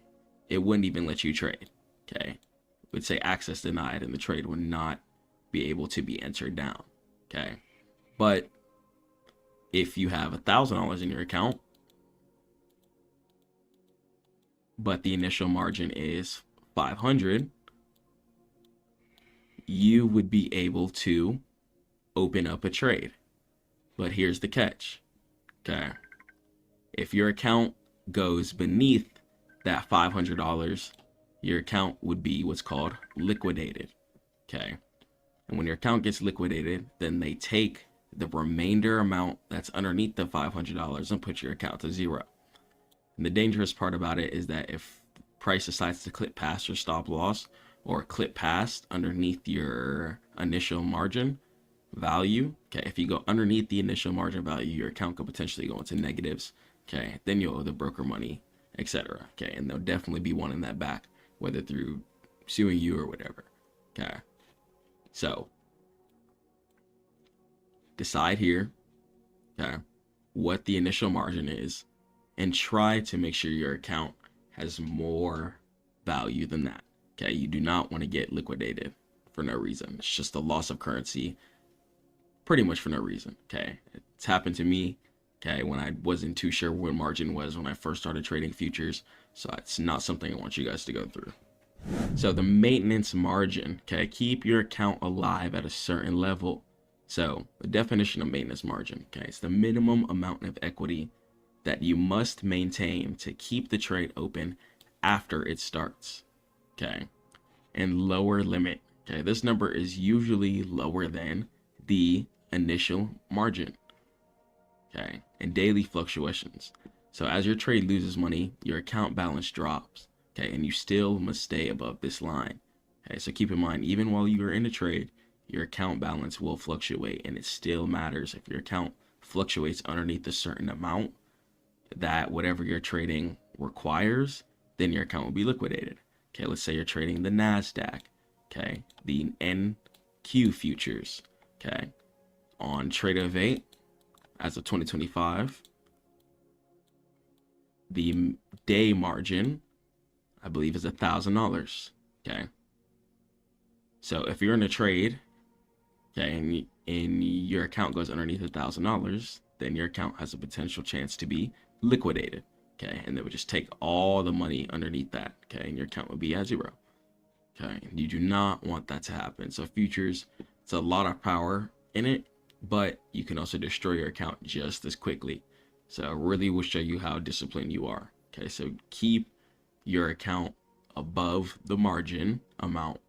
it wouldn't even let you trade. Okay, it would say access denied, and the trade would not be able to be entered down. Okay, but if you have $1,000 in your account, but the initial margin is 500, you would be able to open up a trade. But here's the catch. Okay, if your account goes beneath that $500, your account would be what's called liquidated. Okay, and when your account gets liquidated, then they take the remainder amount that's underneath the $500 and put your account to zero. And the dangerous part about it is that if price decides to clip past your stop loss or clip past underneath your initial margin value, okay, if you go underneath the initial margin value, your account could potentially go into negatives, okay, then you'll owe the broker money, etc. Okay, and they'll definitely be wanting that back, whether through suing you or whatever. Okay, so decide here, okay, what the initial margin is, and try to make sure your account has more value than that. Okay, you do not want to get liquidated for no reason. It's just a loss of currency, pretty much for no reason. Okay, it's happened to me. Okay, when I wasn't too sure what margin was when I first started trading futures, so it's not something I want you guys to go through. So the maintenance margin, okay, keep your account alive at a certain level. So the definition of maintenance margin, okay, it's the minimum amount of equity that you must maintain to keep the trade open after it starts. Okay, and lower limit, okay, this number is usually lower than the initial margin. Okay, and daily fluctuations. So as your trade loses money, your account balance drops. Okay, and you still must stay above this line. Okay, so keep in mind, even while you are in a trade, your account balance will fluctuate, and it still matters. If your account fluctuates underneath a certain amount that whatever you're trading requires, then your account will be liquidated. Okay, let's say you're trading the NASDAQ, okay, the NQ futures, okay, on Trader of 8 as of 2025, the day margin, I believe, is $1,000, okay. So if you're in a trade, okay, and your account goes underneath $1,000, then your account has a potential chance to be liquidated. Okay, and they would just take all the money underneath that, okay, and your account would be at zero. Okay, and you do not want that to happen. So futures, it's a lot of power in it, but you can also destroy your account just as quickly. So I really will show you how disciplined you are. Okay, so keep your account above the margin amount,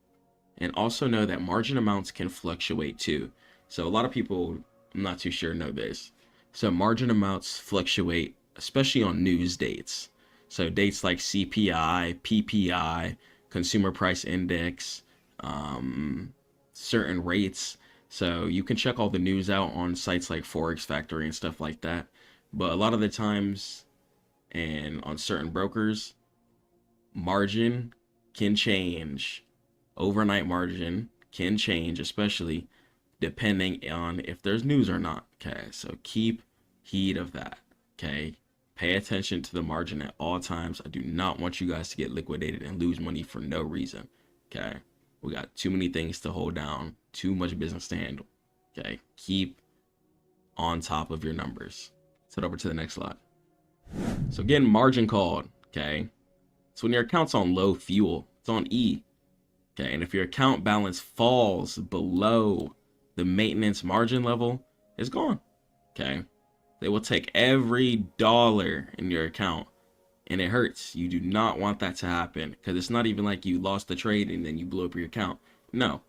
and also know that margin amounts can fluctuate too. So a lot of people, I'm not too sure, know this. So margin amounts fluctuate, especially on news dates. So dates like CPI, PPI, Consumer Price Index, certain rates. So you can check all the news out on sites like Forex Factory and stuff like that. But a lot of the times, and on certain brokers, margin can change. Overnight margin can change, especially depending on if there's news or not. Okay, so keep heed of that. Okay. Pay attention to the margin at all times. I do not want you guys to get liquidated and lose money for no reason. Okay. We got too many things to hold down, too much business to handle. Okay. Keep on top of your numbers. Let's head over to the next slide. So again, margin called. Okay. So when your account's on low fuel, it's on E. Okay. And if your account balance falls below the maintenance margin level, it's gone. Okay. They will take every dollar in your account, and it hurts. You do not want that to happen, because it's not even like you lost the trade and then you blew up your account. No,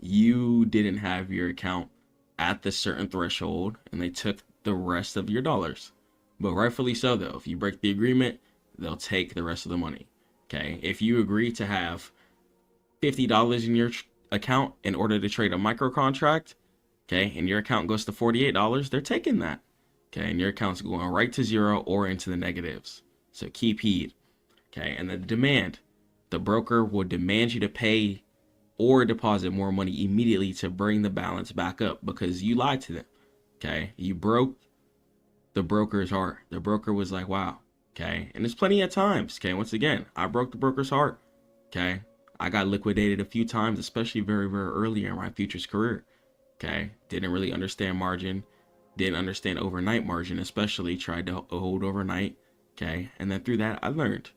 you didn't have your account at the certain threshold, and they took the rest of your dollars. But rightfully so, though. If you break the agreement, they'll take the rest of the money. Okay, if you agree to have $50 in your account in order to trade a micro contract, okay, and your account goes to $48, they're taking that. Okay, and your account's going right to zero or into the negatives. So keep heed. Okay, and the demand, the broker will demand you to pay or deposit more money immediately to bring the balance back up, because you lied to them. Okay, you broke the broker's heart. The broker was like, wow. Okay, and there's plenty of times. Okay, once again, I broke the broker's heart. Okay, I got liquidated a few times, especially very, very early in my futures career. Okay, didn't really understand margin. Didn't understand overnight margin, especially tried to hold overnight. Okay. And then through that, I learned.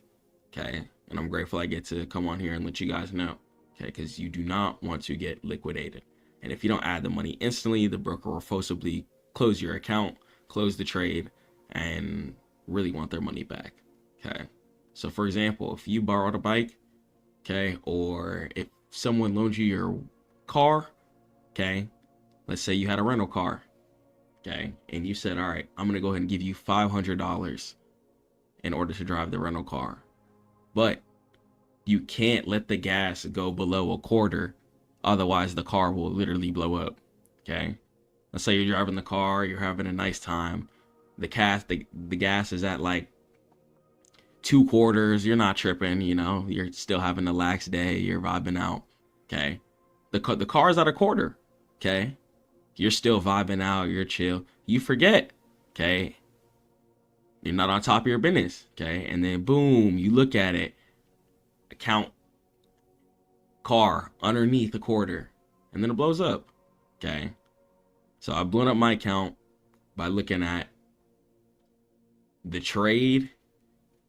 Okay. And I'm grateful I get to come on here and let you guys know. Okay. Because you do not want to get liquidated. And if you don't add the money instantly, the broker will forcibly close your account, close the trade, and really want their money back. Okay. So for example, if you borrowed a bike, okay, or if someone loaned you your car, okay, let's say you had a rental car. Okay, and you said, all right, I'm going to go ahead and give you $500 in order to drive the rental car. But you can't let the gas go below a quarter. Otherwise, the car will literally blow up. Okay, let's say you're driving the car, you're having a nice time. The gas is at like 2 quarters. You're not tripping, you know, you're still having a lax day. You're vibing out. Okay, the car's at a quarter. Okay. You're still vibing out, you're chill. You forget, okay? You're not on top of your business, okay? And then boom, you look at it, account, car, underneath a quarter, and then it blows up, okay? So I blew up my account by looking at the trade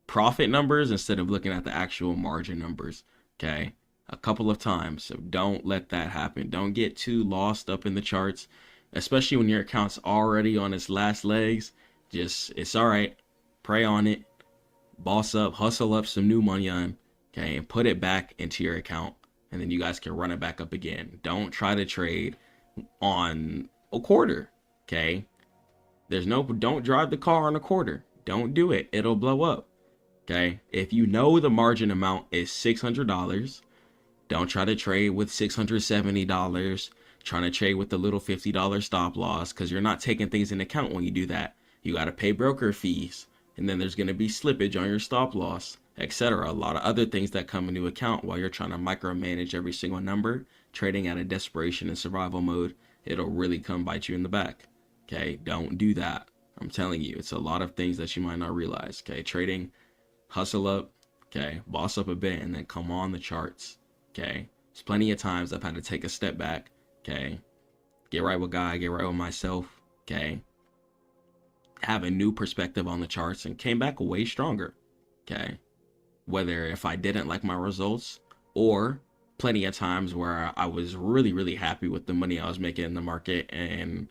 profit numbers instead of looking at the actual margin numbers, okay? A couple of times. So don't let that happen. Don't get too lost up in the charts, especially when your account's already on its last legs. Just, it's all right. Pray on it. Boss up, hustle up some new money on, okay, and put it back into your account, and then you guys can run it back up again. Don't try to trade on a quarter, okay? Don't drive the car on a quarter. Don't do it. It'll blow up, okay? If you know the margin amount is $600, don't try to trade with $670, trying to trade with the little $50 stop loss, because you're not taking things into account when you do that. You got to pay broker fees, and then there's going to be slippage on your stop loss, etc. A lot of other things that come into account while you're trying to micromanage every single number, trading out of desperation and survival mode. It'll really come bite you in the back. Okay, don't do that. I'm telling you, it's a lot of things that you might not realize. Okay, trading, hustle up, okay, boss up a bit, and then come on the charts. Okay, there's plenty of times I've had to take a step back, okay, get right with God, get right with myself, okay, have a new perspective on the charts, and came back way stronger, okay, whether if I didn't like my results, or plenty of times where I was really, really happy with the money I was making in the market, and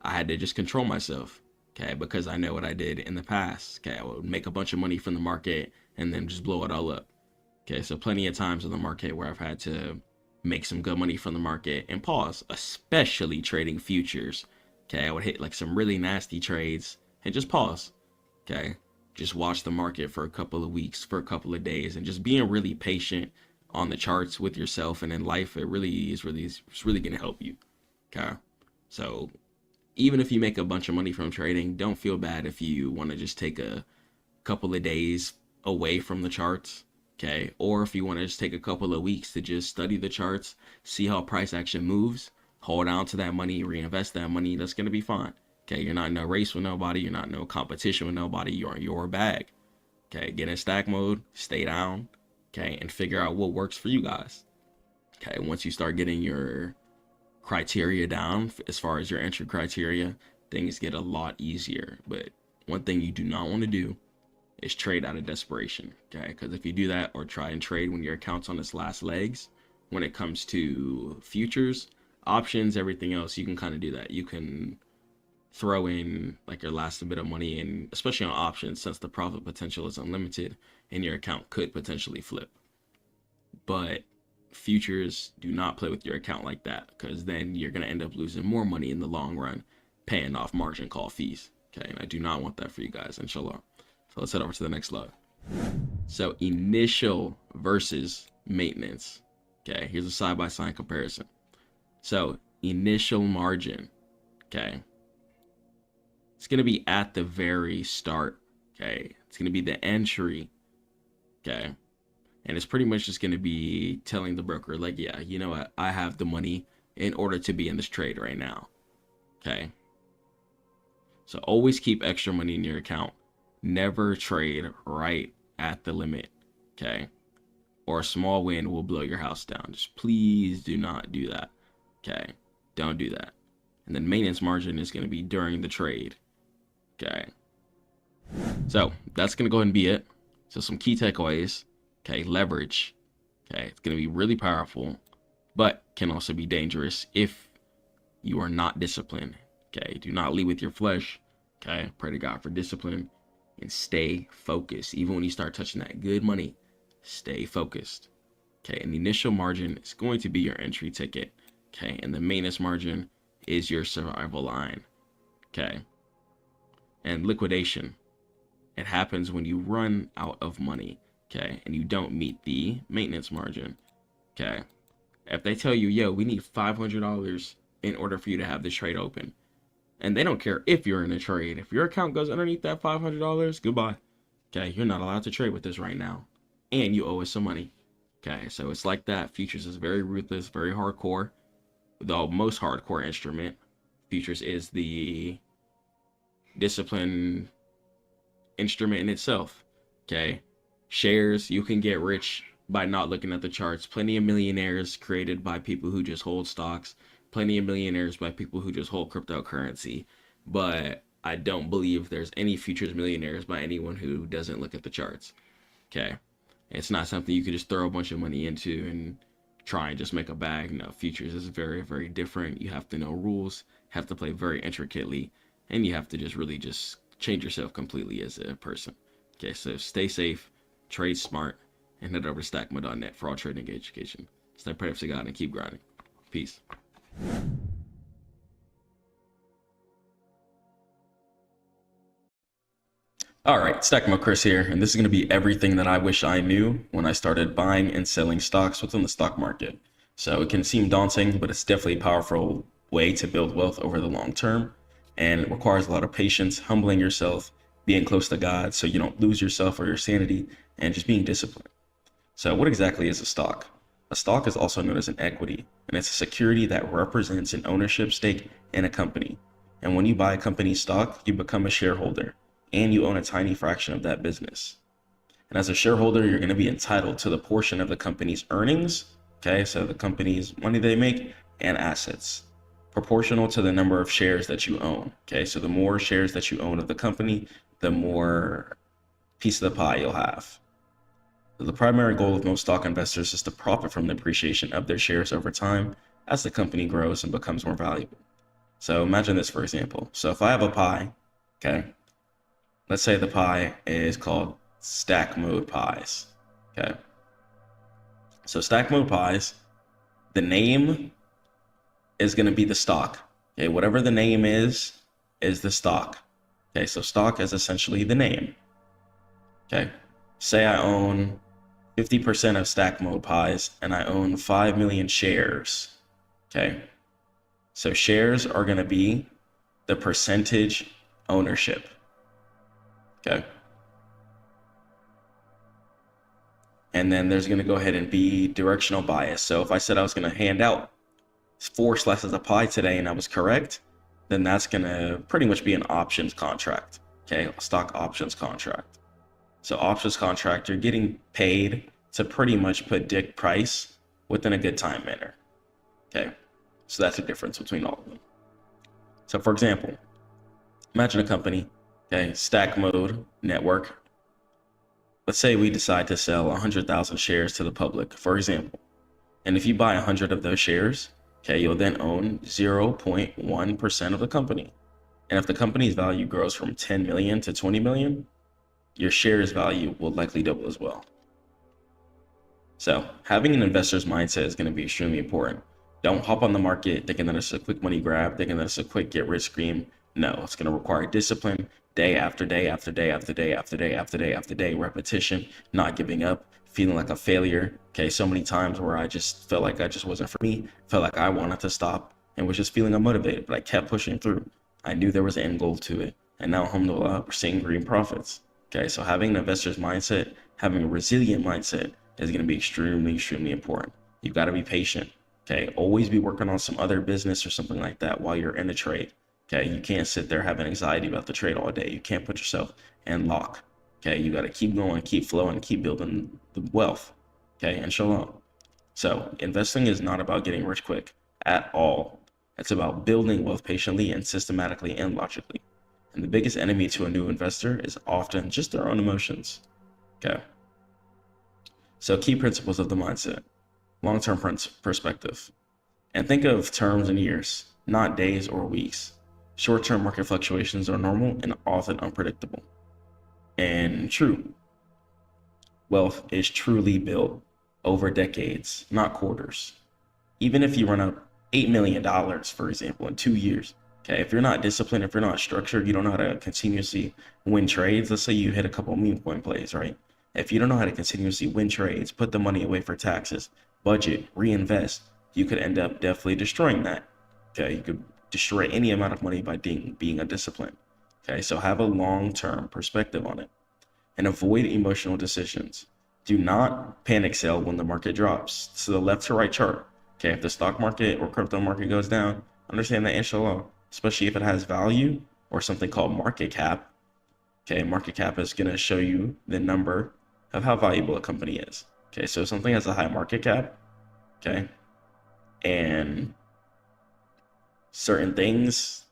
I had to just control myself, okay, because I know what I did in the past, okay, I would make a bunch of money from the market, and then just blow it all up. Okay, so plenty of times in the market where I've had to make some good money from the market and pause, especially trading futures. Okay, I would hit like some really nasty trades and just pause. Okay, just watch the market for a couple of weeks, for a couple of days, and just being really patient on the charts with yourself and in life. It's really gonna help you. Okay, so even if you make a bunch of money from trading, don't feel bad if you want to just take a couple of days away from the charts. Okay, or if you want to just take a couple of weeks to just study the charts, see how price action moves, hold on to that money, reinvest that money, that's going to be fine. Okay, you're not in no race with nobody. You're not in no competition with nobody. You're in your bag. Okay, get in stack mode, stay down, okay, and figure out what works for you guys. Okay, once you start getting your criteria down as far as your entry criteria, things get a lot easier. But one thing you do not want to do is trade out of desperation, okay? Because if you do that or try and trade when your account's on its last legs, when it comes to futures, options, everything else, you can kind of do that. You can throw in like your last bit of money, and especially on options, since the profit potential is unlimited and your account could potentially flip. But futures, do not play with your account like that, because then you're going to end up losing more money in the long run paying off margin call fees. Okay, and I do not want that for you guys, inshallah. So let's head over to the next slide. So initial versus maintenance. Okay, here's a side-by-side comparison. So initial margin, okay, it's going to be at the very start, okay? It's going to be the entry, okay? And it's pretty much just going to be telling the broker, like, yeah, you know what? I have the money in order to be in this trade right now, okay? So always keep extra money in your account. Never trade right at the limit, okay? Or a small win will blow your house down. Just please do not do that, okay? Don't do that. And then maintenance margin is going to be during the trade. Okay, so that's going to go ahead and be it. So some key takeaways. Okay, leverage. Okay, it's going to be really powerful, but can also be dangerous if you are not disciplined. Okay, do not lead with your flesh. Okay, pray to God for discipline and stay focused. Even when you start touching that good money, stay focused. Okay, and the initial margin is going to be your entry ticket. Okay, and the maintenance margin is your survival line. Okay. And liquidation, it happens when you run out of money, okay, and you don't meet the maintenance margin, okay? If they tell you, yo, we need $500 in order for you to have this trade open, and they don't care if you're in a trade, if your account goes underneath that $500, goodbye, okay? You're not allowed to trade with this right now, and you owe us some money, okay? So it's like that. Futures is very ruthless, very hardcore. The most hardcore instrument, futures is the discipline instrument in itself, okay? Shares, you can get rich by not looking at the charts. Plenty of millionaires created by people who just hold stocks. Plenty of millionaires by people who just hold cryptocurrency. But I don't believe there's any futures millionaires by anyone who doesn't look at the charts, okay? It's not something you could just throw a bunch of money into and try and just make a bag. No, futures is very, very different. You have to know rules, have to play very intricately, and you have to just really just change yourself completely as a person. Okay, so stay safe, trade smart, and head over to Stackmode.net for all trading education. Stay prayerful to God and keep grinding. Peace. All right, Stackmode Chris here, and this is going to be everything that I wish I knew when I started buying and selling stocks within the stock market. So it can seem daunting, but it's definitely a powerful way to build wealth over the long term. And it requires a lot of patience, humbling yourself, being close to God so you don't lose yourself or your sanity, and just being disciplined. So what exactly is a stock? A stock is also known as an equity, and it's a security that represents an ownership stake in a company. And when you buy a company's stock, you become a shareholder, and you own a tiny fraction of that business. And as a shareholder, you're going to be entitled to the portion of the company's earnings, okay, so the company's money they make, and assets, proportional to the number of shares that you own. Okay, so the more shares that you own of the company, the more piece of the pie you'll have. So the primary goal of most stock investors is to profit from the appreciation of their shares over time as the company grows and becomes more valuable. So imagine this, for example. So if I have a pie, okay, let's say the pie is called Stackmode pies, okay? So Stackmode pies, the name is going to be the stock. Okay, whatever the name is the stock. Okay, so stock is essentially the name. Okay, say I own 50% of Stackmode pies and I own 5 million shares. Okay, so shares are going to be the percentage ownership. Okay, and then there's going to go ahead and be directional bias. So if I said I was going to hand out 4 slices of pie today and I was correct, then that's going to pretty much be an options contract, okay, a stock options contract. So options contract, you're getting paid to pretty much predict price within a good time manner, okay? So that's the difference between all of them. So for example, imagine a company, okay, Stackmode Network. Let's say we decide to sell 100,000 shares to the public, for example. And if you buy 100 of those shares, okay, you'll then own 0.1% of the company. And if the company's value grows from 10 million to 20 million, your shares value will likely double as well. So having an investor's mindset is going to be extremely important. Don't hop on the market thinking that it's a quick money grab, thinking that it's a quick get rich scheme. No, it's going to require discipline, day after day after day after day after day after day after day, repetition, not giving up, feeling like a failure. Okay, so many times where I just felt like I just wasn't for me, felt like I wanted to stop and was just feeling unmotivated, but I kept pushing through. I knew there was an end goal to it. And now, alhamdulillah, we're seeing green profits. Okay, so having an investor's mindset, having a resilient mindset is going to be extremely, extremely important. You've got to be patient. Okay, always be working on some other business or something like that while you're in a trade. Okay, you can't sit there having anxiety about the trade all day. You can't put yourself in lock. Okay, you got to keep going, keep flowing, keep building the wealth. Okay, inshallah. So investing is not about getting rich quick at all. It's about building wealth patiently and systematically and logically. And the biggest enemy to a new investor is often just their own emotions. Okay. So key principles of the mindset, long-term perspective. And think of terms and years, not days or weeks. Short-term market fluctuations are normal and often unpredictable. And true, wealth is truly built over decades, not quarters. Even if you run up $8 million, for example, in 2 years, okay, if you're not disciplined, if you're not structured, you don't know how to continuously win trades. Let's say you hit a couple meme coin plays, right? If you don't know how to continuously win trades, put the money away for taxes, budget, reinvest, you could end up definitely destroying that. Okay, you could destroy any amount of money by being undisciplined. Okay, so have a long-term perspective on it and avoid emotional decisions. Do not panic sell when the market drops. To the left to right chart. Okay, if the stock market or crypto market goes down, understand that inshallah, especially if it has value or something called market cap. Okay, market cap is going to show you the number of how valuable a company is. Okay, so if something has a high market cap, okay, and certain things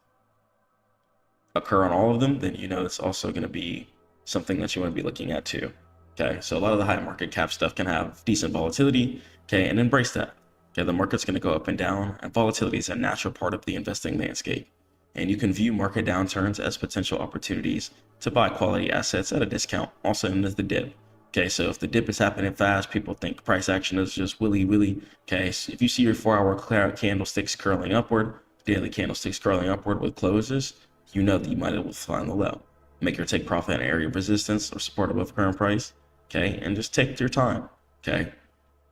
occur on all of them, then you know it's also going to be something that you want to be looking at too. Okay, so a lot of the high market cap stuff can have decent volatility. Okay, and embrace that. Okay, the market's going to go up and down, and volatility is a natural part of the investing landscape. And you can view market downturns as potential opportunities to buy quality assets at a discount, also known as the dip. Okay, so if the dip is happening fast, people think price action is just willy-willy. Okay, so if you see your 4-hour candlesticks curling upward, daily candlesticks curling upward with closes, you know that you might have find the low. Make your take profit at an area of resistance or support above current price. Okay, and just take your time. Okay,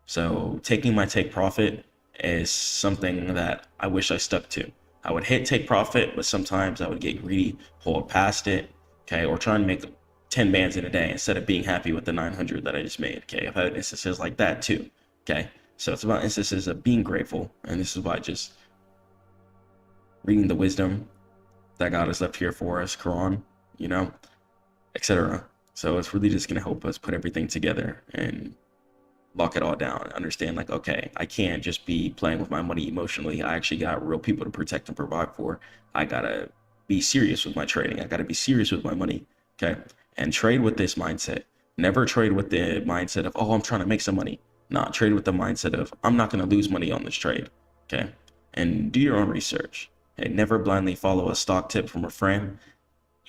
so taking my take profit is something that I wish I stuck to. I would hit take profit, but sometimes I would get greedy, hold past it, okay, or try and make 10 bands in a day instead of being happy with the 900 that I just made. Okay, I've had instances like that too. Okay, so it's about instances of being grateful, and this is why just reading the wisdom that God has left here for us, Quran, you know, etc. So it's really just going to help us put everything together and lock it all down. Understand, like, okay, I can't just be playing with my money emotionally. I actually got real people to protect and provide for. I gotta be serious with my trading. I gotta be serious with my money. Okay, and trade with this mindset. Never trade with the mindset of, oh, I'm trying to make some money. Not trade with the mindset of, I'm not going to lose money on this trade. Okay, and do your own research. And never blindly follow a stock tip from a friend.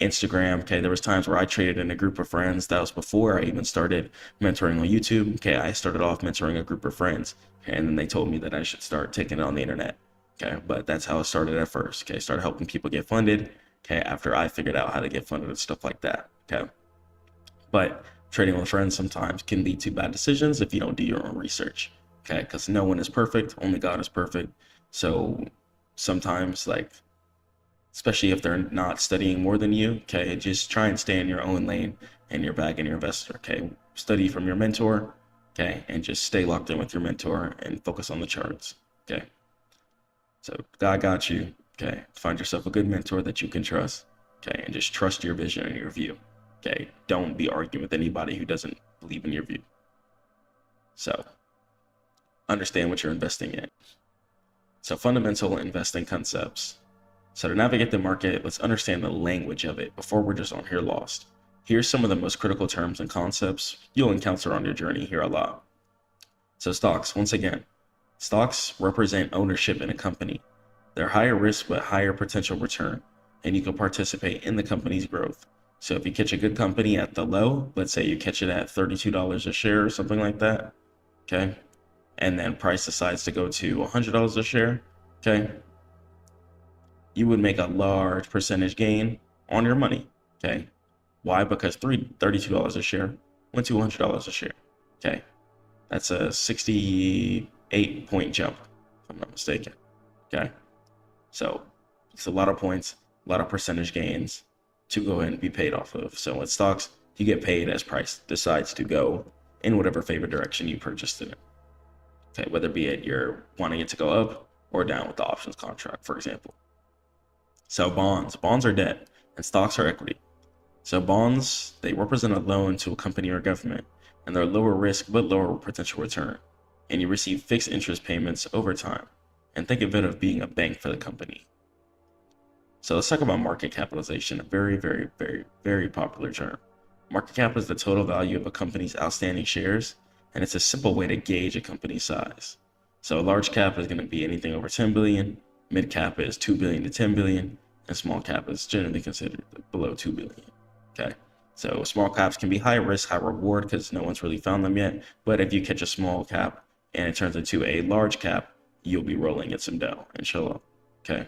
Instagram, okay, there was times where I traded in a group of friends. That was before I even started mentoring on YouTube. Okay, I started off mentoring a group of friends, okay, and then they told me that I should start taking it on the internet. Okay, but that's how it started at first. Okay, I started helping people get funded. Okay, after I figured out how to get funded and stuff like that. Okay, but trading with friends sometimes can lead to bad decisions if you don't do your own research. Okay, because no one is perfect, only God is perfect. So sometimes, like, especially if they're not studying more than you, okay, just try and stay in your own lane and your bag and your investor. Okay, study from your mentor, okay, and just stay locked in with your mentor and focus on the charts. Okay, so God got you. Okay, find yourself a good mentor that you can trust. Okay, and just trust your vision and your view. Okay, don't be arguing with anybody who doesn't believe in your view. So, understand what you're investing in. So, fundamental investing concepts. So, to navigate the market, let's understand the language of it before we're just on here lost. Here's some of the most critical terms and concepts you'll encounter on your journey here a lot. So, stocks, once again, stocks represent ownership in a company. They're higher risk but higher potential return, and you can participate in the company's growth. So if you catch a good company at the low, let's say you catch it at $32 a share or something like that, okay, and then price decides to go to $100 a share, okay, you would make a large percentage gain on your money, okay? Why? Because $32 a share went to $100 a share, okay? That's a 68-point jump, if I'm not mistaken, okay? So it's a lot of points, a lot of percentage gains to go ahead and be paid off of. So with stocks, you get paid as price decides to go in whatever favorite direction you purchased it in. Okay, whether be it you're wanting it to go up or down with the options contract, for example. So bonds are debt and stocks are equity. So bonds, they represent a loan to a company or government, and they're lower risk but lower potential return. And you receive fixed interest payments over time. And think of it as being a bank for the company. So let's talk about market capitalization, a very, very, very, very popular term. Market cap is the total value of a company's outstanding shares, and it's a simple way to gauge a company's size. So a large cap is going to be anything over 10 billion, mid cap is 2 billion to 10 billion, and small cap is generally considered below 2 billion. Okay. So small caps can be high risk, high reward because no one's really found them yet. But if you catch a small cap and it turns into a large cap, you'll be rolling in some dough, inshallah. Okay.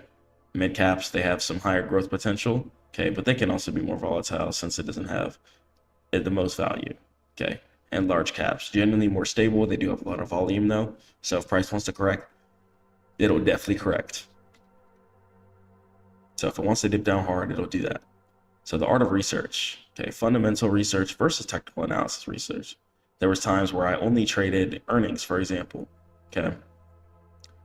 Mid caps, they have some higher growth potential. Okay. But they can also be more volatile since it doesn't have the most value. Okay. And large caps, generally more stable. They do have a lot of volume though. So if price wants to correct, it'll definitely correct. So if it wants to dip down hard, it'll do that. So the art of research, okay, fundamental research versus technical analysis research. There was times where I only traded earnings, for example, okay?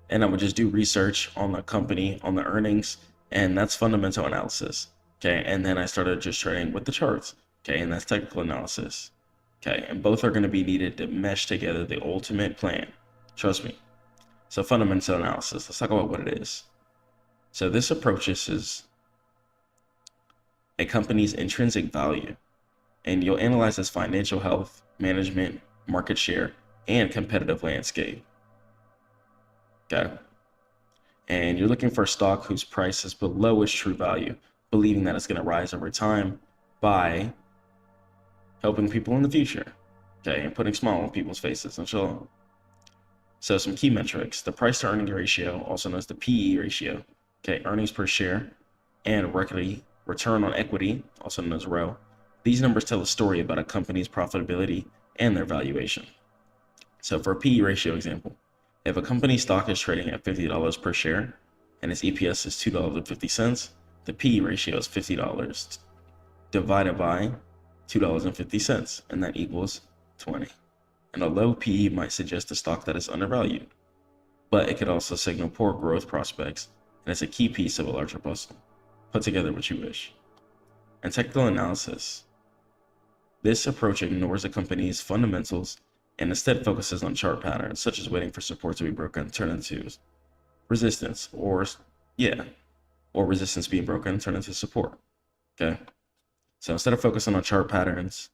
And I would just do research on the company, on the earnings, and that's fundamental analysis, okay? And then I started just trading with the charts, okay? And that's technical analysis, okay? And both are gonna be needed to mesh together the ultimate plan, trust me. So fundamental analysis, let's talk about what it is. So this approach is a company's intrinsic value, and you'll analyze its financial health, management, market share, and competitive landscape. Okay. And you're looking for a stock whose price is below its true value, believing that it's going to rise over time by helping people in the future. Okay. And putting smile on people's faces, inshallah. So some key metrics: the price to earning ratio, also known as the PE ratio. Okay. Earnings per share and return on equity, also known as ROE. These numbers tell a story about a company's profitability and their valuation. So for a PE ratio example, if a company stock is trading at $50 per share and its EPS is $2.50, the PE ratio is $50 divided by $2.50, and that equals 20. And a low PE might suggest a stock that is undervalued, but it could also signal poor growth prospects, and it's a key piece of a larger puzzle. Put together what you wish. And technical analysis. This approach ignores a company's fundamentals and instead focuses on chart patterns, such as waiting for support to be broken, turn into resistance, or resistance being broken, turn into support. Okay. So instead of focusing on chart patterns,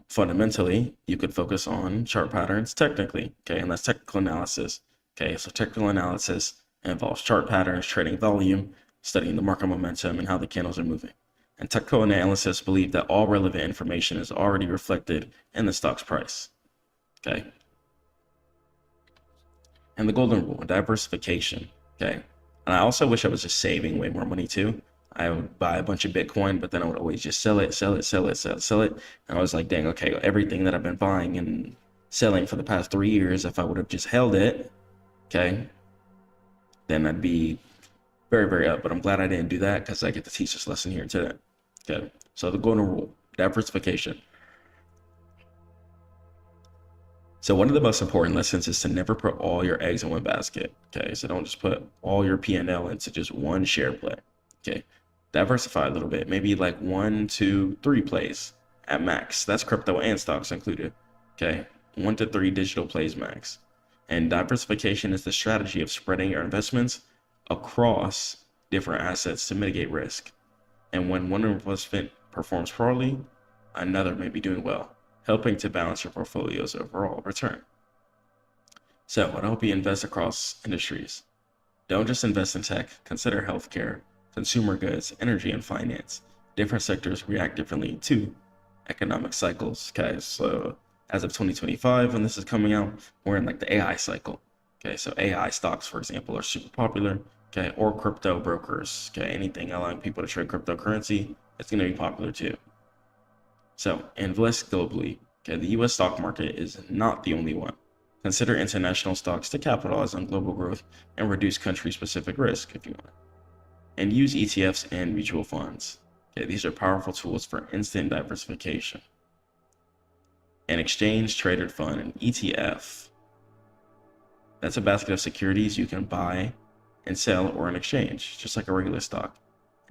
fundamentally, you could focus on chart patterns technically. Okay. And that's technical analysis. Okay. So technical analysis involves chart patterns, trading volume, studying the market momentum, and how the candles are moving. And technical analysts believe that all relevant information is already reflected in the stock's price. Okay. And the golden rule, diversification. Okay. And I also wish I was just saving way more money too. I would buy a bunch of Bitcoin, but then I would always just sell it. And I was like, dang, okay, everything that I've been buying and selling for the past 3 years, if I would have just held it, okay, then I'd be very, very up. But I'm glad I didn't do that because I get to teach this lesson here today. Okay, so the golden rule, diversification. So one of the most important lessons is to never put all your eggs in one basket. Okay, so don't just put all your P&L into just one share play. Okay, diversify a little bit, maybe like 1, 2, 3 plays at max. That's crypto and stocks included. Okay, 1 to 3 digital plays max. And diversification is the strategy of spreading your investments across different assets to mitigate risk. And when one investment performs poorly, another may be doing well, helping to balance your portfolio's overall return. So I hope you invest across industries. Don't just invest in tech, consider healthcare, consumer goods, energy, and finance. Different sectors react differently to economic cycles. Okay, so as of 2025, when this is coming out, we're in like the AI cycle. Okay, so AI stocks, for example, are super popular. Okay, or crypto brokers. Okay, anything allowing people to trade cryptocurrency, it's going to be popular too. So invest globally. Okay, the US stock market is not the only one. Consider international stocks to capitalize on global growth and reduce country-specific risk if you want. And use ETFs and mutual funds. Okay, these are powerful tools for instant diversification. An exchange traded fund, an ETF. That's a basket of securities you can buy and sell or an exchange, just like a regular stock.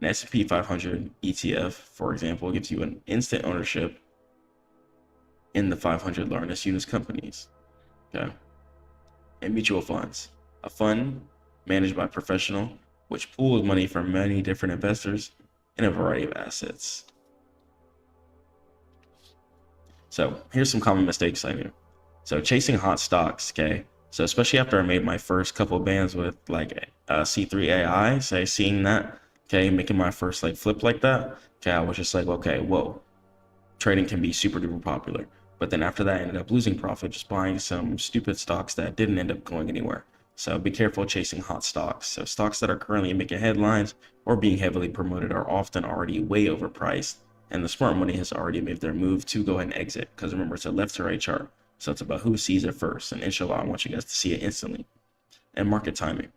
An S&P 500 ETF, for example, gives you an instant ownership in the 500 largest US companies. Okay. And mutual funds, a fund managed by a professional, which pools money from many different investors in a variety of assets. So here's some common mistakes I do. So chasing hot stocks, okay? So especially after I made my first couple of bands with like C3 AI, say seeing that, okay, making my first like flip like that, okay, I was just like, okay, whoa, trading can be super duper popular. But then after that, I ended up losing profit just buying some stupid stocks that didn't end up going anywhere. So be careful chasing hot stocks. So stocks that are currently making headlines or being heavily promoted are often already way overpriced, and the smart money has already made their move to go ahead and exit. Because remember, it's a left to right chart. So it's about who sees it first. And inshallah, I want you guys to see it instantly. And market timing.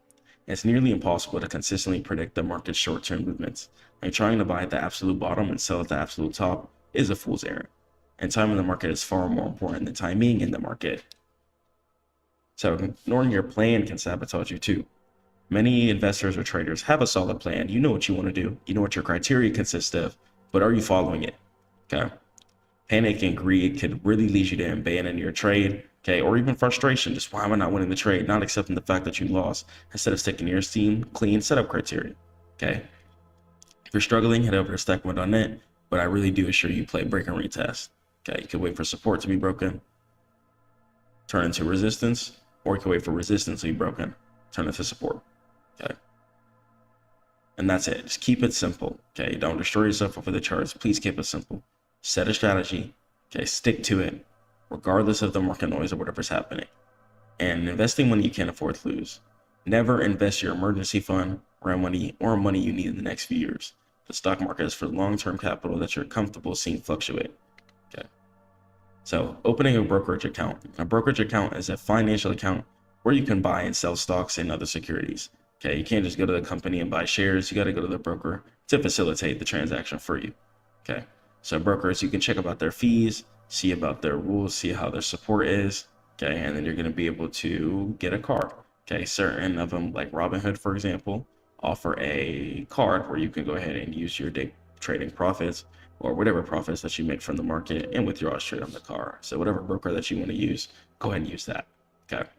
It's nearly impossible to consistently predict the market's short-term movements. And trying to buy at the absolute bottom and sell at the absolute top is a fool's errand. And time in the market is far more important than timing in the market. So ignoring your plan can sabotage you too. Many investors or traders have a solid plan. You know what you want to do. You know what your criteria consists of, but are you following it? Okay. Panic and greed could really lead you to abandon your trade, okay, or even frustration. Just why am I not winning the trade? Not accepting the fact that you lost. Instead of sticking to your clean setup criteria, okay. If you're struggling, head over to Stackmode.net, but I really do assure you play break and retest. Okay, you can wait for support to be broken, turn into resistance, or you can wait for resistance to be broken, turn into support. Okay. And that's it. Just keep it simple. Okay. Don't destroy yourself over the charts. Please keep it simple. Set a strategy. Okay. Stick to it, regardless of the market noise or whatever's happening. And investing when you can't afford to lose. Never invest your emergency fund or money you need in the next few years. The stock market is for long-term capital that you're comfortable seeing fluctuate. Okay. So opening a brokerage account. A brokerage account is a financial account where you can buy and sell stocks and other securities. Okay, you can't just go to the company and buy shares. You got to go to the broker to facilitate the transaction for you. Okay, so brokers, you can check about their fees, see about their rules, see how their support is. Okay, and then you're going to be able to get a card. Okay, certain of them, like Robinhood, for example, offer a card where you can go ahead and use your day trading profits or whatever profits that you make from the market and withdraw straight on the card. So whatever broker that you want to use, go ahead and use that. Okay.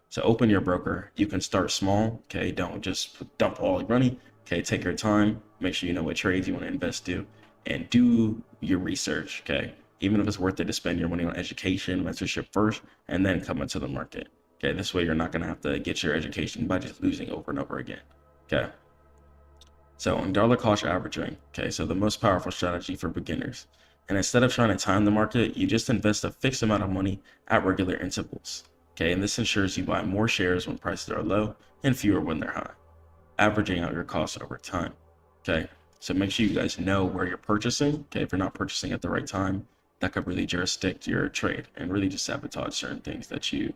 So open your broker. You can start small. Okay. Don't just dump all your money. Okay. Take your time. Make sure you know what trades you want to invest in and do your research. Okay. Even if it's worth it to spend your money on education, mentorship first, and then come into the market. Okay. This way you're not going to have to get your education by just losing over and over again. Okay. So dollar cost averaging, okay, so the most powerful strategy for beginners. And instead of trying to time the market, you just invest a fixed amount of money at regular intervals. Okay, and this ensures you buy more shares when prices are low and fewer when they're high, averaging out your costs over time. Okay, so make sure you guys know where you're purchasing. Okay, if you're not purchasing at the right time, that could really jurisdict your trade and really just sabotage certain things that you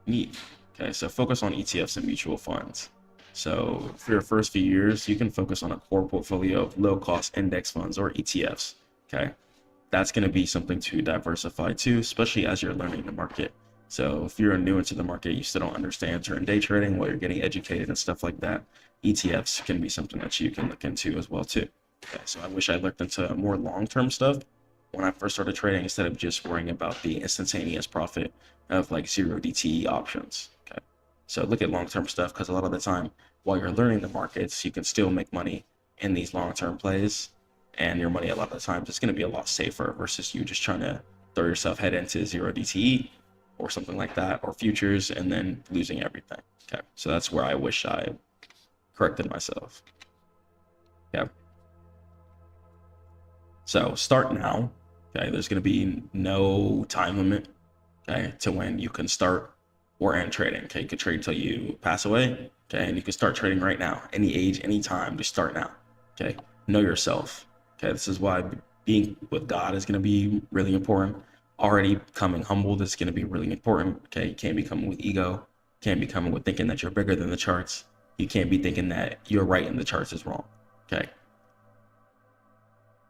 need. Okay, so focus on ETFs and mutual funds. So for your first few years, you can focus on a core portfolio of low-cost index funds or ETFs, okay? That's going to be something to diversify too, especially as you're learning the market. So if you're new into the market, you still don't understand certain day trading while you're getting educated and stuff like that, ETFs can be something that you can look into as well too. Okay, so I wish I looked into more long-term stuff when I first started trading instead of just worrying about the instantaneous profit of like 0 DTE options. Okay, so look at long-term stuff, because a lot of the time while you're learning the markets, you can still make money in these long-term plays, and your money a lot of the times is going to be a lot safer versus you just trying to throw yourself head into 0 DTE or something like that, or futures, and then losing everything. Okay, so that's where I wish I corrected myself. Okay, so start now. Okay, there's going to be no time limit, okay, to when you can start or end trading. Okay, you can trade until you pass away. Okay, and you can start trading right now, any age, any time. Just start now. Okay, know yourself. Okay, this is why being with God is going to be really important. Already becoming humble is going to be really important. Okay, you can't be coming with ego. Can't be coming with thinking that you're bigger than the charts. You can't be thinking that you're right and the charts is wrong. Okay,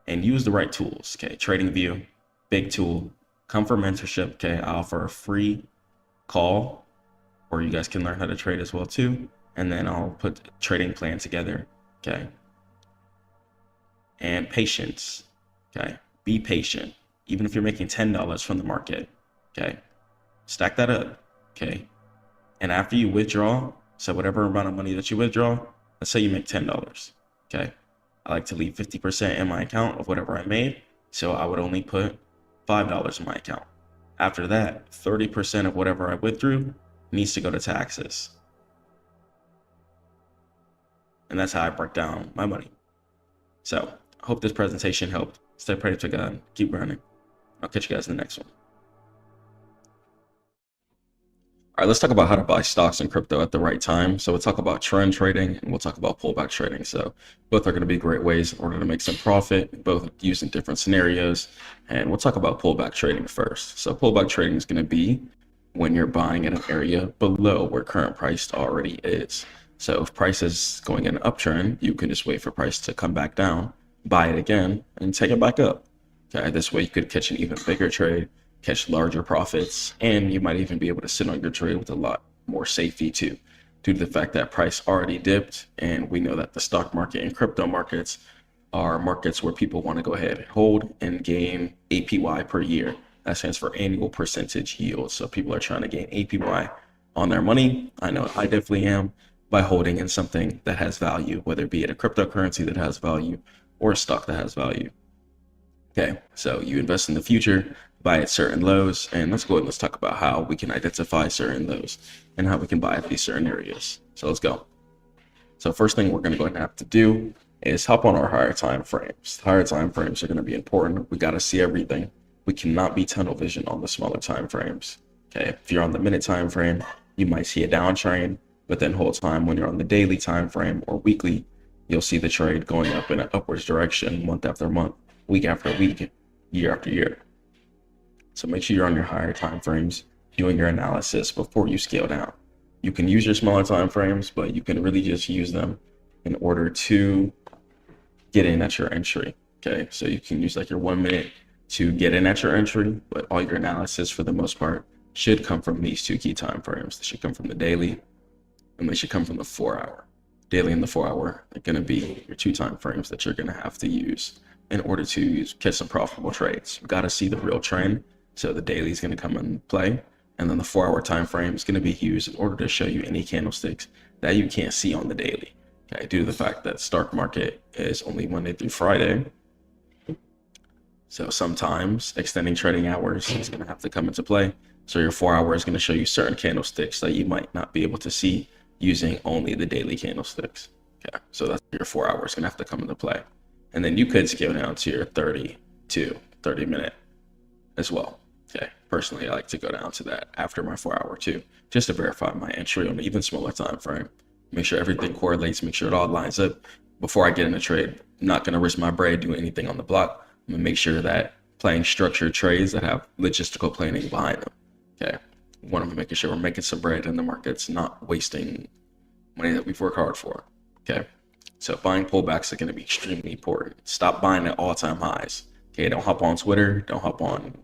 and use the right tools. Okay, TradingView, big tool. Come for mentorship. Okay, I offer a free call where you guys can learn how to trade as well too, and then I'll put a trading plan together. Okay, and patience. Okay, be patient. Even if you're making $10 from the market, okay, stack that up. Okay, and after you withdraw, so whatever amount of money that you withdraw, let's say you make $10. Okay, I like to leave 50% in my account of whatever I made, so I would only put $5 in my account. After that, 30% of whatever I withdrew needs to go to taxes. And that's how I break down my money. So I hope this presentation helped. Stay prayed to God. Keep grinding. I'll catch you guys in the next one. All right, let's talk about how to buy stocks and crypto at the right time. So we'll talk about trend trading and we'll talk about pullback trading. So both are going to be great ways in order to make some profit, both using different scenarios. And we'll talk about pullback trading first. So pullback trading is going to be when you're buying in an area below where current price already is. So if price is going in an uptrend, you can just wait for price to come back down, buy it again, and take it back up. Okay, this way you could catch an even bigger trade, catch larger profits, and you might even be able to sit on your trade with a lot more safety too, due to the fact that price already dipped. And we know that the stock market and crypto markets are markets where people want to go ahead and hold and gain APY per year. That stands for annual percentage yield. So people are trying to gain APY on their money. I know I definitely am, by holding in something that has value, whether it be in a cryptocurrency that has value or a stock that has value. Okay, so you invest in the future, buy at certain lows, and let's go ahead and let's talk about how we can identify certain lows and how we can buy at these certain areas. So let's go. So first thing we're going to go ahead and have to do is hop on our higher time frames. Higher time frames are going to be important. We got to see everything. We cannot be tunnel vision on the smaller time frames. Okay, if you're on the minute time frame, you might see a downtrend, but then whole time when you're on the daily time frame or weekly, you'll see the trade going up in an upwards direction month after month, week after week, year after year. So make sure you're on your higher time frames, doing your analysis before you scale down. You can use your smaller time frames, but you can really just use them in order to get in at your entry. Okay, so you can use like your 1 minute to get in at your entry, but all your analysis for the most part should come from these two key time frames. They should come from the daily, and they should come from the 4 hour. Daily and the 4 hour are going to be your two time frames that you're going to have to use in order to catch some profitable trades. You got to see the real trend. So the daily is going to come in play, and then the 4 hour time frame is going to be used in order to show you any candlesticks that you can't see on the daily. Okay, due to the fact that stock market is only Monday through Friday. So sometimes extending trading hours is going to have to come into play. So your 4 hour is going to show you certain candlesticks that you might not be able to see using only the daily candlesticks. Okay, so that's your 4 hour is going to have to come into play. And then you could scale down to your 30 to 30 minute as well. Okay, personally, I like to go down to that after my 4 hour too, just to verify my entry on an even smaller time frame. Make sure everything correlates, make sure it all lines up before I get in a trade. I'm not going to risk my bread doing anything on the block. I'm going to make sure that playing structured trades that have logistical planning behind them. Okay, one of them making sure we're making some bread in the markets, not wasting money that we've worked hard for. Okay, so buying pullbacks are going to be extremely important. Stop buying at all-time highs. Okay, don't hop on Twitter, don't hop on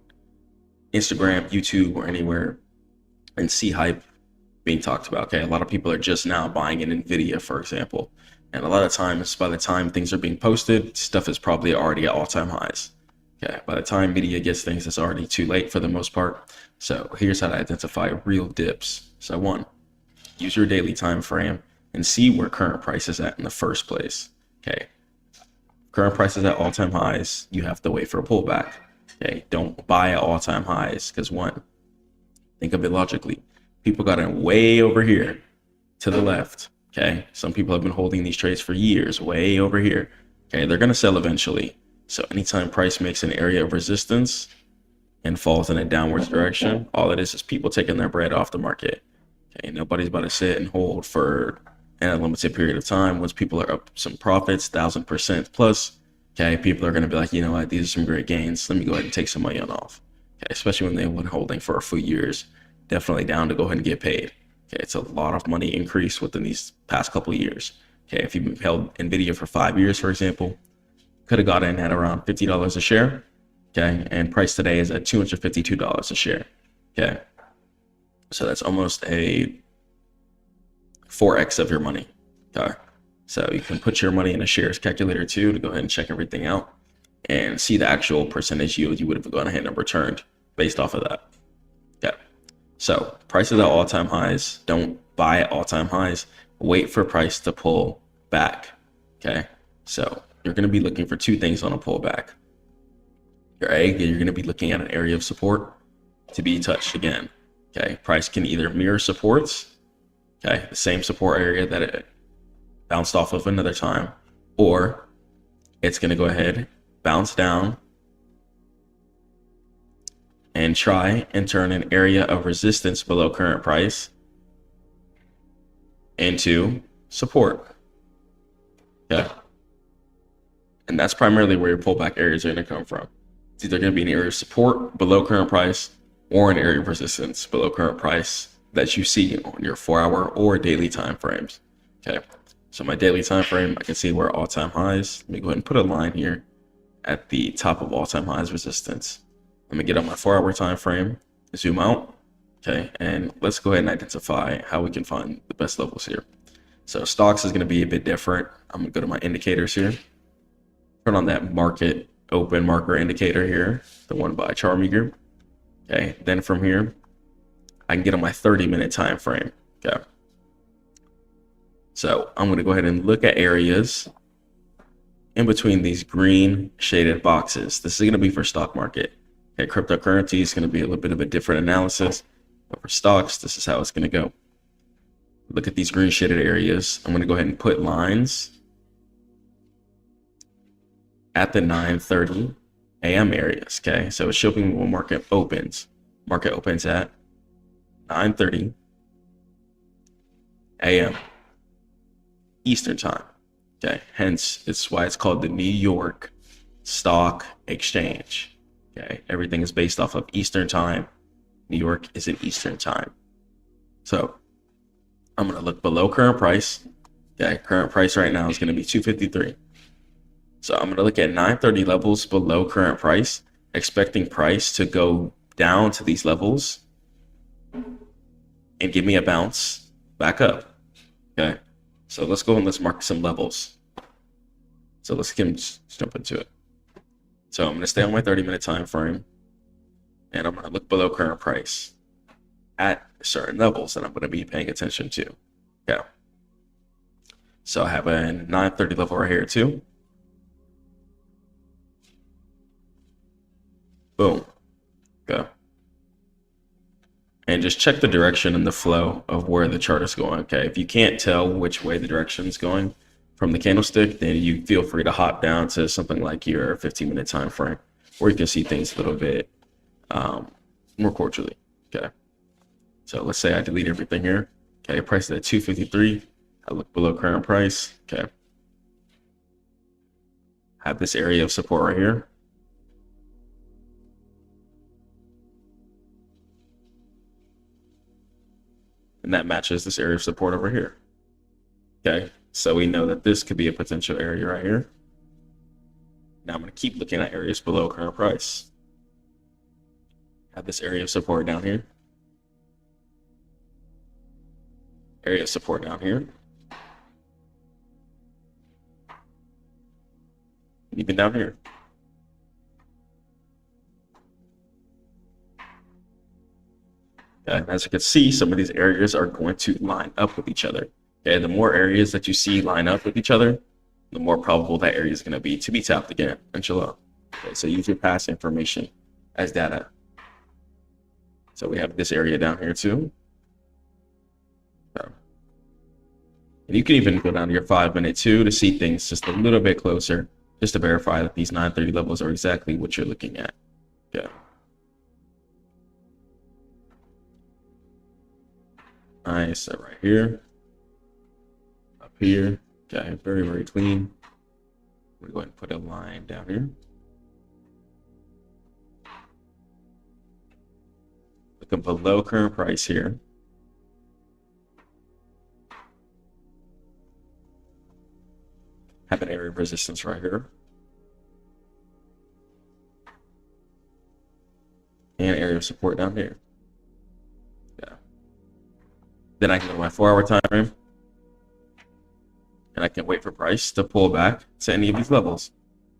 Instagram, YouTube, or anywhere and see hype being talked about. Okay, a lot of people are just now buying in Nvidia, for example, and a lot of times by the time things are being posted, stuff is probably already at all-time highs. Okay, by the time media gets things, it's already too late for the most part. So here's how to identify real dips. So one, use your daily time frame and see where current price is at in the first place. Okay, current price is at all-time highs. You have to wait for a pullback. Okay, don't buy at all-time highs because one, think of it logically. People got in way over here to the left. Okay, some people have been holding these trades for years, way over here. Okay, they're gonna sell eventually. So anytime price makes an area of resistance and falls in a downwards direction, all it is people taking their bread off the market. Okay, nobody's about to sit and hold for an unlimited period of time. Once people are up some profits, 1,000% plus, okay, people are going to be like, you know what, these are some great gains. Let me go ahead and take some money on off. Okay, especially when they've been holding for a few years, definitely down to go ahead and get paid. Okay, it's a lot of money increase within these past couple of years. Okay, if you've held Nvidia for 5 years, for example, could have got in at around $50 a share. Okay, and price today is at $252 a share. Okay, so that's almost a 4x of your money. Okay, so you can put your money in a shares calculator too to go ahead and check everything out and see the actual percentage yield you would have gone ahead and returned based off of that. Okay, so prices at all-time highs. Don't buy at all-time highs. Wait for price to pull back. Okay, so you're going to be looking for two things on a pullback. You're going to be looking at an area of support to be touched again. Okay, price can either mirror supports, okay, the same support area that it bounced off of another time, or it's going to go ahead, bounce down, and try and turn an area of resistance below current price into support. Okay, and that's primarily where your pullback areas are going to come from. It's either going to be an area of support below current price or an area of resistance below current price that you see on your 4-hour or daily time frames. Okay, so my daily time frame, I can see where all-time highs. Let me go ahead and put a line here at the top of all-time highs resistance. Let me get on my 4-hour time frame, zoom out. Okay, and let's go ahead and identify how we can find the best levels here. So stocks is going to be a bit different. I'm going to go to my indicators here, turn on that market open marker indicator here, the one by Charmeager. Okay, then from here, I can get on my 30-minute time frame. Okay, so I'm going to go ahead and look at areas in between these green shaded boxes. This is going to be for stock market. Okay, cryptocurrency is going to be a little bit of a different analysis, but for stocks, this is how it's going to go. Look at these green shaded areas. I'm going to go ahead and put lines at the 9:30 a.m. areas. Okay, so it's showing me when market opens. Market opens at 9:30 a.m. Eastern time. Okay, hence it's why it's called the New York Stock Exchange. Okay, everything is based off of Eastern time. New York is in Eastern time. So I'm going to look below current price. Okay, current price right now is going to be 253. So I'm going to look at 9:30 levels below current price, expecting price to go down to these levels and give me a bounce back up. Okay, so let's go and let's mark some levels. So let's jump into it. So I'm going to stay on my 30-minute time frame, and I'm going to look below current price at certain levels that I'm going to be paying attention to. Okay, so I have a 9:30 level right here too. Boom. Okay. And just check the direction and the flow of where the chart is going. Okay. If you can't tell which way the direction is going from the candlestick, then you feel free to hop down to something like your 15-minute time frame, where you can see things a little bit more cordially. Okay. So let's say I delete everything here. Okay. Price is at 253. I look below current price. Okay. Have this area of support right here. And that matches this area of support over here. Okay, so we know that this could be a potential area right here. Now I'm going to keep looking at areas below current price. Have this area of support down here. area of support down here. Even down here. And as you can see, some of these areas are going to line up with each other. Okay, the more areas that you see line up with each other, the more probable that area is going to be tapped again, inshallah. Okay, so use your past information as data. So we have this area down here too. And you can even go down to your 5-minute too to see things just a little bit closer, just to verify that these 930 levels are exactly what you're looking at. Yeah. Nice. So right here, up here. Okay, very, very clean. We're going to put a line down here. Looking below current price here. Have an area of resistance right here. And area of support down here. Yeah. Then I can go to my 4-hour time frame. And I can wait for price to pull back to any of these levels.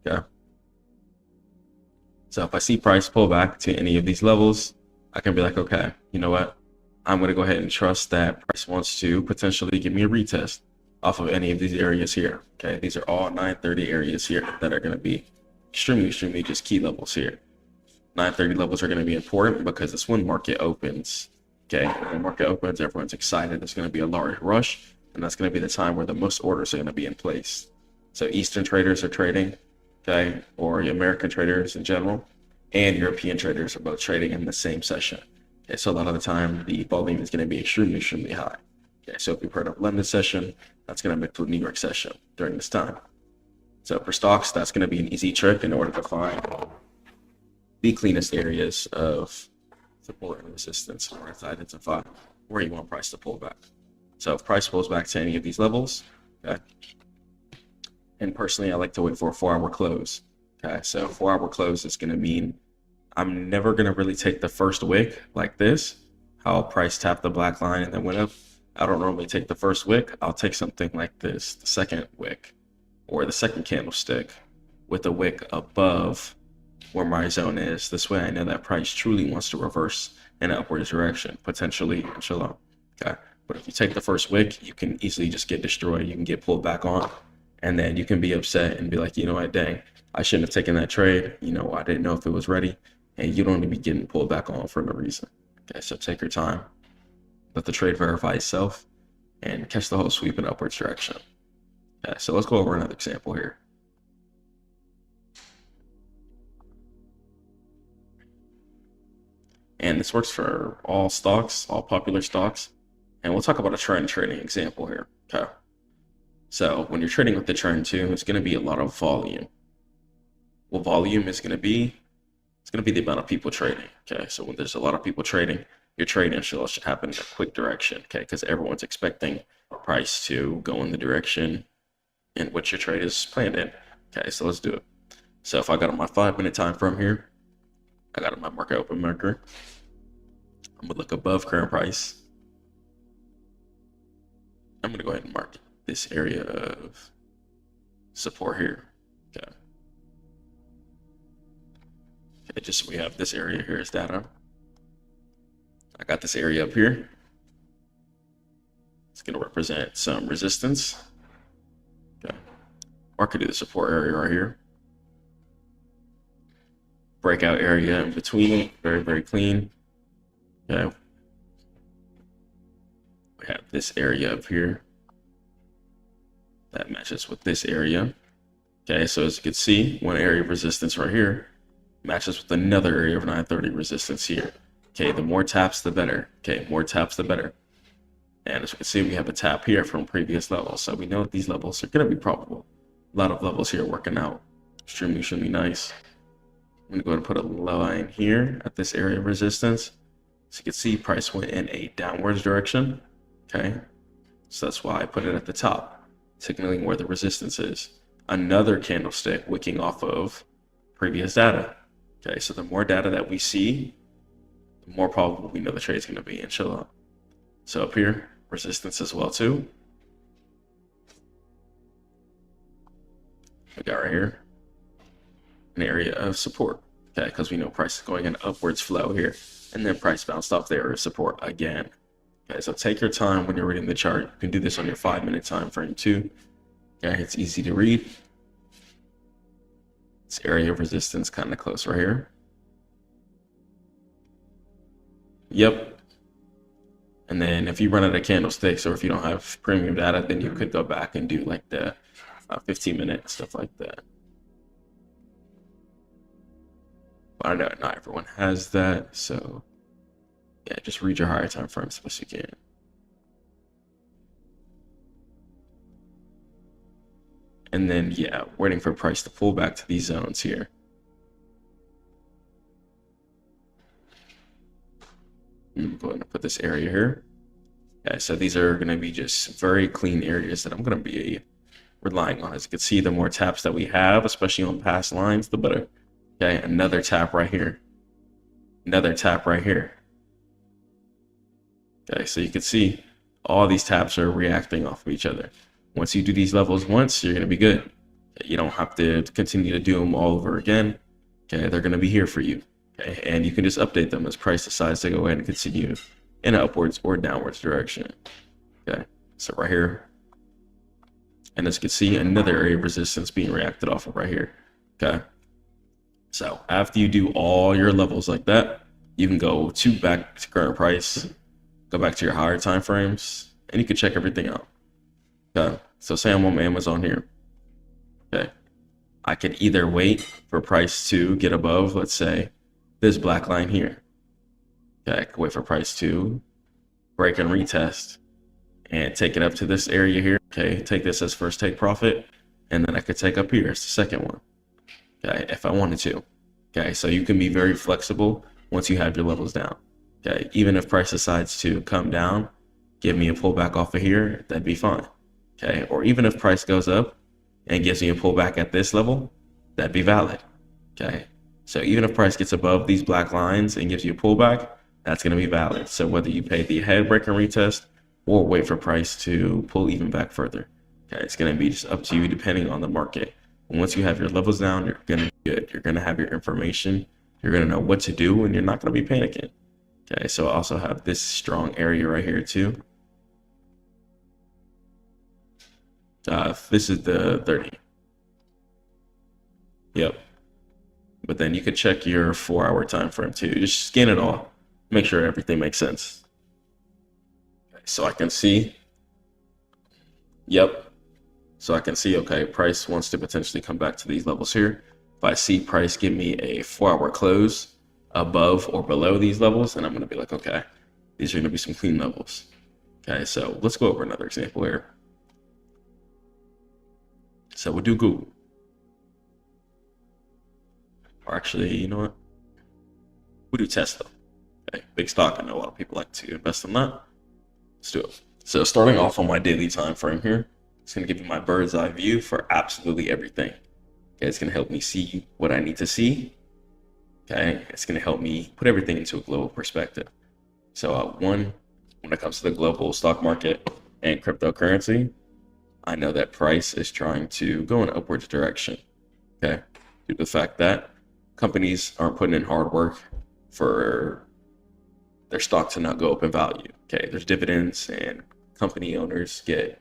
Okay. So if I see price pull back to any of these levels, I can be like, okay, you know what? I'm going to go ahead and trust that price wants to potentially give me a retest off of any of these areas here. Okay, these are all 930 areas here that are going to be extremely just key levels here. 930 levels are going to be important because it's when market opens. Okay, when the market opens, everyone's excited. There's going to be a large rush, and that's going to be the time where the most orders are going to be in place. So Eastern traders are trading, okay, or American traders in general, and European traders are both trading in the same session. Okay, so a lot of the time, the volume is going to be extremely high. Okay, so if you've heard of London session, that's going to mix with New York session during this time. So for stocks, that's going to be an easy trick in order to find the cleanest areas of support and resistance or to identify where you want price to pull back. So if price pulls back to any of these levels, okay, and personally, I like to wait for a 4-hour close. Okay, so 4-hour close is going to mean I'm never going to really take the first wick like this, how price tapped the black line and then went up. I don't normally take the first wick. I'll take something like this, the second wick, or the second candlestick with a wick above where my zone is. This way I know that price truly wants to reverse in an upward direction, potentially, inshallah. Okay, but if you take the first wick, you can easily just get destroyed. You can get pulled back on, and then you can be upset and be like, you know what, dang, I shouldn't have taken that trade. You know, I didn't know if it was ready, and you don't want to be getting pulled back on for no reason. Okay, so take your time. Let the trade verify itself and catch the whole sweep in upwards direction. Okay, so let's go over another example here. And this works for all stocks, all popular stocks. And we'll talk about a trend trading example here. Okay. So when you're trading with the trend too, it's going to be a lot of volume. Well, volume is going to be, it's going to be the amount of people trading. Okay. So when there's a lot of people trading, your trading should happen in a quick direction. Okay. Because everyone's expecting price to go in the direction in which your trade is planned in. Okay. So let's do it. So if I got on my 5-minute time frame here, I got on my market open marker. I'm going to look above current price. I'm going to go ahead and mark this area of support here. Okay. Okay, just so we have this area here as data. I got this area up here. It's going to represent some resistance. Okay. Or I could do the support area right here. Breakout area in between, very clean. Okay. We have this area up here that matches with this area. Okay, so as you can see, one area of resistance right here matches with another area of 930 resistance here. Okay, the more taps, the better. Okay, more taps, the better. And as you can see, we have a tap here from previous levels. So we know that these levels are going to be probable. A lot of levels here working out. Extremely nice. I'm going to go ahead and put a line here at this area of resistance. So you can see price went in a downwards direction. Okay, so that's why I put it at the top, signaling where the resistance is. Another candlestick wicking off of previous data. Okay, so the more data that we see, the more probable we know the trade is going to be, inshallah. So up here, resistance as well too. We got right here an area of support, okay, because we know price is going in upwards flow here, and then price bounced off the area of support again. Okay, so take your time when you're reading the chart. You can do this on your 5-minute time frame too. Okay, it's easy to read. This area of resistance kind of close right here. Yep. And then if you run out of candlesticks, or if you don't have premium data, then you could go back and do like the 15-minute stuff like that. But I know not everyone has that, so yeah, just read your higher time frames as best you can. And then, yeah, waiting for price to pull back to these zones here. I'm going to put this area here. Okay, so these are going to be just very clean areas that I'm going to be relying on. As you can see, the more taps that we have, especially on past lines, the better. Okay, another tap right here. Another tap right here. Okay, so you can see all these taps are reacting off of each other. Once you do these levels once, you're going to be good. You don't have to continue to do them all over again. Okay, they're going to be here for you. Okay, and you can just update them as price decides to go ahead and continue in an upwards or downwards direction. Okay, so right here. And as you can see, another area of resistance being reacted off of right here. Okay, so after you do all your levels like that, you can go back to current price, go back to your higher time frames, and you can check everything out. Okay, so say I'm on Amazon here. Okay, I can either wait for price to get above, let's say, this black line here. Okay, I can wait for price to break and retest and take it up to this area here. Okay, take this as first take profit, and then I could take up here as the second one. Okay, if I wanted to. Okay, so you can be very flexible once you have your levels down. Okay, even if price decides to come down, give me a pullback off of here, that'd be fine. Okay, or even if price goes up and gives me a pullback at this level, that'd be valid. Okay, so even if price gets above these black lines and gives you a pullback, that's going to be valid. So whether you pay the head break and retest or wait for price to pull even back further, okay, it's going to be just up to you depending on the market. And once you have your levels down, you're going to be good. You're going to have your information. You're going to know what to do, and you're not going to be panicking. Okay, so I also have this strong area right here too. This is the 30. Yep. But then you could check your 4-hour time frame too. Just scan it all. Make sure everything makes sense. Okay, so I can see. Yep. So I can see, okay, price wants to potentially come back to these levels here. If I see price give me a 4-hour close above or below these levels, and I'm going to be like, okay, these are going to be some clean levels. Okay, so let's go over another example here. So we'll do Google. Or actually, you know what? We'll do Tesla. Okay, big stock. I know a lot of people like to invest in that. Let's do it. So starting off on my daily time frame here, it's going to give you my bird's eye view for absolutely everything. Okay, it's going to help me see what I need to see. Okay, it's going to help me put everything into a global perspective. So when it comes to the global stock market and cryptocurrency, I know that price is trying to go in an upwards direction. Okay, due to the fact that companies aren't putting in hard work for their stock to not go up in value. Okay, there's dividends and company owners get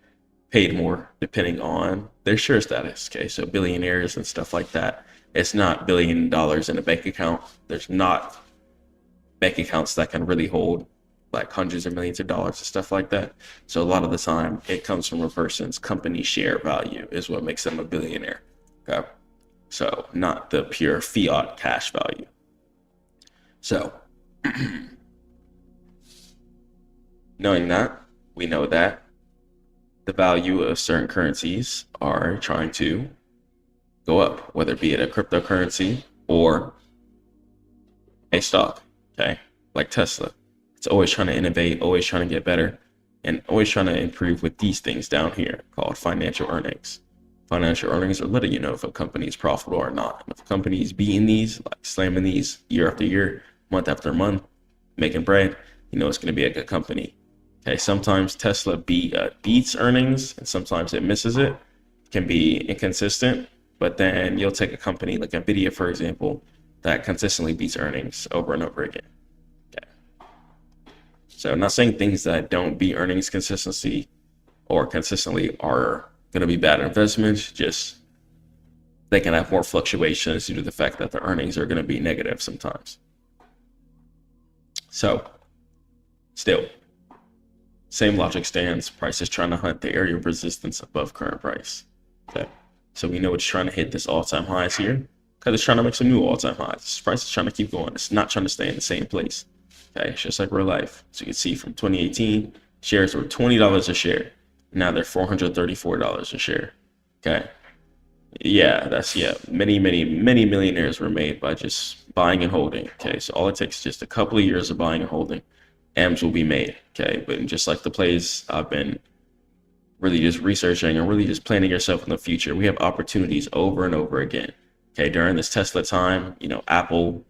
paid more depending on their share status. Okay, so billionaires and stuff like that. It's not $1 billion in a bank account. There's not bank accounts that can really hold like hundreds of millions of dollars and stuff like that. So a lot of the time it comes from a person's company share value is what makes them a billionaire. Okay, so not the pure fiat cash value. So knowing that, we know that the value of certain currencies are trying to go up, whether it be it a cryptocurrency or a stock, okay, like Tesla. It's always trying to innovate, always trying to get better, and always trying to improve with these things down here called financial earnings. Financial earnings are letting you know if a company is profitable or not. And if a company is beating these, like slamming these year after year, month after month, making bread, you know it's going to be a good company. Okay, sometimes Tesla beats earnings and sometimes it misses it. Can be inconsistent, but then you'll take a company like Nvidia, for example, that consistently beats earnings over and over again. Okay. So I'm not saying things that don't beat earnings consistently are going to be bad investments, just they can have more fluctuations due to the fact that the earnings are going to be negative sometimes. So still, same logic stands. Price is trying to hunt the area of resistance above current price. Okay. So we know it's trying to hit this all-time highs here because it's trying to make some new all-time highs. This price is trying to keep going. It's not trying to stay in the same place. Okay. It's just like real life. So you can see from 2018, shares were $20 a share. Now they're $434 a share. Okay. Yeah, many millionaires were made by just buying and holding. Okay. So all it takes is just a couple of years of buying and holding. M's will be made. Okay. But just like the plays I've been really just researching and really just planning yourself in the future, we have opportunities over and over again. Okay. During this Tesla time, Apple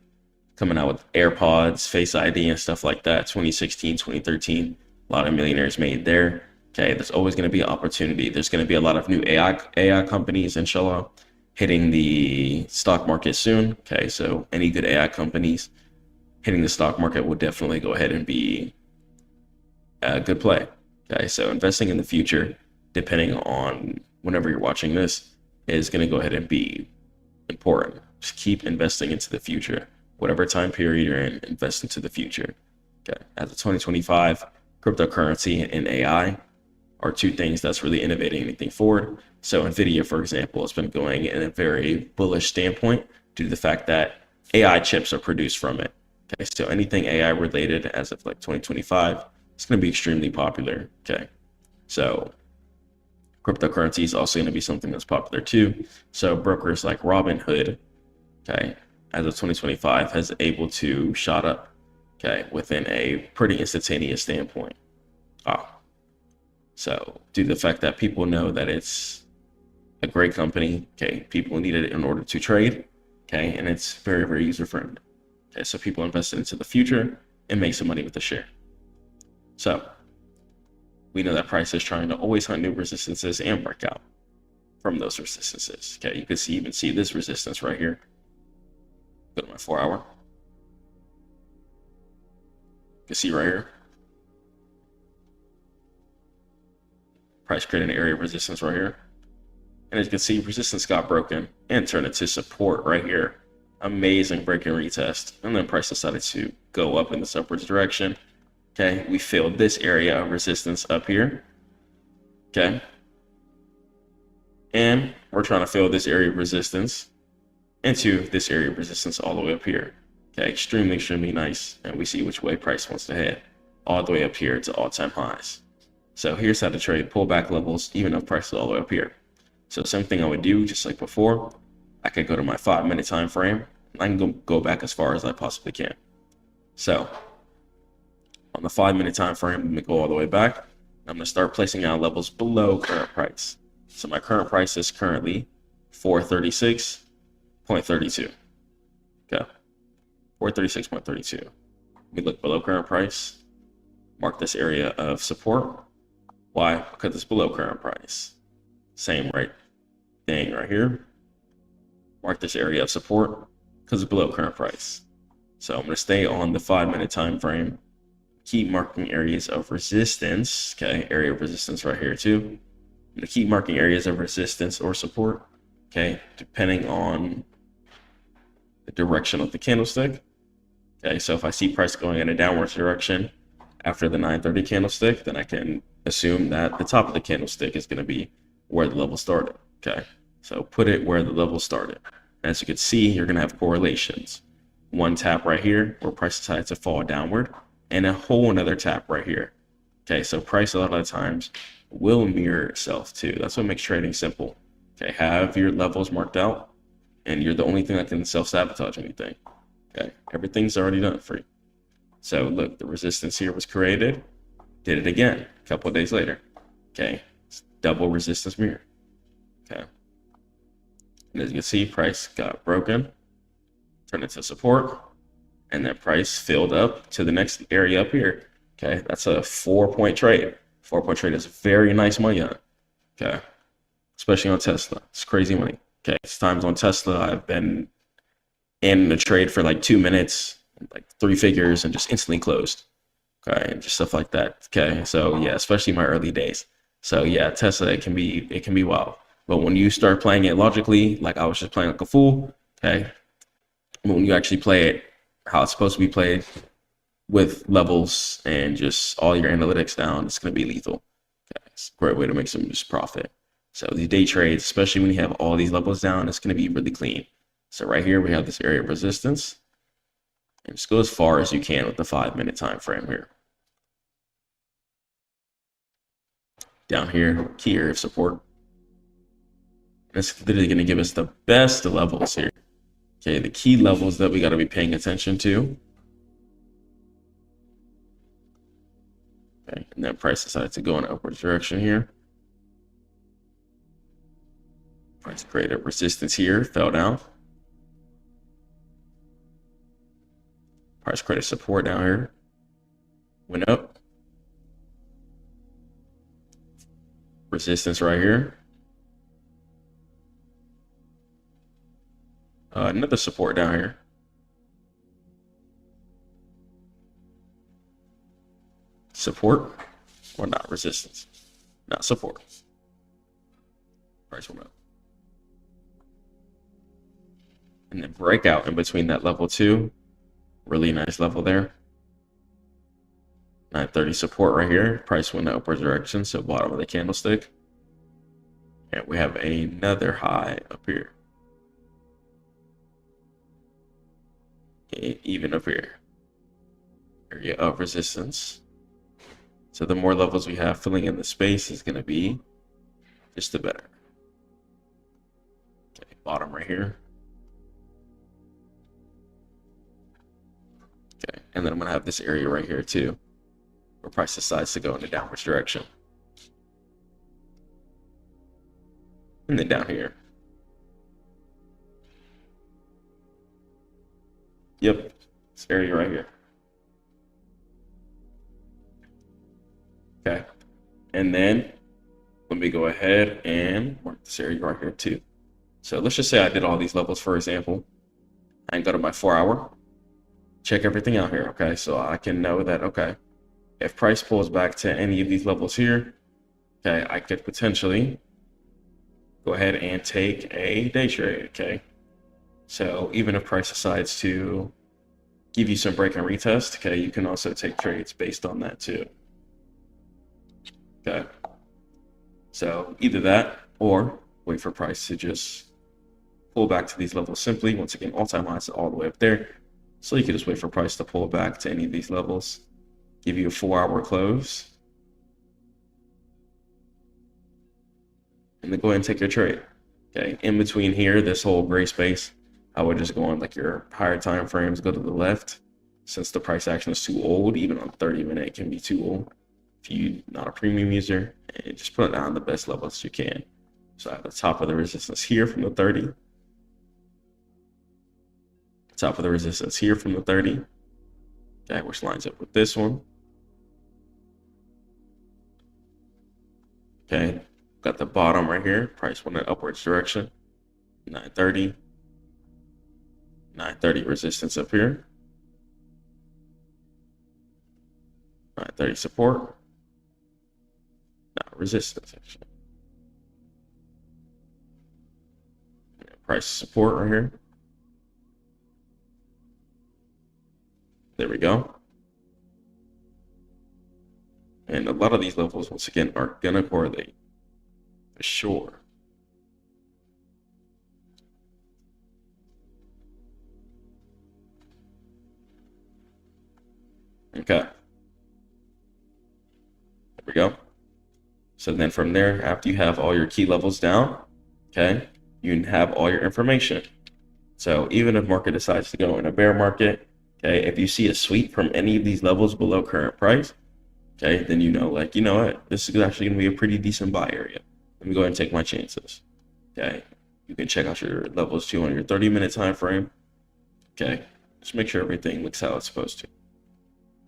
coming out with AirPods, Face ID and stuff like that, 2016, 2013, a lot of millionaires made there. Okay, there's always going to be an opportunity. There's going to be a lot of new AI companies, inshallah, hitting the stock market soon. Okay, so any good AI companies hitting the stock market will definitely go ahead and be a good play. Okay, so investing in the future, depending on whenever you're watching this, is going to go ahead and be important. Just keep investing into the future. Whatever time period you're in, invest into the future. Okay, as of 2025, cryptocurrency and AI are two things that's really innovating anything forward. So Nvidia, for example, has been going in a very bullish standpoint due to the fact that AI chips are produced from it. Okay, so anything AI related as of like 2025, it's going to be extremely popular. Okay, so cryptocurrency is also going to be something that's popular too. So brokers like Robinhood, okay, as of 2025 has able to shot up, okay, within a pretty instantaneous standpoint. So due to the fact that people know that it's a great company, okay, people need it in order to trade, okay, and it's very, very user-friendly. Okay, so people invest into the future and make some money with the share. So we know that price is trying to always hunt new resistances and break out from those resistances. Okay, you can even see this resistance right here. Go to my 4-hour. You can see right here. Price created an area of resistance right here. And as you can see, resistance got broken and turned into support right here. Amazing break and retest. And then price decided to go up in this upwards direction. Okay, we filled this area of resistance up here. Okay. And we're trying to fill this area of resistance into this area of resistance all the way up here. Okay, extremely, extremely nice. And we see which way price wants to head. All the way up here to all-time highs. So here's how to trade pullback levels, even if price is all the way up here. So same thing I would do, just like before. I could go to my 5-minute time frame. I can go back as far as I possibly can. So on the 5-minute time frame, I'm gonna go all the way back. I'm gonna start placing out levels below current price. So my current price is currently 436.32. Okay, 436.32. We look below current price. Mark this area of support. Why? Because it's below current price. Same thing right here. Mark this area of support because it's below current price. So I'm going to stay on the 5-minute time frame. Keep marking areas of resistance. Okay, area of resistance right here too. I'm going to keep marking areas of resistance or support. Okay, depending on the direction of the candlestick. Okay, so if I see price going in a downwards direction after the 9:30 candlestick, then I can assume that the top of the candlestick is going to be where the level started. Okay, so put it where the level started. As you can see, you're going to have correlations. One tap right here where price decides to fall downward, and a whole another tap right here. Okay, so price a lot of the times will mirror itself too. That's what makes trading simple. Okay, have your levels marked out, and you're the only thing that can self-sabotage anything. Okay, everything's already done for you. So look, the resistance here was created, did it again a couple of days later. Okay, it's double resistance mirror. Okay, and as you can see, price got broken, turned into support, and then price filled up to the next area up here. Okay, that's a 4-point trade. 4-point trade is very nice money on it. Okay, especially on Tesla. It's crazy money. Okay, it's times on Tesla I've been in a trade for like 2 minutes, like 3 figures, and just instantly closed. Okay, and just stuff like that. Okay, so yeah, especially my early days. So yeah, Tesla, it can be wild. But when you start playing it logically, like I was just playing like a fool, okay, when you actually play it how it's supposed to be played with levels and just all your analytics down, it's going to be lethal. Okay, it's a great way to make some just profit. So these day trades, especially when you have all these levels down, it's going to be really clean. So right here, we have this area of resistance. And just go as far as you can with the 5-minute time frame here. Down here, key area of support. It's literally going to give us the best levels here. Okay, the key levels that we got to be paying attention to. Okay, and then price decided to go in an upward direction here. Price created resistance here, fell down. Price created support down here, went up. Resistance right here. Another support down here. Support or not resistance, not support. Price went up. And then breakout in between that level 2. Really nice level there. 930 support right here. Price went in the upward direction, so bottom of the candlestick. And we have another high up here. Okay, even up here. Area of resistance. So the more levels we have filling in the space is going to be just the better. Okay, bottom right here. Okay, and then I'm going to have this area right here too, where price decides to go in the downwards direction. And then down here. Yep, this area right here. Okay, and then let me go ahead and mark this area right here too. So let's just say I did all these levels, for example, and go to my 4-hour, check everything out here. Okay, so I can know that, okay, if price pulls back to any of these levels here, okay, I could potentially go ahead and take a day trade. Okay, so even if price decides to give you some break and retest, okay, you can also take trades based on that too. Okay, so either that or wait for price to just pull back to these levels simply. Once again, all-time highs all the way up there. So you can just wait for price to pull back to any of these levels, give you a 4-hour close, and then go ahead and take your trade. Okay, in between here, this whole gray space, I would just go on like your higher time frames, go to the left. Since the price action is too old, even on 30-minute, it can be too old. If you're not a premium user, and just put it down the best levels you can. So at the top of the resistance here from the 30. Top of the resistance here from the 30. Okay, which lines up with this one. Okay, got the bottom right here. Price went in upwards direction. 930. 930 resistance up here. 930 support. Not resistance, actually. Price support right here. There we go. And a lot of these levels, once again, are gonna correlate for sure. Okay. There we go. So then from there, after you have all your key levels down, okay, you can have all your information. So even if market decides to go in a bear market, okay, if you see a sweep from any of these levels below current price, okay, then you know, like, you know what, this is actually going to be a pretty decent buy area. Let me go ahead and take my chances. Okay, you can check out your levels too on your 30-minute time frame. Okay, just make sure everything looks how it's supposed to.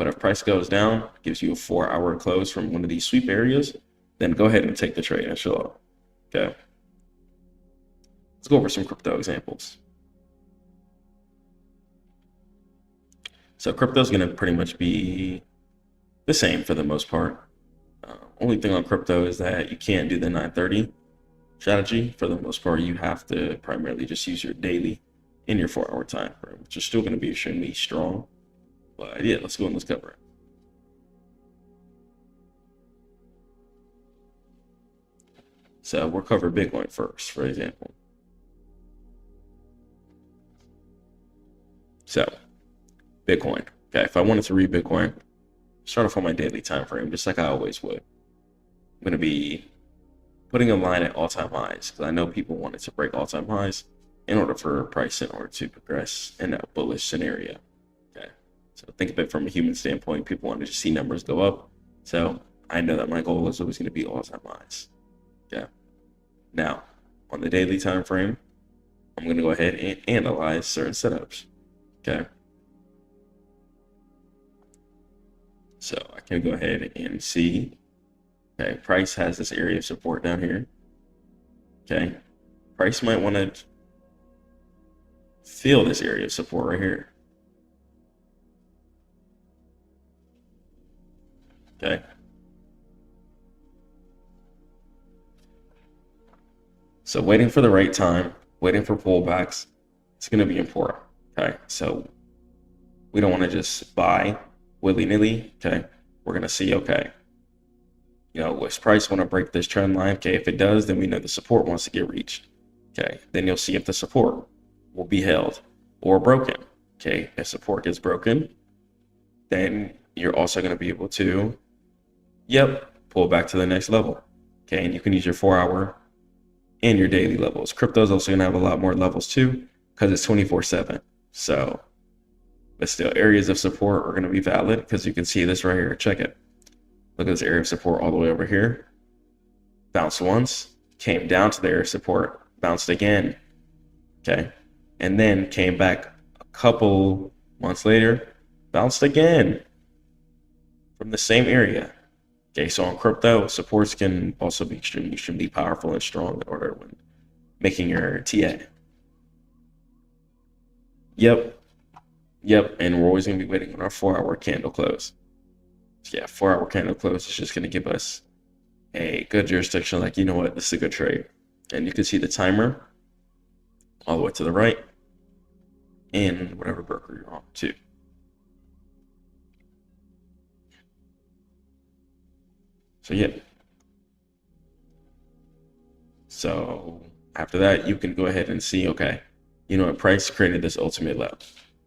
But if price goes down, gives you a 4-hour close from one of these sweep areas, then go ahead and take the trade and show up. Okay. Let's go over some crypto examples. So crypto is going to pretty much be the same for the most part. Only thing on crypto is that you can't do the 930 strategy. For the most part, you have to primarily just use your daily in your 4-hour time frame, which is still going to be extremely strong. But yeah, let's go and let's cover it. So we'll cover Bitcoin first, for example. So Bitcoin. Okay, if I wanted to read Bitcoin, start off on my daily time frame, just like I always would. I'm going to be putting a line at all-time highs because I know people wanted to break all-time highs in order for price in order to progress in that bullish scenario. Okay, so think of it from a human standpoint. People want to just see numbers go up. So I know that my goal is always going to be all-time highs. Okay, now on the daily time frame, I'm going to go ahead and analyze certain setups. Okay, so I can go ahead and see. Okay, price has this area of support down here. Okay, price might want to feel this area of support right here. Okay. So waiting for the right time, waiting for pullbacks, it's going to be important. Okay, so we don't want to just buy willy-nilly. Okay, we're going to see, okay, was price want to break this trend line? Okay, if it does, then we know the support wants to get reached. Okay, then you'll see if the support will be held or broken. Okay, if support gets broken, then you're also going to be able to, pull back to the next level. Okay, and you can use your 4-hour and your daily levels. Crypto is also going to have a lot more levels too because it's 24/7. So, but still, areas of support are going to be valid because you can see this right here. Check it. Look at this area of support all the way over here. Bounced once, came down to the area of support, bounced again. Okay. And then came back a couple months later, bounced again from the same area. Okay. So on crypto, supports can also be extremely powerful and strong in order when making your TA. Yep. And we're always going to be waiting on our 4-hour candle close. So yeah, 4-hour candle close is just going to give us a good jurisdiction. Like, you know what, this is a good trade. And you can see the timer all the way to the right and whatever broker you're on too. So yeah. So after that, you can go ahead and see, okay, you know what, price created this ultimate level.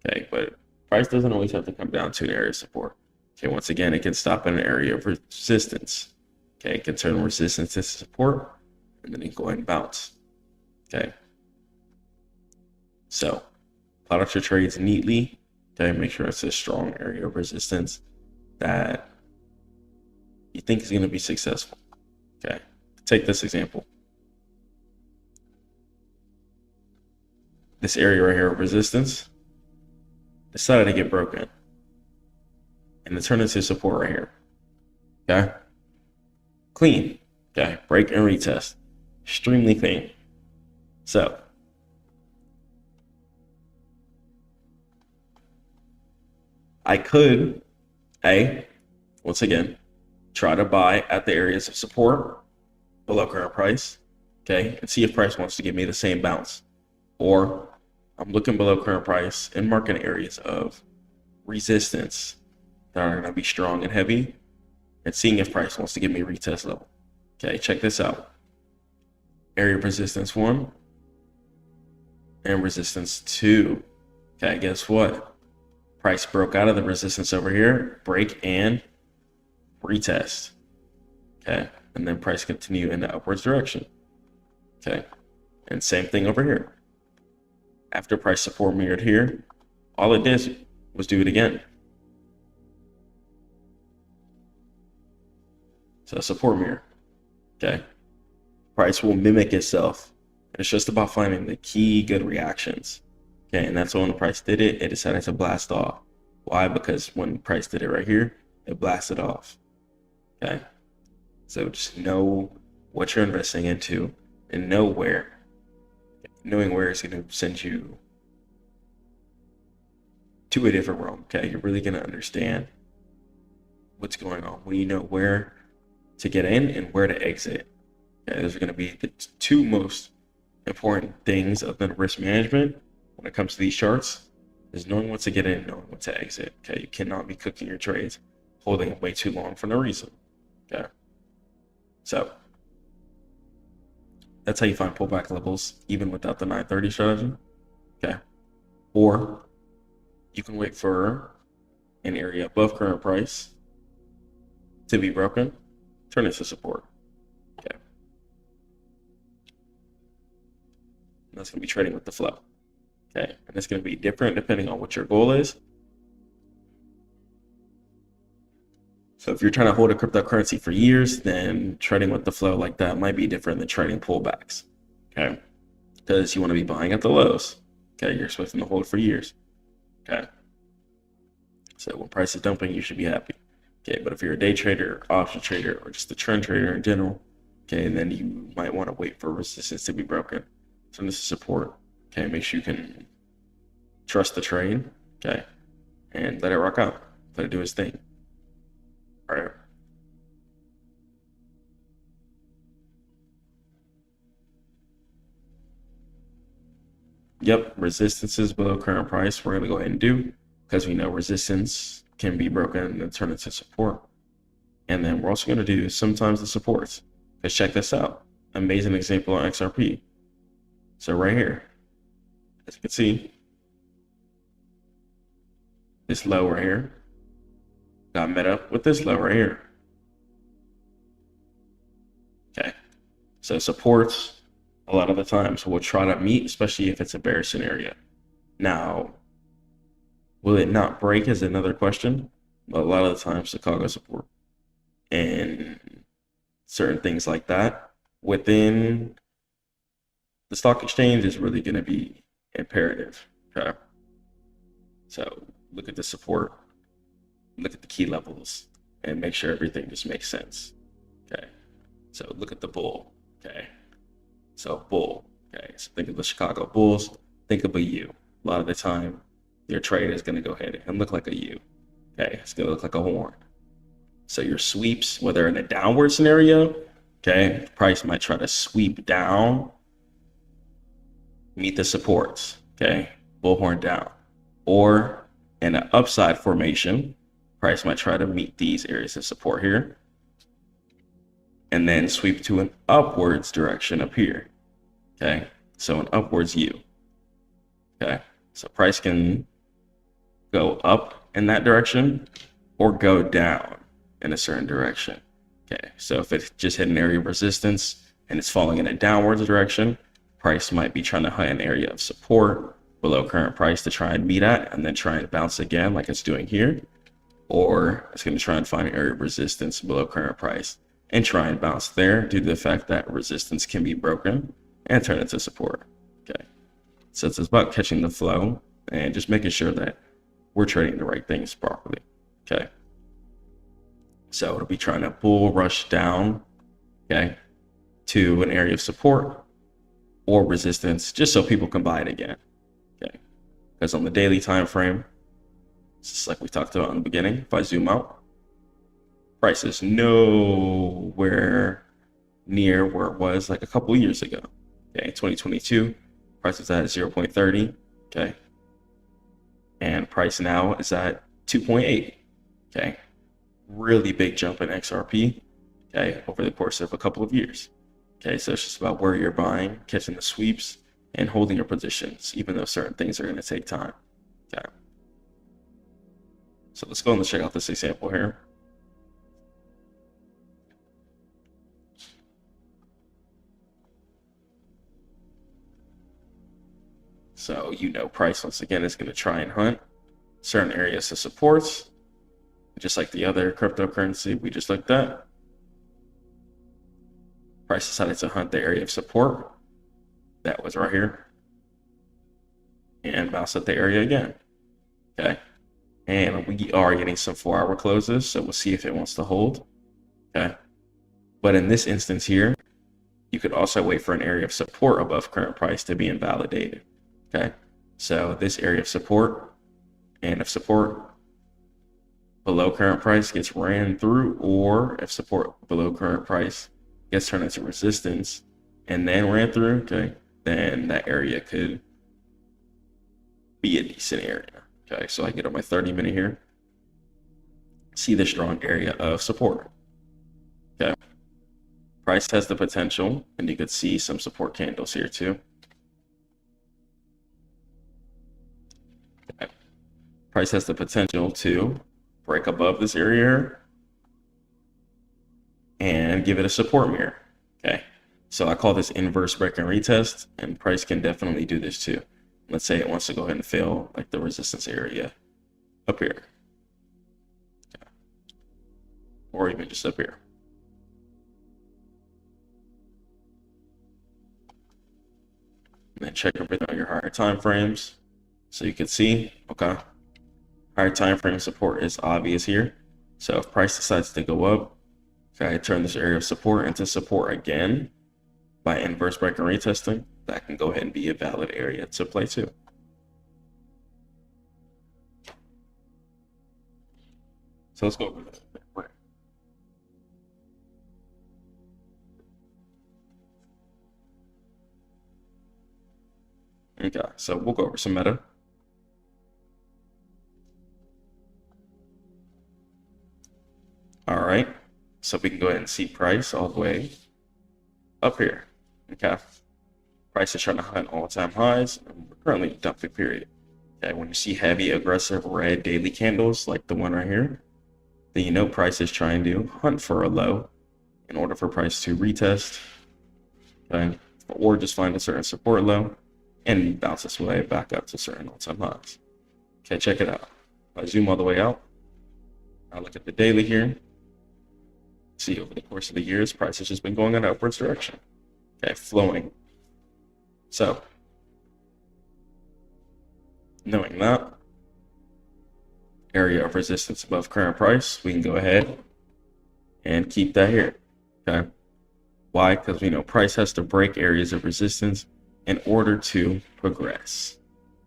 Okay, but price doesn't always have to come down to an area of support. Okay, once again, it can stop in an area of resistance. Okay, it can turn resistance to support, and then you can go ahead and bounce. Okay. So, plot out your trades neatly. Okay, make sure it's a strong area of resistance that you think is going to be successful. Okay, take this example. This area right here of resistance decided to get broken. And it turned into support right here. Okay. Clean. Okay. Break and retest. Extremely clean. So I could, once again, try to buy at the areas of support below current price. Okay. And see if price wants to give me the same bounce. Or I'm looking below current price and marking areas of resistance that are going to be strong and heavy, and seeing if price wants to give me a retest level. Okay, check this out. Area of resistance 1 and resistance 2. Okay, guess what? Price broke out of the resistance over here, break and retest. Okay, and then price continue in the upwards direction. Okay, and same thing over here. After price support mirrored here, all it did was do it again. So support mirror. Okay. Price will mimic itself. It's just about finding the key good reactions. Okay, and that's when the price did it, it decided to blast off. Why? Because when price did it right here, it blasted off. Okay. So just know what you're investing into and know where. Knowing where is going to send you to a different realm. Okay. You're really going to understand what's going on when you know where to get in and where to exit. Okay. Those are going to be the two most important things of the risk management when it comes to these charts, is knowing what to get in, knowing what to exit. Okay. You cannot be cooking your trades, holding it way too long for no reason. Okay. So that's how you find pullback levels, even without the 930 strategy. Okay. Or you can wait for an area above current price to be broken, turn it to support. Okay. And that's going to be trading with the flow. Okay. And it's going to be different depending on what your goal is. So if you're trying to hold a cryptocurrency for years, then trading with the flow like that might be different than trading pullbacks. Okay. Because you want to be buying at the lows. Okay. You're expecting to hold for years. Okay. So when price is dumping, you should be happy. Okay. But if you're a day trader, option trader, or just a trend trader in general, okay, then you might want to wait for resistance to be broken. So this is support. Okay. Make sure you can trust the trade. Okay. And let it rock out. Let it do its thing. All right. Yep, resistances below current price we're going to go ahead and do, because we know resistance can be broken and turn into support. And then we're also going to do sometimes the supports. Because check this out. Amazing example on XRP. So right here, as you can see, this low right here got met up with this low right here. Okay, so supports a lot of the times we'll try to meet, especially if it's a bear scenario. Now, will it not break is another question, but a lot of the times Chicago support and certain things like that within the stock exchange is really going to be imperative. Okay, so look at the support, look at the key levels, and make sure everything just makes sense. Okay, so look at the bull. Okay, so bull. Okay, so think of the Chicago Bulls, think of a U. A lot of the time your trade is going to go ahead and look like a U. Okay, it's going to look like a horn. So your sweeps, whether in a downward scenario, okay, price might try to sweep down, meet the supports. Okay, bullhorn down. Or in an upside formation, price might try to meet these areas of support here and then sweep to an upwards direction up here. Okay, so an upwards U. Okay, so price can go up in that direction or go down in a certain direction. Okay, so if it's just hit an area of resistance and it's falling in a downwards direction, price might be trying to hit an area of support below current price to try and meet at, and then try and bounce again like it's doing here. Or it's going to try and find an area of resistance below current price and try and bounce there due to the fact that resistance can be broken and turn into support. Okay, so it's about catching the flow and just making sure that we're trading the right things properly. Okay, so it'll be trying to bull rush down, okay, to an area of support or resistance, just so people can buy it again. Okay, because on the daily time frame, just like we talked about in the beginning, if I zoom out, price is nowhere near where it was like a couple years ago. Okay, 2022, price is at 0.30. Okay, and price now is at 2.8. Okay, really big jump in XRP. Okay, over the course of a couple of years. Okay, so it's just about where you're buying, catching the sweeps, and holding your positions, even though certain things are going to take time. Okay, so let's go and check out this example here. So you know price once again is going to try and hunt certain areas of supports, just like the other cryptocurrency we just looked at. Price decided to hunt the area of support that was right here and bounce at the area again. Okay, And we are getting some 4-hour closes, so we'll see if it wants to hold. Okay. But in this instance here, you could also wait for an area of support above current price to be invalidated. Okay. So this area of support, and if support below current price gets ran through, or if support below current price gets turned into resistance and then ran through, okay, then that area could be a decent area. Okay, so I get on my 30-minute here, see the strong area of support. Okay, price has the potential, and you could see some support candles here too. Okay. Price has the potential to break above this area and give it a support mirror. Okay, so I call this inverse break and retest, and price can definitely do this too. Let's say it wants to go ahead and fill like the resistance area up here, okay, or even just up here. And then check everything on your higher time frames, so you can see, okay, higher time frame support is obvious here. So if price decides to go up, okay, turn this area of support into support again by inverse break and retesting, that can go ahead and be a valid area to play too. So let's go over that. Okay, so we'll go over some meta. All right, so we can go ahead and see price all the way up here. Okay, price is trying to hunt all-time highs, and we're currently in dumping period. Okay, when you see heavy, aggressive red daily candles like the one right here, then you know price is trying to hunt for a low in order for price to retest, okay, or just find a certain support low and bounce its way back up to certain all-time highs. Okay, check it out. If I zoom all the way out, I look at the daily here. See, over the course of the years, price has just been going in an upwards direction. Okay, flowing. So, knowing that, area of resistance above current price, we can go ahead and keep that here. Okay, why? Because we know price has to break areas of resistance in order to progress.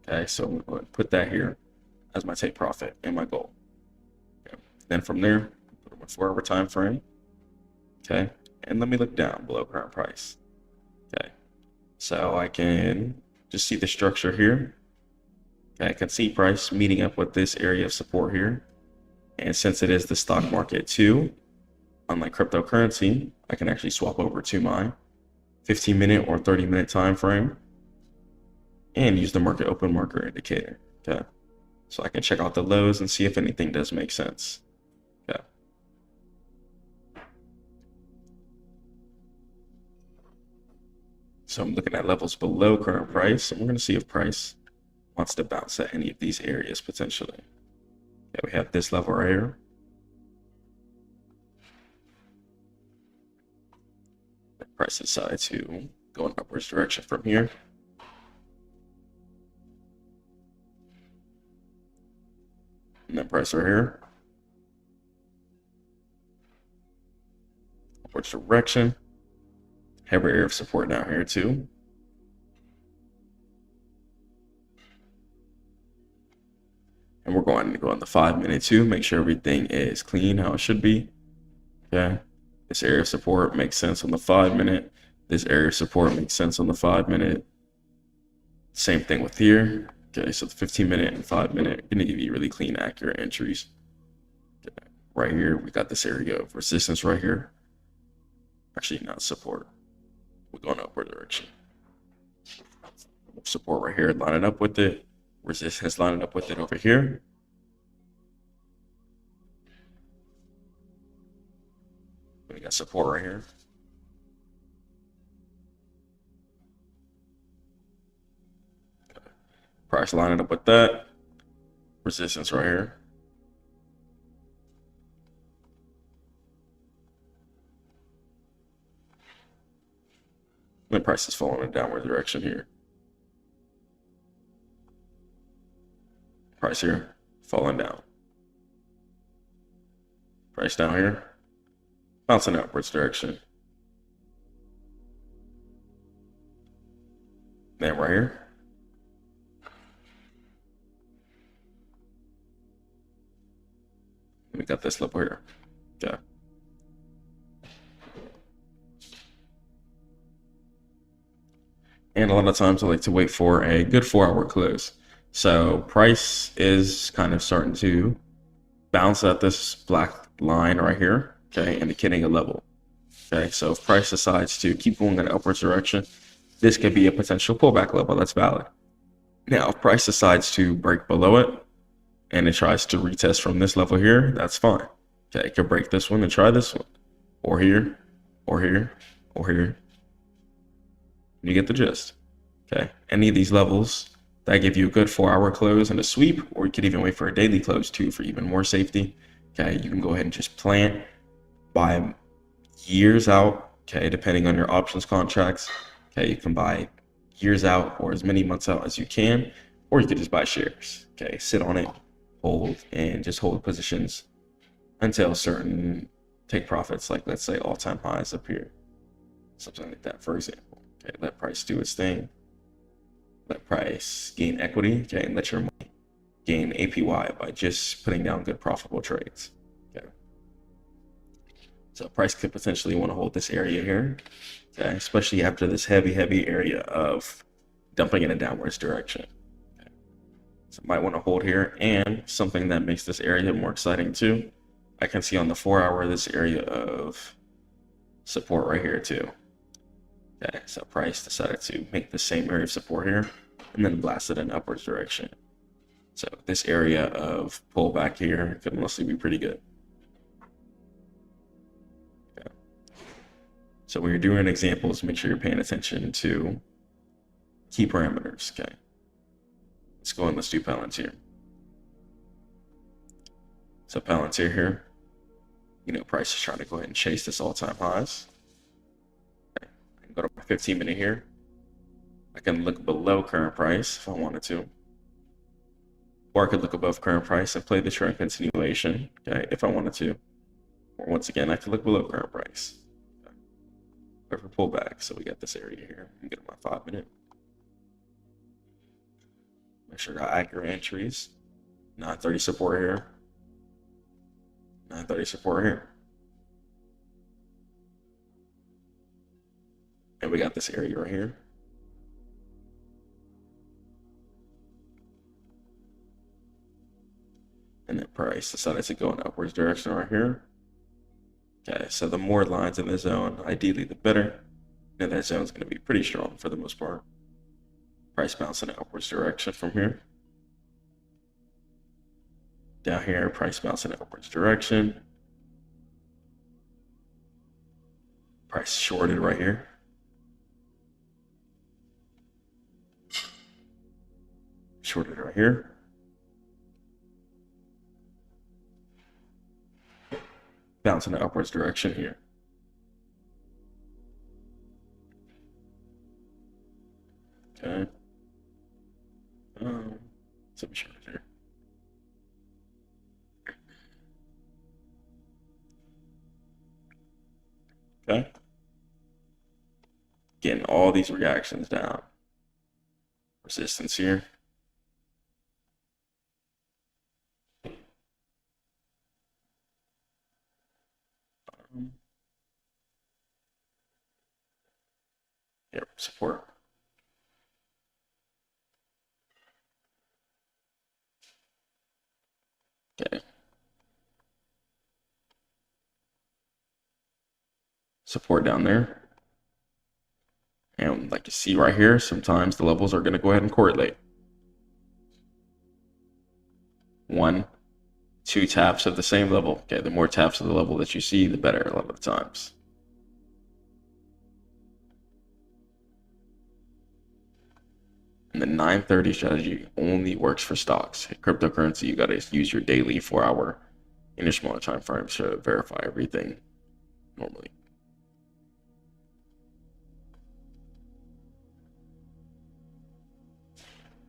Okay, so we're going to put that here as my take profit and my goal. Okay. Then from there, put my 4-hour time frame. Okay, and let me look down below current price. Okay, so I can just see the structure here. Okay, I can see price meeting up with this area of support here. And since it is the stock market too, unlike cryptocurrency, I can actually swap over to my 15-minute or 30-minute time frame and use the market open marker indicator. Okay, so I can check out the lows and see if anything does make sense. Okay, so I'm looking at levels below current price, and we're going to see if price wants to bounce at any of these areas potentially. Okay, we have this level right here. Price decides to go in upwards direction from here. And then price right here. Upwards direction. Have our area of support down here too. And we're going to go on the 5-minute too, make sure everything is clean how it should be. Okay. This area of support makes sense on the 5-minute. This area of support makes sense on the 5-minute. Same thing with here. Okay, so the 15-minute and 5-minute going to give you really clean, accurate entries. Okay. Right here, we got this area of resistance right here. Actually, not support. We're going upward direction. Support right here, lining up with it. Resistance lining up with it over here. We got support right here. Okay. Price lining up with that. Resistance right here. And the price is falling in a downward direction here. Price here falling down. Price down here, bouncing upwards direction. Then right here. We got this level here. Okay. And a lot of times I like to wait for a good 4-hour close. So price is kind of starting to bounce at this black line right here, okay, indicating a level. Okay, so if price decides to keep going in an upwards direction, this could be a potential pullback level that's valid. Now, if price decides to break below it and it tries to retest from this level here, that's fine. Okay, it could break this one and try this one, or here, or here, or here. You get the gist. Okay, any of these levels that give you a good 4-hour close and a sweep, or you could even wait for a daily close too for even more safety. Okay, you can go ahead and just plan by years out. Okay, depending on your options contracts. Okay, you can buy years out or as many months out as you can, or you could just buy shares. Okay, sit on it, hold, and just hold positions until certain take profits, like let's say all-time highs appear, something like that, for example. Okay, let price do its thing. Let price gain equity, okay, and let your money gain APY by just putting down good profitable trades. Okay. So price could potentially want to hold this area here, okay, especially after this heavy area of dumping in a downwards direction. Okay. So might want to hold here, and something that makes this area more exciting too, I can see on the 4-hour this area of support right here too. Okay, so price decided to make the same area of support here and then blast it in upwards direction. So this area of pullback here could mostly be pretty good. Okay. So when you're doing examples, make sure you're paying attention to key parameters. Okay, let's go and let's do Palantir. So Palantir here, you know, price is trying to go ahead and chase this all-time highs. Go to my 15-minute here. I can look below current price if I wanted to, or I could look above current price and play the trend continuation, okay, if I wanted to. Or once again, I could look below current price. Okay. Wait for pullback. So we got this area here. I'm getting my 5-minute. Make sure I got accurate entries. 930 support here. 930 support here. And we got this area right here. And then price decided to go in upwards direction right here. Okay, so the more lines in the zone, ideally the better. And that zone is going to be pretty strong for the most part. Price bouncing in upwards direction from here. Down here, price bouncing in upwards direction. Price shorted right here. Shorted right here. Bounce in the upwards direction here. Okay. So be sure here. Okay. Getting all these reactions down. Resistance here. Yep, support. Okay. Support down there. And like you see right here, sometimes the levels are going to go ahead and correlate. 1, 2 taps of the same level. Okay, the more taps of the level that you see, the better a lot of the times. And the 930 strategy only works for stocks. Cryptocurrency, you got to use your daily 4-hour in your smaller time frames to verify everything normally.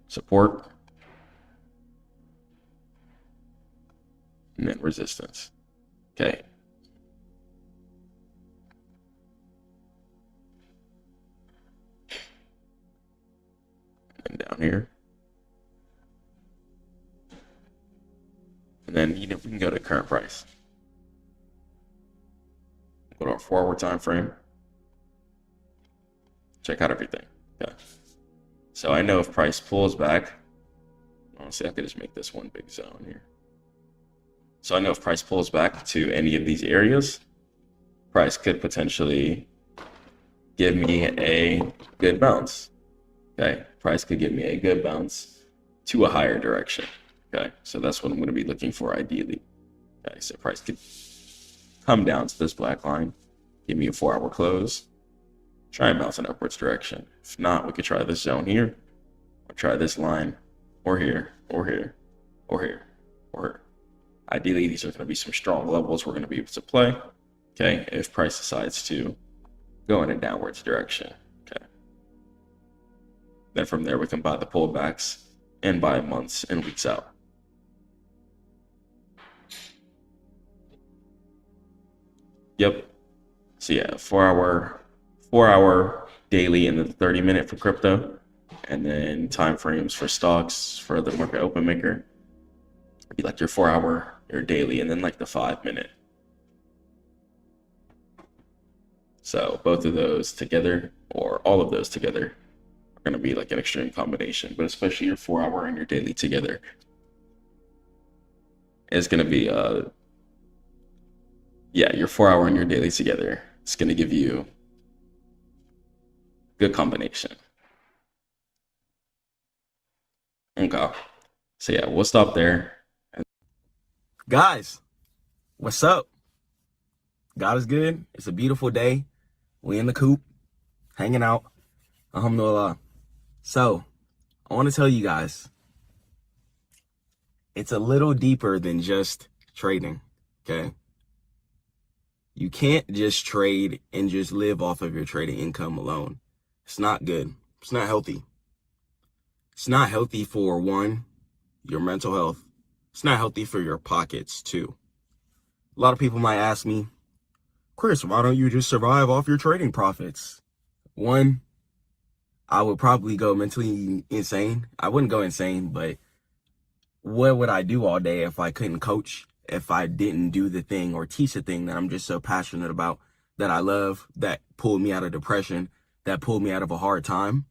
Support. And then resistance. Okay. And down here. And then we can go to current price. Go to our 4-hour time frame. Check out everything. Okay. So I know if price pulls back, honestly, I could just make this one big zone here. So I know if price pulls back to any of these areas, price could potentially give me a good bounce. Okay. Price could give me a good bounce to a higher direction. Okay. So that's what I'm going to be looking for ideally. Okay. So price could come down to this black line, give me a 4-hour close, try and bounce in upwards direction. If not, we could try this zone here, or try this line, or here, or here, or here, or here. Ideally, these are going to be some strong levels we're going to be able to play, okay, if price decides to go in a downwards direction, okay. Then from there, we can buy the pullbacks and buy months and weeks out. Yep. So yeah, 4-hour daily and then 30-minute for crypto, and then time frames for stocks for the market open maker. It'd be like your 4-hour, your daily, and then like the 5-minute. So both of those together, or all of those together, are going to be like an extreme combination. But especially your 4-hour and your daily together is going to be your 4-hour and your daily together. It's going to give you good combination. Okay. So yeah, we'll stop there. Guys, what's up? God is good. It's a beautiful day. We in the coop, hanging out. Alhamdulillah. So, I want to tell you guys, it's a little deeper than just trading, okay? You can't just trade and just live off of your trading income alone. It's not good. It's not healthy. It's not healthy for, one, your mental health. It's not healthy for your pockets, too. A lot of people might ask me, Chris, why don't you just survive off your trading profits? One, I would probably go mentally insane. I wouldn't go insane, but what would I do all day if I couldn't coach? If I didn't do the thing or teach the thing that I'm just so passionate about, that I love, that pulled me out of depression, that pulled me out of a hard time?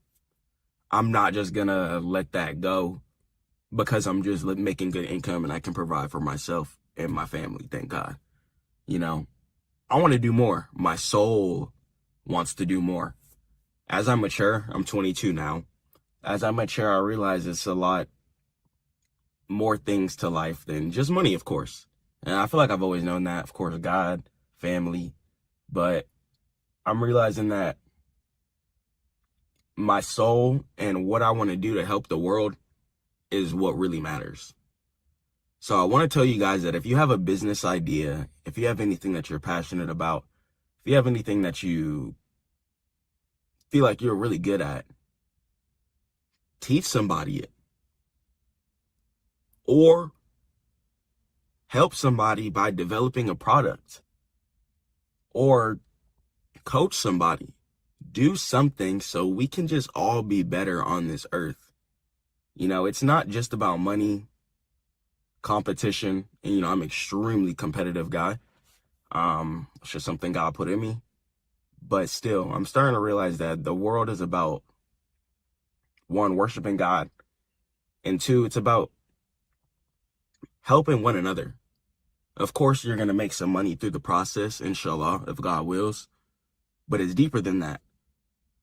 I'm not just gonna let that go because I'm just making good income and I can provide for myself and my family, thank God. You know, I want to do more. My soul wants to do more. As I mature, I'm 22 now. As I mature, I realize it's a lot more things to life than just money, of course. And I feel like I've always known that, of course, God, family, but I'm realizing that my soul and what I want to do to help the world is what really matters. So I want to tell you guys that if you have a business idea, if you have anything that you're passionate about, if you have anything that you feel like you're really good at, teach somebody it. Or help somebody by developing a product. Or coach somebody. Do something so we can just all be better on this earth. You know, it's not just about money, competition. And, you know, I'm an extremely competitive guy. It's just something God put in me. But still, I'm starting to realize that the world is about, one, worshiping God. And two, it's about helping one another. Of course, you're going to make some money through the process, inshallah, if God wills. But it's deeper than that.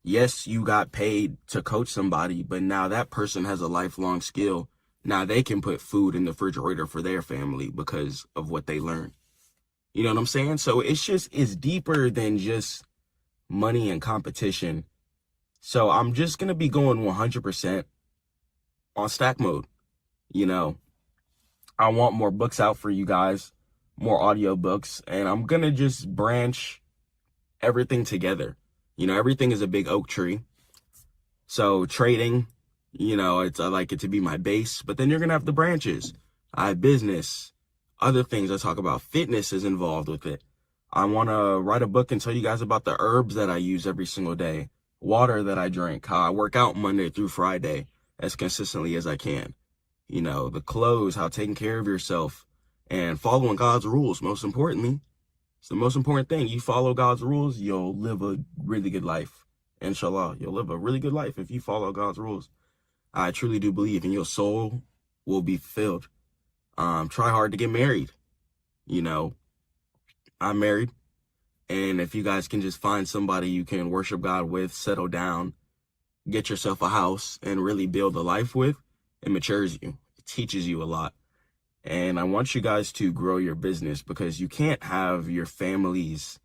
Yes, you got paid to coach somebody, but now that person has a lifelong skill. Now they can put food in the refrigerator for their family because of what they learned. You know what I'm saying? So it's deeper than just money and competition. So I'm just going to be going 100% on Stackmode. You know, I want more books out for you guys, more audio books, and I'm going to just branch everything together. You know, everything is a big oak tree. So trading, you know, I like it to be my base, but then you're going to have the branches. I have business, Other things I talk about, fitness is involved with it. I want to write a book and tell you guys about the herbs that I use every single day, water that I drink, how I work out Monday through Friday as consistently as I can. You know, the clothes, how taking care of yourself, and following God's rules, most importantly. It's the most important thing. You follow God's rules, you'll live a really good life. Inshallah, you'll live a really good life if you follow God's rules. I truly do believe, and your soul will be fulfilled. Try hard to get married. You know, I'm married. And if you guys can just find somebody you can worship God with, settle down, get yourself a house, and really build a life with, it matures you. It teaches you a lot. And I want you guys to grow your business, because you can't have your family's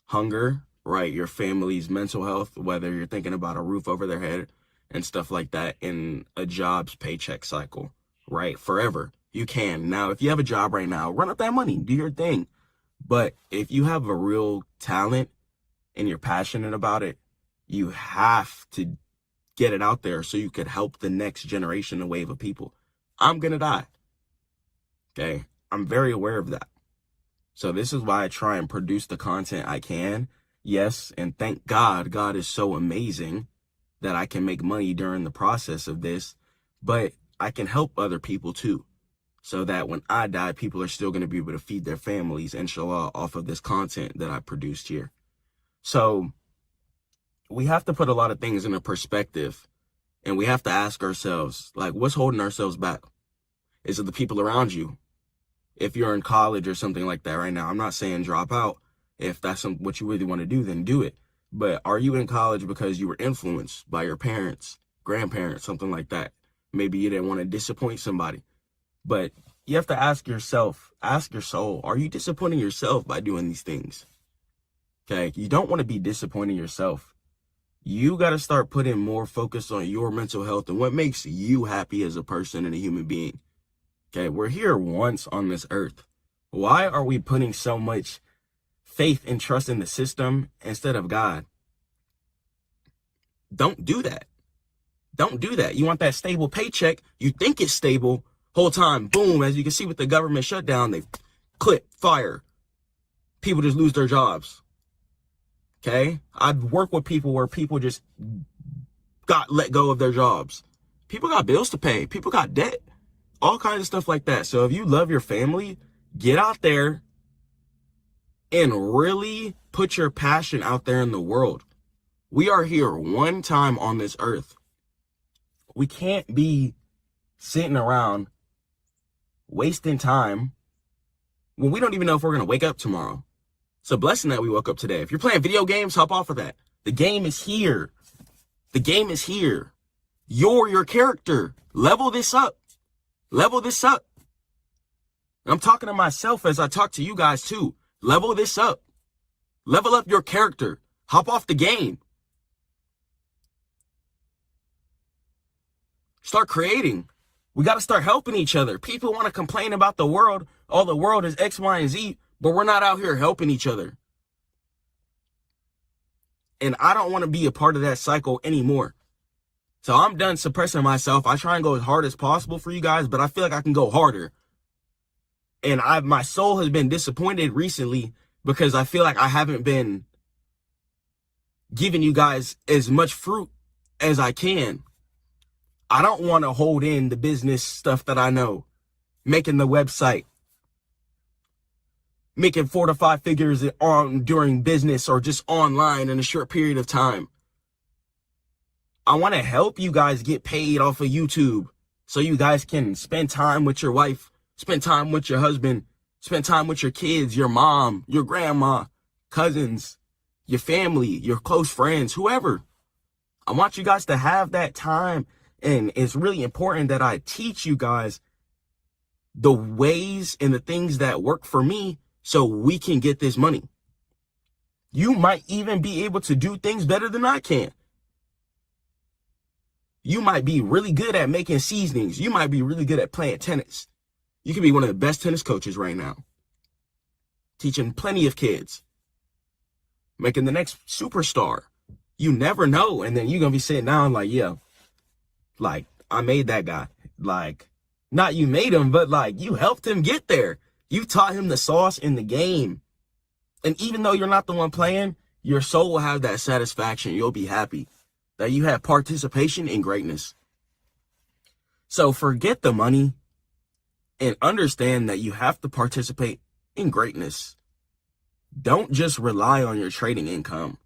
hunger, right? Your family's mental health, whether you're thinking about a roof over their head and stuff like that, in a job's paycheck cycle, right? Forever. You can. Now, if you have a job right now, run up that money, do your thing. But if you have a real talent and you're passionate about it, you have to get it out there so you could help the next generation, a wave of people. I'm going to die. Okay. I'm very aware of that. So this is why I try and produce the content I can. Yes. And thank God, God is so amazing that I can make money during the process of this, but I can help other people too. So that when I die, people are still going to be able to feed their families, inshallah, off of this content that I produced here. So we have to put a lot of things in a perspective, and we have to ask ourselves, like, what's holding ourselves back? Is it the people around you? If you're in college or something like that right now, I'm not saying drop out. If that's what you really want to do, then do it. But are you in college because you were influenced by your parents, grandparents, something like that? Maybe you didn't want to disappoint somebody. But you have to ask yourself, ask your soul, are you disappointing yourself by doing these things? Okay, you don't want to be disappointing yourself. You got to start putting more focus on your mental health and what makes you happy as a person and a human being. Okay, we're here once on this earth. Why are we putting so much faith and trust in the system instead of God? Don't do that. Don't do that. You want that stable paycheck. You think it's stable. Whole time, boom, as you can see with the government shutdown, they clip, fire. People just lose their jobs. Okay? I've worked with people where people just got let go of their jobs. People got bills to pay. People got debt. All kinds of stuff like that. So if you love your family, get out there and really put your passion out there in the world. We are here one time on this earth. We can't be sitting around wasting time when we don't even know if we're going to wake up tomorrow. It's a blessing that we woke up today. If you're playing video games, hop off of that. The game is here. The game is here. You're your character. Level this up. Level this up. I'm talking to myself as I talk to you guys too. Level this up. Level up your character. Hop off the game. Start creating. We got to start helping each other. People want to complain about the world. Oh, the world is X, Y, and Z, but we're not out here helping each other. And I don't want to be a part of that cycle anymore. So I'm done suppressing myself. I try and go as hard as possible for you guys, but I feel like I can go harder. And my soul has been disappointed recently because I feel like I haven't been giving you guys as much fruit as I can. I don't want to hold in the business stuff that I know. Making the website. Making 4 to 5 figures during business or just online in a short period of time. I want to help you guys get paid off of YouTube so you guys can spend time with your wife, spend time with your husband, spend time with your kids, your mom, your grandma, cousins, your family, your close friends, whoever. I want you guys to have that time. And it's really important that I teach you guys the ways and the things that work for me so we can get this money. You might even be able to do things better than I can. You might be really good at making seasonings. You might be really good at playing tennis. You could be one of the best tennis coaches right now. Teaching plenty of kids. Making the next superstar. You never know. And then you're going to be sitting down like, yeah. Like, I made that guy. Like, Not you made him, but like you helped him get there. You taught him the sauce in the game. And even though you're not the one playing, your soul will have that satisfaction. You'll be happy that you had participation in greatness. So forget the money and understand that you have to participate in greatness. Don't just rely on your trading income.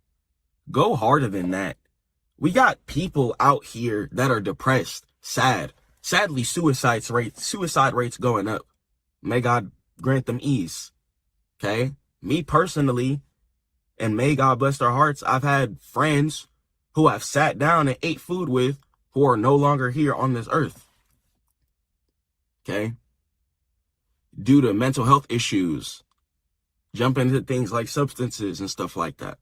Go harder than that. We got people out here that are depressed, sad. Sadly, suicide rates going up. May God grant them ease. Okay? Me personally, and may God bless their hearts, I've had friends who I've sat down and ate food with who are no longer here on this earth. Okay? Due to mental health issues, jump into things like substances and stuff like that.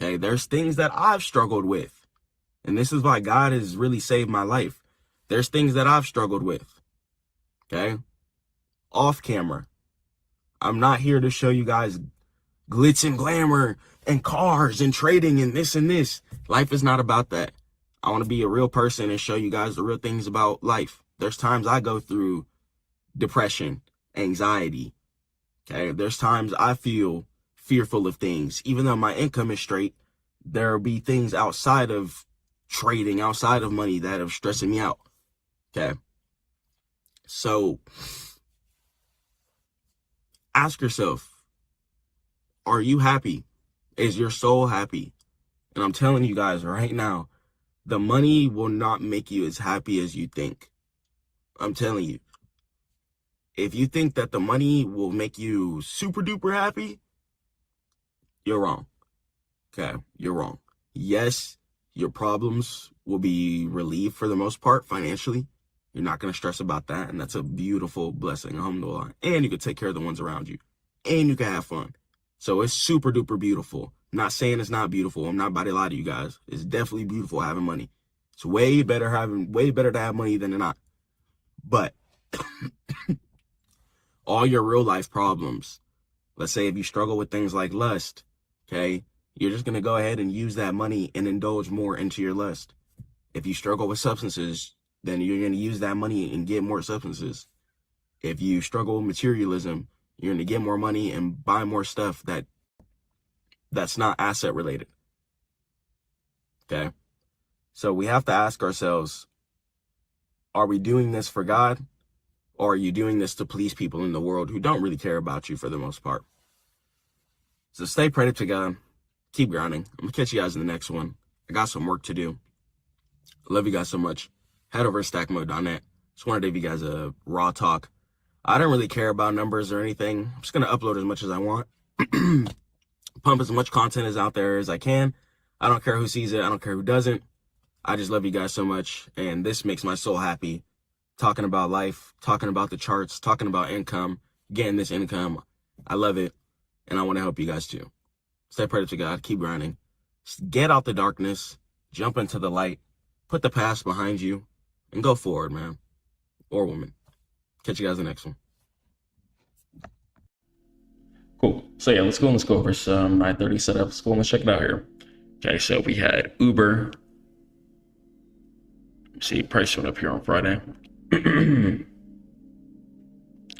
Okay? There's things that I've struggled with. And this is why God has really saved my life. There's things that I've struggled with. Okay? Off camera. I'm not here to show you guys glitz and glamour and cars and trading and this and this. Life is not about that. I want to be a real person and show you guys the real things about life. There's times I go through depression, anxiety. Okay? There's times I feel fearful of things. Even though my income is straight, there'll be things outside of trading, outside of money that are stressing me out. Okay? So ask yourself, are you happy? Is your soul happy? And I'm telling you guys right now, the money will not make you as happy as you think. I'm telling you. If you think that the money will make you super duper happy, you're wrong. Okay, you're wrong. Yes, your problems will be relieved for the most part financially. You're not going to stress about that, and that's a beautiful blessing, alhamdulillah. And you can take care of the ones around you, and you can have fun. So it's super duper beautiful. I'm not saying it's not beautiful. I'm not about to lie to you guys. It's definitely beautiful having money. It's way better to have money than to not. But all your real life problems, let's say if you struggle with things like lust, okay, you're just going to go ahead and use that money and indulge more into your lust. If you struggle with substances, then you're going to use that money and get more substances. If you struggle with materialism, you're going to get more money and buy more stuff that's not asset related. Okay? So we have to ask ourselves, are we doing this for God? Or are you doing this to please people in the world who don't really care about you for the most part? So stay prayed up to God. Keep grinding. I'm going to catch you guys in the next one. I got some work to do. I love you guys so much. Head over to stackmode.net. Just wanted to give you guys a raw talk. I don't really care about numbers or anything. I'm just going to upload as much as I want. Pump as much content as out there as I can. I don't care who sees it. I don't care who doesn't. I just love you guys so much. And this makes my soul happy. Talking about life, talking about the charts, talking about income, getting this income. I love it. And I want to help you guys too. Stay prayed up to God. Keep grinding. Get out the darkness. Jump into the light. Put the past behind you. And go forward, man. Or woman. Catch you guys in the next one. Cool. So yeah, let's go over some 930 setup. Let's go and let's check it out here. Okay, so we had Uber. See, price went up here on Friday.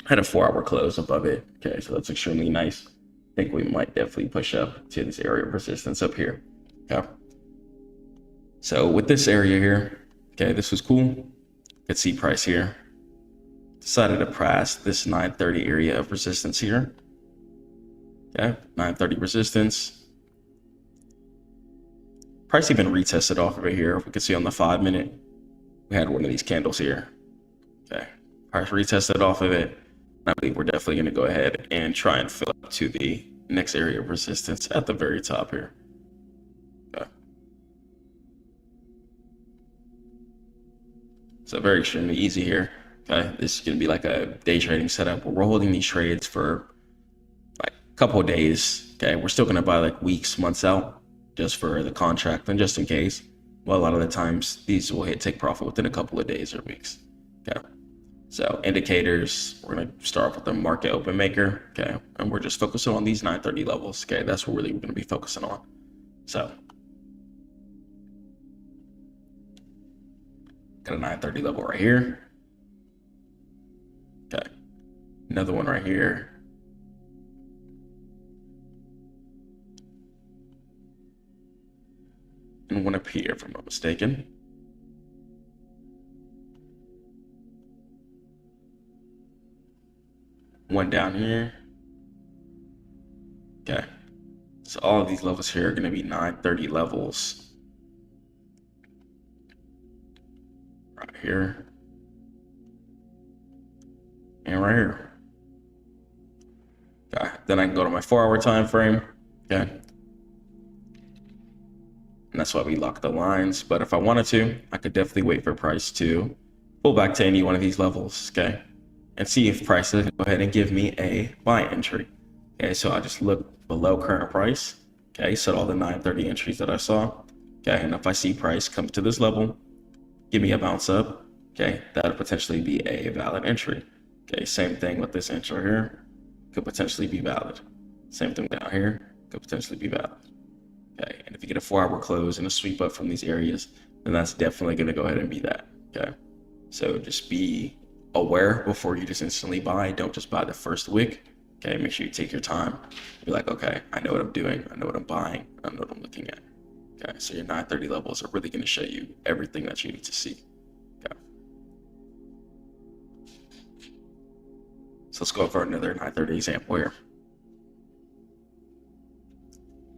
Had a 4-hour close above it. Okay, so that's extremely nice. I think we might definitely push up to this area of resistance up here. Okay. So with this area here, okay, this was cool. Could see price here. Decided to press this 930 area of resistance here. Okay, 930 resistance. Price even retested off of it here. If we could see on the 5-minute, we had one of these candles here. Okay, price retested off of it. I believe we're definitely going to go ahead and try and fill up to the next area of resistance at the very top here. Okay. So very extremely easy here. Okay, this is going to be like a day trading setup. We're holding these trades for like a couple of days. Okay, we're still going to buy like weeks, months out just for the contract and just in case. Well, a lot of the times these will hit take profit within a couple of days or weeks. Okay, so indicators, we're going to start off with the market open maker. Okay, and we're just focusing on these 930 levels. Okay, that's what really we're going to be focusing on. So got a 930 level right here. another one right here. And one up here, if I'm not mistaken. One down here. Okay. So all of these levels here are going to be 930 levels. Right here. And right here. Okay. Then I can go to my 4-hour time frame. Okay. And that's why we lock the lines. But if I wanted to, I could definitely wait for price to pull back to any one of these levels. Okay. And see if price will go ahead and give me a buy entry. Okay, so I just look below current price. Okay, set all the 930 entries that I saw. Okay, and if I see price come to this level, give me a bounce up. Okay, that would potentially be a valid entry. Okay, same thing with this entry here. Could potentially be valid. Same thing down here. Could potentially be valid. Okay, and if you get a 4-hour close and a sweep up from these areas, then that's definitely going to go ahead and be that. Okay, so just be aware before you just instantly buy. Don't just buy the first wick. Okay, make sure you take your time. Be like, okay, I know what I'm doing. I know what I'm buying. I know what I'm looking at. Okay, so your 930 levels are really going to show you everything that you need to see. Okay. So let's go for another 930 example here.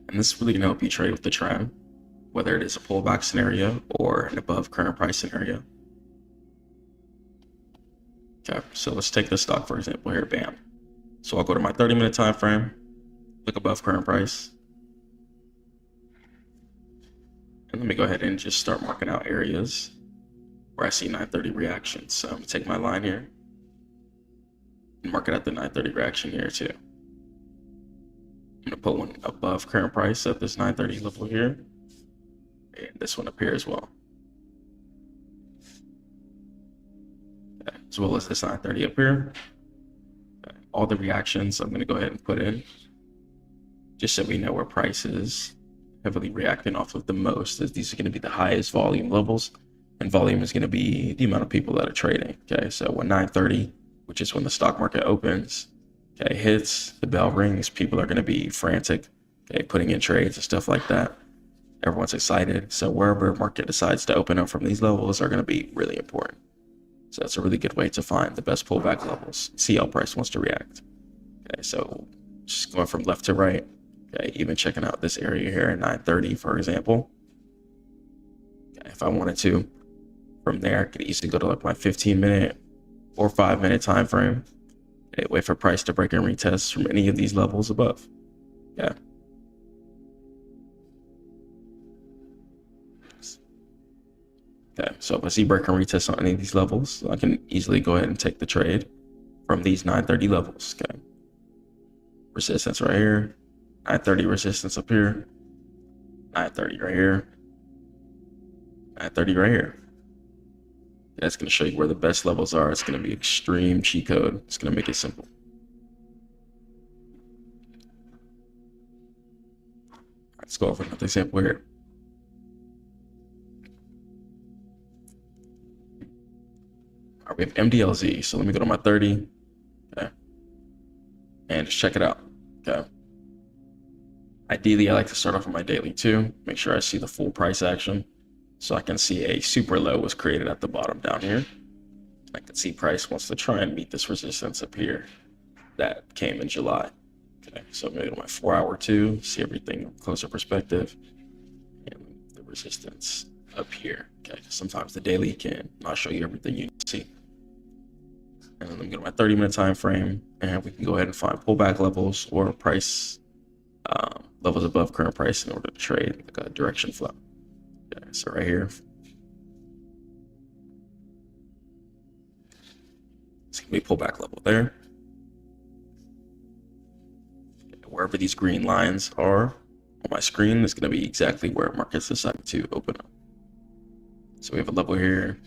And this is really going to help you trade with the trend, whether it is a pullback scenario or an above current price scenario. Okay, so let's take this stock for example here, bam. So I'll go to my 30-minute time frame, look above current price. And let me go ahead and just start marking out areas where I see 930 reactions. So I'm gonna take my line here and mark it at the 930 reaction here too. I'm gonna put one above current price at this 930 level here, and this one up here as well. Okay, as well as this 930 up here. Okay, all the reactions I'm gonna go ahead and put in, just so we know where price is heavily reacting off of the most, as these are gonna be the highest volume levels, and volume is gonna be the amount of people that are trading. Okay, so when 930, which is when the stock market opens, okay, hits, the bell rings, people are going to be frantic, okay, putting in trades and stuff like that. Everyone's excited. So wherever market decides to open up from these levels are going to be really important. So that's a really good way to find the best pullback levels, see how price wants to react. Okay, so just going from left to right, okay, even checking out this area here at 930, for example. Okay, if I wanted to, from there, I could easily go to like my 15-minute or 5-minute time frame. Okay, wait for price to break and retest from any of these levels above. Yeah. Okay, so if I see break and retest on any of these levels, I can easily go ahead and take the trade from these 930 levels. Okay. Resistance right here, 930 resistance up here, 930 right here, 930 right here. That's going to show you where the best levels are. It's going to be extreme cheat code. It's going to make it simple. Let's go over another example here. All right, we have MDLZ. So let me go to my 30. Okay. And just check it out. Okay. Ideally, I like to start off with my daily too. Make sure I see the full price action. So I can see a super low was created at the bottom down here. I can see price wants to try and meet this resistance up here that came in July. Okay, so I'm going to go to my 4-hour too, see everything from closer perspective, and the resistance up here. Okay, sometimes the daily can not show you everything you need to see. And then I'm going to go to my 30-minute time frame, and we can go ahead and find pullback levels or price levels above current price in order to trade like a direction flow. Okay, so right here, it's gonna be a pullback level there. Okay, wherever these green lines are on my screen is gonna be exactly where markets decide to open up. So we have a level here,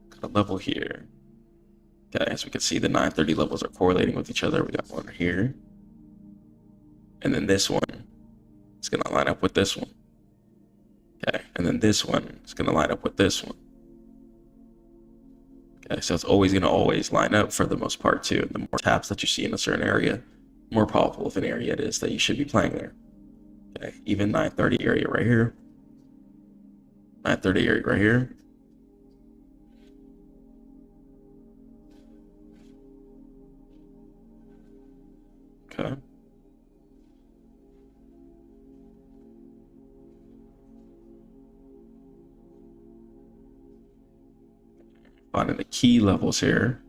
got a level here. Okay, as we can see, the 930 levels are correlating with each other. We got one here, and then this one. It's going to line up with this one. Okay, and then this one is going to line up with this one. Okay, so it's always going to always line up for the most part too. The more taps that you see in a certain area, the more powerful of an area it is that you should be playing there. Okay, even 930 area right here, 930 area right here. Okay. Finding the key levels here,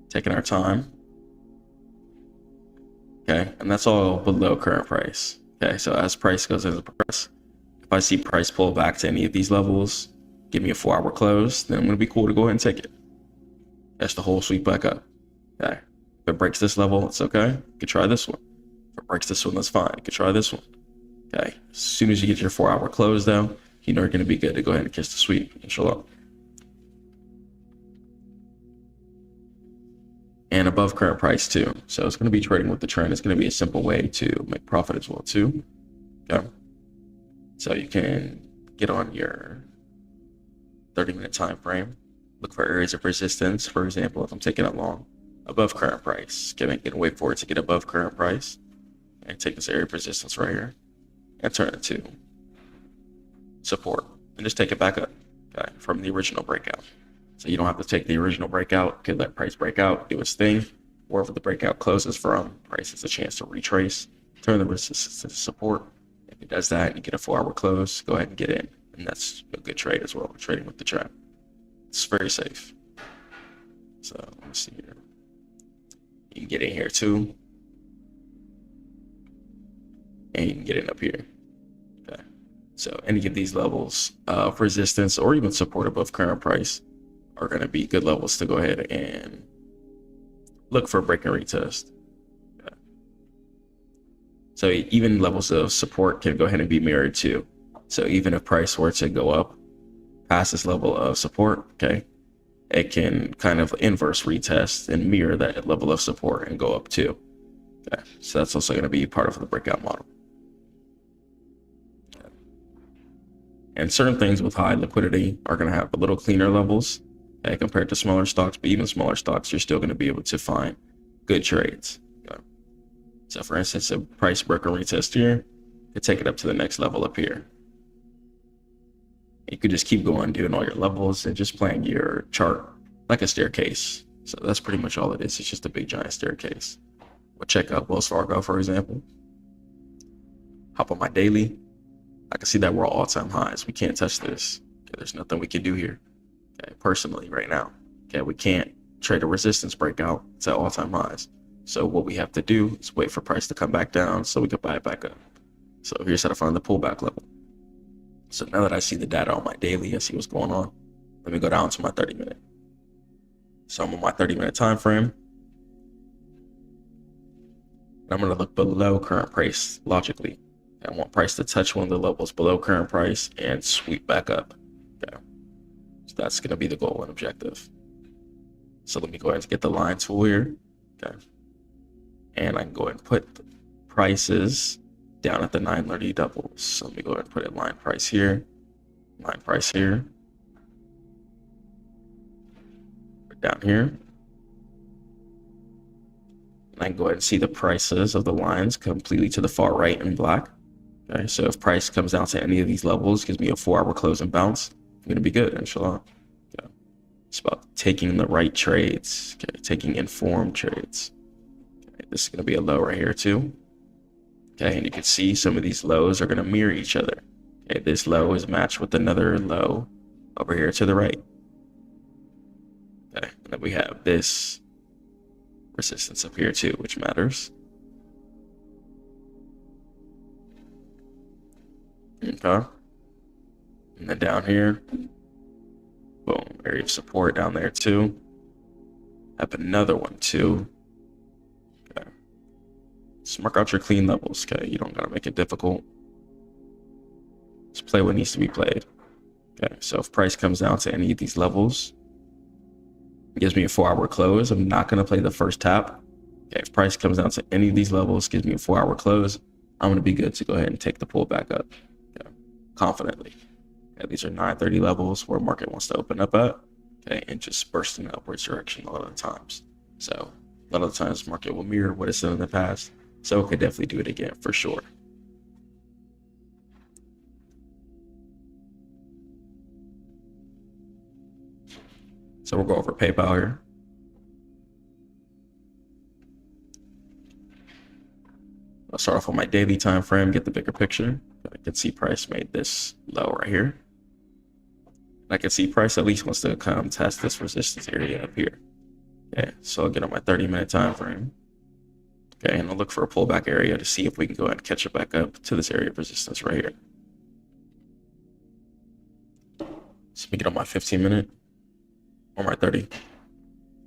taking our time. Okay, and that's all below current price. Okay, so as price goes into price, if I see price pull back to any of these levels, give me a 4-hour close, then I'm gonna be cool to go ahead and take it. That's the whole sweep back up. Okay, if it breaks this level, it's okay. You could try this one. If it breaks this one, that's fine. You could try this one. Okay, as soon as you get your 4-hour close though, you know you're gonna be good to go ahead and kiss the sweep, inshallah. And above current price too. So it's going to be trading with the trend. It's going to be a simple way to make profit as well too. Okay. So you can get on your 30-minute time frame, look for areas of resistance. For example, if I'm taking it long, above current price, can wait for it to get above current price and take this area of resistance right here and turn it to support and just take it back up, okay, from the original breakout. So you don't have to take the original breakout, okay, let price break out, do its thing. Wherever the breakout closes from, price has a chance to retrace, turn the resistance to support. If it does that and you get a 4-hour close, go ahead and get in. And that's a good trade as well, trading with the trend. It's very safe. So let me see here. You can get in here too. And you can get in up here. Okay. So any of these levels of resistance or even support above current price are going to be good levels to go ahead and look for a break and retest. Okay. So even levels of support can go ahead and be mirrored too. So even if price were to go up past this level of support, okay, it can kind of inverse retest and mirror that level of support and go up too. Okay. So that's also going to be part of the breakout model. Okay. And certain things with high liquidity are going to have a little cleaner levels, okay, compared to smaller stocks, but even smaller stocks, you're still going to be able to find good trades. Okay. So for instance, a price break or retest here, you could take it up to the next level up here. You could just keep going, doing all your levels and just playing your chart like a staircase. So that's pretty much all it is. It's just a big giant staircase. We'll check out Wells Fargo, for example. Hop on my daily. I can see that we're all-time highs. We can't touch this. Okay, there's nothing we can do here. Okay, personally right now. Okay, we can't trade a resistance breakout. It's at all-time highs. So what we have to do is wait for price to come back down so we can buy it back up. So here's how to find the pullback level. So now that I see the data on my daily, I see what's going on. Let me go down to my 30-minute. So I'm on my 30-minute time frame. And I'm going to look below current price logically. I want price to touch one of the levels below current price and sweep back up. Okay. So that's going to be the goal and objective. So let me go ahead and get the line tool here. Okay. And I can go ahead and put prices down at the 930 doubles. So let me go ahead and put a line price here, line price here, put down here. And I can go ahead and see the prices of the lines completely to the far right in black. Okay, so if price comes down to any of these levels, gives me a 4-hour close and bounce, I'm going to be good, inshallah. Okay. It's about taking the right trades, okay, taking informed trades. Okay, this is going to be a low right here too. Okay, and you can see some of these lows are going to mirror each other. Okay, this low is matched with another low over here to the right. Okay, and then we have this resistance up here too, which matters. Okay, and then down here, boom, area of support down there too. Have another one too. Okay, just mark out your clean levels. Okay, you don't gotta make it difficult. Just play what needs to be played. Okay, so if price comes down to any of these levels, it gives me a 4-hour close. I'm not gonna play the first tap. Okay, if price comes down to any of these levels, gives me a 4-hour close, I'm gonna be good to go ahead and take the pull back up. Okay, confidently. Okay, these are 930 levels where market wants to open up at. okay, and just burst in an upwards direction a lot of the times. So a lot of the times market will mirror what it's done in the past. So it could definitely do it again for sure. So we'll go over PayPal here. I'll start off on my daily time frame, get the bigger picture. I can see price made this low right here. I can see price at least wants to come test this resistance area up here. Okay, so I'll get on my 30-minute time frame. Okay, and I'll look for a pullback area to see if we can go ahead and catch it back up to this area of resistance right here. So we get on my 15-minute or my 30.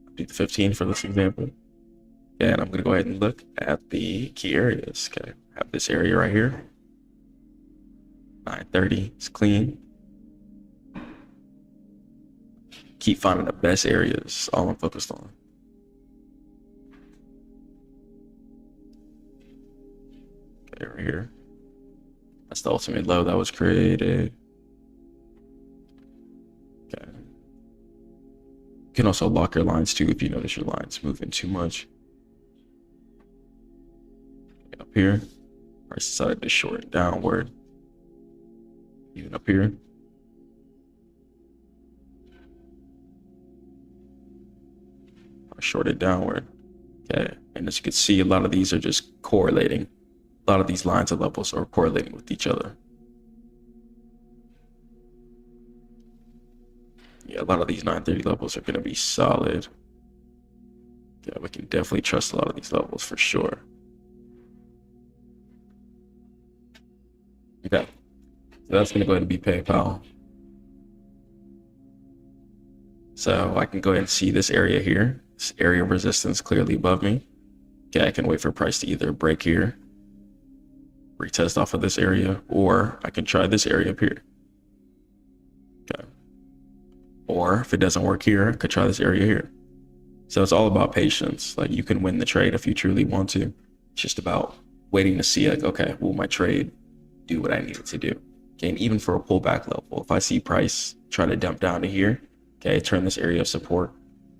I'll do the 15 for this example. Okay, and I'm going to go ahead and look at the key areas. Okay, I have this area right here. 930 is clean. Keep finding the best areas, all I'm focused on. Okay, right here. That's the ultimate low that was created. Okay. You can also lock your lines too if you notice your lines moving too much. Okay, up here, price decided to short downward. Even up here. Shorted downward. Okay, and as you can see, a lot of these are just correlating. A lot of these lines of levels are correlating with each other. Yeah, a lot of these 930 levels are going to be solid. Yeah, we can definitely trust a lot of these levels for sure. Okay, so that's going to go ahead and be PayPal. So I can go ahead and see this area here. This area of resistance clearly above me. Okay, I can wait for price to either break here, retest off of this area, or I can try this area up here. Okay. Or if it doesn't work here, I could try this area here. So it's all about patience. Like, you can win the trade if you truly want to. It's just about waiting to see, like, okay, will my trade do what I need it to do? Okay, and even for a pullback level, if I see price try to dump down to here, okay, turn this area of support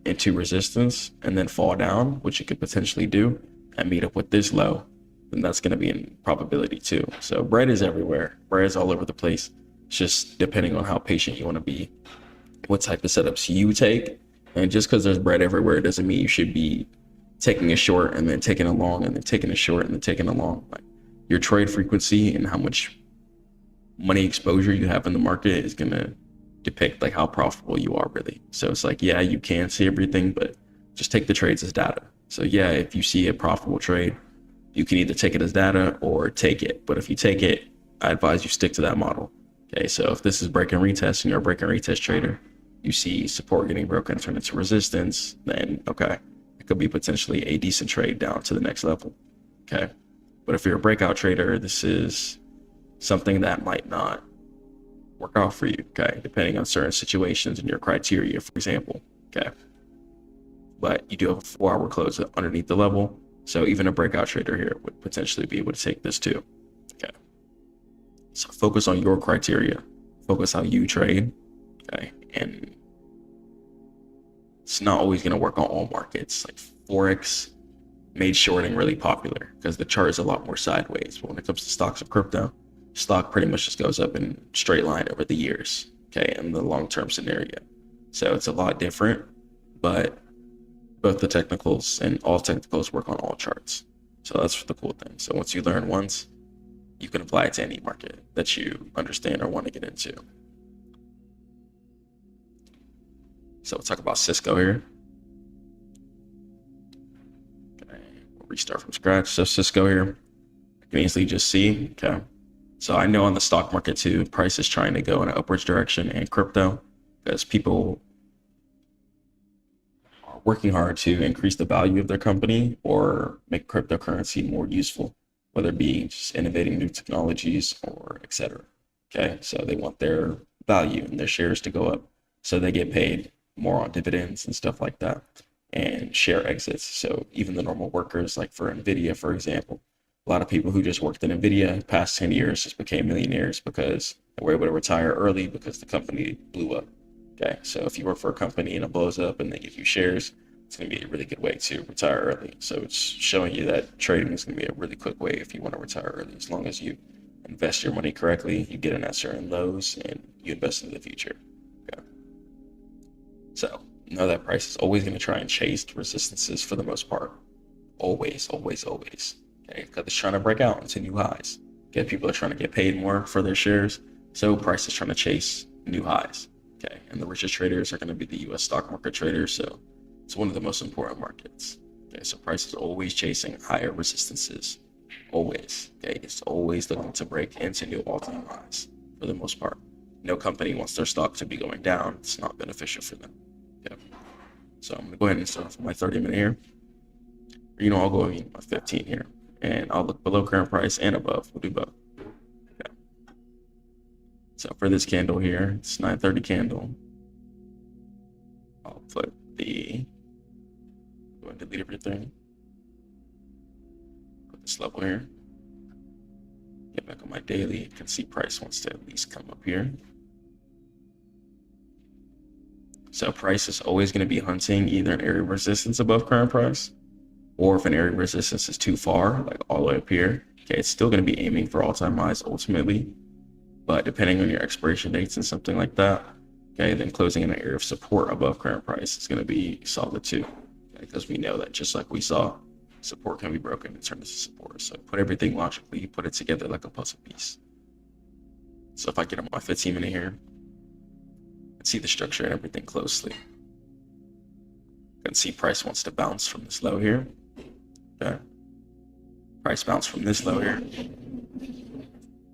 into resistance and then fall down, which it could potentially do, and meet up with this low, then that's going to be in probability too. So bread is everywhere. Bread is all over the place. It's just depending on how patient you want to be, what type of setups you take. And just because there's bread everywhere doesn't mean you should be taking a short and then taking a long and then taking a short and then taking a long. Like, your trade frequency and how much money exposure you have in the market is going to depict like how profitable you are really. So it's like, yeah, you can see everything, but just take the trades as data. So yeah, if you see a profitable trade, you can either take it as data or take it. But if you take it, I advise you stick to that model. Okay, so if this is break and retest and you're a break and retest trader, you see support getting broken, turn into resistance, then okay, it could be potentially a decent trade down to the next level. Okay, but if you're a breakout trader, this is something that might not work out for you, okay, depending on certain situations and your criteria, for example. Okay, but you do have a 4-hour close underneath the level, so even a breakout trader here would potentially be able to take this too. Okay, so focus on your criteria, focus how you trade. Okay, and it's not always going to work on all markets. Like, Forex made shorting really popular because the chart is a lot more sideways, but when it comes to stocks of crypto, stock pretty much just goes up in straight line over the years, okay, in the long-term scenario. So it's a lot different, but both the technicals and all technicals work on all charts. So that's the cool thing. So once you learn once, you can apply it to any market that you understand or want to get into. So we'll talk about Cisco here. Okay, we'll restart from scratch. So Cisco here, I can easily just see, okay, so I know on the stock market too, price is trying to go in an upwards direction, and crypto, because people are working hard to increase the value of their company or make cryptocurrency more useful, whether it be just innovating new technologies or etc. Okay, so they want their value and their shares to go up, so they get paid more on dividends and stuff like that, and share exits. So even the normal workers, like for NVIDIA, for example, a lot of people who just worked in NVIDIA past 10 years just became millionaires because they were able to retire early because the company blew up. Okay, so if you work for a company and it blows up and they give you shares, it's going to be a really good way to retire early. So it's showing you that trading is going to be a really quick way if you want to retire early, as long as you invest your money correctly, you get in at certain lows, and you invest in the future. Okay. So know that price is always going to try and chase resistances for the most part. Always, always, always. Okay, because it's trying to break out into new highs. Okay, people are trying to get paid more for their shares, so price is trying to chase new highs. Okay, and the richest traders are going to be the U.S. stock market traders, so it's one of the most important markets. Okay, so price is always chasing higher resistances. Always. Okay, it's always looking to break into new all-time highs for the most part. No company wants their stock to be going down. It's not beneficial for them. Okay. So I'm going to go ahead and start my 30-minute here. I'll go my 15 here, and I'll look below current price and above. We'll do both. Okay. So for this candle here, it's 930 candle. I'll put go and delete everything. Put this level here. Get back on my daily. You can see price wants to at least come up here. So price is always going to be hunting either an area of resistance above current price, or if an area of resistance is too far, like all the way up here, okay, it's still going to be aiming for all-time highs ultimately. But depending on your expiration dates and something like that, okay, then closing in an area of support above current price is going to be solid too, because we know that just like we saw, support can be broken and turned into support. So put everything logically, put it together like a puzzle piece. So if I get on my 15-minute here, and see the structure and everything closely, you can see price wants to bounce from this low here. Okay. Price bounce from this low here.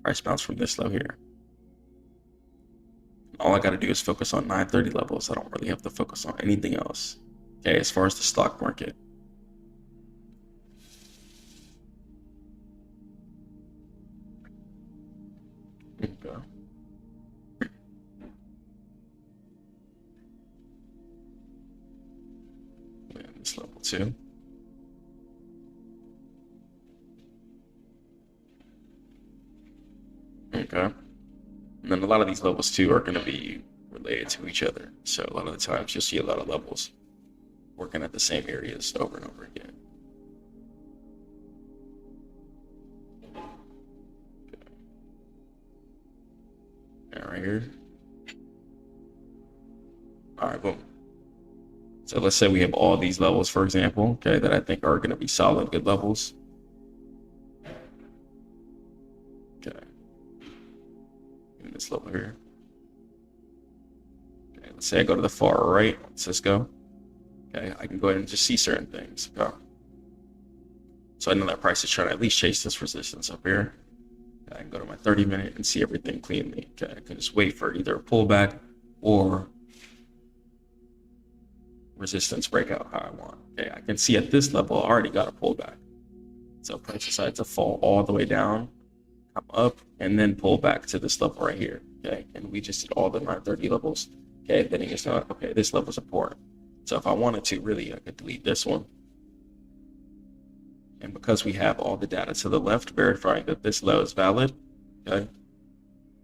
Price bounce from this low here. All I got to do is focus on 930 levels. I don't really have to focus on anything else. Okay, as far as the stock market. Okay. And this level too. Okay. And then a lot of these levels too are going to be related to each other. So a lot of the times you'll see a lot of levels working at the same areas over and over again. Okay. And right here. All right, boom. So let's say we have all these levels, for example, okay, that I think are going to be solid, good levels. Okay. And this level here. Okay, let's say I go to the far right on Cisco. Okay, I can go ahead and just see certain things. Okay. So I know that price is trying to at least chase this resistance up here. Okay, I can go to my 30-minute and see everything cleanly. Okay, I can just wait for either a pullback or resistance breakout how I want. Okay, I can see at this level I already got a pullback. So price decided to fall all the way down, come up, and then pull back to this level right here. Okay, and we just did all the 930 levels. Okay, then it's not okay. This level is important. So if I wanted to, really, I could delete this one. And because we have all the data to the left verifying that this low is valid, okay,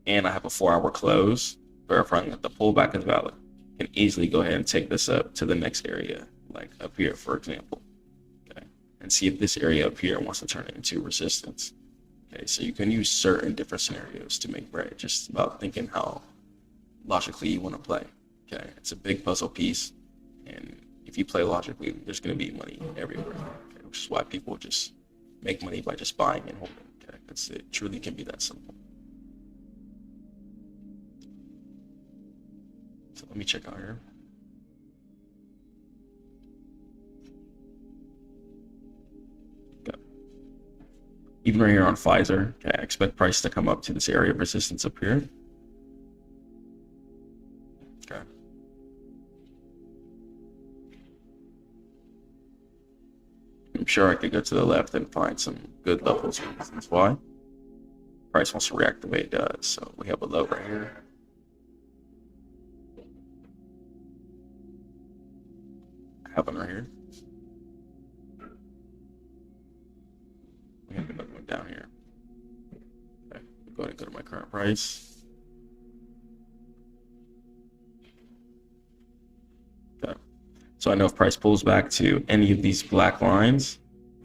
and I have a 4-hour close verifying that the pullback is valid, I can easily go ahead and take this up to the next area, like up here, for example, okay, and see if this area up here wants to turn it into resistance. Okay, so you can use certain different scenarios to make bread, just about thinking how logically you want to play. Okay, it's a big puzzle piece, and if you play logically, there's going to be money everywhere. Okay, which is why people just make money by just buying and holding. Okay, it truly can be that simple. So let me check out here. Okay. Even right here on Pfizer, okay, I expect price to come up to this area of resistance up here. Okay. I'm sure I could go to the left and find some good levels for reasons why. Price wants to react the way it does. So we have a low right here. Happen right here. We have another one down here. Okay, go ahead and go to my current price. So I know if price pulls back to any of these black lines,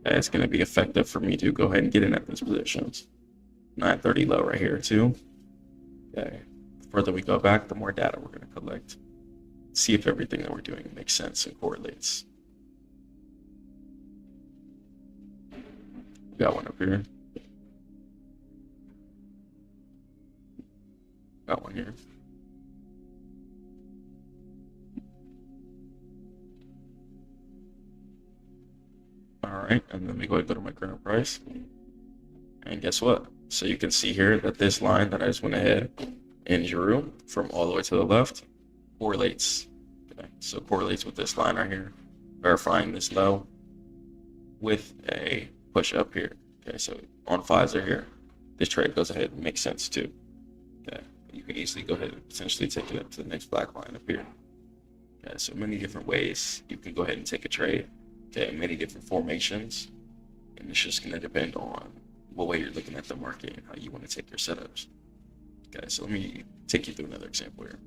it's going to be effective for me to go ahead and get in at those positions. 930 low right here too. Okay. The further we go back, the more data we're going to collect. See if everything that we're doing makes sense and correlates. Got one up here. Got one here. All right, and then we go ahead and go to my current price. And guess what? So you can see here that this line that I just went ahead and drew from all the way to the left correlates. Okay, so correlates with this line right here, verifying this low with a push up here. Okay, so on fives are here. This trade goes ahead and makes sense too. Okay, you can easily go ahead and potentially take it up to the next black line up here. Okay, so many different ways you can go ahead and take a trade. Okay, many different formations, and it's just going to depend on what way you're looking at the market and how you want to take your setups. Okay, so let me take you through another example here.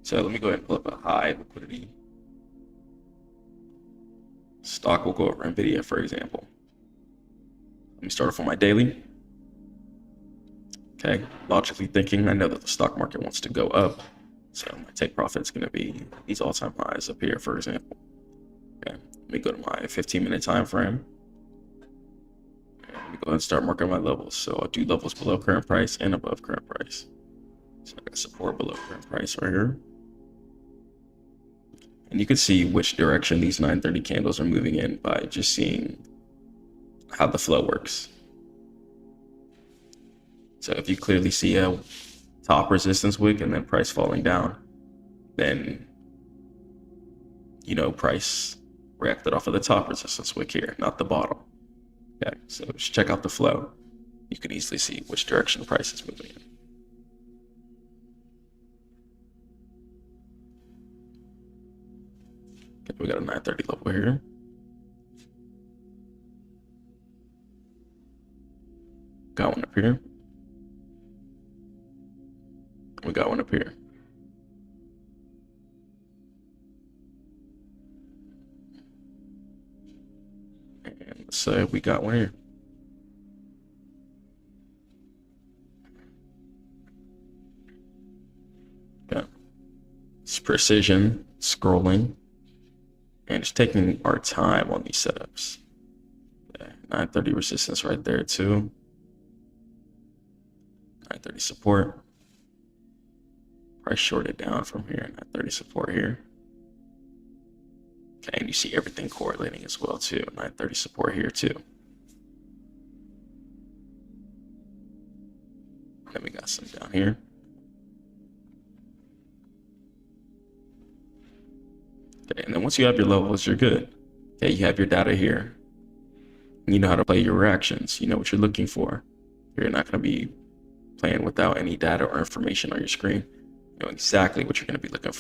So let me go ahead and pull up a high liquidity stock. Will go over NVIDIA, for example. Let me start off on my daily. Okay, logically thinking, I know that the stock market wants to go up, so my take profit is going to be these all-time highs up here, for example. Okay, let me go to my 15-minute time frame. And let me go ahead and start marking my levels. So I'll do levels below current price and above current price. So I got support below current price right here. And you can see which direction these 930 candles are moving in by just seeing how the flow works. So if you clearly see a top resistance wick and then price falling down, then you know price reacted off of the top resistance wick here, not the bottom. Okay, so just check out the flow. You can easily see which direction the price is moving in. Okay, we got a 930 level here. Got one up here. We got one up here. And let's say we got one here. Yeah. It's precision scrolling. And just taking our time on these setups. Yeah, 930 resistance right there too. 930 support. Price shorted down from here. 930 support here. Okay, and you see everything correlating as well too. 930 support here too. Then we got some down here. Okay, and then once you have your levels, you're good. Okay, you have your data here. You know how to play your reactions. You know what you're looking for. You're not going to be playing without any data or information on your screen. You know exactly what you're going to be looking